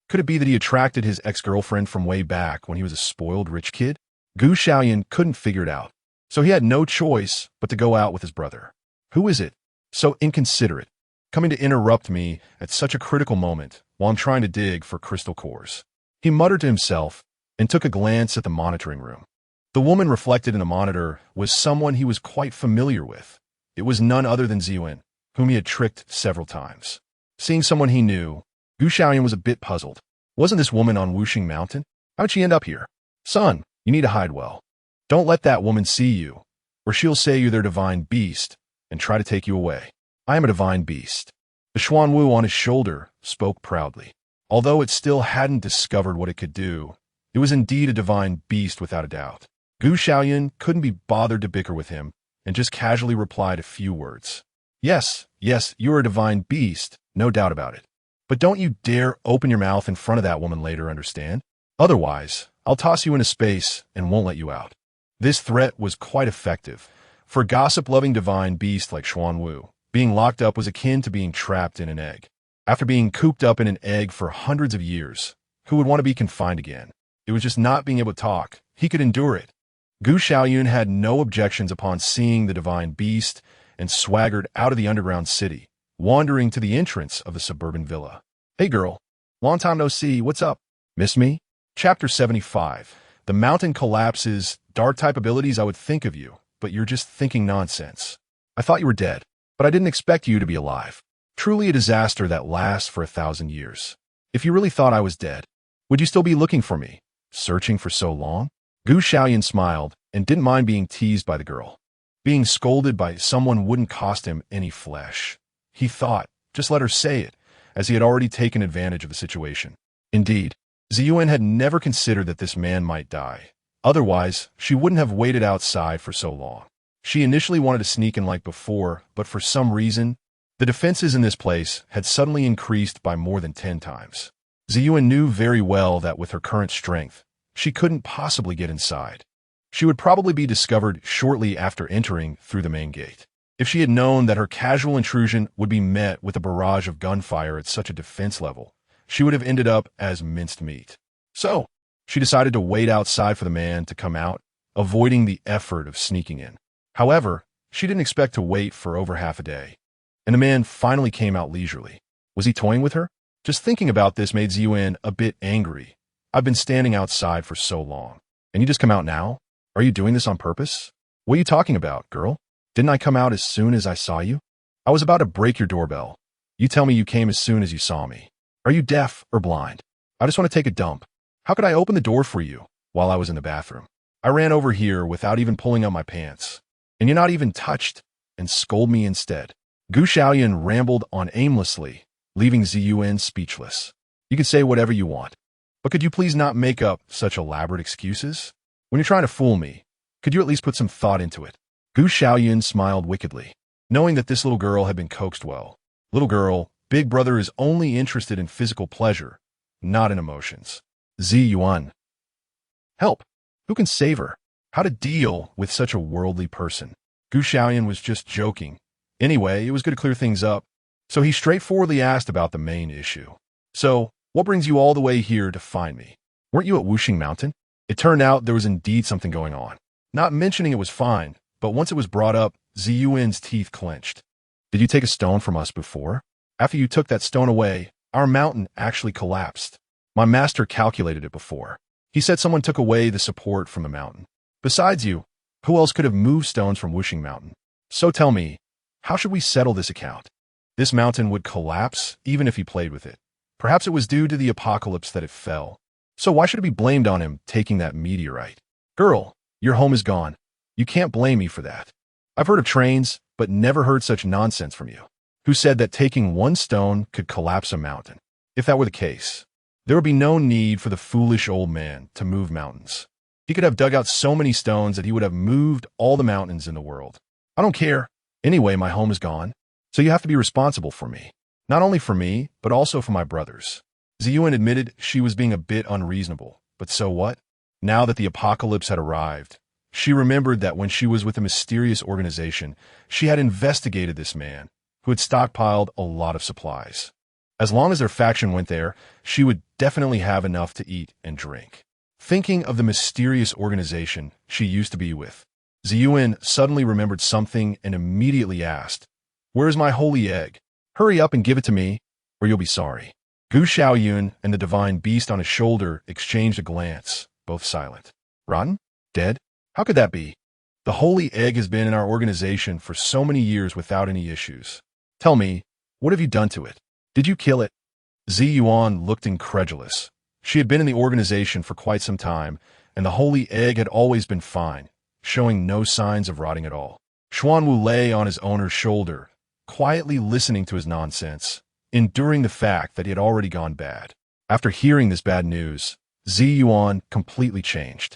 A: Could it be that he attracted his ex-girlfriend from way back when he was a spoiled rich kid? Gu Xiaoyun couldn't figure it out, so he had no choice but to go out with his brother. Who is it? So inconsiderate, coming to interrupt me at such a critical moment while I'm trying to dig for crystal cores. He muttered to himself and took a glance at the monitoring room. The woman reflected in the monitor was someone he was quite familiar with. It was none other than Xiaoyun, whom he had tricked several times. Seeing someone he knew, Gu Xiaoyun was a bit puzzled. Wasn't this woman on Wuxing Mountain? How'd she end up here? Son, you need to hide well. Don't let that woman see you, or she'll say you're their divine beast and try to take you away. I am a divine beast. The Xuanwu on his shoulder spoke proudly. Although it still hadn't discovered what it could do, it was indeed a divine beast without a doubt. Gu Xiaoyun couldn't be bothered to bicker with him and just casually replied a few words. Yes, you're a divine beast, no doubt about it. But don't you dare open your mouth in front of that woman later, understand? Otherwise, I'll toss you into space and won't let you out. This threat was quite effective. For a gossip-loving divine beast like Xuanwu, being locked up was akin to being trapped in an egg. After being cooped up in an egg for hundreds of years, who would want to be confined again? It was just not being able to talk. He could endure it. Gu Xiaoyun had no objections upon seeing the divine beast and swaggered out of the underground city, wandering to the entrance of the suburban villa. Hey girl, long time no see, what's up? Miss me? Chapter 75. The mountain collapses, dark-type abilities. I would think of you, but you're just thinking nonsense. I thought you were dead, but I didn't expect you to be alive. Truly a disaster that lasts for 1,000 years. If you really thought I was dead, would you still be looking for me, searching for so long? Gu Xiaoyun smiled and didn't mind being teased by the girl. Being scolded by someone wouldn't cost him any flesh. He thought, just let her say it, as he had already taken advantage of the situation. Indeed, Xiaoyun had never considered that this man might die. Otherwise, she wouldn't have waited outside for so long. She initially wanted to sneak in like before, but for some reason, the defenses in this place had suddenly increased by more than 10 times. Xiaoyun knew very well that with her current strength, she couldn't possibly get inside. She would probably be discovered shortly after entering through the main gate. If she had known that her casual intrusion would be met with a barrage of gunfire at such a defense level, she would have ended up as minced meat. So, she decided to wait outside for the man to come out, avoiding the effort of sneaking in. However, she didn't expect to wait for over half a day, and the man finally came out leisurely. Was he toying with her? Just thinking about this made Xiaoyun a bit angry. I've been standing outside for so long, and you just come out now? Are you doing this on purpose? What are you talking about, girl? Didn't I come out as soon as I saw you? I was about to break your doorbell. You tell me you came as soon as you saw me. Are you deaf or blind? I just want to take a dump. How could I open the door for you while I was in the bathroom? I ran over here without even pulling up my pants, and you're not even touched and scold me instead. Gu Xiaoyun rambled on aimlessly, leaving Xiaoyun speechless. You can say whatever you want, but could you please not make up such elaborate excuses? When you're trying to fool me, could you at least put some thought into it? Gu Xiaoyun smiled wickedly, knowing that this little girl had been coaxed well. Little girl, big brother is only interested in physical pleasure, not in emotions. Xiaoyun. Help! Who can save her? How to deal with such a worldly person? Gu Xiaoyun was just joking. Anyway, it was good to clear things up, so he straightforwardly asked about the main issue. So, what brings you all the way here to find me? Weren't you at Wuxing Mountain? It turned out there was indeed something going on. Not mentioning it was fine, but once it was brought up, Xiaoyun's teeth clenched. Did you take a stone from us before? After you took that stone away, our mountain actually collapsed. My master calculated it before. He said someone took away the support from the mountain. Besides you, who else could have moved stones from Wuxing Mountain? So tell me, how should we settle this account? This mountain would collapse even if he played with it. Perhaps it was due to the apocalypse that it fell. So why should it be blamed on him taking that meteorite? Girl, your home is gone. You can't blame me for that. I've heard of trains, but never heard such nonsense from you. Who said that taking one stone could collapse a mountain? If that were the case, there would be no need for the foolish old man to move mountains. He could have dug out so many stones that he would have moved all the mountains in the world. I don't care. Anyway, my home is gone, so you have to be responsible for me. Not only for me, but also for my brothers. Xiaoyun admitted she was being a bit unreasonable, but so what? Now that the apocalypse had arrived, she remembered that when she was with a mysterious organization, she had investigated this man, who had stockpiled a lot of supplies. As long as their faction went there, she would definitely have enough to eat and drink. Thinking of the mysterious organization she used to be with, Xiaoyun suddenly remembered something and immediately asked, "Where is my holy egg? Hurry up and give it to me, or you'll be sorry." Gu Xiaoyun and the divine beast on his shoulder exchanged a glance, both silent. Rotten? Dead? How could that be? The holy egg has been in our organization for so many years without any issues. Tell me, what have you done to it? Did you kill it? Xiaoyun looked incredulous. She had been in the organization for quite some time, and the holy egg had always been fine, showing no signs of rotting at all. Xuanwu lay on his owner's shoulder, quietly listening to his nonsense, enduring the fact that he had already gone bad. After hearing this bad news, Xiaoyun completely changed.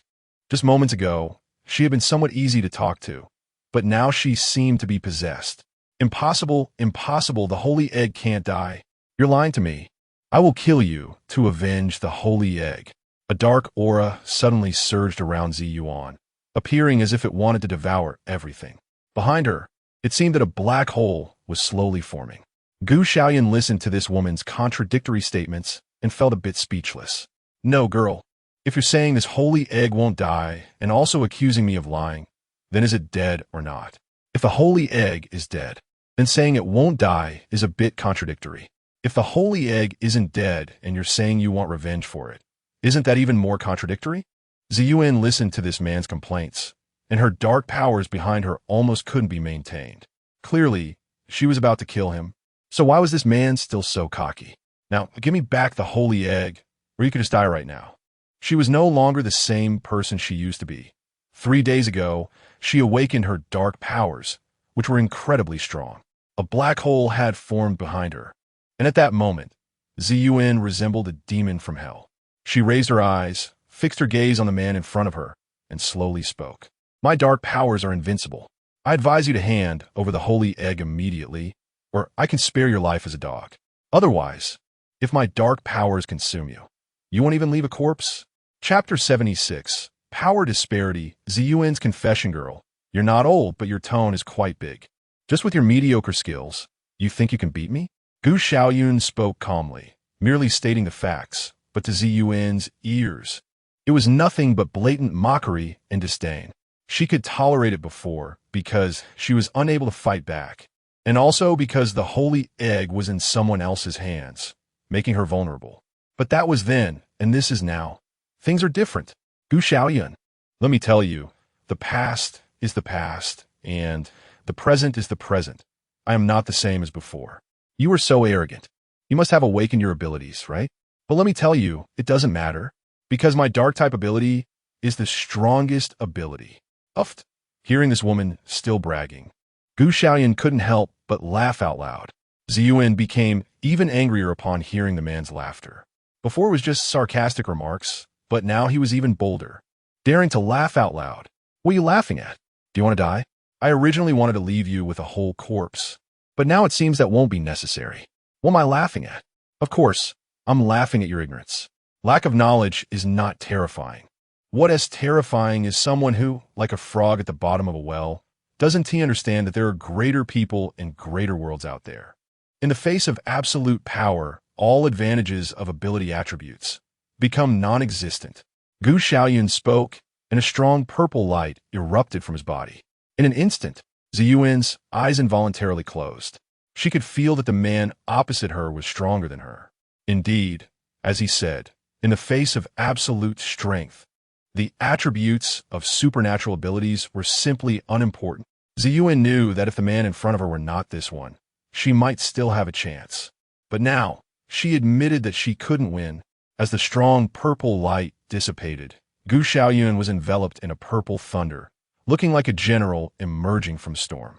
A: Just moments ago, she had been somewhat easy to talk to, but now she seemed to be possessed. Impossible, impossible, the holy egg can't die. You're lying to me. I will kill you to avenge the holy egg. A dark aura suddenly surged around Xiaoyun, appearing as if it wanted to devour everything. Behind her, it seemed that a black hole was slowly forming. Xiaoyun listened to this woman's contradictory statements and felt a bit speechless. No, girl. If you're saying this holy egg won't die and also accusing me of lying, then is it dead or not? If the holy egg is dead, then saying it won't die is a bit contradictory. If the holy egg isn't dead and you're saying you want revenge for it, isn't that even more contradictory? Xiaoyun listened to this man's complaints, and her dark powers behind her almost couldn't be maintained. Clearly, she was about to kill him. So why was this man still so cocky? Now, give me back the holy egg, or you could just die right now. She was no longer the same person she used to be. 3 days ago, she awakened her dark powers, which were incredibly strong. A black hole had formed behind her, and at that moment, Xiaoyun resembled a demon from hell. She raised her eyes, fixed her gaze on the man in front of her, and slowly spoke. My dark powers are invincible. I advise you to hand over the holy egg immediately, or I can spare your life as a dog. Otherwise, if my dark powers consume you, you won't even leave a corpse. Chapter 76. Power Disparity. Xiaoyun's confession. Girl, you're not old, but your tone is quite big. Just with your mediocre skills, you think you can beat me? Xiaoyun spoke calmly, merely stating the facts, but to Xiaoyun's ears, it was nothing but blatant mockery and disdain. She could tolerate it before because she was unable to fight back, and also because the holy egg was in someone else's hands, making her vulnerable. But that was then, and this is now. Things are different. Xiaoyun, let me tell you, the past is the past, and the present is the present. I am not the same as before. You were so arrogant. You must have awakened your abilities, right? But let me tell you, it doesn't matter, because my dark-type ability is the strongest ability. Uffed. Hearing this woman still bragging, Xiaoyun couldn't help but laugh out loud. Xiaoyun became even angrier upon hearing the man's laughter. Before it was just sarcastic remarks, but now he was even bolder, daring to laugh out loud. What are you laughing at? Do you want to die? I originally wanted to leave you with a whole corpse, but now it seems that won't be necessary. What am I laughing at? Of course, I'm laughing at your ignorance. Lack of knowledge is not terrifying. What is terrifying is someone who, like a frog at the bottom of a well, doesn't understand that there are greater people in greater worlds out there. In the face of absolute power, all advantages of ability attributes become non-existent. Xiaoyun spoke, and a strong purple light erupted from his body. In an instant, Xiaoyun's eyes involuntarily closed. She could feel that the man opposite her was stronger than her. Indeed, as he said, in the face of absolute strength, the attributes of supernatural abilities were simply unimportant. Xiaoyun knew that if the man in front of her were not this one, she might still have a chance. But now, she admitted that she couldn't win. As the strong purple light dissipated, Xiaoyun was enveloped in a purple thunder, looking like a general emerging from storm.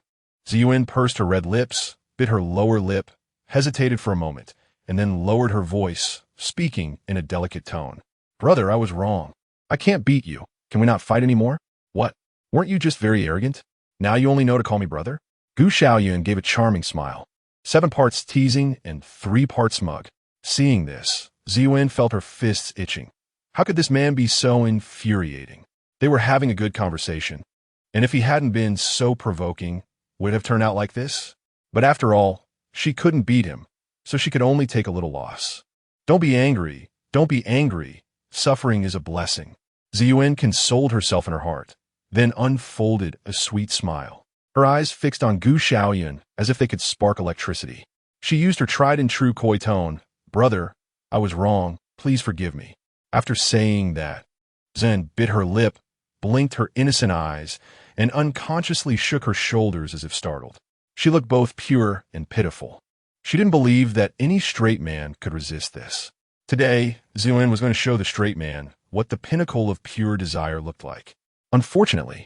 A: Xiaoyun pursed her red lips, bit her lower lip, hesitated for a moment, and then lowered her voice, speaking in a delicate tone. Brother, I was wrong. I can't beat you. Can we not fight anymore? What? Weren't you just very arrogant? Now you only know to call me brother? Xiaoyun gave a charming smile, 7 parts teasing and 3 parts smug. Seeing this, Xiaoyun felt her fists itching. How could this man be so infuriating? They were having a good conversation, and if he hadn't been so provoking, would it have turned out like this? But after all, she couldn't beat him, so she could only take a little loss. Don't be angry. Don't be angry. Suffering is a blessing. Xiaoyun consoled herself in her heart, then unfolded a sweet smile. Her eyes fixed on Xiaoyun as if they could spark electricity. She used her tried-and-true coy tone. Brother, I was wrong. Please forgive me. After saying that, Zen bit her lip, blinked her innocent eyes, and unconsciously shook her shoulders as if startled. She looked both pure and pitiful. She didn't believe that any straight man could resist this. Today, Xiaoyun was going to show the straight man what the pinnacle of pure desire looked like. Unfortunately,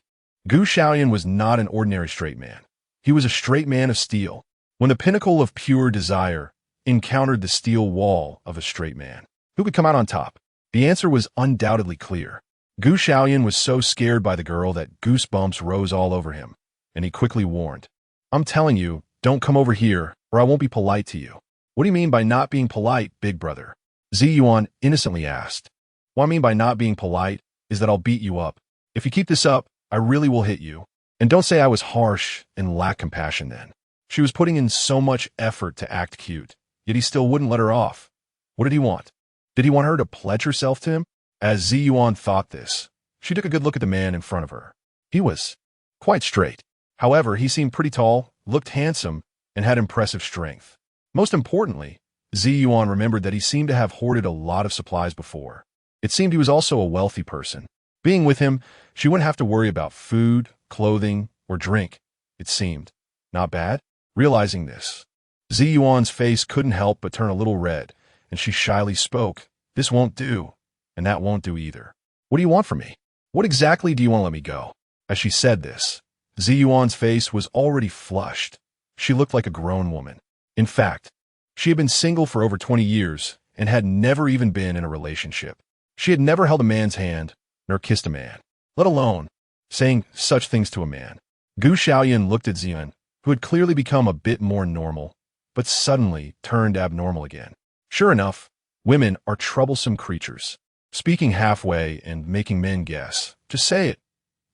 A: Xiaoyun was not an ordinary straight man. He was a straight man of steel. When the pinnacle of pure desire encountered the steel wall of a straight man, who could come out on top? The answer was undoubtedly clear. Xiaoyun was so scared by the girl that goosebumps rose all over him, and he quickly warned, "I'm telling you, don't come over here, or I won't be polite to you." "What do you mean by not being polite, big brother?" Xiaoyun innocently asked. "What I mean by not being polite is that I'll beat you up. If you keep this up, I really will hit you. And don't say I was harsh and lack compassion then." She was putting in so much effort to act cute, yet he still wouldn't let her off. What did he want? Did he want her to pledge herself to him? As Xiaoyun thought this, she took a good look at the man in front of her. He was quite straight. However, he seemed pretty tall, looked handsome, and had impressive strength. Most importantly, Xiaoyun remembered that he seemed to have hoarded a lot of supplies before. It seemed he was also a wealthy person. Being with him, she wouldn't have to worry about food, clothing, or drink. It seemed. Not bad? Realizing this, Xiaoyun's face couldn't help but turn a little red, and she shyly spoke, "This won't do, and that won't do either. What do you want from me? What exactly do you want to let me go?" As she said this, Xiaoyun's face was already flushed. She looked like a grown woman. In fact, she had been single for over 20 years and had never even been in a relationship. She had never held a man's hand, nor kissed a man, let alone saying such things to a man. Xiaoyun looked at Xiaoyun, who had clearly become a bit more normal, but suddenly turned abnormal again. Sure enough, women are troublesome creatures, speaking halfway and making men guess. "Just say it.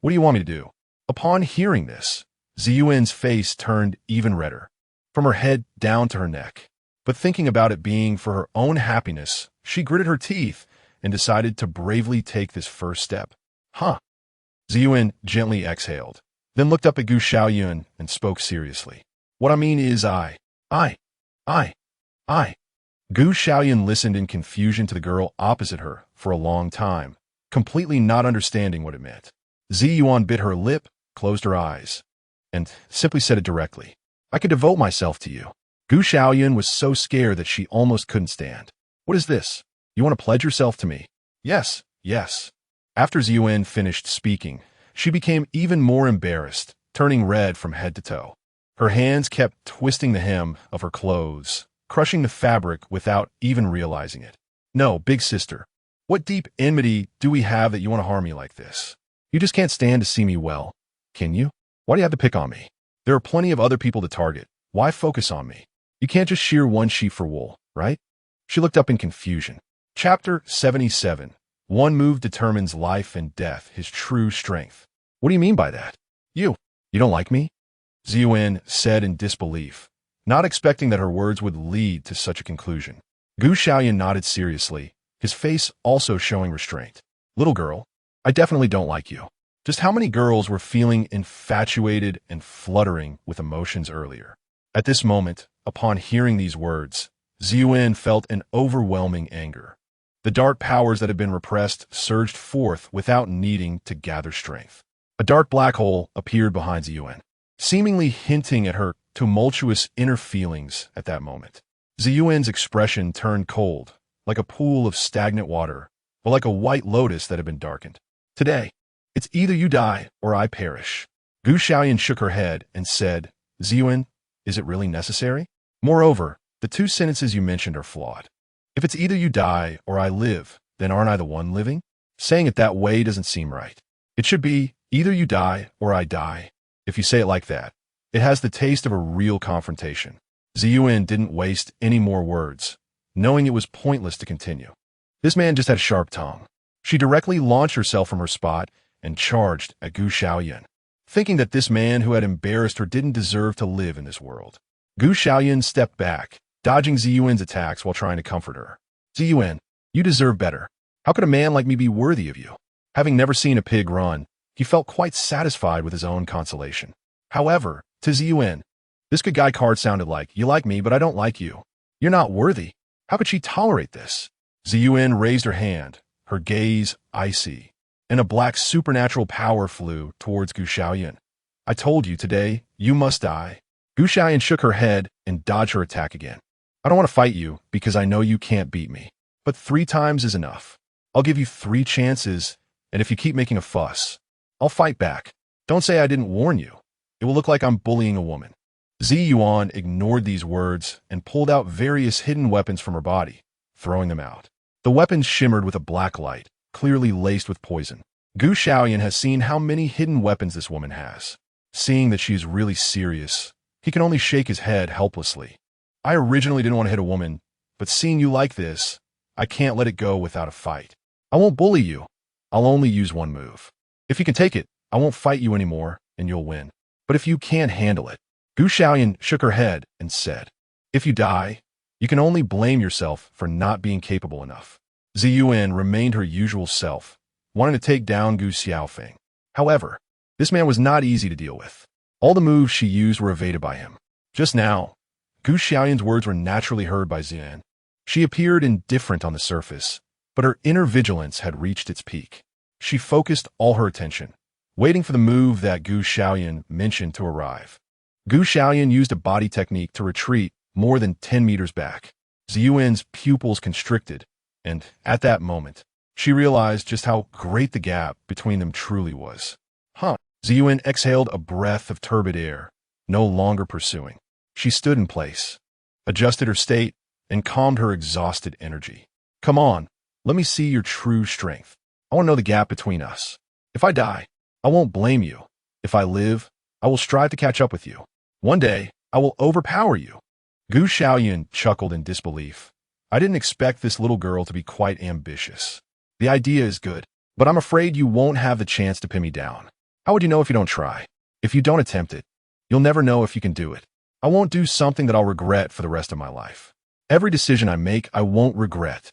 A: What do you want me to do?" Upon hearing this, Xiaoyun's face turned even redder, from her head down to her neck. But thinking about it being for her own happiness, she gritted her teeth and decided to bravely take this first step. "Huh." Xiaoyun gently exhaled, then looked up at Xiaoyun and spoke seriously. "What I mean is I. Xiaoyun listened in confusion to the girl opposite her for a long time, completely not understanding what it meant. Xiaoyun bit her lip, closed her eyes, and simply said it directly. "I could devote myself to you." Xiaoyun was so scared that she almost couldn't stand. "What is this? You want to pledge yourself to me?" Yes. After Xiaoyun finished speaking, she became even more embarrassed, turning red from head to toe. Her hands kept twisting the hem of her clothes, crushing the fabric without even realizing it. "No, big sister. What deep enmity do we have that you want to harm me like this? You just can't stand to see me well, can you? Why do you have to pick on me? There are plenty of other people to target. Why focus on me? You can't just shear one sheep for wool, right?" She looked up in confusion. Chapter 77. One move determines life and death, his true strength. "What do you mean by that? You don't like me?" Xiaoyun said in disbelief, not expecting that her words would lead to such a conclusion. Xiaoyun nodded seriously, his face also showing restraint. "Little girl, I definitely don't like you." Just how many girls were feeling infatuated and fluttering with emotions earlier? At this moment, upon hearing these words, Xiaoyun felt an overwhelming anger. The dark powers that had been repressed surged forth without needing to gather strength. A dark black hole appeared behind Xiaoyun, seemingly hinting at her tumultuous inner feelings at that moment. Xiaoyun's expression turned cold, like a pool of stagnant water, or like a white lotus that had been darkened. "Today, it's either you die or I perish." Xiaoyun shook her head and said, "Xiaoyun, is it really necessary? Moreover, the two sentences you mentioned are flawed. If it's either you die or I live, then aren't I the one living? Saying it that way doesn't seem right. It should be either you die or I die. If you say it like that, it has the taste of a real confrontation." Xiaoyun didn't waste any more words, knowing it was pointless to continue. This man just had a sharp tongue. She directly launched herself from her spot and charged at Xiaoyun, thinking that this man who had embarrassed her didn't deserve to live in this world. Xiaoyun stepped back, dodging Xiaoyun's attacks while trying to comfort her. "Xiaoyun, you deserve better. How could a man like me be worthy of you?" Having never seen a pig run, he felt quite satisfied with his own consolation. However, to Xiaoyun, this good guy card sounded like, "You like me, but I don't like you. You're not worthy." How could she tolerate this? Xiaoyun raised her hand, her gaze icy, and a black supernatural power flew towards Xiaoyun. "I told you today, you must die." Gu Xiaoyun shook her head and dodged her attack again. I don't want to fight you because I know you can't beat me. But 3 times is enough. I'll give you 3 chances, and if you keep making a fuss, I'll fight back. Don't say I didn't warn you. It will look like I'm bullying a woman. Xiaoyun ignored these words and pulled out various hidden weapons from her body, throwing them out. The weapons shimmered with a black light, clearly laced with poison. Gu Xiaoyun has seen how many hidden weapons this woman has. Seeing that she is really serious, he can only shake his head helplessly. I originally didn't want to hit a woman, but seeing you like this, I can't let it go without a fight. I won't bully you. I'll only use 1 move. If you can take it, I won't fight you anymore, and you'll win. But if you can't handle it, Gu Xiaoyun shook her head and said, if you die, you can only blame yourself for not being capable enough. Xiaoyun remained her usual self, wanting to take down Gu Xiaofeng. However, this man was not easy to deal with. All the moves she used were evaded by him. Just now, Gu Xiaoyun's words were naturally heard by Xian. She appeared indifferent on the surface, but her inner vigilance had reached its peak. She focused all her attention, waiting for the move that Gu Xiaoyun mentioned to arrive. Gu Xiaoyun used a body technique to retreat more than 10 meters back. Xiaoyun's pupils constricted, and at that moment, she realized just how great the gap between them truly was. Xiaoyun exhaled a breath of turbid air, no longer pursuing. She stood in place, adjusted her state, and calmed her exhausted energy. Come on, let me see your true strength. I want to know the gap between us. If I die, I won't blame you. If I live, I will strive to catch up with you. One day, I will overpower you. Gu Xiaoyun chuckled in disbelief. I didn't expect this little girl to be quite ambitious. The idea is good, but I'm afraid you won't have the chance to pin me down. How would you know if you don't try? If you don't attempt it, you'll never know if you can do it. I won't do something that I'll regret for the rest of my life. Every decision I make, I won't regret.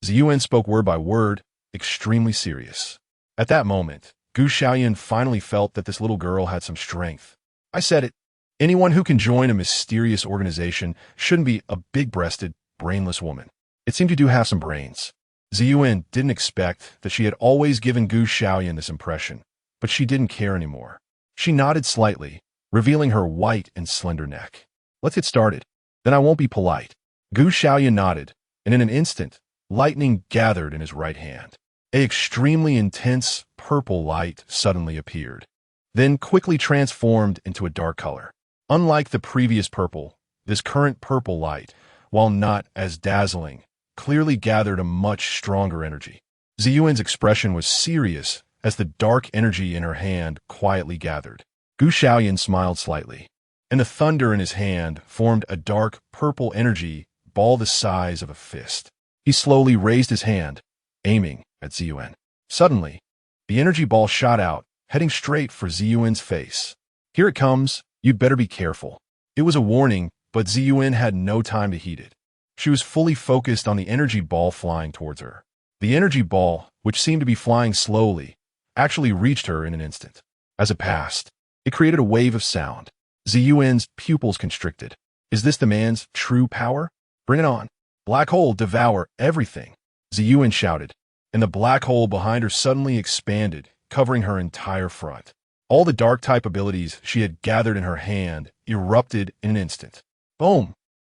A: Xiaoyun spoke word by word, extremely serious. At that moment, Gu Xiaoyun finally felt that this little girl had some strength. I said it. Anyone who can join a mysterious organization shouldn't be a big-breasted, brainless woman. It seemed you do have some brains. Xiaoyun didn't expect that she had always given Gu Xiaoyun this impression, but she didn't care anymore. She nodded slightly, revealing her white and slender neck. Let's get started. Then I won't be polite. Gu Xiaoyun nodded, and in an instant, lightning gathered in his right hand. An extremely intense purple light suddenly appeared, then quickly transformed into a dark color. Unlike the previous purple, this current purple light, while not as dazzling, clearly gathered a much stronger energy. Xiaoyun's expression was serious as the dark energy in her hand quietly gathered. Gu Xiaoyun smiled slightly, and the thunder in his hand formed a dark purple energy ball the size of a fist. He slowly raised his hand, aiming at Xiaoyun. Suddenly, the energy ball shot out, heading straight for Xiaoyun's face. Here it comes, you'd better be careful. It was a warning, but Xiaoyun had no time to heed it. She was fully focused on the energy ball flying towards her. The energy ball, which seemed to be flying slowly, actually reached her in an instant. As it passed, it created a wave of sound. Xiaoyun's pupils constricted. Is this the man's true power? Bring it on. Black hole, devour everything. Xiaoyun shouted, and the black hole behind her suddenly expanded, covering her entire front. All the dark-type abilities she had gathered in her hand erupted in an instant. Boom!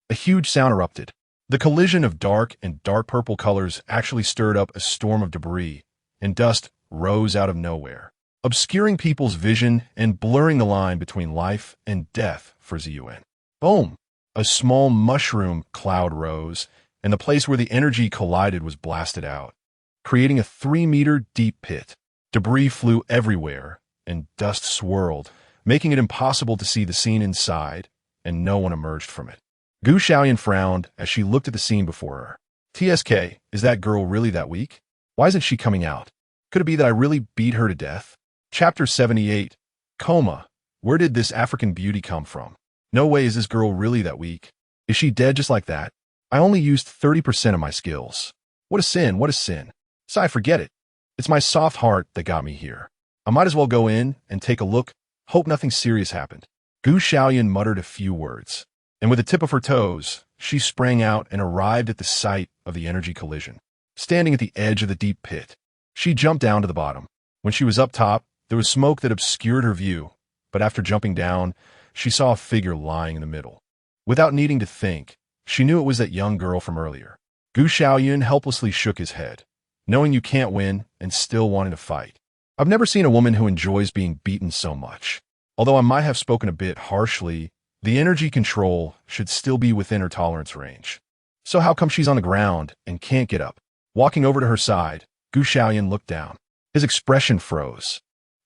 A: A huge sound erupted. The collision of dark and dark purple colors actually stirred up a storm of debris, and dust rose out of nowhere, obscuring people's vision and blurring the line between life and death for Xiaoyun. Boom! A small mushroom cloud rose, and the place where the energy collided was blasted out, creating a 3-meter deep pit. Debris flew everywhere, and dust swirled, making it impossible to see the scene inside, and no one emerged from it. Gu Xiaoyun frowned as she looked at the scene before her. TSK, is that girl really that weak? Why isn't she coming out? Could it be that I really beat her to death? Chapter 78. Coma. Where did this African beauty come from? No way is this girl really that weak. Is she dead just like that? I only used 30% of my skills. What a sin, what a sin. Sigh, forget it. It's my soft heart that got me here. I might as well go in and take a look, hope nothing serious happened. Gu Xiaoyun muttered a few words, and with the tip of her toes, she sprang out and arrived at the site of the energy collision. Standing at the edge of the deep pit, she jumped down to the bottom. When she was up top, there was smoke that obscured her view, but after jumping down, she saw a figure lying in the middle. Without needing to think, she knew it was that young girl from earlier. Xiaoyun helplessly shook his head, knowing you can't win and still wanting to fight. I've never seen a woman who enjoys being beaten so much. Although I might have spoken a bit harshly, the energy control should still be within her tolerance range. So how come she's on the ground and can't get up? Walking over to her side, Xiaoyun looked down. His expression froze.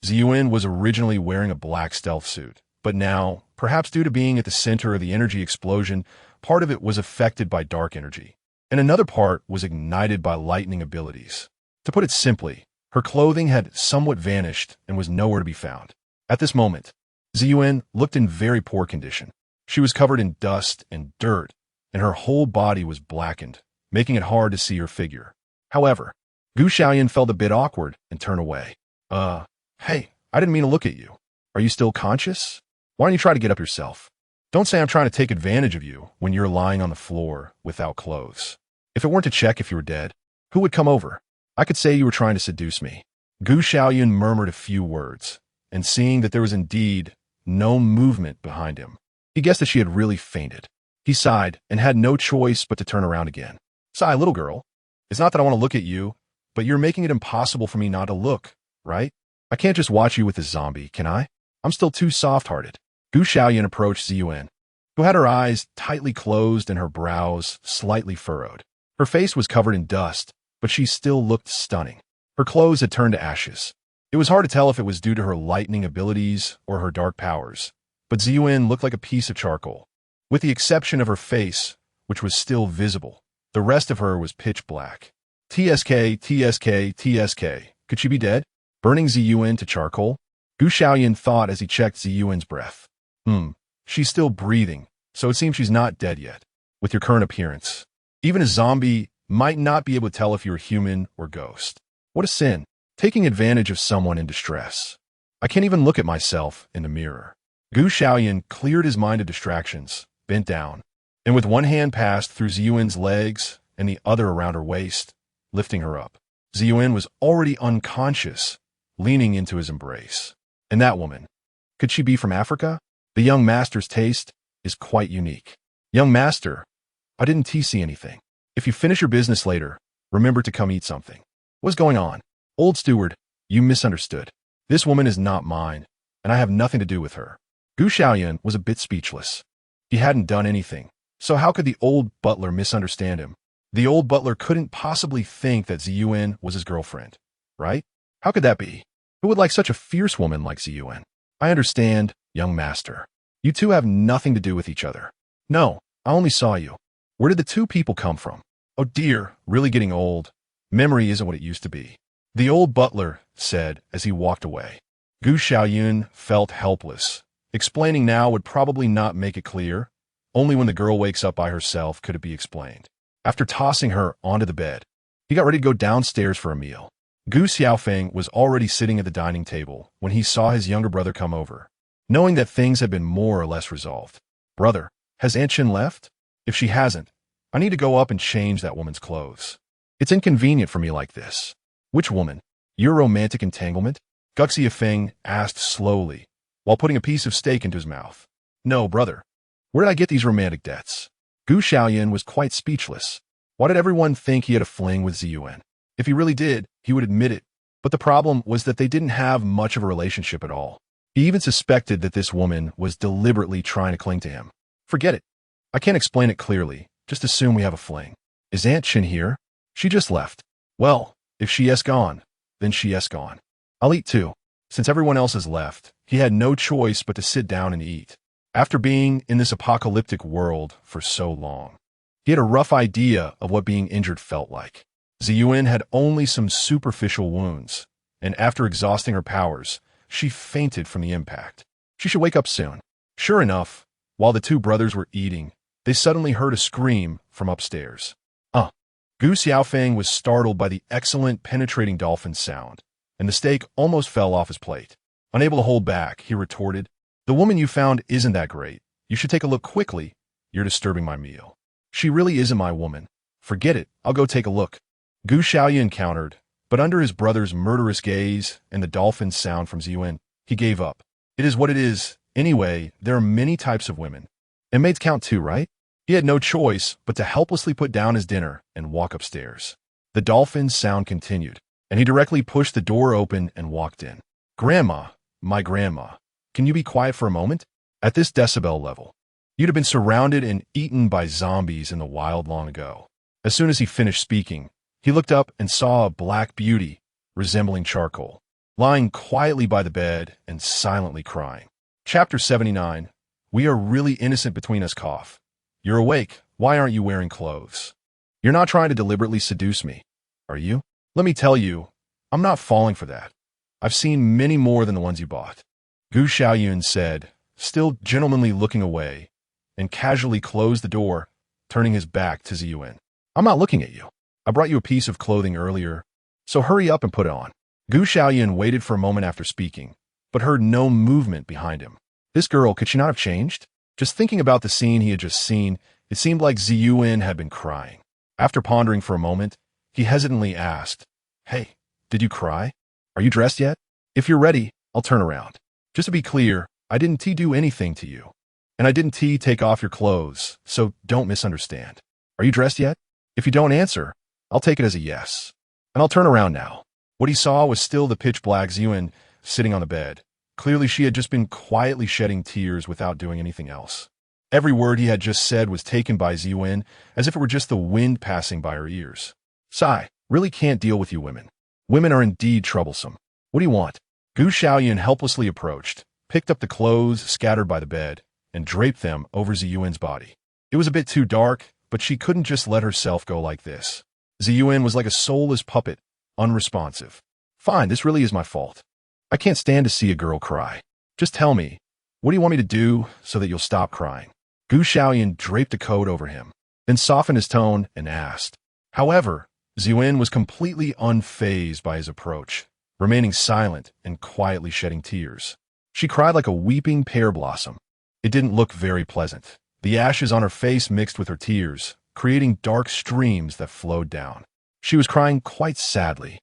A: Xiaoyun was originally wearing a black stealth suit, but now, perhaps due to being at the center of the energy explosion, part of it was affected by dark energy, and another part was ignited by lightning abilities. To put it simply, her clothing had somewhat vanished and was nowhere to be found. At this moment, Xiaoyun looked in very poor condition. She was covered in dust and dirt, and her whole body was blackened, making it hard to see her figure. However, Xiaoyun felt a bit awkward and turned away. Hey, I didn't mean to look at you. Are you still conscious? Why don't you try to get up yourself? Don't say I'm trying to take advantage of you when you're lying on the floor without clothes. If it weren't to check if you were dead, who would come over? I could say you were trying to seduce me. Xiaoyun murmured a few words, and seeing that there was indeed no movement behind him, he guessed that she had really fainted. He sighed and had no choice but to turn around again. Sigh, little girl. It's not that I want to look at you, but you're making it impossible for me not to look, right? I can't just watch you with this zombie, can I? I'm still too soft-hearted. Xiaoyun approached Xiaoyun, who had her eyes tightly closed and her brows slightly furrowed. Her face was covered in dust, but she still looked stunning. Her clothes had turned to ashes. It was hard to tell if it was due to her lightning abilities or her dark powers, but Xiaoyun looked like a piece of charcoal. With the exception of her face, which was still visible, the rest of her was pitch black. TSK. Could she be dead? Burning Xiaoyun to charcoal? Xiaoyun thought as he checked Xiaoyun's breath. She's still breathing, so it seems she's not dead yet. With your current appearance, even a zombie might not be able to tell if you're human or ghost. What a sin, taking advantage of someone in distress. I can't even look at myself in the mirror. Xiaoyun cleared his mind of distractions, bent down, and with one hand passed through Xiaoyun's legs and the other around her waist, lifting her up. Xiaoyun was already unconscious, leaning into his embrace. And that woman, could she be from Africa? The young master's taste is quite unique. Young master, I didn't see anything. If you finish your business later, remember to come eat something. What's going on? Old steward, you misunderstood. This woman is not mine, and I have nothing to do with her. Xiaoyun was a bit speechless. He hadn't done anything, so how could the old butler misunderstand him? The old butler couldn't possibly think that Xiaoyun was his girlfriend, right? How could that be? Who would like such a fierce woman like Xiaoyun? I understand, young master. You two have nothing to do with each other. No, I only saw you. Where did the two people come from? Oh dear, really getting old. Memory isn't what it used to be. The old butler said as he walked away. Xiaoyun felt helpless. Explaining now would probably not make it clear. Only when the girl wakes up by herself could it be explained. After tossing her onto the bed, he got ready to go downstairs for a meal. Gu Xiaofeng was already sitting at the dining table when he saw his younger brother come over, knowing that things had been more or less resolved. Brother, has Aunt Chin left? If she hasn't, I need to go up and change that woman's clothes. It's inconvenient for me like this. Which woman? Your romantic entanglement? Gu Xiaofeng asked slowly, while putting a piece of steak into his mouth. No, brother. Where did I get these romantic debts? Gu Xiaoyun was quite speechless. Why did everyone think he had a fling with Xiaoyun? If he really did, he would admit it. But the problem was that they didn't have much of a relationship at all. He even suspected that this woman was deliberately trying to cling to him. Forget it. I can't explain it clearly. Just assume we have a fling. Is Aunt Chin here? She just left. Well, if she has gone, then she has gone. I'll eat too. Since everyone else has left, he had no choice but to sit down and eat. After being in this apocalyptic world for so long, he had a rough idea of what being injured felt like. Xiaoyun had only some superficial wounds, and after exhausting her powers, she fainted from the impact. She should wake up soon. Sure enough, while the two brothers were eating, they suddenly heard a scream from upstairs. Gu Xiaofeng was startled by the excellent penetrating dolphin sound, and the steak almost fell off his plate. Unable to hold back, he retorted, "The woman you found isn't that great. You should take a look quickly. You're disturbing my meal." "She really isn't my woman. Forget it. I'll go take a look." Gu Xiaoyun countered, but under his brother's murderous gaze and the dolphin sound from Xiaoyun, he gave up. It is what it is, Anyway, there are many types of women. And maids count too, right? He had no choice but to helplessly put down his dinner and walk upstairs. The dolphin's sound continued, and he directly pushed the door open and walked in. Grandma, my grandma, can you be quiet for a moment? At this decibel level, you'd have been surrounded and eaten by zombies in the wild long ago. As soon as he finished speaking, he looked up and saw a black beauty resembling charcoal, lying quietly by the bed and silently crying. Chapter 79. We are really innocent between us, cough. You're awake. Why aren't you wearing clothes? You're not trying to deliberately seduce me, are you? Let me tell you, I'm not falling for that. I've seen many more than the ones you bought. Xiaoyun said, still gentlemanly looking away, and casually closed the door, turning his back to Xiaoyun. I'm not looking at you. I brought you a piece of clothing earlier, so hurry up and put it on. Xiaoyun waited for a moment after speaking, but heard no movement behind him. This girl, could she not have changed? Just thinking about the scene he had just seen, it seemed like Xiaoyun had been crying. After pondering for a moment, he hesitantly asked, Hey, did you cry? Are you dressed yet? If you're ready, I'll turn around. Just to be clear, I didn't do anything to you. And I didn't take off your clothes, so don't misunderstand. Are you dressed yet? If you don't answer, I'll take it as a yes. And I'll turn around now. What he saw was still the pitch-black Xiaoyun sitting on the bed. Clearly, she had just been quietly shedding tears without doing anything else. Every word he had just said was taken by Xiaoyun as if it were just the wind passing by her ears. Sigh, really can't deal with you women. Women are indeed troublesome. What do you want? Xiaoyun helplessly approached, picked up the clothes scattered by the bed, and draped them over Xiaoyun's body. It was a bit too dark, but she couldn't just let herself go like this. Xiaoyun was like a soulless puppet, unresponsive. Fine, this really is my fault. I can't stand to see a girl cry. Just tell me, what do you want me to do so that you'll stop crying? Xiaoyun draped a coat over him, then softened his tone and asked. However, Xiaoyun was completely unfazed by his approach, remaining silent and quietly shedding tears. She cried like a weeping pear blossom. It didn't look very pleasant. The ashes on her face mixed with her tears, creating dark streams that flowed down. She was crying quite sadly,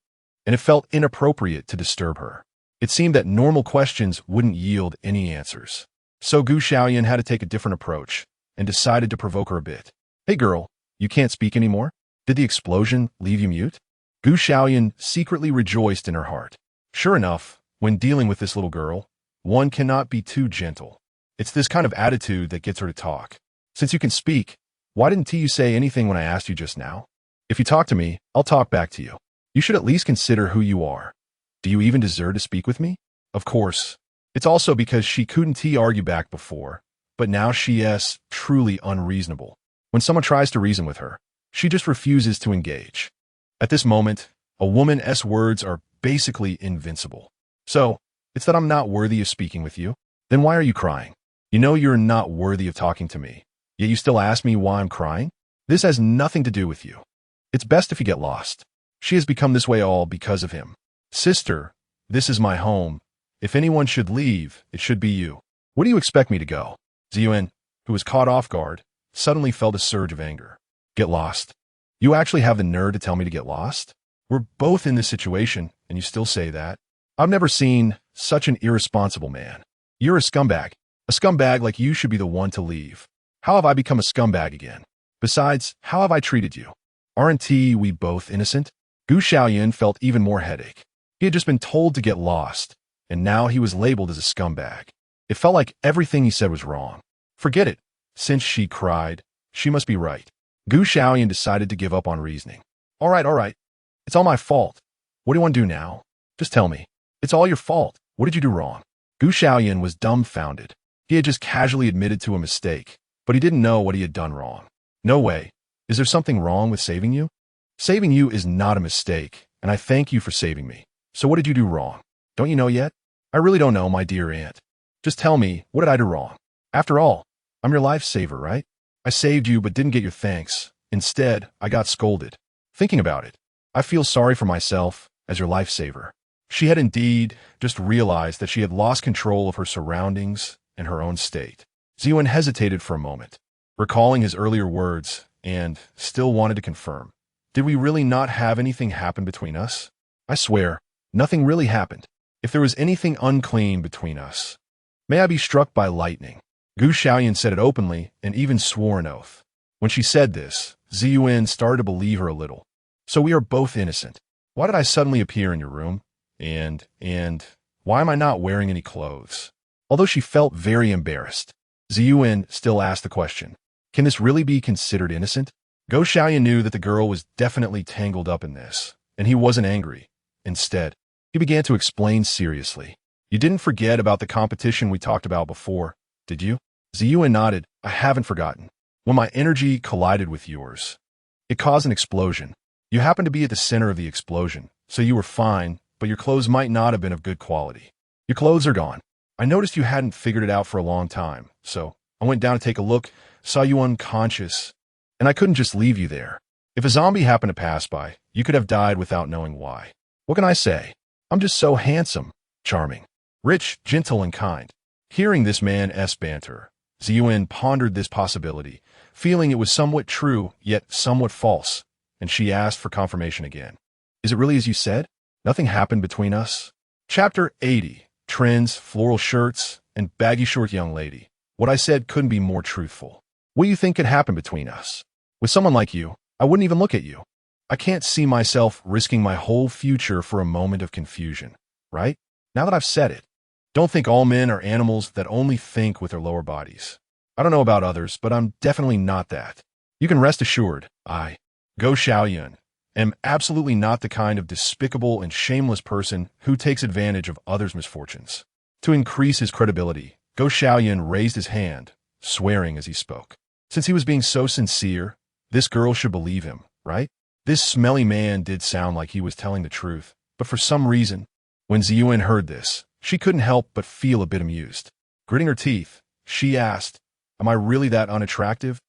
A: and it felt inappropriate to disturb her. It seemed that normal questions wouldn't yield any answers. So Xiaoyun had to take a different approach, and decided to provoke her a bit. Hey girl, you can't speak anymore? Did the explosion leave you mute? Xiaoyun secretly rejoiced in her heart. Sure enough, when dealing with this little girl, one cannot be too gentle. It's this kind of attitude that gets her to talk. Since you can speak, why didn't you say anything when I asked you just now? If you talk to me, I'll talk back to you. You should at least consider who you are. Do you even deserve to speak with me? Of course. It's also because she couldn't argue back before, but now she is truly unreasonable. When someone tries to reason with her, she just refuses to engage. At this moment, a woman's words are basically invincible. So, it's that I'm not worthy of speaking with you? Then why are you crying? You know you're not worthy of talking to me, yet you still ask me why I'm crying? This has nothing to do with you. It's best if you get lost. She has become this way all because of him. Sister, this is my home. If anyone should leave, it should be you. Where do you expect me to go? Xiaoyun, who was caught off guard, suddenly felt a surge of anger. Get lost? You actually have the nerve to tell me to get lost? We're both in this situation, and you still say that? I've never seen such an irresponsible man. You're a scumbag. A scumbag like you should be the one to leave. How have I become a scumbag again? Besides, how have I treated you? Aren't we both innocent? Xiaoyun felt even more headache. He had just been told to get lost, and now he was labeled as a scumbag. It felt like everything he said was wrong. Forget it. Since she cried, she must be right. Xiaoyun decided to give up on reasoning. All right. It's all my fault. What do you want to do now? Just tell me. It's all your fault. What did you do wrong? Xiaoyun was dumbfounded. He had just casually admitted to a mistake, but he didn't know what he had done wrong. No way. Is there something wrong with saving you? Saving you is not a mistake, and I thank you for saving me. So what did you do wrong? Don't you know yet? I really don't know, my dear aunt. Just tell me, what did I do wrong? After all, I'm your lifesaver, right? I saved you but didn't get your thanks. Instead, I got scolded. Thinking about it, I feel sorry for myself as your lifesaver. She had indeed just realized that she had lost control of her surroundings and her own state. Xiaoyun hesitated for a moment, recalling his earlier words, and still wanted to confirm. Did we really not have anything happen between us? I swear, nothing really happened. If there was anything unclean between us, May I be struck by lightning. Gu Xiaoyun said it openly and even swore an oath. When she said this, Xiaoyun started to believe her a little. So we are both innocent. Why did I suddenly appear in your room? And why am I not wearing any clothes? Although she felt very embarrassed, Xiaoyun still asked the question, can this really be considered innocent? Gu Xiaoyun knew that the girl was definitely tangled up in this, and he wasn't angry. Instead, he began to explain seriously. You didn't forget about the competition we talked about before, did you? Xiaoyun nodded. I haven't forgotten. When my energy collided with yours, it caused an explosion. You happened to be at the center of the explosion, so you were fine, but your clothes might not have been of good quality. Your clothes are gone. I noticed you hadn't figured it out for a long time, so I went down to take a look, saw you unconscious, and I couldn't just leave you there. If a zombie happened to pass by, you could have died without knowing why. What can I say? I'm just so handsome, charming, rich, gentle, and kind. Hearing this man's banter, Xiaoyun pondered this possibility, feeling it was somewhat true, yet somewhat false, and she asked for confirmation again. Is it really as you said? Nothing happened between us? Chapter 80. Trends, floral shirts, and baggy short young lady. What I said couldn't be more truthful. What do you think could happen between us? With someone like you, I wouldn't even look at you. I can't see myself risking my whole future for a moment of confusion, right? Now that I've said it, don't think all men are animals that only think with their lower bodies. I don't know about others, but I'm definitely not that. You can rest assured, Gu Xiaoyun, am absolutely not the kind of despicable and shameless person who takes advantage of others' misfortunes. To increase his credibility, Gu Xiaoyun raised his hand, swearing as he spoke. Since he was being so sincere, this girl should believe him, right? This smelly man did sound like he was telling the truth, but for some reason, when Xiaoyun heard this, she couldn't help but feel a bit amused. Gritting her teeth, she asked, am I really that unattractive?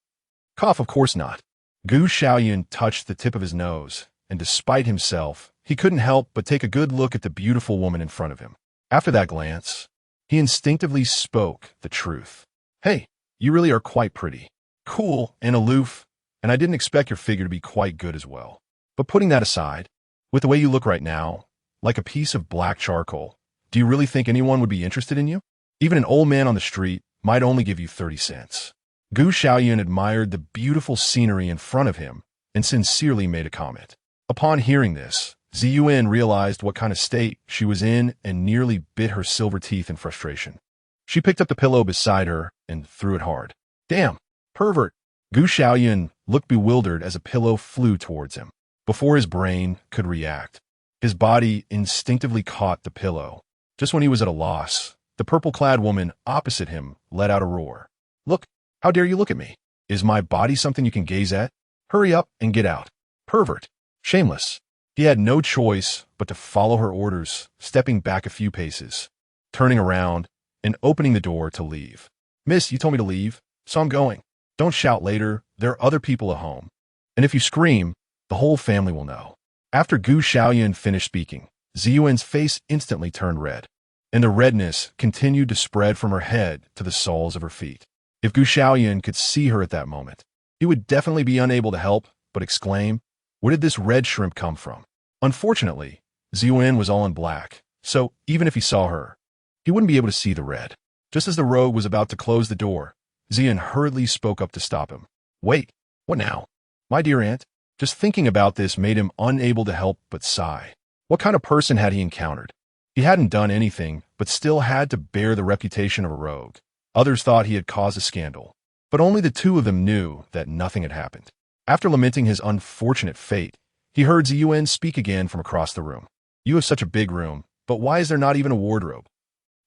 A: Cough, of course not. Gu Xiaoyun touched the tip of his nose, and despite himself, he couldn't help but take a good look at the beautiful woman in front of him. After that glance, he instinctively spoke the truth. Hey, you really are quite pretty, cool, and aloof, and I didn't expect your figure to be quite good as well. But putting that aside, with the way you look right now, like a piece of black charcoal, do you really think anyone would be interested in you? Even an old man on the street might only give you 30 cents. Gu Xiaoyun admired the beautiful scenery in front of him and sincerely made a comment. Upon hearing this, Xiaoyun realized what kind of state she was in and nearly bit her silver teeth in frustration. She picked up the pillow beside her and threw it hard. Damn, pervert! Gu Xiaoyun looked bewildered as a pillow flew towards him. Before his brain could react, his body instinctively caught the pillow. Just when he was at a loss, the purple-clad woman opposite him let out a roar. Look, how dare you look at me? Is my body something you can gaze at? Hurry up and get out. Pervert. Shameless. He had no choice but to follow her orders, stepping back a few paces, turning around, and opening the door to leave. Miss, you told me to leave, so I'm going. Don't shout later. There are other people at home. And if you scream, the whole family will know. After Gu Xiaoyun finished speaking, Xiaoyun's face instantly turned red, and the redness continued to spread from her head to the soles of her feet. If Gu Xiaoyun could see her at that moment, he would definitely be unable to help but exclaim, where did this red shrimp come from? Unfortunately, Xiaoyun was all in black, so even if he saw her, he wouldn't be able to see the red. Just as the rogue was about to close the door, Xiaoyun hurriedly spoke up to stop him. Wait, what now? My dear aunt, just thinking about this made him unable to help but sigh. What kind of person had he encountered? He hadn't done anything, but still had to bear the reputation of a rogue. Others thought he had caused a scandal, but only the two of them knew that nothing had happened. After lamenting his unfortunate fate, he heard Xiaoyun speak again from across the room. You have such a big room, but why is there not even a wardrobe?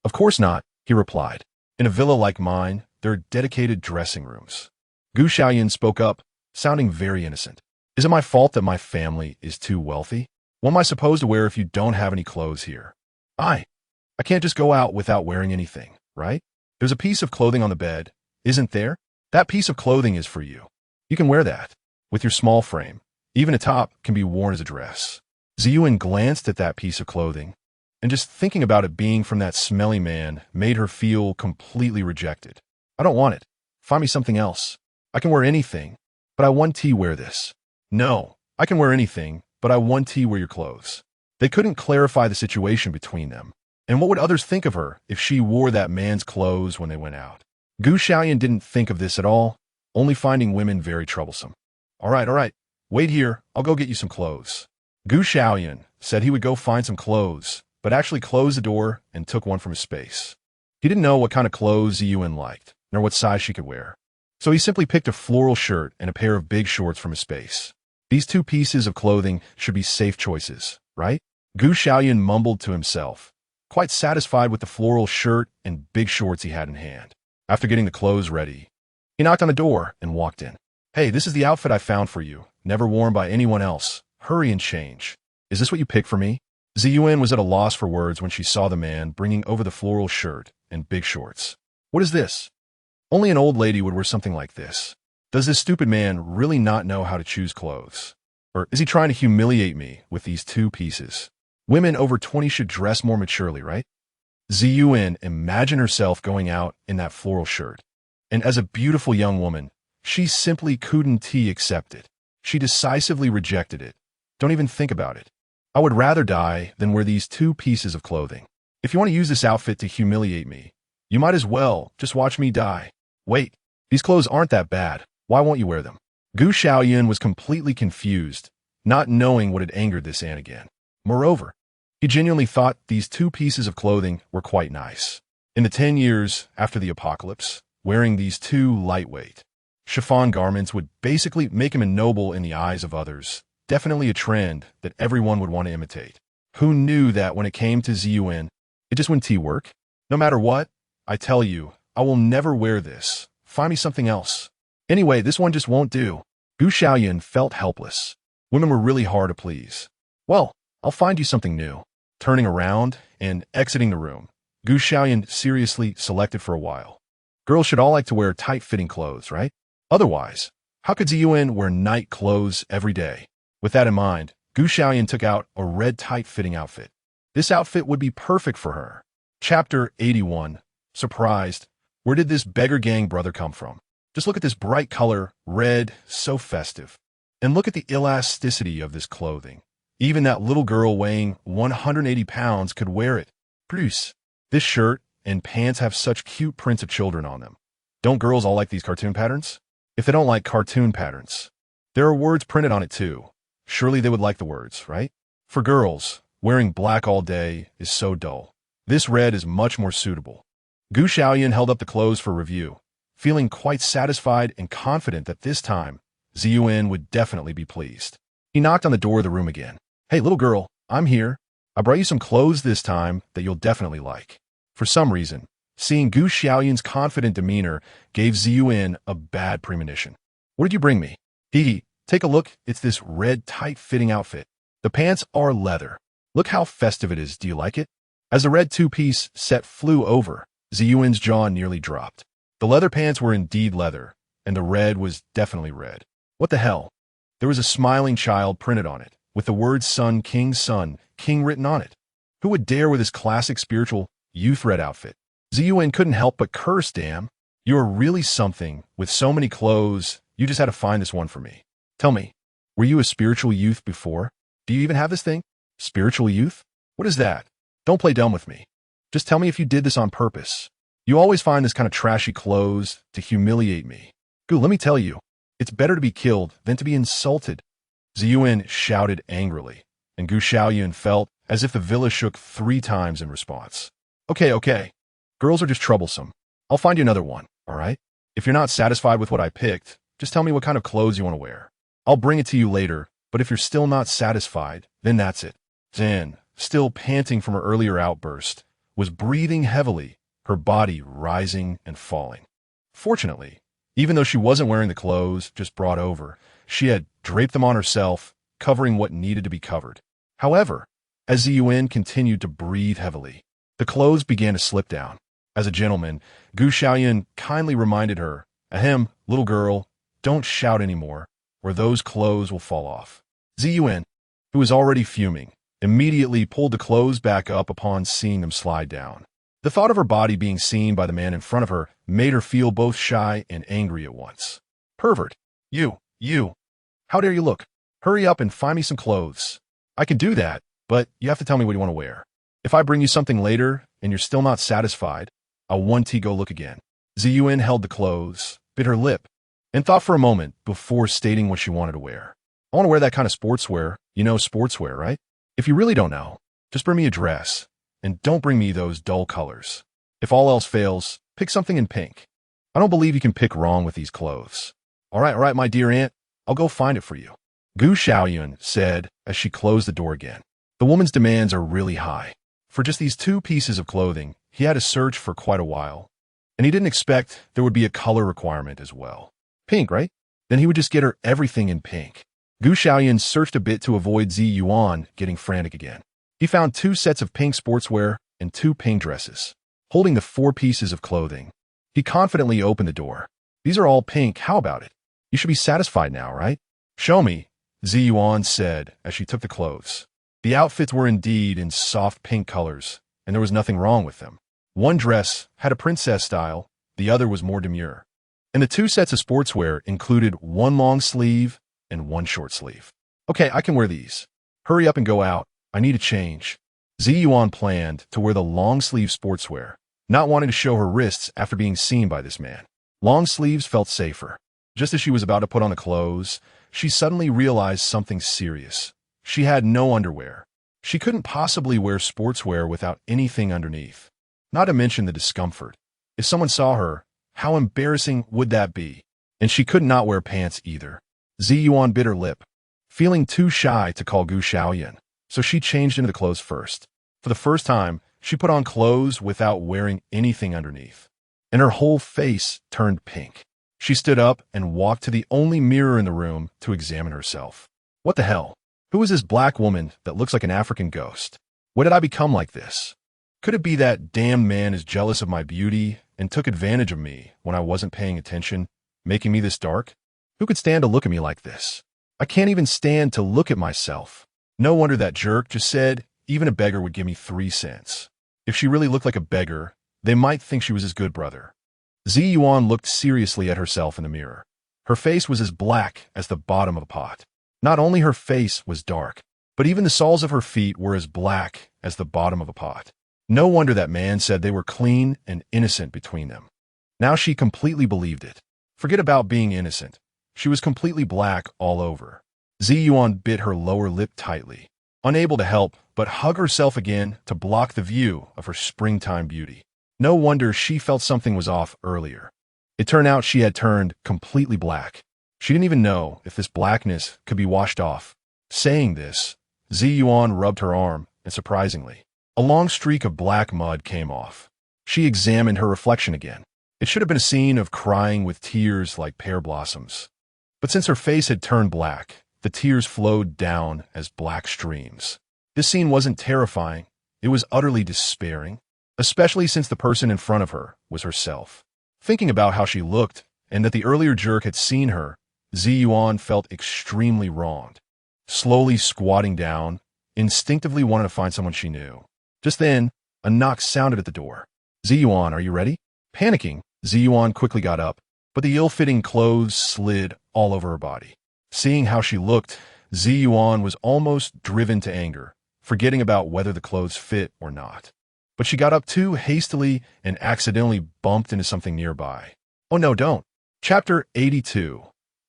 A: Of course not, he replied. In a villa like mine, there are dedicated dressing rooms. Gu Xiaoyun spoke up, sounding very innocent. Is it my fault that my family is too wealthy? What am I supposed to wear if you don't have any clothes here? I can't just go out without wearing anything, right? There's a piece of clothing on the bed, isn't there? That piece of clothing is for you. You can wear that. With your small frame, even a top can be worn as a dress. Xiaoyun glanced at that piece of clothing, and just thinking about it being from that smelly man made her feel completely rejected. I don't want it. Find me something else. I can wear anything, but I want to wear this. No, I can wear anything, but I want to wear your clothes. They couldn't clarify the situation between them, And what would others think of her if she wore that man's clothes when they went out? Gu Xiaoyun didn't think of this at all, only finding women very troublesome. All right, wait here, I'll go get you some clothes. Gu Xiaoyun said he would go find some clothes, but actually closed the door and took one from his space. He didn't know what kind of clothes Xiaoyun liked, nor what size she could wear. So he simply picked a floral shirt and a pair of big shorts from his space. These two pieces of clothing should be safe choices, right? Gu Xiaoyun mumbled to himself, quite satisfied with the floral shirt and big shorts he had in hand. After getting the clothes ready, he knocked on the door and walked in. Hey, this is the outfit I found for you, never worn by anyone else. Hurry and change. Is this what you picked for me? Xiaoyun was at a loss for words when she saw the man bringing over the floral shirt and big shorts. What is this? Only an old lady would wear something like this. Does this stupid man really not know how to choose clothes? Or is he trying to humiliate me with these two pieces? Women over 20 should dress more maturely, right? Xiaoyun imagined herself going out in that floral shirt. And as a beautiful young woman, she simply couldn't accept it. She decisively rejected it. Don't even think about it. I would rather die than wear these two pieces of clothing. If you want to use this outfit to humiliate me, you might as well just watch me die. Wait, these clothes aren't that bad. Why won't you wear them? Gu Xiaoyun was completely confused, not knowing what had angered this aunt again. Moreover, he genuinely thought these two pieces of clothing were quite nice. In the 10 years after the apocalypse, wearing these two lightweight chiffon garments would basically make him a noble in the eyes of others, definitely a trend that everyone would want to imitate. Who knew that when it came to Xiaoyun, it just wouldn't work? No matter what, I tell you, I will never wear this. Find me something else. Anyway, this one just won't do. Gu Xiaoyun felt helpless. Women were really hard to please. Well, I'll find you something new. Turning around and exiting the room, Gu Xiaoyun seriously selected for a while. Girls should all like to wear tight-fitting clothes, right? Otherwise, how could Xiaoyun wear night clothes every day? With that in mind, Gu Xiaoyun took out a red tight-fitting outfit. This outfit would be perfect for her. Chapter 81. Surprised. Where did this beggar gang brother come from? Just look at this bright color, red, so festive. And look at the elasticity of this clothing. Even that little girl weighing 180 pounds could wear it. Plus, this shirt and pants have such cute prints of children on them. Don't girls all like these cartoon patterns? If they don't like cartoon patterns, there are words printed on it too. Surely they would like the words, right? For girls, wearing black all day is so dull. This red is much more suitable. Gu Xiaoyun held up the clothes for review, feeling quite satisfied and confident that this time, Xiaoyun would definitely be pleased. He knocked on the door of the room again. Hey, little girl, I'm here. I brought you some clothes this time that you'll definitely like. For some reason, seeing Gu Xiaoyun's confident demeanor gave Xiaoyun a bad premonition. What did you bring me? Hee, take a look. It's this red, tight-fitting outfit. The pants are leather. Look how festive it is. Do you like it? As the red two-piece set flew over, Xiaoyun's jaw nearly dropped. The leather pants were indeed leather, and the red was definitely red. What the hell? There was a smiling child printed on it, with the words Sun, King written on it. Who would dare with this classic spiritual youth red outfit? Xiaoyun couldn't help but curse, damn. You are really something. With so many clothes, you just had to find this one for me. Tell me, were you a spiritual youth before? Do you even have this thing? Spiritual youth? What is that? Don't play dumb with me. Just tell me if you did this on purpose. You always find this kind of trashy clothes to humiliate me. Gu, let me tell you, it's better to be killed than to be insulted. Xiaoyun shouted angrily, and Gu Xiaoyun felt as if the villa shook 3 times in response. Okay. Girls are just troublesome. I'll find you another one, all right? If you're not satisfied with what I picked, just tell me what kind of clothes you want to wear. I'll bring it to you later, but if you're still not satisfied, then that's it. Zan, still panting from her earlier outburst, was breathing heavily, her body rising and falling. Fortunately, even though she wasn't wearing the clothes just brought over, she had draped them on herself, covering what needed to be covered. However, as Xiaoyun continued to breathe heavily, the clothes began to slip down. As a gentleman, Gu Xiaoyun kindly reminded her, "Ahem, little girl, don't shout anymore, or those clothes will fall off." Xiaoyun, who was already fuming, immediately pulled the clothes back up upon seeing them slide down. The thought of her body being seen by the man in front of her made her feel both shy and angry at once. Pervert, you, how dare you look? Hurry up and find me some clothes. I can do that, but you have to tell me what you want to wear. If I bring you something later and you're still not satisfied, I'll want to go look again. Xiaoyun held the clothes, bit her lip, and thought for a moment before stating what she wanted to wear. I want to wear that kind of sportswear. You know sportswear, right? If you really don't know, just bring me a dress, and don't bring me those dull colors. If all else fails, pick something in pink. I don't believe you can pick wrong with these clothes. All right, my dear aunt, I'll go find it for you. Xiaoyun said as she closed the door again. The woman's demands are really high. For just these 2 pieces of clothing, he had to search for quite a while. And he didn't expect there would be a color requirement as well. Pink, right? Then he would just get her everything in pink. Xiaoyun searched a bit to avoid Xiaoyun getting frantic again. He found 2 sets of pink sportswear and 2 pink dresses. Holding the 4 pieces of clothing, he confidently opened the door. These are all pink, how about it? You should be satisfied now, right? Show me, Xiaoyun said as she took the clothes. The outfits were indeed in soft pink colors, and there was nothing wrong with them. One dress had a princess style, the other was more demure. And the 2 sets of sportswear included 1 long sleeve and 1 short sleeve. Okay, I can wear these. Hurry up and go out. I need a change. Xiaoyun planned to wear the long sleeve sportswear, not wanting to show her wrists after being seen by this man. Long sleeves felt safer. Just as she was about to put on the clothes, she suddenly realized something serious. She had no underwear. She couldn't possibly wear sportswear without anything underneath. Not to mention the discomfort. If someone saw her, how embarrassing would that be? And she could not wear pants either. Xiaoyun bit her lip, feeling too shy to call Xiaoyun, so she changed into the clothes first. For the first time, she put on clothes without wearing anything underneath, and her whole face turned pink. She stood up and walked to the only mirror in the room to examine herself. What the hell? Who is this black woman that looks like an African ghost? What did I become like this? Could it be that damn man is jealous of my beauty and took advantage of me when I wasn't paying attention, making me this dark? Who could stand to look at me like this? I can't even stand to look at myself. No wonder that jerk just said even a beggar would give me 3 cents. If she really looked like a beggar, they might think she was his good brother. Xiaoyun looked seriously at herself in the mirror. Her face was as black as the bottom of a pot. Not only her face was dark, but even the soles of her feet were as black as the bottom of a pot. No wonder that man said they were clean and innocent between them. Now she completely believed it. Forget about being innocent. She was completely black all over. Xiaoyun bit her lower lip tightly, unable to help but hug herself again to block the view of her springtime beauty. No wonder she felt something was off earlier. It turned out she had turned completely black. She didn't even know if this blackness could be washed off. Saying this, Xiaoyun rubbed her arm, and surprisingly, a long streak of black mud came off. She examined her reflection again. It should have been a scene of crying with tears like pear blossoms. But since her face had turned black, the tears flowed down as black streams. This scene wasn't terrifying. It was utterly despairing, especially since the person in front of her was herself. Thinking about how she looked and that the earlier jerk had seen her, Xiaoyun felt extremely wronged. Slowly squatting down, instinctively wanted to find someone she knew. Just then, a knock sounded at the door. Xiaoyun, are you ready? Panicking, Xiaoyun quickly got up, but the ill-fitting clothes slid all over her body. Seeing how she looked, Xiaoyun was almost driven to anger, forgetting about whether the clothes fit or not. But she got up too hastily and accidentally bumped into something nearby. Oh no, don't. Chapter 82.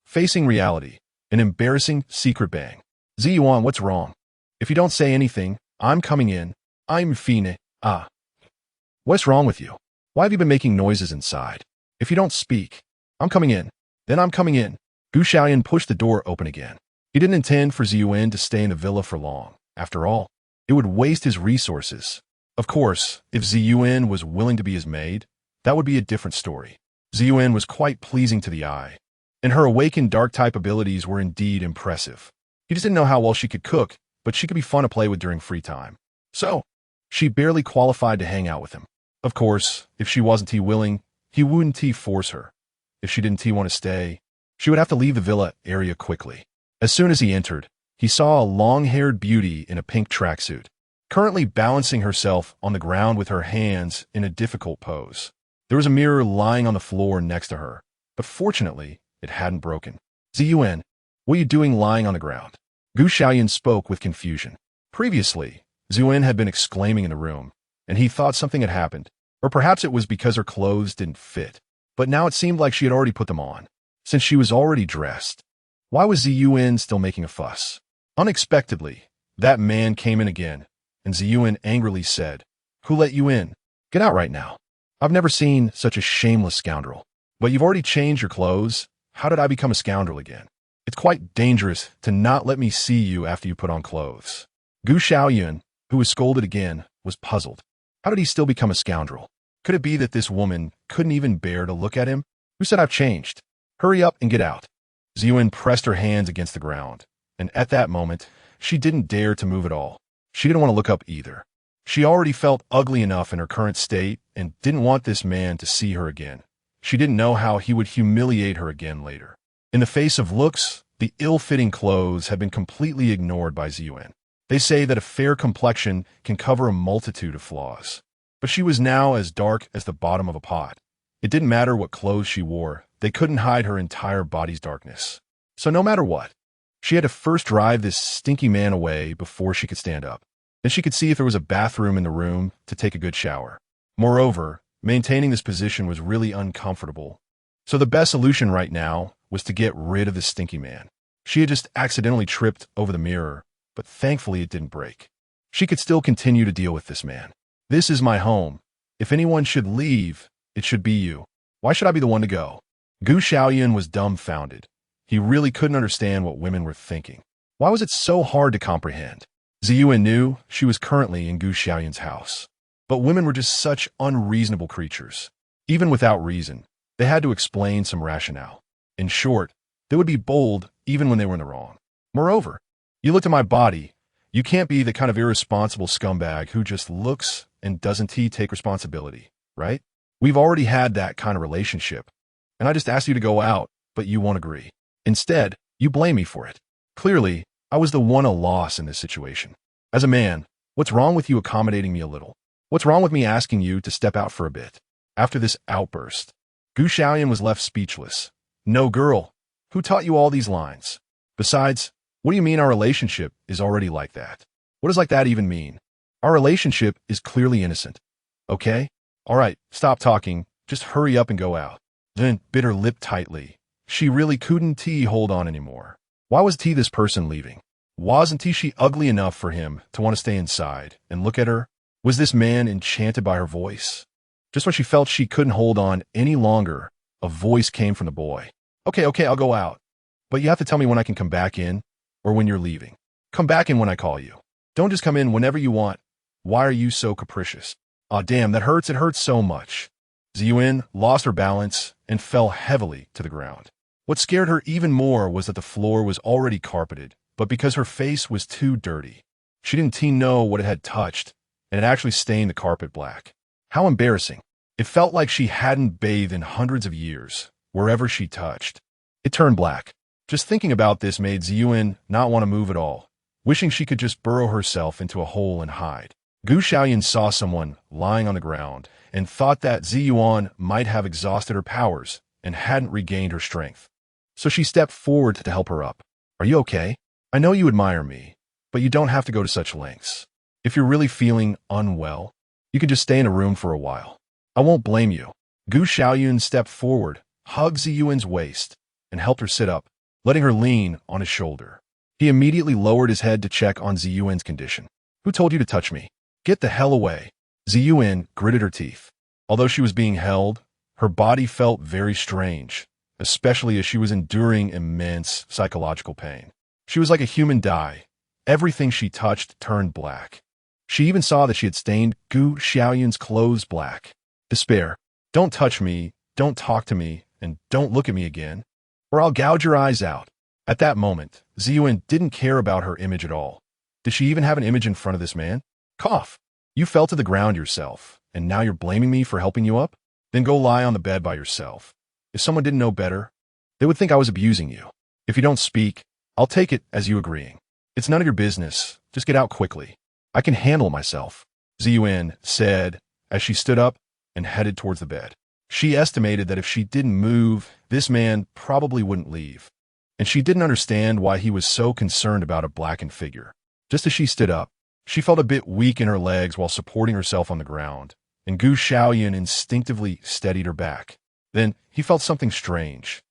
A: Facing Reality. An Embarrassing Secret Bang. Xiaoyun, what's wrong? If you don't say anything, I'm coming in. I'm fine. What's wrong with you? Why have you been making noises inside? If you don't speak, I'm coming in. Then I'm coming in. Xiaoyun pushed the door open again. He didn't intend for Xiaoyun to stay in the villa for long. After all, it would waste his resources. Of course, if Xiaoyun was willing to be his maid, that would be a different story. Xiaoyun was quite pleasing to the eye, and her awakened dark-type abilities were indeed impressive. He just didn't know how well she could cook, but she could be fun to play with during free time. So, she barely qualified to hang out with him. Of course, if she wasn't willing, he wouldn't force her. If she didn't want to stay, she would have to leave the villa area quickly. As soon as he entered, he saw a long-haired beauty in a pink tracksuit, currently balancing herself on the ground with her hands in a difficult pose. There was a mirror lying on the floor next to her, but fortunately, it hadn't broken. Xiaoyun, what are you doing lying on the ground? Xiaoyun spoke with confusion. Previously, Xiaoyun had been exclaiming in the room, and he thought something had happened, or perhaps it was because her clothes didn't fit. But now it seemed like she had already put them on, since she was already dressed. Why was Xiaoyun still making a fuss? Unexpectedly, that man came in again, and Xiaoyun angrily said, "Who let you in? Get out right now. I've never seen such a shameless scoundrel. But you've already changed your clothes. How did I become a scoundrel again? It's quite dangerous to not let me see you after you put on clothes." Xiaoyun, who was scolded again, was puzzled. How did he still become a scoundrel? Could it be that this woman couldn't even bear to look at him? Who said I've changed? Hurry up and get out. Xiaoyun pressed her hands against the ground, and at that moment, she didn't dare to move at all. She didn't want to look up either. She already felt ugly enough in her current state and didn't want this man to see her again. She didn't know how he would humiliate her again later. In the face of looks, the ill-fitting clothes had been completely ignored by Xiaoyun. They say that a fair complexion can cover a multitude of flaws. But she was now as dark as the bottom of a pot. It didn't matter what clothes she wore. They couldn't hide her entire body's darkness. So no matter what, she had to first drive this stinky man away before she could stand up. Then she could see if there was a bathroom in the room to take a good shower. Moreover, maintaining this position was really uncomfortable. So the best solution right now was to get rid of the stinky man. She had just accidentally tripped over the mirror, but thankfully it didn't break. She could still continue to deal with this man. This is my home. If anyone should leave, it should be you. Why should I be the one to go? Xiaoyun was dumbfounded. He really couldn't understand what women were thinking. Why was it so hard to comprehend? Xiaoyun knew she was currently in Xiaoyun's house. But women were just such unreasonable creatures. Even without reason, they had to explain some rationale. In short, they would be bold even when they were in the wrong. Moreover, you looked at my body. You can't be the kind of irresponsible scumbag who just looks and doesn't he take responsibility, right? We've already had that kind of relationship, and I just asked you to go out, but you won't agree. Instead, you blame me for it. Clearly, I was the one a loss in this situation. As a man, what's wrong with you accommodating me a little? What's wrong with me asking you to step out for a bit? After this outburst, Xiaoyun was left speechless. No, girl, who taught you all these lines? Besides, what do you mean our relationship is already like that? What does like that even mean? Our relationship is clearly innocent. Okay? All right, stop talking. Just hurry up and go out. Then bit her lip tightly. She really couldn't hold on anymore. Why was this person leaving? Wasn't she ugly enough for him to want to stay inside and look at her? Was this man enchanted by her voice? Just when she felt she couldn't hold on any longer, a voice came from the boy. Okay, I'll go out. But you have to tell me when I can come back in, or when you're leaving. Come back in when I call you. Don't just come in whenever you want. Why are you so capricious? Aw, damn, that hurts. It hurts so much. Xiaoyun lost her balance and fell heavily to the ground. What scared her even more was that the floor was already carpeted, but because her face was too dirty, she didn't know what it had touched, and it actually stained the carpet black. How embarrassing. It felt like she hadn't bathed in hundreds of years, wherever she touched. It turned black. Just thinking about this made Xiaoyun not want to move at all, wishing she could just burrow herself into a hole and hide. Xiaoyun saw someone lying on the ground and thought that Xiaoyun might have exhausted her powers and hadn't regained her strength. So she stepped forward to help her up. Are you okay? I know you admire me, but you don't have to go to such lengths. If you're really feeling unwell, you can just stay in a room for a while. I won't blame you. Xiaoyun stepped forward, hugged Xiaoyun's waist, and helped her sit up, letting her lean on his shoulder. He immediately lowered his head to check on Xiaoyun's condition. Who told you to touch me? Get the hell away. Xiaoyun gritted her teeth. Although she was being held, her body felt very strange, especially as she was enduring immense psychological pain. She was like a human dye. Everything she touched turned black. She even saw that she had stained Xiaoyun's clothes black. Despair. Don't touch me, don't talk to me, and don't look at me again, or I'll gouge your eyes out. At that moment, Xiaoyun didn't care about her image at all. Did she even have an image in front of this man? Cough. You fell to the ground yourself, and now you're blaming me for helping you up? Then go lie on the bed by yourself. If someone didn't know better, they would think I was abusing you. If you don't speak, I'll take it as you agreeing. It's none of your business. Just get out quickly. I can handle myself, Xiaoyun said as she stood up and headed towards the bed. She estimated that if she didn't move, this man probably wouldn't leave. And she didn't understand why he was so concerned about a blackened figure. Just as she stood up, She felt a bit weak in her legs while supporting herself on the ground, and Gu Xiaoyun instinctively steadied her back. Then he felt something strange.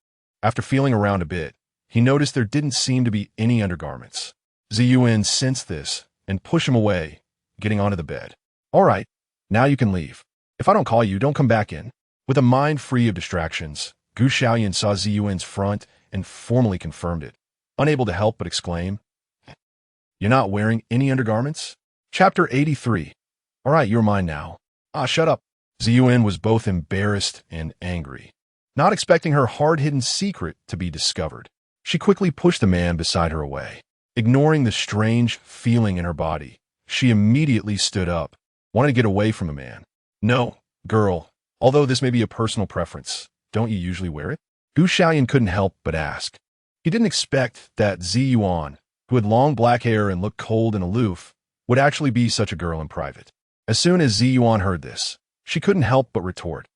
A: After feeling around a bit, he noticed there didn't seem to be any undergarments. Xiaoyun sensed this and pushed him away, getting onto the bed. All right, now you can leave. If I don't call you, don't come back in. With a mind free of distractions, Gu Xiaoyun saw Xiaoyun's front and formally confirmed it, unable to help but exclaim, "You're not wearing any undergarments?" Chapter 83. All right, you're mine now. Ah, shut up. Xiaoyun was both embarrassed and angry, not expecting her hard-hidden secret to be discovered. She quickly pushed the man beside her away. Ignoring the strange feeling in her body, she immediately stood up, wanting to get away from the man. No, girl, although this may be a personal preference, don't you usually wear it? Gu Xiaoyun couldn't help but ask. He didn't expect that Xiaoyun, who had long black hair and looked cold and aloof, would actually be such a girl in private. As soon as Xiaoyun heard this, she couldn't help but retort.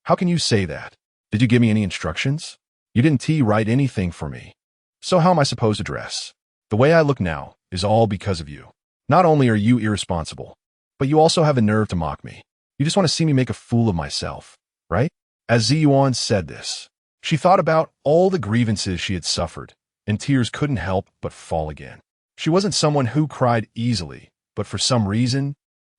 A: How can you say that? Did you give me any instructions? You didn't write anything for me. So how am I supposed to dress? The way I look now is all because of you. Not only are you irresponsible, but you also have the nerve to mock me. You just want to see me make a fool of myself, right? As Xiaoyun said this, she thought about all the grievances she had suffered, and tears couldn't help but fall again. She wasn't someone who cried easily, but for some reason,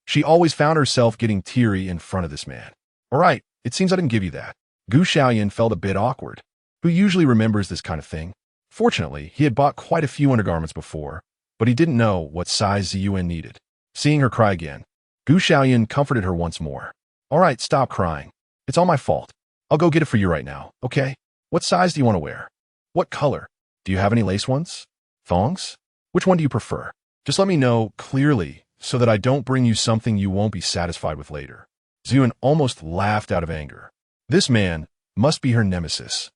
A: she always found herself getting teary in front of this man. All right, it seems I didn't give you that. Gu Xiaoyun felt a bit awkward. Who usually remembers this kind of thing? Fortunately, he had bought quite a few undergarments before, but he didn't know what size Xiaoyun needed. Seeing her cry again, Gu Xiaoyun comforted her once more. All right, stop crying. It's all my fault. I'll go get it for you right now, okay? What size do you want to wear? What color? Do you have any lace ones? Thongs? Which one do you prefer? Just let me know clearly so that I don't bring you something you won't be satisfied with later. Xiaoyun almost laughed out of anger. This man must be her nemesis.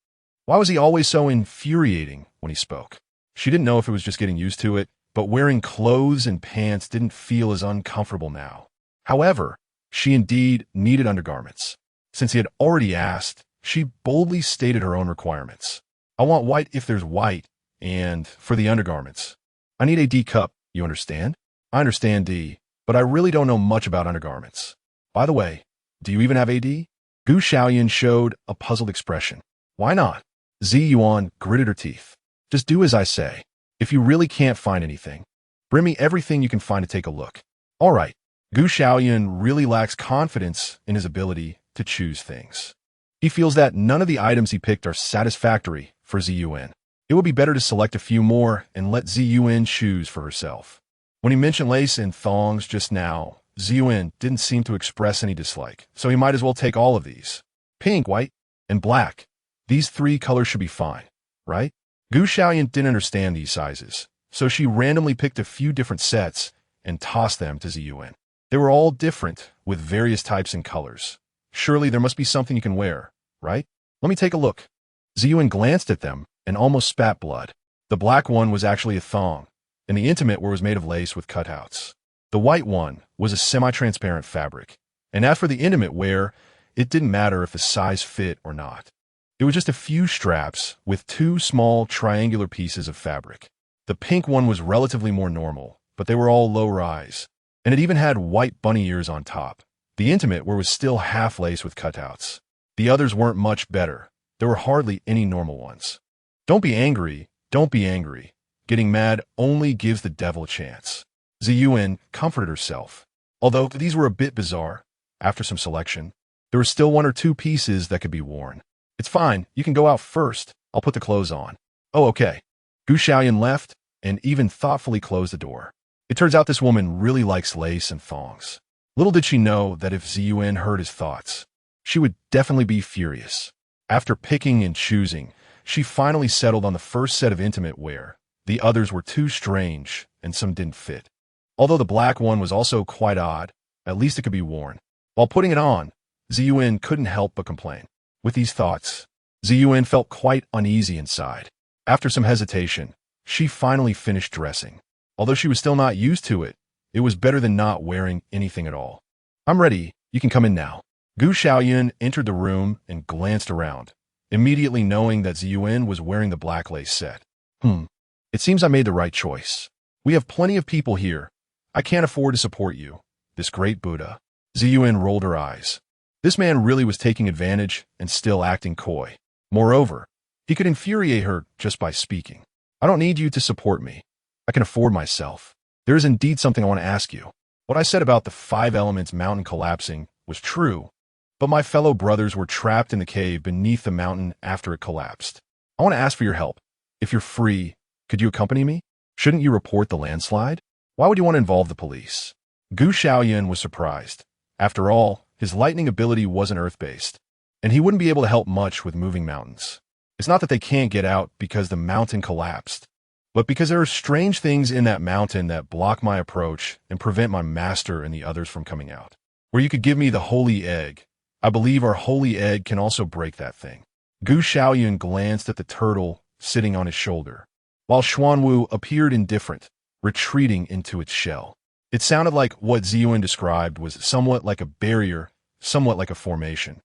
A: Why was he always so infuriating when he spoke? She didn't know if it was just getting used to it, but wearing clothes and pants didn't feel as uncomfortable now. However, she indeed needed undergarments. Since he had already asked, she boldly stated her own requirements. I want white if there's white, and for the undergarments, I need a D cup, you understand? I understand D, but I really don't know much about undergarments. By the way, do you even have AD? Gu Xiaoyun showed a puzzled expression. Why not? Xiaoyun gritted her teeth. Just do as I say. If you really can't find anything, bring me everything you can find to take a look. All right. Gu Xiaoyun really lacks confidence in his ability to choose things. He feels that none of the items he picked are satisfactory for Xiaoyun. It would be better to select a few more and let Xiaoyun choose for herself. When he mentioned lace and thongs just now, Xiaoyun didn't seem to express any dislike, so he might as well take all of these. Pink, white, and black. These three colors should be fine, right? Gu Xiaoyun didn't understand these sizes, so she randomly picked a few different sets and tossed them to Xiaoyun. They were all different, with various types and colors. Surely there must be something you can wear, right? Let me take a look. Xiaoyun glanced at them and almost spat blood. The black one was actually a thong, and the intimate wear was made of lace with cutouts. The white one was a semi-transparent fabric, and as for the intimate wear, it didn't matter if the size fit or not. It was just a few straps with two small triangular pieces of fabric. The pink one was relatively more normal, but they were all low-rise, and it even had white bunny ears on top. The intimate wear was still half lace with cutouts. The others weren't much better. There were hardly any normal ones. Don't be angry. Don't be angry. Getting mad only gives the devil a chance. Xiaoyun comforted herself. Although these were a bit bizarre, after some selection, there were still one or two pieces that could be worn. It's fine. You can go out first. I'll put the clothes on. Oh, okay. Gu Xiaoyun left and even thoughtfully closed the door. It turns out this woman really likes lace and thongs. Little did she know that if Xiaoyun heard his thoughts, she would definitely be furious. After picking and choosing, she finally settled on the first set of intimate wear. The others were too strange, and some didn't fit. Although the black one was also quite odd, at least it could be worn. While putting it on, Xiaoyun couldn't help but complain. With these thoughts, Xiaoyun felt quite uneasy inside. After some hesitation, she finally finished dressing. Although she was still not used to it, it was better than not wearing anything at all. I'm ready. You can come in now. Gu Xiaoyun entered the room and glanced around, immediately knowing that Xiaoyun was wearing the black lace set. It seems I made the right choice. We have plenty of people here, I can't afford to support you, this great Buddha. Xiaoyun rolled her eyes. This man really was taking advantage and still acting coy. Moreover, he could infuriate her just by speaking. I don't need you to support me. I can afford myself. There is indeed something I want to ask you. What I said about the 5 elements mountain collapsing was true, but my fellow brothers were trapped in the cave beneath the mountain after it collapsed. I want to ask for your help. If you're free, could you accompany me? Shouldn't you report the landslide? Why would you want to involve the police? Xiaoyun was surprised. After all, his lightning ability wasn't earth-based, and he wouldn't be able to help much with moving mountains. It's not that they can't get out because the mountain collapsed, but because there are strange things in that mountain that block my approach and prevent my master and the others from coming out. Where you could give me the holy egg, I believe our holy egg can also break that thing. Xiaoyun glanced at the turtle sitting on his shoulder, while Xuanwu appeared indifferent, retreating into its shell. It sounded like what Xiaoyun described was somewhat like a barrier, somewhat like a formation.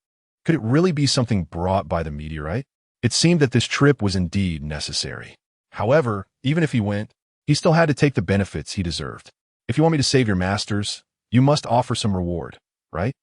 A: Could it really be something brought by the meteorite? It seemed that this trip was indeed necessary. However, even if he went, he still had to take the benefits he deserved. If you want me to save your masters, you must offer some reward, right?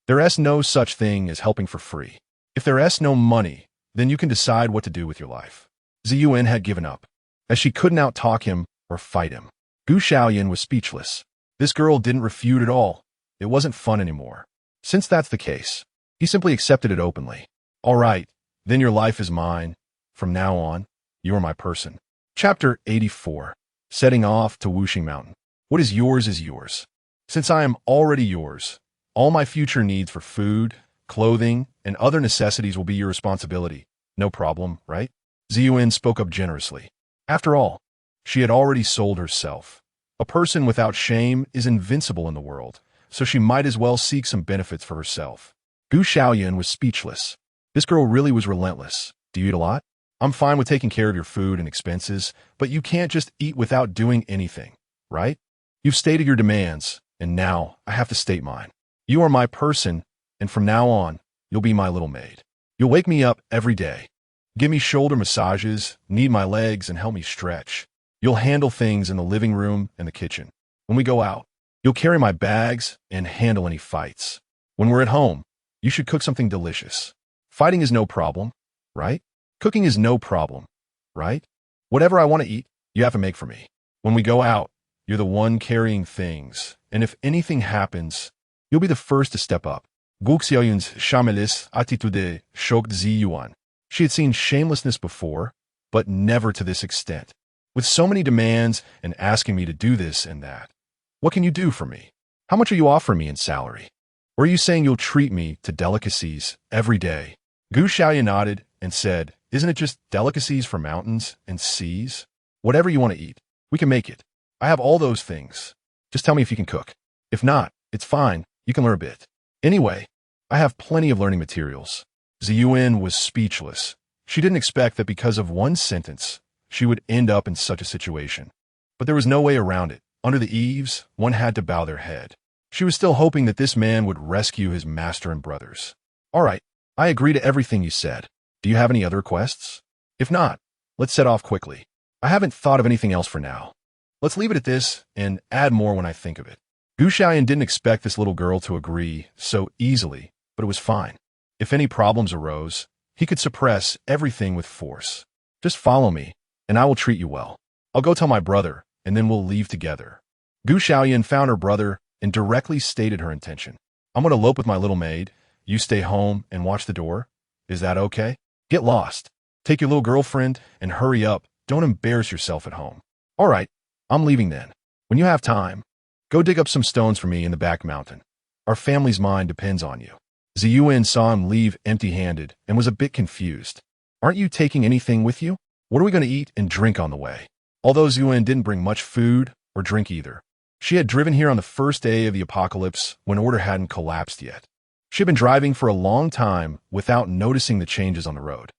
A: There is no such thing as helping for free. If there is no money, then you can decide what to do with your life. Xiaoyun had given up, as she couldn't out-talk him or fight him. Xiaoyun was speechless. This girl didn't refute at all. It wasn't fun anymore. Since that's the case, he simply accepted it openly. All right, then your life is mine. From now on, you are my person. Chapter 84. Setting off to Wuxing Mountain. What is yours. Since I am already yours, all my future needs for food, clothing, and other necessities will be your responsibility. No problem, right? Xiaoyun spoke up generously. After all, she had already sold herself. A person without shame is invincible in the world, so she might as well seek some benefits for herself. Xiaoyun was speechless. This girl really was relentless. Do you eat a lot? I'm fine with taking care of your food and expenses, but you can't just eat without doing anything, right? You've stated your demands, and now I have to state mine. You are my person, and from now on, you'll be my little maid. You'll wake me up every day. Give me shoulder massages, knead my legs, and help me stretch. You'll handle things in the living room and the kitchen. When we go out, you'll carry my bags and handle any fights. When we're at home, you should cook something delicious. Fighting is no problem, right? Cooking is no problem, right? Whatever I want to eat, you have to make for me. When we go out, you're the one carrying things, and if anything happens, you'll be the first to step up. Xiaoyun's shameless attitude shocked Xiaoyun. She had seen shamelessness before, but never to this extent. With so many demands and asking me to do this and that. What can you do for me? How much are you offering me in salary? Or are you saying you'll treat me to delicacies every day? Xiaoyun nodded and said, isn't it just delicacies for mountains and seas? Whatever you want to eat, we can make it. I have all those things. Just tell me if you can cook. If not, it's fine. You can learn a bit. Anyway, I have plenty of learning materials. Xiaoyun was speechless. She didn't expect that because of one sentence, she would end up in such a situation. But there was no way around it. Under the eaves, one had to bow their head. She was still hoping that this man would rescue his master and brothers. All right, I agree to everything you said. Do you have any other requests? If not, let's set off quickly. I haven't thought of anything else for now. Let's leave it at this and add more when I think of it. Xiaoyun didn't expect this little girl to agree so easily, but it was fine. If any problems arose, he could suppress everything with force. Just follow me, and I will treat you well. I'll go tell my brother, and then we'll leave together. Xiaoyun found her brother and directly stated her intention. I'm going to elope with my little maid. You stay home and watch the door. Is that okay? Get lost. Take your little girlfriend and hurry up. Don't embarrass yourself at home. All right, I'm leaving then. When you have time, go dig up some stones for me in the back mountain. Our family's mind depends on you. Xiaoyun saw him leave empty-handed and was a bit confused. Aren't you taking anything with you? What are we going to eat and drink on the way? Although Xiaoyun didn't bring much food or drink either. She had driven here on the first day of the apocalypse when order hadn't collapsed yet. She had been driving for a long time without noticing the changes on the road.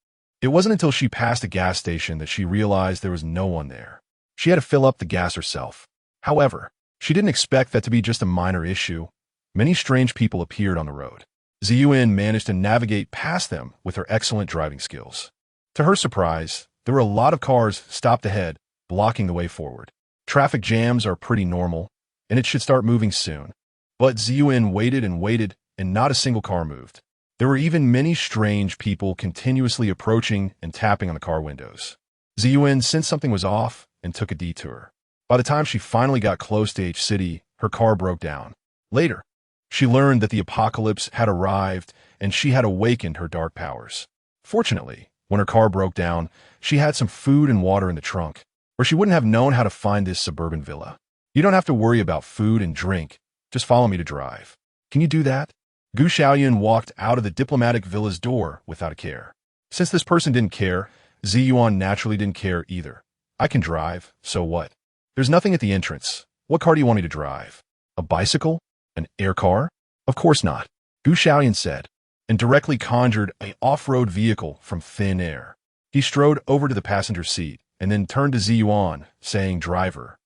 A: It wasn't until she passed a gas station that she realized there was no one there. She had to fill up the gas herself. However, she didn't expect that to be just a minor issue. Many strange people appeared on the road. Xiaoyun managed to navigate past them with her excellent driving skills. To her surprise, there were a lot of cars stopped ahead, blocking the way forward. Traffic jams are pretty normal, and it should start moving soon. But Xiaoyun waited and waited, and not a single car moved. There were even many strange people continuously approaching and tapping on the car windows. Xiaoyun sensed something was off and took a detour. By the time she finally got close to H City, her car broke down. Later, she learned that the apocalypse had arrived and she had awakened her dark powers. Fortunately, when her car broke down, she had some food and water in the trunk, or she wouldn't have known how to find this suburban villa. You don't have to worry about food and drink. Just follow me to drive. Can you do that? Xiaoyun walked out of the diplomatic villa's door without a care. Since this person didn't care, Xiaoyun naturally didn't care either. I can drive, so what? There's nothing at the entrance. What car do you want me to drive? A bicycle? An air car? Of course not, Xiaoyun said, and directly conjured an off-road vehicle from thin air. He strode over to the passenger seat and then turned to Xiaoyun, saying, "Driver,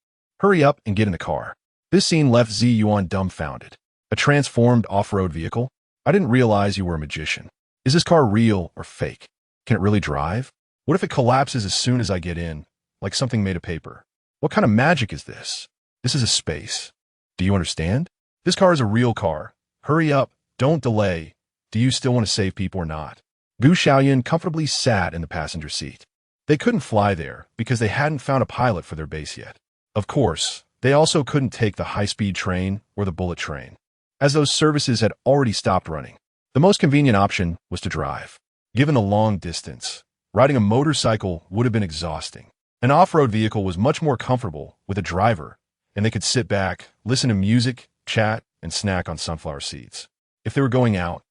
A: hurry up and get in the car." This scene left Xiaoyun dumbfounded. A transformed off-road vehicle? I didn't realize you were a magician. Is this car real or fake? Can it really drive? What if it collapses as soon as I get in, like something made of paper? What kind of magic is this? This is a space. Do you understand? This car is a real car. Hurry up. Don't delay. Do you still want to save people or not? Xiaoyun comfortably sat in the passenger seat. They couldn't fly there because they hadn't found a pilot for their base yet. Of course, they also couldn't take the high-speed train or the bullet train, as those services had already stopped running. The most convenient option was to drive. Given the long distance, riding a motorcycle would have been exhausting. An off-road vehicle was much more comfortable with a driver, and they could sit back, listen to music, chat, and snack on sunflower seeds. If they were going out,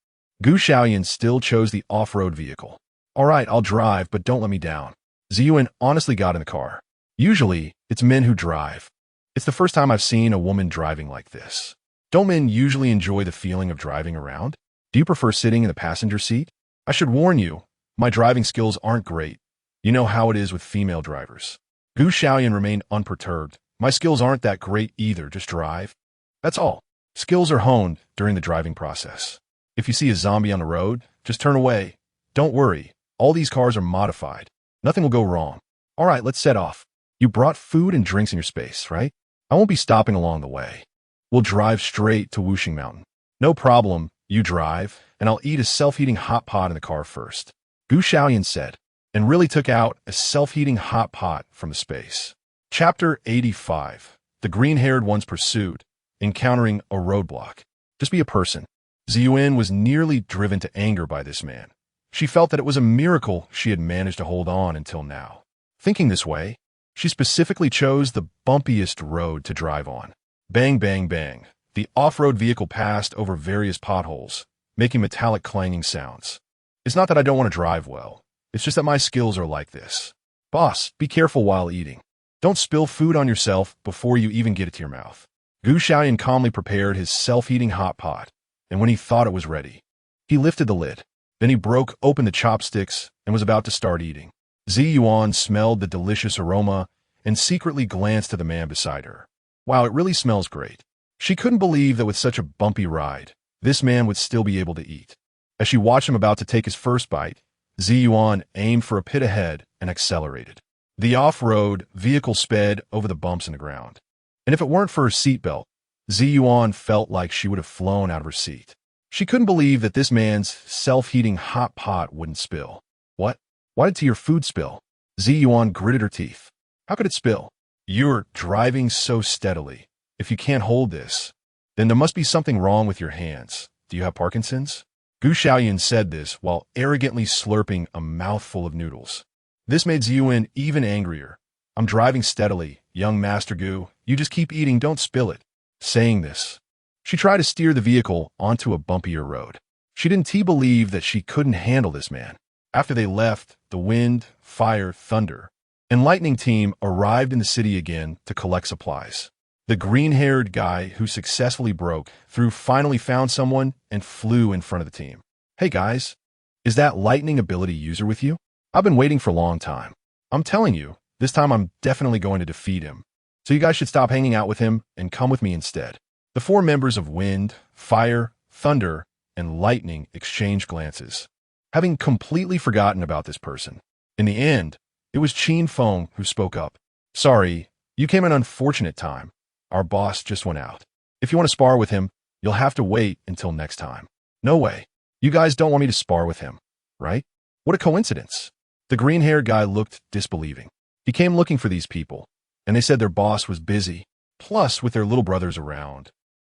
A: Xiaoyun still chose the off-road vehicle. All right, I'll drive, but don't let me down. Xiaoyun honestly got in the car. Usually, it's men who drive. It's the first time I've seen a woman driving like this. Don't men usually enjoy the feeling of driving around? Do you prefer sitting in the passenger seat? I should warn you, my driving skills aren't great. You know how it is with female drivers. Xiaoyun remained unperturbed. My skills aren't that great either, just drive. That's all. Skills are honed during the driving process. If you see a zombie on the road, just turn away. Don't worry, all these cars are modified. Nothing will go wrong. All right, let's set off. You brought food and drinks in your space, right? I won't be stopping along the way. We'll drive straight to Wuxing Mountain. No problem, you drive, and I'll eat a self-heating hot pot in the car first, Xiaoyun said, and really took out a self-heating hot pot from the space. Chapter 85. The green-haired one's pursuit, encountering a roadblock. Just be a person. Xiaoyun was nearly driven to anger by this man. She felt that it was a miracle she had managed to hold on until now. Thinking this way, she specifically chose the bumpiest road to drive on. Bang, bang, bang. The off-road vehicle passed over various potholes, making metallic clanging sounds. It's not that I don't want to drive well. It's just that my skills are like this. Boss, be careful while eating. Don't spill food on yourself before you even get it to your mouth. Xiaoyun calmly prepared his self-heating hot pot, and when he thought it was ready, he lifted the lid. Then he broke open the chopsticks and was about to start eating. Xiaoyun smelled the delicious aroma and secretly glanced to the man beside her. Wow, it really smells great. She couldn't believe that with such a bumpy ride, this man would still be able to eat. As she watched him about to take his first bite, Xiaoyun aimed for a pit ahead and accelerated. The off-road vehicle sped over the bumps in the ground. And if it weren't for her seatbelt, Xiaoyun felt like she would have flown out of her seat. She couldn't believe that this man's self-heating hot pot wouldn't spill. What? Why did your food spill? Xiaoyun gritted her teeth. How could it spill? You're driving so steadily. If you can't hold this, then there must be something wrong with your hands. Do you have Parkinson's? Xiaoyun said this while arrogantly slurping a mouthful of noodles. This made Xiaoyun even angrier. I'm driving steadily, young Master Gu. You just keep eating, don't spill it. Saying this, she tried to steer the vehicle onto a bumpier road. She didn't believe that she couldn't handle this man. After they left, the wind, fire, thunder, and lightning team arrived in the city again to collect supplies. The green-haired guy who successfully broke through finally found someone and flew in front of the team. Hey guys, is that lightning ability user with you? I've been waiting for a long time. I'm telling you, this time I'm definitely going to defeat him. So you guys should stop hanging out with him and come with me instead. The four members of Wind, Fire, Thunder, and Lightning exchanged glances, having completely forgotten about this person. In the end, it was Qin Feng who spoke up. Sorry, you came at an unfortunate time. our boss just went out. If you want to spar with him, you'll have to wait until next time. No way. You guys don't want me to spar with him, right? What a coincidence. The green-haired guy looked disbelieving. He came looking for these people, and they said their boss was busy, plus with their little brothers around.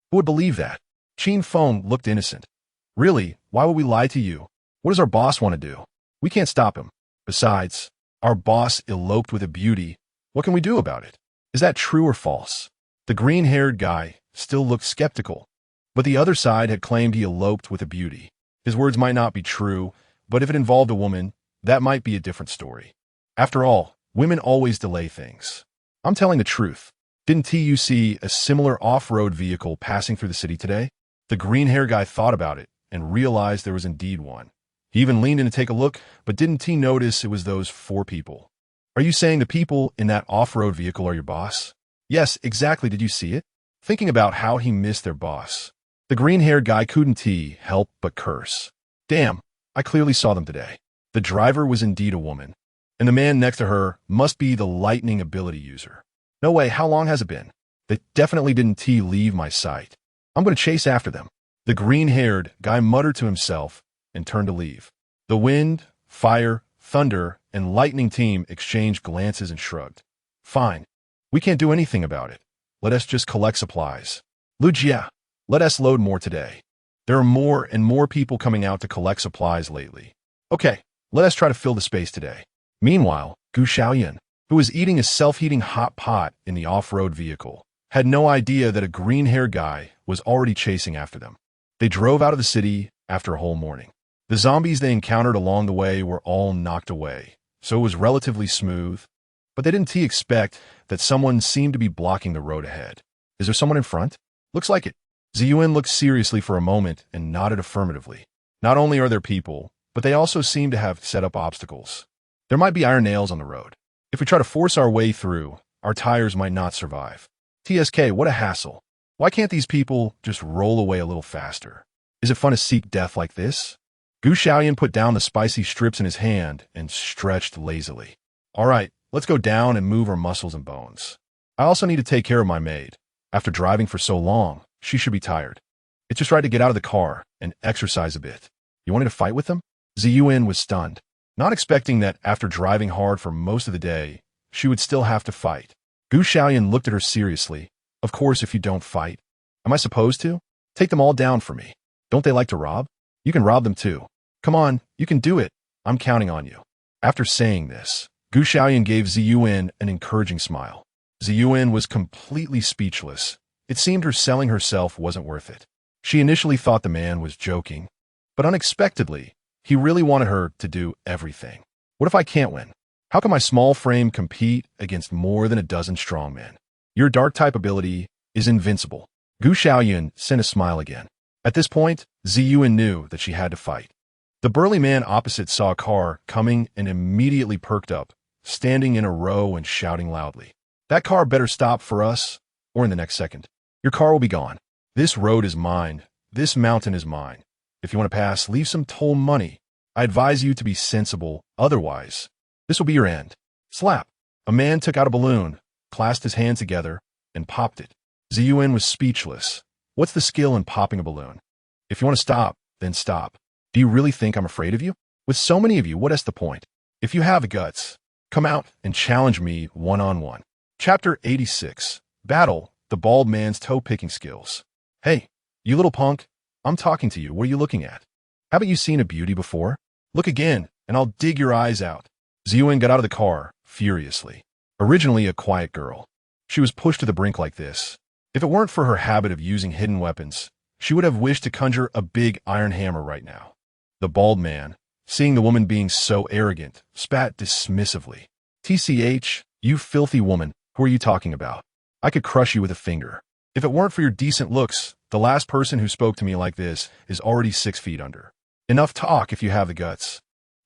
A: Who would believe that? Qin Feng looked innocent. Really, why would we lie to you? What does our boss want to do? We can't stop him. Besides, our boss eloped with a beauty. What can we do about it? Is that true or false? The green-haired guy still looked skeptical, but the other side had claimed he eloped with a beauty. His words might not be true, but if it involved a woman, that might be a different story. After all, women always delay things. I'm telling the truth. Didn't you see a similar off-road vehicle passing through the city today? The green-haired guy thought about it and realized there was indeed one. He even leaned in to take a look, but didn't he notice it was those 4 people? Are you saying the people in that off-road vehicle are your boss? Yes, exactly. Did you see it? Thinking about how he missed their boss. The green-haired guy couldn't help but curse. Damn, I clearly saw them today. The driver was indeed a woman, and the man next to her must be the lightning ability user. No way, how long has it been? They definitely didn't leave my sight. I'm going to chase after them. The green-haired guy muttered to himself and turned to leave. The wind, fire, thunder, and lightning team exchanged glances and shrugged. Fine. We can't do anything about it. Let us just collect supplies. Lujia, let us load more today. There are more and more people coming out to collect supplies lately. Okay, let us try to fill the space today. Meanwhile, Xiaoyun, who was eating a self-heating hot pot in the off-road vehicle, had no idea that a green-haired guy was already chasing after them. They drove out of the city after a whole morning. The zombies they encountered along the way were all knocked away, so it was relatively smooth, but they didn't expect that someone seemed to be blocking the road ahead. Is there someone in front? Looks like it. Xiaoyun looked seriously for a moment and nodded affirmatively. Not only are there people, but they also seem to have set up obstacles. There might be iron nails on the road. If we try to force our way through, our tires might not survive. TSK, what a hassle. Why can't these people just roll away a little faster? Is it fun to seek death like this? Xiaoyun put down the spicy strips in his hand and stretched lazily. All right, let's go down and move our muscles and bones. I also need to take care of my maid. After driving for so long, she should be tired. It's just right to get out of the car and exercise a bit. You want me to fight with them? Xiaoyun was stunned, not expecting that after driving hard for most of the day, she would still have to fight. Xiaoyun looked at her seriously. Of course, if you don't fight. Am I supposed to? Take them all down for me. Don't they like to rob? You can rob them too. Come on, you can do it. I'm counting on you. After saying this, Xiaoyun gave Xiaoyun an encouraging smile. Xiaoyun was completely speechless. It seemed her selling herself wasn't worth it. She initially thought the man was joking, but unexpectedly, he really wanted her to do everything. What if I can't win? How can my small frame compete against more than a dozen strongmen? Your dark-type ability is invincible. Xiaoyun sent a smile again. At this point, Xiaoyun knew that she had to fight. The burly man opposite saw a car coming and immediately perked up, standing in a row and shouting loudly. That car better stop for us, or in the next second. Your car will be gone. This road is mine. This mountain is mine. If you want to pass, leave some toll money. I advise you to be sensible, otherwise, this will be your end. Slap. A man took out a balloon, clasped his hands together, and popped it. Xiaoyun was speechless. What's the skill in popping a balloon? If you want to stop, then stop. Do you really think I'm afraid of you? With so many of you, what is the point? If you have the guts, come out and challenge me one-on-one. Chapter 86. Battle, the bald man's toe-picking skills. Hey, you little punk, I'm talking to you. What are you looking at? Haven't you seen a beauty before? Look again, and I'll dig your eyes out. Xiaoyun got out of the car, furiously. Originally a quiet girl, she was pushed to the brink like this. If it weren't for her habit of using hidden weapons, she would have wished to conjure a big iron hammer right now. The bald man, seeing the woman being so arrogant, spat dismissively. TCH, you filthy woman, who are you talking about? I could crush you with a finger. If it weren't for your decent looks, the last person who spoke to me like this is already 6 feet under. Enough talk if you have the guts.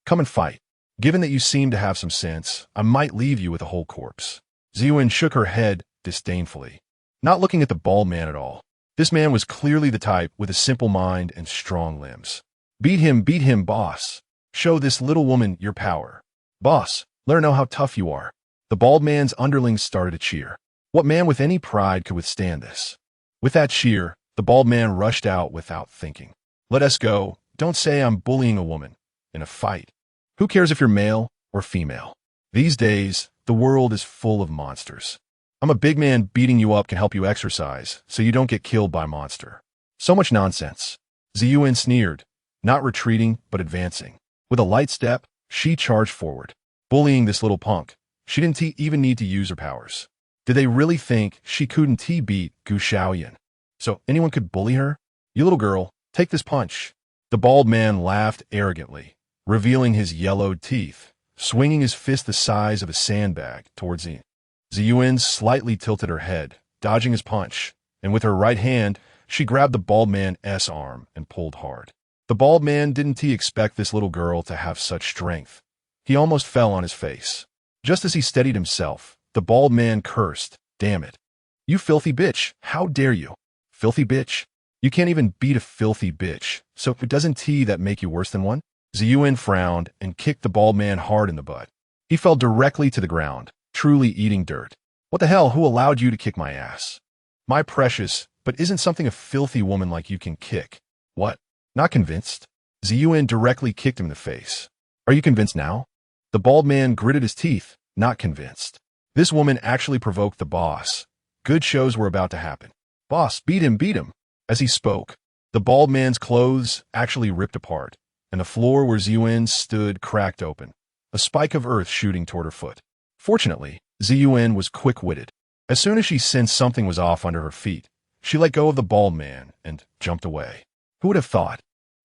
A: Come and fight. Given that you seem to have some sense, I might leave you with a whole corpse. Xiaoyun shook her head disdainfully, not looking at the bald man at all. This man was clearly the type with a simple mind and strong limbs. Beat him, boss. Show this little woman your power. Boss, let her know how tough you are. The bald man's underlings started to cheer. What man with any pride could withstand this? With that cheer, the bald man rushed out without thinking. Let us go. Don't say I'm bullying a woman in a fight. Who cares if you're male or female? These days, the world is full of monsters. I'm a big man. Beating you up can help you exercise so you don't get killed by a monster. So much nonsense. Xiaoyun sneered, not retreating but advancing. With a light step, she charged forward. Bullying this little punk, she didn't even need to use her powers. Did they really think she couldn't beat Xiaoyun? So anyone could bully her? You little girl, take this punch. The bald man laughed arrogantly, revealing his yellowed teeth, swinging his fist the size of a sandbag towards Xiaoyun slightly tilted her head, dodging his punch, and with her right hand, she grabbed the bald man's arm and pulled hard. The bald man didn't expect this little girl to have such strength. He almost fell on his face. Just as he steadied himself, the bald man cursed, "Damn it. You filthy bitch, how dare you? Filthy bitch? You can't even beat a filthy bitch, so doesn't that make you worse than one?" Xiaoyun frowned and kicked the bald man hard in the butt. He fell directly to the ground, truly eating dirt. What the hell, who allowed you to kick my ass? My precious, but isn't something a filthy woman like you can kick? What? Not convinced? Xiaoyun directly kicked him in the face. Are you convinced now? The bald man gritted his teeth, not convinced. This woman actually provoked the boss. Good shows were about to happen. Boss, beat him, beat him. As he spoke, the bald man's clothes actually ripped apart, and the floor where Xiaoyun stood cracked open, a spike of earth shooting toward her foot. Fortunately, Xiaoyun was quick-witted. As soon as she sensed something was off under her feet, she let go of the bald man and jumped away. Who would have thought?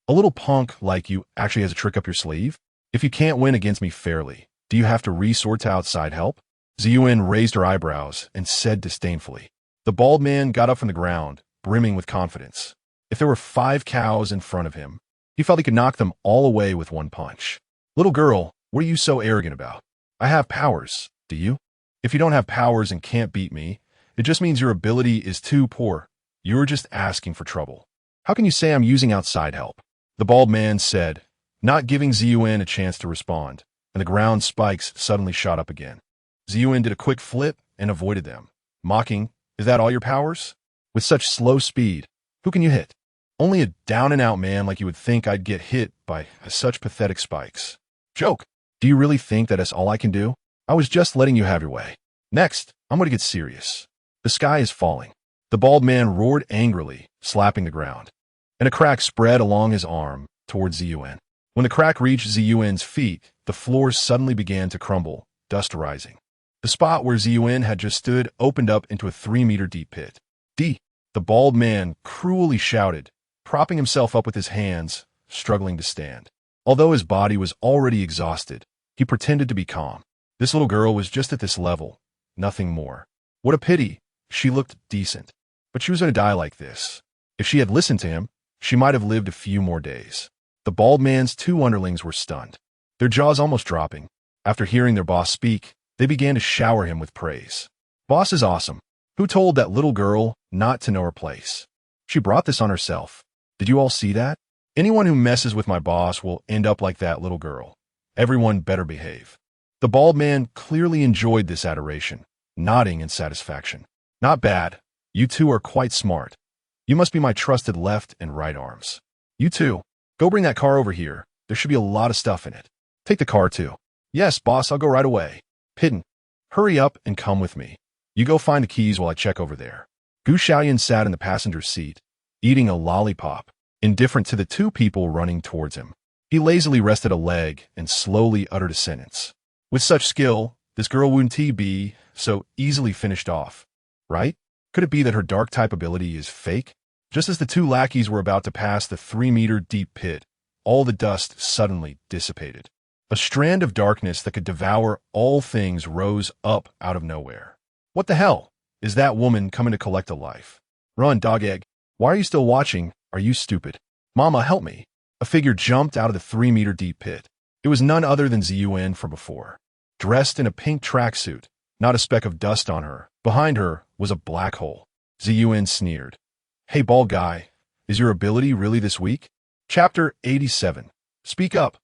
A: A little punk like you actually has a trick up your sleeve? If you can't win against me fairly, do you have to resort to outside help? Xiaoyun raised her eyebrows and said disdainfully. The bald man got up from the ground, brimming with confidence. If there were 5 cows in front of him, he felt he could knock them all away with one punch. Little girl, what are you so arrogant about? I have powers, do you? If you don't have powers and can't beat me, it just means your ability is too poor. You're just asking for trouble. How can you say I'm using outside help? The bald man said, not giving Xiaoyun a chance to respond, and the ground spikes suddenly shot up again. Xiaoyun did a quick flip and avoided them, mocking, is that all your powers? With such slow speed, who can you hit? Only a down-and-out man like you would think I'd get hit by such pathetic spikes. Joke. Do you really think that is all I can do? I was just letting you have your way. Next, I'm going to get serious. The sky is falling. The bald man roared angrily, slapping the ground, and a crack spread along his arm towards Xiaoyun. When the crack reached Xiaoyun's feet, the floor suddenly began to crumble, dust rising. The spot where Xiaoyun had just stood opened up into a 3-meter-deep pit. The bald man cruelly shouted, propping himself up with his hands, struggling to stand. Although his body was already exhausted, he pretended to be calm. This little girl was just at this level, nothing more. What a pity. She looked decent. But she was going to die like this. If she had listened to him, she might have lived a few more days. The bald man's 2 underlings were stunned, their jaws almost dropping. After hearing their boss speak, they began to shower him with praise. Boss is awesome. Who told that little girl not to know her place? She brought this on herself. Did you all see that? Anyone who messes with my boss will end up like that little girl. Everyone better behave. The bald man clearly enjoyed this adoration, nodding in satisfaction. Not bad. You two are quite smart. You must be my trusted left and right arms. You two, go bring that car over here. There should be a lot of stuff in it. Take the car too. Yes, boss, I'll go right away. Hidden. Hurry up and come with me. You go find the keys while I check over there. Xiaoyun sat in the passenger seat, eating a lollipop, indifferent to the 2 people running towards him. He lazily rested a leg and slowly uttered a sentence. With such skill, this girl wouldn't be so easily finished off, right? Could it be that her dark-type ability is fake? Just as the 2 lackeys were about to pass the 3-meter-deep pit, all the dust suddenly dissipated. A strand of darkness that could devour all things rose up out of nowhere. What the hell? Is that woman coming to collect a life? Run, dog egg. Why are you still watching? Are you stupid? Mama, help me. A figure jumped out of the 3-meter-deep pit. It was none other than Xiaoyun from before. Dressed in a pink tracksuit, not a speck of dust on her. Behind her was a black hole. Xiaoyun sneered. Hey, bald guy, is your ability really this weak? Chapter 87. Speak up.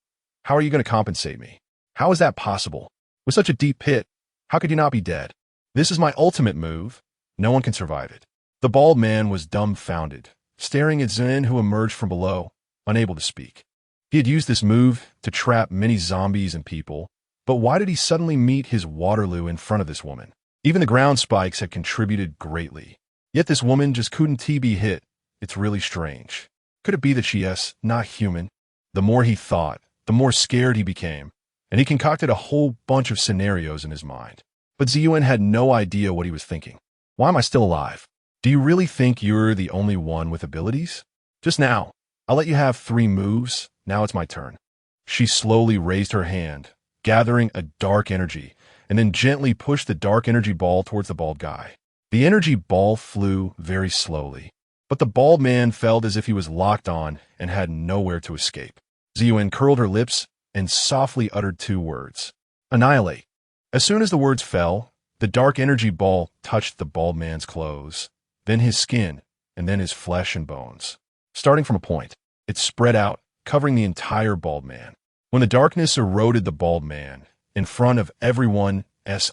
A: How are you going to compensate me? How is that possible? With such a deep pit, how could you not be dead? This is my ultimate move. No one can survive it. The bald man was dumbfounded, staring at Zen, who emerged from below, unable to speak. He had used this move to trap many zombies and people, but why did he suddenly meet his Waterloo in front of this woman? Even the ground spikes had contributed greatly. Yet this woman just couldn't be hit. It's really strange. Could it be that she is not human? The more he thought, the more scared he became, and he concocted a whole bunch of scenarios in his mind. But Xiaoyun had no idea what he was thinking. Why am I still alive? Do you really think you're the only one with abilities? Just now. I'll let you have 3 moves. Now it's my turn. She slowly raised her hand, gathering a dark energy, and then gently pushed the dark energy ball towards the bald guy. The energy ball flew very slowly, but the bald man felt as if he was locked on and had nowhere to escape. Xiaoyun curled her lips and softly uttered 2 words. Annihilate. As soon as the words fell, the dark energy ball touched the bald man's clothes, then his skin, and then his flesh and bones. Starting from a point, it spread out, covering the entire bald man. When the darkness eroded the bald man, in front of everyone's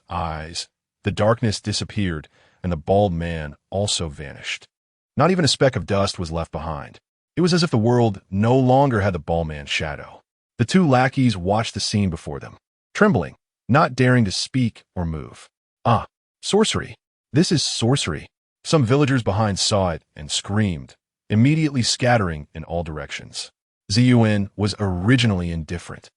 A: eyes, the darkness disappeared, and the bald man also vanished. Not even a speck of dust was left behind. It was as if the world no longer had the bald man's shadow. The 2 lackeys watched the scene before them, trembling, not daring to speak or move. Ah, sorcery. This is sorcery. Some villagers behind saw it and screamed, immediately scattering in all directions. Xiaoyun was originally indifferent.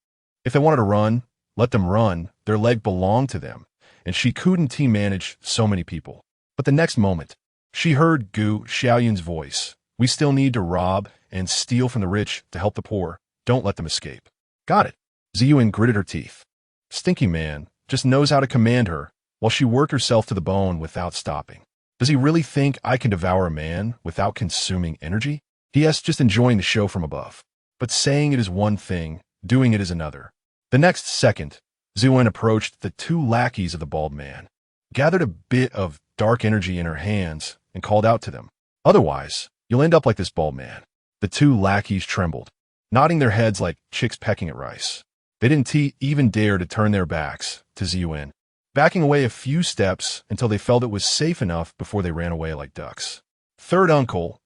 A: If they wanted to run, let them run. Their leg belonged to them, and she couldn't manage so many people. But the next moment, she heard Xiaoyun's voice. We still need to rob and steal from the rich to help the poor. Don't let them escape. Got it. Xiaoyun gritted her teeth. Stinky man just knows how to command her, while she worked herself to the bone without stopping. Does he really think I can devour a man without consuming energy? He is just enjoying the show from above. But saying it is one thing, doing it is another. The next second, Xiaoyun approached the 2 lackeys of the bald man, gathered a bit of dark energy in her hands, and called out to them. Otherwise, you'll end up like this bald man. The 2 lackeys trembled, nodding their heads like chicks pecking at rice. They didn't even dare to turn their backs to Xiaoyun, backing away a few steps until they felt it was safe enough before they ran away like ducks. Third uncle,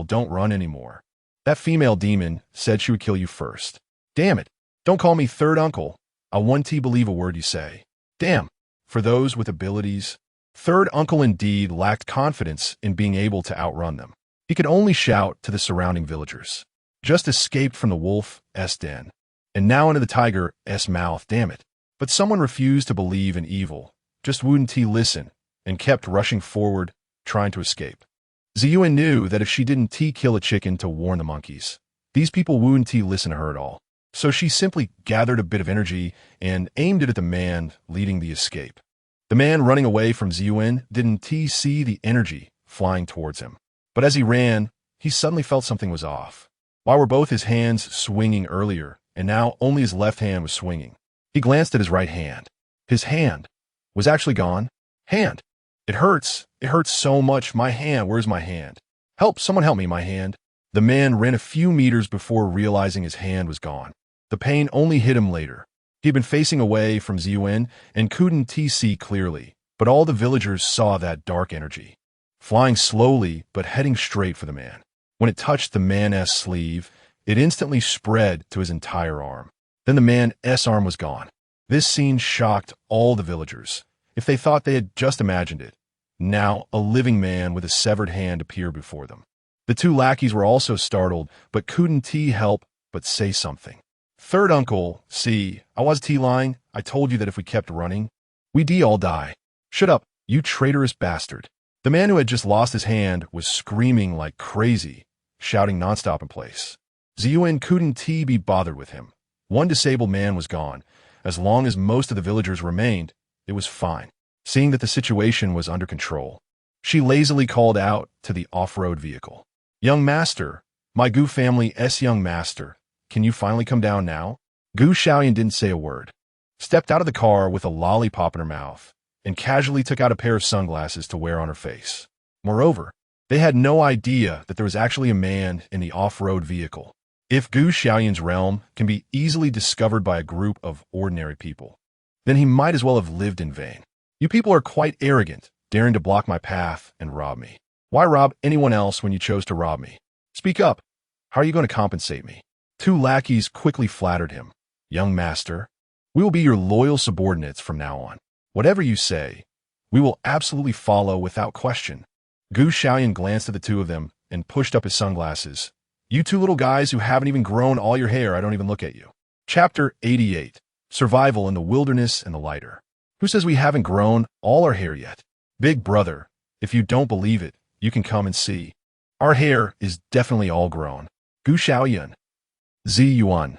A: don't run anymore. That female demon said she would kill you first. Damn it, don't call me third uncle. I won't believe a word you say. Damn, for those with abilities. Third uncle indeed lacked confidence in being able to outrun them. He could only shout to the surrounding villagers. Just escaped from the wolf's den, and now into the tiger's mouth, damn it. But someone refused to believe in evil, just wouldn't listen, and kept rushing forward, trying to escape. Xiaoyun knew that if she didn't kill a chicken to warn the monkeys, these people wouldn't listen to her at all. So she simply gathered a bit of energy and aimed it at the man leading the escape. The man running away from Xiaoyun didn't see the energy flying towards him. But as he ran, he suddenly felt something was off. Why were both his hands swinging earlier, and now only his left hand was swinging? He glanced at his right hand. His hand was actually gone. Hand. It hurts so much. My hand, where's my hand? Help, someone help me, my hand. The man ran a few meters before realizing his hand was gone. The pain only hit him later. He had been facing away from Xiaoyun and couldn't see clearly, but all the villagers saw that dark energy, flying slowly but heading straight for the man. When it touched the man's sleeve, it instantly spread to his entire arm. Then the man's arm was gone. This scene shocked all the villagers, if they thought they had just imagined it. Now, a living man with a severed hand appeared before them. The 2 lackeys were also startled, but couldn't help but say something. Third uncle, see, I was lying. I told you that if we kept running, we'd all die. Shut up, you traitorous bastard. The man who had just lost his hand was screaming like crazy, shouting nonstop in place. Xiaoyun couldn't be bothered with him. One disabled man was gone. As long as most of the villagers remained, it was fine. Seeing that the situation was under control, she lazily called out to the off-road vehicle. Young master, my Gu family's young master, can you finally come down now? Xiaoyun didn't say a word, stepped out of the car with a lollipop in her mouth, and casually took out a pair of sunglasses to wear on her face. Moreover, they had no idea that there was actually a man in the off-road vehicle. If Xiaoyun's realm can be easily discovered by a group of ordinary people, then he might as well have lived in vain. You people are quite arrogant, daring to block my path and rob me. Why rob anyone else when you chose to rob me? Speak up. How are you going to compensate me? Two lackeys quickly flattered him. Young master, we will be your loyal subordinates from now on. Whatever you say, we will absolutely follow without question. Xiaoyun glanced at the two of them and pushed up his sunglasses. You two little guys who haven't even grown all your hair, I don't even look at you. Chapter 88. Survival in the Wilderness and the Lighter. Who says we haven't grown all our hair yet? Big brother, if you don't believe it, you can come and see. Our hair is definitely all grown. Xiaoyun. Xiaoyun.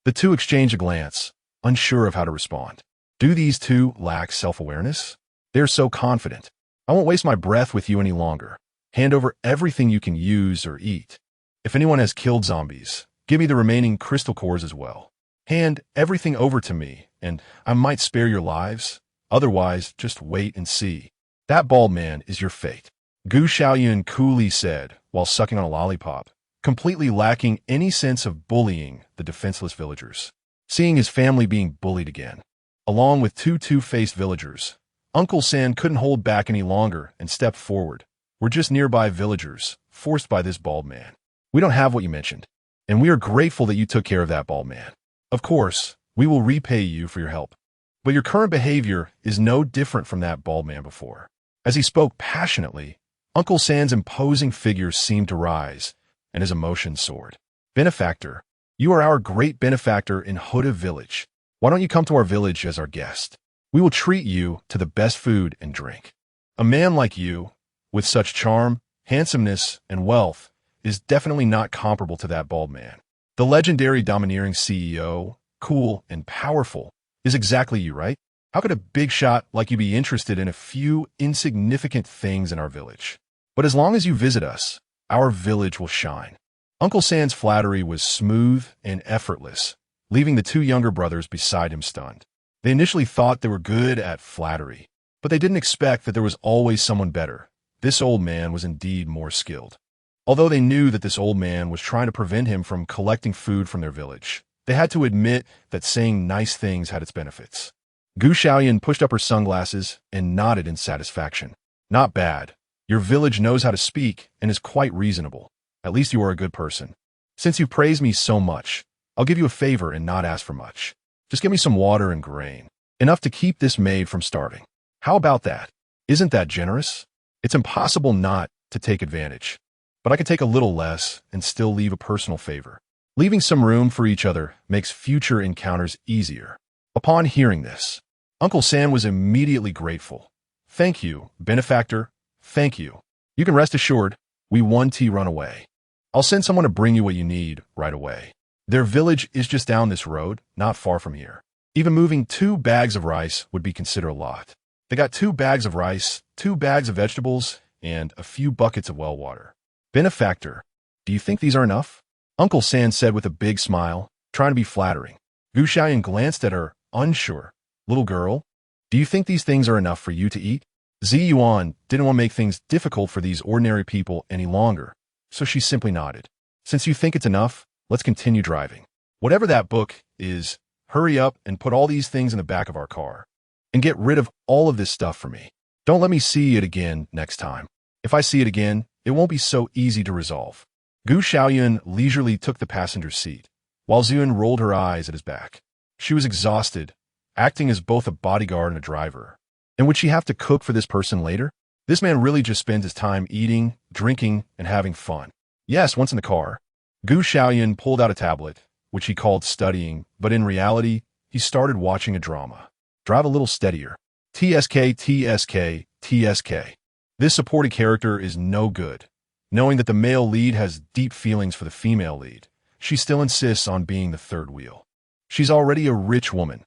A: The two exchanged a glance, unsure of how to respond. Do these two lack self-awareness? They're so confident. I won't waste my breath with you any longer. Hand over everything you can use or eat. If anyone has killed zombies, give me the remaining crystal cores as well. Hand everything over to me, and I might spare your lives. Otherwise, just wait and see. That bald man is your fate. Xiaoyun coolly said, while sucking on a lollipop, completely lacking any sense of bullying the defenseless villagers. Seeing his family being bullied again, along with two two-faced villagers, Uncle San couldn't hold back any longer and stepped forward. We're just nearby villagers, forced by this bald man. We don't have what you mentioned, and we are grateful that you took care of that bald man. Of course, we will repay you for your help. But your current behavior is no different from that bald man before. As he spoke passionately, Uncle San's imposing figure seemed to rise, and his emotions soared. Benefactor, you are our great benefactor in Hoda Village. Why don't you come to our village as our guest? We will treat you to the best food and drink. A man like you, with such charm, handsomeness, and wealth, is definitely not comparable to that bald man. The legendary domineering CEO, cool and powerful, is exactly you, right? How could a big shot like you be interested in a few insignificant things in our village? But as long as you visit us, our village will shine. Uncle San's flattery was smooth and effortless, leaving the two younger brothers beside him stunned. They initially thought they were good at flattery, but they didn't expect that there was always someone better. This old man was indeed more skilled. Although they knew that this old man was trying to prevent him from collecting food from their village, they had to admit that saying nice things had its benefits. Xiaoyun pushed up her sunglasses and nodded in satisfaction. Not bad. Your village knows how to speak and is quite reasonable. At least you are a good person. Since you praise me so much, I'll give you a favor and not ask for much. Just give me some water and grain, enough to keep this maid from starving. How about that? Isn't that generous? It's impossible not to take advantage. But I can take a little less and still leave a personal favor. Leaving some room for each other makes future encounters easier. Upon hearing this, Uncle San was immediately grateful. Thank you, benefactor. Thank you. You can rest assured, we won T run away. I'll send someone to bring you what you need right away. Their village is just down this road, not far from here. Even moving 2 bags of rice would be considered a lot. They got 2 bags of rice, 2 bags of vegetables, and a few buckets of well water. Benefactor, do you think these are enough? Uncle San said with a big smile, trying to be flattering. Xiaoyun glanced at her, unsure. Little girl, do you think these things are enough for you to eat? Xiaoyun didn't want to make things difficult for these ordinary people any longer, so she simply nodded. Since you think it's enough, let's continue driving. Whatever that book is, hurry up and put all these things in the back of our car. And get rid of all of this stuff for me. Don't let me see it again next time. If I see it again, it won't be so easy to resolve. Xiaoyun leisurely took the passenger seat, while Xiaoyun rolled her eyes at his back. She was exhausted, acting as both a bodyguard and a driver. And would she have to cook for this person later? This man really just spends his time eating, drinking, and having fun. Yes, once in the car, Xiaoyun pulled out a tablet, which he called studying, but in reality, he started watching a drama. Drive a little steadier. TSK, TSK, TSK. This supporting character is no good. Knowing that the male lead has deep feelings for the female lead, she still insists on being the third wheel. She's already a rich woman.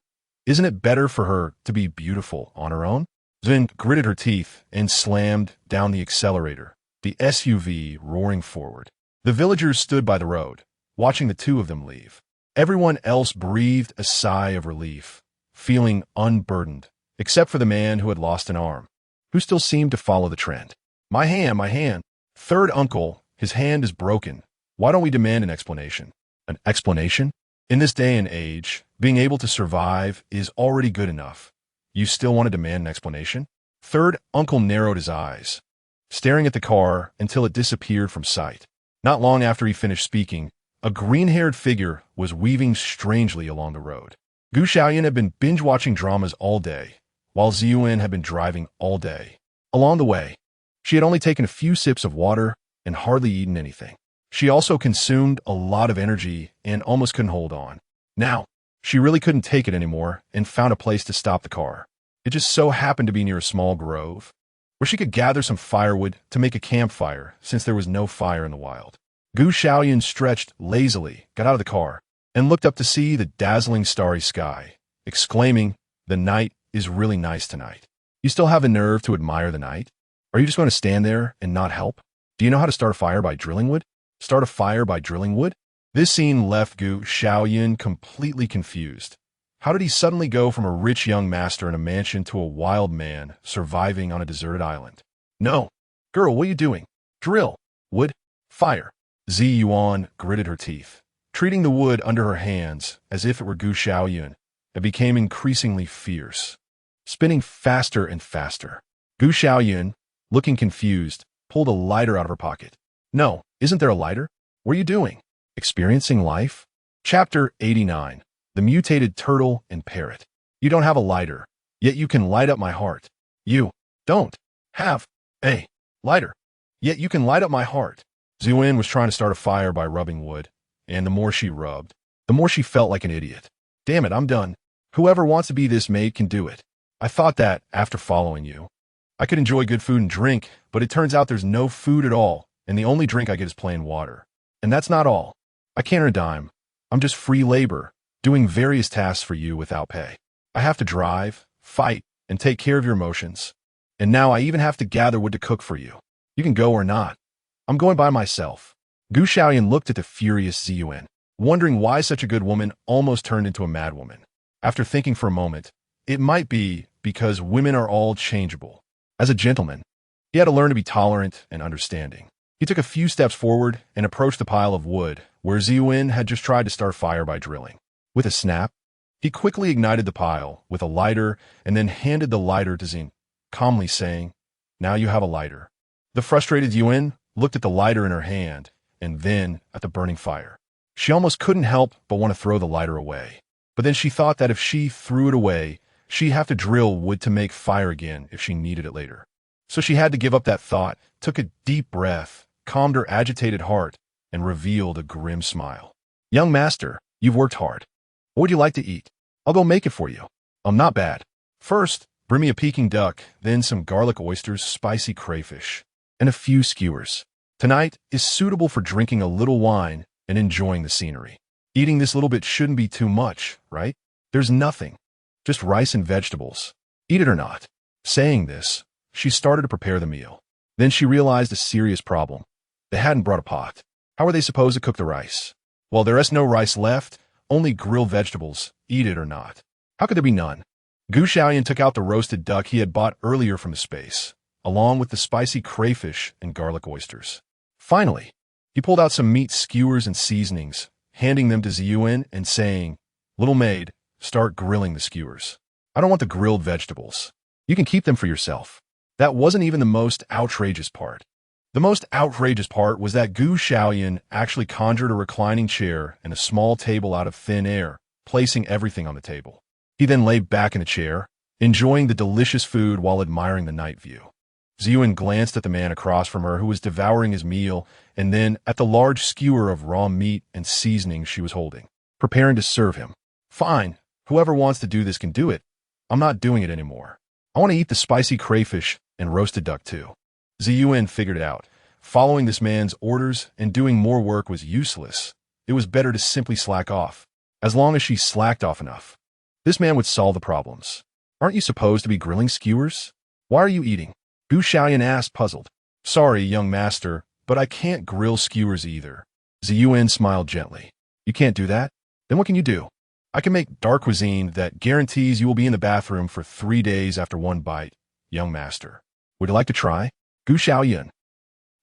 A: Isn't it better for her to be beautiful on her own? Zin gritted her teeth and slammed down the accelerator, the SUV roaring forward. The villagers stood by the road, watching the two of them leave. Everyone else breathed a sigh of relief, feeling unburdened, except for the man who had lost an arm, who still seemed to follow the trend. My hand, my hand. Third uncle, his hand is broken. Why don't we demand an explanation? An explanation? In this day and age, being able to survive is already good enough. You still want to demand an explanation? Third uncle narrowed his eyes, staring at the car until it disappeared from sight. Not long after he finished speaking, a green-haired figure was weaving strangely along the road. Xiaoyun had been binge-watching dramas all day, while Xiaoyun had been driving all day. Along the way, she had only taken a few sips of water and hardly eaten anything. She also consumed a lot of energy and almost couldn't hold on. Now, she really couldn't take it anymore and found a place to stop the car. It just so happened to be near a small grove, where she could gather some firewood to make a campfire since there was no fire in the wild. Xiaoyun stretched lazily, got out of the car, and looked up to see the dazzling starry sky, exclaiming, "The night is really nice tonight." You still have the nerve to admire the night? Are you just going to stand there and not help? Do you know how to start a fire by drilling wood? Start a fire by drilling wood? This scene left Xiaoyun completely confused. How did he suddenly go from a rich young master in a mansion to a wild man surviving on a deserted island? No. Girl, what are you doing? Drill. Wood. Fire. Xiaoyun gritted her teeth, treating the wood under her hands as if it were Xiaoyun. It became increasingly fierce, spinning faster and faster. Xiaoyun, looking confused, pulled a lighter out of her pocket. No, isn't there a lighter? What are you doing? Experiencing life? Chapter 89. The Mutated Turtle and Parrot. You don't have a lighter, yet you can light up my heart. You don't have a lighter, yet you can light up my heart. Xiaoyun was trying to start a fire by rubbing wood, and the more she rubbed, the more she felt like an idiot. Damn it, I'm done. Whoever wants to be this maid can do it. I thought that, after following you, I could enjoy good food and drink, but it turns out there's no food at all, and the only drink I get is plain water. And that's not all. I can't earn a dime. I'm just free labor, doing various tasks for you without pay. I have to drive, fight, and take care of your emotions. And now I even have to gather wood to cook for you. You can go or not. I'm going by myself. Xiaoyun looked at the furious Xiaoyun, wondering why such a good woman almost turned into a madwoman. After thinking for a moment, it might be because women are all changeable. As a gentleman, he had to learn to be tolerant and understanding. He took a few steps forward and approached the pile of wood where Xiaoyun had just tried to start fire by drilling. With a snap, he quickly ignited the pile with a lighter and then handed the lighter to Xin, calmly saying, "Now you have a lighter." The frustrated Xiaoyun looked at the lighter in her hand and then at the burning fire. She almost couldn't help but want to throw the lighter away. But then she thought that if she threw it away, she'd have to drill wood to make fire again if she needed it later. So she had to give up that thought, took a deep breath, calmed her agitated heart, and revealed a grim smile. "Young master, you've worked hard. What would you like to eat? I'll go make it for you." Not bad. First, bring me a Peking duck, then some garlic oysters, spicy crayfish, and a few skewers. Tonight is suitable for drinking a little wine and enjoying the scenery. Eating this little bit shouldn't be too much, right? There's nothing. Just rice and vegetables. Eat it or not. Saying this, she started to prepare the meal. Then she realized a serious problem. They hadn't brought a pot. How were they supposed to cook the rice? Well, there is no rice left, only grilled vegetables. Eat it or not. How could there be none? Xiaoyun took out the roasted duck he had bought earlier from the space, along with the spicy crayfish and garlic oysters. Finally, he pulled out some meat skewers and seasonings, handing them to Xiaoyun and saying, "Little maid, start grilling the skewers. I don't want the grilled vegetables. You can keep them for yourself." That wasn't even the most outrageous part. The most outrageous part was that Xiaoyun actually conjured a reclining chair and a small table out of thin air, placing everything on the table. He then lay back in a chair, enjoying the delicious food while admiring the night view. Xiaoyun glanced at the man across from her who was devouring his meal and then at the large skewer of raw meat and seasoning she was holding, preparing to serve him. "Fine, whoever wants to do this can do it. I'm not doing it anymore. I want to eat the spicy crayfish and roasted duck too." Xiaoyun figured it out. Following this man's orders and doing more work was useless. It was better to simply slack off. As long as she slacked off enough, this man would solve the problems. "Aren't you supposed to be grilling skewers? Why are you eating?" Xiaoyun asked, puzzled. "Sorry, young master, but I can't grill skewers either." Xiaoyun smiled gently. "You can't do that? Then what can you do?" "I can make dark cuisine that guarantees you will be in the bathroom for 3 days after one bite, young master. Would you like to try?" Xiaoyun.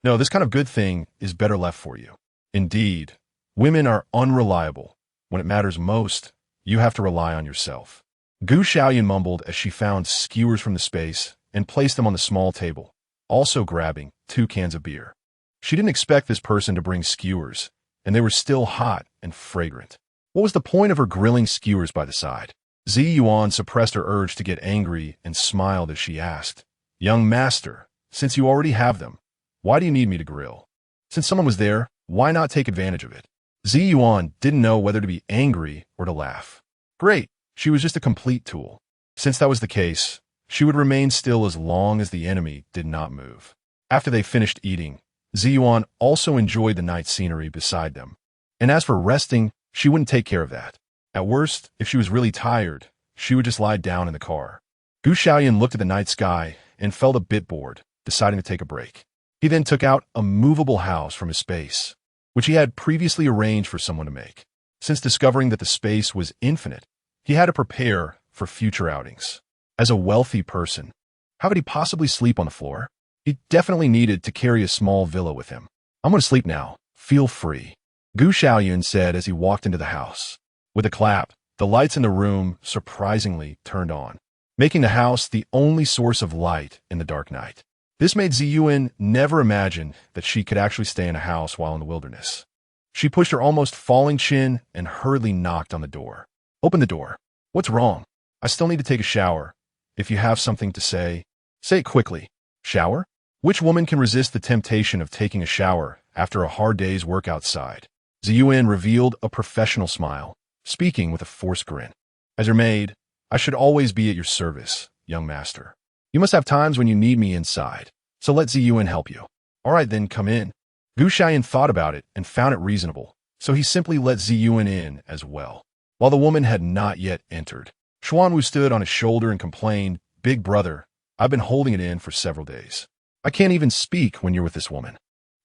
A: "No, this kind of good thing is better left for you." Indeed, women are unreliable. When it matters most, you have to rely on yourself. Gu Xiaoyun mumbled as she found skewers from the space and placed them on the small table, also grabbing 2 cans of beer. She didn't expect this person to bring skewers, and they were still hot and fragrant. What was the point of her grilling skewers by the side? Xiaoyun suppressed her urge to get angry and smiled as she asked, "Young master, since you already have them, why do you need me to grill? Since someone was there, why not take advantage of it?" Xiaoyun didn't know whether to be angry or to laugh. Great, she was just a complete tool. Since that was the case, she would remain still as long as the enemy did not move. After they finished eating, Xiaoyun also enjoyed the night scenery beside them. And as for resting, she wouldn't take care of that. At worst, if she was really tired, she would just lie down in the car. Gu Xiaoyun looked at the night sky and felt a bit bored, deciding to take a break. He then took out a movable house from his space, which he had previously arranged for someone to make. Since discovering that the space was infinite, he had to prepare for future outings. As a wealthy person, how could he possibly sleep on the floor? He definitely needed to carry a small villa with him. "I'm going to sleep now. Feel free," Gu Xiaoyun said as he walked into the house. With a clap, the lights in the room surprisingly turned on, making the house the only source of light in the dark night. This made Xiaoyun never imagine that she could actually stay in a house while in the wilderness. She pushed her almost falling chin and hurriedly knocked on the door. "Open the door." "What's wrong?" "I still need to take a shower. If you have something to say, say it quickly." "Shower? Which woman can resist the temptation of taking a shower after a hard day's work outside?" Xiaoyun revealed a professional smile, speaking with a forced grin. "As your maid, I should always be at your service, young master. You must have times when you need me inside, so let Xiaoyun help you." "All right, then come in." Gu Xiaoyun thought about it and found it reasonable, so he simply let Xiaoyun in as well. While the woman had not yet entered, Xuanwu stood on his shoulder and complained, "Big brother, I've been holding it in for several days. I can't even speak when you're with this woman.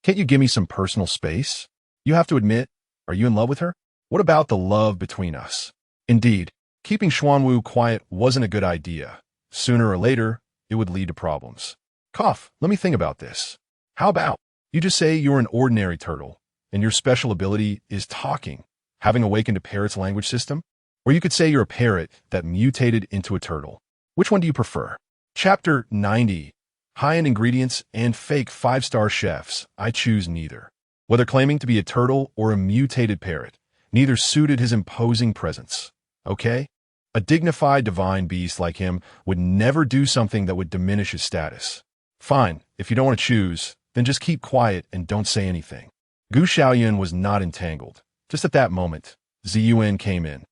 A: Can't you give me some personal space? You have to admit, are you in love with her? What about the love between us?" Indeed, keeping Xuanwu quiet wasn't a good idea. Sooner or later, it would lead to problems. "Cough, let me think about this. How about you just say you're an ordinary turtle, and your special ability is talking, having awakened a parrot's language system? Or you could say you're a parrot that mutated into a turtle. Which one do you prefer?" Chapter 90. High-end ingredients and fake 5-star chefs. I choose neither. Whether claiming to be a turtle or a mutated parrot, neither suited his imposing presence. Okay? A dignified divine beast like him would never do something that would diminish his status. Fine, if you don't want to choose, then just keep quiet and don't say anything. Gu Xiaoyun was not entangled. Just at that moment, Xiaoyun came in.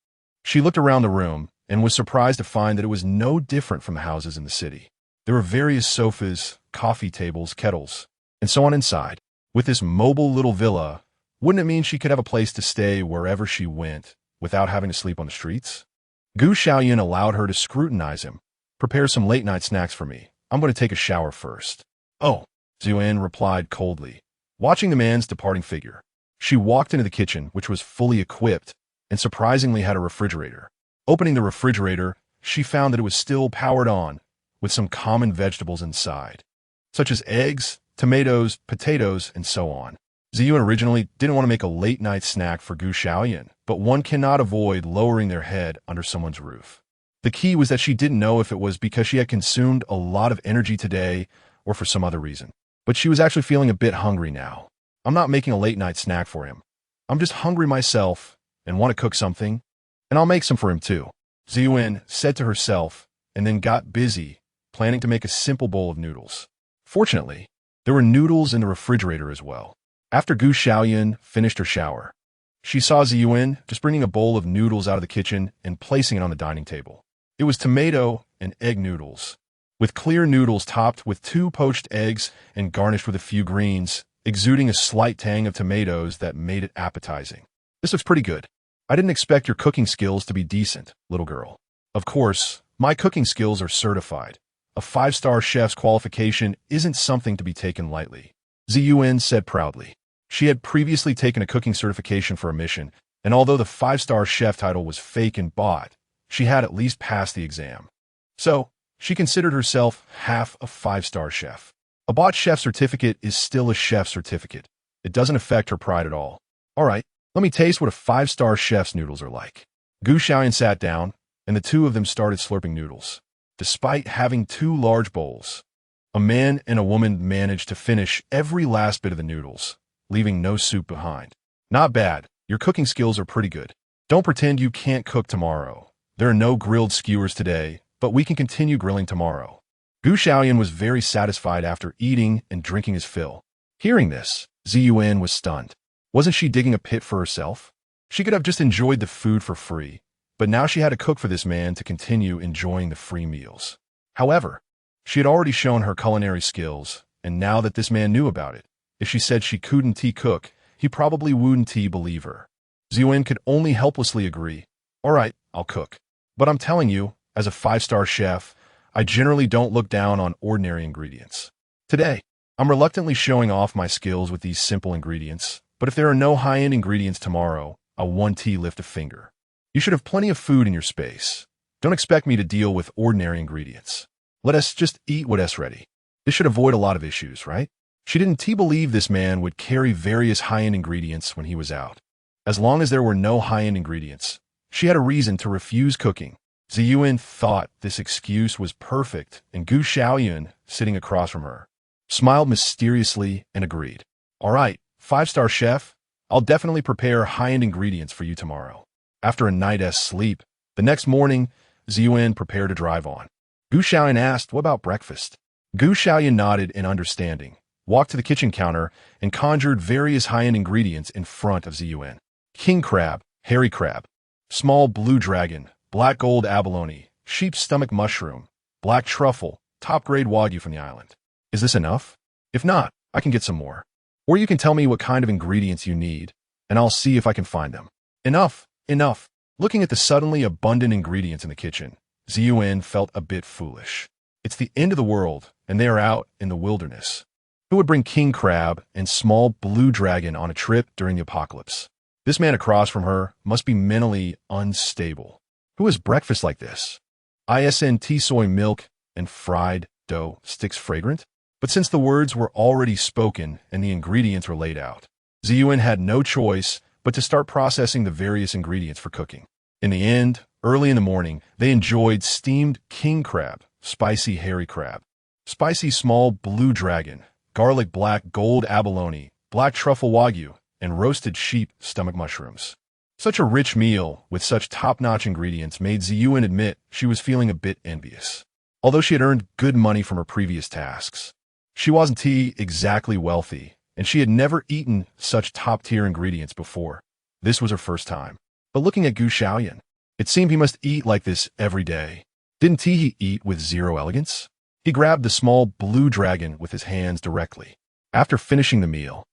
A: She looked around the room and was surprised to find that it was no different from the houses in the city. There were various sofas, coffee tables, kettles, and so on inside. With this mobile little villa, wouldn't it mean she could have a place to stay wherever she went without having to sleep on the streets? Gu Xiaoyun allowed her to scrutinize him. "Prepare some late-night snacks for me. I'm going to take a shower first." "Oh," Xiaoyun replied coldly, watching the man's departing figure. She walked into the kitchen, which was fully equipped, and surprisingly had a refrigerator. Opening the refrigerator, she found that it was still powered on, with some common vegetables inside, such as eggs, tomatoes, potatoes, and so on. Xiaoyun originally didn't want to make a late-night snack for Gu Xiaoyun, but one cannot avoid lowering their head under someone's roof. The key was that she didn't know if it was because she had consumed a lot of energy today or for some other reason. But she was actually feeling a bit hungry now. "I'm not making a late-night snack for him. I'm just hungry myself and want to cook something, and I'll make some for him too," Xiaoyun said to herself, and then got busy, planning to make a simple bowl of noodles. Fortunately, there were noodles in the refrigerator as well. After Gu Xiaoyun finished her shower, she saw Xiaoyun just bringing a bowl of noodles out of the kitchen and placing it on the dining table. It was tomato and egg noodles, with clear noodles topped with 2 poached eggs and garnished with a few greens, exuding a slight tang of tomatoes that made it appetizing. "This looks pretty good. I didn't expect your cooking skills to be decent, little girl. Of course, my cooking skills are certified. A 5-star chef's qualification isn't something to be taken lightly," Xiaoyun said proudly. She had previously taken a cooking certification for a mission, and although the 5-star chef title was fake and bought, she had at least passed the exam. So, she considered herself half a 5-star chef. A bought chef certificate is still a chef certificate. It doesn't affect her pride at all. "All right, let me taste what a 5-star chef's noodles are like." Gu Xiaoyun sat down, and the two of them started slurping noodles. Despite having 2 large bowls, a man and a woman managed to finish every last bit of the noodles, leaving no soup behind. Not bad. Your cooking skills are pretty good. Don't pretend you can't cook tomorrow. There are no grilled skewers today, but we can continue grilling tomorrow. Xiaoyun was very satisfied after eating and drinking his fill. Hearing this, Xiaoyun was stunned. Wasn't she digging a pit for herself? She could have just enjoyed the food for free, but now she had to cook for this man to continue enjoying the free meals. However, she had already shown her culinary skills, and now that this man knew about it, if she said she couldn't cook, he probably wouldn't believe her. Xiaoyun could only helplessly agree. All right, I'll cook. But I'm telling you, as a 5-star chef, I generally don't look down on ordinary ingredients. Today, I'm reluctantly showing off my skills with these simple ingredients, but if there are no high-end ingredients tomorrow, I won't lift a finger. You should have plenty of food in your space. Don't expect me to deal with ordinary ingredients. Let us just eat what's ready. This should avoid a lot of issues, right? She didn't believe this man would carry various high-end ingredients when he was out. As long as there were no high-end ingredients, she had a reason to refuse cooking. Xiaoyun thought this excuse was perfect, and Xiaoyun, sitting across from her, smiled mysteriously and agreed. All right, 5-star chef, I'll definitely prepare high-end ingredients for you tomorrow. After a night's sleep, the next morning, Xiaoyun prepared to drive on. Xiaoyun asked, what about breakfast? Xiaoyun nodded in understanding, walked to the kitchen counter, and conjured various high-end ingredients in front of Xiaoyun. King crab, hairy crab, small blue dragon, black gold abalone, sheep's stomach mushroom, black truffle, top-grade wagyu from the island. Is this enough? If not, I can get some more. Or you can tell me what kind of ingredients you need, and I'll see if I can find them. Enough, enough. Looking at the suddenly abundant ingredients in the kitchen, Xiaoyun felt a bit foolish. It's the end of the world, and they are out in the wilderness. Who would bring king crab and small blue dragon on a trip during the apocalypse? This man across from her must be mentally unstable. Who has breakfast like this? Isn't soy milk and fried dough sticks fragrant? But since the words were already spoken and the ingredients were laid out, Xiaoyun had no choice but to start processing the various ingredients for cooking. In the end, early in the morning, they enjoyed steamed king crab, spicy hairy crab, spicy small blue dragon, garlic black gold abalone, black truffle wagyu, and roasted sheep stomach mushrooms. Such a rich meal with such top-notch ingredients made Xiaoyun admit she was feeling a bit envious. Although she had earned good money from her previous tasks, she wasn't exactly wealthy, and she had never eaten such top-tier ingredients before. This was her first time. But looking at Xiaoyun, it seemed he must eat like this every day. Didn't he eat with zero elegance? He grabbed the small blue dragon with his hands directly. After finishing the meal,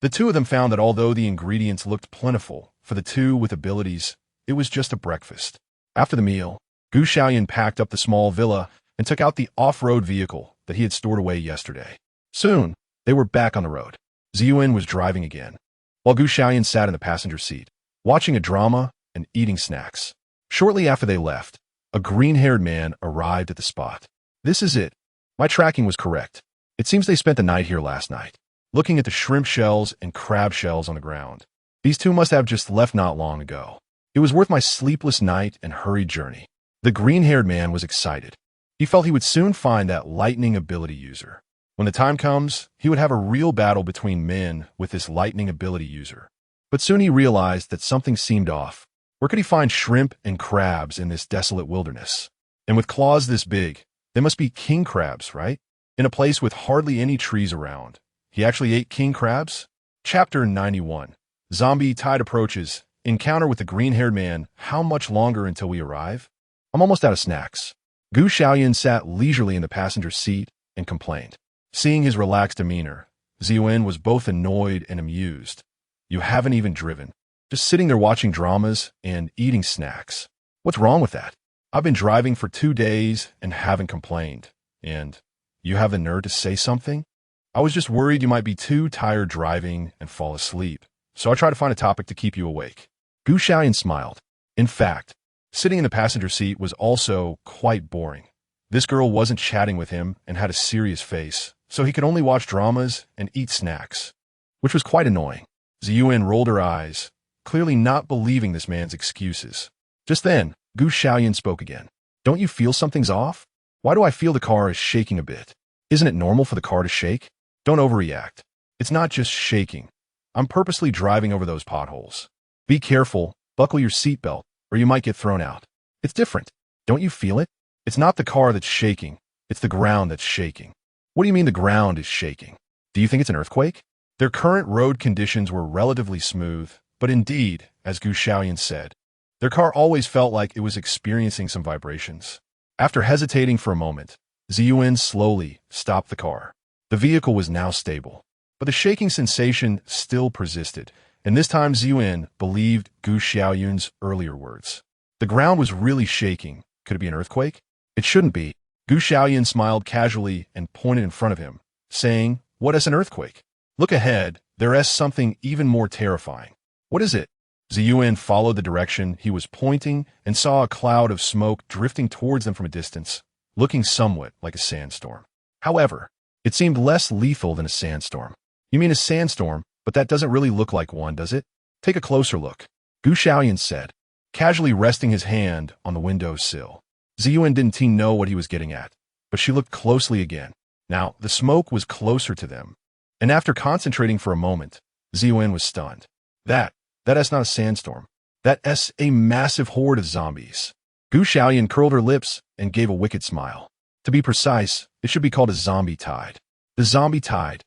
A: the two of them found that although the ingredients looked plentiful for the two with abilities, it was just a breakfast. After the meal, Xiaoyun packed up the small villa and took out the off-road vehicle that he had stored away yesterday. Soon, they were back on the road. Xiaoyun was driving again, while Xiaoyun sat in the passenger seat, watching a drama and eating snacks. Shortly after they left, a green-haired man arrived at the spot. This is it. My tracking was correct. It seems they spent the night here last night. Looking at the shrimp shells and crab shells on the ground, these two must have just left not long ago. It was worth my sleepless night and hurried journey. The green-haired man was excited. He felt he would soon find that lightning ability user. When the time comes, he would have a real battle between men with this lightning ability user. But soon he realized that something seemed off. Where could he find shrimp and crabs in this desolate wilderness? And with claws this big, they must be king crabs, right? In a place with hardly any trees around. He actually ate king crabs? Chapter 91. Zombie tide approaches. Encounter with the green-haired man. How much longer until we arrive? I'm almost out of snacks. Xiaoyun sat leisurely in the passenger seat and complained. Seeing his relaxed demeanor, Xiaoyun was both annoyed and amused. You haven't even driven. Just sitting there watching dramas and eating snacks. What's wrong with that? I've been driving for 2 days and haven't complained. And you have the nerve to say something? I was just worried you might be too tired driving and fall asleep, so I tried to find a topic to keep you awake. Xiaoyun smiled. In fact, sitting in the passenger seat was also quite boring. This girl wasn't chatting with him and had a serious face, so he could only watch dramas and eat snacks, which was quite annoying. Xiaoyun rolled her eyes, clearly not believing this man's excuses. Just then, Gu Xiaoyun spoke again. Don't you feel something's off? Why do I feel the car is shaking a bit? Isn't it normal for the car to shake? Don't overreact. It's not just shaking. I'm purposely driving over those potholes. Be careful, buckle your seatbelt, or you might get thrown out. It's different. Don't you feel it? It's not the car that's shaking. It's the ground that's shaking. What do you mean the ground is shaking? Do you think it's an earthquake? Their current road conditions were relatively smooth, but indeed, as Gu Xiaoyun said, their car always felt like it was experiencing some vibrations. After hesitating for a moment, Xiaoyun slowly stopped the car. The vehicle was now stable, but the shaking sensation still persisted, and this time Xiaoyun believed Gu Xiaoyun's earlier words. The ground was really shaking. Could it be an earthquake? It shouldn't be. Gu Xiaoyun smiled casually and pointed in front of him, saying, "What is an earthquake? Look ahead, there is something even more terrifying." "What is it?" Xiaoyun followed the direction he was pointing and saw a cloud of smoke drifting towards them from a distance, looking somewhat like a sandstorm. However, it seemed less lethal than a sandstorm. "You mean a sandstorm, but that doesn't really look like one, does it? Take a closer look," Gu Xiaoyun said, casually resting his hand on the window sill. Xiaoyun didn't know what he was getting at, but she looked closely again. Now, the smoke was closer to them, and after concentrating for a moment, Xiaoyun was stunned. That's not a sandstorm. That's a massive horde of zombies. Gu Xiaoyun curled her lips and gave a wicked smile. To be precise, it should be called a zombie tide. The zombie tide.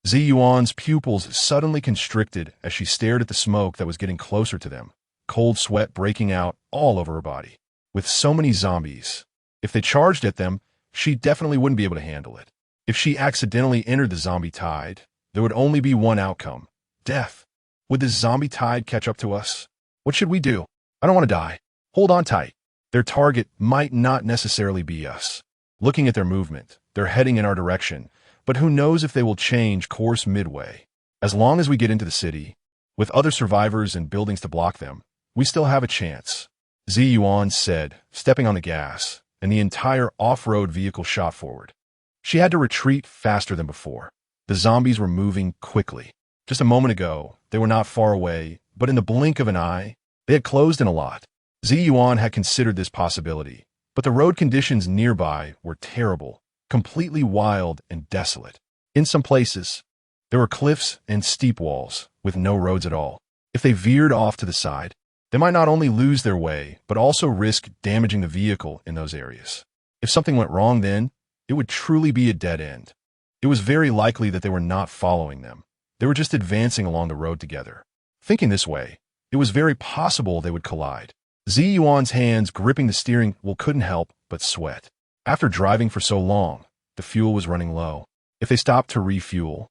A: Xiaoyun's pupils suddenly constricted as she stared at the smoke that was getting closer to them, cold sweat breaking out all over her body. With so many zombies, if they charged at them, she definitely wouldn't be able to handle it. If she accidentally entered the zombie tide, there would only be one outcome: death. Would this zombie tide catch up to us? What should we do? I don't want to die. Hold on tight. Their target might not necessarily be us. Looking at their movement, they're heading in our direction, but who knows if they will change course midway. As long as we get into the city, with other survivors and buildings to block them, we still have a chance. Xiaoyun said, stepping on the gas, and the entire off-road vehicle shot forward. She had to retreat faster than before. The zombies were moving quickly. Just a moment ago, they were not far away, but in the blink of an eye, they had closed in a lot. Xiaoyun had considered this possibility, but the road conditions nearby were terrible, completely wild and desolate. In some places, there were cliffs and steep walls, with no roads at all. If they veered off to the side, they might not only lose their way, but also risk damaging the vehicle in those areas. If something went wrong then, it would truly be a dead end. It was very likely that they were not following them. They were just advancing along the road together. Thinking this way, it was very possible they would collide. Xiaoyun's hands gripping the steering wheel couldn't help but sweat. After driving for so long, the fuel was running low. If they stopped to refuel,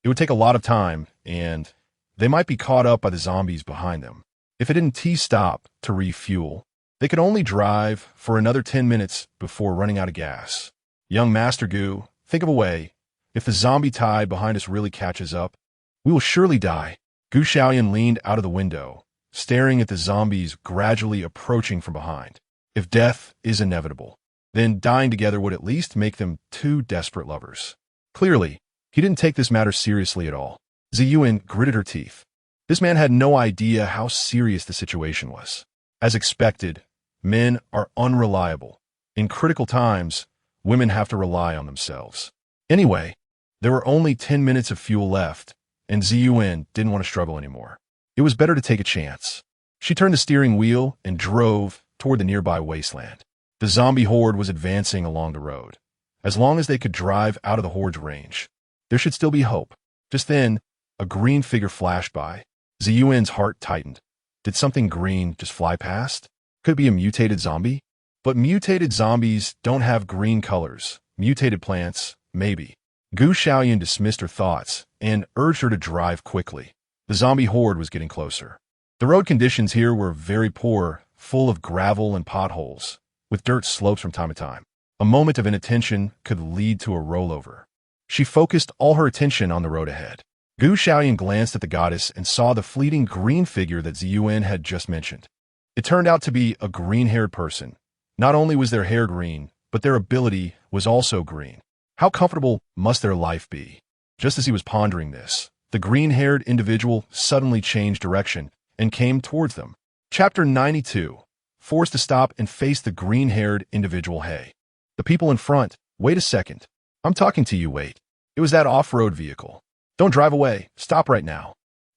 A: it would take a lot of time, and they might be caught up by the zombies behind them. If it didn't stop to refuel, they could only drive for another 10 minutes before running out of gas. Young Master Gu, think of a way. If the zombie tide behind us really catches up, we will surely die. Gu Xiaoyun leaned out of the window, staring at the zombies gradually approaching from behind. If death is inevitable, then dying together would at least make them two desperate lovers. Clearly, he didn't take this matter seriously at all. Xiaoyun gritted her teeth. This man had no idea how serious the situation was. As expected, men are unreliable. In critical times, women have to rely on themselves. Anyway, there were only 10 minutes of fuel left, and Xiaoyun didn't want to struggle anymore. It was better to take a chance. She turned the steering wheel and drove toward the nearby wasteland. The zombie horde was advancing along the road. As long as they could drive out of the horde's range, there should still be hope. Just then, a green figure flashed by. Xiaoyun's heart tightened. Did something green just fly past? Could it be a mutated zombie? But mutated zombies don't have green colors. Mutated plants, maybe. Gu Xiaoyun dismissed her thoughts and urged her to drive quickly. The zombie horde was getting closer. The road conditions here were very poor, full of gravel and potholes, with dirt slopes from time to time. A moment of inattention could lead to a rollover. She focused all her attention on the road ahead. Gu Xiaoyun glanced at the goddess and saw the fleeting green figure that Xiaoyun had just mentioned. It turned out to be a green-haired person. Not only was their hair green, but their ability was also green. How comfortable must their life be? Just as he was pondering this, the green-haired individual suddenly changed direction and came towards them. Chapter 92. forced to stop and face the green-haired individual. Hey, the people in front, wait a second. I'm talking to you, wait. It was that off-road vehicle. Don't drive away, stop right now.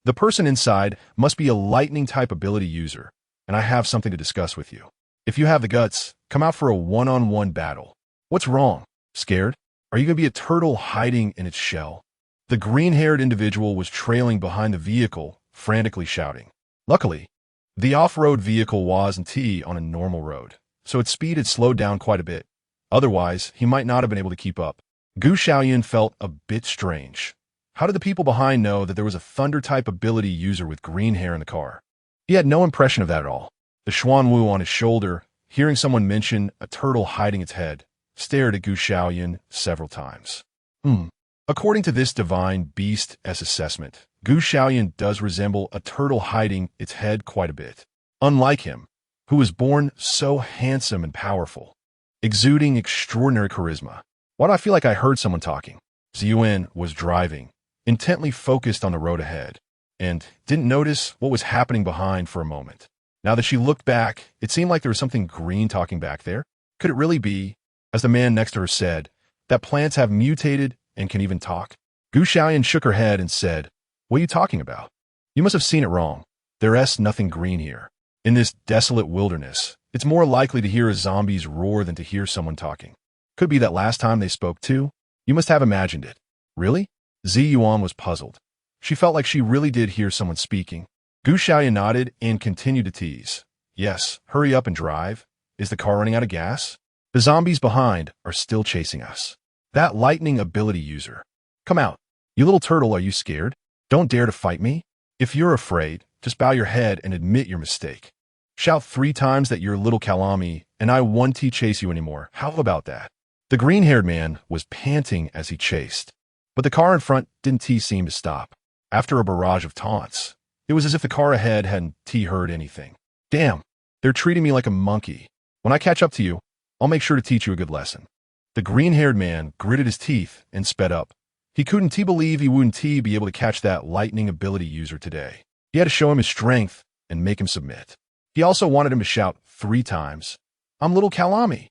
A: The person inside must be a lightning-type ability user, and I have something to discuss with you. If you have the guts, come out for a one-on-one battle. What's wrong? Scared? Are you going to be a turtle hiding in its shell? The green-haired individual was trailing behind the vehicle, frantically shouting. Luckily, the off-road vehicle wasn't on a normal road, so its speed had slowed down quite a bit. Otherwise, he might not have been able to keep up. Xiaoyun felt a bit strange. How did the people behind know that there was a thunder-type ability user with green hair in the car? He had no impression of that at all. The Xiaoyun on his shoulder, hearing someone mention a turtle hiding its head, stared at Xiaoyun several times. According to this divine beast's assessment, Xiaoyun does resemble a turtle hiding its head quite a bit. Unlike him, who was born so handsome and powerful, exuding extraordinary charisma. Why do I feel like I heard someone talking? Xiaoyun was driving, intently focused on the road ahead, and didn't notice what was happening behind for a moment. Now that she looked back, it seemed like there was something green talking back there. Could it really be, as the man next to her said, that plants have mutated and can even talk? Xiaoyun shook her head and said, "What are you talking about? You must have seen it wrong. There's nothing green here. In this desolate wilderness, it's more likely to hear a zombie's roar than to hear someone talking. Could be that last time they spoke too. You must have imagined it." Really? Xiaoyun was puzzled. She felt like she really did hear someone speaking. Xiaoyun nodded and continued to tease. "Yes, hurry up and drive. Is the car running out of gas? The zombies behind are still chasing us. That lightning ability user. Come out. You little turtle, are you scared? Don't dare to fight me. If you're afraid, just bow your head and admit your mistake. Shout 3 times that you're little Kalami and I won't chase you anymore. How about that?" The green-haired man was panting as he chased, but the car in front didn't seem to stop. After a barrage of taunts, it was as if the car ahead hadn't heard anything. "Damn, they're treating me like a monkey. When I catch up to you, I'll make sure to teach you a good lesson." The green-haired man gritted his teeth and sped up. He couldn't believe he wouldn't be able to catch that lightning ability user today. He had to show him his strength and make him submit. He also wanted him to shout 3 times, "I'm little Kalami."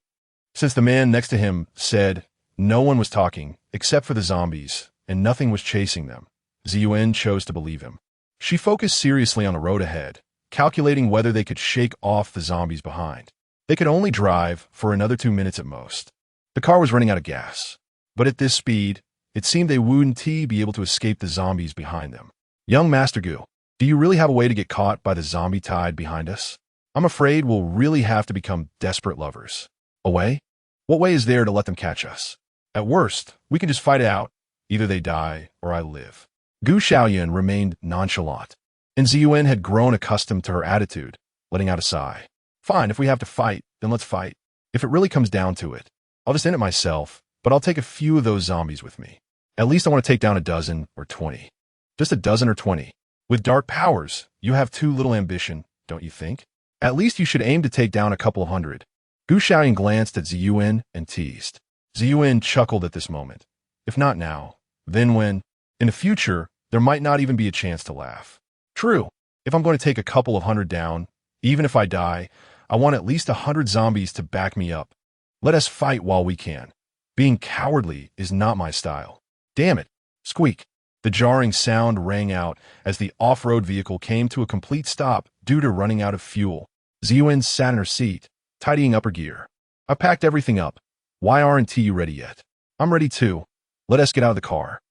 A: Since the man next to him said no one was talking except for the zombies and nothing was chasing them, Xiaoyun chose to believe him. She focused seriously on the road ahead, calculating whether they could shake off the zombies behind. They could only drive for another 2 minutes at most. The car was running out of gas, but at this speed, it seemed they wouldn't be able to escape the zombies behind them. "Young Master Gu, do you really have a way to get caught by the zombie tide behind us? I'm afraid we'll really have to become desperate lovers." "A way? What way is there to let them catch us? At worst, we can just fight it out. Either they die or I live." Xiaoyun remained nonchalant, and Xiaoyun had grown accustomed to her attitude, letting out a sigh. "Fine, if we have to fight, then let's fight. If it really comes down to it, I'll just end it myself, but I'll take a few of those zombies with me. At least I want to take down a dozen or 20. Just a dozen or 20. With dark powers, you have too little ambition, don't you think? At least you should aim to take down a couple of 100. Xiaoyun glanced at Xiaoyun and teased. Xiaoyun chuckled at this moment. If not now, then when? In the future, there might not even be a chance to laugh. True, if I'm going to take a couple of 100 down, even if I die, I want at least 100 zombies to back me up. Let us fight while we can. Being cowardly is not my style. Damn it. Squeak. The jarring sound rang out as the off-road vehicle came to a complete stop due to running out of fuel. Xiaoyun sat in her seat, tidying up her gear. "I packed everything up. Why aren't you ready yet?" "I'm ready too. Let us get out of the car."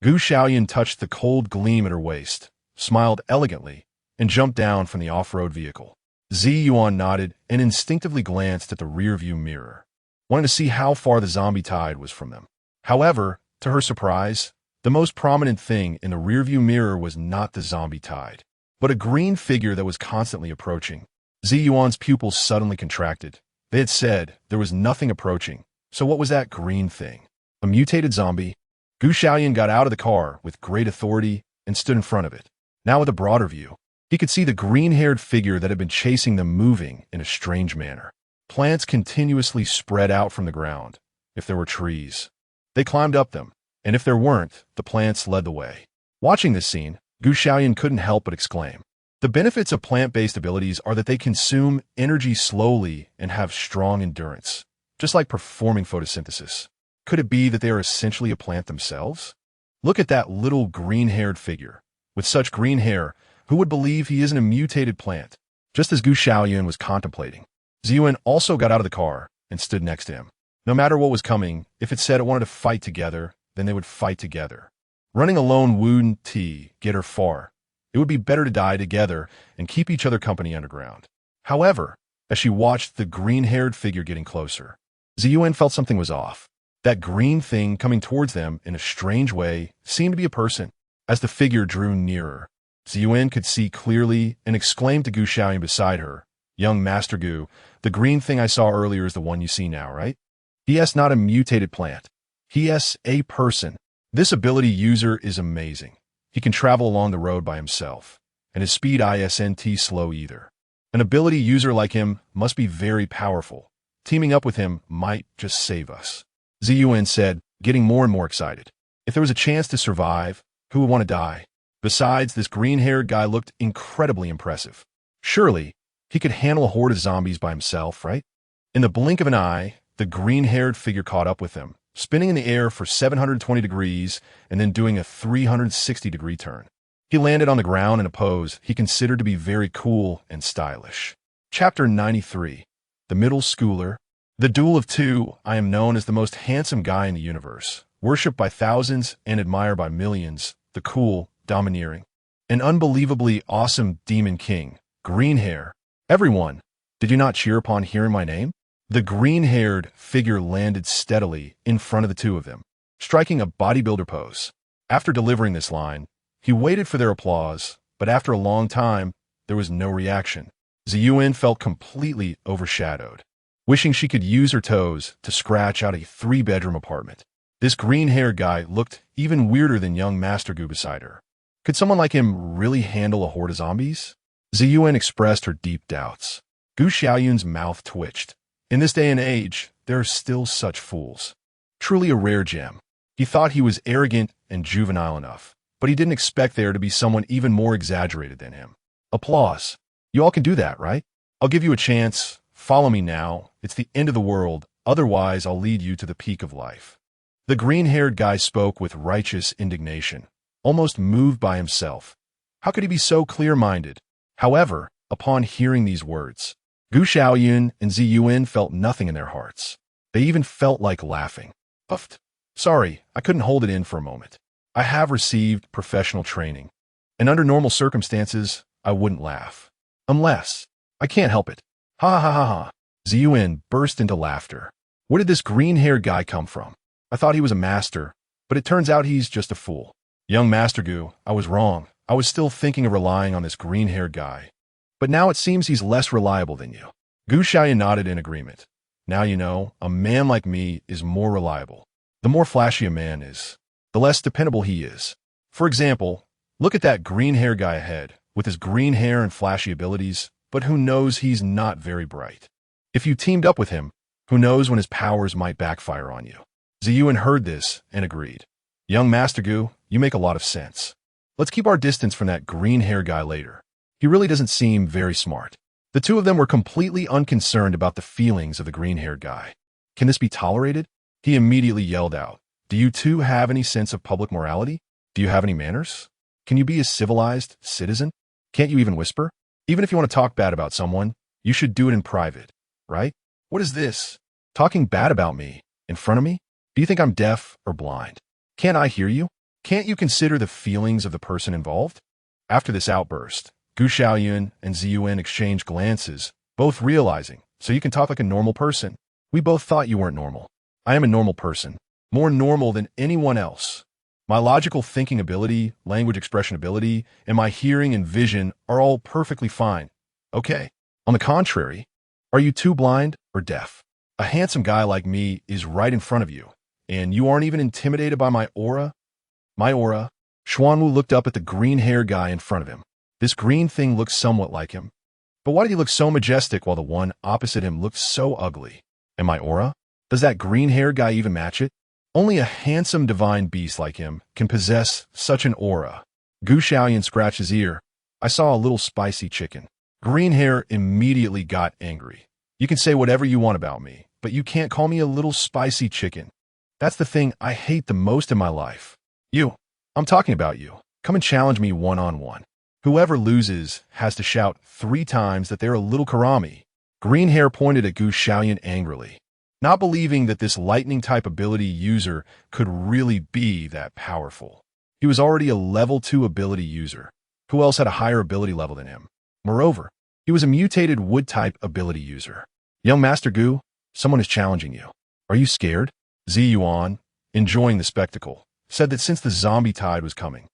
A: Xiaoyun touched the cold gleam at her waist, smiled elegantly, and jumped down from the off-road vehicle. Xiaoyun nodded and instinctively glanced at the rearview mirror, wanting to see how far the zombie tide was from them. However, to her surprise, the most prominent thing in the rearview mirror was not the zombie tide, but a green figure that was constantly approaching. Xiaoyun's pupils suddenly contracted. They had said there was nothing approaching, so what was that green thing? A mutated zombie? Xiaoyun got out of the car with great authority and stood in front of it. Now with a broader view, he could see the green-haired figure that had been chasing them moving in a strange manner. Plants continuously spread out from the ground. If there were trees, they climbed up them, and if there weren't, the plants led the way. Watching this scene, Xiaoyun couldn't help but exclaim, The benefits of plant-based abilities are that they consume energy slowly and have strong endurance, just like performing photosynthesis. Could it be that they are essentially a plant themselves? Look at that little green-haired figure. With such green hair, who would believe he isn't a mutated plant? Just as Xiaoyun was contemplating, Xiaoyun also got out of the car and stood next to him. No matter what was coming, if it said it wanted to fight together, then they would fight together. Running alone wouldn't get her far. It would be better to die together and keep each other company underground. However, as she watched the green-haired figure getting closer, Xiaoyun felt something was off. That green thing coming towards them in a strange way seemed to be a person. As the figure drew nearer, Xiaoyun could see clearly and exclaimed to Gu Xiaoyun beside her, "Young Master Gu, the green thing I saw earlier is the one you see now, right? He is not a mutated plant. He is a person. This ability user is amazing. He can travel along the road by himself, and his speed isn't slow either. An ability user like him must be very powerful. Teaming up with him might just save us." Xiaoyun said, getting more and more excited. If there was a chance to survive, who would want to die? Besides, this green-haired guy looked incredibly impressive. Surely, he could handle a horde of zombies by himself, right? In the blink of an eye, the green-haired figure caught up with him, spinning in the air for 720 degrees and then doing a 360-degree turn. He landed on the ground in a pose he considered to be very cool and stylish. Chapter 93. The Middle Schooler. The Duel of Two. I am known as the most handsome guy in the universe, worshipped by thousands and admired by millions, the cool, domineering, an unbelievably awesome demon king, green hair. Everyone, did you not cheer upon hearing my name? The green-haired figure landed steadily in front of the two of them, striking a bodybuilder pose. After delivering this line, he waited for their applause, but after a long time, there was no reaction. Xiaoyun felt completely overshadowed, wishing she could use her toes to scratch out a 3-bedroom apartment. This green-haired guy looked even weirder than young Master Gu beside her. Could someone like him really handle a horde of zombies? Xiaoyun expressed her deep doubts. Gu Xiaoyun's mouth twitched. In this day and age, there are still such fools. Truly a rare gem. He thought he was arrogant and juvenile enough, but he didn't expect there to be someone even more exaggerated than him. Applause. You all can do that, right? I'll give you a chance. Follow me now. It's the end of the world. Otherwise, I'll lead you to the peak of life. The green-haired guy spoke with righteous indignation, almost moved by himself. How could he be so clear-minded? However, upon hearing these words, Gu Xiaoyun and Xiaoyun felt nothing in their hearts. They even felt like laughing. Puffed. Sorry, I couldn't hold it in for a moment. I have received professional training, and under normal circumstances, I wouldn't laugh. Unless, I can't help it. Ha ha ha ha. Xiaoyun burst into laughter. Where did this green-haired guy come from? I thought he was a master, but it turns out he's just a fool. Young Master Gu, I was wrong. I was still thinking of relying on this green-haired guy. But now it seems he's less reliable than you. Gu Xiaoyun nodded in agreement. Now you know, a man like me is more reliable. The more flashy a man is, the less dependable he is. For example, look at that green-haired guy ahead, with his green hair and flashy abilities, but who knows he's not very bright. If you teamed up with him, who knows when his powers might backfire on you. Xiaoyun heard this and agreed. Young Master Gu, you make a lot of sense. Let's keep our distance from that green-haired guy later. He really doesn't seem very smart. The two of them were completely unconcerned about the feelings of the green-haired guy. Can this be tolerated? He immediately yelled out. Do you two have any sense of public morality? Do you have any manners? Can you be a civilized citizen? Can't you even whisper? Even if you want to talk bad about someone, you should do it in private, right? What is this? Talking bad about me? In front of me? Do you think I'm deaf or blind? Can't I hear you? Can't you consider the feelings of the person involved? After this outburst, Gu Xiaoyun and Xiaoyun exchanged glances, both realizing, so you can talk like a normal person. We both thought you weren't normal. I am a normal person, more normal than anyone else. My logical thinking ability, language expression ability, and my hearing and vision are all perfectly fine. Okay. On the contrary, are you too blind or deaf? A handsome guy like me is right in front of you, and you aren't even intimidated by my aura? My aura? Xuanwu looked up at the green-haired guy in front of him. This green thing looked somewhat like him. But why did he look so majestic while the one opposite him looked so ugly? And my aura? Does that green-haired guy even match it? Only a handsome divine beast like him can possess such an aura. Gu Xiaoyun scratched his ear. I saw a little spicy chicken. Green hair immediately got angry. You can say whatever you want about me, but you can't call me a little spicy chicken. That's the thing I hate the most in my life. You. I'm talking about you. Come and challenge me one-on-one. Whoever loses has to shout 3 times that they're a little karami. Green hair pointed at Xiaoyun angrily, not believing that this lightning-type ability user could really be that powerful. He was already a level 2 ability user. Who else had a higher ability level than him? Moreover, he was a mutated wood-type ability user. Young Master Gu, someone is challenging you. Are you scared? Xiaoyun, enjoying the spectacle, said that since the zombie tide was coming,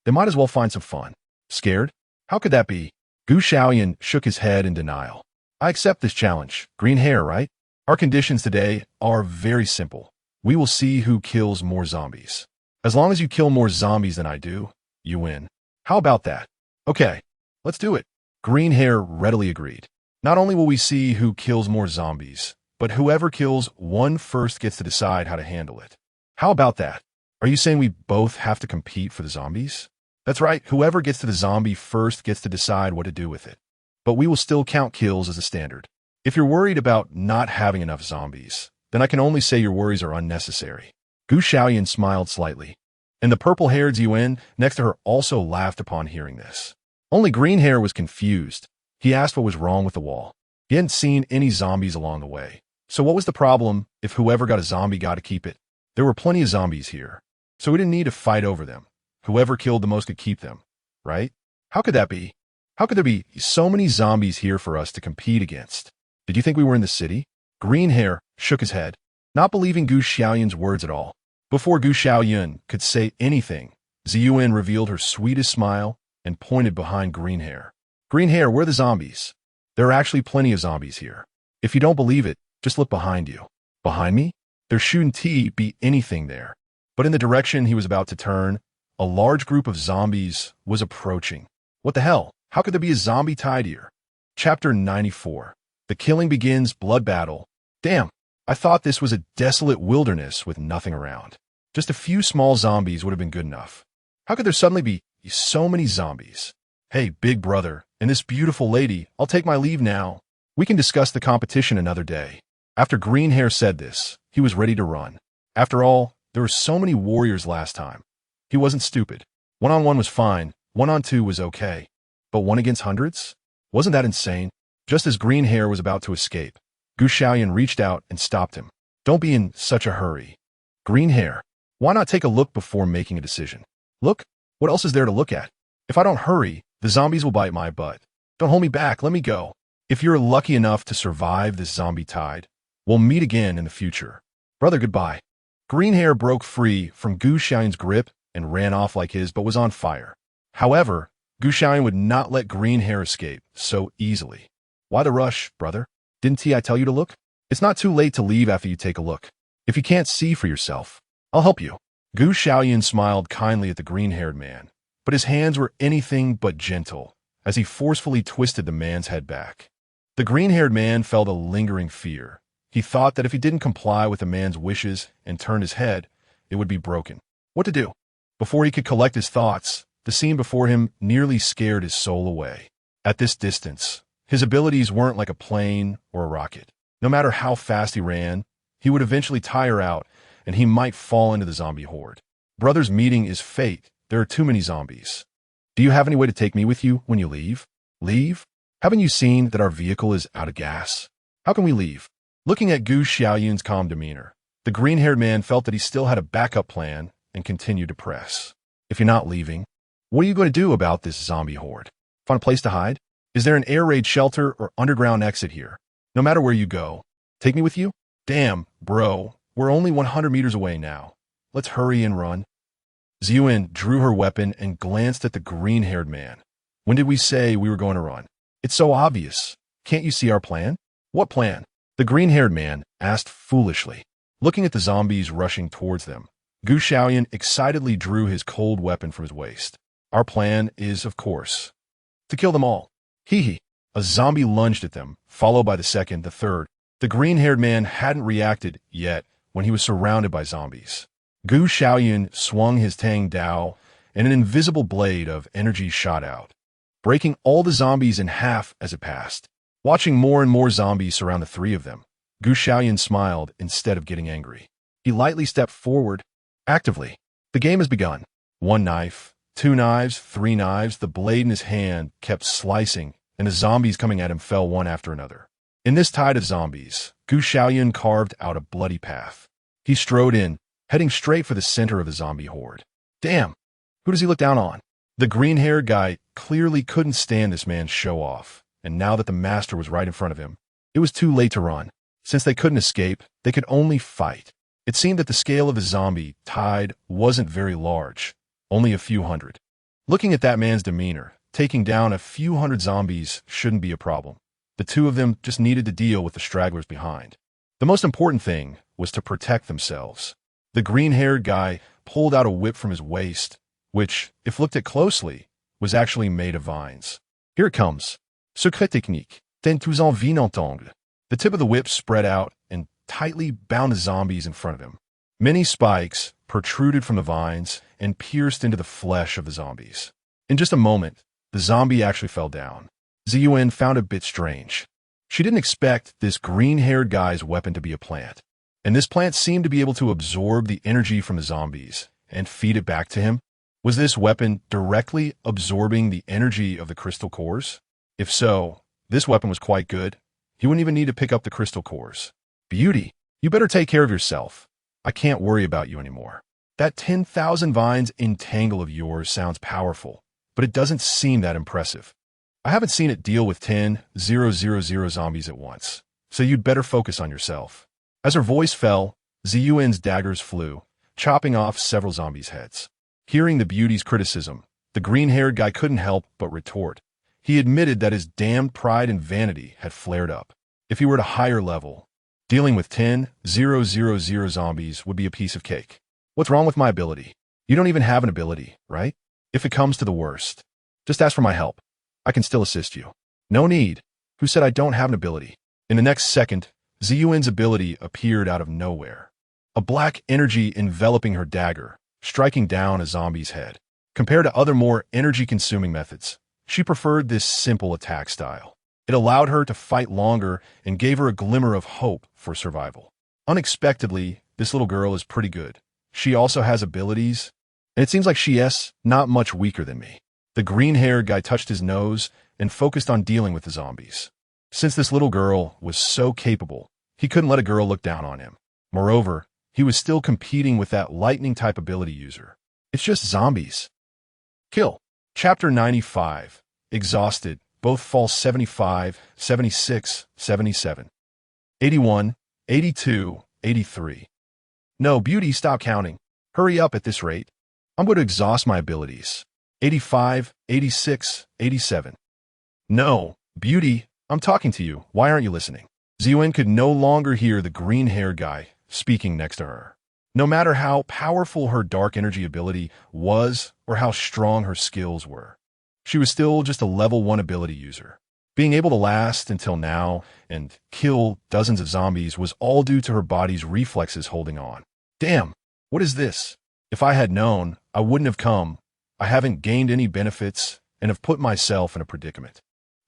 A: they might as well find some fun. Scared? How could that be? Xiaoyun shook his head in denial. I accept this challenge. Green hair, right? Our conditions today are very simple. We will see who kills more zombies. As long as you kill more zombies than I do, you win. How about that? Okay, let's do it. Green hair readily agreed. Not only will we see who kills more zombies, but whoever kills one first gets to decide how to handle it. How about that? Are you saying we both have to compete for the zombies? That's right, whoever gets to the zombie first gets to decide what to do with it. But we will still count kills as a standard. If you're worried about not having enough zombies, then I can only say your worries are unnecessary. Xiaoyun smiled slightly, and the purple-haired Xiaoyun next to her also laughed upon hearing this. Only Green Hair was confused. He asked what was wrong with the wall. He hadn't seen any zombies along the way. So what was the problem if whoever got a zombie got to keep it? There were plenty of zombies here, so we didn't need to fight over them. Whoever killed the most could keep them, right? How could that be? How could there be so many zombies here for us to compete against? Did you think we were in the city? Green Hair shook his head, not believing Gu Xiaoyun's words at all. Before Gu Xiaoyun could say anything, Xiaoyun revealed her sweetest smile and pointed behind Green Hair. Green Hair, we're the zombies. There are actually plenty of zombies here. If you don't believe it, just look behind you. Behind me? There shouldn't be anything there. But in the direction he was about to turn, a large group of zombies was approaching. What the hell? How could there be a zombie tide here? Chapter 94. The killing begins, blood battle. Damn, I thought this was a desolate wilderness with nothing around. Just a few small zombies would have been good enough. How could there suddenly be so many zombies? Hey, big brother, and this beautiful lady, I'll take my leave now. We can discuss the competition another day. After Green Hair said this, he was ready to run. After all, there were so many warriors last time. He wasn't stupid. One-on-one was fine, one-on-two was okay. But one against hundreds? Wasn't that insane? Just as Green Hair was about to escape, Gu Xiaoyun reached out and stopped him. Don't be in such a hurry. Green Hair, why not take a look before making a decision? Look? What else is there to look at? If I don't hurry, the zombies will bite my butt. Don't hold me back, let me go. If you're lucky enough to survive this zombie tide, we'll meet again in the future. Brother, goodbye. Green Hair broke free from Gu Xiaoyun's grip and ran off like his but was on fire. However, Gu Xiaoyun would not let Green Hair escape so easily. Why the rush, brother? Didn't I tell you to look? It's not too late to leave after you take a look. If you can't see for yourself, I'll help you. Gu Xiaoyun smiled kindly at the green-haired man, but his hands were anything but gentle as he forcefully twisted the man's head back. The green-haired man felt a lingering fear. He thought that if he didn't comply with the man's wishes and turned his head, it would be broken. What to do? Before he could collect his thoughts, the scene before him nearly scared his soul away. At this distance, his abilities weren't like a plane or a rocket. No matter how fast he ran, he would eventually tire out and he might fall into the zombie horde. Brothers meeting is fate. There are too many zombies. Do you have any way to take me with you when you leave? Leave? Haven't you seen that our vehicle is out of gas? How can we leave? Looking at Gu Xiaoyun's calm demeanor, the green-haired man felt that he still had a backup plan and continued to press. If you're not leaving, what are you going to do about this zombie horde? Find a place to hide? Is there an air raid shelter or underground exit here? No matter where you go, take me with you? Damn, bro, we're only 100 meters away now. Let's hurry and run. Xiaoyun drew her weapon and glanced at the green-haired man. When did we say we were going to run? It's so obvious. Can't you see our plan? What plan? The green-haired man asked foolishly. Looking at the zombies rushing towards them, Gu Xiaoyun excitedly drew his cold weapon from his waist. Our plan is, of course, to kill them all. Hee. A zombie lunged at them, followed by the second, the third. The green-haired man hadn't reacted yet when he was surrounded by zombies. Gu Xiaoyun swung his Tang Dao, and an invisible blade of energy shot out. breaking all the zombies in half as it passed. Watching more and more zombies surround the three of them, Xiaoyun smiled instead of getting angry. He lightly stepped forward, actively. The game has begun. 1 knife, 2 knives, 3 knives, the blade in his hand kept slicing, and the zombies coming at him fell one after another. In this tide of zombies, Xiaoyun carved out a bloody path. He strode in, heading straight for the center of the zombie horde. Damn, who does he look down on? The green-haired guy clearly couldn't stand this man's show-off, and now that the master was right in front of him, it was too late to run. Since they couldn't escape, they could only fight. It seemed that the scale of the zombie tide wasn't very large, only a few hundred. Looking at that man's demeanor, taking down a few hundred zombies shouldn't be a problem. The two of them just needed to deal with the stragglers behind. The most important thing was to protect themselves. The green-haired guy pulled out a whip from his waist, which, if looked at closely, was actually made of vines. Here it comes. Secret technique. T'es en vie n'entendre. The tip of the whip spread out and tightly bound the zombies in front of him. Many spikes protruded from the vines and pierced into the flesh of the zombies. In just a moment, the zombie actually fell down. Xiaoyun found it a bit strange. She didn't expect this green-haired guy's weapon to be a plant, and this plant seemed to be able to absorb the energy from the zombies and feed it back to him. Was this weapon directly absorbing the energy of the crystal cores? If so, this weapon was quite good. He wouldn't even need to pick up the crystal cores. Beauty, you better take care of yourself. I can't worry about you anymore. That 10,000 vines entangle of yours sounds powerful, but it doesn't seem that impressive. I haven't seen it deal with 10,000 zombies at once, so you'd better focus on yourself. As her voice fell, Xiaoyun's daggers flew, chopping off several zombies' heads. Hearing the beauty's criticism, the green-haired guy couldn't help but retort. He admitted that his damned pride and vanity had flared up. If he were at a higher level, dealing with 10,000 zombies would be a piece of cake. What's wrong with my ability? You don't even have an ability, right? If it comes to the worst, just ask for my help. I can still assist you. No need. Who said I don't have an ability? In the next second, Xiaoyun's ability appeared out of nowhere. A black energy enveloping her dagger, striking down a zombie's head. Compared to other more energy-consuming methods, she preferred this simple attack style. It allowed her to fight longer and gave her a glimmer of hope for survival. Unexpectedly, this little girl is pretty good. She also has abilities, and it seems like she's not much weaker than me. The green-haired guy touched his nose and focused on dealing with the zombies. Since this little girl was so capable, he couldn't let a girl look down on him. Moreover, he was still competing with that lightning-type ability user. It's just zombies. Kill. Chapter 95. Exhausted. Both fall 75, 76, 77. 81, 82, 83. No, Beauty, stop counting. Hurry up at this rate. I'm going to exhaust my abilities. 85, 86, 87. No, Beauty, I'm talking to you. Why aren't you listening? Xiaoyun could no longer hear the green-haired guy speaking next to her. No matter how powerful her dark energy ability was or how strong her skills were, she was still just a level 1 ability user. Being able to last until now and kill dozens of zombies was all due to her body's reflexes holding on. Damn, what is this? If I had known, I wouldn't have come. I haven't gained any benefits and have put myself in a predicament.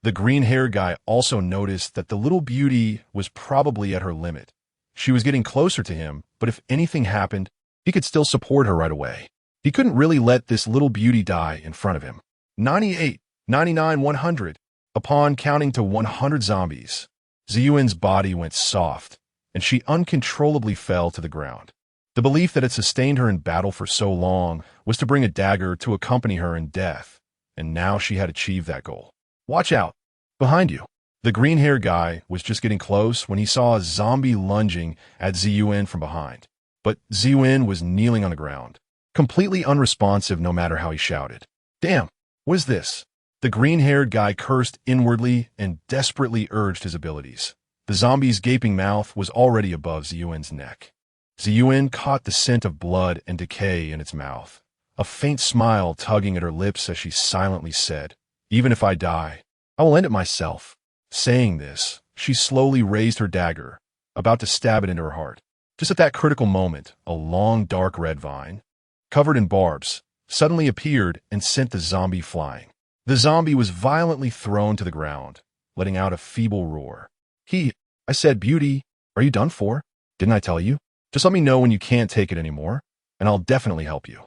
A: The green-haired guy also noticed that the little beauty was probably at her limit. She was getting closer to him, but if anything happened, he could still support her right away. He couldn't really let this little beauty die in front of him. 98, 99, 100. Upon counting to 100 zombies, Xiaoyun's body went soft, and she uncontrollably fell to the ground. The belief that had sustained her in battle for so long was to bring a dagger to accompany her in death, and now she had achieved that goal. Watch out! Behind you! The green-haired guy was just getting close when he saw a zombie lunging at Xiaoyun from behind. But Xiaoyun was kneeling on the ground, completely unresponsive no matter how he shouted. Damn! What is this? The green-haired guy cursed inwardly and desperately urged his abilities. The zombie's gaping mouth was already above Xiaoyun's neck. Xiaoyun caught the scent of blood and decay in its mouth, a faint smile tugging at her lips as she silently said, "Even if I die, I will end it myself." Saying this, she slowly raised her dagger, about to stab it into her heart. Just at that critical moment, a long dark red vine, covered in barbs, suddenly appeared and sent the zombie flying. The zombie was violently thrown to the ground, letting out a feeble roar. I said, "Beauty, are you done for? Didn't I tell you? Just let me know when you can't take it anymore, and I'll definitely help you."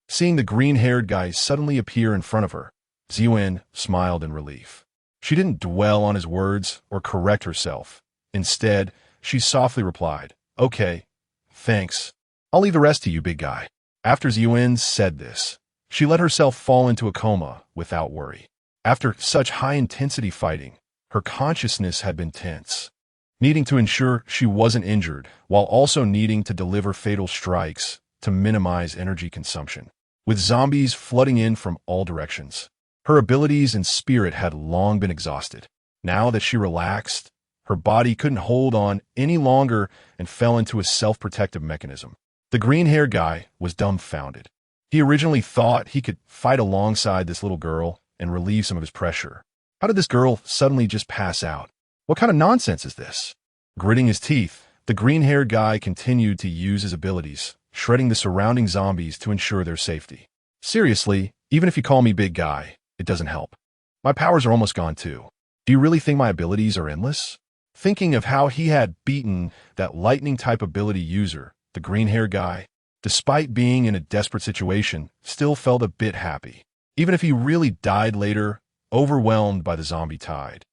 A: Seeing the green-haired guy suddenly appear in front of her, Xiaoyun smiled in relief. She didn't dwell on his words or correct herself. Instead, she softly replied, "Okay, thanks. I'll leave the rest to you, big guy." After Xiaoyun said this, she let herself fall into a coma without worry. After such high-intensity fighting, her consciousness had been tense, needing to ensure she wasn't injured while also needing to deliver fatal strikes to minimize energy consumption. With zombies flooding in from all directions, her abilities and spirit had long been exhausted. Now that she relaxed, her body couldn't hold on any longer and fell into a self-protective mechanism. The green-haired guy was dumbfounded. He originally thought he could fight alongside this little girl and relieve some of his pressure. How did this girl suddenly just pass out? What kind of nonsense is this? Gritting his teeth, the green-haired guy continued to use his abilities, shredding the surrounding zombies to ensure their safety. Seriously, even if you call me big guy, it doesn't help. My powers are almost gone too. Do you really think my abilities are endless? Thinking of how he had beaten that lightning-type ability user, the green-haired guy, despite being in a desperate situation, still felt a bit happy. Even if he really died later, overwhelmed by the zombie tide,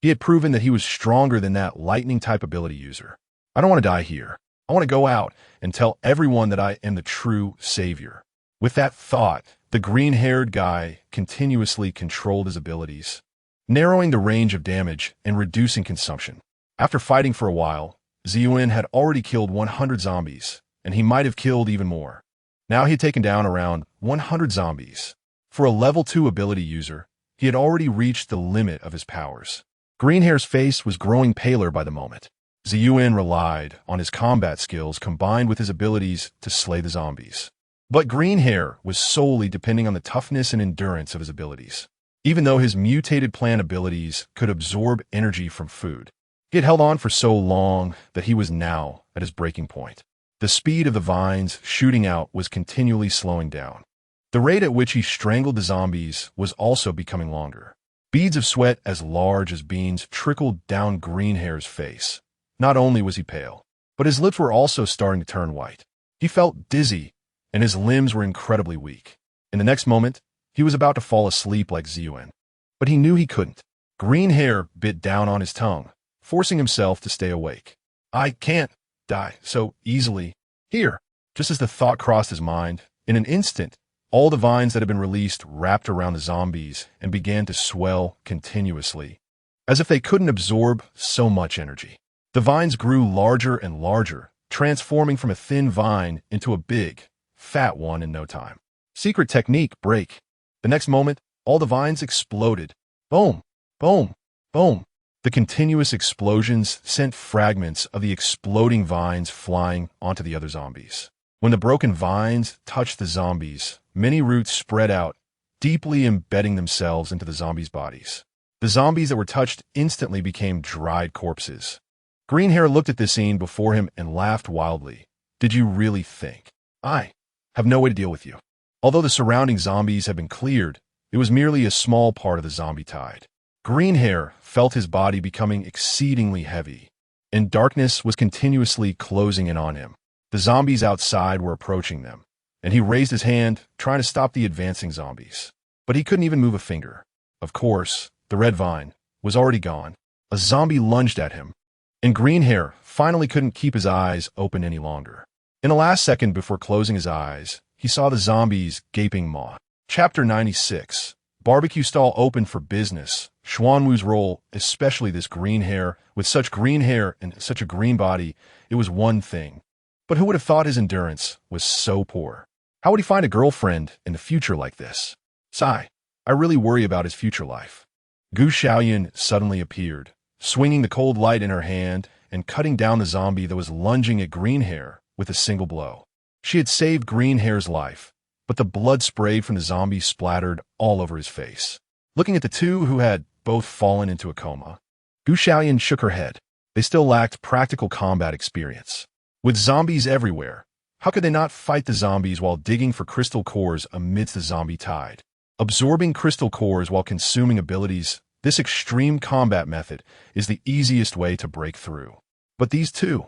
A: he had proven that he was stronger than that lightning-type ability user. I don't want to die here. I want to go out and tell everyone that I am the true savior. With that thought, the green-haired guy continuously controlled his abilities, narrowing the range of damage and reducing consumption. After fighting for a while, Xiaoyun had already killed 100 zombies, and he might have killed even more. Now he had taken down around 100 zombies. For a level 2 ability user, he had already reached the limit of his powers. Greenhair's face was growing paler by the moment. Xiaoyun relied on his combat skills combined with his abilities to slay the zombies. But Greenhair was solely depending on the toughness and endurance of his abilities. Even though his mutated plant abilities could absorb energy from food, he had held on for so long that he was now at his breaking point. The speed of the vines shooting out was continually slowing down. The rate at which he strangled the zombies was also becoming longer. Beads of sweat as large as beans trickled down Greenhair's face. Not only was he pale, but his lips were also starting to turn white. He felt dizzy, and his limbs were incredibly weak. In the next moment, he was about to fall asleep like Xiaoyun. But he knew he couldn't. Greenhair bit down on his tongue, forcing himself to stay awake. I can't die so easily here. Just as the thought crossed his mind, in an instant, all the vines that had been released wrapped around the zombies and began to swell continuously, as if they couldn't absorb so much energy. The vines grew larger and larger, transforming from a thin vine into a big, fat one in no time. Secret technique, break. The next moment, all the vines exploded. Boom, boom, boom. The continuous explosions sent fragments of the exploding vines flying onto the other zombies. When the broken vines touched the zombies, many roots spread out, deeply embedding themselves into the zombies' bodies. The zombies that were touched instantly became dried corpses. Greenhair looked at the scene before him and laughed wildly. Did you really think I have no way to deal with you? Although the surrounding zombies had been cleared, it was merely a small part of the zombie tide. Greenhair felt his body becoming exceedingly heavy, and darkness was continuously closing in on him. The zombies outside were approaching them, and he raised his hand, trying to stop the advancing zombies. But he couldn't even move a finger. Of course, the red vine was already gone. A zombie lunged at him, and Greenhair finally couldn't keep his eyes open any longer. In the last second before closing his eyes, he saw the zombies' gaping maw. Chapter 96. Barbecue stall open for business. Xuanwu's role, especially this Greenhair, with such green hair and such a green body, it was one thing. But who would have thought his endurance was so poor? How would he find a girlfriend in the future like this? Sigh, I really worry about his future life. Xiaoyun suddenly appeared, swinging the cold light in her hand and cutting down the zombie that was lunging at Greenhair with a single blow. She had saved Greenhair's life, but the blood sprayed from the zombie splattered all over his face. Looking at the two who had both fallen into a coma, Xiaoyun shook her head. They still lacked practical combat experience. With zombies everywhere, how could they not fight the zombies while digging for crystal cores amidst the zombie tide? Absorbing crystal cores while consuming abilities, this extreme combat method is the easiest way to break through. But these two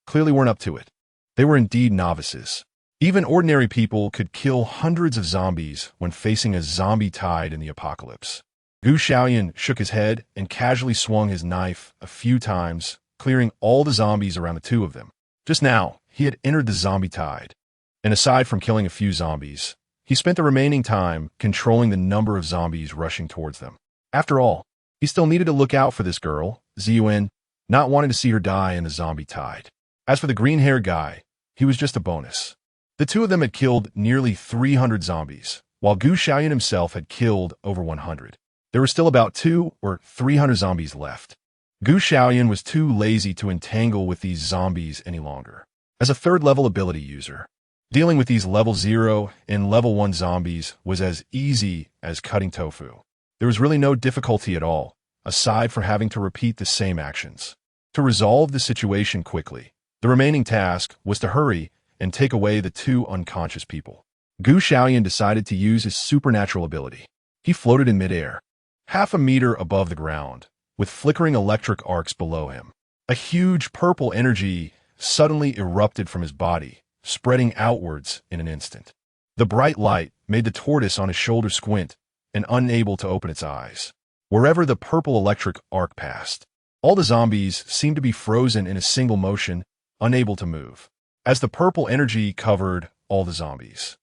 A: clearly weren't up to it. They were indeed novices. Even ordinary people could kill hundreds of zombies when facing a zombie tide in the apocalypse. Xiaoyun shook his head and casually swung his knife a few times, clearing all the zombies around the two of them. Just now, he had entered the zombie tide. And aside from killing a few zombies, he spent the remaining time controlling the number of zombies rushing towards them. After all, he still needed to look out for this girl, Xiaoyun, not wanting to see her die in the zombie tide. As for the green-haired guy, he was just a bonus. The two of them had killed nearly 300 zombies, while Xiaoyun himself had killed over 100. There were still about 200 or 300 zombies left. Xiaoyun was too lazy to entangle with these zombies any longer. As a third-level ability user, dealing with these level 0 and level 1 zombies was as easy as cutting tofu. There was really no difficulty at all, aside from having to repeat the same actions. To resolve the situation quickly, the remaining task was to hurry and take away the two unconscious people. Xiaoyun decided to use his supernatural ability. He floated in midair, half a meter above the ground, with flickering electric arcs below him. A huge purple energy suddenly erupted from his body, spreading outwards in an instant. The bright light made the tortoise on his shoulder squint and unable to open its eyes. Wherever the purple electric arc passed, all the zombies seemed to be frozen in a single motion, unable to move. As the purple energy covered all the zombies,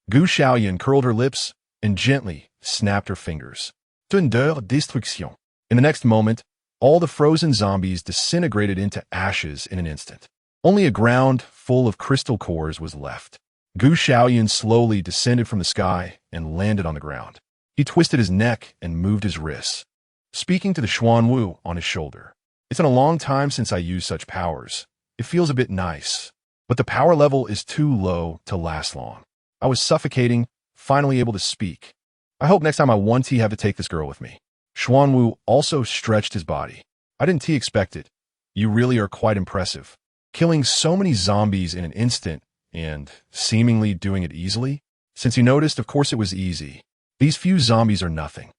A: Xiaoyun curled her lips and gently snapped her fingers. Destruction. In the next moment, all the frozen zombies disintegrated into ashes in an instant. Only a ground full of crystal cores was left. Xiaoyun slowly descended from the sky and landed on the ground. He twisted his neck and moved his wrists, speaking to the Xiaoyun on his shoulder. It's been a long time since I used such powers. It feels a bit nice, but the power level is too low to last long. I was suffocating, finally able to speak. I hope next time I want to have to take this girl with me. Xiaoyun also stretched his body. I didn't expect it. You really are quite impressive. Killing so many zombies in an instant and seemingly doing it easily. Since you noticed, of course it was easy. These few zombies are nothing.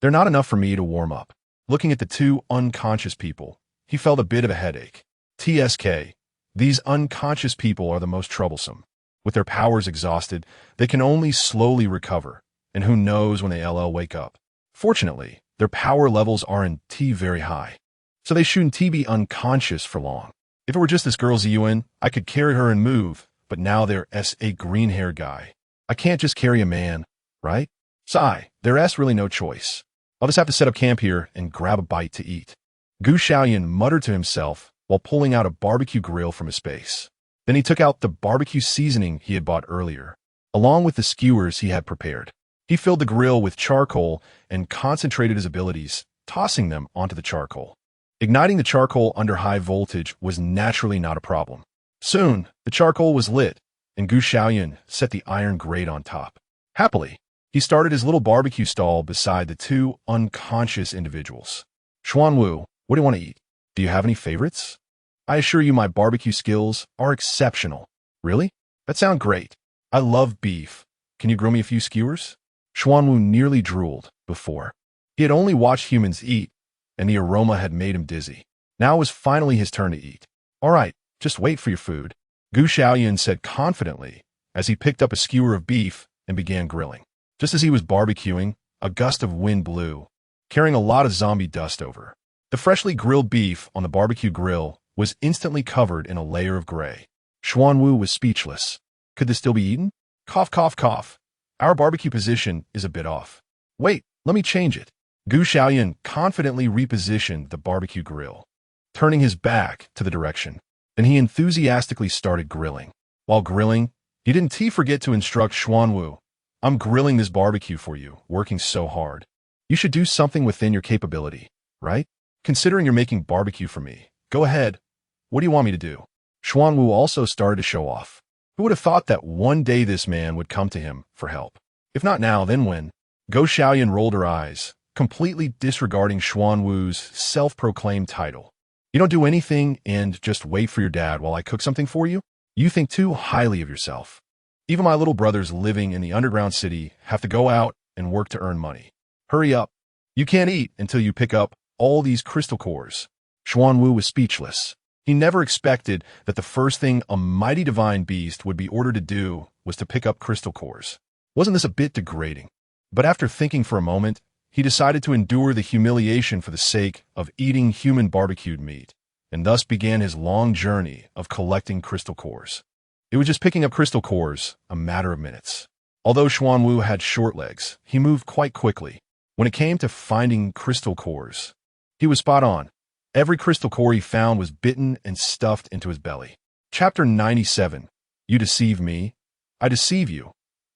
A: They're not enough for me to warm up. Looking at the two unconscious people, he felt a bit of a headache. TSK, these unconscious people are the most troublesome. With their powers exhausted, they can only slowly recover, and who knows when they wake up. Fortunately, their power levels aren't very high, so they shouldn't be unconscious for long. If it were just this girl Xiaoyun, I could carry her and move, but now there's a green-haired guy. I can't just carry a man, right? Sigh, there's really no choice. I'll just have to set up camp here and grab a bite to eat. Xiaoyun muttered to himself while pulling out a barbecue grill from his space. Then he took out the barbecue seasoning he had bought earlier, along with the skewers he had prepared. He filled the grill with charcoal and concentrated his abilities, tossing them onto the charcoal. Igniting the charcoal under high voltage was naturally not a problem. Soon, the charcoal was lit, and Xiaoyun set the iron grate on top. Happily, he started his little barbecue stall beside the two unconscious individuals. Xiaoyun, what do you want to eat? Do you have any favorites? I assure you my barbecue skills are exceptional. Really? That sounds great. I love beef. Can you grill me a few skewers? Xiaoyun nearly drooled before. He had only watched humans eat, and the aroma had made him dizzy. Now it was finally his turn to eat. All right, just wait for your food, Xiaoyun said confidently as he picked up a skewer of beef and began grilling. Just as he was barbecuing, a gust of wind blew, carrying a lot of zombie dust over. The freshly grilled beef on the barbecue grill was instantly covered in a layer of gray. Xiaoyun was speechless. Could this still be eaten? Cough, cough, cough. Our barbecue position is a bit off. Wait, let me change it. Xiaoyun confidently repositioned the barbecue grill, turning his back to the direction. Then he enthusiastically started grilling. While grilling, he didn't forget to instruct Xiaoyun. I'm grilling this barbecue for you, working so hard. You should do something within your capability, right? Considering you're making barbecue for me, go ahead. What do you want me to do? Xiaoyun also started to show off. Who would have thought that one day this man would come to him for help? If not now, then when? Xiaoyun rolled her eyes, completely disregarding Xiaoyun's self-proclaimed title. You don't do anything and just wait for your dad while I cook something for you? You think too highly of yourself. Even my little brothers living in the underground city have to go out and work to earn money. Hurry up. You can't eat until you pick up all these crystal cores. Xiaoyun was speechless. He never expected that the first thing a mighty divine beast would be ordered to do was to pick up crystal cores. Wasn't this a bit degrading? But after thinking for a moment, he decided to endure the humiliation for the sake of eating human barbecued meat, and thus began his long journey of collecting crystal cores. It was just picking up crystal cores a matter of minutes. Although Xiaoyun had short legs, he moved quite quickly. When it came to finding crystal cores, he was spot on. Every crystal core he found was bitten and stuffed into his belly. Chapter 97. You deceive me, I deceive you.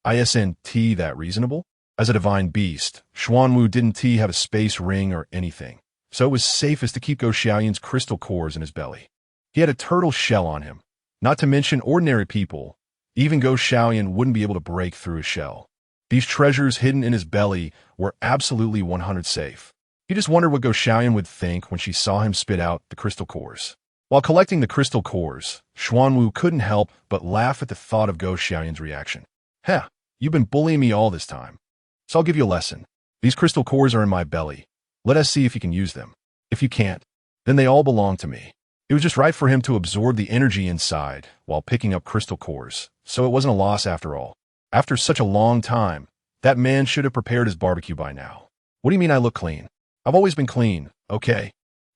A: Isn't that reasonable? As a divine beast, Xiaoyun didn't have a space ring or anything, so it was safest to keep Xiaoyun's crystal cores in his belly. He had a turtle shell on him. Not to mention ordinary people, even Xiaoyun wouldn't be able to break through his shell. These treasures hidden in his belly were absolutely 100% safe. He just wondered what Xiaoyun would think when she saw him spit out the crystal cores. While collecting the crystal cores, Xiaoyun couldn't help but laugh at the thought of Xiaoyun's reaction. Heh, you've been bullying me all this time. So I'll give you a lesson. These crystal cores are in my belly. Let us see if you can use them. If you can't, then they all belong to me. It was just right for him to absorb the energy inside while picking up crystal cores, so it wasn't a loss after all. After such a long time, that man should have prepared his barbecue by now. What do you mean I look clean? I've always been clean, okay?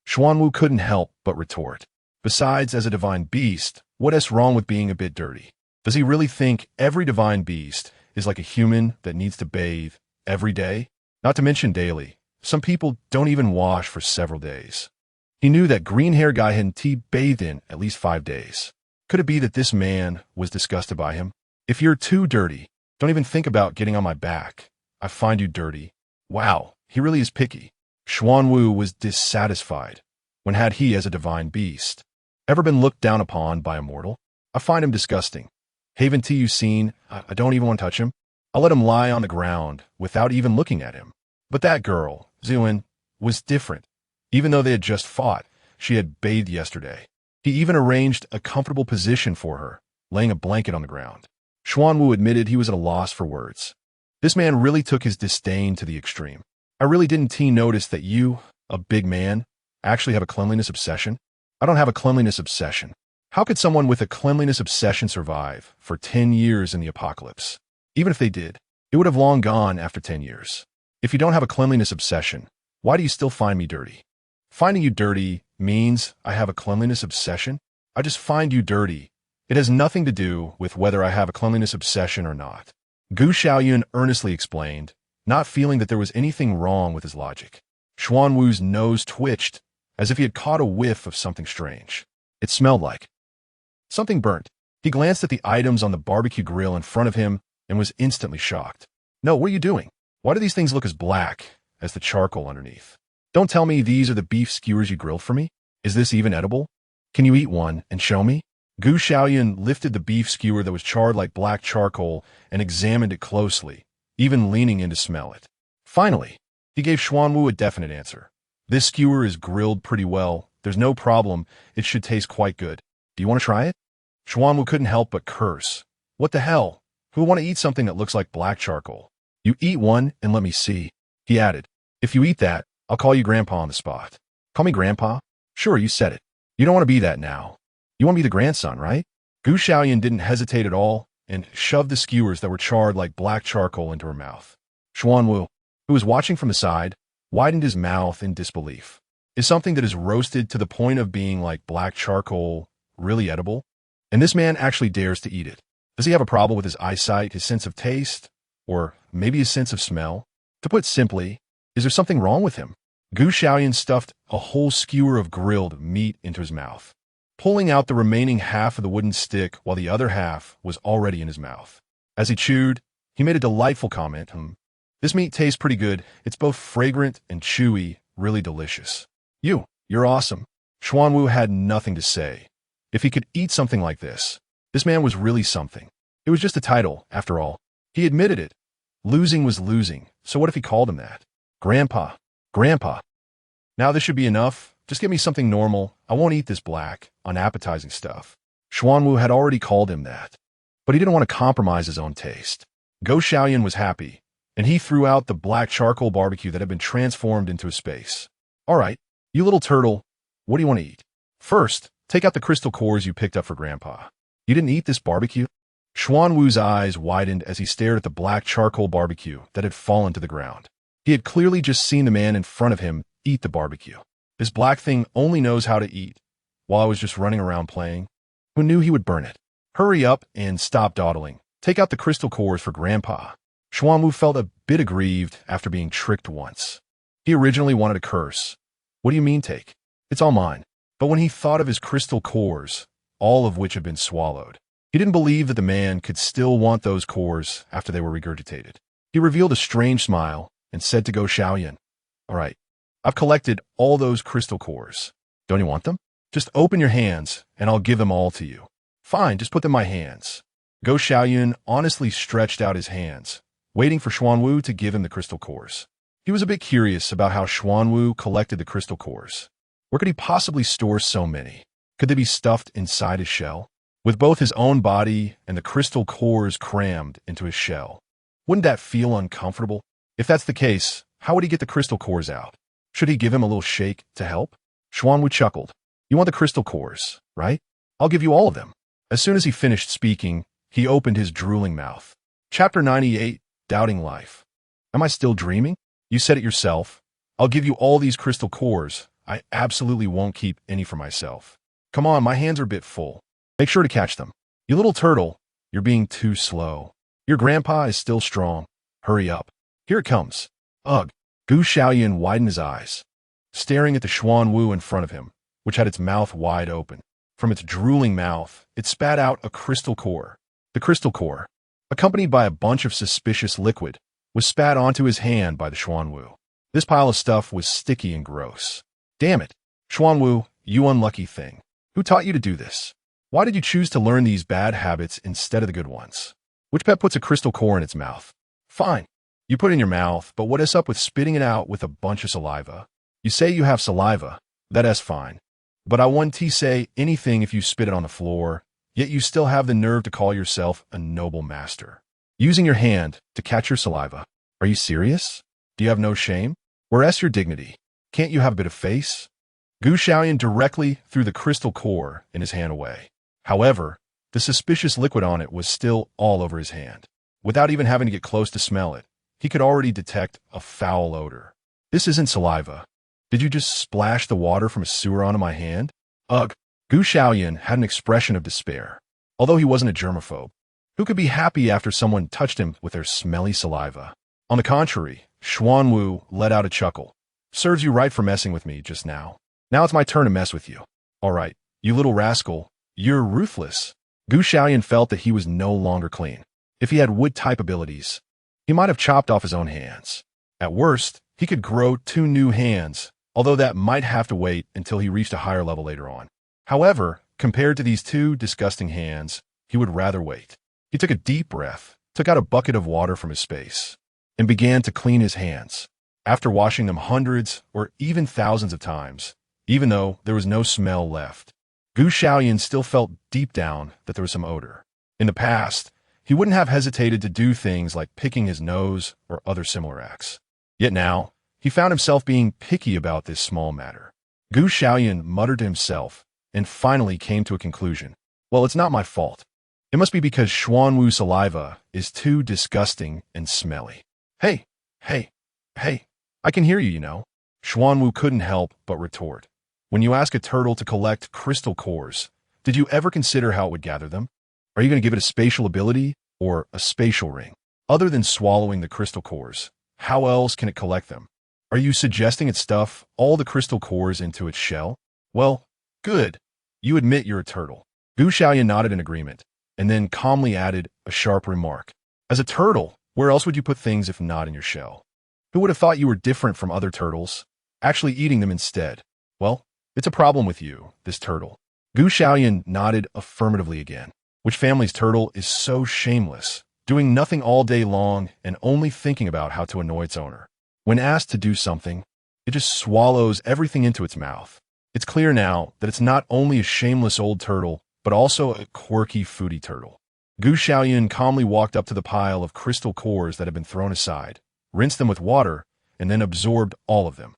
A: Xiaoyun couldn't help but retort. Besides, as a divine beast, what is wrong with being a bit dirty? Does he really think every divine beast is like a human that needs to bathe every day? Not to mention daily. Some people don't even wash for several days. He knew that green-haired guy hadn't bathed in at least 5 days. Could it be that this man was disgusted by him? If you're too dirty, don't even think about getting on my back. I find you dirty. Wow, he really is picky. Xiaoyun was dissatisfied. When had he as a divine beast ever been looked down upon by a mortal? I find him disgusting. Haven't you seen? I don't even want to touch him. I'll let him lie on the ground without even looking at him. But that girl, Xiaoyun, was different. Even though they had just fought, she had bathed yesterday. He even arranged a comfortable position for her, laying a blanket on the ground. Xiaoyun admitted he was at a loss for words. This man really took his disdain to the extreme. I really didn't notice that you, a big man, actually have a cleanliness obsession. I don't have a cleanliness obsession. How could someone with a cleanliness obsession survive for 10 years in the apocalypse? Even if they did, it would have long gone after 10 years. If you don't have a cleanliness obsession, why do you still find me dirty? Finding you dirty means I have a cleanliness obsession? I just find you dirty. It has nothing to do with whether I have a cleanliness obsession or not. Xiaoyun earnestly explained, not feeling that there was anything wrong with his logic. Xiaoyun's nose twitched, as if he had caught a whiff of something strange. It smelled like something burnt. He glanced at the items on the barbecue grill in front of him and was instantly shocked. No, what are you doing? Why do these things look as black as the charcoal underneath? Don't tell me these are the beef skewers you grilled for me? Is this even edible? Can you eat one and show me? Xiaoyun lifted the beef skewer that was charred like black charcoal and examined it closely, even leaning in to smell it. Finally, he gave Xiaoyun a definite answer. This skewer is grilled pretty well. There's no problem. It should taste quite good. Do you want to try it? Xiaoyun couldn't help but curse. What the hell? Who would want to eat something that looks like black charcoal? You eat one and let me see. He added, if you eat that, I'll call you Grandpa on the spot. Call me Grandpa? Sure, you said it. You don't want to be that now. You want to be the grandson, right? Xiaoyun didn't hesitate at all and shoved the skewers that were charred like black charcoal into her mouth. Xiaoyun, who was watching from the side, widened his mouth in disbelief. Is something that is roasted to the point of being like black charcoal really edible? And this man actually dares to eat it. Does he have a problem with his eyesight, his sense of taste, or maybe his sense of smell? To put simply, is there something wrong with him? Xiaoyun stuffed a whole skewer of grilled meat into his mouth, pulling out the remaining half of the wooden stick while the other half was already in his mouth. As he chewed, he made a delightful comment. This meat tastes pretty good. It's both fragrant and chewy, really delicious. You're awesome. Xiaoyun had nothing to say. If he could eat something like this man was really something. It was just a title, after all. He admitted it. Losing was losing, so what if he called him that? Grandpa. Grandpa. Now this should be enough. Just give me something normal. I won't eat this black, unappetizing stuff. Xiaoyun had already called him that. But he didn't want to compromise his own taste. Xiaoyun was happy. and he threw out the black charcoal barbecue that had been transformed into a space. All right, you little turtle, what do you want to eat? First, take out the crystal cores you picked up for Grandpa. You didn't eat this barbecue? Xuanwu's eyes widened as he stared at the black charcoal barbecue that had fallen to the ground. He had clearly just seen the man in front of him eat the barbecue. This black thing only knows how to eat, while I was just running around playing. Who knew he would burn it? Hurry up and stop dawdling. Take out the crystal cores for Grandpa. Xuanwu felt a bit aggrieved after being tricked once. He originally wanted to curse. What do you mean take? It's all mine. But when he thought of his crystal cores, all of which had been swallowed, he didn't believe that the man could still want those cores after they were regurgitated. He revealed a strange smile and said to Go Xiaoyun, "All right, I've collected all those crystal cores. Don't you want them? Just open your hands and I'll give them all to you." "Fine, just put them in my hands." Go Xiaoyun honestly stretched out his hands, waiting for Xuanwu to give him the crystal cores. He was a bit curious about how Xuanwu collected the crystal cores. Where could he possibly store so many? Could they be stuffed inside his shell? With both his own body and the crystal cores crammed into his shell. Wouldn't that feel uncomfortable? If that's the case, how would he get the crystal cores out? Should he give him a little shake to help? Xuanwu chuckled. "You want the crystal cores, right? I'll give you all of them." As soon as he finished speaking, he opened his drooling mouth. Chapter 98, Doubting Life. Am I still dreaming? You said it yourself. I'll give you all these crystal cores. I absolutely won't keep any for myself. Come on, my hands are a bit full. Make sure to catch them. You little turtle, you're being too slow. Your grandpa is still strong. Hurry up. Here it comes. Ugh. Gu Xiaoyun widened his eyes, staring at the Xuanwu in front of him, which had its mouth wide open. From its drooling mouth, it spat out a crystal core. The crystal core, accompanied by a bunch of suspicious liquid, was spat onto his hand by the Xuanwu. This pile of stuff was sticky and gross. Damn it. Xuanwu, you unlucky thing. Who taught you to do this? Why did you choose to learn these bad habits instead of the good ones? Which pet puts a crystal core in its mouth? Fine. You put it in your mouth, but what is up with spitting it out with a bunch of saliva? You say you have saliva. That's fine. But I wouldn't say anything if you spit it on the floor, yet you still have the nerve to call yourself a noble master. Using your hand to catch your saliva. Are you serious? Do you have no shame? Where's your dignity? Can't you have a bit of face? Gu Xiaoyun directly threw the crystal core in his hand away. However, the suspicious liquid on it was still all over his hand. Without even having to get close to smell it, he could already detect a foul odor. This isn't saliva. Did you just splash the water from a sewer onto my hand? Ugh. Gu Xiaoyun had an expression of despair. Although he wasn't a germaphobe, who could be happy after someone touched him with their smelly saliva? On the contrary, Xuanwu let out a chuckle. Serves you right for messing with me just now. Now it's my turn to mess with you. All right, you little rascal, you're ruthless. Gu Xiaoyun felt that he was no longer clean. If he had wood-type abilities, he might have chopped off his own hands. At worst, he could grow 2 new hands, although that might have to wait until he reached a higher level later on. However, compared to these 2 disgusting hands, he would rather wait. He took a deep breath, took out a bucket of water from his space, and began to clean his hands. After washing them hundreds or even thousands of times, even though there was no smell left, Gu Xiaoyun still felt deep down that there was some odor. In the past, he wouldn't have hesitated to do things like picking his nose or other similar acts. Yet now, he found himself being picky about this small matter. Gu Xiaoyun muttered to himself and finally came to a conclusion. Well, it's not my fault. It must be because Xuanwu's saliva is too disgusting and smelly. Hey, I can hear you, you know. Xuanwu couldn't help but retort. When you ask a turtle to collect crystal cores, did you ever consider how it would gather them? Are you going to give it a spatial ability or a spatial ring? Other than swallowing the crystal cores, how else can it collect them? Are you suggesting it stuff all the crystal cores into its shell? Well, good. You admit you're a turtle. Gu Xiaoyun nodded in agreement, and then calmly added a sharp remark. As a turtle, where else would you put things if not in your shell? Who would have thought you were different from other turtles, actually eating them instead? Well, it's a problem with you, this turtle. Gu Xiaoyun nodded affirmatively again. Which family's turtle is so shameless, doing nothing all day long and only thinking about how to annoy its owner? When asked to do something, it just swallows everything into its mouth. It's clear now that it's not only a shameless old turtle, but also a quirky foodie turtle. Gu Xiaoyun calmly walked up to the pile of crystal cores that had been thrown aside, rinsed them with water, and then absorbed all of them.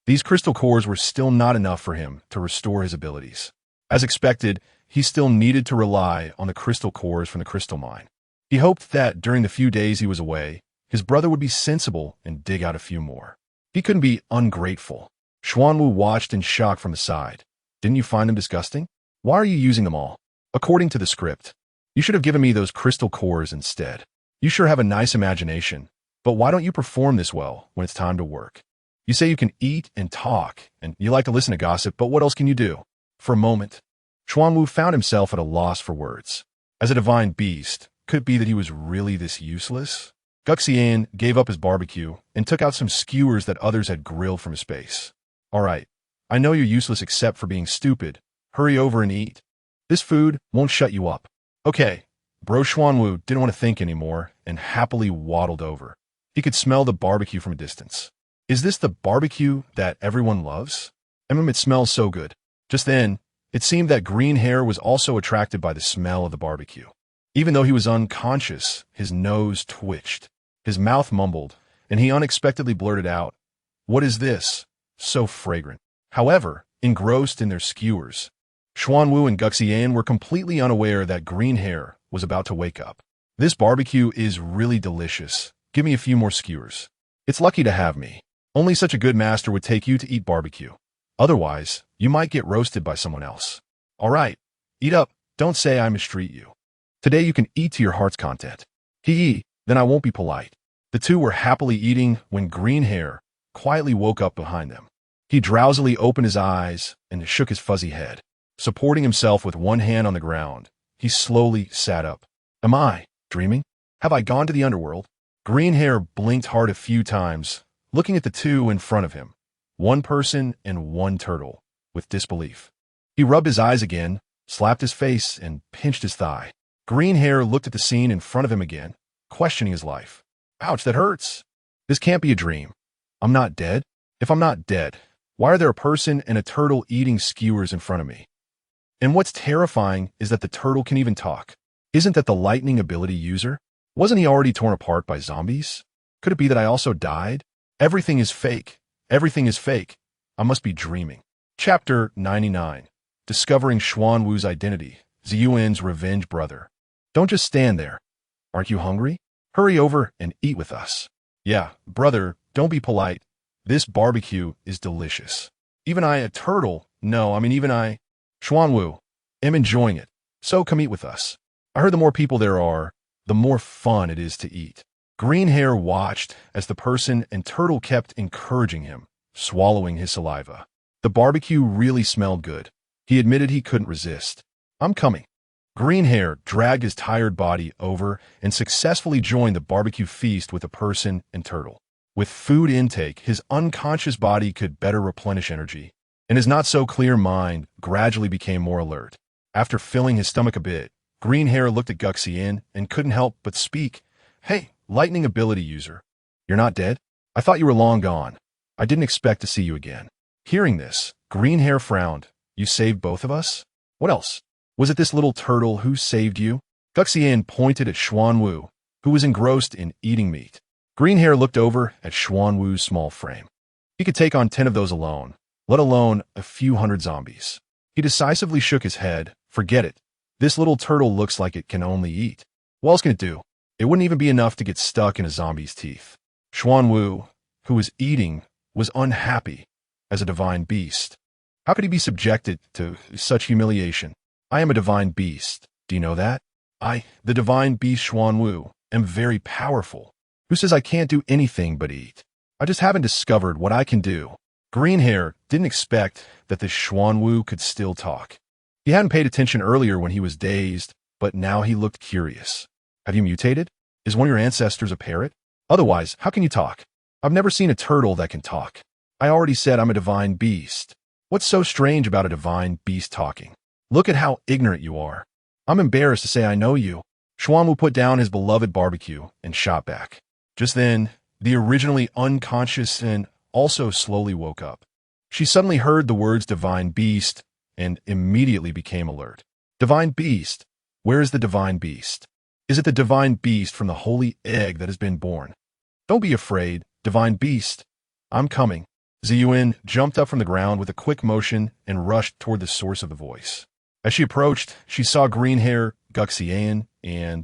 A: These crystal cores were still not enough for him to restore his abilities. As expected, he still needed to rely on the crystal cores from the crystal mine. He hoped that during the few days he was away, his brother would be sensible and dig out a few more. He couldn't be ungrateful. Xuanwu watched in shock from the side. Didn't you find them disgusting? Why are you using them all? According to the script, you should have given me those crystal cores instead. You sure have a nice imagination, but why don't you perform this well when it's time to work? You say you can eat and talk, and you like to listen to gossip, but what else can you do? For a moment, Xuanwu found himself at a loss for words. As a divine beast, could it be that he was really this useless? Xiaoyun gave up his barbecue and took out some skewers that others had grilled from his face. All right, I know you're useless except for being stupid. Hurry over and eat. This food won't shut you up. Okay. Bro Xuanwu didn't want to think anymore and happily waddled over. He could smell the barbecue from a distance. Is this the barbecue that everyone loves? It smells so good. Just then, it seemed that green hair was also attracted by the smell of the barbecue. Even though he was unconscious, his nose twitched. His mouth mumbled, and he unexpectedly blurted out, "What is this? So fragrant." However, engrossed in their skewers, Xuanwu and Xiaoyun were completely unaware that green hair was about to wake up. This barbecue is really delicious. Give me a few more skewers. It's lucky to have me. Only such a good master would take you to eat barbecue. Otherwise, you might get roasted by someone else. All right, eat up. Don't say I mistreat you. Today you can eat to your heart's content. Hee, then I won't be polite. The two were happily eating when green hair quietly woke up behind them. He drowsily opened his eyes and shook his fuzzy head. Supporting himself with one hand on the ground, he slowly sat up. Am I dreaming? Have I gone to the underworld? Green hair blinked hard a few times, looking at the two in front of him, one person and one turtle, with disbelief. He rubbed his eyes again, slapped his face, and pinched his thigh. Green hair looked at the scene in front of him again, questioning his life. Ouch, that hurts. This can't be a dream. I'm not dead. If I'm not dead, why are there a person and a turtle eating skewers in front of me? And what's terrifying is that the turtle can even talk. Isn't that the lightning ability user? Wasn't he already torn apart by zombies? Could it be that I also died? Everything is fake. Everything is fake. I must be dreaming. Chapter 99. Discovering Xuanwu's identity, Xiaoyun's revenge brother. Don't just stand there. Aren't you hungry? Hurry over and eat with us. Yeah, brother, don't be polite. This barbecue is delicious. Even I, a turtle, even I, Xuanwu, am enjoying it. So come eat with us. I heard the more people there are, the more fun it is to eat. Green hair watched as the person and turtle kept encouraging him, swallowing his saliva. The barbecue really smelled good. He admitted he couldn't resist. I'm coming. Green hair dragged his tired body over and successfully joined the barbecue feast with the person and turtle. With food intake, his unconscious body could better replenish energy, and his not-so-clear mind gradually became more alert. After filling his stomach a bit, Green hair looked at Xiaoyun and couldn't help but speak. Hey, lightning ability user. You're not dead? I thought you were long gone. I didn't expect to see you again. Hearing this, Green hair frowned. You saved both of us? What else? Was it this little turtle who saved you? Xiaoyun pointed at Xuanwu, who was engrossed in eating meat. Green hair looked over at Xuanwu's small frame. He could take on 10 of those alone, let alone a few hundred zombies. He decisively shook his head. Forget it. This little turtle looks like it can only eat. What else can it do? It wouldn't even be enough to get stuck in a zombie's teeth. Xuanwu, who was eating, was unhappy as a divine beast. How could he be subjected to such humiliation? I am a divine beast. Do you know that? I, the divine beast Xuanwu, am very powerful. Who says I can't do anything but eat? I just haven't discovered what I can do. Green hair didn't expect that this Xuanwu could still talk. He hadn't paid attention earlier when he was dazed, but now he looked curious. Have you mutated? Is one of your ancestors a parrot? Otherwise, how can you talk? I've never seen a turtle that can talk. I already said I'm a divine beast. What's so strange about a divine beast talking? Look at how ignorant you are. I'm embarrassed to say I know you. Xuanwu put down his beloved barbecue and shot back. Just then, the originally unconscious Sin also slowly woke up. She suddenly heard the words divine beast and immediately became alert. Divine beast? Where is the divine beast? Is it the divine beast from the holy egg that has been born? Don't be afraid, divine beast. I'm coming. Xiaoyun jumped up from the ground with a quick motion and rushed toward the source of the voice. As she approached, she saw green hair, Xiaoyun, and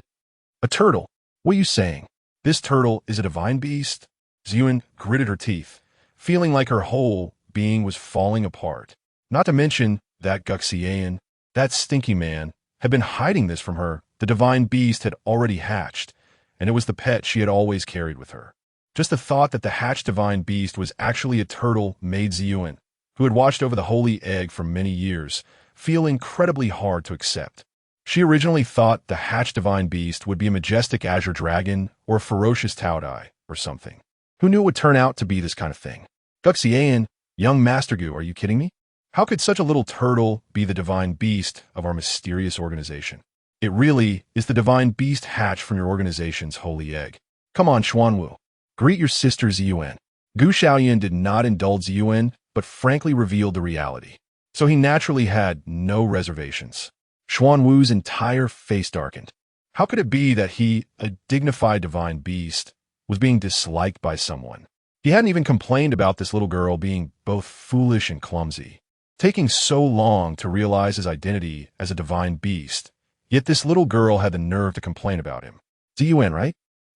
A: a turtle. What are you saying? This turtle is a divine beast? Xiaoyun gritted her teeth, feeling like her whole being was falling apart. Not to mention that Xiaoyun, that stinky man, had been hiding this from her. The divine beast had already hatched, and it was the pet she had always carried with her. Just the thought that the hatched divine beast was actually a turtle made Xiaoyun, who had watched over the holy egg for many years, feel incredibly hard to accept. She originally thought the hatched divine beast would be a majestic azure dragon or a ferocious taodai or something. Who knew it would turn out to be this kind of thing? Xiaoyun, young Master Gu, are you kidding me? How could such a little turtle be the divine beast of our mysterious organization? It really is the divine beast hatched from your organization's holy egg. Come on, Xuanwu. Greet your sister Xiaoyun. Xiaoyun did not indulge Xiaoyun, but frankly revealed the reality. So he naturally had no reservations. Xuanwu's entire face darkened. How could it be that he, a dignified divine beast, was being disliked by someone? He hadn't even complained about this little girl being both foolish and clumsy, taking so long to realize his identity as a divine beast. Yet this little girl had the nerve to complain about him. Xiaoyun, right?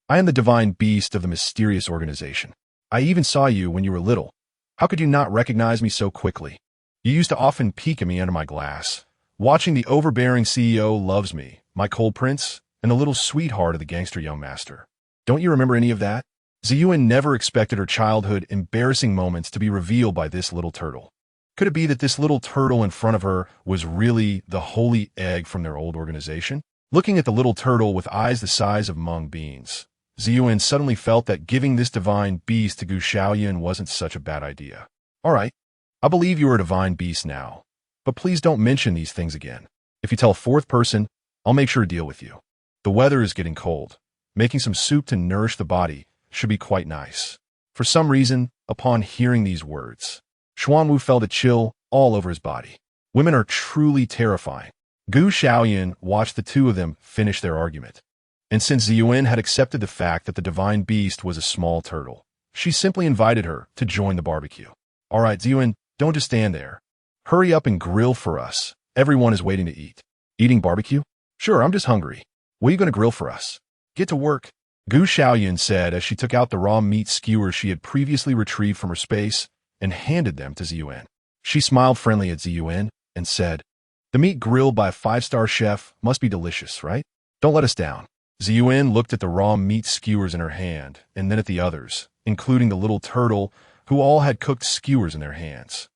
A: I am the divine beast of the mysterious organization. I even saw you when you were little. How could you not recognize me so quickly? You used to often peek at me under my glass, watching the overbearing CEO loves me, my cold prince, and the little sweetheart of the gangster young master. Don't you remember any of that? Xiaoyun never expected her childhood embarrassing moments to be revealed by this little turtle. Could it be that this little turtle in front of her was really the holy egg from their old organization? Looking at the little turtle with eyes the size of mung beans, Xiaoyun suddenly felt that giving this divine beast to Xiaoyun wasn't such a bad idea. All right, I believe you are a divine beast now, but please don't mention these things again. If you tell a fourth person, I'll make sure to deal with you. The weather is getting cold. Making some soup to nourish the body should be quite nice. For some reason, upon hearing these words, Xuanwu felt a chill all over his body. Women are truly terrifying. Xiaoyun watched the two of them finish their argument. And since Xiaoyun had accepted the fact that the divine beast was a small turtle, she simply invited her to join the barbecue. All right, Xiaoyun, don't just stand there. Hurry up and grill for us. Everyone is waiting to eat. Eating barbecue? Sure, I'm just hungry. What are you going to grill for us? Get to work. Xiaoyun said as she took out the raw meat skewers she had previously retrieved from her space and handed them to Xiaoyun. She smiled friendly at Xiaoyun and said, the meat grilled by a 5-star chef must be delicious, right? Don't let us down. Xiaoyun looked at the raw meat skewers in her hand and then at the others, including the little turtle, who all had cooked skewers in their hands.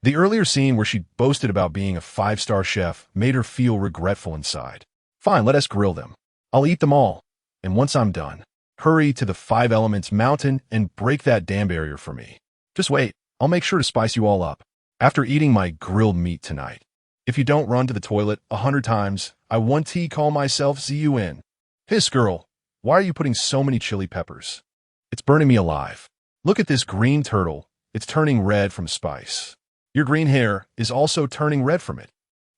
A: The earlier scene where she boasted about being a 5-star chef made her feel regretful inside. Fine, let us grill them. I'll eat them all. And once I'm done, hurry to the 5 Elements mountain and break that dam barrier for me. Just wait. I'll make sure to spice you all up. After eating my grilled meat tonight, if you don't run to the toilet 100 times, I want to call myself Xiaoyun. Hiss, girl, why are you putting so many chili peppers? It's burning me alive. Look at this green turtle. It's turning red from spice. Your green hair is also turning red from it.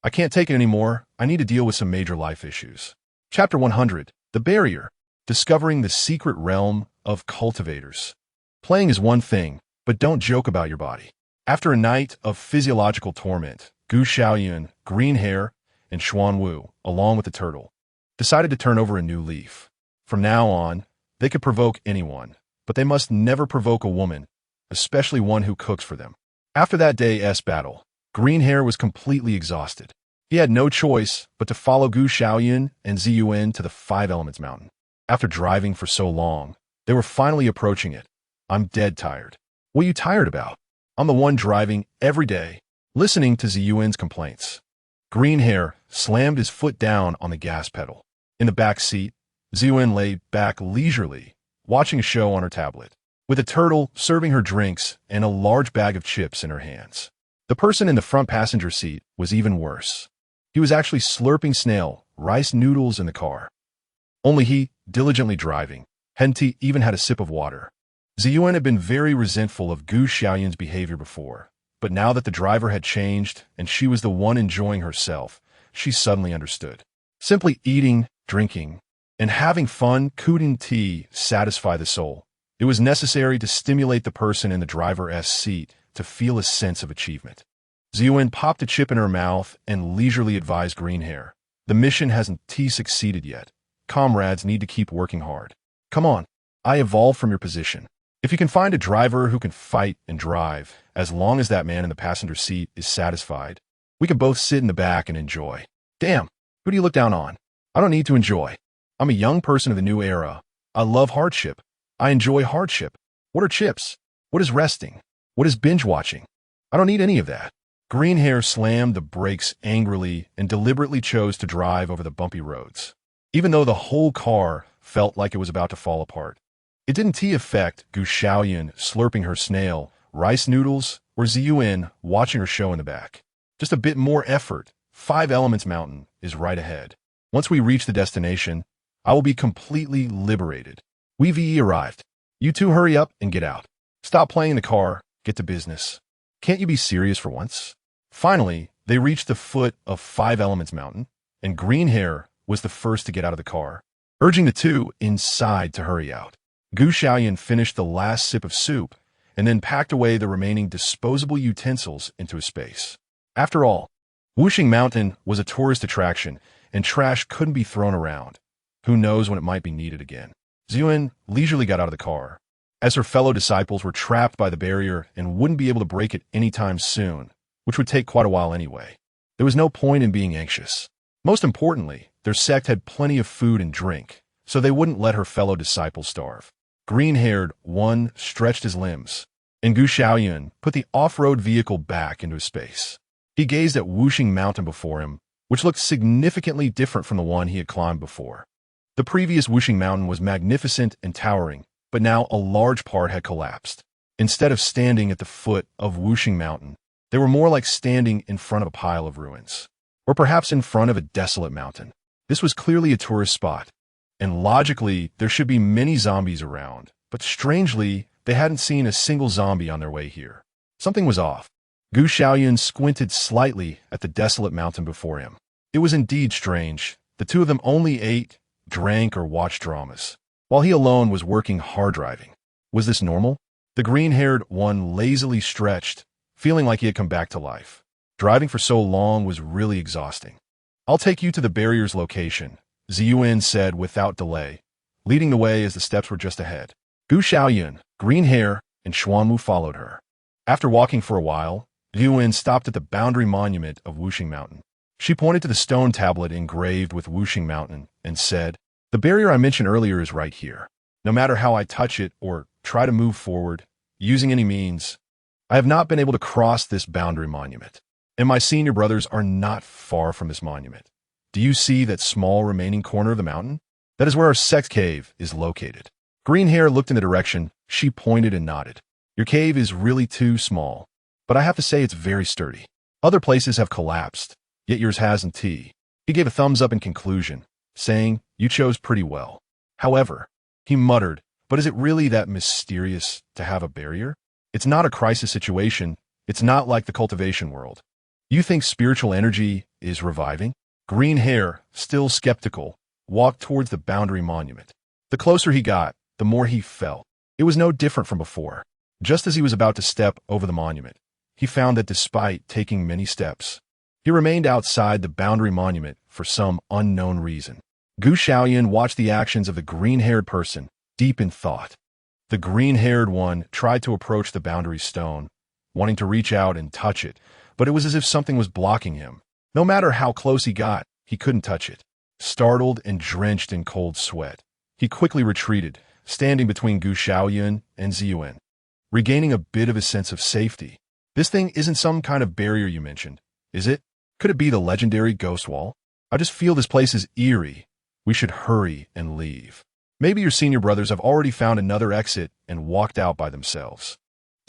A: I can't take it anymore. I need to deal with some major life issues. Chapter 100, The Barrier, Discovering the Secret Realm of Cultivators. Playing is one thing, but don't joke about your body. After a night of physiological torment, Xiaoyun, green hair, and Xuanwu, along with the turtle, decided to turn over a new leaf. From now on, they could provoke anyone, but they must never provoke a woman, especially one who cooks for them. After that day's battle, green hair was completely exhausted. He had no choice but to follow Xiaoyun and Xiaoyun to the 5 Elements mountain. After driving for so long, they were finally approaching it. I'm dead tired. What are you tired about? I'm the one driving every day, listening to Xiaoyun's complaints. Green hair slammed his foot down on the gas pedal. In the back seat, Xiaoyun lay back leisurely, watching a show on her tablet, with a turtle serving her drinks and a large bag of chips in her hands. The person in the front passenger seat was even worse. He was actually slurping snail rice noodles in the car. Only he, diligently driving, hadn't even had a sip of water. Xiaoyun had been very resentful of Xiaoyun's behavior before, but now that the driver had changed and she was the one enjoying herself, she suddenly understood. Simply eating, drinking, And having fun couldn't satisfy the soul. It was necessary to stimulate the person in the driver's seat to feel a sense of achievement. Xiaoyun popped a chip in her mouth and leisurely advised Greenhair. The mission hasn't succeeded yet. Comrades need to keep working hard. Come on, I evolved from your position. If you can find a driver who can fight and drive, as long as that man in the passenger seat is satisfied, we can both sit in the back and enjoy. Damn, who do you look down on? I don't need to enjoy. I'm a young person of the new era. I love hardship. I enjoy hardship. What are chips? What is resting? What is binge watching? I don't need any of that. Greenhair slammed the brakes angrily and deliberately chose to drive over the bumpy roads. Even though the whole car felt like it was about to fall apart. It didn't affect Xiaoyun slurping her snail, rice noodles, or Xiaoyun watching her show in the back. Just a bit more effort. 5 Elements Mountain is right ahead. Once we reach the destination, I will be completely liberated. We've arrived. You two hurry up and get out. Stop playing in the car, get to business. Can't you be serious for once? Finally, they reached the foot of 5 Elements Mountain, and Greenhair was the first to get out of the car, urging the two inside to hurry out. Xiaoyun finished the last sip of soup and then packed away the remaining disposable utensils into a space. After all, Wuxing Mountain was a tourist attraction, and trash couldn't be thrown around. Who knows when it might be needed again? Xiaoyun leisurely got out of the car, as her fellow disciples were trapped by the barrier and wouldn't be able to break it anytime soon, which would take quite a while anyway. There was no point in being anxious. Most importantly, their sect had plenty of food and drink, so they wouldn't let her fellow disciples starve. Green-haired One stretched his limbs, and Xiaoyun put the off-road vehicle back into space. He gazed at Wuxing Mountain before him, which looked significantly different from the one he had climbed before. The previous Wuxing Mountain was magnificent and towering, but now a large part had collapsed. Instead of standing at the foot of Wuxing Mountain, they were more like standing in front of a pile of ruins, or perhaps in front of a desolate mountain. This was clearly a tourist spot, and logically there should be many zombies around, but strangely, they hadn't seen a single zombie on their way here. Something was off. Xiaoyun squinted slightly at the desolate mountain before him. It was indeed strange. The two of them only ate, drank, or watched dramas, while he alone was working hard driving. Was this normal? The green-haired One lazily stretched, feeling like he had come back to life. Driving for so long was really exhausting. I'll take you to the barrier's location, Xiaoyun said without delay, leading the way as the steps were just ahead. Xiaoyun, green hair, and Xuanwu followed her. After walking for a while, Xiaoyun stopped at the boundary monument of Wuxing Mountain. She pointed to the stone tablet engraved with Wuxing Mountain and said, "The barrier I mentioned earlier is right here. No matter how I touch it or try to move forward, using any means, I have not been able to cross this boundary monument. And my senior brothers are not far from this monument. Do you see that small remaining corner of the mountain? That is where our sect cave is located." Green hair looked in the direction. She pointed and nodded. "Your cave is really too small, but I have to say it's very sturdy. Other places have collapsed, yet yours hasn't." He gave a thumbs up in conclusion, saying, "You chose pretty well." However, he muttered, "But is it really that mysterious to have a barrier? It's not a crisis situation. It's not like the cultivation world. You think spiritual energy is reviving?" Green hair, still skeptical, walked towards the boundary monument. The closer he got, the more he felt. It was no different from before. Just as he was about to step over the monument, he found that despite taking many steps, he remained outside the boundary monument for some unknown reason. Xiaoyun watched the actions of the green-haired person, deep in thought. The green-haired One tried to approach the boundary stone, wanting to reach out and touch it, but it was as if something was blocking him. No matter how close he got, he couldn't touch it. Startled and drenched in cold sweat, he quickly retreated, standing between Xiaoyun and Xiaoyun, regaining a bit of a sense of safety. "This thing isn't some kind of barrier you mentioned, is it? Could it be the legendary ghost wall? I just feel this place is eerie. We should hurry and leave. Maybe your senior brothers have already found another exit and walked out by themselves."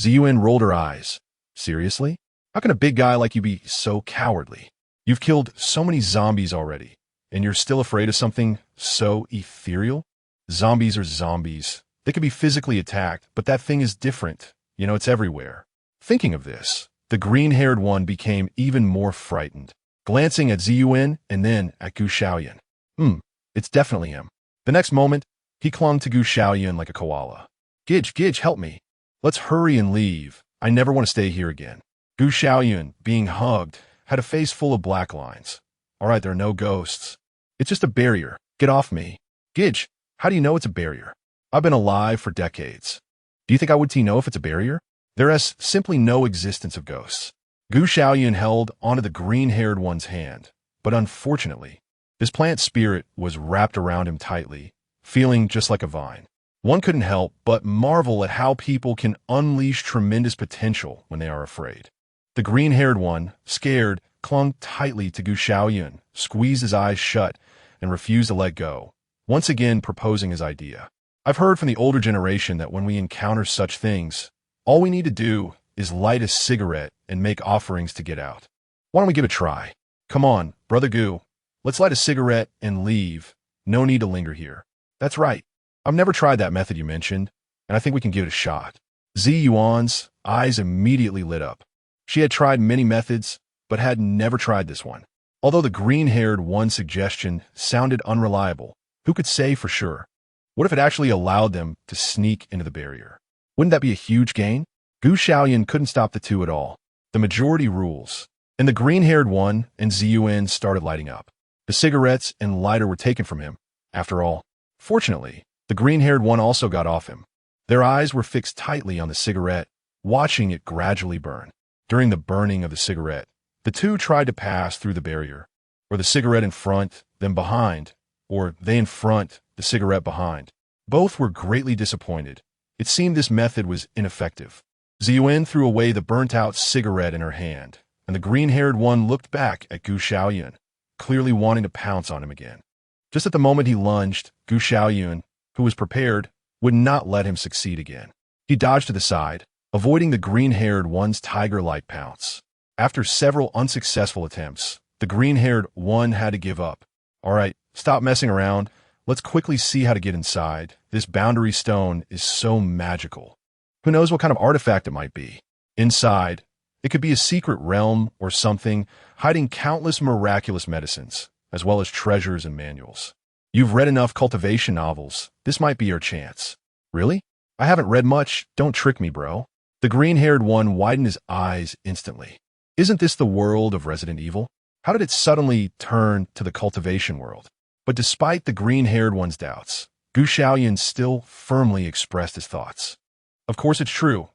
A: Xiaoyun rolled her eyes. "Seriously? How can a big guy like you be so cowardly? You've killed so many zombies already, and you're still afraid of something so ethereal? Zombies are zombies. They can be physically attacked, but that thing is different. You know, it's everywhere." Thinking of this, the green-haired One became even more frightened, glancing at Xiaoyun and then at Xiaoyun. It's definitely him. The next moment, he clung to Gu Xiaoyun like a koala. Gidge, help me. Let's hurry and leave. I never want to stay here again. Gu Xiaoyun, being hugged, had a face full of black lines. All right, there are no ghosts. It's just a barrier. Get off me. Gidge, how do you know it's a barrier? I've been alive for decades. Do you think I would know if it's a barrier? There is simply no existence of ghosts. Gu Xiaoyun held onto the green-haired one's hand, but unfortunately, his plant spirit was wrapped around him tightly, feeling just like a vine. One couldn't help but marvel at how people can unleash tremendous potential when they are afraid. The green-haired one, scared, clung tightly to Gu Xiaoyun, squeezed his eyes shut, and refused to let go, once again proposing his idea. I've heard from the older generation that when we encounter such things, all we need to do is light a cigarette and make offerings to get out. Why don't we give it a try? Come on, Brother Gu. Let's light a cigarette and leave. No need to linger here. That's right. I've never tried that method you mentioned, and I think we can give it a shot. Xiaoyun's eyes immediately lit up. She had tried many methods, but had never tried this one. Although the green-haired one's suggestion sounded unreliable, who could say for sure? What if it actually allowed them to sneak into the barrier? Wouldn't that be a huge gain? Gu Xiaoyun couldn't stop the two at all. The majority rules. And the green-haired one and Xiaoyun started lighting up. The cigarettes and lighter were taken from him. After all, fortunately, the green-haired one also got off him. Their eyes were fixed tightly on the cigarette, watching it gradually burn. During the burning of the cigarette, the two tried to pass through the barrier, or the cigarette in front, then behind, or they in front, the cigarette behind. Both were greatly disappointed. It seemed this method was ineffective. Xiaoyun threw away the burnt-out cigarette in her hand, and the green-haired one looked back at Gu Xiaoyun, clearly wanting to pounce on him again. Just at the moment he lunged, Gu Xiaoyun, who was prepared, would not let him succeed again. He dodged to the side, avoiding the green-haired one's tiger-like pounce. After several unsuccessful attempts, the green-haired one had to give up. All right, stop messing around. Let's quickly see how to get inside. This boundary stone is so magical. Who knows what kind of artifact it might be? Inside, it could be a secret realm or something, hiding countless miraculous medicines, as well as treasures and manuals. You've read enough cultivation novels. This might be your chance. Really? I haven't read much. Don't trick me, bro. The green-haired one widened his eyes instantly. Isn't this the world of Resident Evil? How did it suddenly turn to the cultivation world? But despite the green-haired one's doubts, Gu Xiaoyun still firmly expressed his thoughts. Of course it's true.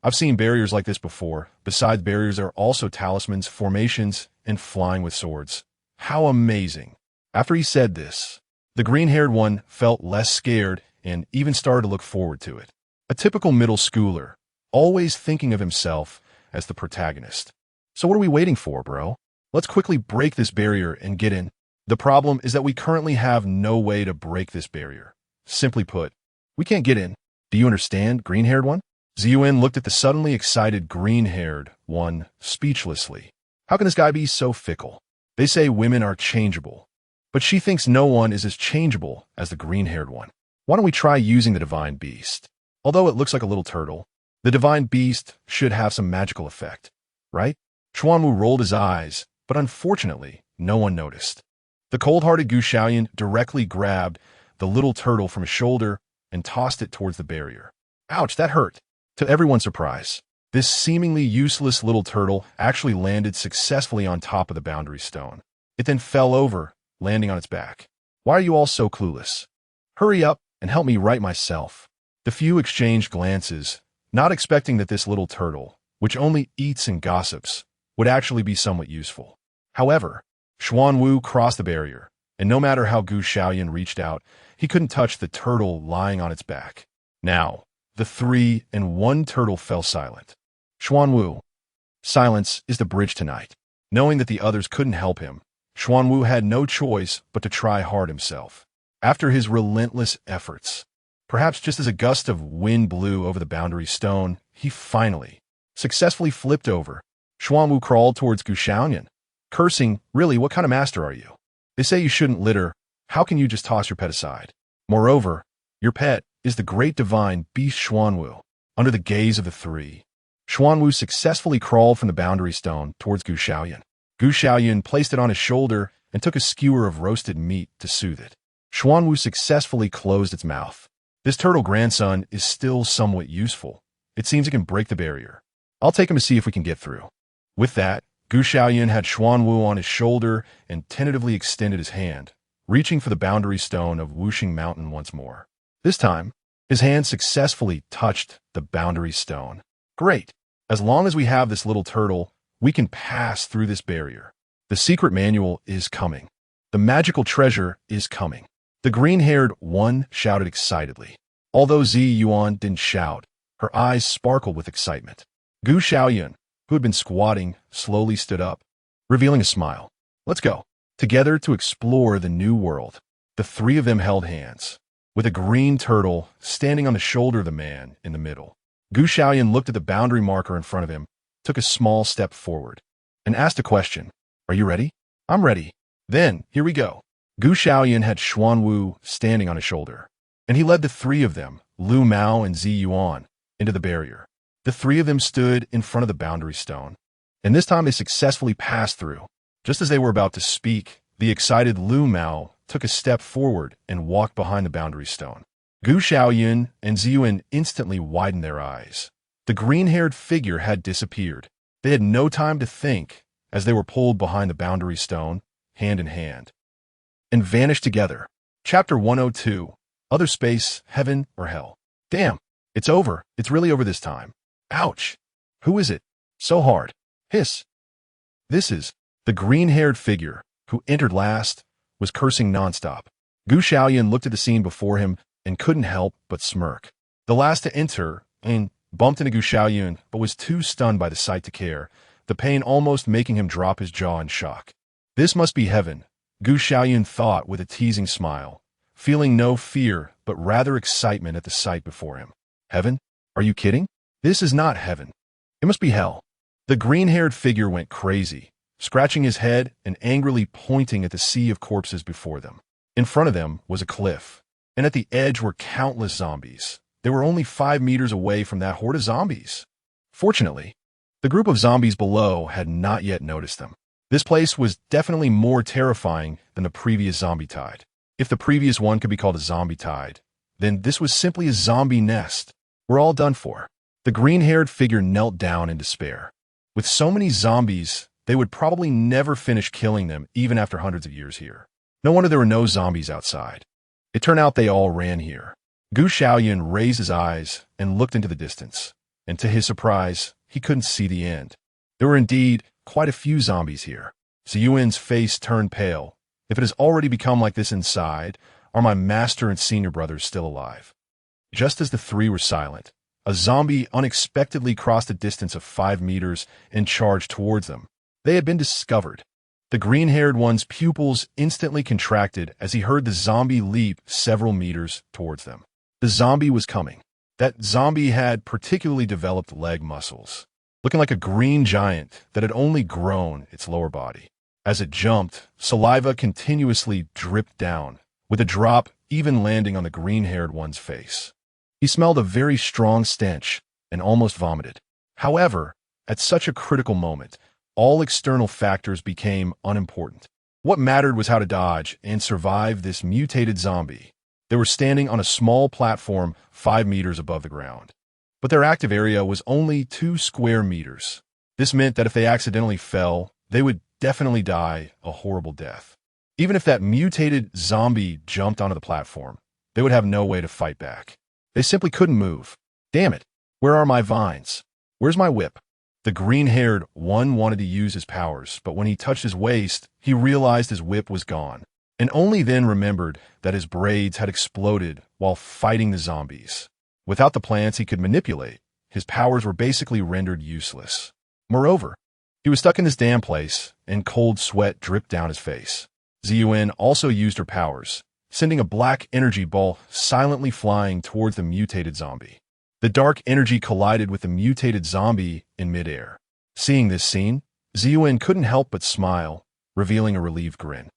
A: I've seen barriers like this before. Besides barriers, there are also talismans, formations, and flying with swords. How amazing. After he said this, the green-haired one felt less scared and even started to look forward to it. A typical middle schooler, always thinking of himself as the protagonist. So what are we waiting for, bro? Let's quickly break this barrier and get in. The problem is that we currently have no way to break this barrier. Simply put, we can't get in. Do you understand, green-haired one? Xiaoyun looked at the suddenly excited green-haired one speechlessly. How can this guy be so fickle? They say women are changeable, but she thinks no one is as changeable as the green-haired one. Why don't we try using the divine beast? Although it looks like a little turtle, the divine beast should have some magical effect, right? Xiaoyun rolled his eyes, but unfortunately, no one noticed. The cold-hearted Gu Xiaoyun directly grabbed the little turtle from his shoulder and tossed it towards the barrier. Ouch, that hurt. To everyone's surprise, this seemingly useless little turtle actually landed successfully on top of the boundary stone. It then fell over, landing on its back. Why are you all so clueless? Hurry up and help me right myself. The few exchanged glances, not expecting that this little turtle, which only eats and gossips, would actually be somewhat useful. However, Xiaoyun crossed the barrier, and no matter how Gu Xiaoyun reached out, he couldn't touch the turtle lying on its back. Now, the 3 and 1 turtle fell silent. Xiaoyun. Silence is the bridge tonight. Knowing that the others couldn't help him, Xiaoyun had no choice but to try hard himself. After his relentless efforts, perhaps just as a gust of wind blew over the boundary stone, he finally, successfully flipped over. Xiaoyun crawled towards Gu Xiaoyun, cursing, "Really, what kind of master are you? They say you shouldn't litter. How can you just toss your pet aside? Moreover, your pet is the great divine beast Xiaoyun." Under the gaze of the 3, Xiaoyun successfully crawled from the boundary stone towards Gu Xiaoyun. Gu Xiaoyun placed it on his shoulder and took a skewer of roasted meat to soothe it. Xuanwu successfully closed its mouth. This turtle grandson is still somewhat useful. It seems it can break the barrier. I'll take him to see if we can get through. With that, Gu Xiaoyun had Xuanwu on his shoulder and tentatively extended his hand, reaching for the boundary stone of Wuxing Mountain once more. This time, his hand successfully touched the boundary stone. Great! As long as we have this little turtle, we can pass through this barrier. The secret manual is coming. The magical treasure is coming. The green-haired one shouted excitedly. Although Xiaoyun didn't shout, her eyes sparkled with excitement. Gu Xiaoyun, who had been squatting, slowly stood up, revealing a smile. Let's go. Together to explore the new world. The three of them held hands, with a green turtle standing on the shoulder of the man in the middle. Gu Xiaoyun looked at the boundary marker in front of him, took a small step forward, and asked a question. Are you ready? I'm ready. Then, here we go. Gu Xiaoyun had Xuanwu standing on his shoulder, and he led the three of them, Lu Mao and Xiaoyun, into the barrier. The three of them stood in front of the boundary stone, and this time they successfully passed through. Just as they were about to speak, the excited Lu Mao took a step forward and walked behind the boundary stone. Gu Xiaoyun and Xiaoyun instantly widened their eyes. The green-haired figure had disappeared. They had no time to think as they were pulled behind the boundary stone, hand in hand, and vanished together. Chapter 102, Other Space, Heaven or Hell. Damn, it's over. It's really over this time. Ouch. Who is it? So hard. Hiss. This is the green-haired figure, who entered last, was cursing nonstop. Gu Xiaoyun looked at the scene before him and couldn't help but smirk. The last to enter and bumped into Gu Xiaoyun, but was too stunned by the sight to care, the pain almost making him drop his jaw in shock. This must be heaven, Gu Xiaoyun thought with a teasing smile, feeling no fear but rather excitement at the sight before him. Heaven? Are you kidding? This is not heaven. It must be hell. The green-haired figure went crazy, scratching his head and angrily pointing at the sea of corpses before them. In front of them was a cliff, and at the edge were countless zombies. They were only 5 meters away from that horde of zombies. Fortunately, the group of zombies below had not yet noticed them. This place was definitely more terrifying than the previous zombie tide. If the previous one could be called a zombie tide, then this was simply a zombie nest. We're all done for. The green-haired figure knelt down in despair. With so many zombies, they would probably never finish killing them even after hundreds of years here. No wonder there were no zombies outside. It turned out they all ran here. Gu Xiaoyun raised his eyes and looked into the distance, and to his surprise, he couldn't see the end. There were indeed quite a few zombies here. Xiaoyun's face turned pale. If it has already become like this inside, are my master and senior brothers still alive? Just as the three were silent, a zombie unexpectedly crossed a distance of 5 meters and charged towards them. They had been discovered. The green-haired one's pupils instantly contracted as he heard the zombie leap several meters towards them. The zombie was coming. That zombie had particularly developed leg muscles, looking like a green giant that had only grown its lower body. As it jumped, saliva continuously dripped down, with a drop even landing on the green-haired one's face. He smelled a very strong stench and almost vomited. However, at such a critical moment, all external factors became unimportant. What mattered was how to dodge and survive this mutated zombie. They were standing on a small platform 5 meters above the ground, but their active area was only 2 square meters. This meant that if they accidentally fell, they would definitely die a horrible death. Even if that mutated zombie jumped onto the platform, they would have no way to fight back. They simply couldn't move. Damn it, where are my vines? Where's my whip? The green-haired one wanted to use his powers, but when he touched his waist, he realized his whip was gone, and only then remembered that his braids had exploded while fighting the zombies. Without the plants he could manipulate, his powers were basically rendered useless. Moreover, he was stuck in this damn place, and cold sweat dripped down his face. Xiaoyun also used her powers, sending a black energy ball silently flying towards the mutated zombie. The dark energy collided with the mutated zombie in midair. Seeing this scene, Xiaoyun couldn't help but smile, revealing a relieved grin.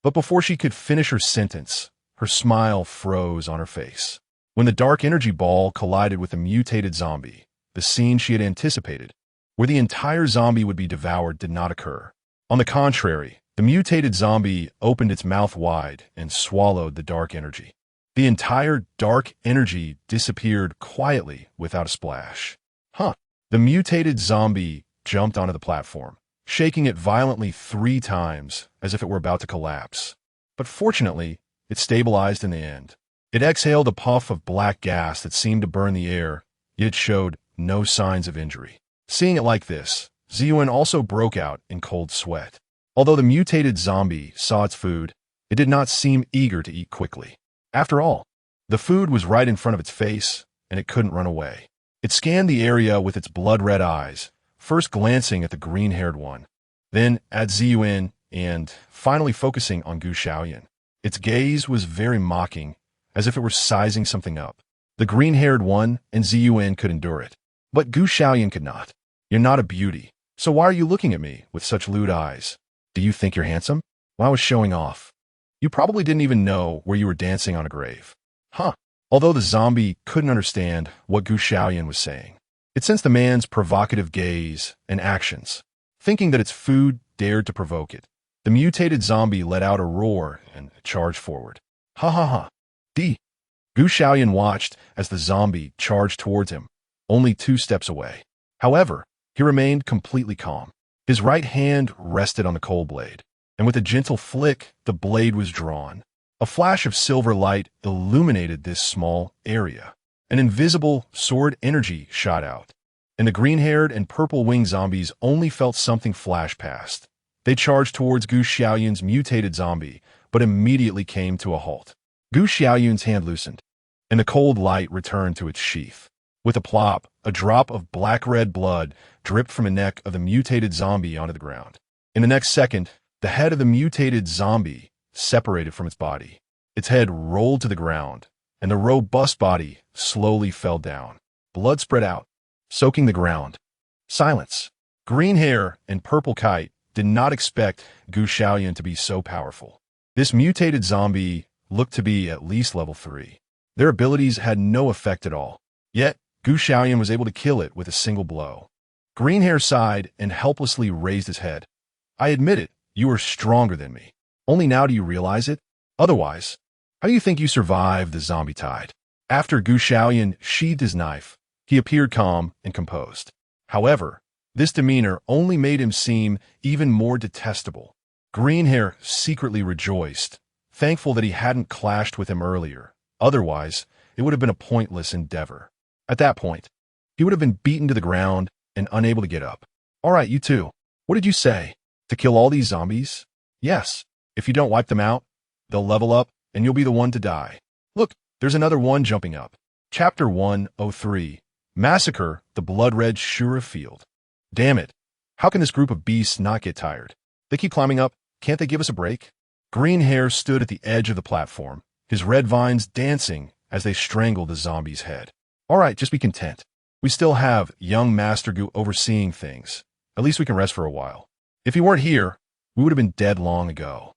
A: But before she could finish her sentence, her smile froze on her face. When the dark energy ball collided with the mutated zombie, the scene she had anticipated, where the entire zombie would be devoured, did not occur. On the contrary, The mutated zombie opened its mouth wide and swallowed the dark energy. The entire dark energy disappeared quietly without a splash. The mutated zombie jumped onto the platform, shaking it violently 3 times as if it were about to collapse. But fortunately, it stabilized in the end. It exhaled a puff of black gas that seemed to burn the air, yet it showed no signs of injury. Seeing it like this, Xiaoyun also broke out in cold sweat. Although the mutated zombie saw its food, it did not seem eager to eat quickly. After all, the food was right in front of its face, and it couldn't run away. It scanned the area with its blood-red eyes, first glancing at the green-haired one, then at Xiaoyun, and finally focusing on Xiaoyun. Its gaze was very mocking, as if it were sizing something up. The green-haired one and Xiaoyun could endure it, but Xiaoyun could not. You're not a beauty, so why are you looking at me with such lewd eyes? Do you think you're handsome? Well, I was showing off. You probably didn't even know where you were dancing on a grave. Although the zombie couldn't understand what Xiaoyun was saying, it sensed the man's provocative gaze and actions. Thinking that its food dared to provoke it, the mutated zombie let out a roar and charged forward. Xiaoyun watched as the zombie charged towards him, only 2 steps away. However, he remained completely calm. His right hand rested on the coal blade, and with a gentle flick, the blade was drawn. A flash of silver light illuminated this small area. An invisible sword energy shot out, and the green-haired and purple-winged zombies only felt something flash past. They charged towards Xiaoyun's mutated zombie, but immediately came to a halt. Xiaoyun's hand loosened, and the cold light returned to its sheath. With a plop, a drop of black-red blood dripped from the neck of the mutated zombie onto the ground. In the next second, the head of the mutated zombie separated from its body. Its head rolled to the ground, and the robust body slowly fell down. Blood spread out, soaking the ground. Silence. Green hair and purple kite did not expect Xiaoyun to be so powerful. This mutated zombie looked to be at least level 3. Their abilities had no effect at all. Yet, Xiaoyun was able to kill it with a single blow. Greenhair sighed and helplessly raised his head. I admit it, you are stronger than me. Only now do you realize it? Otherwise, how do you think you survived the zombie tide? After Xiaoyun sheathed his knife, he appeared calm and composed. However, this demeanor only made him seem even more detestable. Greenhair secretly rejoiced, thankful that he hadn't clashed with him earlier. Otherwise, it would have been a pointless endeavor. At that point, he would have been beaten to the ground and unable to get up. All right, you two. What did you say? To kill all these zombies? Yes. If you don't wipe them out, they'll level up and you'll be the one to die. Look, there's another one jumping up. Chapter 103. Massacre the Blood-Red Shura Field. Damn it. How can this group of beasts not get tired? They keep climbing up. Can't they give us a break? Greenhair stood at the edge of the platform, his red vines dancing as they strangled the zombie's head. All right, just be content. We still have young Master Gu overseeing things. At least we can rest for a while. If he weren't here, we would have been dead long ago.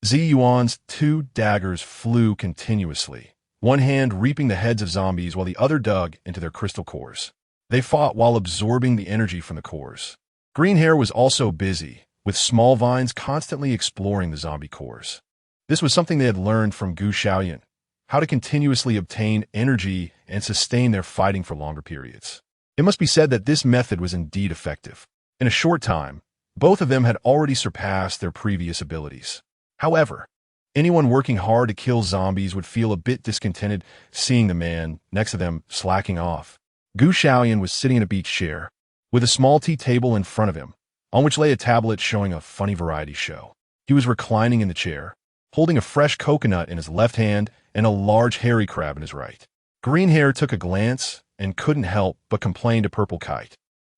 A: Xiaoyun's 2 daggers flew continuously, one hand reaping the heads of zombies while the other dug into their crystal cores. They fought while absorbing the energy from the cores. Greenhair was also busy, with small vines constantly exploring the zombie cores. This was something they had learned from Xiaoyun, how to continuously obtain energy and sustain their fighting for longer periods. It must be said that this method was indeed effective. In a short time, both of them had already surpassed their previous abilities. However, anyone working hard to kill zombies would feel a bit discontented seeing the man next to them slacking off. Xiaoyun was sitting in a beach chair, with a small tea table in front of him, on which lay a tablet showing a funny variety show. He was reclining in the chair, holding a fresh coconut in his left hand and a large hairy crab in his right. Greenhair took a glance and couldn't help but complain to Purple Kite.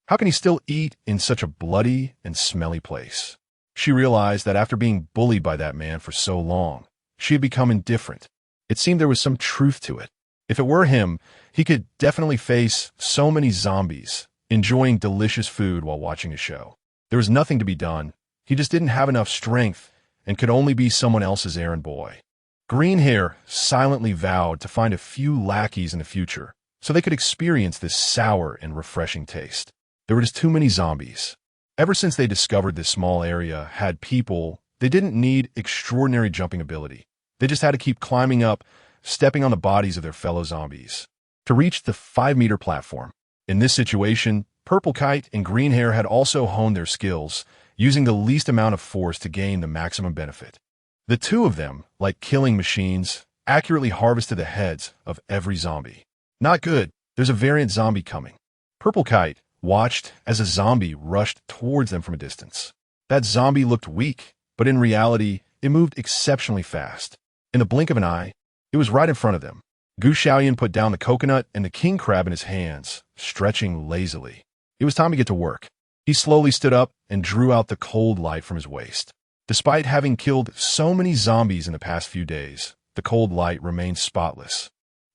A: How can he still eat in such a bloody and smelly place? She realized that after being bullied by that man for so long, she had become indifferent. It seemed there was some truth to it. If it were him, he could definitely face so many zombies, enjoying delicious food while watching a show. There was nothing to be done. He just didn't have enough strength and could only be someone else's errand boy. Greenhair silently vowed to find a few lackeys in the future so they could experience this sour and refreshing taste. There were just too many zombies. Ever since they discovered this small area had people They didn't need extraordinary jumping ability. They just had to keep climbing up, stepping on the bodies of their fellow zombies, to reach the 5-meter platform. In this situation, Purple Kite and Green Hair had also honed their skills, using the least amount of force to gain the maximum benefit. The two of them, like killing machines, accurately harvested the heads of every zombie. Not good. There's a variant zombie coming. Purple Kite watched as a zombie rushed towards them from a distance. That zombie looked weak, but in reality, it moved exceptionally fast. In the blink of an eye, it was right in front of them. Xiaoyun put down the coconut and the king crab in his hands, stretching lazily. It was time to get to work. He slowly stood up and drew out the cold light from his waist. Despite having killed so many zombies in the past few days, the cold light remained spotless,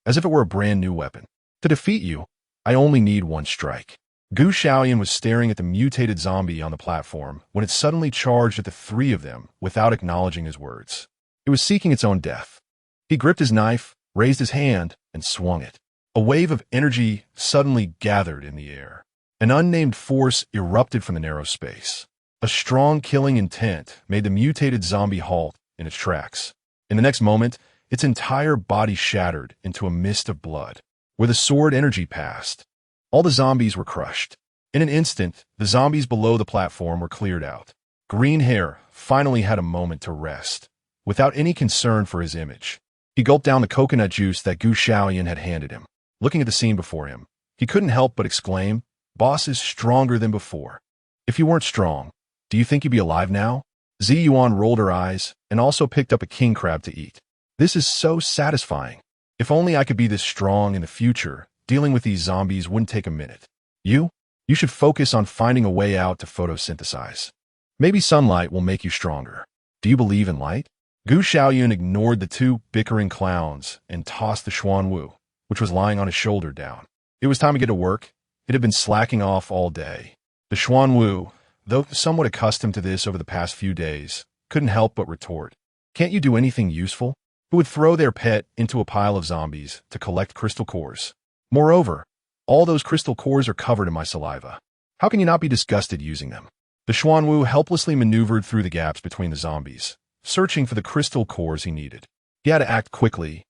A: as if it were a brand new weapon. To defeat you, I only need one strike. Xiaoyun was staring at the mutated zombie on the platform when it suddenly charged at the three of them without acknowledging his words. It was seeking its own death. He gripped his knife, raised his hand, and swung it. A wave of energy suddenly gathered in the air. An unnamed force erupted from the narrow space. A strong killing intent made the mutated zombie halt in its tracks. In the next moment, its entire body shattered into a mist of blood. Where the sword energy passed, all the zombies were crushed. In an instant, the zombies below the platform were cleared out. Green Hair finally had a moment to rest, without any concern for his image. He gulped down the coconut juice that Xiaoyun had handed him. Looking at the scene before him, he couldn't help but exclaim, "Boss is stronger than before." If you weren't strong, do you think you'd be alive now? Xiaoyun rolled her eyes and also picked up a king crab to eat. This is so satisfying. If only I could be this strong in the future, dealing with these zombies wouldn't take a minute. You should focus on finding a way out to photosynthesize. Maybe sunlight will make you stronger. Do you believe in light? Xiaoyun ignored the two bickering clowns and tossed the Ximaniu, which was lying on his shoulder, down. It was time to get to work. It had been slacking off all day. The Ximaniu, though somewhat accustomed to this over the past few days, couldn't help but retort, "Can't you do anything useful?" Who would throw their pet into a pile of zombies to collect crystal cores. Moreover, all those crystal cores are covered in my saliva. How can you not be disgusted using them? The Ximaniu helplessly maneuvered through the gaps between the zombies, searching for the crystal cores he needed. He had to act quickly,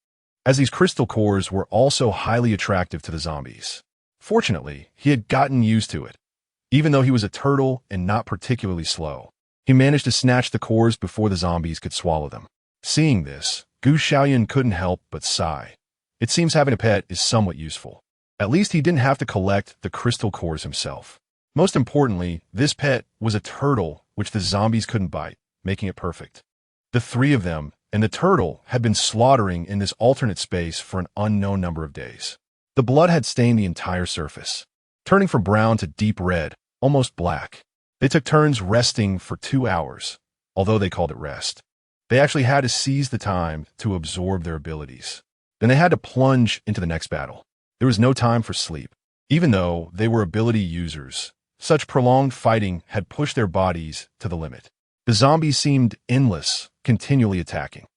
A: as these crystal cores were also highly attractive to the zombies. Fortunately, he had gotten used to it. Even though he was a turtle and not particularly slow, he managed to snatch the cores before the zombies could swallow them. Seeing this, Xiaoyun couldn't help but sigh. It seems having a pet is somewhat useful. At least he didn't have to collect the crystal cores himself. Most importantly, this pet was a turtle which the zombies couldn't bite, making it perfect. The three of them and the turtle had been slaughtering in this alternate space for an unknown number of days. The blood had stained the entire surface, turning from brown to deep red, almost black. They took turns resting for 2 hours, although they called it rest. They actually had to seize the time to absorb their abilities. Then they had to plunge into the next battle. There was no time for sleep. Even though they were ability users, such prolonged fighting had pushed their bodies to the limit. The zombies seemed endless, continually attacking.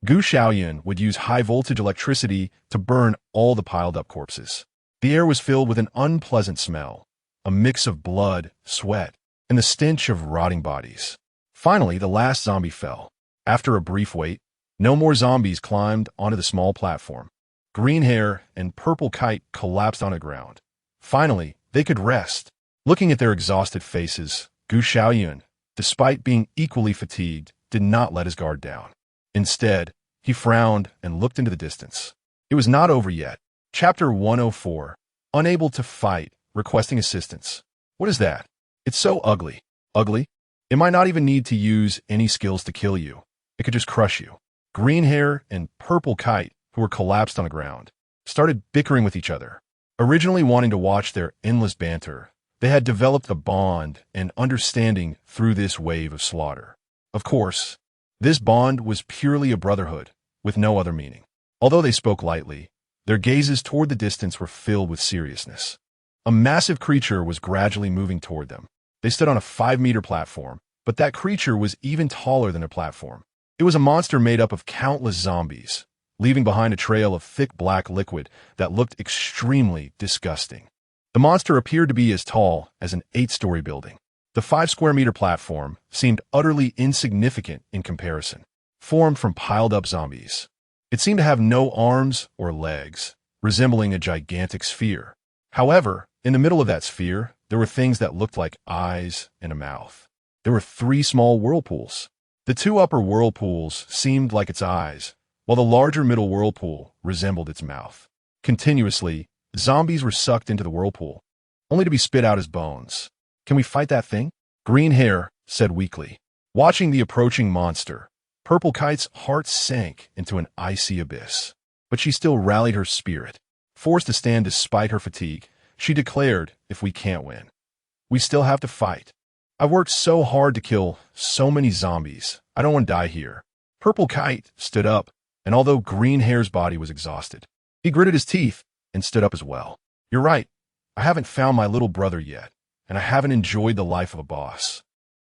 A: Xiaoyun would use high-voltage electricity to burn all the piled-up corpses. The air was filled with an unpleasant smell, a mix of blood, sweat, and the stench of rotting bodies. Finally, the last zombie fell. After a brief wait, no more zombies climbed onto the small platform. Green Hair and Purple Kite collapsed on the ground. Finally, they could rest. Looking at their exhausted faces, Xiaoyun, despite being equally fatigued, did not let his guard down. Instead, he frowned and looked into the distance. It was not over yet. Chapter 104. Unable to fight, requesting assistance. What is that? It's so ugly. Ugly? It might not even need to use any skills to kill you. It could just crush you. Green Hair and Purple Kite, who were collapsed on the ground, started bickering with each other. Originally wanting to watch their endless banter, they had developed a bond and understanding through this wave of slaughter. Of course, this bond was purely a brotherhood, with no other meaning. Although they spoke lightly, their gazes toward the distance were filled with seriousness. A massive creature was gradually moving toward them. They stood on a 5-meter platform, but that creature was even taller than a platform. It was a monster made up of countless zombies, leaving behind a trail of thick black liquid that looked extremely disgusting. The monster appeared to be as tall as an 8-story building. The 5 square meter platform seemed utterly insignificant in comparison, formed from piled-up zombies. It seemed to have no arms or legs, resembling a gigantic sphere. However, in the middle of that sphere, there were things that looked like eyes and a mouth. There were 3 small whirlpools. The 2 upper whirlpools seemed like its eyes, while the larger middle whirlpool resembled its mouth. Continuously, zombies were sucked into the whirlpool, only to be spit out as bones. Can we fight that thing? Green Hair said weakly. Watching the approaching monster, Purple Kite's heart sank into an icy abyss. But she still rallied her spirit. Forced to stand despite her fatigue, she declared, if we can't win, we still have to fight. I've worked so hard to kill so many zombies. I don't want to die here. Purple Kite stood up, and although Green Hair's body was exhausted, he gritted his teeth and stood up as well. You're right. I haven't found my little brother yet, and I haven't enjoyed the life of a boss.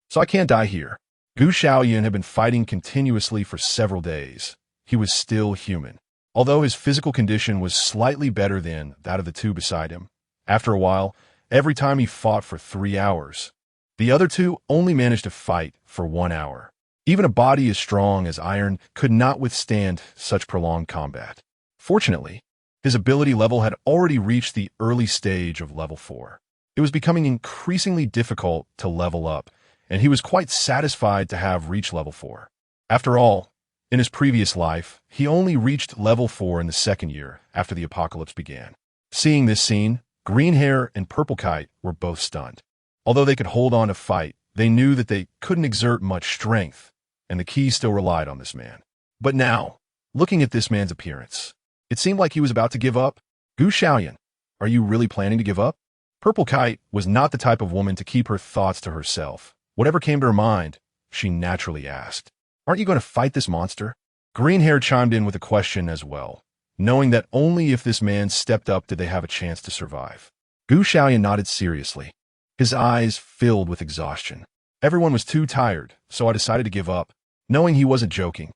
A: So I can't die here. Xiaoyun had been fighting continuously for several days. He was still human. Although his physical condition was slightly better than that of the 2 beside him, after a while, every time he fought for 3 hours, the other 2 only managed to fight for 1 hour. Even a body as strong as iron could not withstand such prolonged combat. Fortunately, his ability level had already reached the early stage of level 4. It was becoming increasingly difficult to level up, and he was quite satisfied to have reached level 4. After all, in his previous life, he only reached level 4 in the 2nd year after the apocalypse began. Seeing this scene, Green Hair and Purple Kite were both stunned. Although they could hold on to fight, they knew that they couldn't exert much strength, and the key still relied on this man. But now, looking at this man's appearance, it seemed like he was about to give up. Xiaoyun, are you really planning to give up? Purple Kite was not the type of woman to keep her thoughts to herself. Whatever came to her mind, she naturally asked. Aren't you going to fight this monster? Green Hair chimed in with a question as well, knowing that only if this man stepped up did they have a chance to survive. Xiaoyun nodded seriously, his eyes filled with exhaustion. Everyone was too tired, so I decided to give up, knowing he wasn't joking.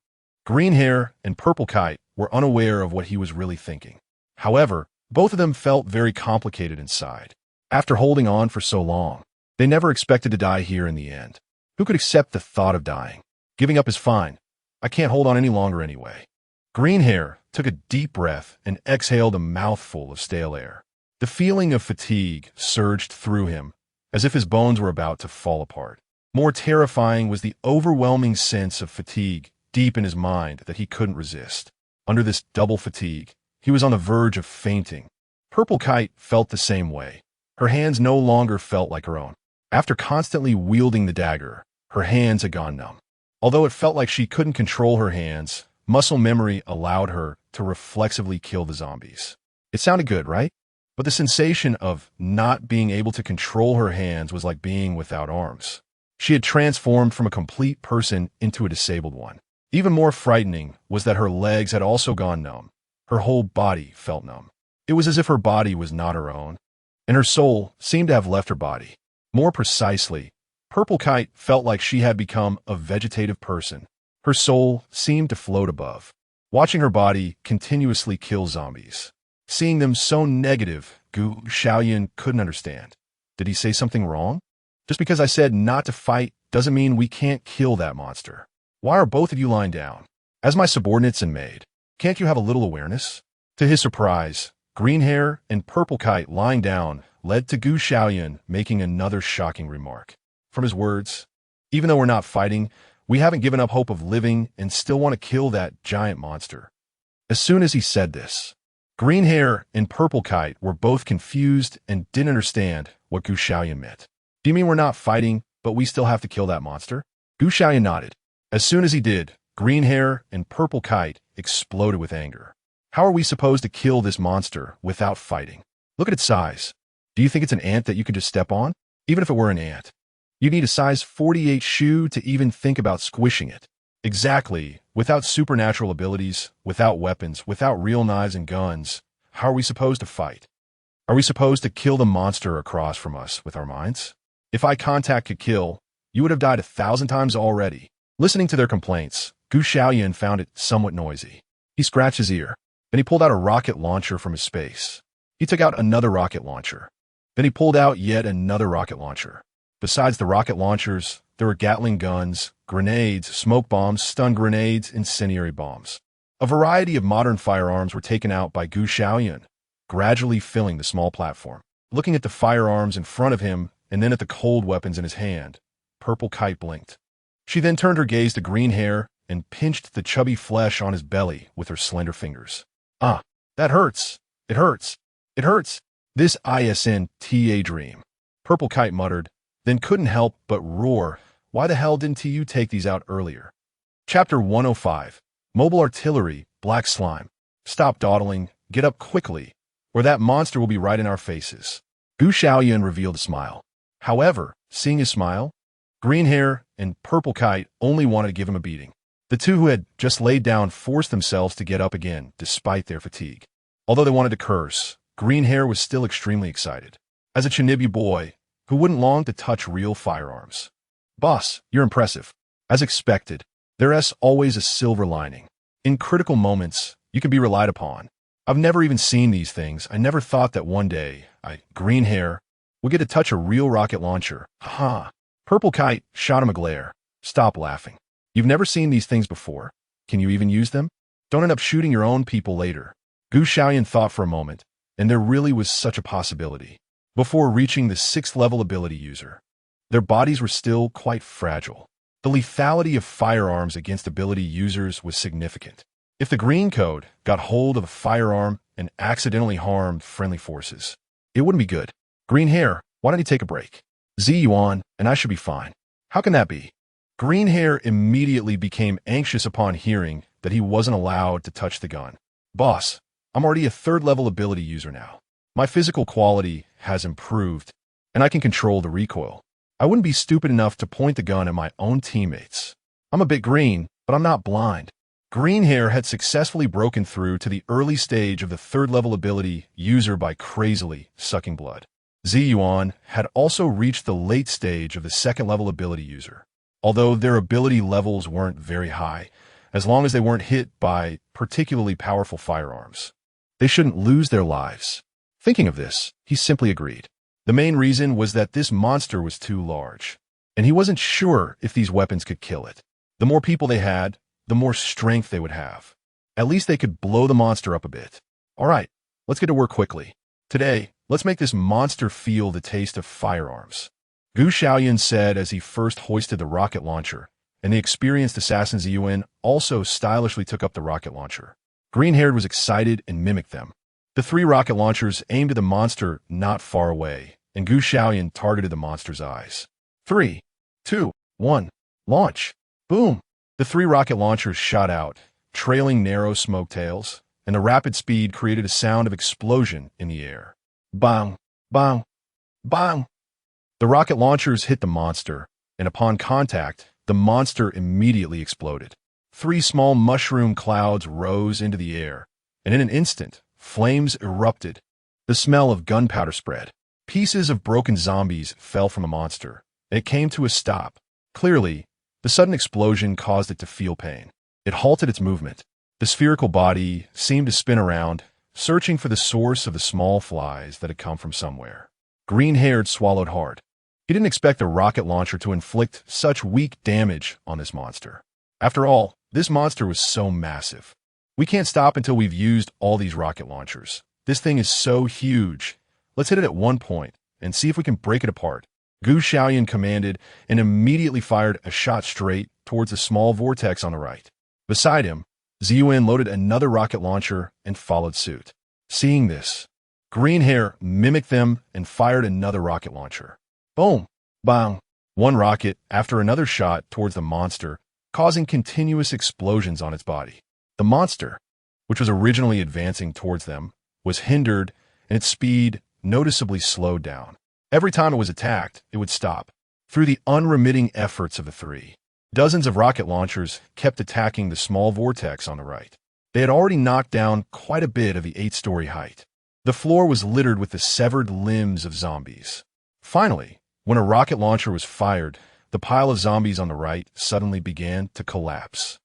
A: Green Hair and Purple Kite were unaware of what he was really thinking. However, both of them felt very complicated inside. After holding on for so long, they never expected to die here in the end. Who could accept the thought of dying? Giving up is fine. I can't hold on any longer anyway. Green Hair took a deep breath and exhaled a mouthful of stale air. The feeling of fatigue surged through him, as if his bones were about to fall apart. More terrifying was the overwhelming sense of fatigue deep in his mind that he couldn't resist. Under this double fatigue, he was on the verge of fainting. Purple Kite felt the same way. Her hands no longer felt like her own. After constantly wielding the dagger, her hands had gone numb. Although it felt like she couldn't control her hands, muscle memory allowed her to reflexively kill the zombies. It sounded good, right? But the sensation of not being able to control her hands was like being without arms. She had transformed from a complete person into a disabled one. Even more frightening was that her legs had also gone numb. Her whole body felt numb. It was as if her body was not her own, and her soul seemed to have left her body. More precisely, Purple Kite felt like she had become a vegetative person. Her soul seemed to float above, watching her body continuously kill zombies. Seeing them so negative, Xiaoyun couldn't understand. Did he say something wrong? Just because I said not to fight doesn't mean we can't kill that monster. Why are both of you lying down? As my subordinates and maid, can't you have a little awareness? To his surprise, Green Hair and Purple Kite lying down led to Xiaoyun making another shocking remark. From his words, even though we're not fighting, we haven't given up hope of living and still want to kill that giant monster. As soon as he said this, Green Hair and Purple Kite were both confused and didn't understand what Xiaoyun meant. Do you mean we're not fighting, but we still have to kill that monster? Xiaoyun nodded. As soon as he did, Green Hair and Purple Kite exploded with anger. How are we supposed to kill this monster without fighting? Look at its size. Do you think it's an ant that you could just step on? Even if it were an ant, you'd need a size 48 shoe to even think about squishing it. Exactly. Without supernatural abilities, without weapons, without real knives and guns, how are we supposed to fight? Are we supposed to kill the monster across from us with our minds? If eye contact could kill, you would have died 1,000 times already. Listening to their complaints, Xiaoyun found it somewhat noisy. He scratched his ear. Then he pulled out a rocket launcher from his space. He took out another rocket launcher. Then he pulled out yet another rocket launcher. Besides the rocket launchers, there were Gatling guns, grenades, smoke bombs, stun grenades, incendiary bombs. A variety of modern firearms were taken out by Gu Xiaoyun, gradually filling the small platform. Looking at the firearms in front of him and then at the cold weapons in his hand, Purple Kite blinked. She then turned her gaze to Green Hair and pinched the chubby flesh on his belly with her slender fingers. Ah, that hurts. It hurts. It hurts. This ISNTA dream, Purple Kite muttered, then couldn't help but roar. Why the hell didn't you take these out earlier? Chapter 105. Mobile Artillery, Black Slime. Stop dawdling, get up quickly, or that monster will be right in our faces. Gu Xiaoyun revealed a smile. However, seeing his smile, Green Hair and Purple Kite only wanted to give him a beating. The two who had just laid down forced themselves to get up again, despite their fatigue. Although they wanted to curse, Green Hair was still extremely excited. As a Ximaniu boy, who wouldn't long to touch real firearms. Boss, you're impressive. As expected, there's always a silver lining. In critical moments, you can be relied upon. I've never even seen these things. I never thought that one day, Green Hair, would get to touch a real rocket launcher. Ha! Purple Kite shot him a glare. Stop laughing. You've never seen these things before. Can you even use them? Don't end up shooting your own people later. Gu Xiaoyun thought for a moment, and there really was such a possibility. Before reaching the 6th level ability user, their bodies were still quite fragile. The lethality of firearms against ability users was significant. If the green code got hold of a firearm and accidentally harmed friendly forces, it wouldn't be good. Green Hair, why don't you take a break? Xiaoyun, and I should be fine. How can that be? Green Hair immediately became anxious upon hearing that he wasn't allowed to touch the gun. Boss, I'm already a 3rd level ability user now. My physical quality has improved, and I can control the recoil. I wouldn't be stupid enough to point the gun at my own teammates. I'm a bit green, but I'm not blind. Green Hair had successfully broken through to the early stage of the 3rd level ability user by crazily sucking blood. Xiaoyun had also reached the late stage of the 2nd level ability user. Although their ability levels weren't very high, as long as they weren't hit by particularly powerful firearms, they shouldn't lose their lives. Thinking of this, he simply agreed. The main reason was that this monster was too large, and he wasn't sure if these weapons could kill it. The more people they had, the more strength they would have. At least they could blow the monster up a bit. All right, let's get to work quickly. Today, let's make this monster feel the taste of firearms. Gu Xiaoyun said as he first hoisted the rocket launcher, and the experienced assassin Xiaoyun also stylishly took up the rocket launcher. Green-haired was excited and mimicked them. The 3 rocket launchers aimed at the monster not far away, and Gu Xiaoyun targeted the monster's eyes. 3, 2, 1, launch! Boom! The 3 rocket launchers shot out, trailing narrow smoke tails, and the rapid speed created a sound of explosion in the air. Bang! Bang! Bang! The rocket launchers hit the monster, and upon contact, the monster immediately exploded. 3 small mushroom clouds rose into the air, and in an instant, flames erupted. The smell of gunpowder spread. Pieces of broken zombies fell from the monster, and it came to a stop. Clearly, the sudden explosion caused it to feel pain. It halted its movement. The spherical body seemed to spin around, searching for the source of the small flies that had come from somewhere. Green-haired swallowed hard. He didn't expect the rocket launcher to inflict such weak damage on this monster. After all, this monster was so massive. We can't stop until we've used all these rocket launchers. This thing is so huge. Let's hit it at one point and see if we can break it apart. Gu Xiaoyun commanded and immediately fired a shot straight towards the small vortex on the right. Beside him, Xiaoyun loaded another rocket launcher and followed suit. Seeing this, Green Hair mimicked them and fired another rocket launcher. Boom! Bang! One rocket after another shot towards the monster, causing continuous explosions on its body. The monster, which was originally advancing towards them, was hindered and its speed noticeably slowed down. Every time it was attacked, it would stop. Through the unremitting efforts of the 3, dozens of rocket launchers kept attacking the small vortex on the right. They had already knocked down quite a bit of the 8-story height. The floor was littered with the severed limbs of zombies. Finally, when a rocket launcher was fired, the pile of zombies on the right suddenly began to collapse.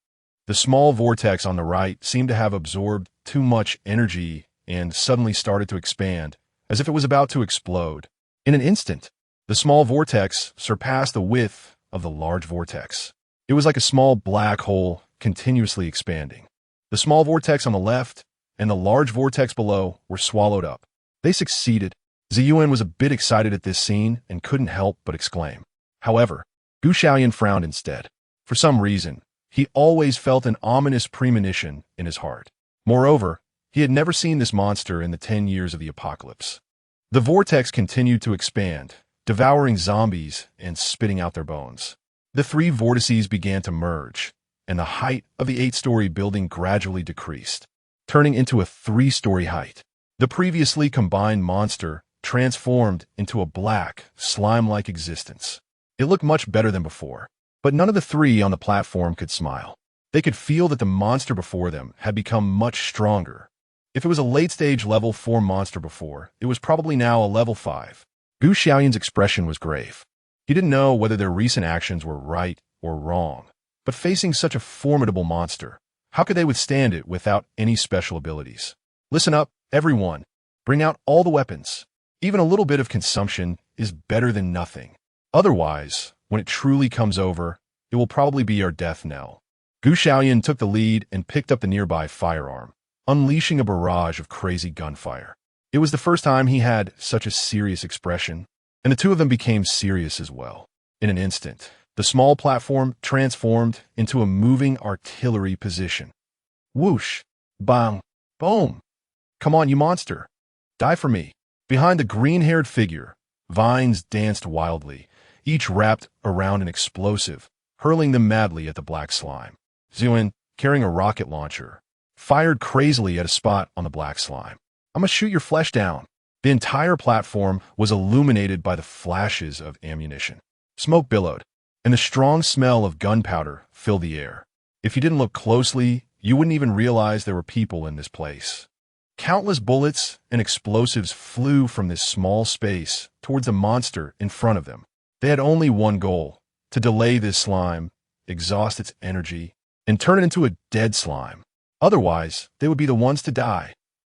A: The small vortex on the right seemed to have absorbed too much energy and suddenly started to expand, as if it was about to explode. In an instant, The small vortex surpassed the width of the large vortex. It was like a small black hole continuously expanding. The small vortex on the left and the large vortex below were swallowed up. They succeeded. Xiaoyun was a bit excited at this scene and couldn't help but exclaim. However, Xiaoyun frowned instead. For some reason, he always felt an ominous premonition in his heart. Moreover, he had never seen this monster in the 10 years of the apocalypse. The vortex continued to expand, devouring zombies and spitting out their bones. The three vortices began to merge, and the height of the 8-story building gradually decreased, turning into a 3-story height. The previously combined monster transformed into a black, slime-like existence. It looked much better than before, but none of the three on the platform could smile. They could feel that the monster before them had become much stronger. If it was a late-stage level 4 monster before, it was probably now a level 5. Xiaoyun's expression was grave. He didn't know whether their recent actions were right or wrong, but facing such a formidable monster, how could they withstand it without any special abilities? Listen up, everyone. Bring out all the weapons. Even a little bit of consumption is better than nothing. Otherwise, when it truly comes over, it will probably be our death knell. Xiaoyun took the lead and picked up the nearby firearm, unleashing a barrage of crazy gunfire. It was the first time he had such a serious expression, and the two of them became serious as well. In an instant, the small platform transformed into a moving artillery position. Whoosh! Bang! Boom! Come on, you monster! Die for me! Behind the green-haired figure, vines danced wildly, each wrapped around an explosive, hurling them madly at the black slime. Xiaoyun, carrying a rocket launcher, fired crazily at a spot on the black slime. I'm gonna shoot your flesh down. The entire platform was illuminated by the flashes of ammunition. Smoke billowed, and the strong smell of gunpowder filled the air. If you didn't look closely, you wouldn't even realize there were people in this place. Countless bullets and explosives flew from this small space towards the monster in front of them. They had only one goal: to delay this slime, exhaust its energy, and turn it into a dead slime. Otherwise, they would be the ones to die.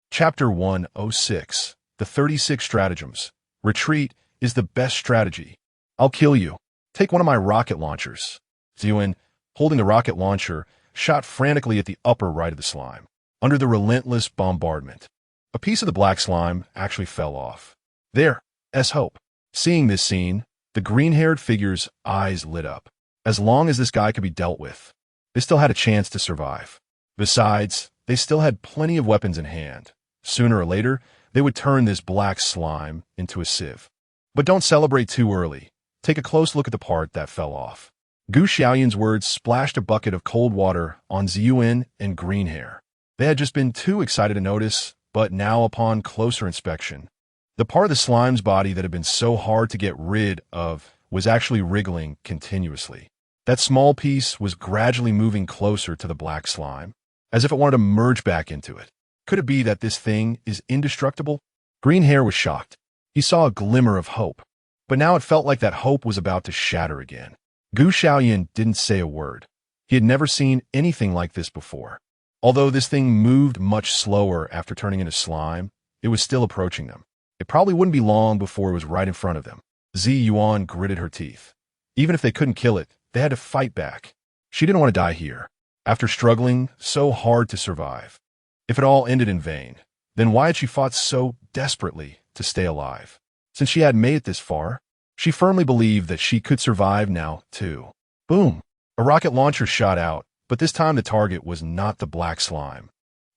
A: Chapter 106. The 36 Stratagems. Retreat is the best strategy. I'll kill you. Take one of my rocket launchers. Xiaoyun, holding the rocket launcher, shot frantically at the upper right of the slime. Under the relentless bombardment, a piece of the black slime actually fell off. There's hope. Seeing this scene, the green-haired figure's eyes lit up. As long as this guy could be dealt with, they still had a chance to survive. Besides, they still had plenty of weapons in hand. Sooner or later, they would turn this black slime into a sieve. But don't celebrate too early. Take a close look at the part that fell off. Xiaoyun's words splashed a bucket of cold water on Xiaoyun and Greenhair. They had just been too excited to notice, but now upon closer inspection, the part of the slime's body that had been so hard to get rid of was actually wriggling continuously. That small piece was gradually moving closer to the black slime, as if it wanted to merge back into it. Could it be that this thing is indestructible? Greenhair was shocked. He saw a glimmer of hope, but now it felt like that hope was about to shatter again. Xiaoyun didn't say a word. He had never seen anything like this before. Although this thing moved much slower after turning into slime, it was still approaching them. It probably wouldn't be long before it was right in front of them. Xiaoyun gritted her teeth. Even if they couldn't kill it, they had to fight back. She didn't want to die here, after struggling so hard to survive. If it all ended in vain, then why had she fought so desperately to stay alive? Since she had made it this far, she firmly believed that she could survive now, too. Boom! A rocket launcher shot out, but this time the target was not the black slime,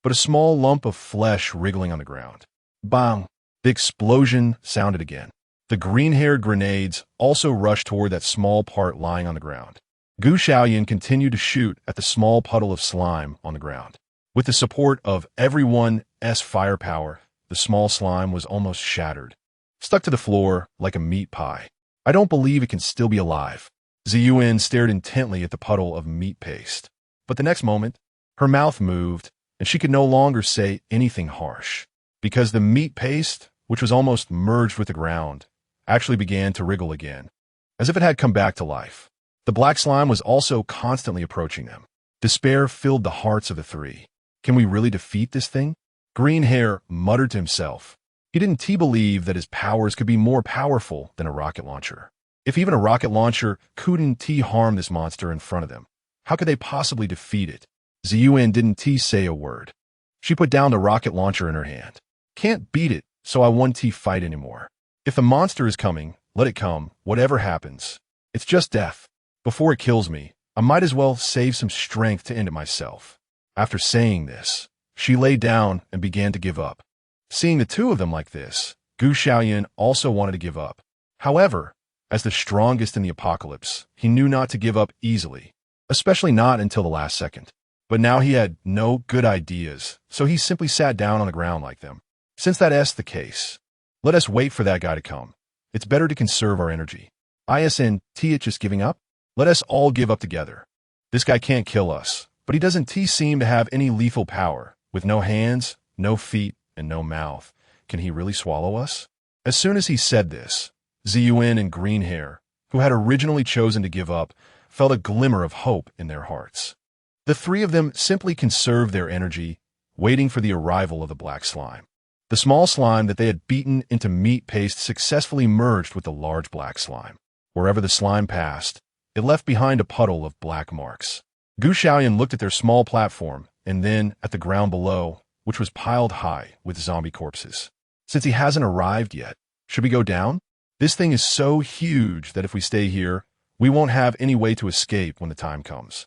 A: but a small lump of flesh wriggling on the ground. Bang! The explosion sounded again. The green-haired grenades also rushed toward that small part lying on the ground. Xiaoyun continued to shoot at the small puddle of slime on the ground. With the support of everyone's firepower, the small slime was almost shattered, stuck to the floor like a meat pie. I don't believe it can still be alive. Xiaoyun stared intently at the puddle of meat paste. But the next moment, her mouth moved, and she could no longer say anything harsh, because the meat paste, which was almost merged with the ground, actually began to wriggle again, as if it had come back to life. The black slime was also constantly approaching them. Despair filled the hearts of the three. Can we really defeat this thing? Greenhair muttered to himself. He didn't believe that his powers could be more powerful than a rocket launcher. If even a rocket launcher couldn't harm this monster in front of them, how could they possibly defeat it? Xiaoyun didn't say a word. She put down the rocket launcher in her hand. Can't beat it, so I won't fight anymore. If the monster is coming, let it come, whatever happens. It's just death. Before it kills me, I might as well save some strength to end it myself. After saying this, she lay down and began to give up. Seeing the two of them like this, Xiaoyun also wanted to give up. However, as the strongest in the apocalypse, he knew not to give up easily, especially not until the last second. But now he had no good ideas, so he simply sat down on the ground like them. Since that's the case, let us wait for that guy to come. It's better to conserve our energy. Isn't it just giving up? Let us all give up together. This guy can't kill us, but he doesn't seem to have any lethal power. With no hands, no feet, and no mouth, can he really swallow us? As soon as he said this, Xiaoyun and Green Hair, who had originally chosen to give up, felt a glimmer of hope in their hearts. The three of them simply conserved their energy, waiting for the arrival of the black slime. The small slime that they had beaten into meat paste successfully merged with the large black slime. Wherever the slime passed, it left behind a puddle of black marks. Xiaoyun looked at their small platform and then at the ground below, which was piled high with zombie corpses. Since he hasn't arrived yet, should we go down? This thing is so huge that if we stay here, we won't have any way to escape when the time comes.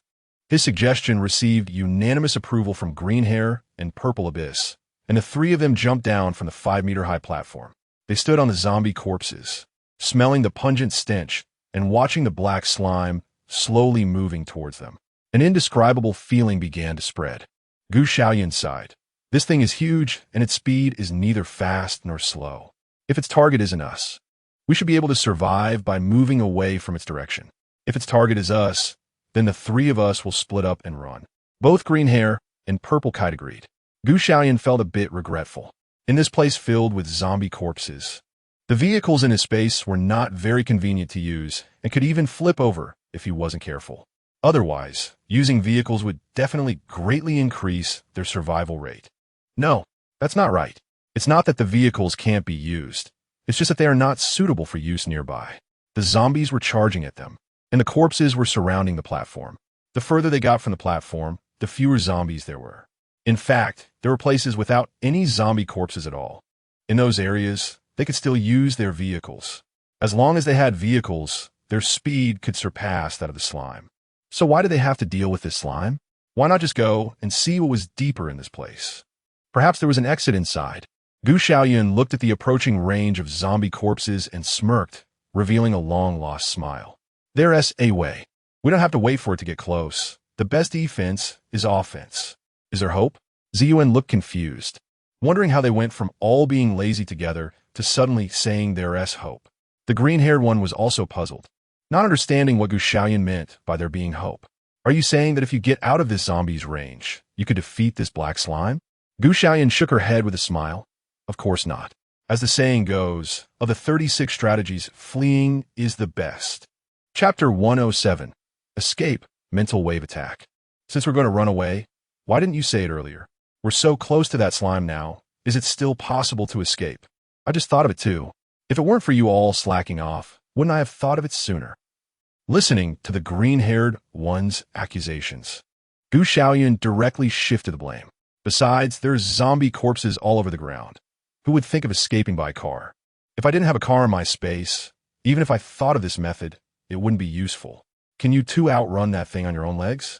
A: His suggestion received unanimous approval from Green Hair and Purple Abyss, and the three of them jumped down from the 5-meter-high platform. They stood on the zombie corpses, smelling the pungent stench and watching the black slime slowly moving towards them. An indescribable feeling began to spread. Xiaoyun sighed. This thing is huge, and its speed is neither fast nor slow. If its target isn't us, we should be able to survive by moving away from its direction. If its target is us, then the three of us will split up and run. Both Green Hair and Purple Kite agreed. Xiaoyun felt a bit regretful. In this place filled with zombie corpses, the vehicles in his space were not very convenient to use and could even flip over if he wasn't careful. Otherwise, using vehicles would definitely greatly increase their survival rate. No, that's not right. It's not that the vehicles can't be used. It's just that they are not suitable for use nearby. The zombies were charging at them, and the corpses were surrounding the platform. The further they got from the platform, the fewer zombies there were. In fact, there were places without any zombie corpses at all. In those areas, they could still use their vehicles. As long as they had vehicles, their speed could surpass that of the slime. So why did they have to deal with this slime? Why not just go and see what was deeper in this place? Perhaps there was an exit inside. Xiaoyun looked at the approaching range of zombie corpses and smirked, revealing a long-lost smile. There's a way. We don't have to wait for it to get close. The best defense is offense. Is there hope? Xiaoyun looked confused, wondering how they went from all being lazy together to suddenly saying there's hope. The green-haired one was also puzzled, not understanding what Xiaoyun meant by there being hope. Are you saying that if you get out of this zombie's range, you could defeat this black slime? Xiaoyun shook her head with a smile. Of course not. As the saying goes, of the 36 strategies, fleeing is the best. Chapter 107. Escape, Mental Wave Attack. Since we're going to run away, why didn't you say it earlier? We're so close to that slime now. Is it still possible to escape? I just thought of it too. If it weren't for you all slacking off, wouldn't I have thought of it sooner? Listening to the green-haired one's accusations, Xiaoyun directly shifted the blame. Besides, there's zombie corpses all over the ground. Who would think of escaping by car? If I didn't have a car in my space, even if I thought of this method, it wouldn't be useful. Can you two outrun that thing on your own legs?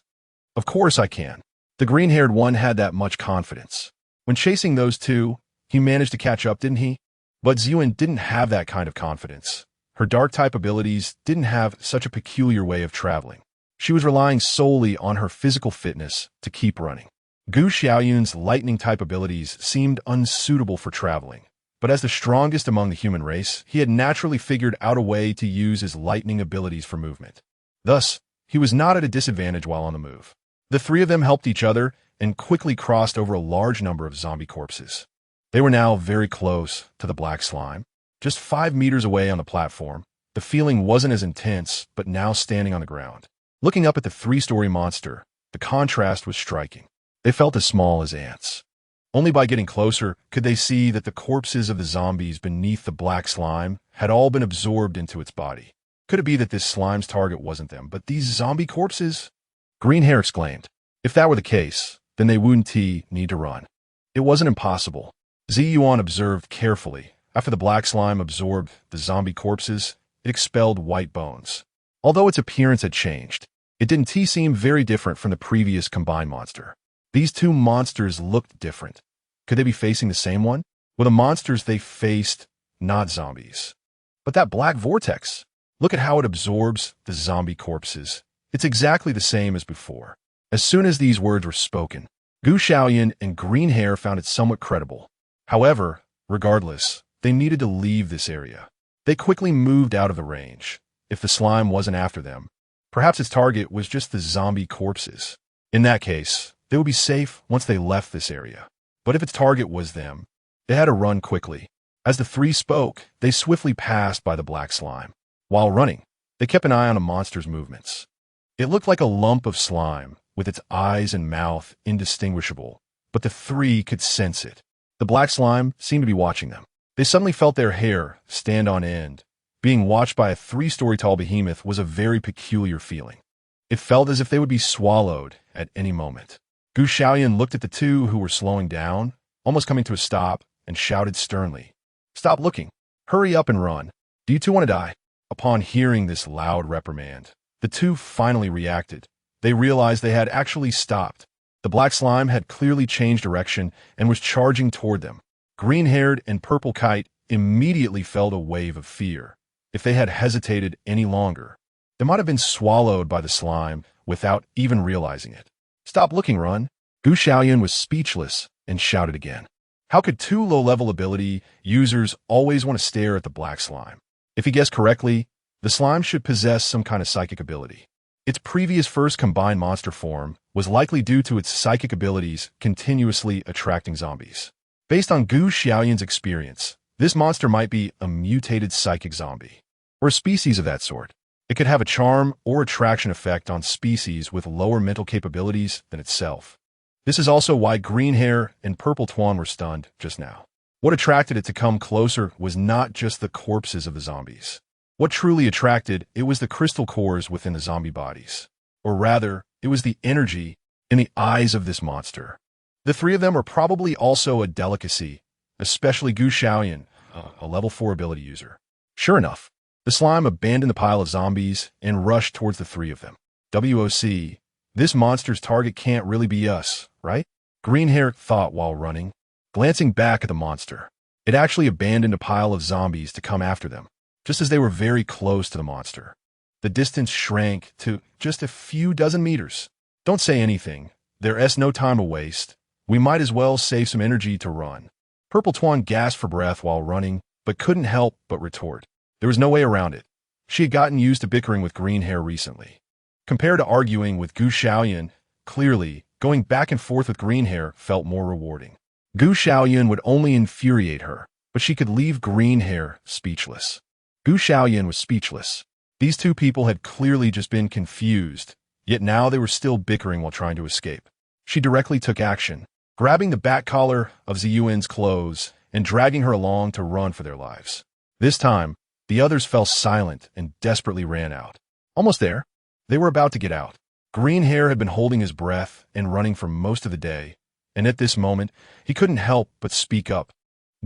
A: Of course I can. The green-haired one had that much confidence. When chasing those two, he managed to catch up, didn't he? But Xiaoyun didn't have that kind of confidence. Her dark-type abilities didn't have such a peculiar way of traveling. She was relying solely on her physical fitness to keep running. Xiaoyun's lightning-type abilities seemed unsuitable for traveling, but as the strongest among the human race, he had naturally figured out a way to use his lightning abilities for movement. Thus, he was not at a disadvantage while on the move. The three of them helped each other and quickly crossed over a large number of zombie corpses. They were now very close to the black slime. Just 5 meters away on the platform, the feeling wasn't as intense, but now standing on the ground. Looking up at the 3-story monster, the contrast was striking. They felt as small as ants. Only by getting closer could they see that the corpses of the zombies beneath the black slime had all been absorbed into its body. Could it be that this slime's target wasn't them, but these zombie corpses? Green Hair exclaimed. If that were the case, then they wouldn't need to run. It wasn't impossible. Xiaoyun observed carefully. After the black slime absorbed the zombie corpses, it expelled white bones. Although its appearance had changed, it didn't seem very different from the previous combined monster. These two monsters looked different. Could they be facing the same one? Were the monsters they faced not zombies? But that black vortex, look at how it absorbs the zombie corpses. It's exactly the same as before. As soon as these words were spoken, Xiaoyun and Green Hair found it somewhat credible. However, regardless, they needed to leave this area. They quickly moved out of the range. If the slime wasn't after them, perhaps its target was just the zombie corpses. In that case, they would be safe once they left this area. But if its target was them, they had to run quickly. As the three spoke, they swiftly passed by the black slime. While running, they kept an eye on the monster's movements. It looked like a lump of slime, with its eyes and mouth indistinguishable, but the three could sense it. The black slime seemed to be watching them. They suddenly felt their hair stand on end. Being watched by a 3-story tall behemoth was a very peculiar feeling. It felt as if they would be swallowed at any moment. Xiaoyun looked at the two who were slowing down, almost coming to a stop, and shouted sternly, "Stop looking! Hurry up and run! Do you two want to die?" Upon hearing this loud reprimand, the two finally reacted. They realized they had actually stopped. The black slime had clearly changed direction and was charging toward them. Green-haired and Purple Kite immediately felt a wave of fear. If they had hesitated any longer, they might have been swallowed by the slime without even realizing it. "Stop looking, run!" Xiaoyun was speechless and shouted again. How could two low-level ability users always want to stare at the black slime? If he guessed correctly, the slime should possess some kind of psychic ability. Its previous first combined monster form was likely due to its psychic abilities continuously attracting zombies. Based on Xiaoyun's experience, this monster might be a mutated psychic zombie, or a species of that sort. It could have a charm or attraction effect on species with lower mental capabilities than itself. This is also why Green Hair and Purple Twan were stunned just now. What attracted it to come closer was not just the corpses of the zombies. What truly attracted it was the crystal cores within the zombie bodies. Or rather, it was the energy in the eyes of this monster. The three of them are probably also a delicacy, especially Xiaoyun, a level 4 ability user. Sure enough, the slime abandoned the pile of zombies and rushed towards the three of them. WOC, this monster's target can't really be us, right? Green Hair thought while running, glancing back at the monster. It actually abandoned a pile of zombies to come after them, just as they were very close to the monster. The distance shrank to just a few dozen meters. Don't say anything. There's no time to waste. We might as well save some energy to run. Purple Twan gasped for breath while running, but couldn't help but retort. There was no way around it. She had gotten used to bickering with Green Hair recently. Compared to arguing with Xiaoyun, clearly, going back and forth with Green Hair felt more rewarding. Xiaoyun would only infuriate her, but she could leave Green Hair speechless. Xiaoyun was speechless. These two people had clearly just been confused, yet now they were still bickering while trying to escape. She directly took action, grabbing the back collar of Xiaoyun's clothes and dragging her along to run for their lives. This time, the others fell silent and desperately ran out. Almost there. They were about to get out. Green Hair had been holding his breath and running for most of the day, and at this moment, he couldn't help but speak up.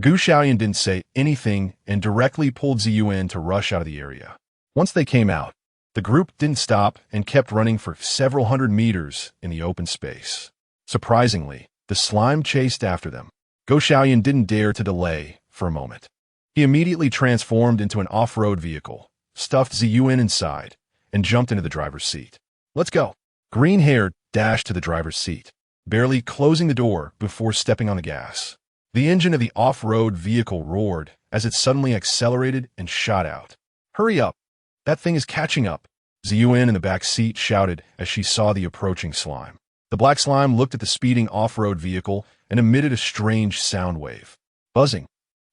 A: Xiaoyun didn't say anything and directly pulled Xiaoyun to rush out of the area. Once they came out, the group didn't stop and kept running for several hundred meters in the open space. Surprisingly, the slime chased after them. Xiaoyun didn't dare to delay for a moment. He immediately transformed into an off-road vehicle, stuffed Xiaoyun inside, and jumped into the driver's seat. "Let's go." Green Hair dashed to the driver's seat, barely closing the door before stepping on the gas. The engine of the off-road vehicle roared as it suddenly accelerated and shot out. "Hurry up! That thing is catching up!" Xiaoyun in the back seat shouted as she saw the approaching slime. The black slime looked at the speeding off-road vehicle and emitted a strange sound wave. Buzzing.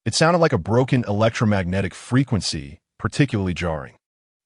A: It sounded like a broken electromagnetic frequency, particularly jarring.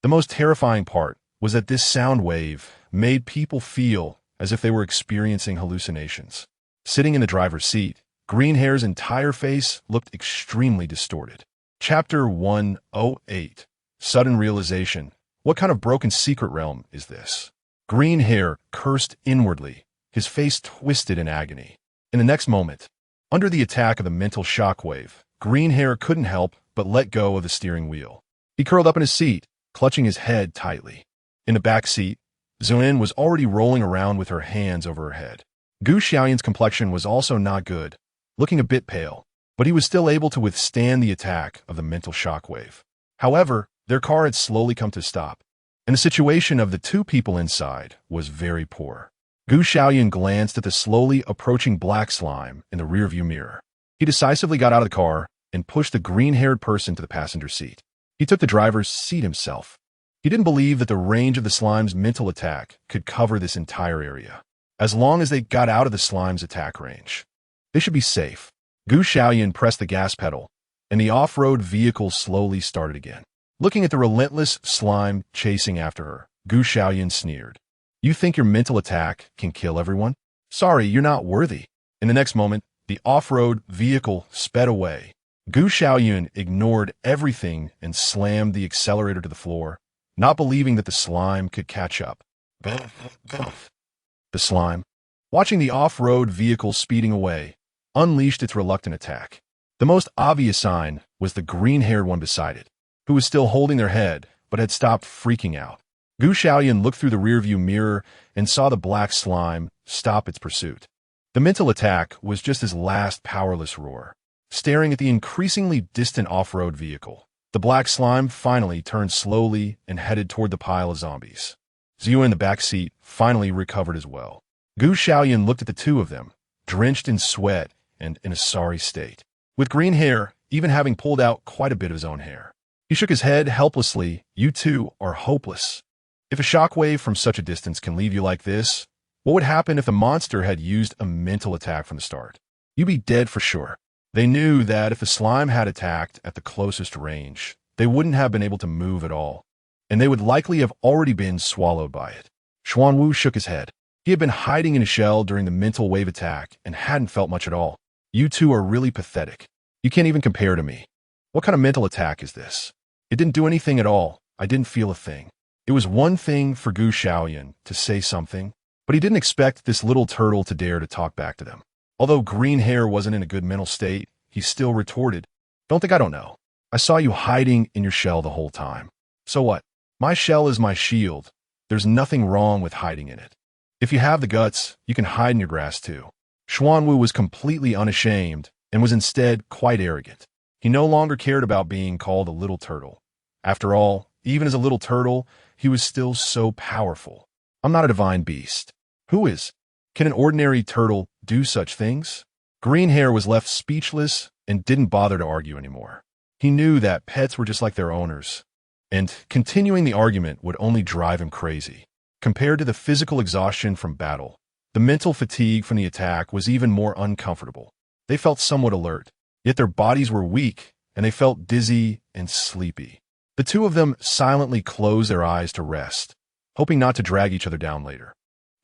A: The most terrifying part was that this sound wave made people feel as if they were experiencing hallucinations. Sitting in the driver's seat, Greenhair's entire face looked extremely distorted. Chapter 108. Sudden Realization. What kind of broken secret realm is this? Greenhair cursed inwardly, his face twisted in agony. In the next moment, under the attack of the mental shockwave, Greenhair couldn't help but let go of the steering wheel. He curled up in his seat, clutching his head tightly. In the back seat, Xiaoyun was already rolling around with her hands over her head. Xiaoyun's complexion was also not good, looking a bit pale, but he was still able to withstand the attack of the mental shockwave. However, their car had slowly come to a stop, and the situation of the two people inside was very poor. Xiaoyun glanced at the slowly approaching black slime in the rearview mirror. He decisively got out of the car and pushed the green-haired person to the passenger seat. He took the driver's seat himself. He didn't believe that the range of the slime's mental attack could cover this entire area. As long as they got out of the slime's attack range, they should be safe. Xiaoyun pressed the gas pedal, and the off-road vehicle slowly started again. Looking at the relentless slime chasing after her, Xiaoyun sneered. You think your mental attack can kill everyone? Sorry, you're not worthy. In the next moment, the off-road vehicle sped away. Xiaoyun ignored everything and slammed the accelerator to the floor, not believing that the slime could catch up. The slime, watching the off-road vehicle speeding away, unleashed its reluctant attack. The most obvious sign was the green-haired one beside it, who was still holding their head but had stopped freaking out. Xiaoyun looked through the rearview mirror and saw the black slime stop its pursuit. The mental attack was just his last powerless roar. Staring at the increasingly distant off-road vehicle, the black slime finally turned slowly and headed toward the pile of zombies. Xiaoyun in the back seat finally recovered as well. Xiaoyun looked at the two of them, drenched in sweat and in a sorry state, with green hair even having pulled out quite a bit of his own hair. He shook his head helplessly. You two are hopeless. If a shockwave from such a distance can leave you like this, what would happen if the monster had used a mental attack from the start? You'd be dead for sure. They knew that if the slime had attacked at the closest range, they wouldn't have been able to move at all, and they would likely have already been swallowed by it. Xuanwu shook his head. He had been hiding in a shell during the mental wave attack and hadn't felt much at all. You two are really pathetic. You can't even compare to me. What kind of mental attack is this? It didn't do anything at all. I didn't feel a thing. It was one thing for Xiaoyun to say something, but he didn't expect this little turtle to dare to talk back to them. Although green hair wasn't in a good mental state, he still retorted, Don't think I don't know. I saw you hiding in your shell the whole time. So what? My shell is my shield. There's nothing wrong with hiding in it. If you have the guts, you can hide in your grass too. Xuanwu was completely unashamed and was instead quite arrogant. He no longer cared about being called a little turtle. After all, even as a little turtle, he was still so powerful. I'm not a divine beast. Who is? Can an ordinary turtle do such things? Greenhair was left speechless and didn't bother to argue anymore. He knew that pets were just like their owners, and continuing the argument would only drive him crazy. Compared to the physical exhaustion from battle, the mental fatigue from the attack was even more uncomfortable. They felt somewhat alert, yet their bodies were weak, and they felt dizzy and sleepy. The two of them silently closed their eyes to rest, hoping not to drag each other down later.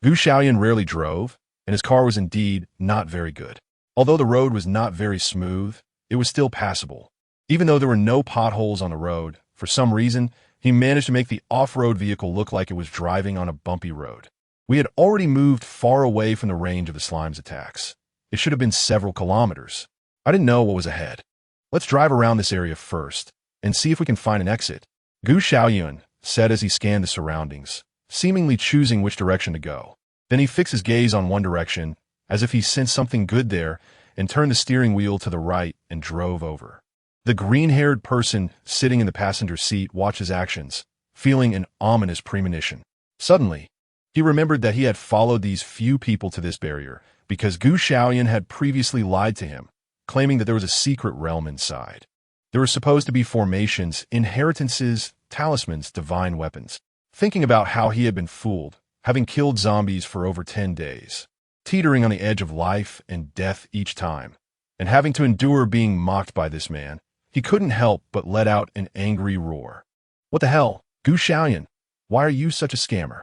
A: Xiaoyun rarely drove, and his car was indeed not very good. Although the road was not very smooth, it was still passable. Even though there were no potholes on the road, for some reason, he managed to make the off-road vehicle look like it was driving on a bumpy road. We had already moved far away from the range of the slime's attacks. It should have been several kilometers. I didn't know what was ahead. Let's drive around this area first and see if we can find an exit, Xiaoyun said as he scanned the surroundings, seemingly choosing which direction to go. Then he fixed his gaze on one direction, as if he sensed something good there, and turned the steering wheel to the right and drove over. The green-haired person sitting in the passenger seat watched his actions, feeling an ominous premonition. Suddenly, he remembered that he had followed these few people to this barrier because Xiaoyun had previously lied to him, claiming that there was a secret realm inside. There were supposed to be formations, inheritances, talismans, divine weapons. Thinking about how he had been fooled, having killed zombies for over 10 days, teetering on the edge of life and death each time, and having to endure being mocked by this man, he couldn't help but let out an angry roar. What the hell? Xiaoyun, why are you such a scammer?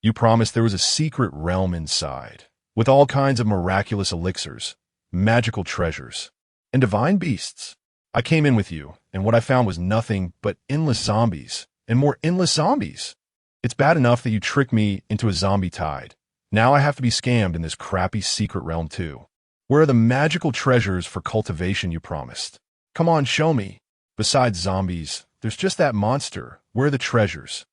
A: You promised there was a secret realm inside, with all kinds of miraculous elixirs, magical treasures, and divine beasts. I came in with you, and what I found was nothing but endless zombies, and more endless zombies. It's bad enough that you tricked me into a zombie tide. Now I have to be scammed in this crappy secret realm too. Where are the magical treasures for cultivation you promised? Come on, show me. Besides zombies, there's just that monster. Where are the treasures?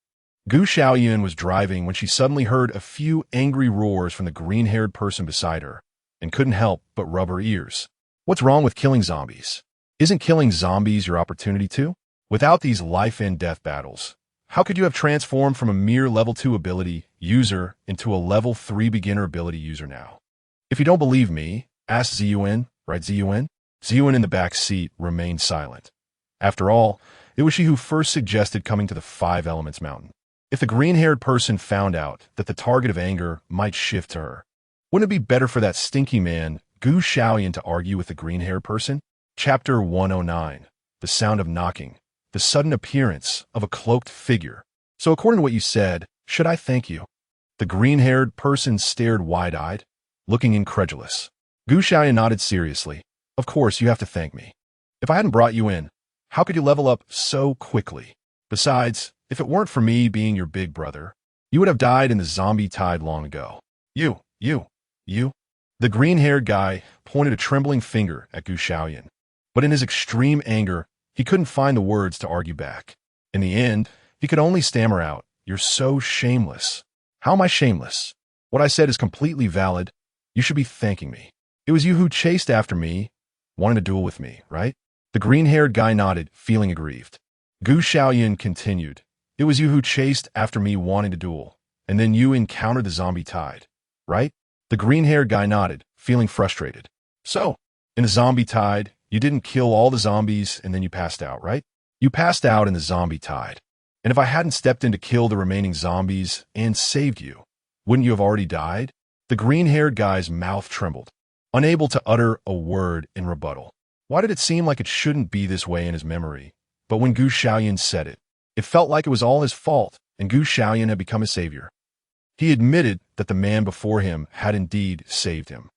A: Xiaoyun was driving when she suddenly heard a few angry roars from the green-haired person beside her, and couldn't help but rub her ears. What's wrong with killing zombies? Isn't killing zombies your opportunity too? Without these life-and-death battles, how could you have transformed from a mere level 2 ability user into a level 3 beginner ability user now? If you don't believe me, ask Xiaoyun, right Xiaoyun? Xiaoyun in the back seat remained silent. After all, it was she who first suggested coming to the Five Elements Mountain. If the green-haired person found out that the target of anger might shift to her, wouldn't it be better for that stinky man, Xiaoyun, to argue with the green-haired person? Chapter 109. The sound of knocking. The sudden appearance of a cloaked figure. So according to what you said, should I thank you? The green-haired person stared wide-eyed, looking incredulous. Xiaoyun nodded seriously. Of course, you have to thank me. If I hadn't brought you in, how could you level up so quickly? Besides, if it weren't for me being your big brother, you would have died in the zombie tide long ago. You. The green-haired guy pointed a trembling finger at Xiaoyun, but in his extreme anger, he couldn't find the words to argue back. In the end, he could only stammer out, "You're so shameless." How am I shameless? What I said is completely valid. You should be thanking me. It was you who chased after me, wanting to duel with me, right? The green-haired guy nodded, feeling aggrieved. Xiaoyun continued, "It was you who chased after me wanting to duel, and then you encountered the zombie tide, right?" The green-haired guy nodded, feeling frustrated. "So, in the zombie tide, you didn't kill all the zombies and then you passed out, right? You passed out in the zombie tide. And if I hadn't stepped in to kill the remaining zombies and saved you, wouldn't you have already died?" The green-haired guy's mouth trembled, unable to utter a word in rebuttal. Why did it seem like it shouldn't be this way in his memory? But when Xiaoyun said it, it felt like it was all his fault, and Xiaoyun had become his savior. He admitted that the man before him had indeed saved him.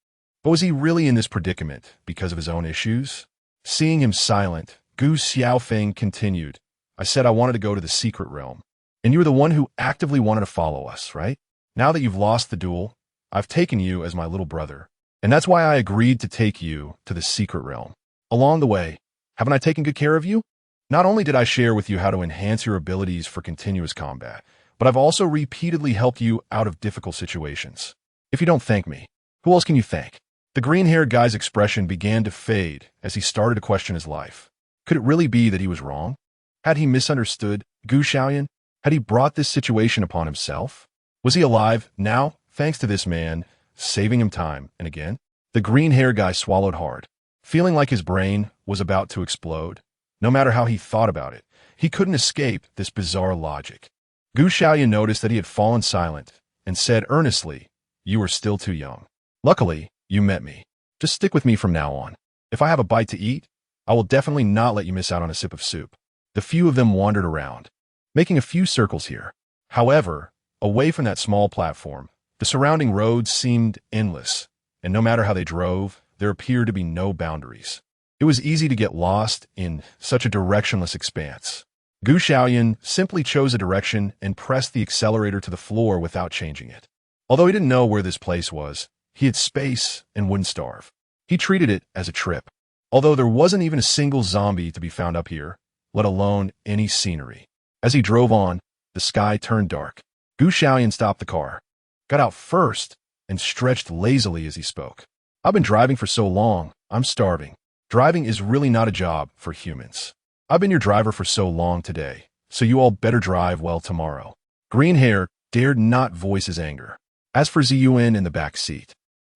A: But was he really in this predicament because of his own issues? Seeing him silent, Gu Xiaofeng continued, "I said I wanted to go to the secret realm, and you were the one who actively wanted to follow us, right? Now that you've lost the duel, I've taken you as my little brother, and that's why I agreed to take you to the secret realm. Along the way, haven't I taken good care of you? Not only did I share with you how to enhance your abilities for continuous combat, but I've also repeatedly helped you out of difficult situations. If you don't thank me, who else can you thank?" The green-haired guy's expression began to fade as he started to question his life. Could it really be that he was wrong? Had he misunderstood Xiaoyun? Had he brought this situation upon himself? Was he alive now, thanks to this man, saving him time and again? The green-haired guy swallowed hard, feeling like his brain was about to explode. No matter how he thought about it, he couldn't escape this bizarre logic. Xiaoyun noticed that he had fallen silent and said earnestly, "You are still too young. Luckily, you met me. Just stick with me from now on. If I have a bite to eat, I will definitely not let you miss out on a sip of soup." The few of them wandered around, making a few circles here. However, away from that small platform, the surrounding roads seemed endless, and no matter how they drove, there appeared to be no boundaries. It was easy to get lost in such a directionless expanse. Xiaoyun simply chose a direction and pressed the accelerator to the floor without changing it. Although he didn't know where this place was, he had space and wouldn't starve. He treated it as a trip. Although there wasn't even a single zombie to be found up here, let alone any scenery. As he drove on, the sky turned dark. Xiaoyun stopped the car, got out first, and stretched lazily as he spoke. "I've been driving for so long, I'm starving. Driving is really not a job for humans. I've been your driver for so long today, so you all better drive well tomorrow." Green Hair dared not voice his anger. As for Xiaoyun in the back seat,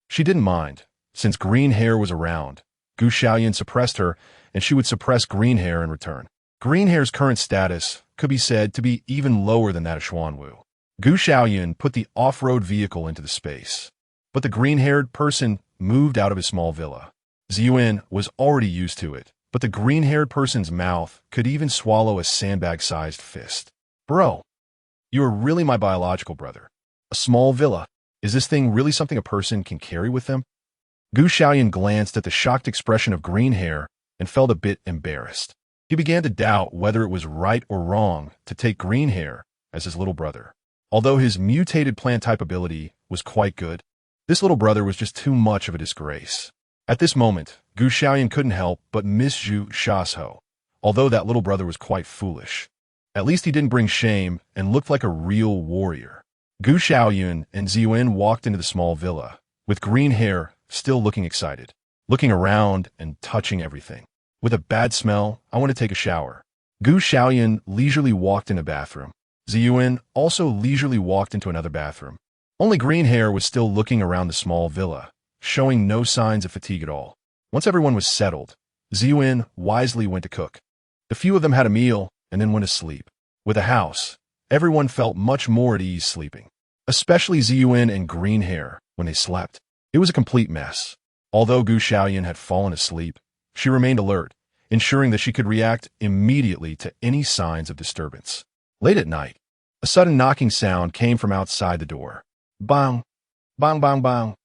A: she didn't mind. Since Green Hair was around, Xiaoyun suppressed her, and she would suppress Green Hair in return. Green Hair's current status could be said to be even lower than that of Xuanwu. Xiaoyun put the off-road vehicle into the space, but the green-haired person moved out of his small villa. Xiaoyun was already used to it, but the green-haired person's mouth could even swallow a sandbag-sized fist. "Bro, you are really my biological brother. A small villa. Is this thing really something a person can carry with them?" Gu Xiaoyun glanced at the shocked expression of green hair and felt a bit embarrassed. He began to doubt whether it was right or wrong to take green hair as his little brother. Although his mutated plant type ability was quite good, this little brother was just too much of a disgrace. At this moment, Gu Xiaoyun couldn't help but miss Zhu Shasho, although that little brother was quite foolish. At least he didn't bring shame and looked like a real warrior. Gu Xiaoyun and Xiaoyun walked into the small villa, with green hair still looking excited, looking around and touching everything. With a bad smell, I want to take a shower. Gu Xiaoyun leisurely walked in a bathroom. Xiaoyun also leisurely walked into another bathroom. Only green hair was still looking around the small villa, showing no signs of fatigue at all. Once everyone was settled, Xiaoyun wisely went to cook. The few of them had a meal and then went to sleep. With a house, everyone felt much more at ease sleeping, especially Xiaoyun and green hair when they slept. It was a complete mess. Although Gu Xiaoyun had fallen asleep, she remained alert, ensuring that she could react immediately to any signs of disturbance. Late at night, a sudden knocking sound came from outside the door. Bang! Bang, bang, bang!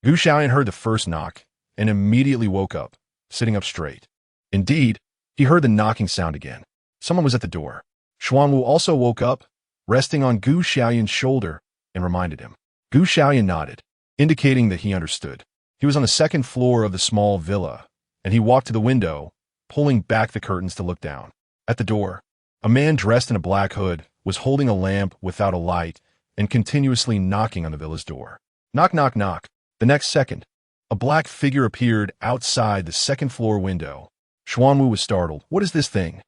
A: Gu Xiaoyun heard the first knock and immediately woke up, sitting up straight. Indeed, he heard the knocking sound again. Someone was at the door. Xuanwu also woke up, resting on Gu Xiaoyun's shoulder, and reminded him. Gu Xiaoyun nodded, indicating that he understood. He was on the second floor of the small villa, and he walked to the window, pulling back the curtains to look down. At the door, a man dressed in a black hood was holding a lamp without a light and continuously knocking on the villa's door. Knock, knock, knock. The next second, a black figure appeared outside the second-floor window. Xuanwu was startled. What is this thing?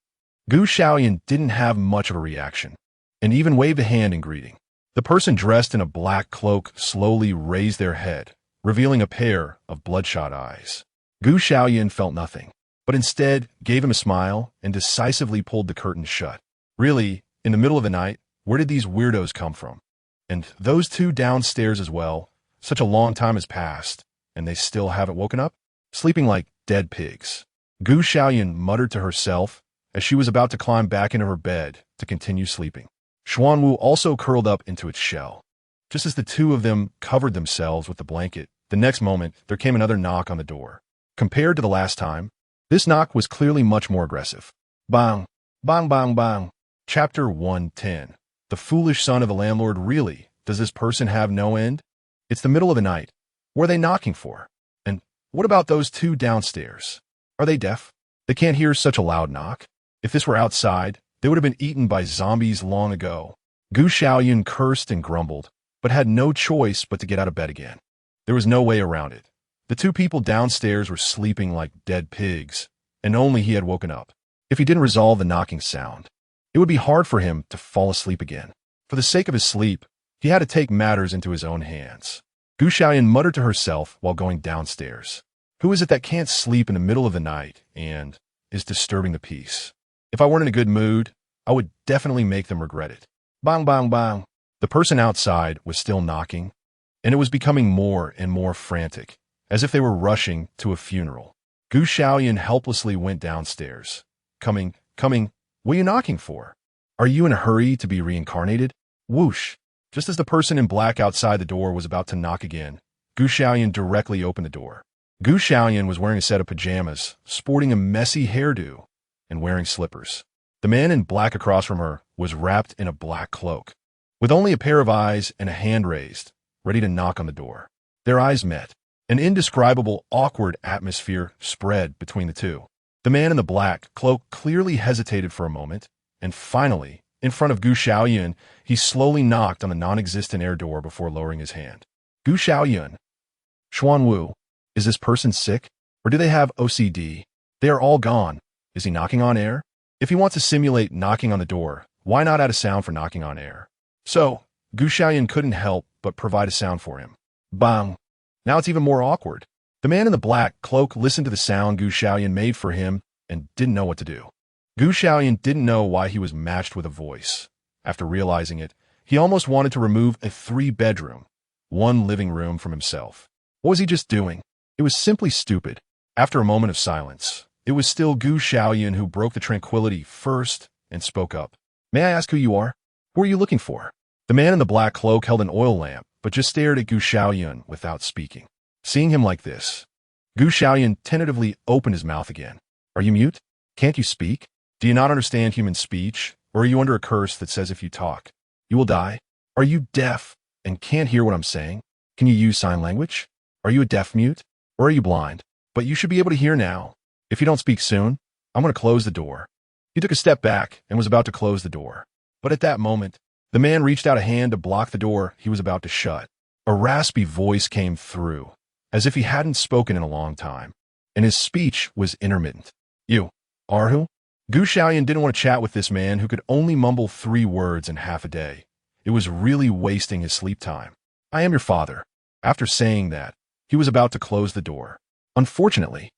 A: Gu Xiaoyun didn't have much of a reaction, and even waved a hand in greeting. The person dressed in a black cloak slowly raised their head, revealing a pair of bloodshot eyes. Gu Xiaoyun felt nothing, but instead gave him a smile and decisively pulled the curtain shut. Really, in the middle of the night, where did these weirdos come from? And those two downstairs as well. Such a long time has passed, and they still haven't woken up? Sleeping like dead pigs. Gu Xiaoyun muttered to herself as she was about to climb back into her bed to continue sleeping. Xuanwu also curled up into its shell. Just as the two of them covered themselves with the blanket, the next moment there came another knock on the door. Compared to the last time, this knock was clearly much more aggressive. Bang! Bang, bang, bang! Chapter 110. The foolish son of the landlord. Really, does this person have no end? It's the middle of the night. What are they knocking for? And what about those two downstairs? Are they deaf? They can't hear such a loud knock? If this were outside, they would have been eaten by zombies long ago. Gu Xiaoyun cursed and grumbled, but had no choice but to get out of bed again. There was no way around it. The two people downstairs were sleeping like dead pigs, and only he had woken up. If he didn't resolve the knocking sound, it would be hard for him to fall asleep again. For the sake of his sleep, he had to take matters into his own hands. Gu Xiaoyun muttered to herself while going downstairs. Who is it that can't sleep in the middle of the night and is disturbing the peace? If I weren't in a good mood, I would definitely make them regret it. Bang, bang, bang. The person outside was still knocking, and it was becoming more and more frantic, as if they were rushing to a funeral. Gu Xiaoyun helplessly went downstairs. Coming, what are you knocking for? Are you in a hurry to be reincarnated? Whoosh! Just as the person in black outside the door was about to knock again, Gu Xiaoyun directly opened the door. Gu Xiaoyun was wearing a set of pajamas, sporting a messy hairdo, and wearing slippers. The man in black across from her was wrapped in a black cloak, with only a pair of eyes and a hand raised, ready to knock on the door. Their eyes met. An indescribable, awkward atmosphere spread between the two. The man in the black cloak clearly hesitated for a moment, and finally, in front of Gu Xiaoyun, he slowly knocked on the non-existent air door before lowering his hand. Gu Xiaoyun. Xuanwu, is this person sick? Or do they have OCD? They are all gone. Is he knocking on air? If he wants to simulate knocking on the door, why not add a sound for knocking on air? So, Gu Xiaoyun couldn't help but provide a sound for him. Bang! Now it's even more awkward. The man in the black cloak listened to the sound Gu Xiaoyun made for him and didn't know what to do. Gu Xiaoyun didn't know why he was matched with a voice. After realizing it, he almost wanted to remove a 3-bedroom, 1 living room from himself. What was he just doing? It was simply stupid. After a moment of silence, it was still Gu Xiaoyun who broke the tranquility first and spoke up. May I ask who you are? Who are you looking for? The man in the black cloak held an oil lamp, but just stared at Gu Xiaoyun without speaking. Seeing him like this, Gu Xiaoyun tentatively opened his mouth again. Are you mute? Can't you speak? Do you not understand human speech? Or are you under a curse that says if you talk, you will die? Are you deaf and can't hear what I'm saying? Can you use sign language? Are you a deaf mute? Or are you blind? But you should be able to hear now. If you don't speak soon, I'm going to close the door. He took a step back and was about to close the door. But at that moment, the man reached out a hand to block the door he was about to shut. A raspy voice came through, as if he hadn't spoken in a long time, and his speech was intermittent. You are who? Gu Xiaoyun didn't want to chat with this man who could only mumble 3 words in half a day. It was really wasting his sleep time. I am your father. After saying that, he was about to close the door. Unfortunately,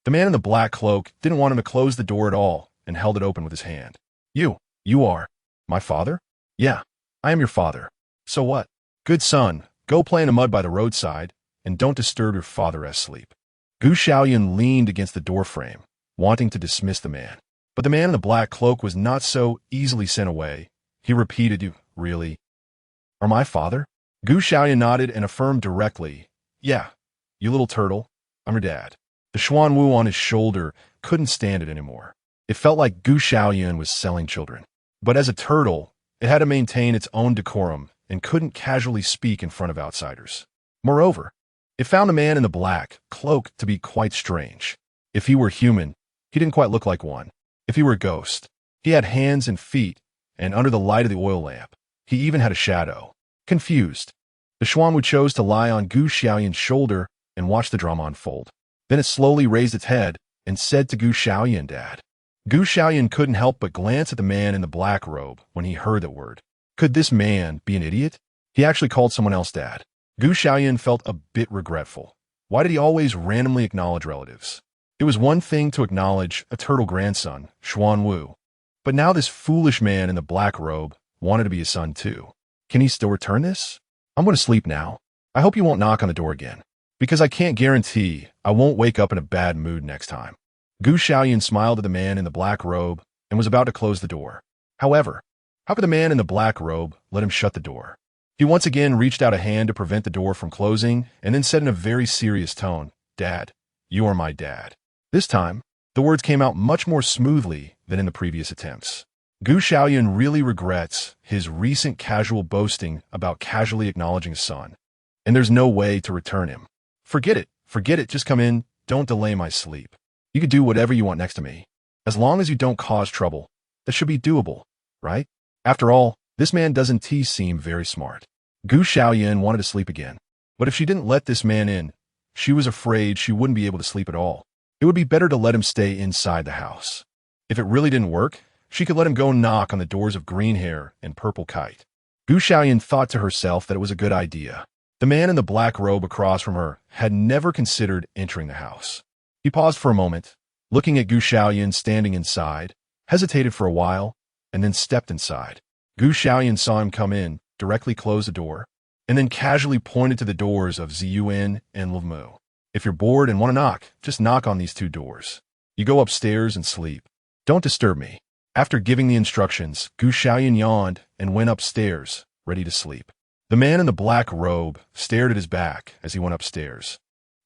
A: the man in the black cloak didn't want him to close the door at all and held it open with his hand. You are my father? Yeah, I am your father. So what? Good son, go play in the mud by the roadside and don't disturb your father's sleep. Gu Xiaoyun leaned against the doorframe, wanting to dismiss the man. But the man in the black cloak was not so easily sent away. He repeated, You really are my father? Gu Xiaoyun nodded and affirmed directly, Yeah, you little turtle, I'm your dad. The Xuanwu on his shoulder couldn't stand it anymore. It felt like Gu Xiaoyun was selling children. But as a turtle, it had to maintain its own decorum and couldn't casually speak in front of outsiders. Moreover, it found the man in the black cloak to be quite strange. If he were human, he didn't quite look like one. If he were a ghost, he had hands and feet, and under the light of the oil lamp, he even had a shadow. Confused, the Xuanwu chose to lie on Gu Xiaoyun's shoulder and watch the drama unfold. Then it slowly raised its head and said to Gu Xiaoyun, Dad. Gu Xiaoyun couldn't help but glance at the man in the black robe when he heard that word. Could this man be an idiot? He actually called someone else Dad. Gu Xiaoyun felt a bit regretful. Why did he always randomly acknowledge relatives? It was one thing to acknowledge a turtle grandson, Xuanwu, but now this foolish man in the black robe wanted to be his son too. Can he still return this? I'm going to sleep now. I hope you won't knock on the door again, because I can't guarantee I won't wake up in a bad mood next time. Gu Xiaoyun smiled at the man in the black robe and was about to close the door. However, how could the man in the black robe let him shut the door? He once again reached out a hand to prevent the door from closing and then said in a very serious tone, Dad, you are my dad. This time, the words came out much more smoothly than in the previous attempts. Gu Xiaoyun really regrets his recent casual boasting about casually acknowledging his son, and there's no way to return him. Forget it, just come in, don't delay my sleep. You could do whatever you want next to me. As long as you don't cause trouble, that should be doable, right? After all, this man doesn't seem very smart. Gu Xiaoyun wanted to sleep again, but if she didn't let this man in, she was afraid she wouldn't be able to sleep at all. It would be better to let him stay inside the house. If it really didn't work, she could let him go knock on the doors of Green Hair and Purple Kite. Gu Xiaoyun thought to herself that it was a good idea. The man in the black robe across from her had never considered entering the house. He paused for a moment, looking at Gu Xiaoyun standing inside, hesitated for a while, and then stepped inside. Gu Xiaoyun saw him come in, directly close the door, and then casually pointed to the doors of Xiaoyun and Livmu. If you're bored and want to knock, just knock on these 2 doors. You go upstairs and sleep. Don't disturb me. After giving the instructions, Gu Xiaoyun yawned and went upstairs, ready to sleep. The man in the black robe stared at his back as he went upstairs,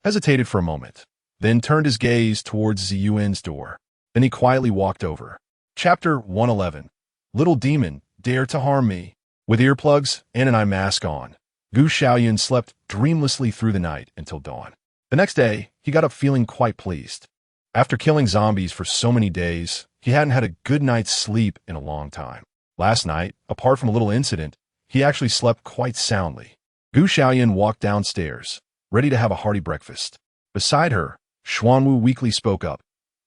A: hesitated for a moment, then turned his gaze towards Xiaoyun's door. Then he quietly walked over. Chapter 111. Little demon, dare to harm me. With earplugs and an eye mask on, Gu Xiaoyun slept dreamlessly through the night until dawn. The next day, he got up feeling quite pleased. After killing zombies for so many days, he hadn't had a good night's sleep in a long time. Last night, apart from a little incident, he actually slept quite soundly. Gu Xiaoyun walked downstairs, ready to have a hearty breakfast. Beside her, Xuanwu weakly spoke up.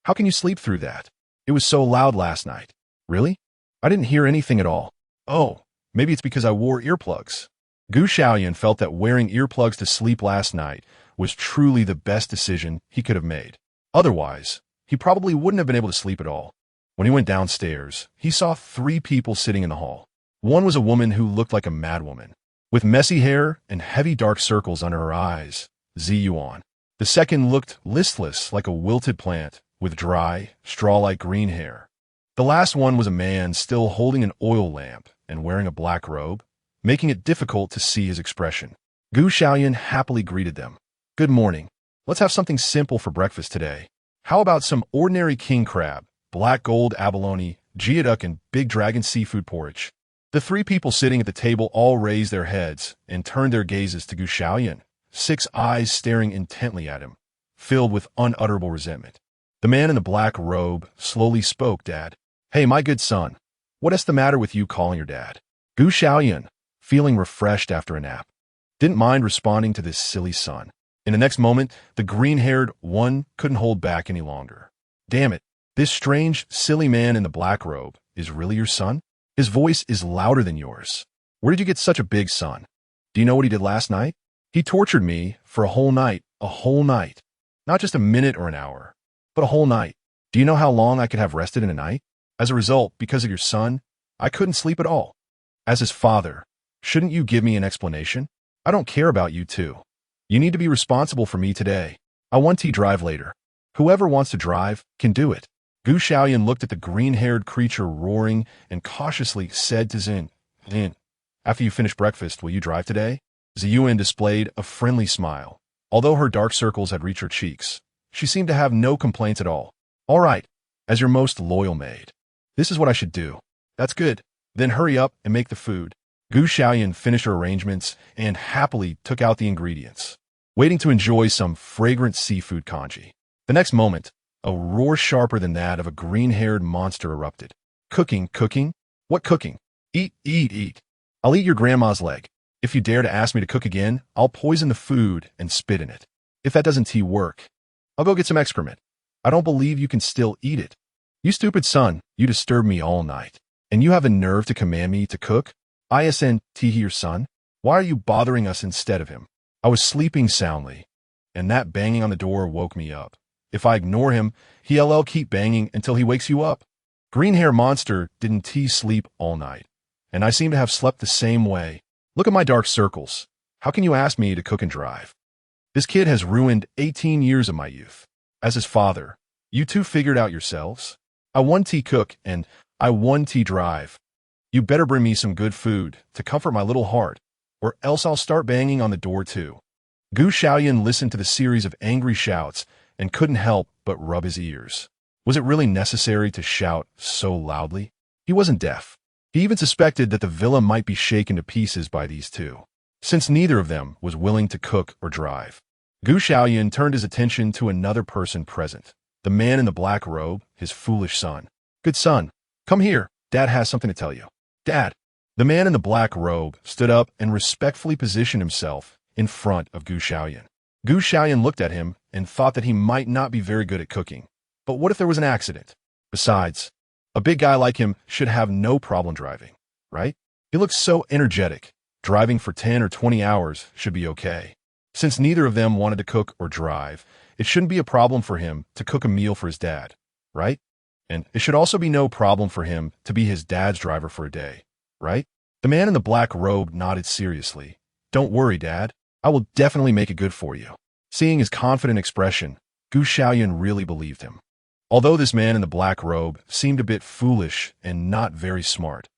A: How can you sleep through that? It was so loud last night. Really? I didn't hear anything at all. Oh, maybe it's because I wore earplugs. Gu Xiaoyun felt that wearing earplugs to sleep last night was truly the best decision he could have made. Otherwise, he probably wouldn't have been able to sleep at all. When he went downstairs, he saw 3 people sitting in the hall. One was a woman who looked like a madwoman, with messy hair and heavy dark circles under her eyes, Xiaoyun. The second looked listless like a wilted plant, with dry, straw-like green hair. The last one was a man still holding an oil lamp and wearing a black robe, making it difficult to see his expression. Gu Xiaoyun happily greeted them. Good morning. Let's have something simple for breakfast today. How about some ordinary king crab, black gold abalone, geoduck, and big dragon seafood porridge? The three people sitting at the table all raised their heads and turned their gazes to Xiaoyun, 6 eyes staring intently at him, filled with unutterable resentment. The man in the black robe slowly spoke, "Dad. Hey, my good son, what's the matter with you calling your dad?" Xiaoyun, feeling refreshed after a nap, didn't mind responding to this silly son. In the next moment, the green-haired one couldn't hold back any longer. "Damn it, this strange, silly man in the black robe is really your son? His voice is louder than yours. Where did you get such a big son? Do you know what he did last night? He tortured me for a whole night. Not just a minute or an hour, but a whole night. Do you know how long I could have rested in a night? As a result, because of your son, I couldn't sleep at all. As his father, shouldn't you give me an explanation? I don't care about you two. You need to be responsible for me today. I want to drive later. Whoever wants to drive can do it." Xiaoyun looked at the green-haired creature roaring and cautiously said to Xin, "After you finish breakfast, will you drive today?" Xiaoyun displayed a friendly smile. Although her dark circles had reached her cheeks, she seemed to have no complaints at all. "All right, as your most loyal maid. This is what I should do." "That's good. Then hurry up and make the food." Xiaoyun finished her arrangements and happily took out the ingredients, waiting to enjoy some fragrant seafood congee. The next moment, a roar sharper than that of a green-haired monster erupted. Cooking? What cooking? Eat. I'll eat your grandma's leg. If you dare to ask me to cook again, I'll poison the food and spit in it. If that doesn't work, I'll go get some excrement. I don't believe you can still eat it. You stupid son, you disturbed me all night. And you have the nerve to command me to cook? Isn't your son? Why are you bothering us instead of him? I was sleeping soundly, and that banging on the door woke me up. If I ignore him, he'll keep banging until he wakes you up. Green hair monster didn't sleep all night, and I seem to have slept the same way. Look at my dark circles. How can you ask me to cook and drive? This kid has ruined 18 years of my youth. As his father, you two figured out yourselves. I want to cook and I want to drive. You better bring me some good food to comfort my little heart, or else I'll start banging on the door too. Xiaoyun listened to the series of angry shouts and couldn't help but rub his ears. Was it really necessary to shout so loudly? He wasn't deaf. He even suspected that the villa might be shaken to pieces by these two, since neither of them was willing to cook or drive. Xiaoyun turned his attention to another person present, the man in the black robe, his foolish son. "Good son, come here. Dad has something to tell you." "Dad." The man in the black robe stood up and respectfully positioned himself in front of Xiaoyun. Xiaoyun looked at him and thought that he might not be very good at cooking. But what if there was an accident? Besides, a big guy like him should have no problem driving, right? He looks so energetic. Driving for 10 or 20 hours should be okay. Since neither of them wanted to cook or drive, it shouldn't be a problem for him to cook a meal for his dad, right? And it should also be no problem for him to be his dad's driver for a day, right? The man in the black robe nodded seriously. "Don't worry, Dad. I will definitely make it good for you." Seeing his confident expression, Xiaoyun really believed him. Although this man in the black robe seemed a bit foolish and not very smart,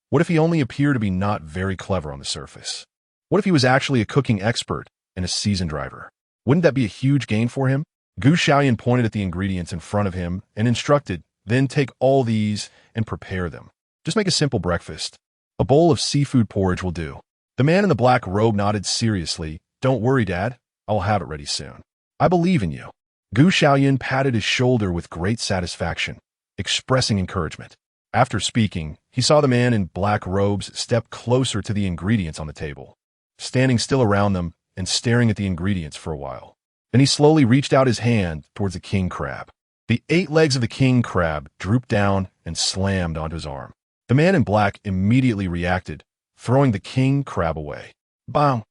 A: what if he only appeared to be not very clever on the surface? What if he was actually a cooking expert and a seasoned driver? Wouldn't that be a huge gain for him? Xiaoyun pointed at the ingredients in front of him and instructed, "Then take all these and prepare them. Just make a simple breakfast. A bowl of seafood porridge will do." The man in the black robe nodded seriously. "Don't worry, Dad. I will have it ready soon. I believe in you." Xiaoyun patted his shoulder with great satisfaction, expressing encouragement. After speaking, he saw the man in black robes step closer to the ingredients on the table, standing still around them and staring at the ingredients for a while. Then he slowly reached out his hand towards the king crab. The 8 legs of the king crab drooped down and slammed onto his arm. The man in black immediately reacted, throwing the king crab away. Bang!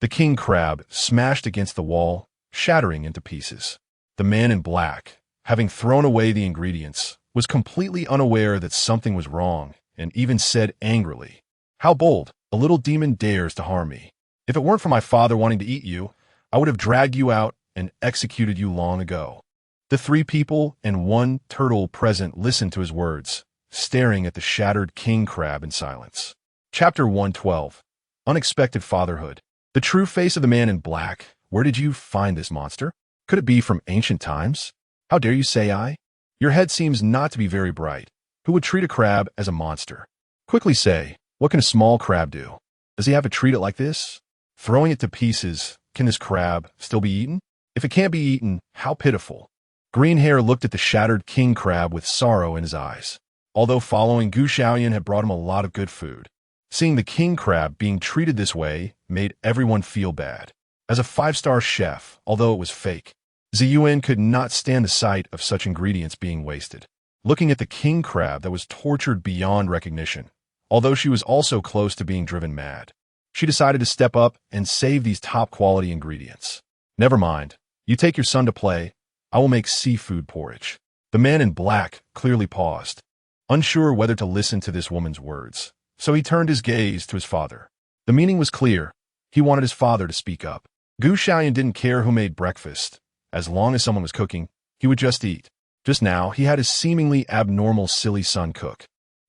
A: The king crab smashed against the wall, shattering into pieces. The man in black, having thrown away the ingredients, was completely unaware that something was wrong and even said angrily, "How bold! A little demon dares to harm me. If it weren't for my father wanting to eat you, I would have dragged you out and executed you long ago." The 3 people and 1 turtle present listened to his words, staring at the shattered king crab in silence. Chapter 112. Unexpected Fatherhood. The true face of the man in black Where did you find this monster? Could it be from ancient times? How dare you say I? Your head seems not to be very bright. Who would treat a crab as a monster? Quickly say, what can a small crab do? Does he have to treat it like this? Throwing it to pieces, can this crab still be eaten? If it can't be eaten, how pitiful. Green Hair looked at the shattered king crab with sorrow in his eyes. Although following Gu Xiaoyun had brought him a lot of good food, seeing the king crab being treated this way made everyone feel bad. As a 5-star chef, although it was fake, Xiaoyun could not stand the sight of such ingredients being wasted. Looking at the king crab that was tortured beyond recognition, although she was also close to being driven mad, she decided to step up and save these top-quality ingredients. Never mind. You take your son to play. I will make seafood porridge. The man in black clearly paused, unsure whether to listen to this woman's words. So he turned his gaze to his father. The meaning was clear. He wanted his father to speak up. Gu Xiaoyun didn't care who made breakfast. As long as someone was cooking, he would just eat. Just now, he had his seemingly abnormal silly son cook.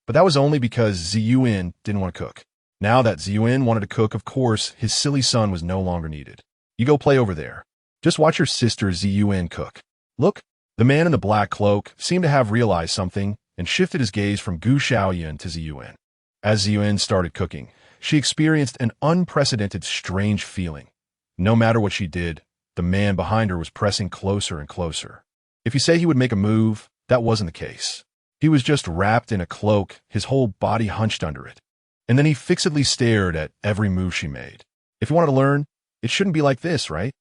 A: But that was only because Xiaoyun didn't want to cook. Now that Xiaoyun wanted to cook, of course, his silly son was no longer needed. You go play over there. Just watch your sister Xiaoyun cook. Look, the man in the black cloak seemed to have realized something and shifted his gaze from Gu Xiaoyun to Xiaoyun. As Xiaoyun started cooking, she experienced an unprecedented strange feeling. No matter what she did, the man behind her was pressing closer and closer. If you say he would make a move, that wasn't the case. He was just wrapped in a cloak, his whole body hunched under it. And then he fixedly stared at every move she made. If you wanted to learn, it shouldn't be like this, right?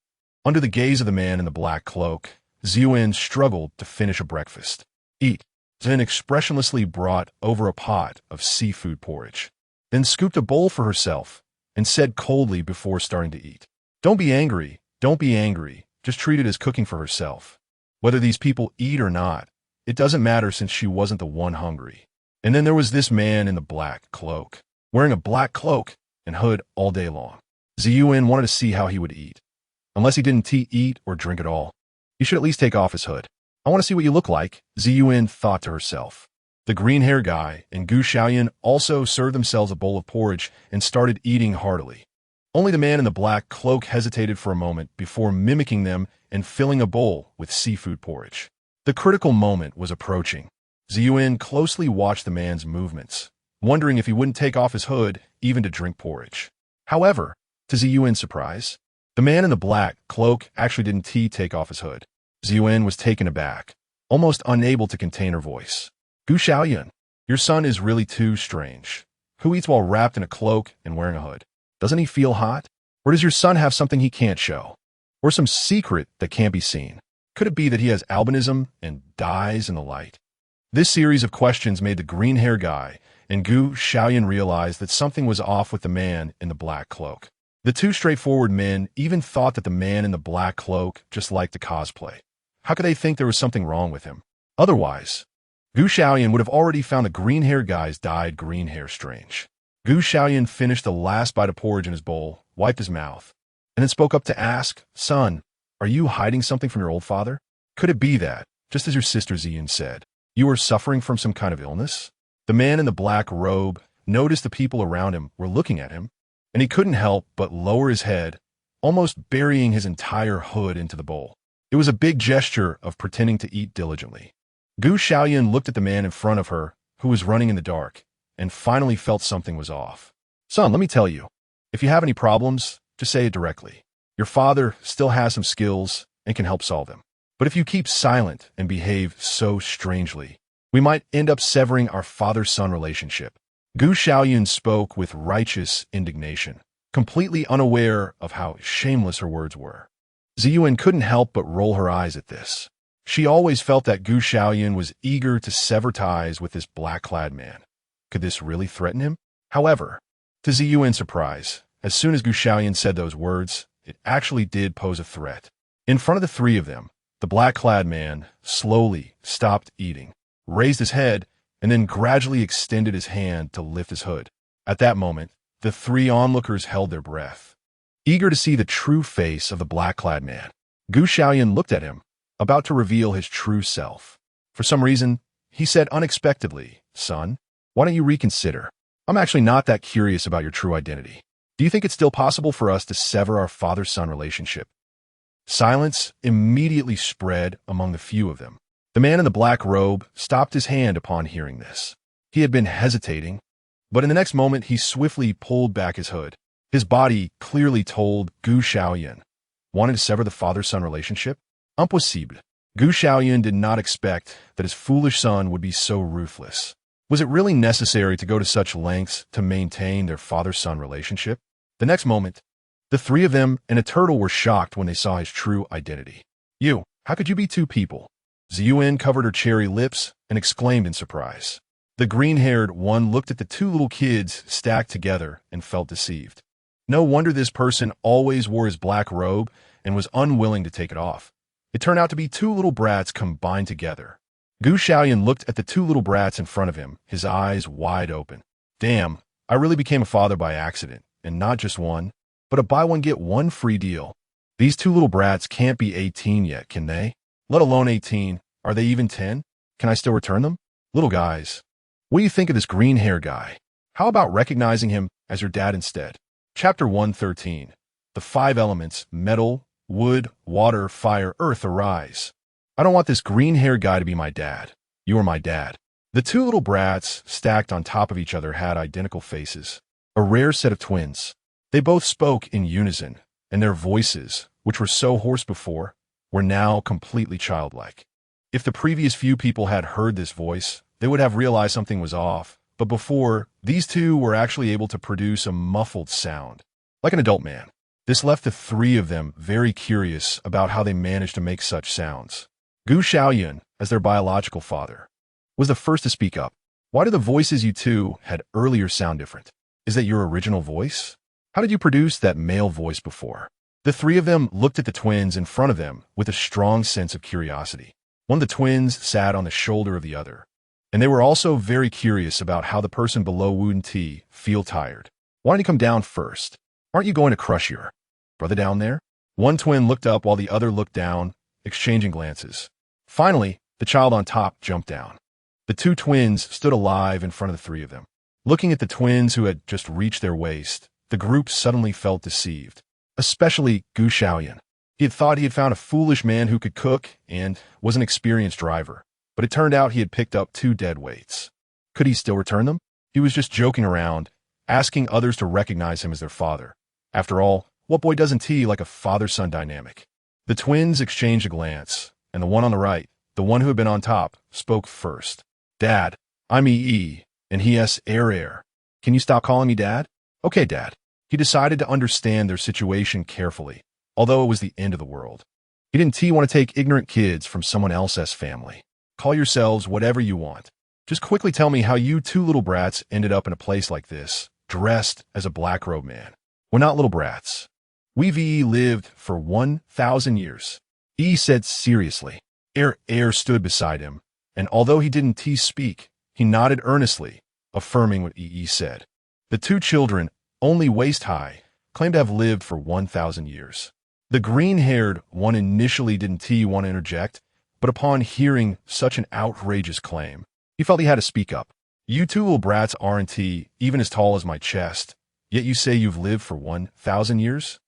A: Under the gaze of the man in the black cloak, Xiaoyun struggled to finish a breakfast. Eat. Then expressionlessly brought over a pot of seafood porridge, then scooped a bowl for herself and said coldly before starting to eat, don't be angry, just treat it as cooking for herself. Whether these people eat or not, it doesn't matter since she wasn't the one hungry. And then there was this man in the black cloak, wearing a black cloak and hood all day long. Xiaoyun wanted to see how he would eat. Unless he didn't eat or drink at all, he should at least take off his hood. I want to see what you look like, Xiaoyun thought to herself. The green-haired guy and Gu Xiaoyun also served themselves a bowl of porridge and started eating heartily. Only the man in the black cloak hesitated for a moment before mimicking them and filling a bowl with seafood porridge. The critical moment was approaching. Xiaoyun closely watched the man's movements, wondering if he wouldn't take off his hood even to drink porridge. However, to Xiaoyun's surprise, the man in the black cloak actually didn't take off his hood. Xiaoyun was taken aback, almost unable to contain her voice. Gu Xiaoyun, your son is really too strange. Who eats while wrapped in a cloak and wearing a hood? Doesn't he feel hot? Or does your son have something he can't show? Or some secret that can't be seen? Could it be that he has albinism and dies in the light? This series of questions made the green-haired guy and Gu Xiaoyun realize that something was off with the man in the black cloak. The two straightforward men even thought that the man in the black cloak just liked to cosplay. How could they think there was something wrong with him? Otherwise, Gu Xiaoyun would have already found the green-haired guy's dyed green hair strange. Gu Xiaoyun finished the last bite of porridge in his bowl, wiped his mouth, and then spoke up to ask, son, are you hiding something from your old father? Could it be that, just as your sister Xiaoyun said, you are suffering from some kind of illness? The man in the black robe noticed the people around him were looking at him, and he couldn't help but lower his head, almost burying his entire hood into the bowl. It was a big gesture of pretending to eat diligently. Gu Xiaoyun looked at the man in front of her, who was running in the dark, and finally felt something was off. Son, let me tell you, if you have any problems, just say it directly. Your father still has some skills and can help solve them. But if you keep silent and behave so strangely, we might end up severing our father-son relationship. Gu Xiaoyun spoke with righteous indignation, completely unaware of how shameless her words were. Xiaoyun couldn't help but roll her eyes at this. She always felt that Gu Xiaoyun was eager to sever ties with this black-clad man. Could this really threaten him? However, to Xiaoyun's surprise, as soon as Gu Xiaoyun said those words, it actually did pose a threat. In front of the three of them, the black-clad man slowly stopped eating, raised his head, and then gradually extended his hand to lift his hood. At that moment, the three onlookers held their breath, eager to see the true face of the black-clad man. Gu Xiaoyun looked at him, about to reveal his true self. For some reason, he said unexpectedly, son, why don't you reconsider? I'm actually not that curious about your true identity. Do you think it's still possible for us to sever our father-son relationship? Silence immediately spread among the few of them. The man in the black robe stopped his hand upon hearing this. He had been hesitating, but in the next moment he swiftly pulled back his hood. His body clearly told Gu Xiaoyun. Wanted to sever the father-son relationship? Impossible. Gu Xiaoyun did not expect that his foolish son would be so ruthless. Was it really necessary to go to such lengths to maintain their father-son relationship? The next moment, the three of them and a turtle were shocked when they saw his true identity. You, how could you be two people? Xiaoyun covered her cherry lips and exclaimed in surprise. The green-haired one looked at the two little kids stacked together and felt deceived. No wonder this person always wore his black robe and was unwilling to take it off. It turned out to be two little brats combined together. Gu Xiaoyun looked at the two little brats in front of him, his eyes wide open. Damn, I really became a father by accident, and not just one, but a buy-one-get-one free deal. These two little brats can't be 18 yet, can they? Let alone 18. Are they even 10? Can I still return them? Little guys, what do you think of this green-haired guy? How about recognizing him as your dad instead? Chapter 113. The five elements, metal, wood, water, fire, earth, arise. I don't want this green-haired guy to be my dad. You are my dad. The two little brats, stacked on top of each other, had identical faces. A rare set of twins. They both spoke in unison, and their voices, which were so hoarse before, were now completely childlike. If the previous few people had heard this voice, they would have realized something was off, but before, these two were actually able to produce a muffled sound, like an adult man. This left the three of them very curious about how they managed to make such sounds. Gu Xiaoyun, as their biological father, was the first to speak up. Why do the voices you two had earlier sound different? Is that your original voice? How did you produce that male voice before? The three of them looked at the twins in front of them with a strong sense of curiosity. One of the twins sat on the shoulder of the other, and they were also very curious about how the person below wouldn't feel tired. Why don't you come down first? Aren't you going to crush your brother down there? One twin looked up while the other looked down, exchanging glances. Finally, the child on top jumped down. The two twins stood alive in front of the three of them. Looking at the twins who had just reached their waist, the group suddenly felt deceived, especially Gu Xiaoyun. He had thought he had found a foolish man who could cook and was an experienced driver, but it turned out he had picked up two dead weights. Could he still return them? He was just joking around, asking others to recognize him as their father. After all, what boy doesn't like a father-son dynamic? The twins exchanged a glance, and the one on the right, the one who had been on top, spoke first. Dad, I'm EE, and he is Air. Can you stop calling me Dad? Okay, Dad. He decided to understand their situation carefully, although it was the end of the world. He didn't want to take ignorant kids from someone else's family. Call yourselves whatever you want. Just quickly tell me how you two little brats ended up in a place like this, dressed as a black-robed man. We're not little brats. We've lived for 1,000 years. E said seriously. Air stood beside him, and although he didn't speak, he nodded earnestly, affirming what E said. The two children, only waist-high, claimed to have lived for 1,000 years. The green-haired one initially didn't want to interject, but upon hearing such an outrageous claim, he felt he had to speak up. You two little brats aren't even as tall as my chest, yet you say you've lived for 1,000 years?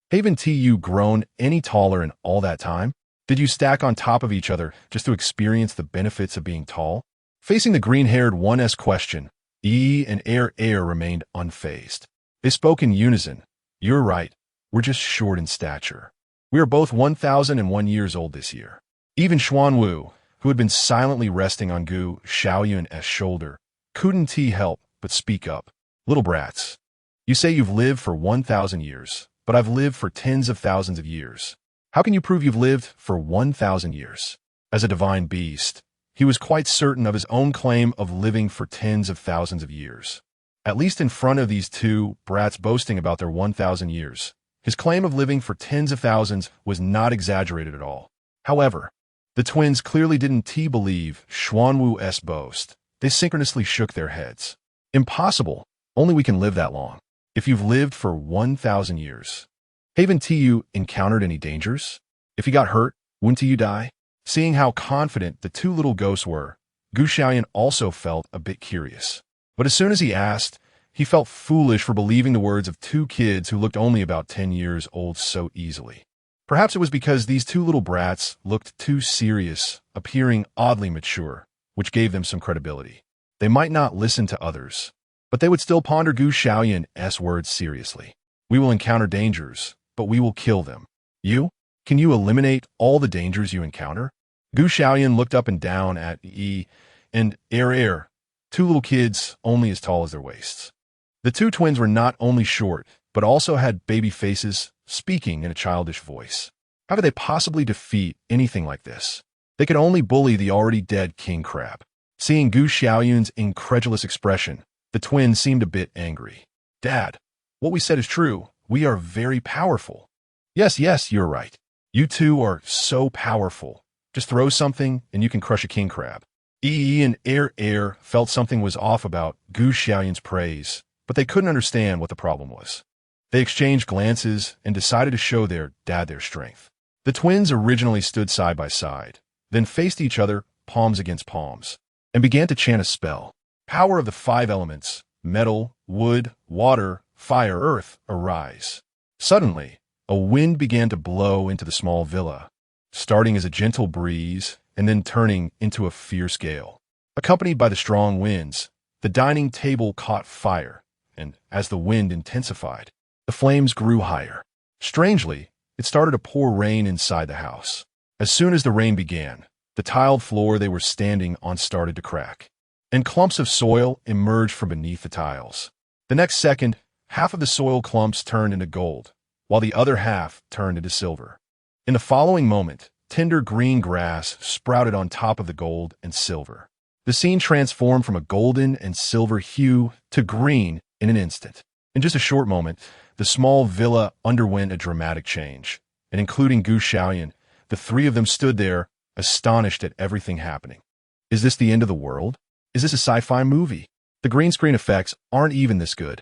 A: Haven't you grown any taller in all that time? Did you stack on top of each other just to experience the benefits of being tall? Facing the green-haired one's question, E and Air remained unfazed. They spoke in unison. You're right. We're just short in stature. We are both 1,001 years old this year. Even Xuanwu, who had been silently resting on Gu Xiaoyun's shoulder, couldn't help but speak up. Little brats, you say you've lived for 1,000 years, but I've lived for tens of thousands of years. How can you prove you've lived for 1,000 years? As a divine beast, he was quite certain of his own claim of living for tens of thousands of years. At least in front of these two brats boasting about their 1,000 years, his claim of living for tens of thousands was not exaggerated at all. However, the twins clearly didn't believe Xuanwu's boast. They synchronously shook their heads. Impossible. Only we can live that long. If you've lived for 1,000 years. Haven't you encountered any dangers? If you got hurt, wouldn't you die? Seeing how confident the two little ghosts were, Gu Xiaoyun also felt a bit curious. But as soon as he asked, he felt foolish for believing the words of two kids who looked only about 10 years old so easily. Perhaps it was because these two little brats looked too serious, appearing oddly mature, which gave them some credibility. They might not listen to others, but they would still ponder Gu Xiaoyun's words seriously. We will encounter dangers, but we will kill them. You? Can you eliminate all the dangers you encounter? Gu Xiaoyun looked up and down at Yi and Air, two little kids only as tall as their waists. The two twins were not only short, but also had baby faces, speaking in a childish voice. How could they possibly defeat anything like this? They could only bully the already dead king crab. Seeing Gu Xiaoyun's incredulous expression, the twins seemed a bit angry. Dad, what we said is true. We are very powerful. Yes, you're right. You two are so powerful. Just throw something and you can crush a king crab. Yi and Air felt something was off about Gu Xiaoyun's praise, but they couldn't understand what the problem was. They exchanged glances and decided to show their dad their strength. The twins originally stood side by side, then faced each other, palms against palms, and began to chant a spell. Power of the 5 elements, metal, wood, water, fire, earth, arise. Suddenly, a wind began to blow into the small villa, starting as a gentle breeze and then turning into a fierce gale. Accompanied by the strong winds, the dining table caught fire, and as the wind intensified, the flames grew higher. Strangely, it started to pour rain inside the house. As soon as the rain began, the tiled floor they were standing on started to crack, and clumps of soil emerged from beneath the tiles. The next second, half of the soil clumps turned into gold, while the other half turned into silver. In the following moment, tender green grass sprouted on top of the gold and silver. The scene transformed from a golden and silver hue to green in an instant. In just a short moment, the small villa underwent a dramatic change, and including Gu Xiaoyun, the 3 of them stood there, astonished at everything happening. Is this the end of the world? Is this a sci-fi movie? The green screen effects aren't even this good.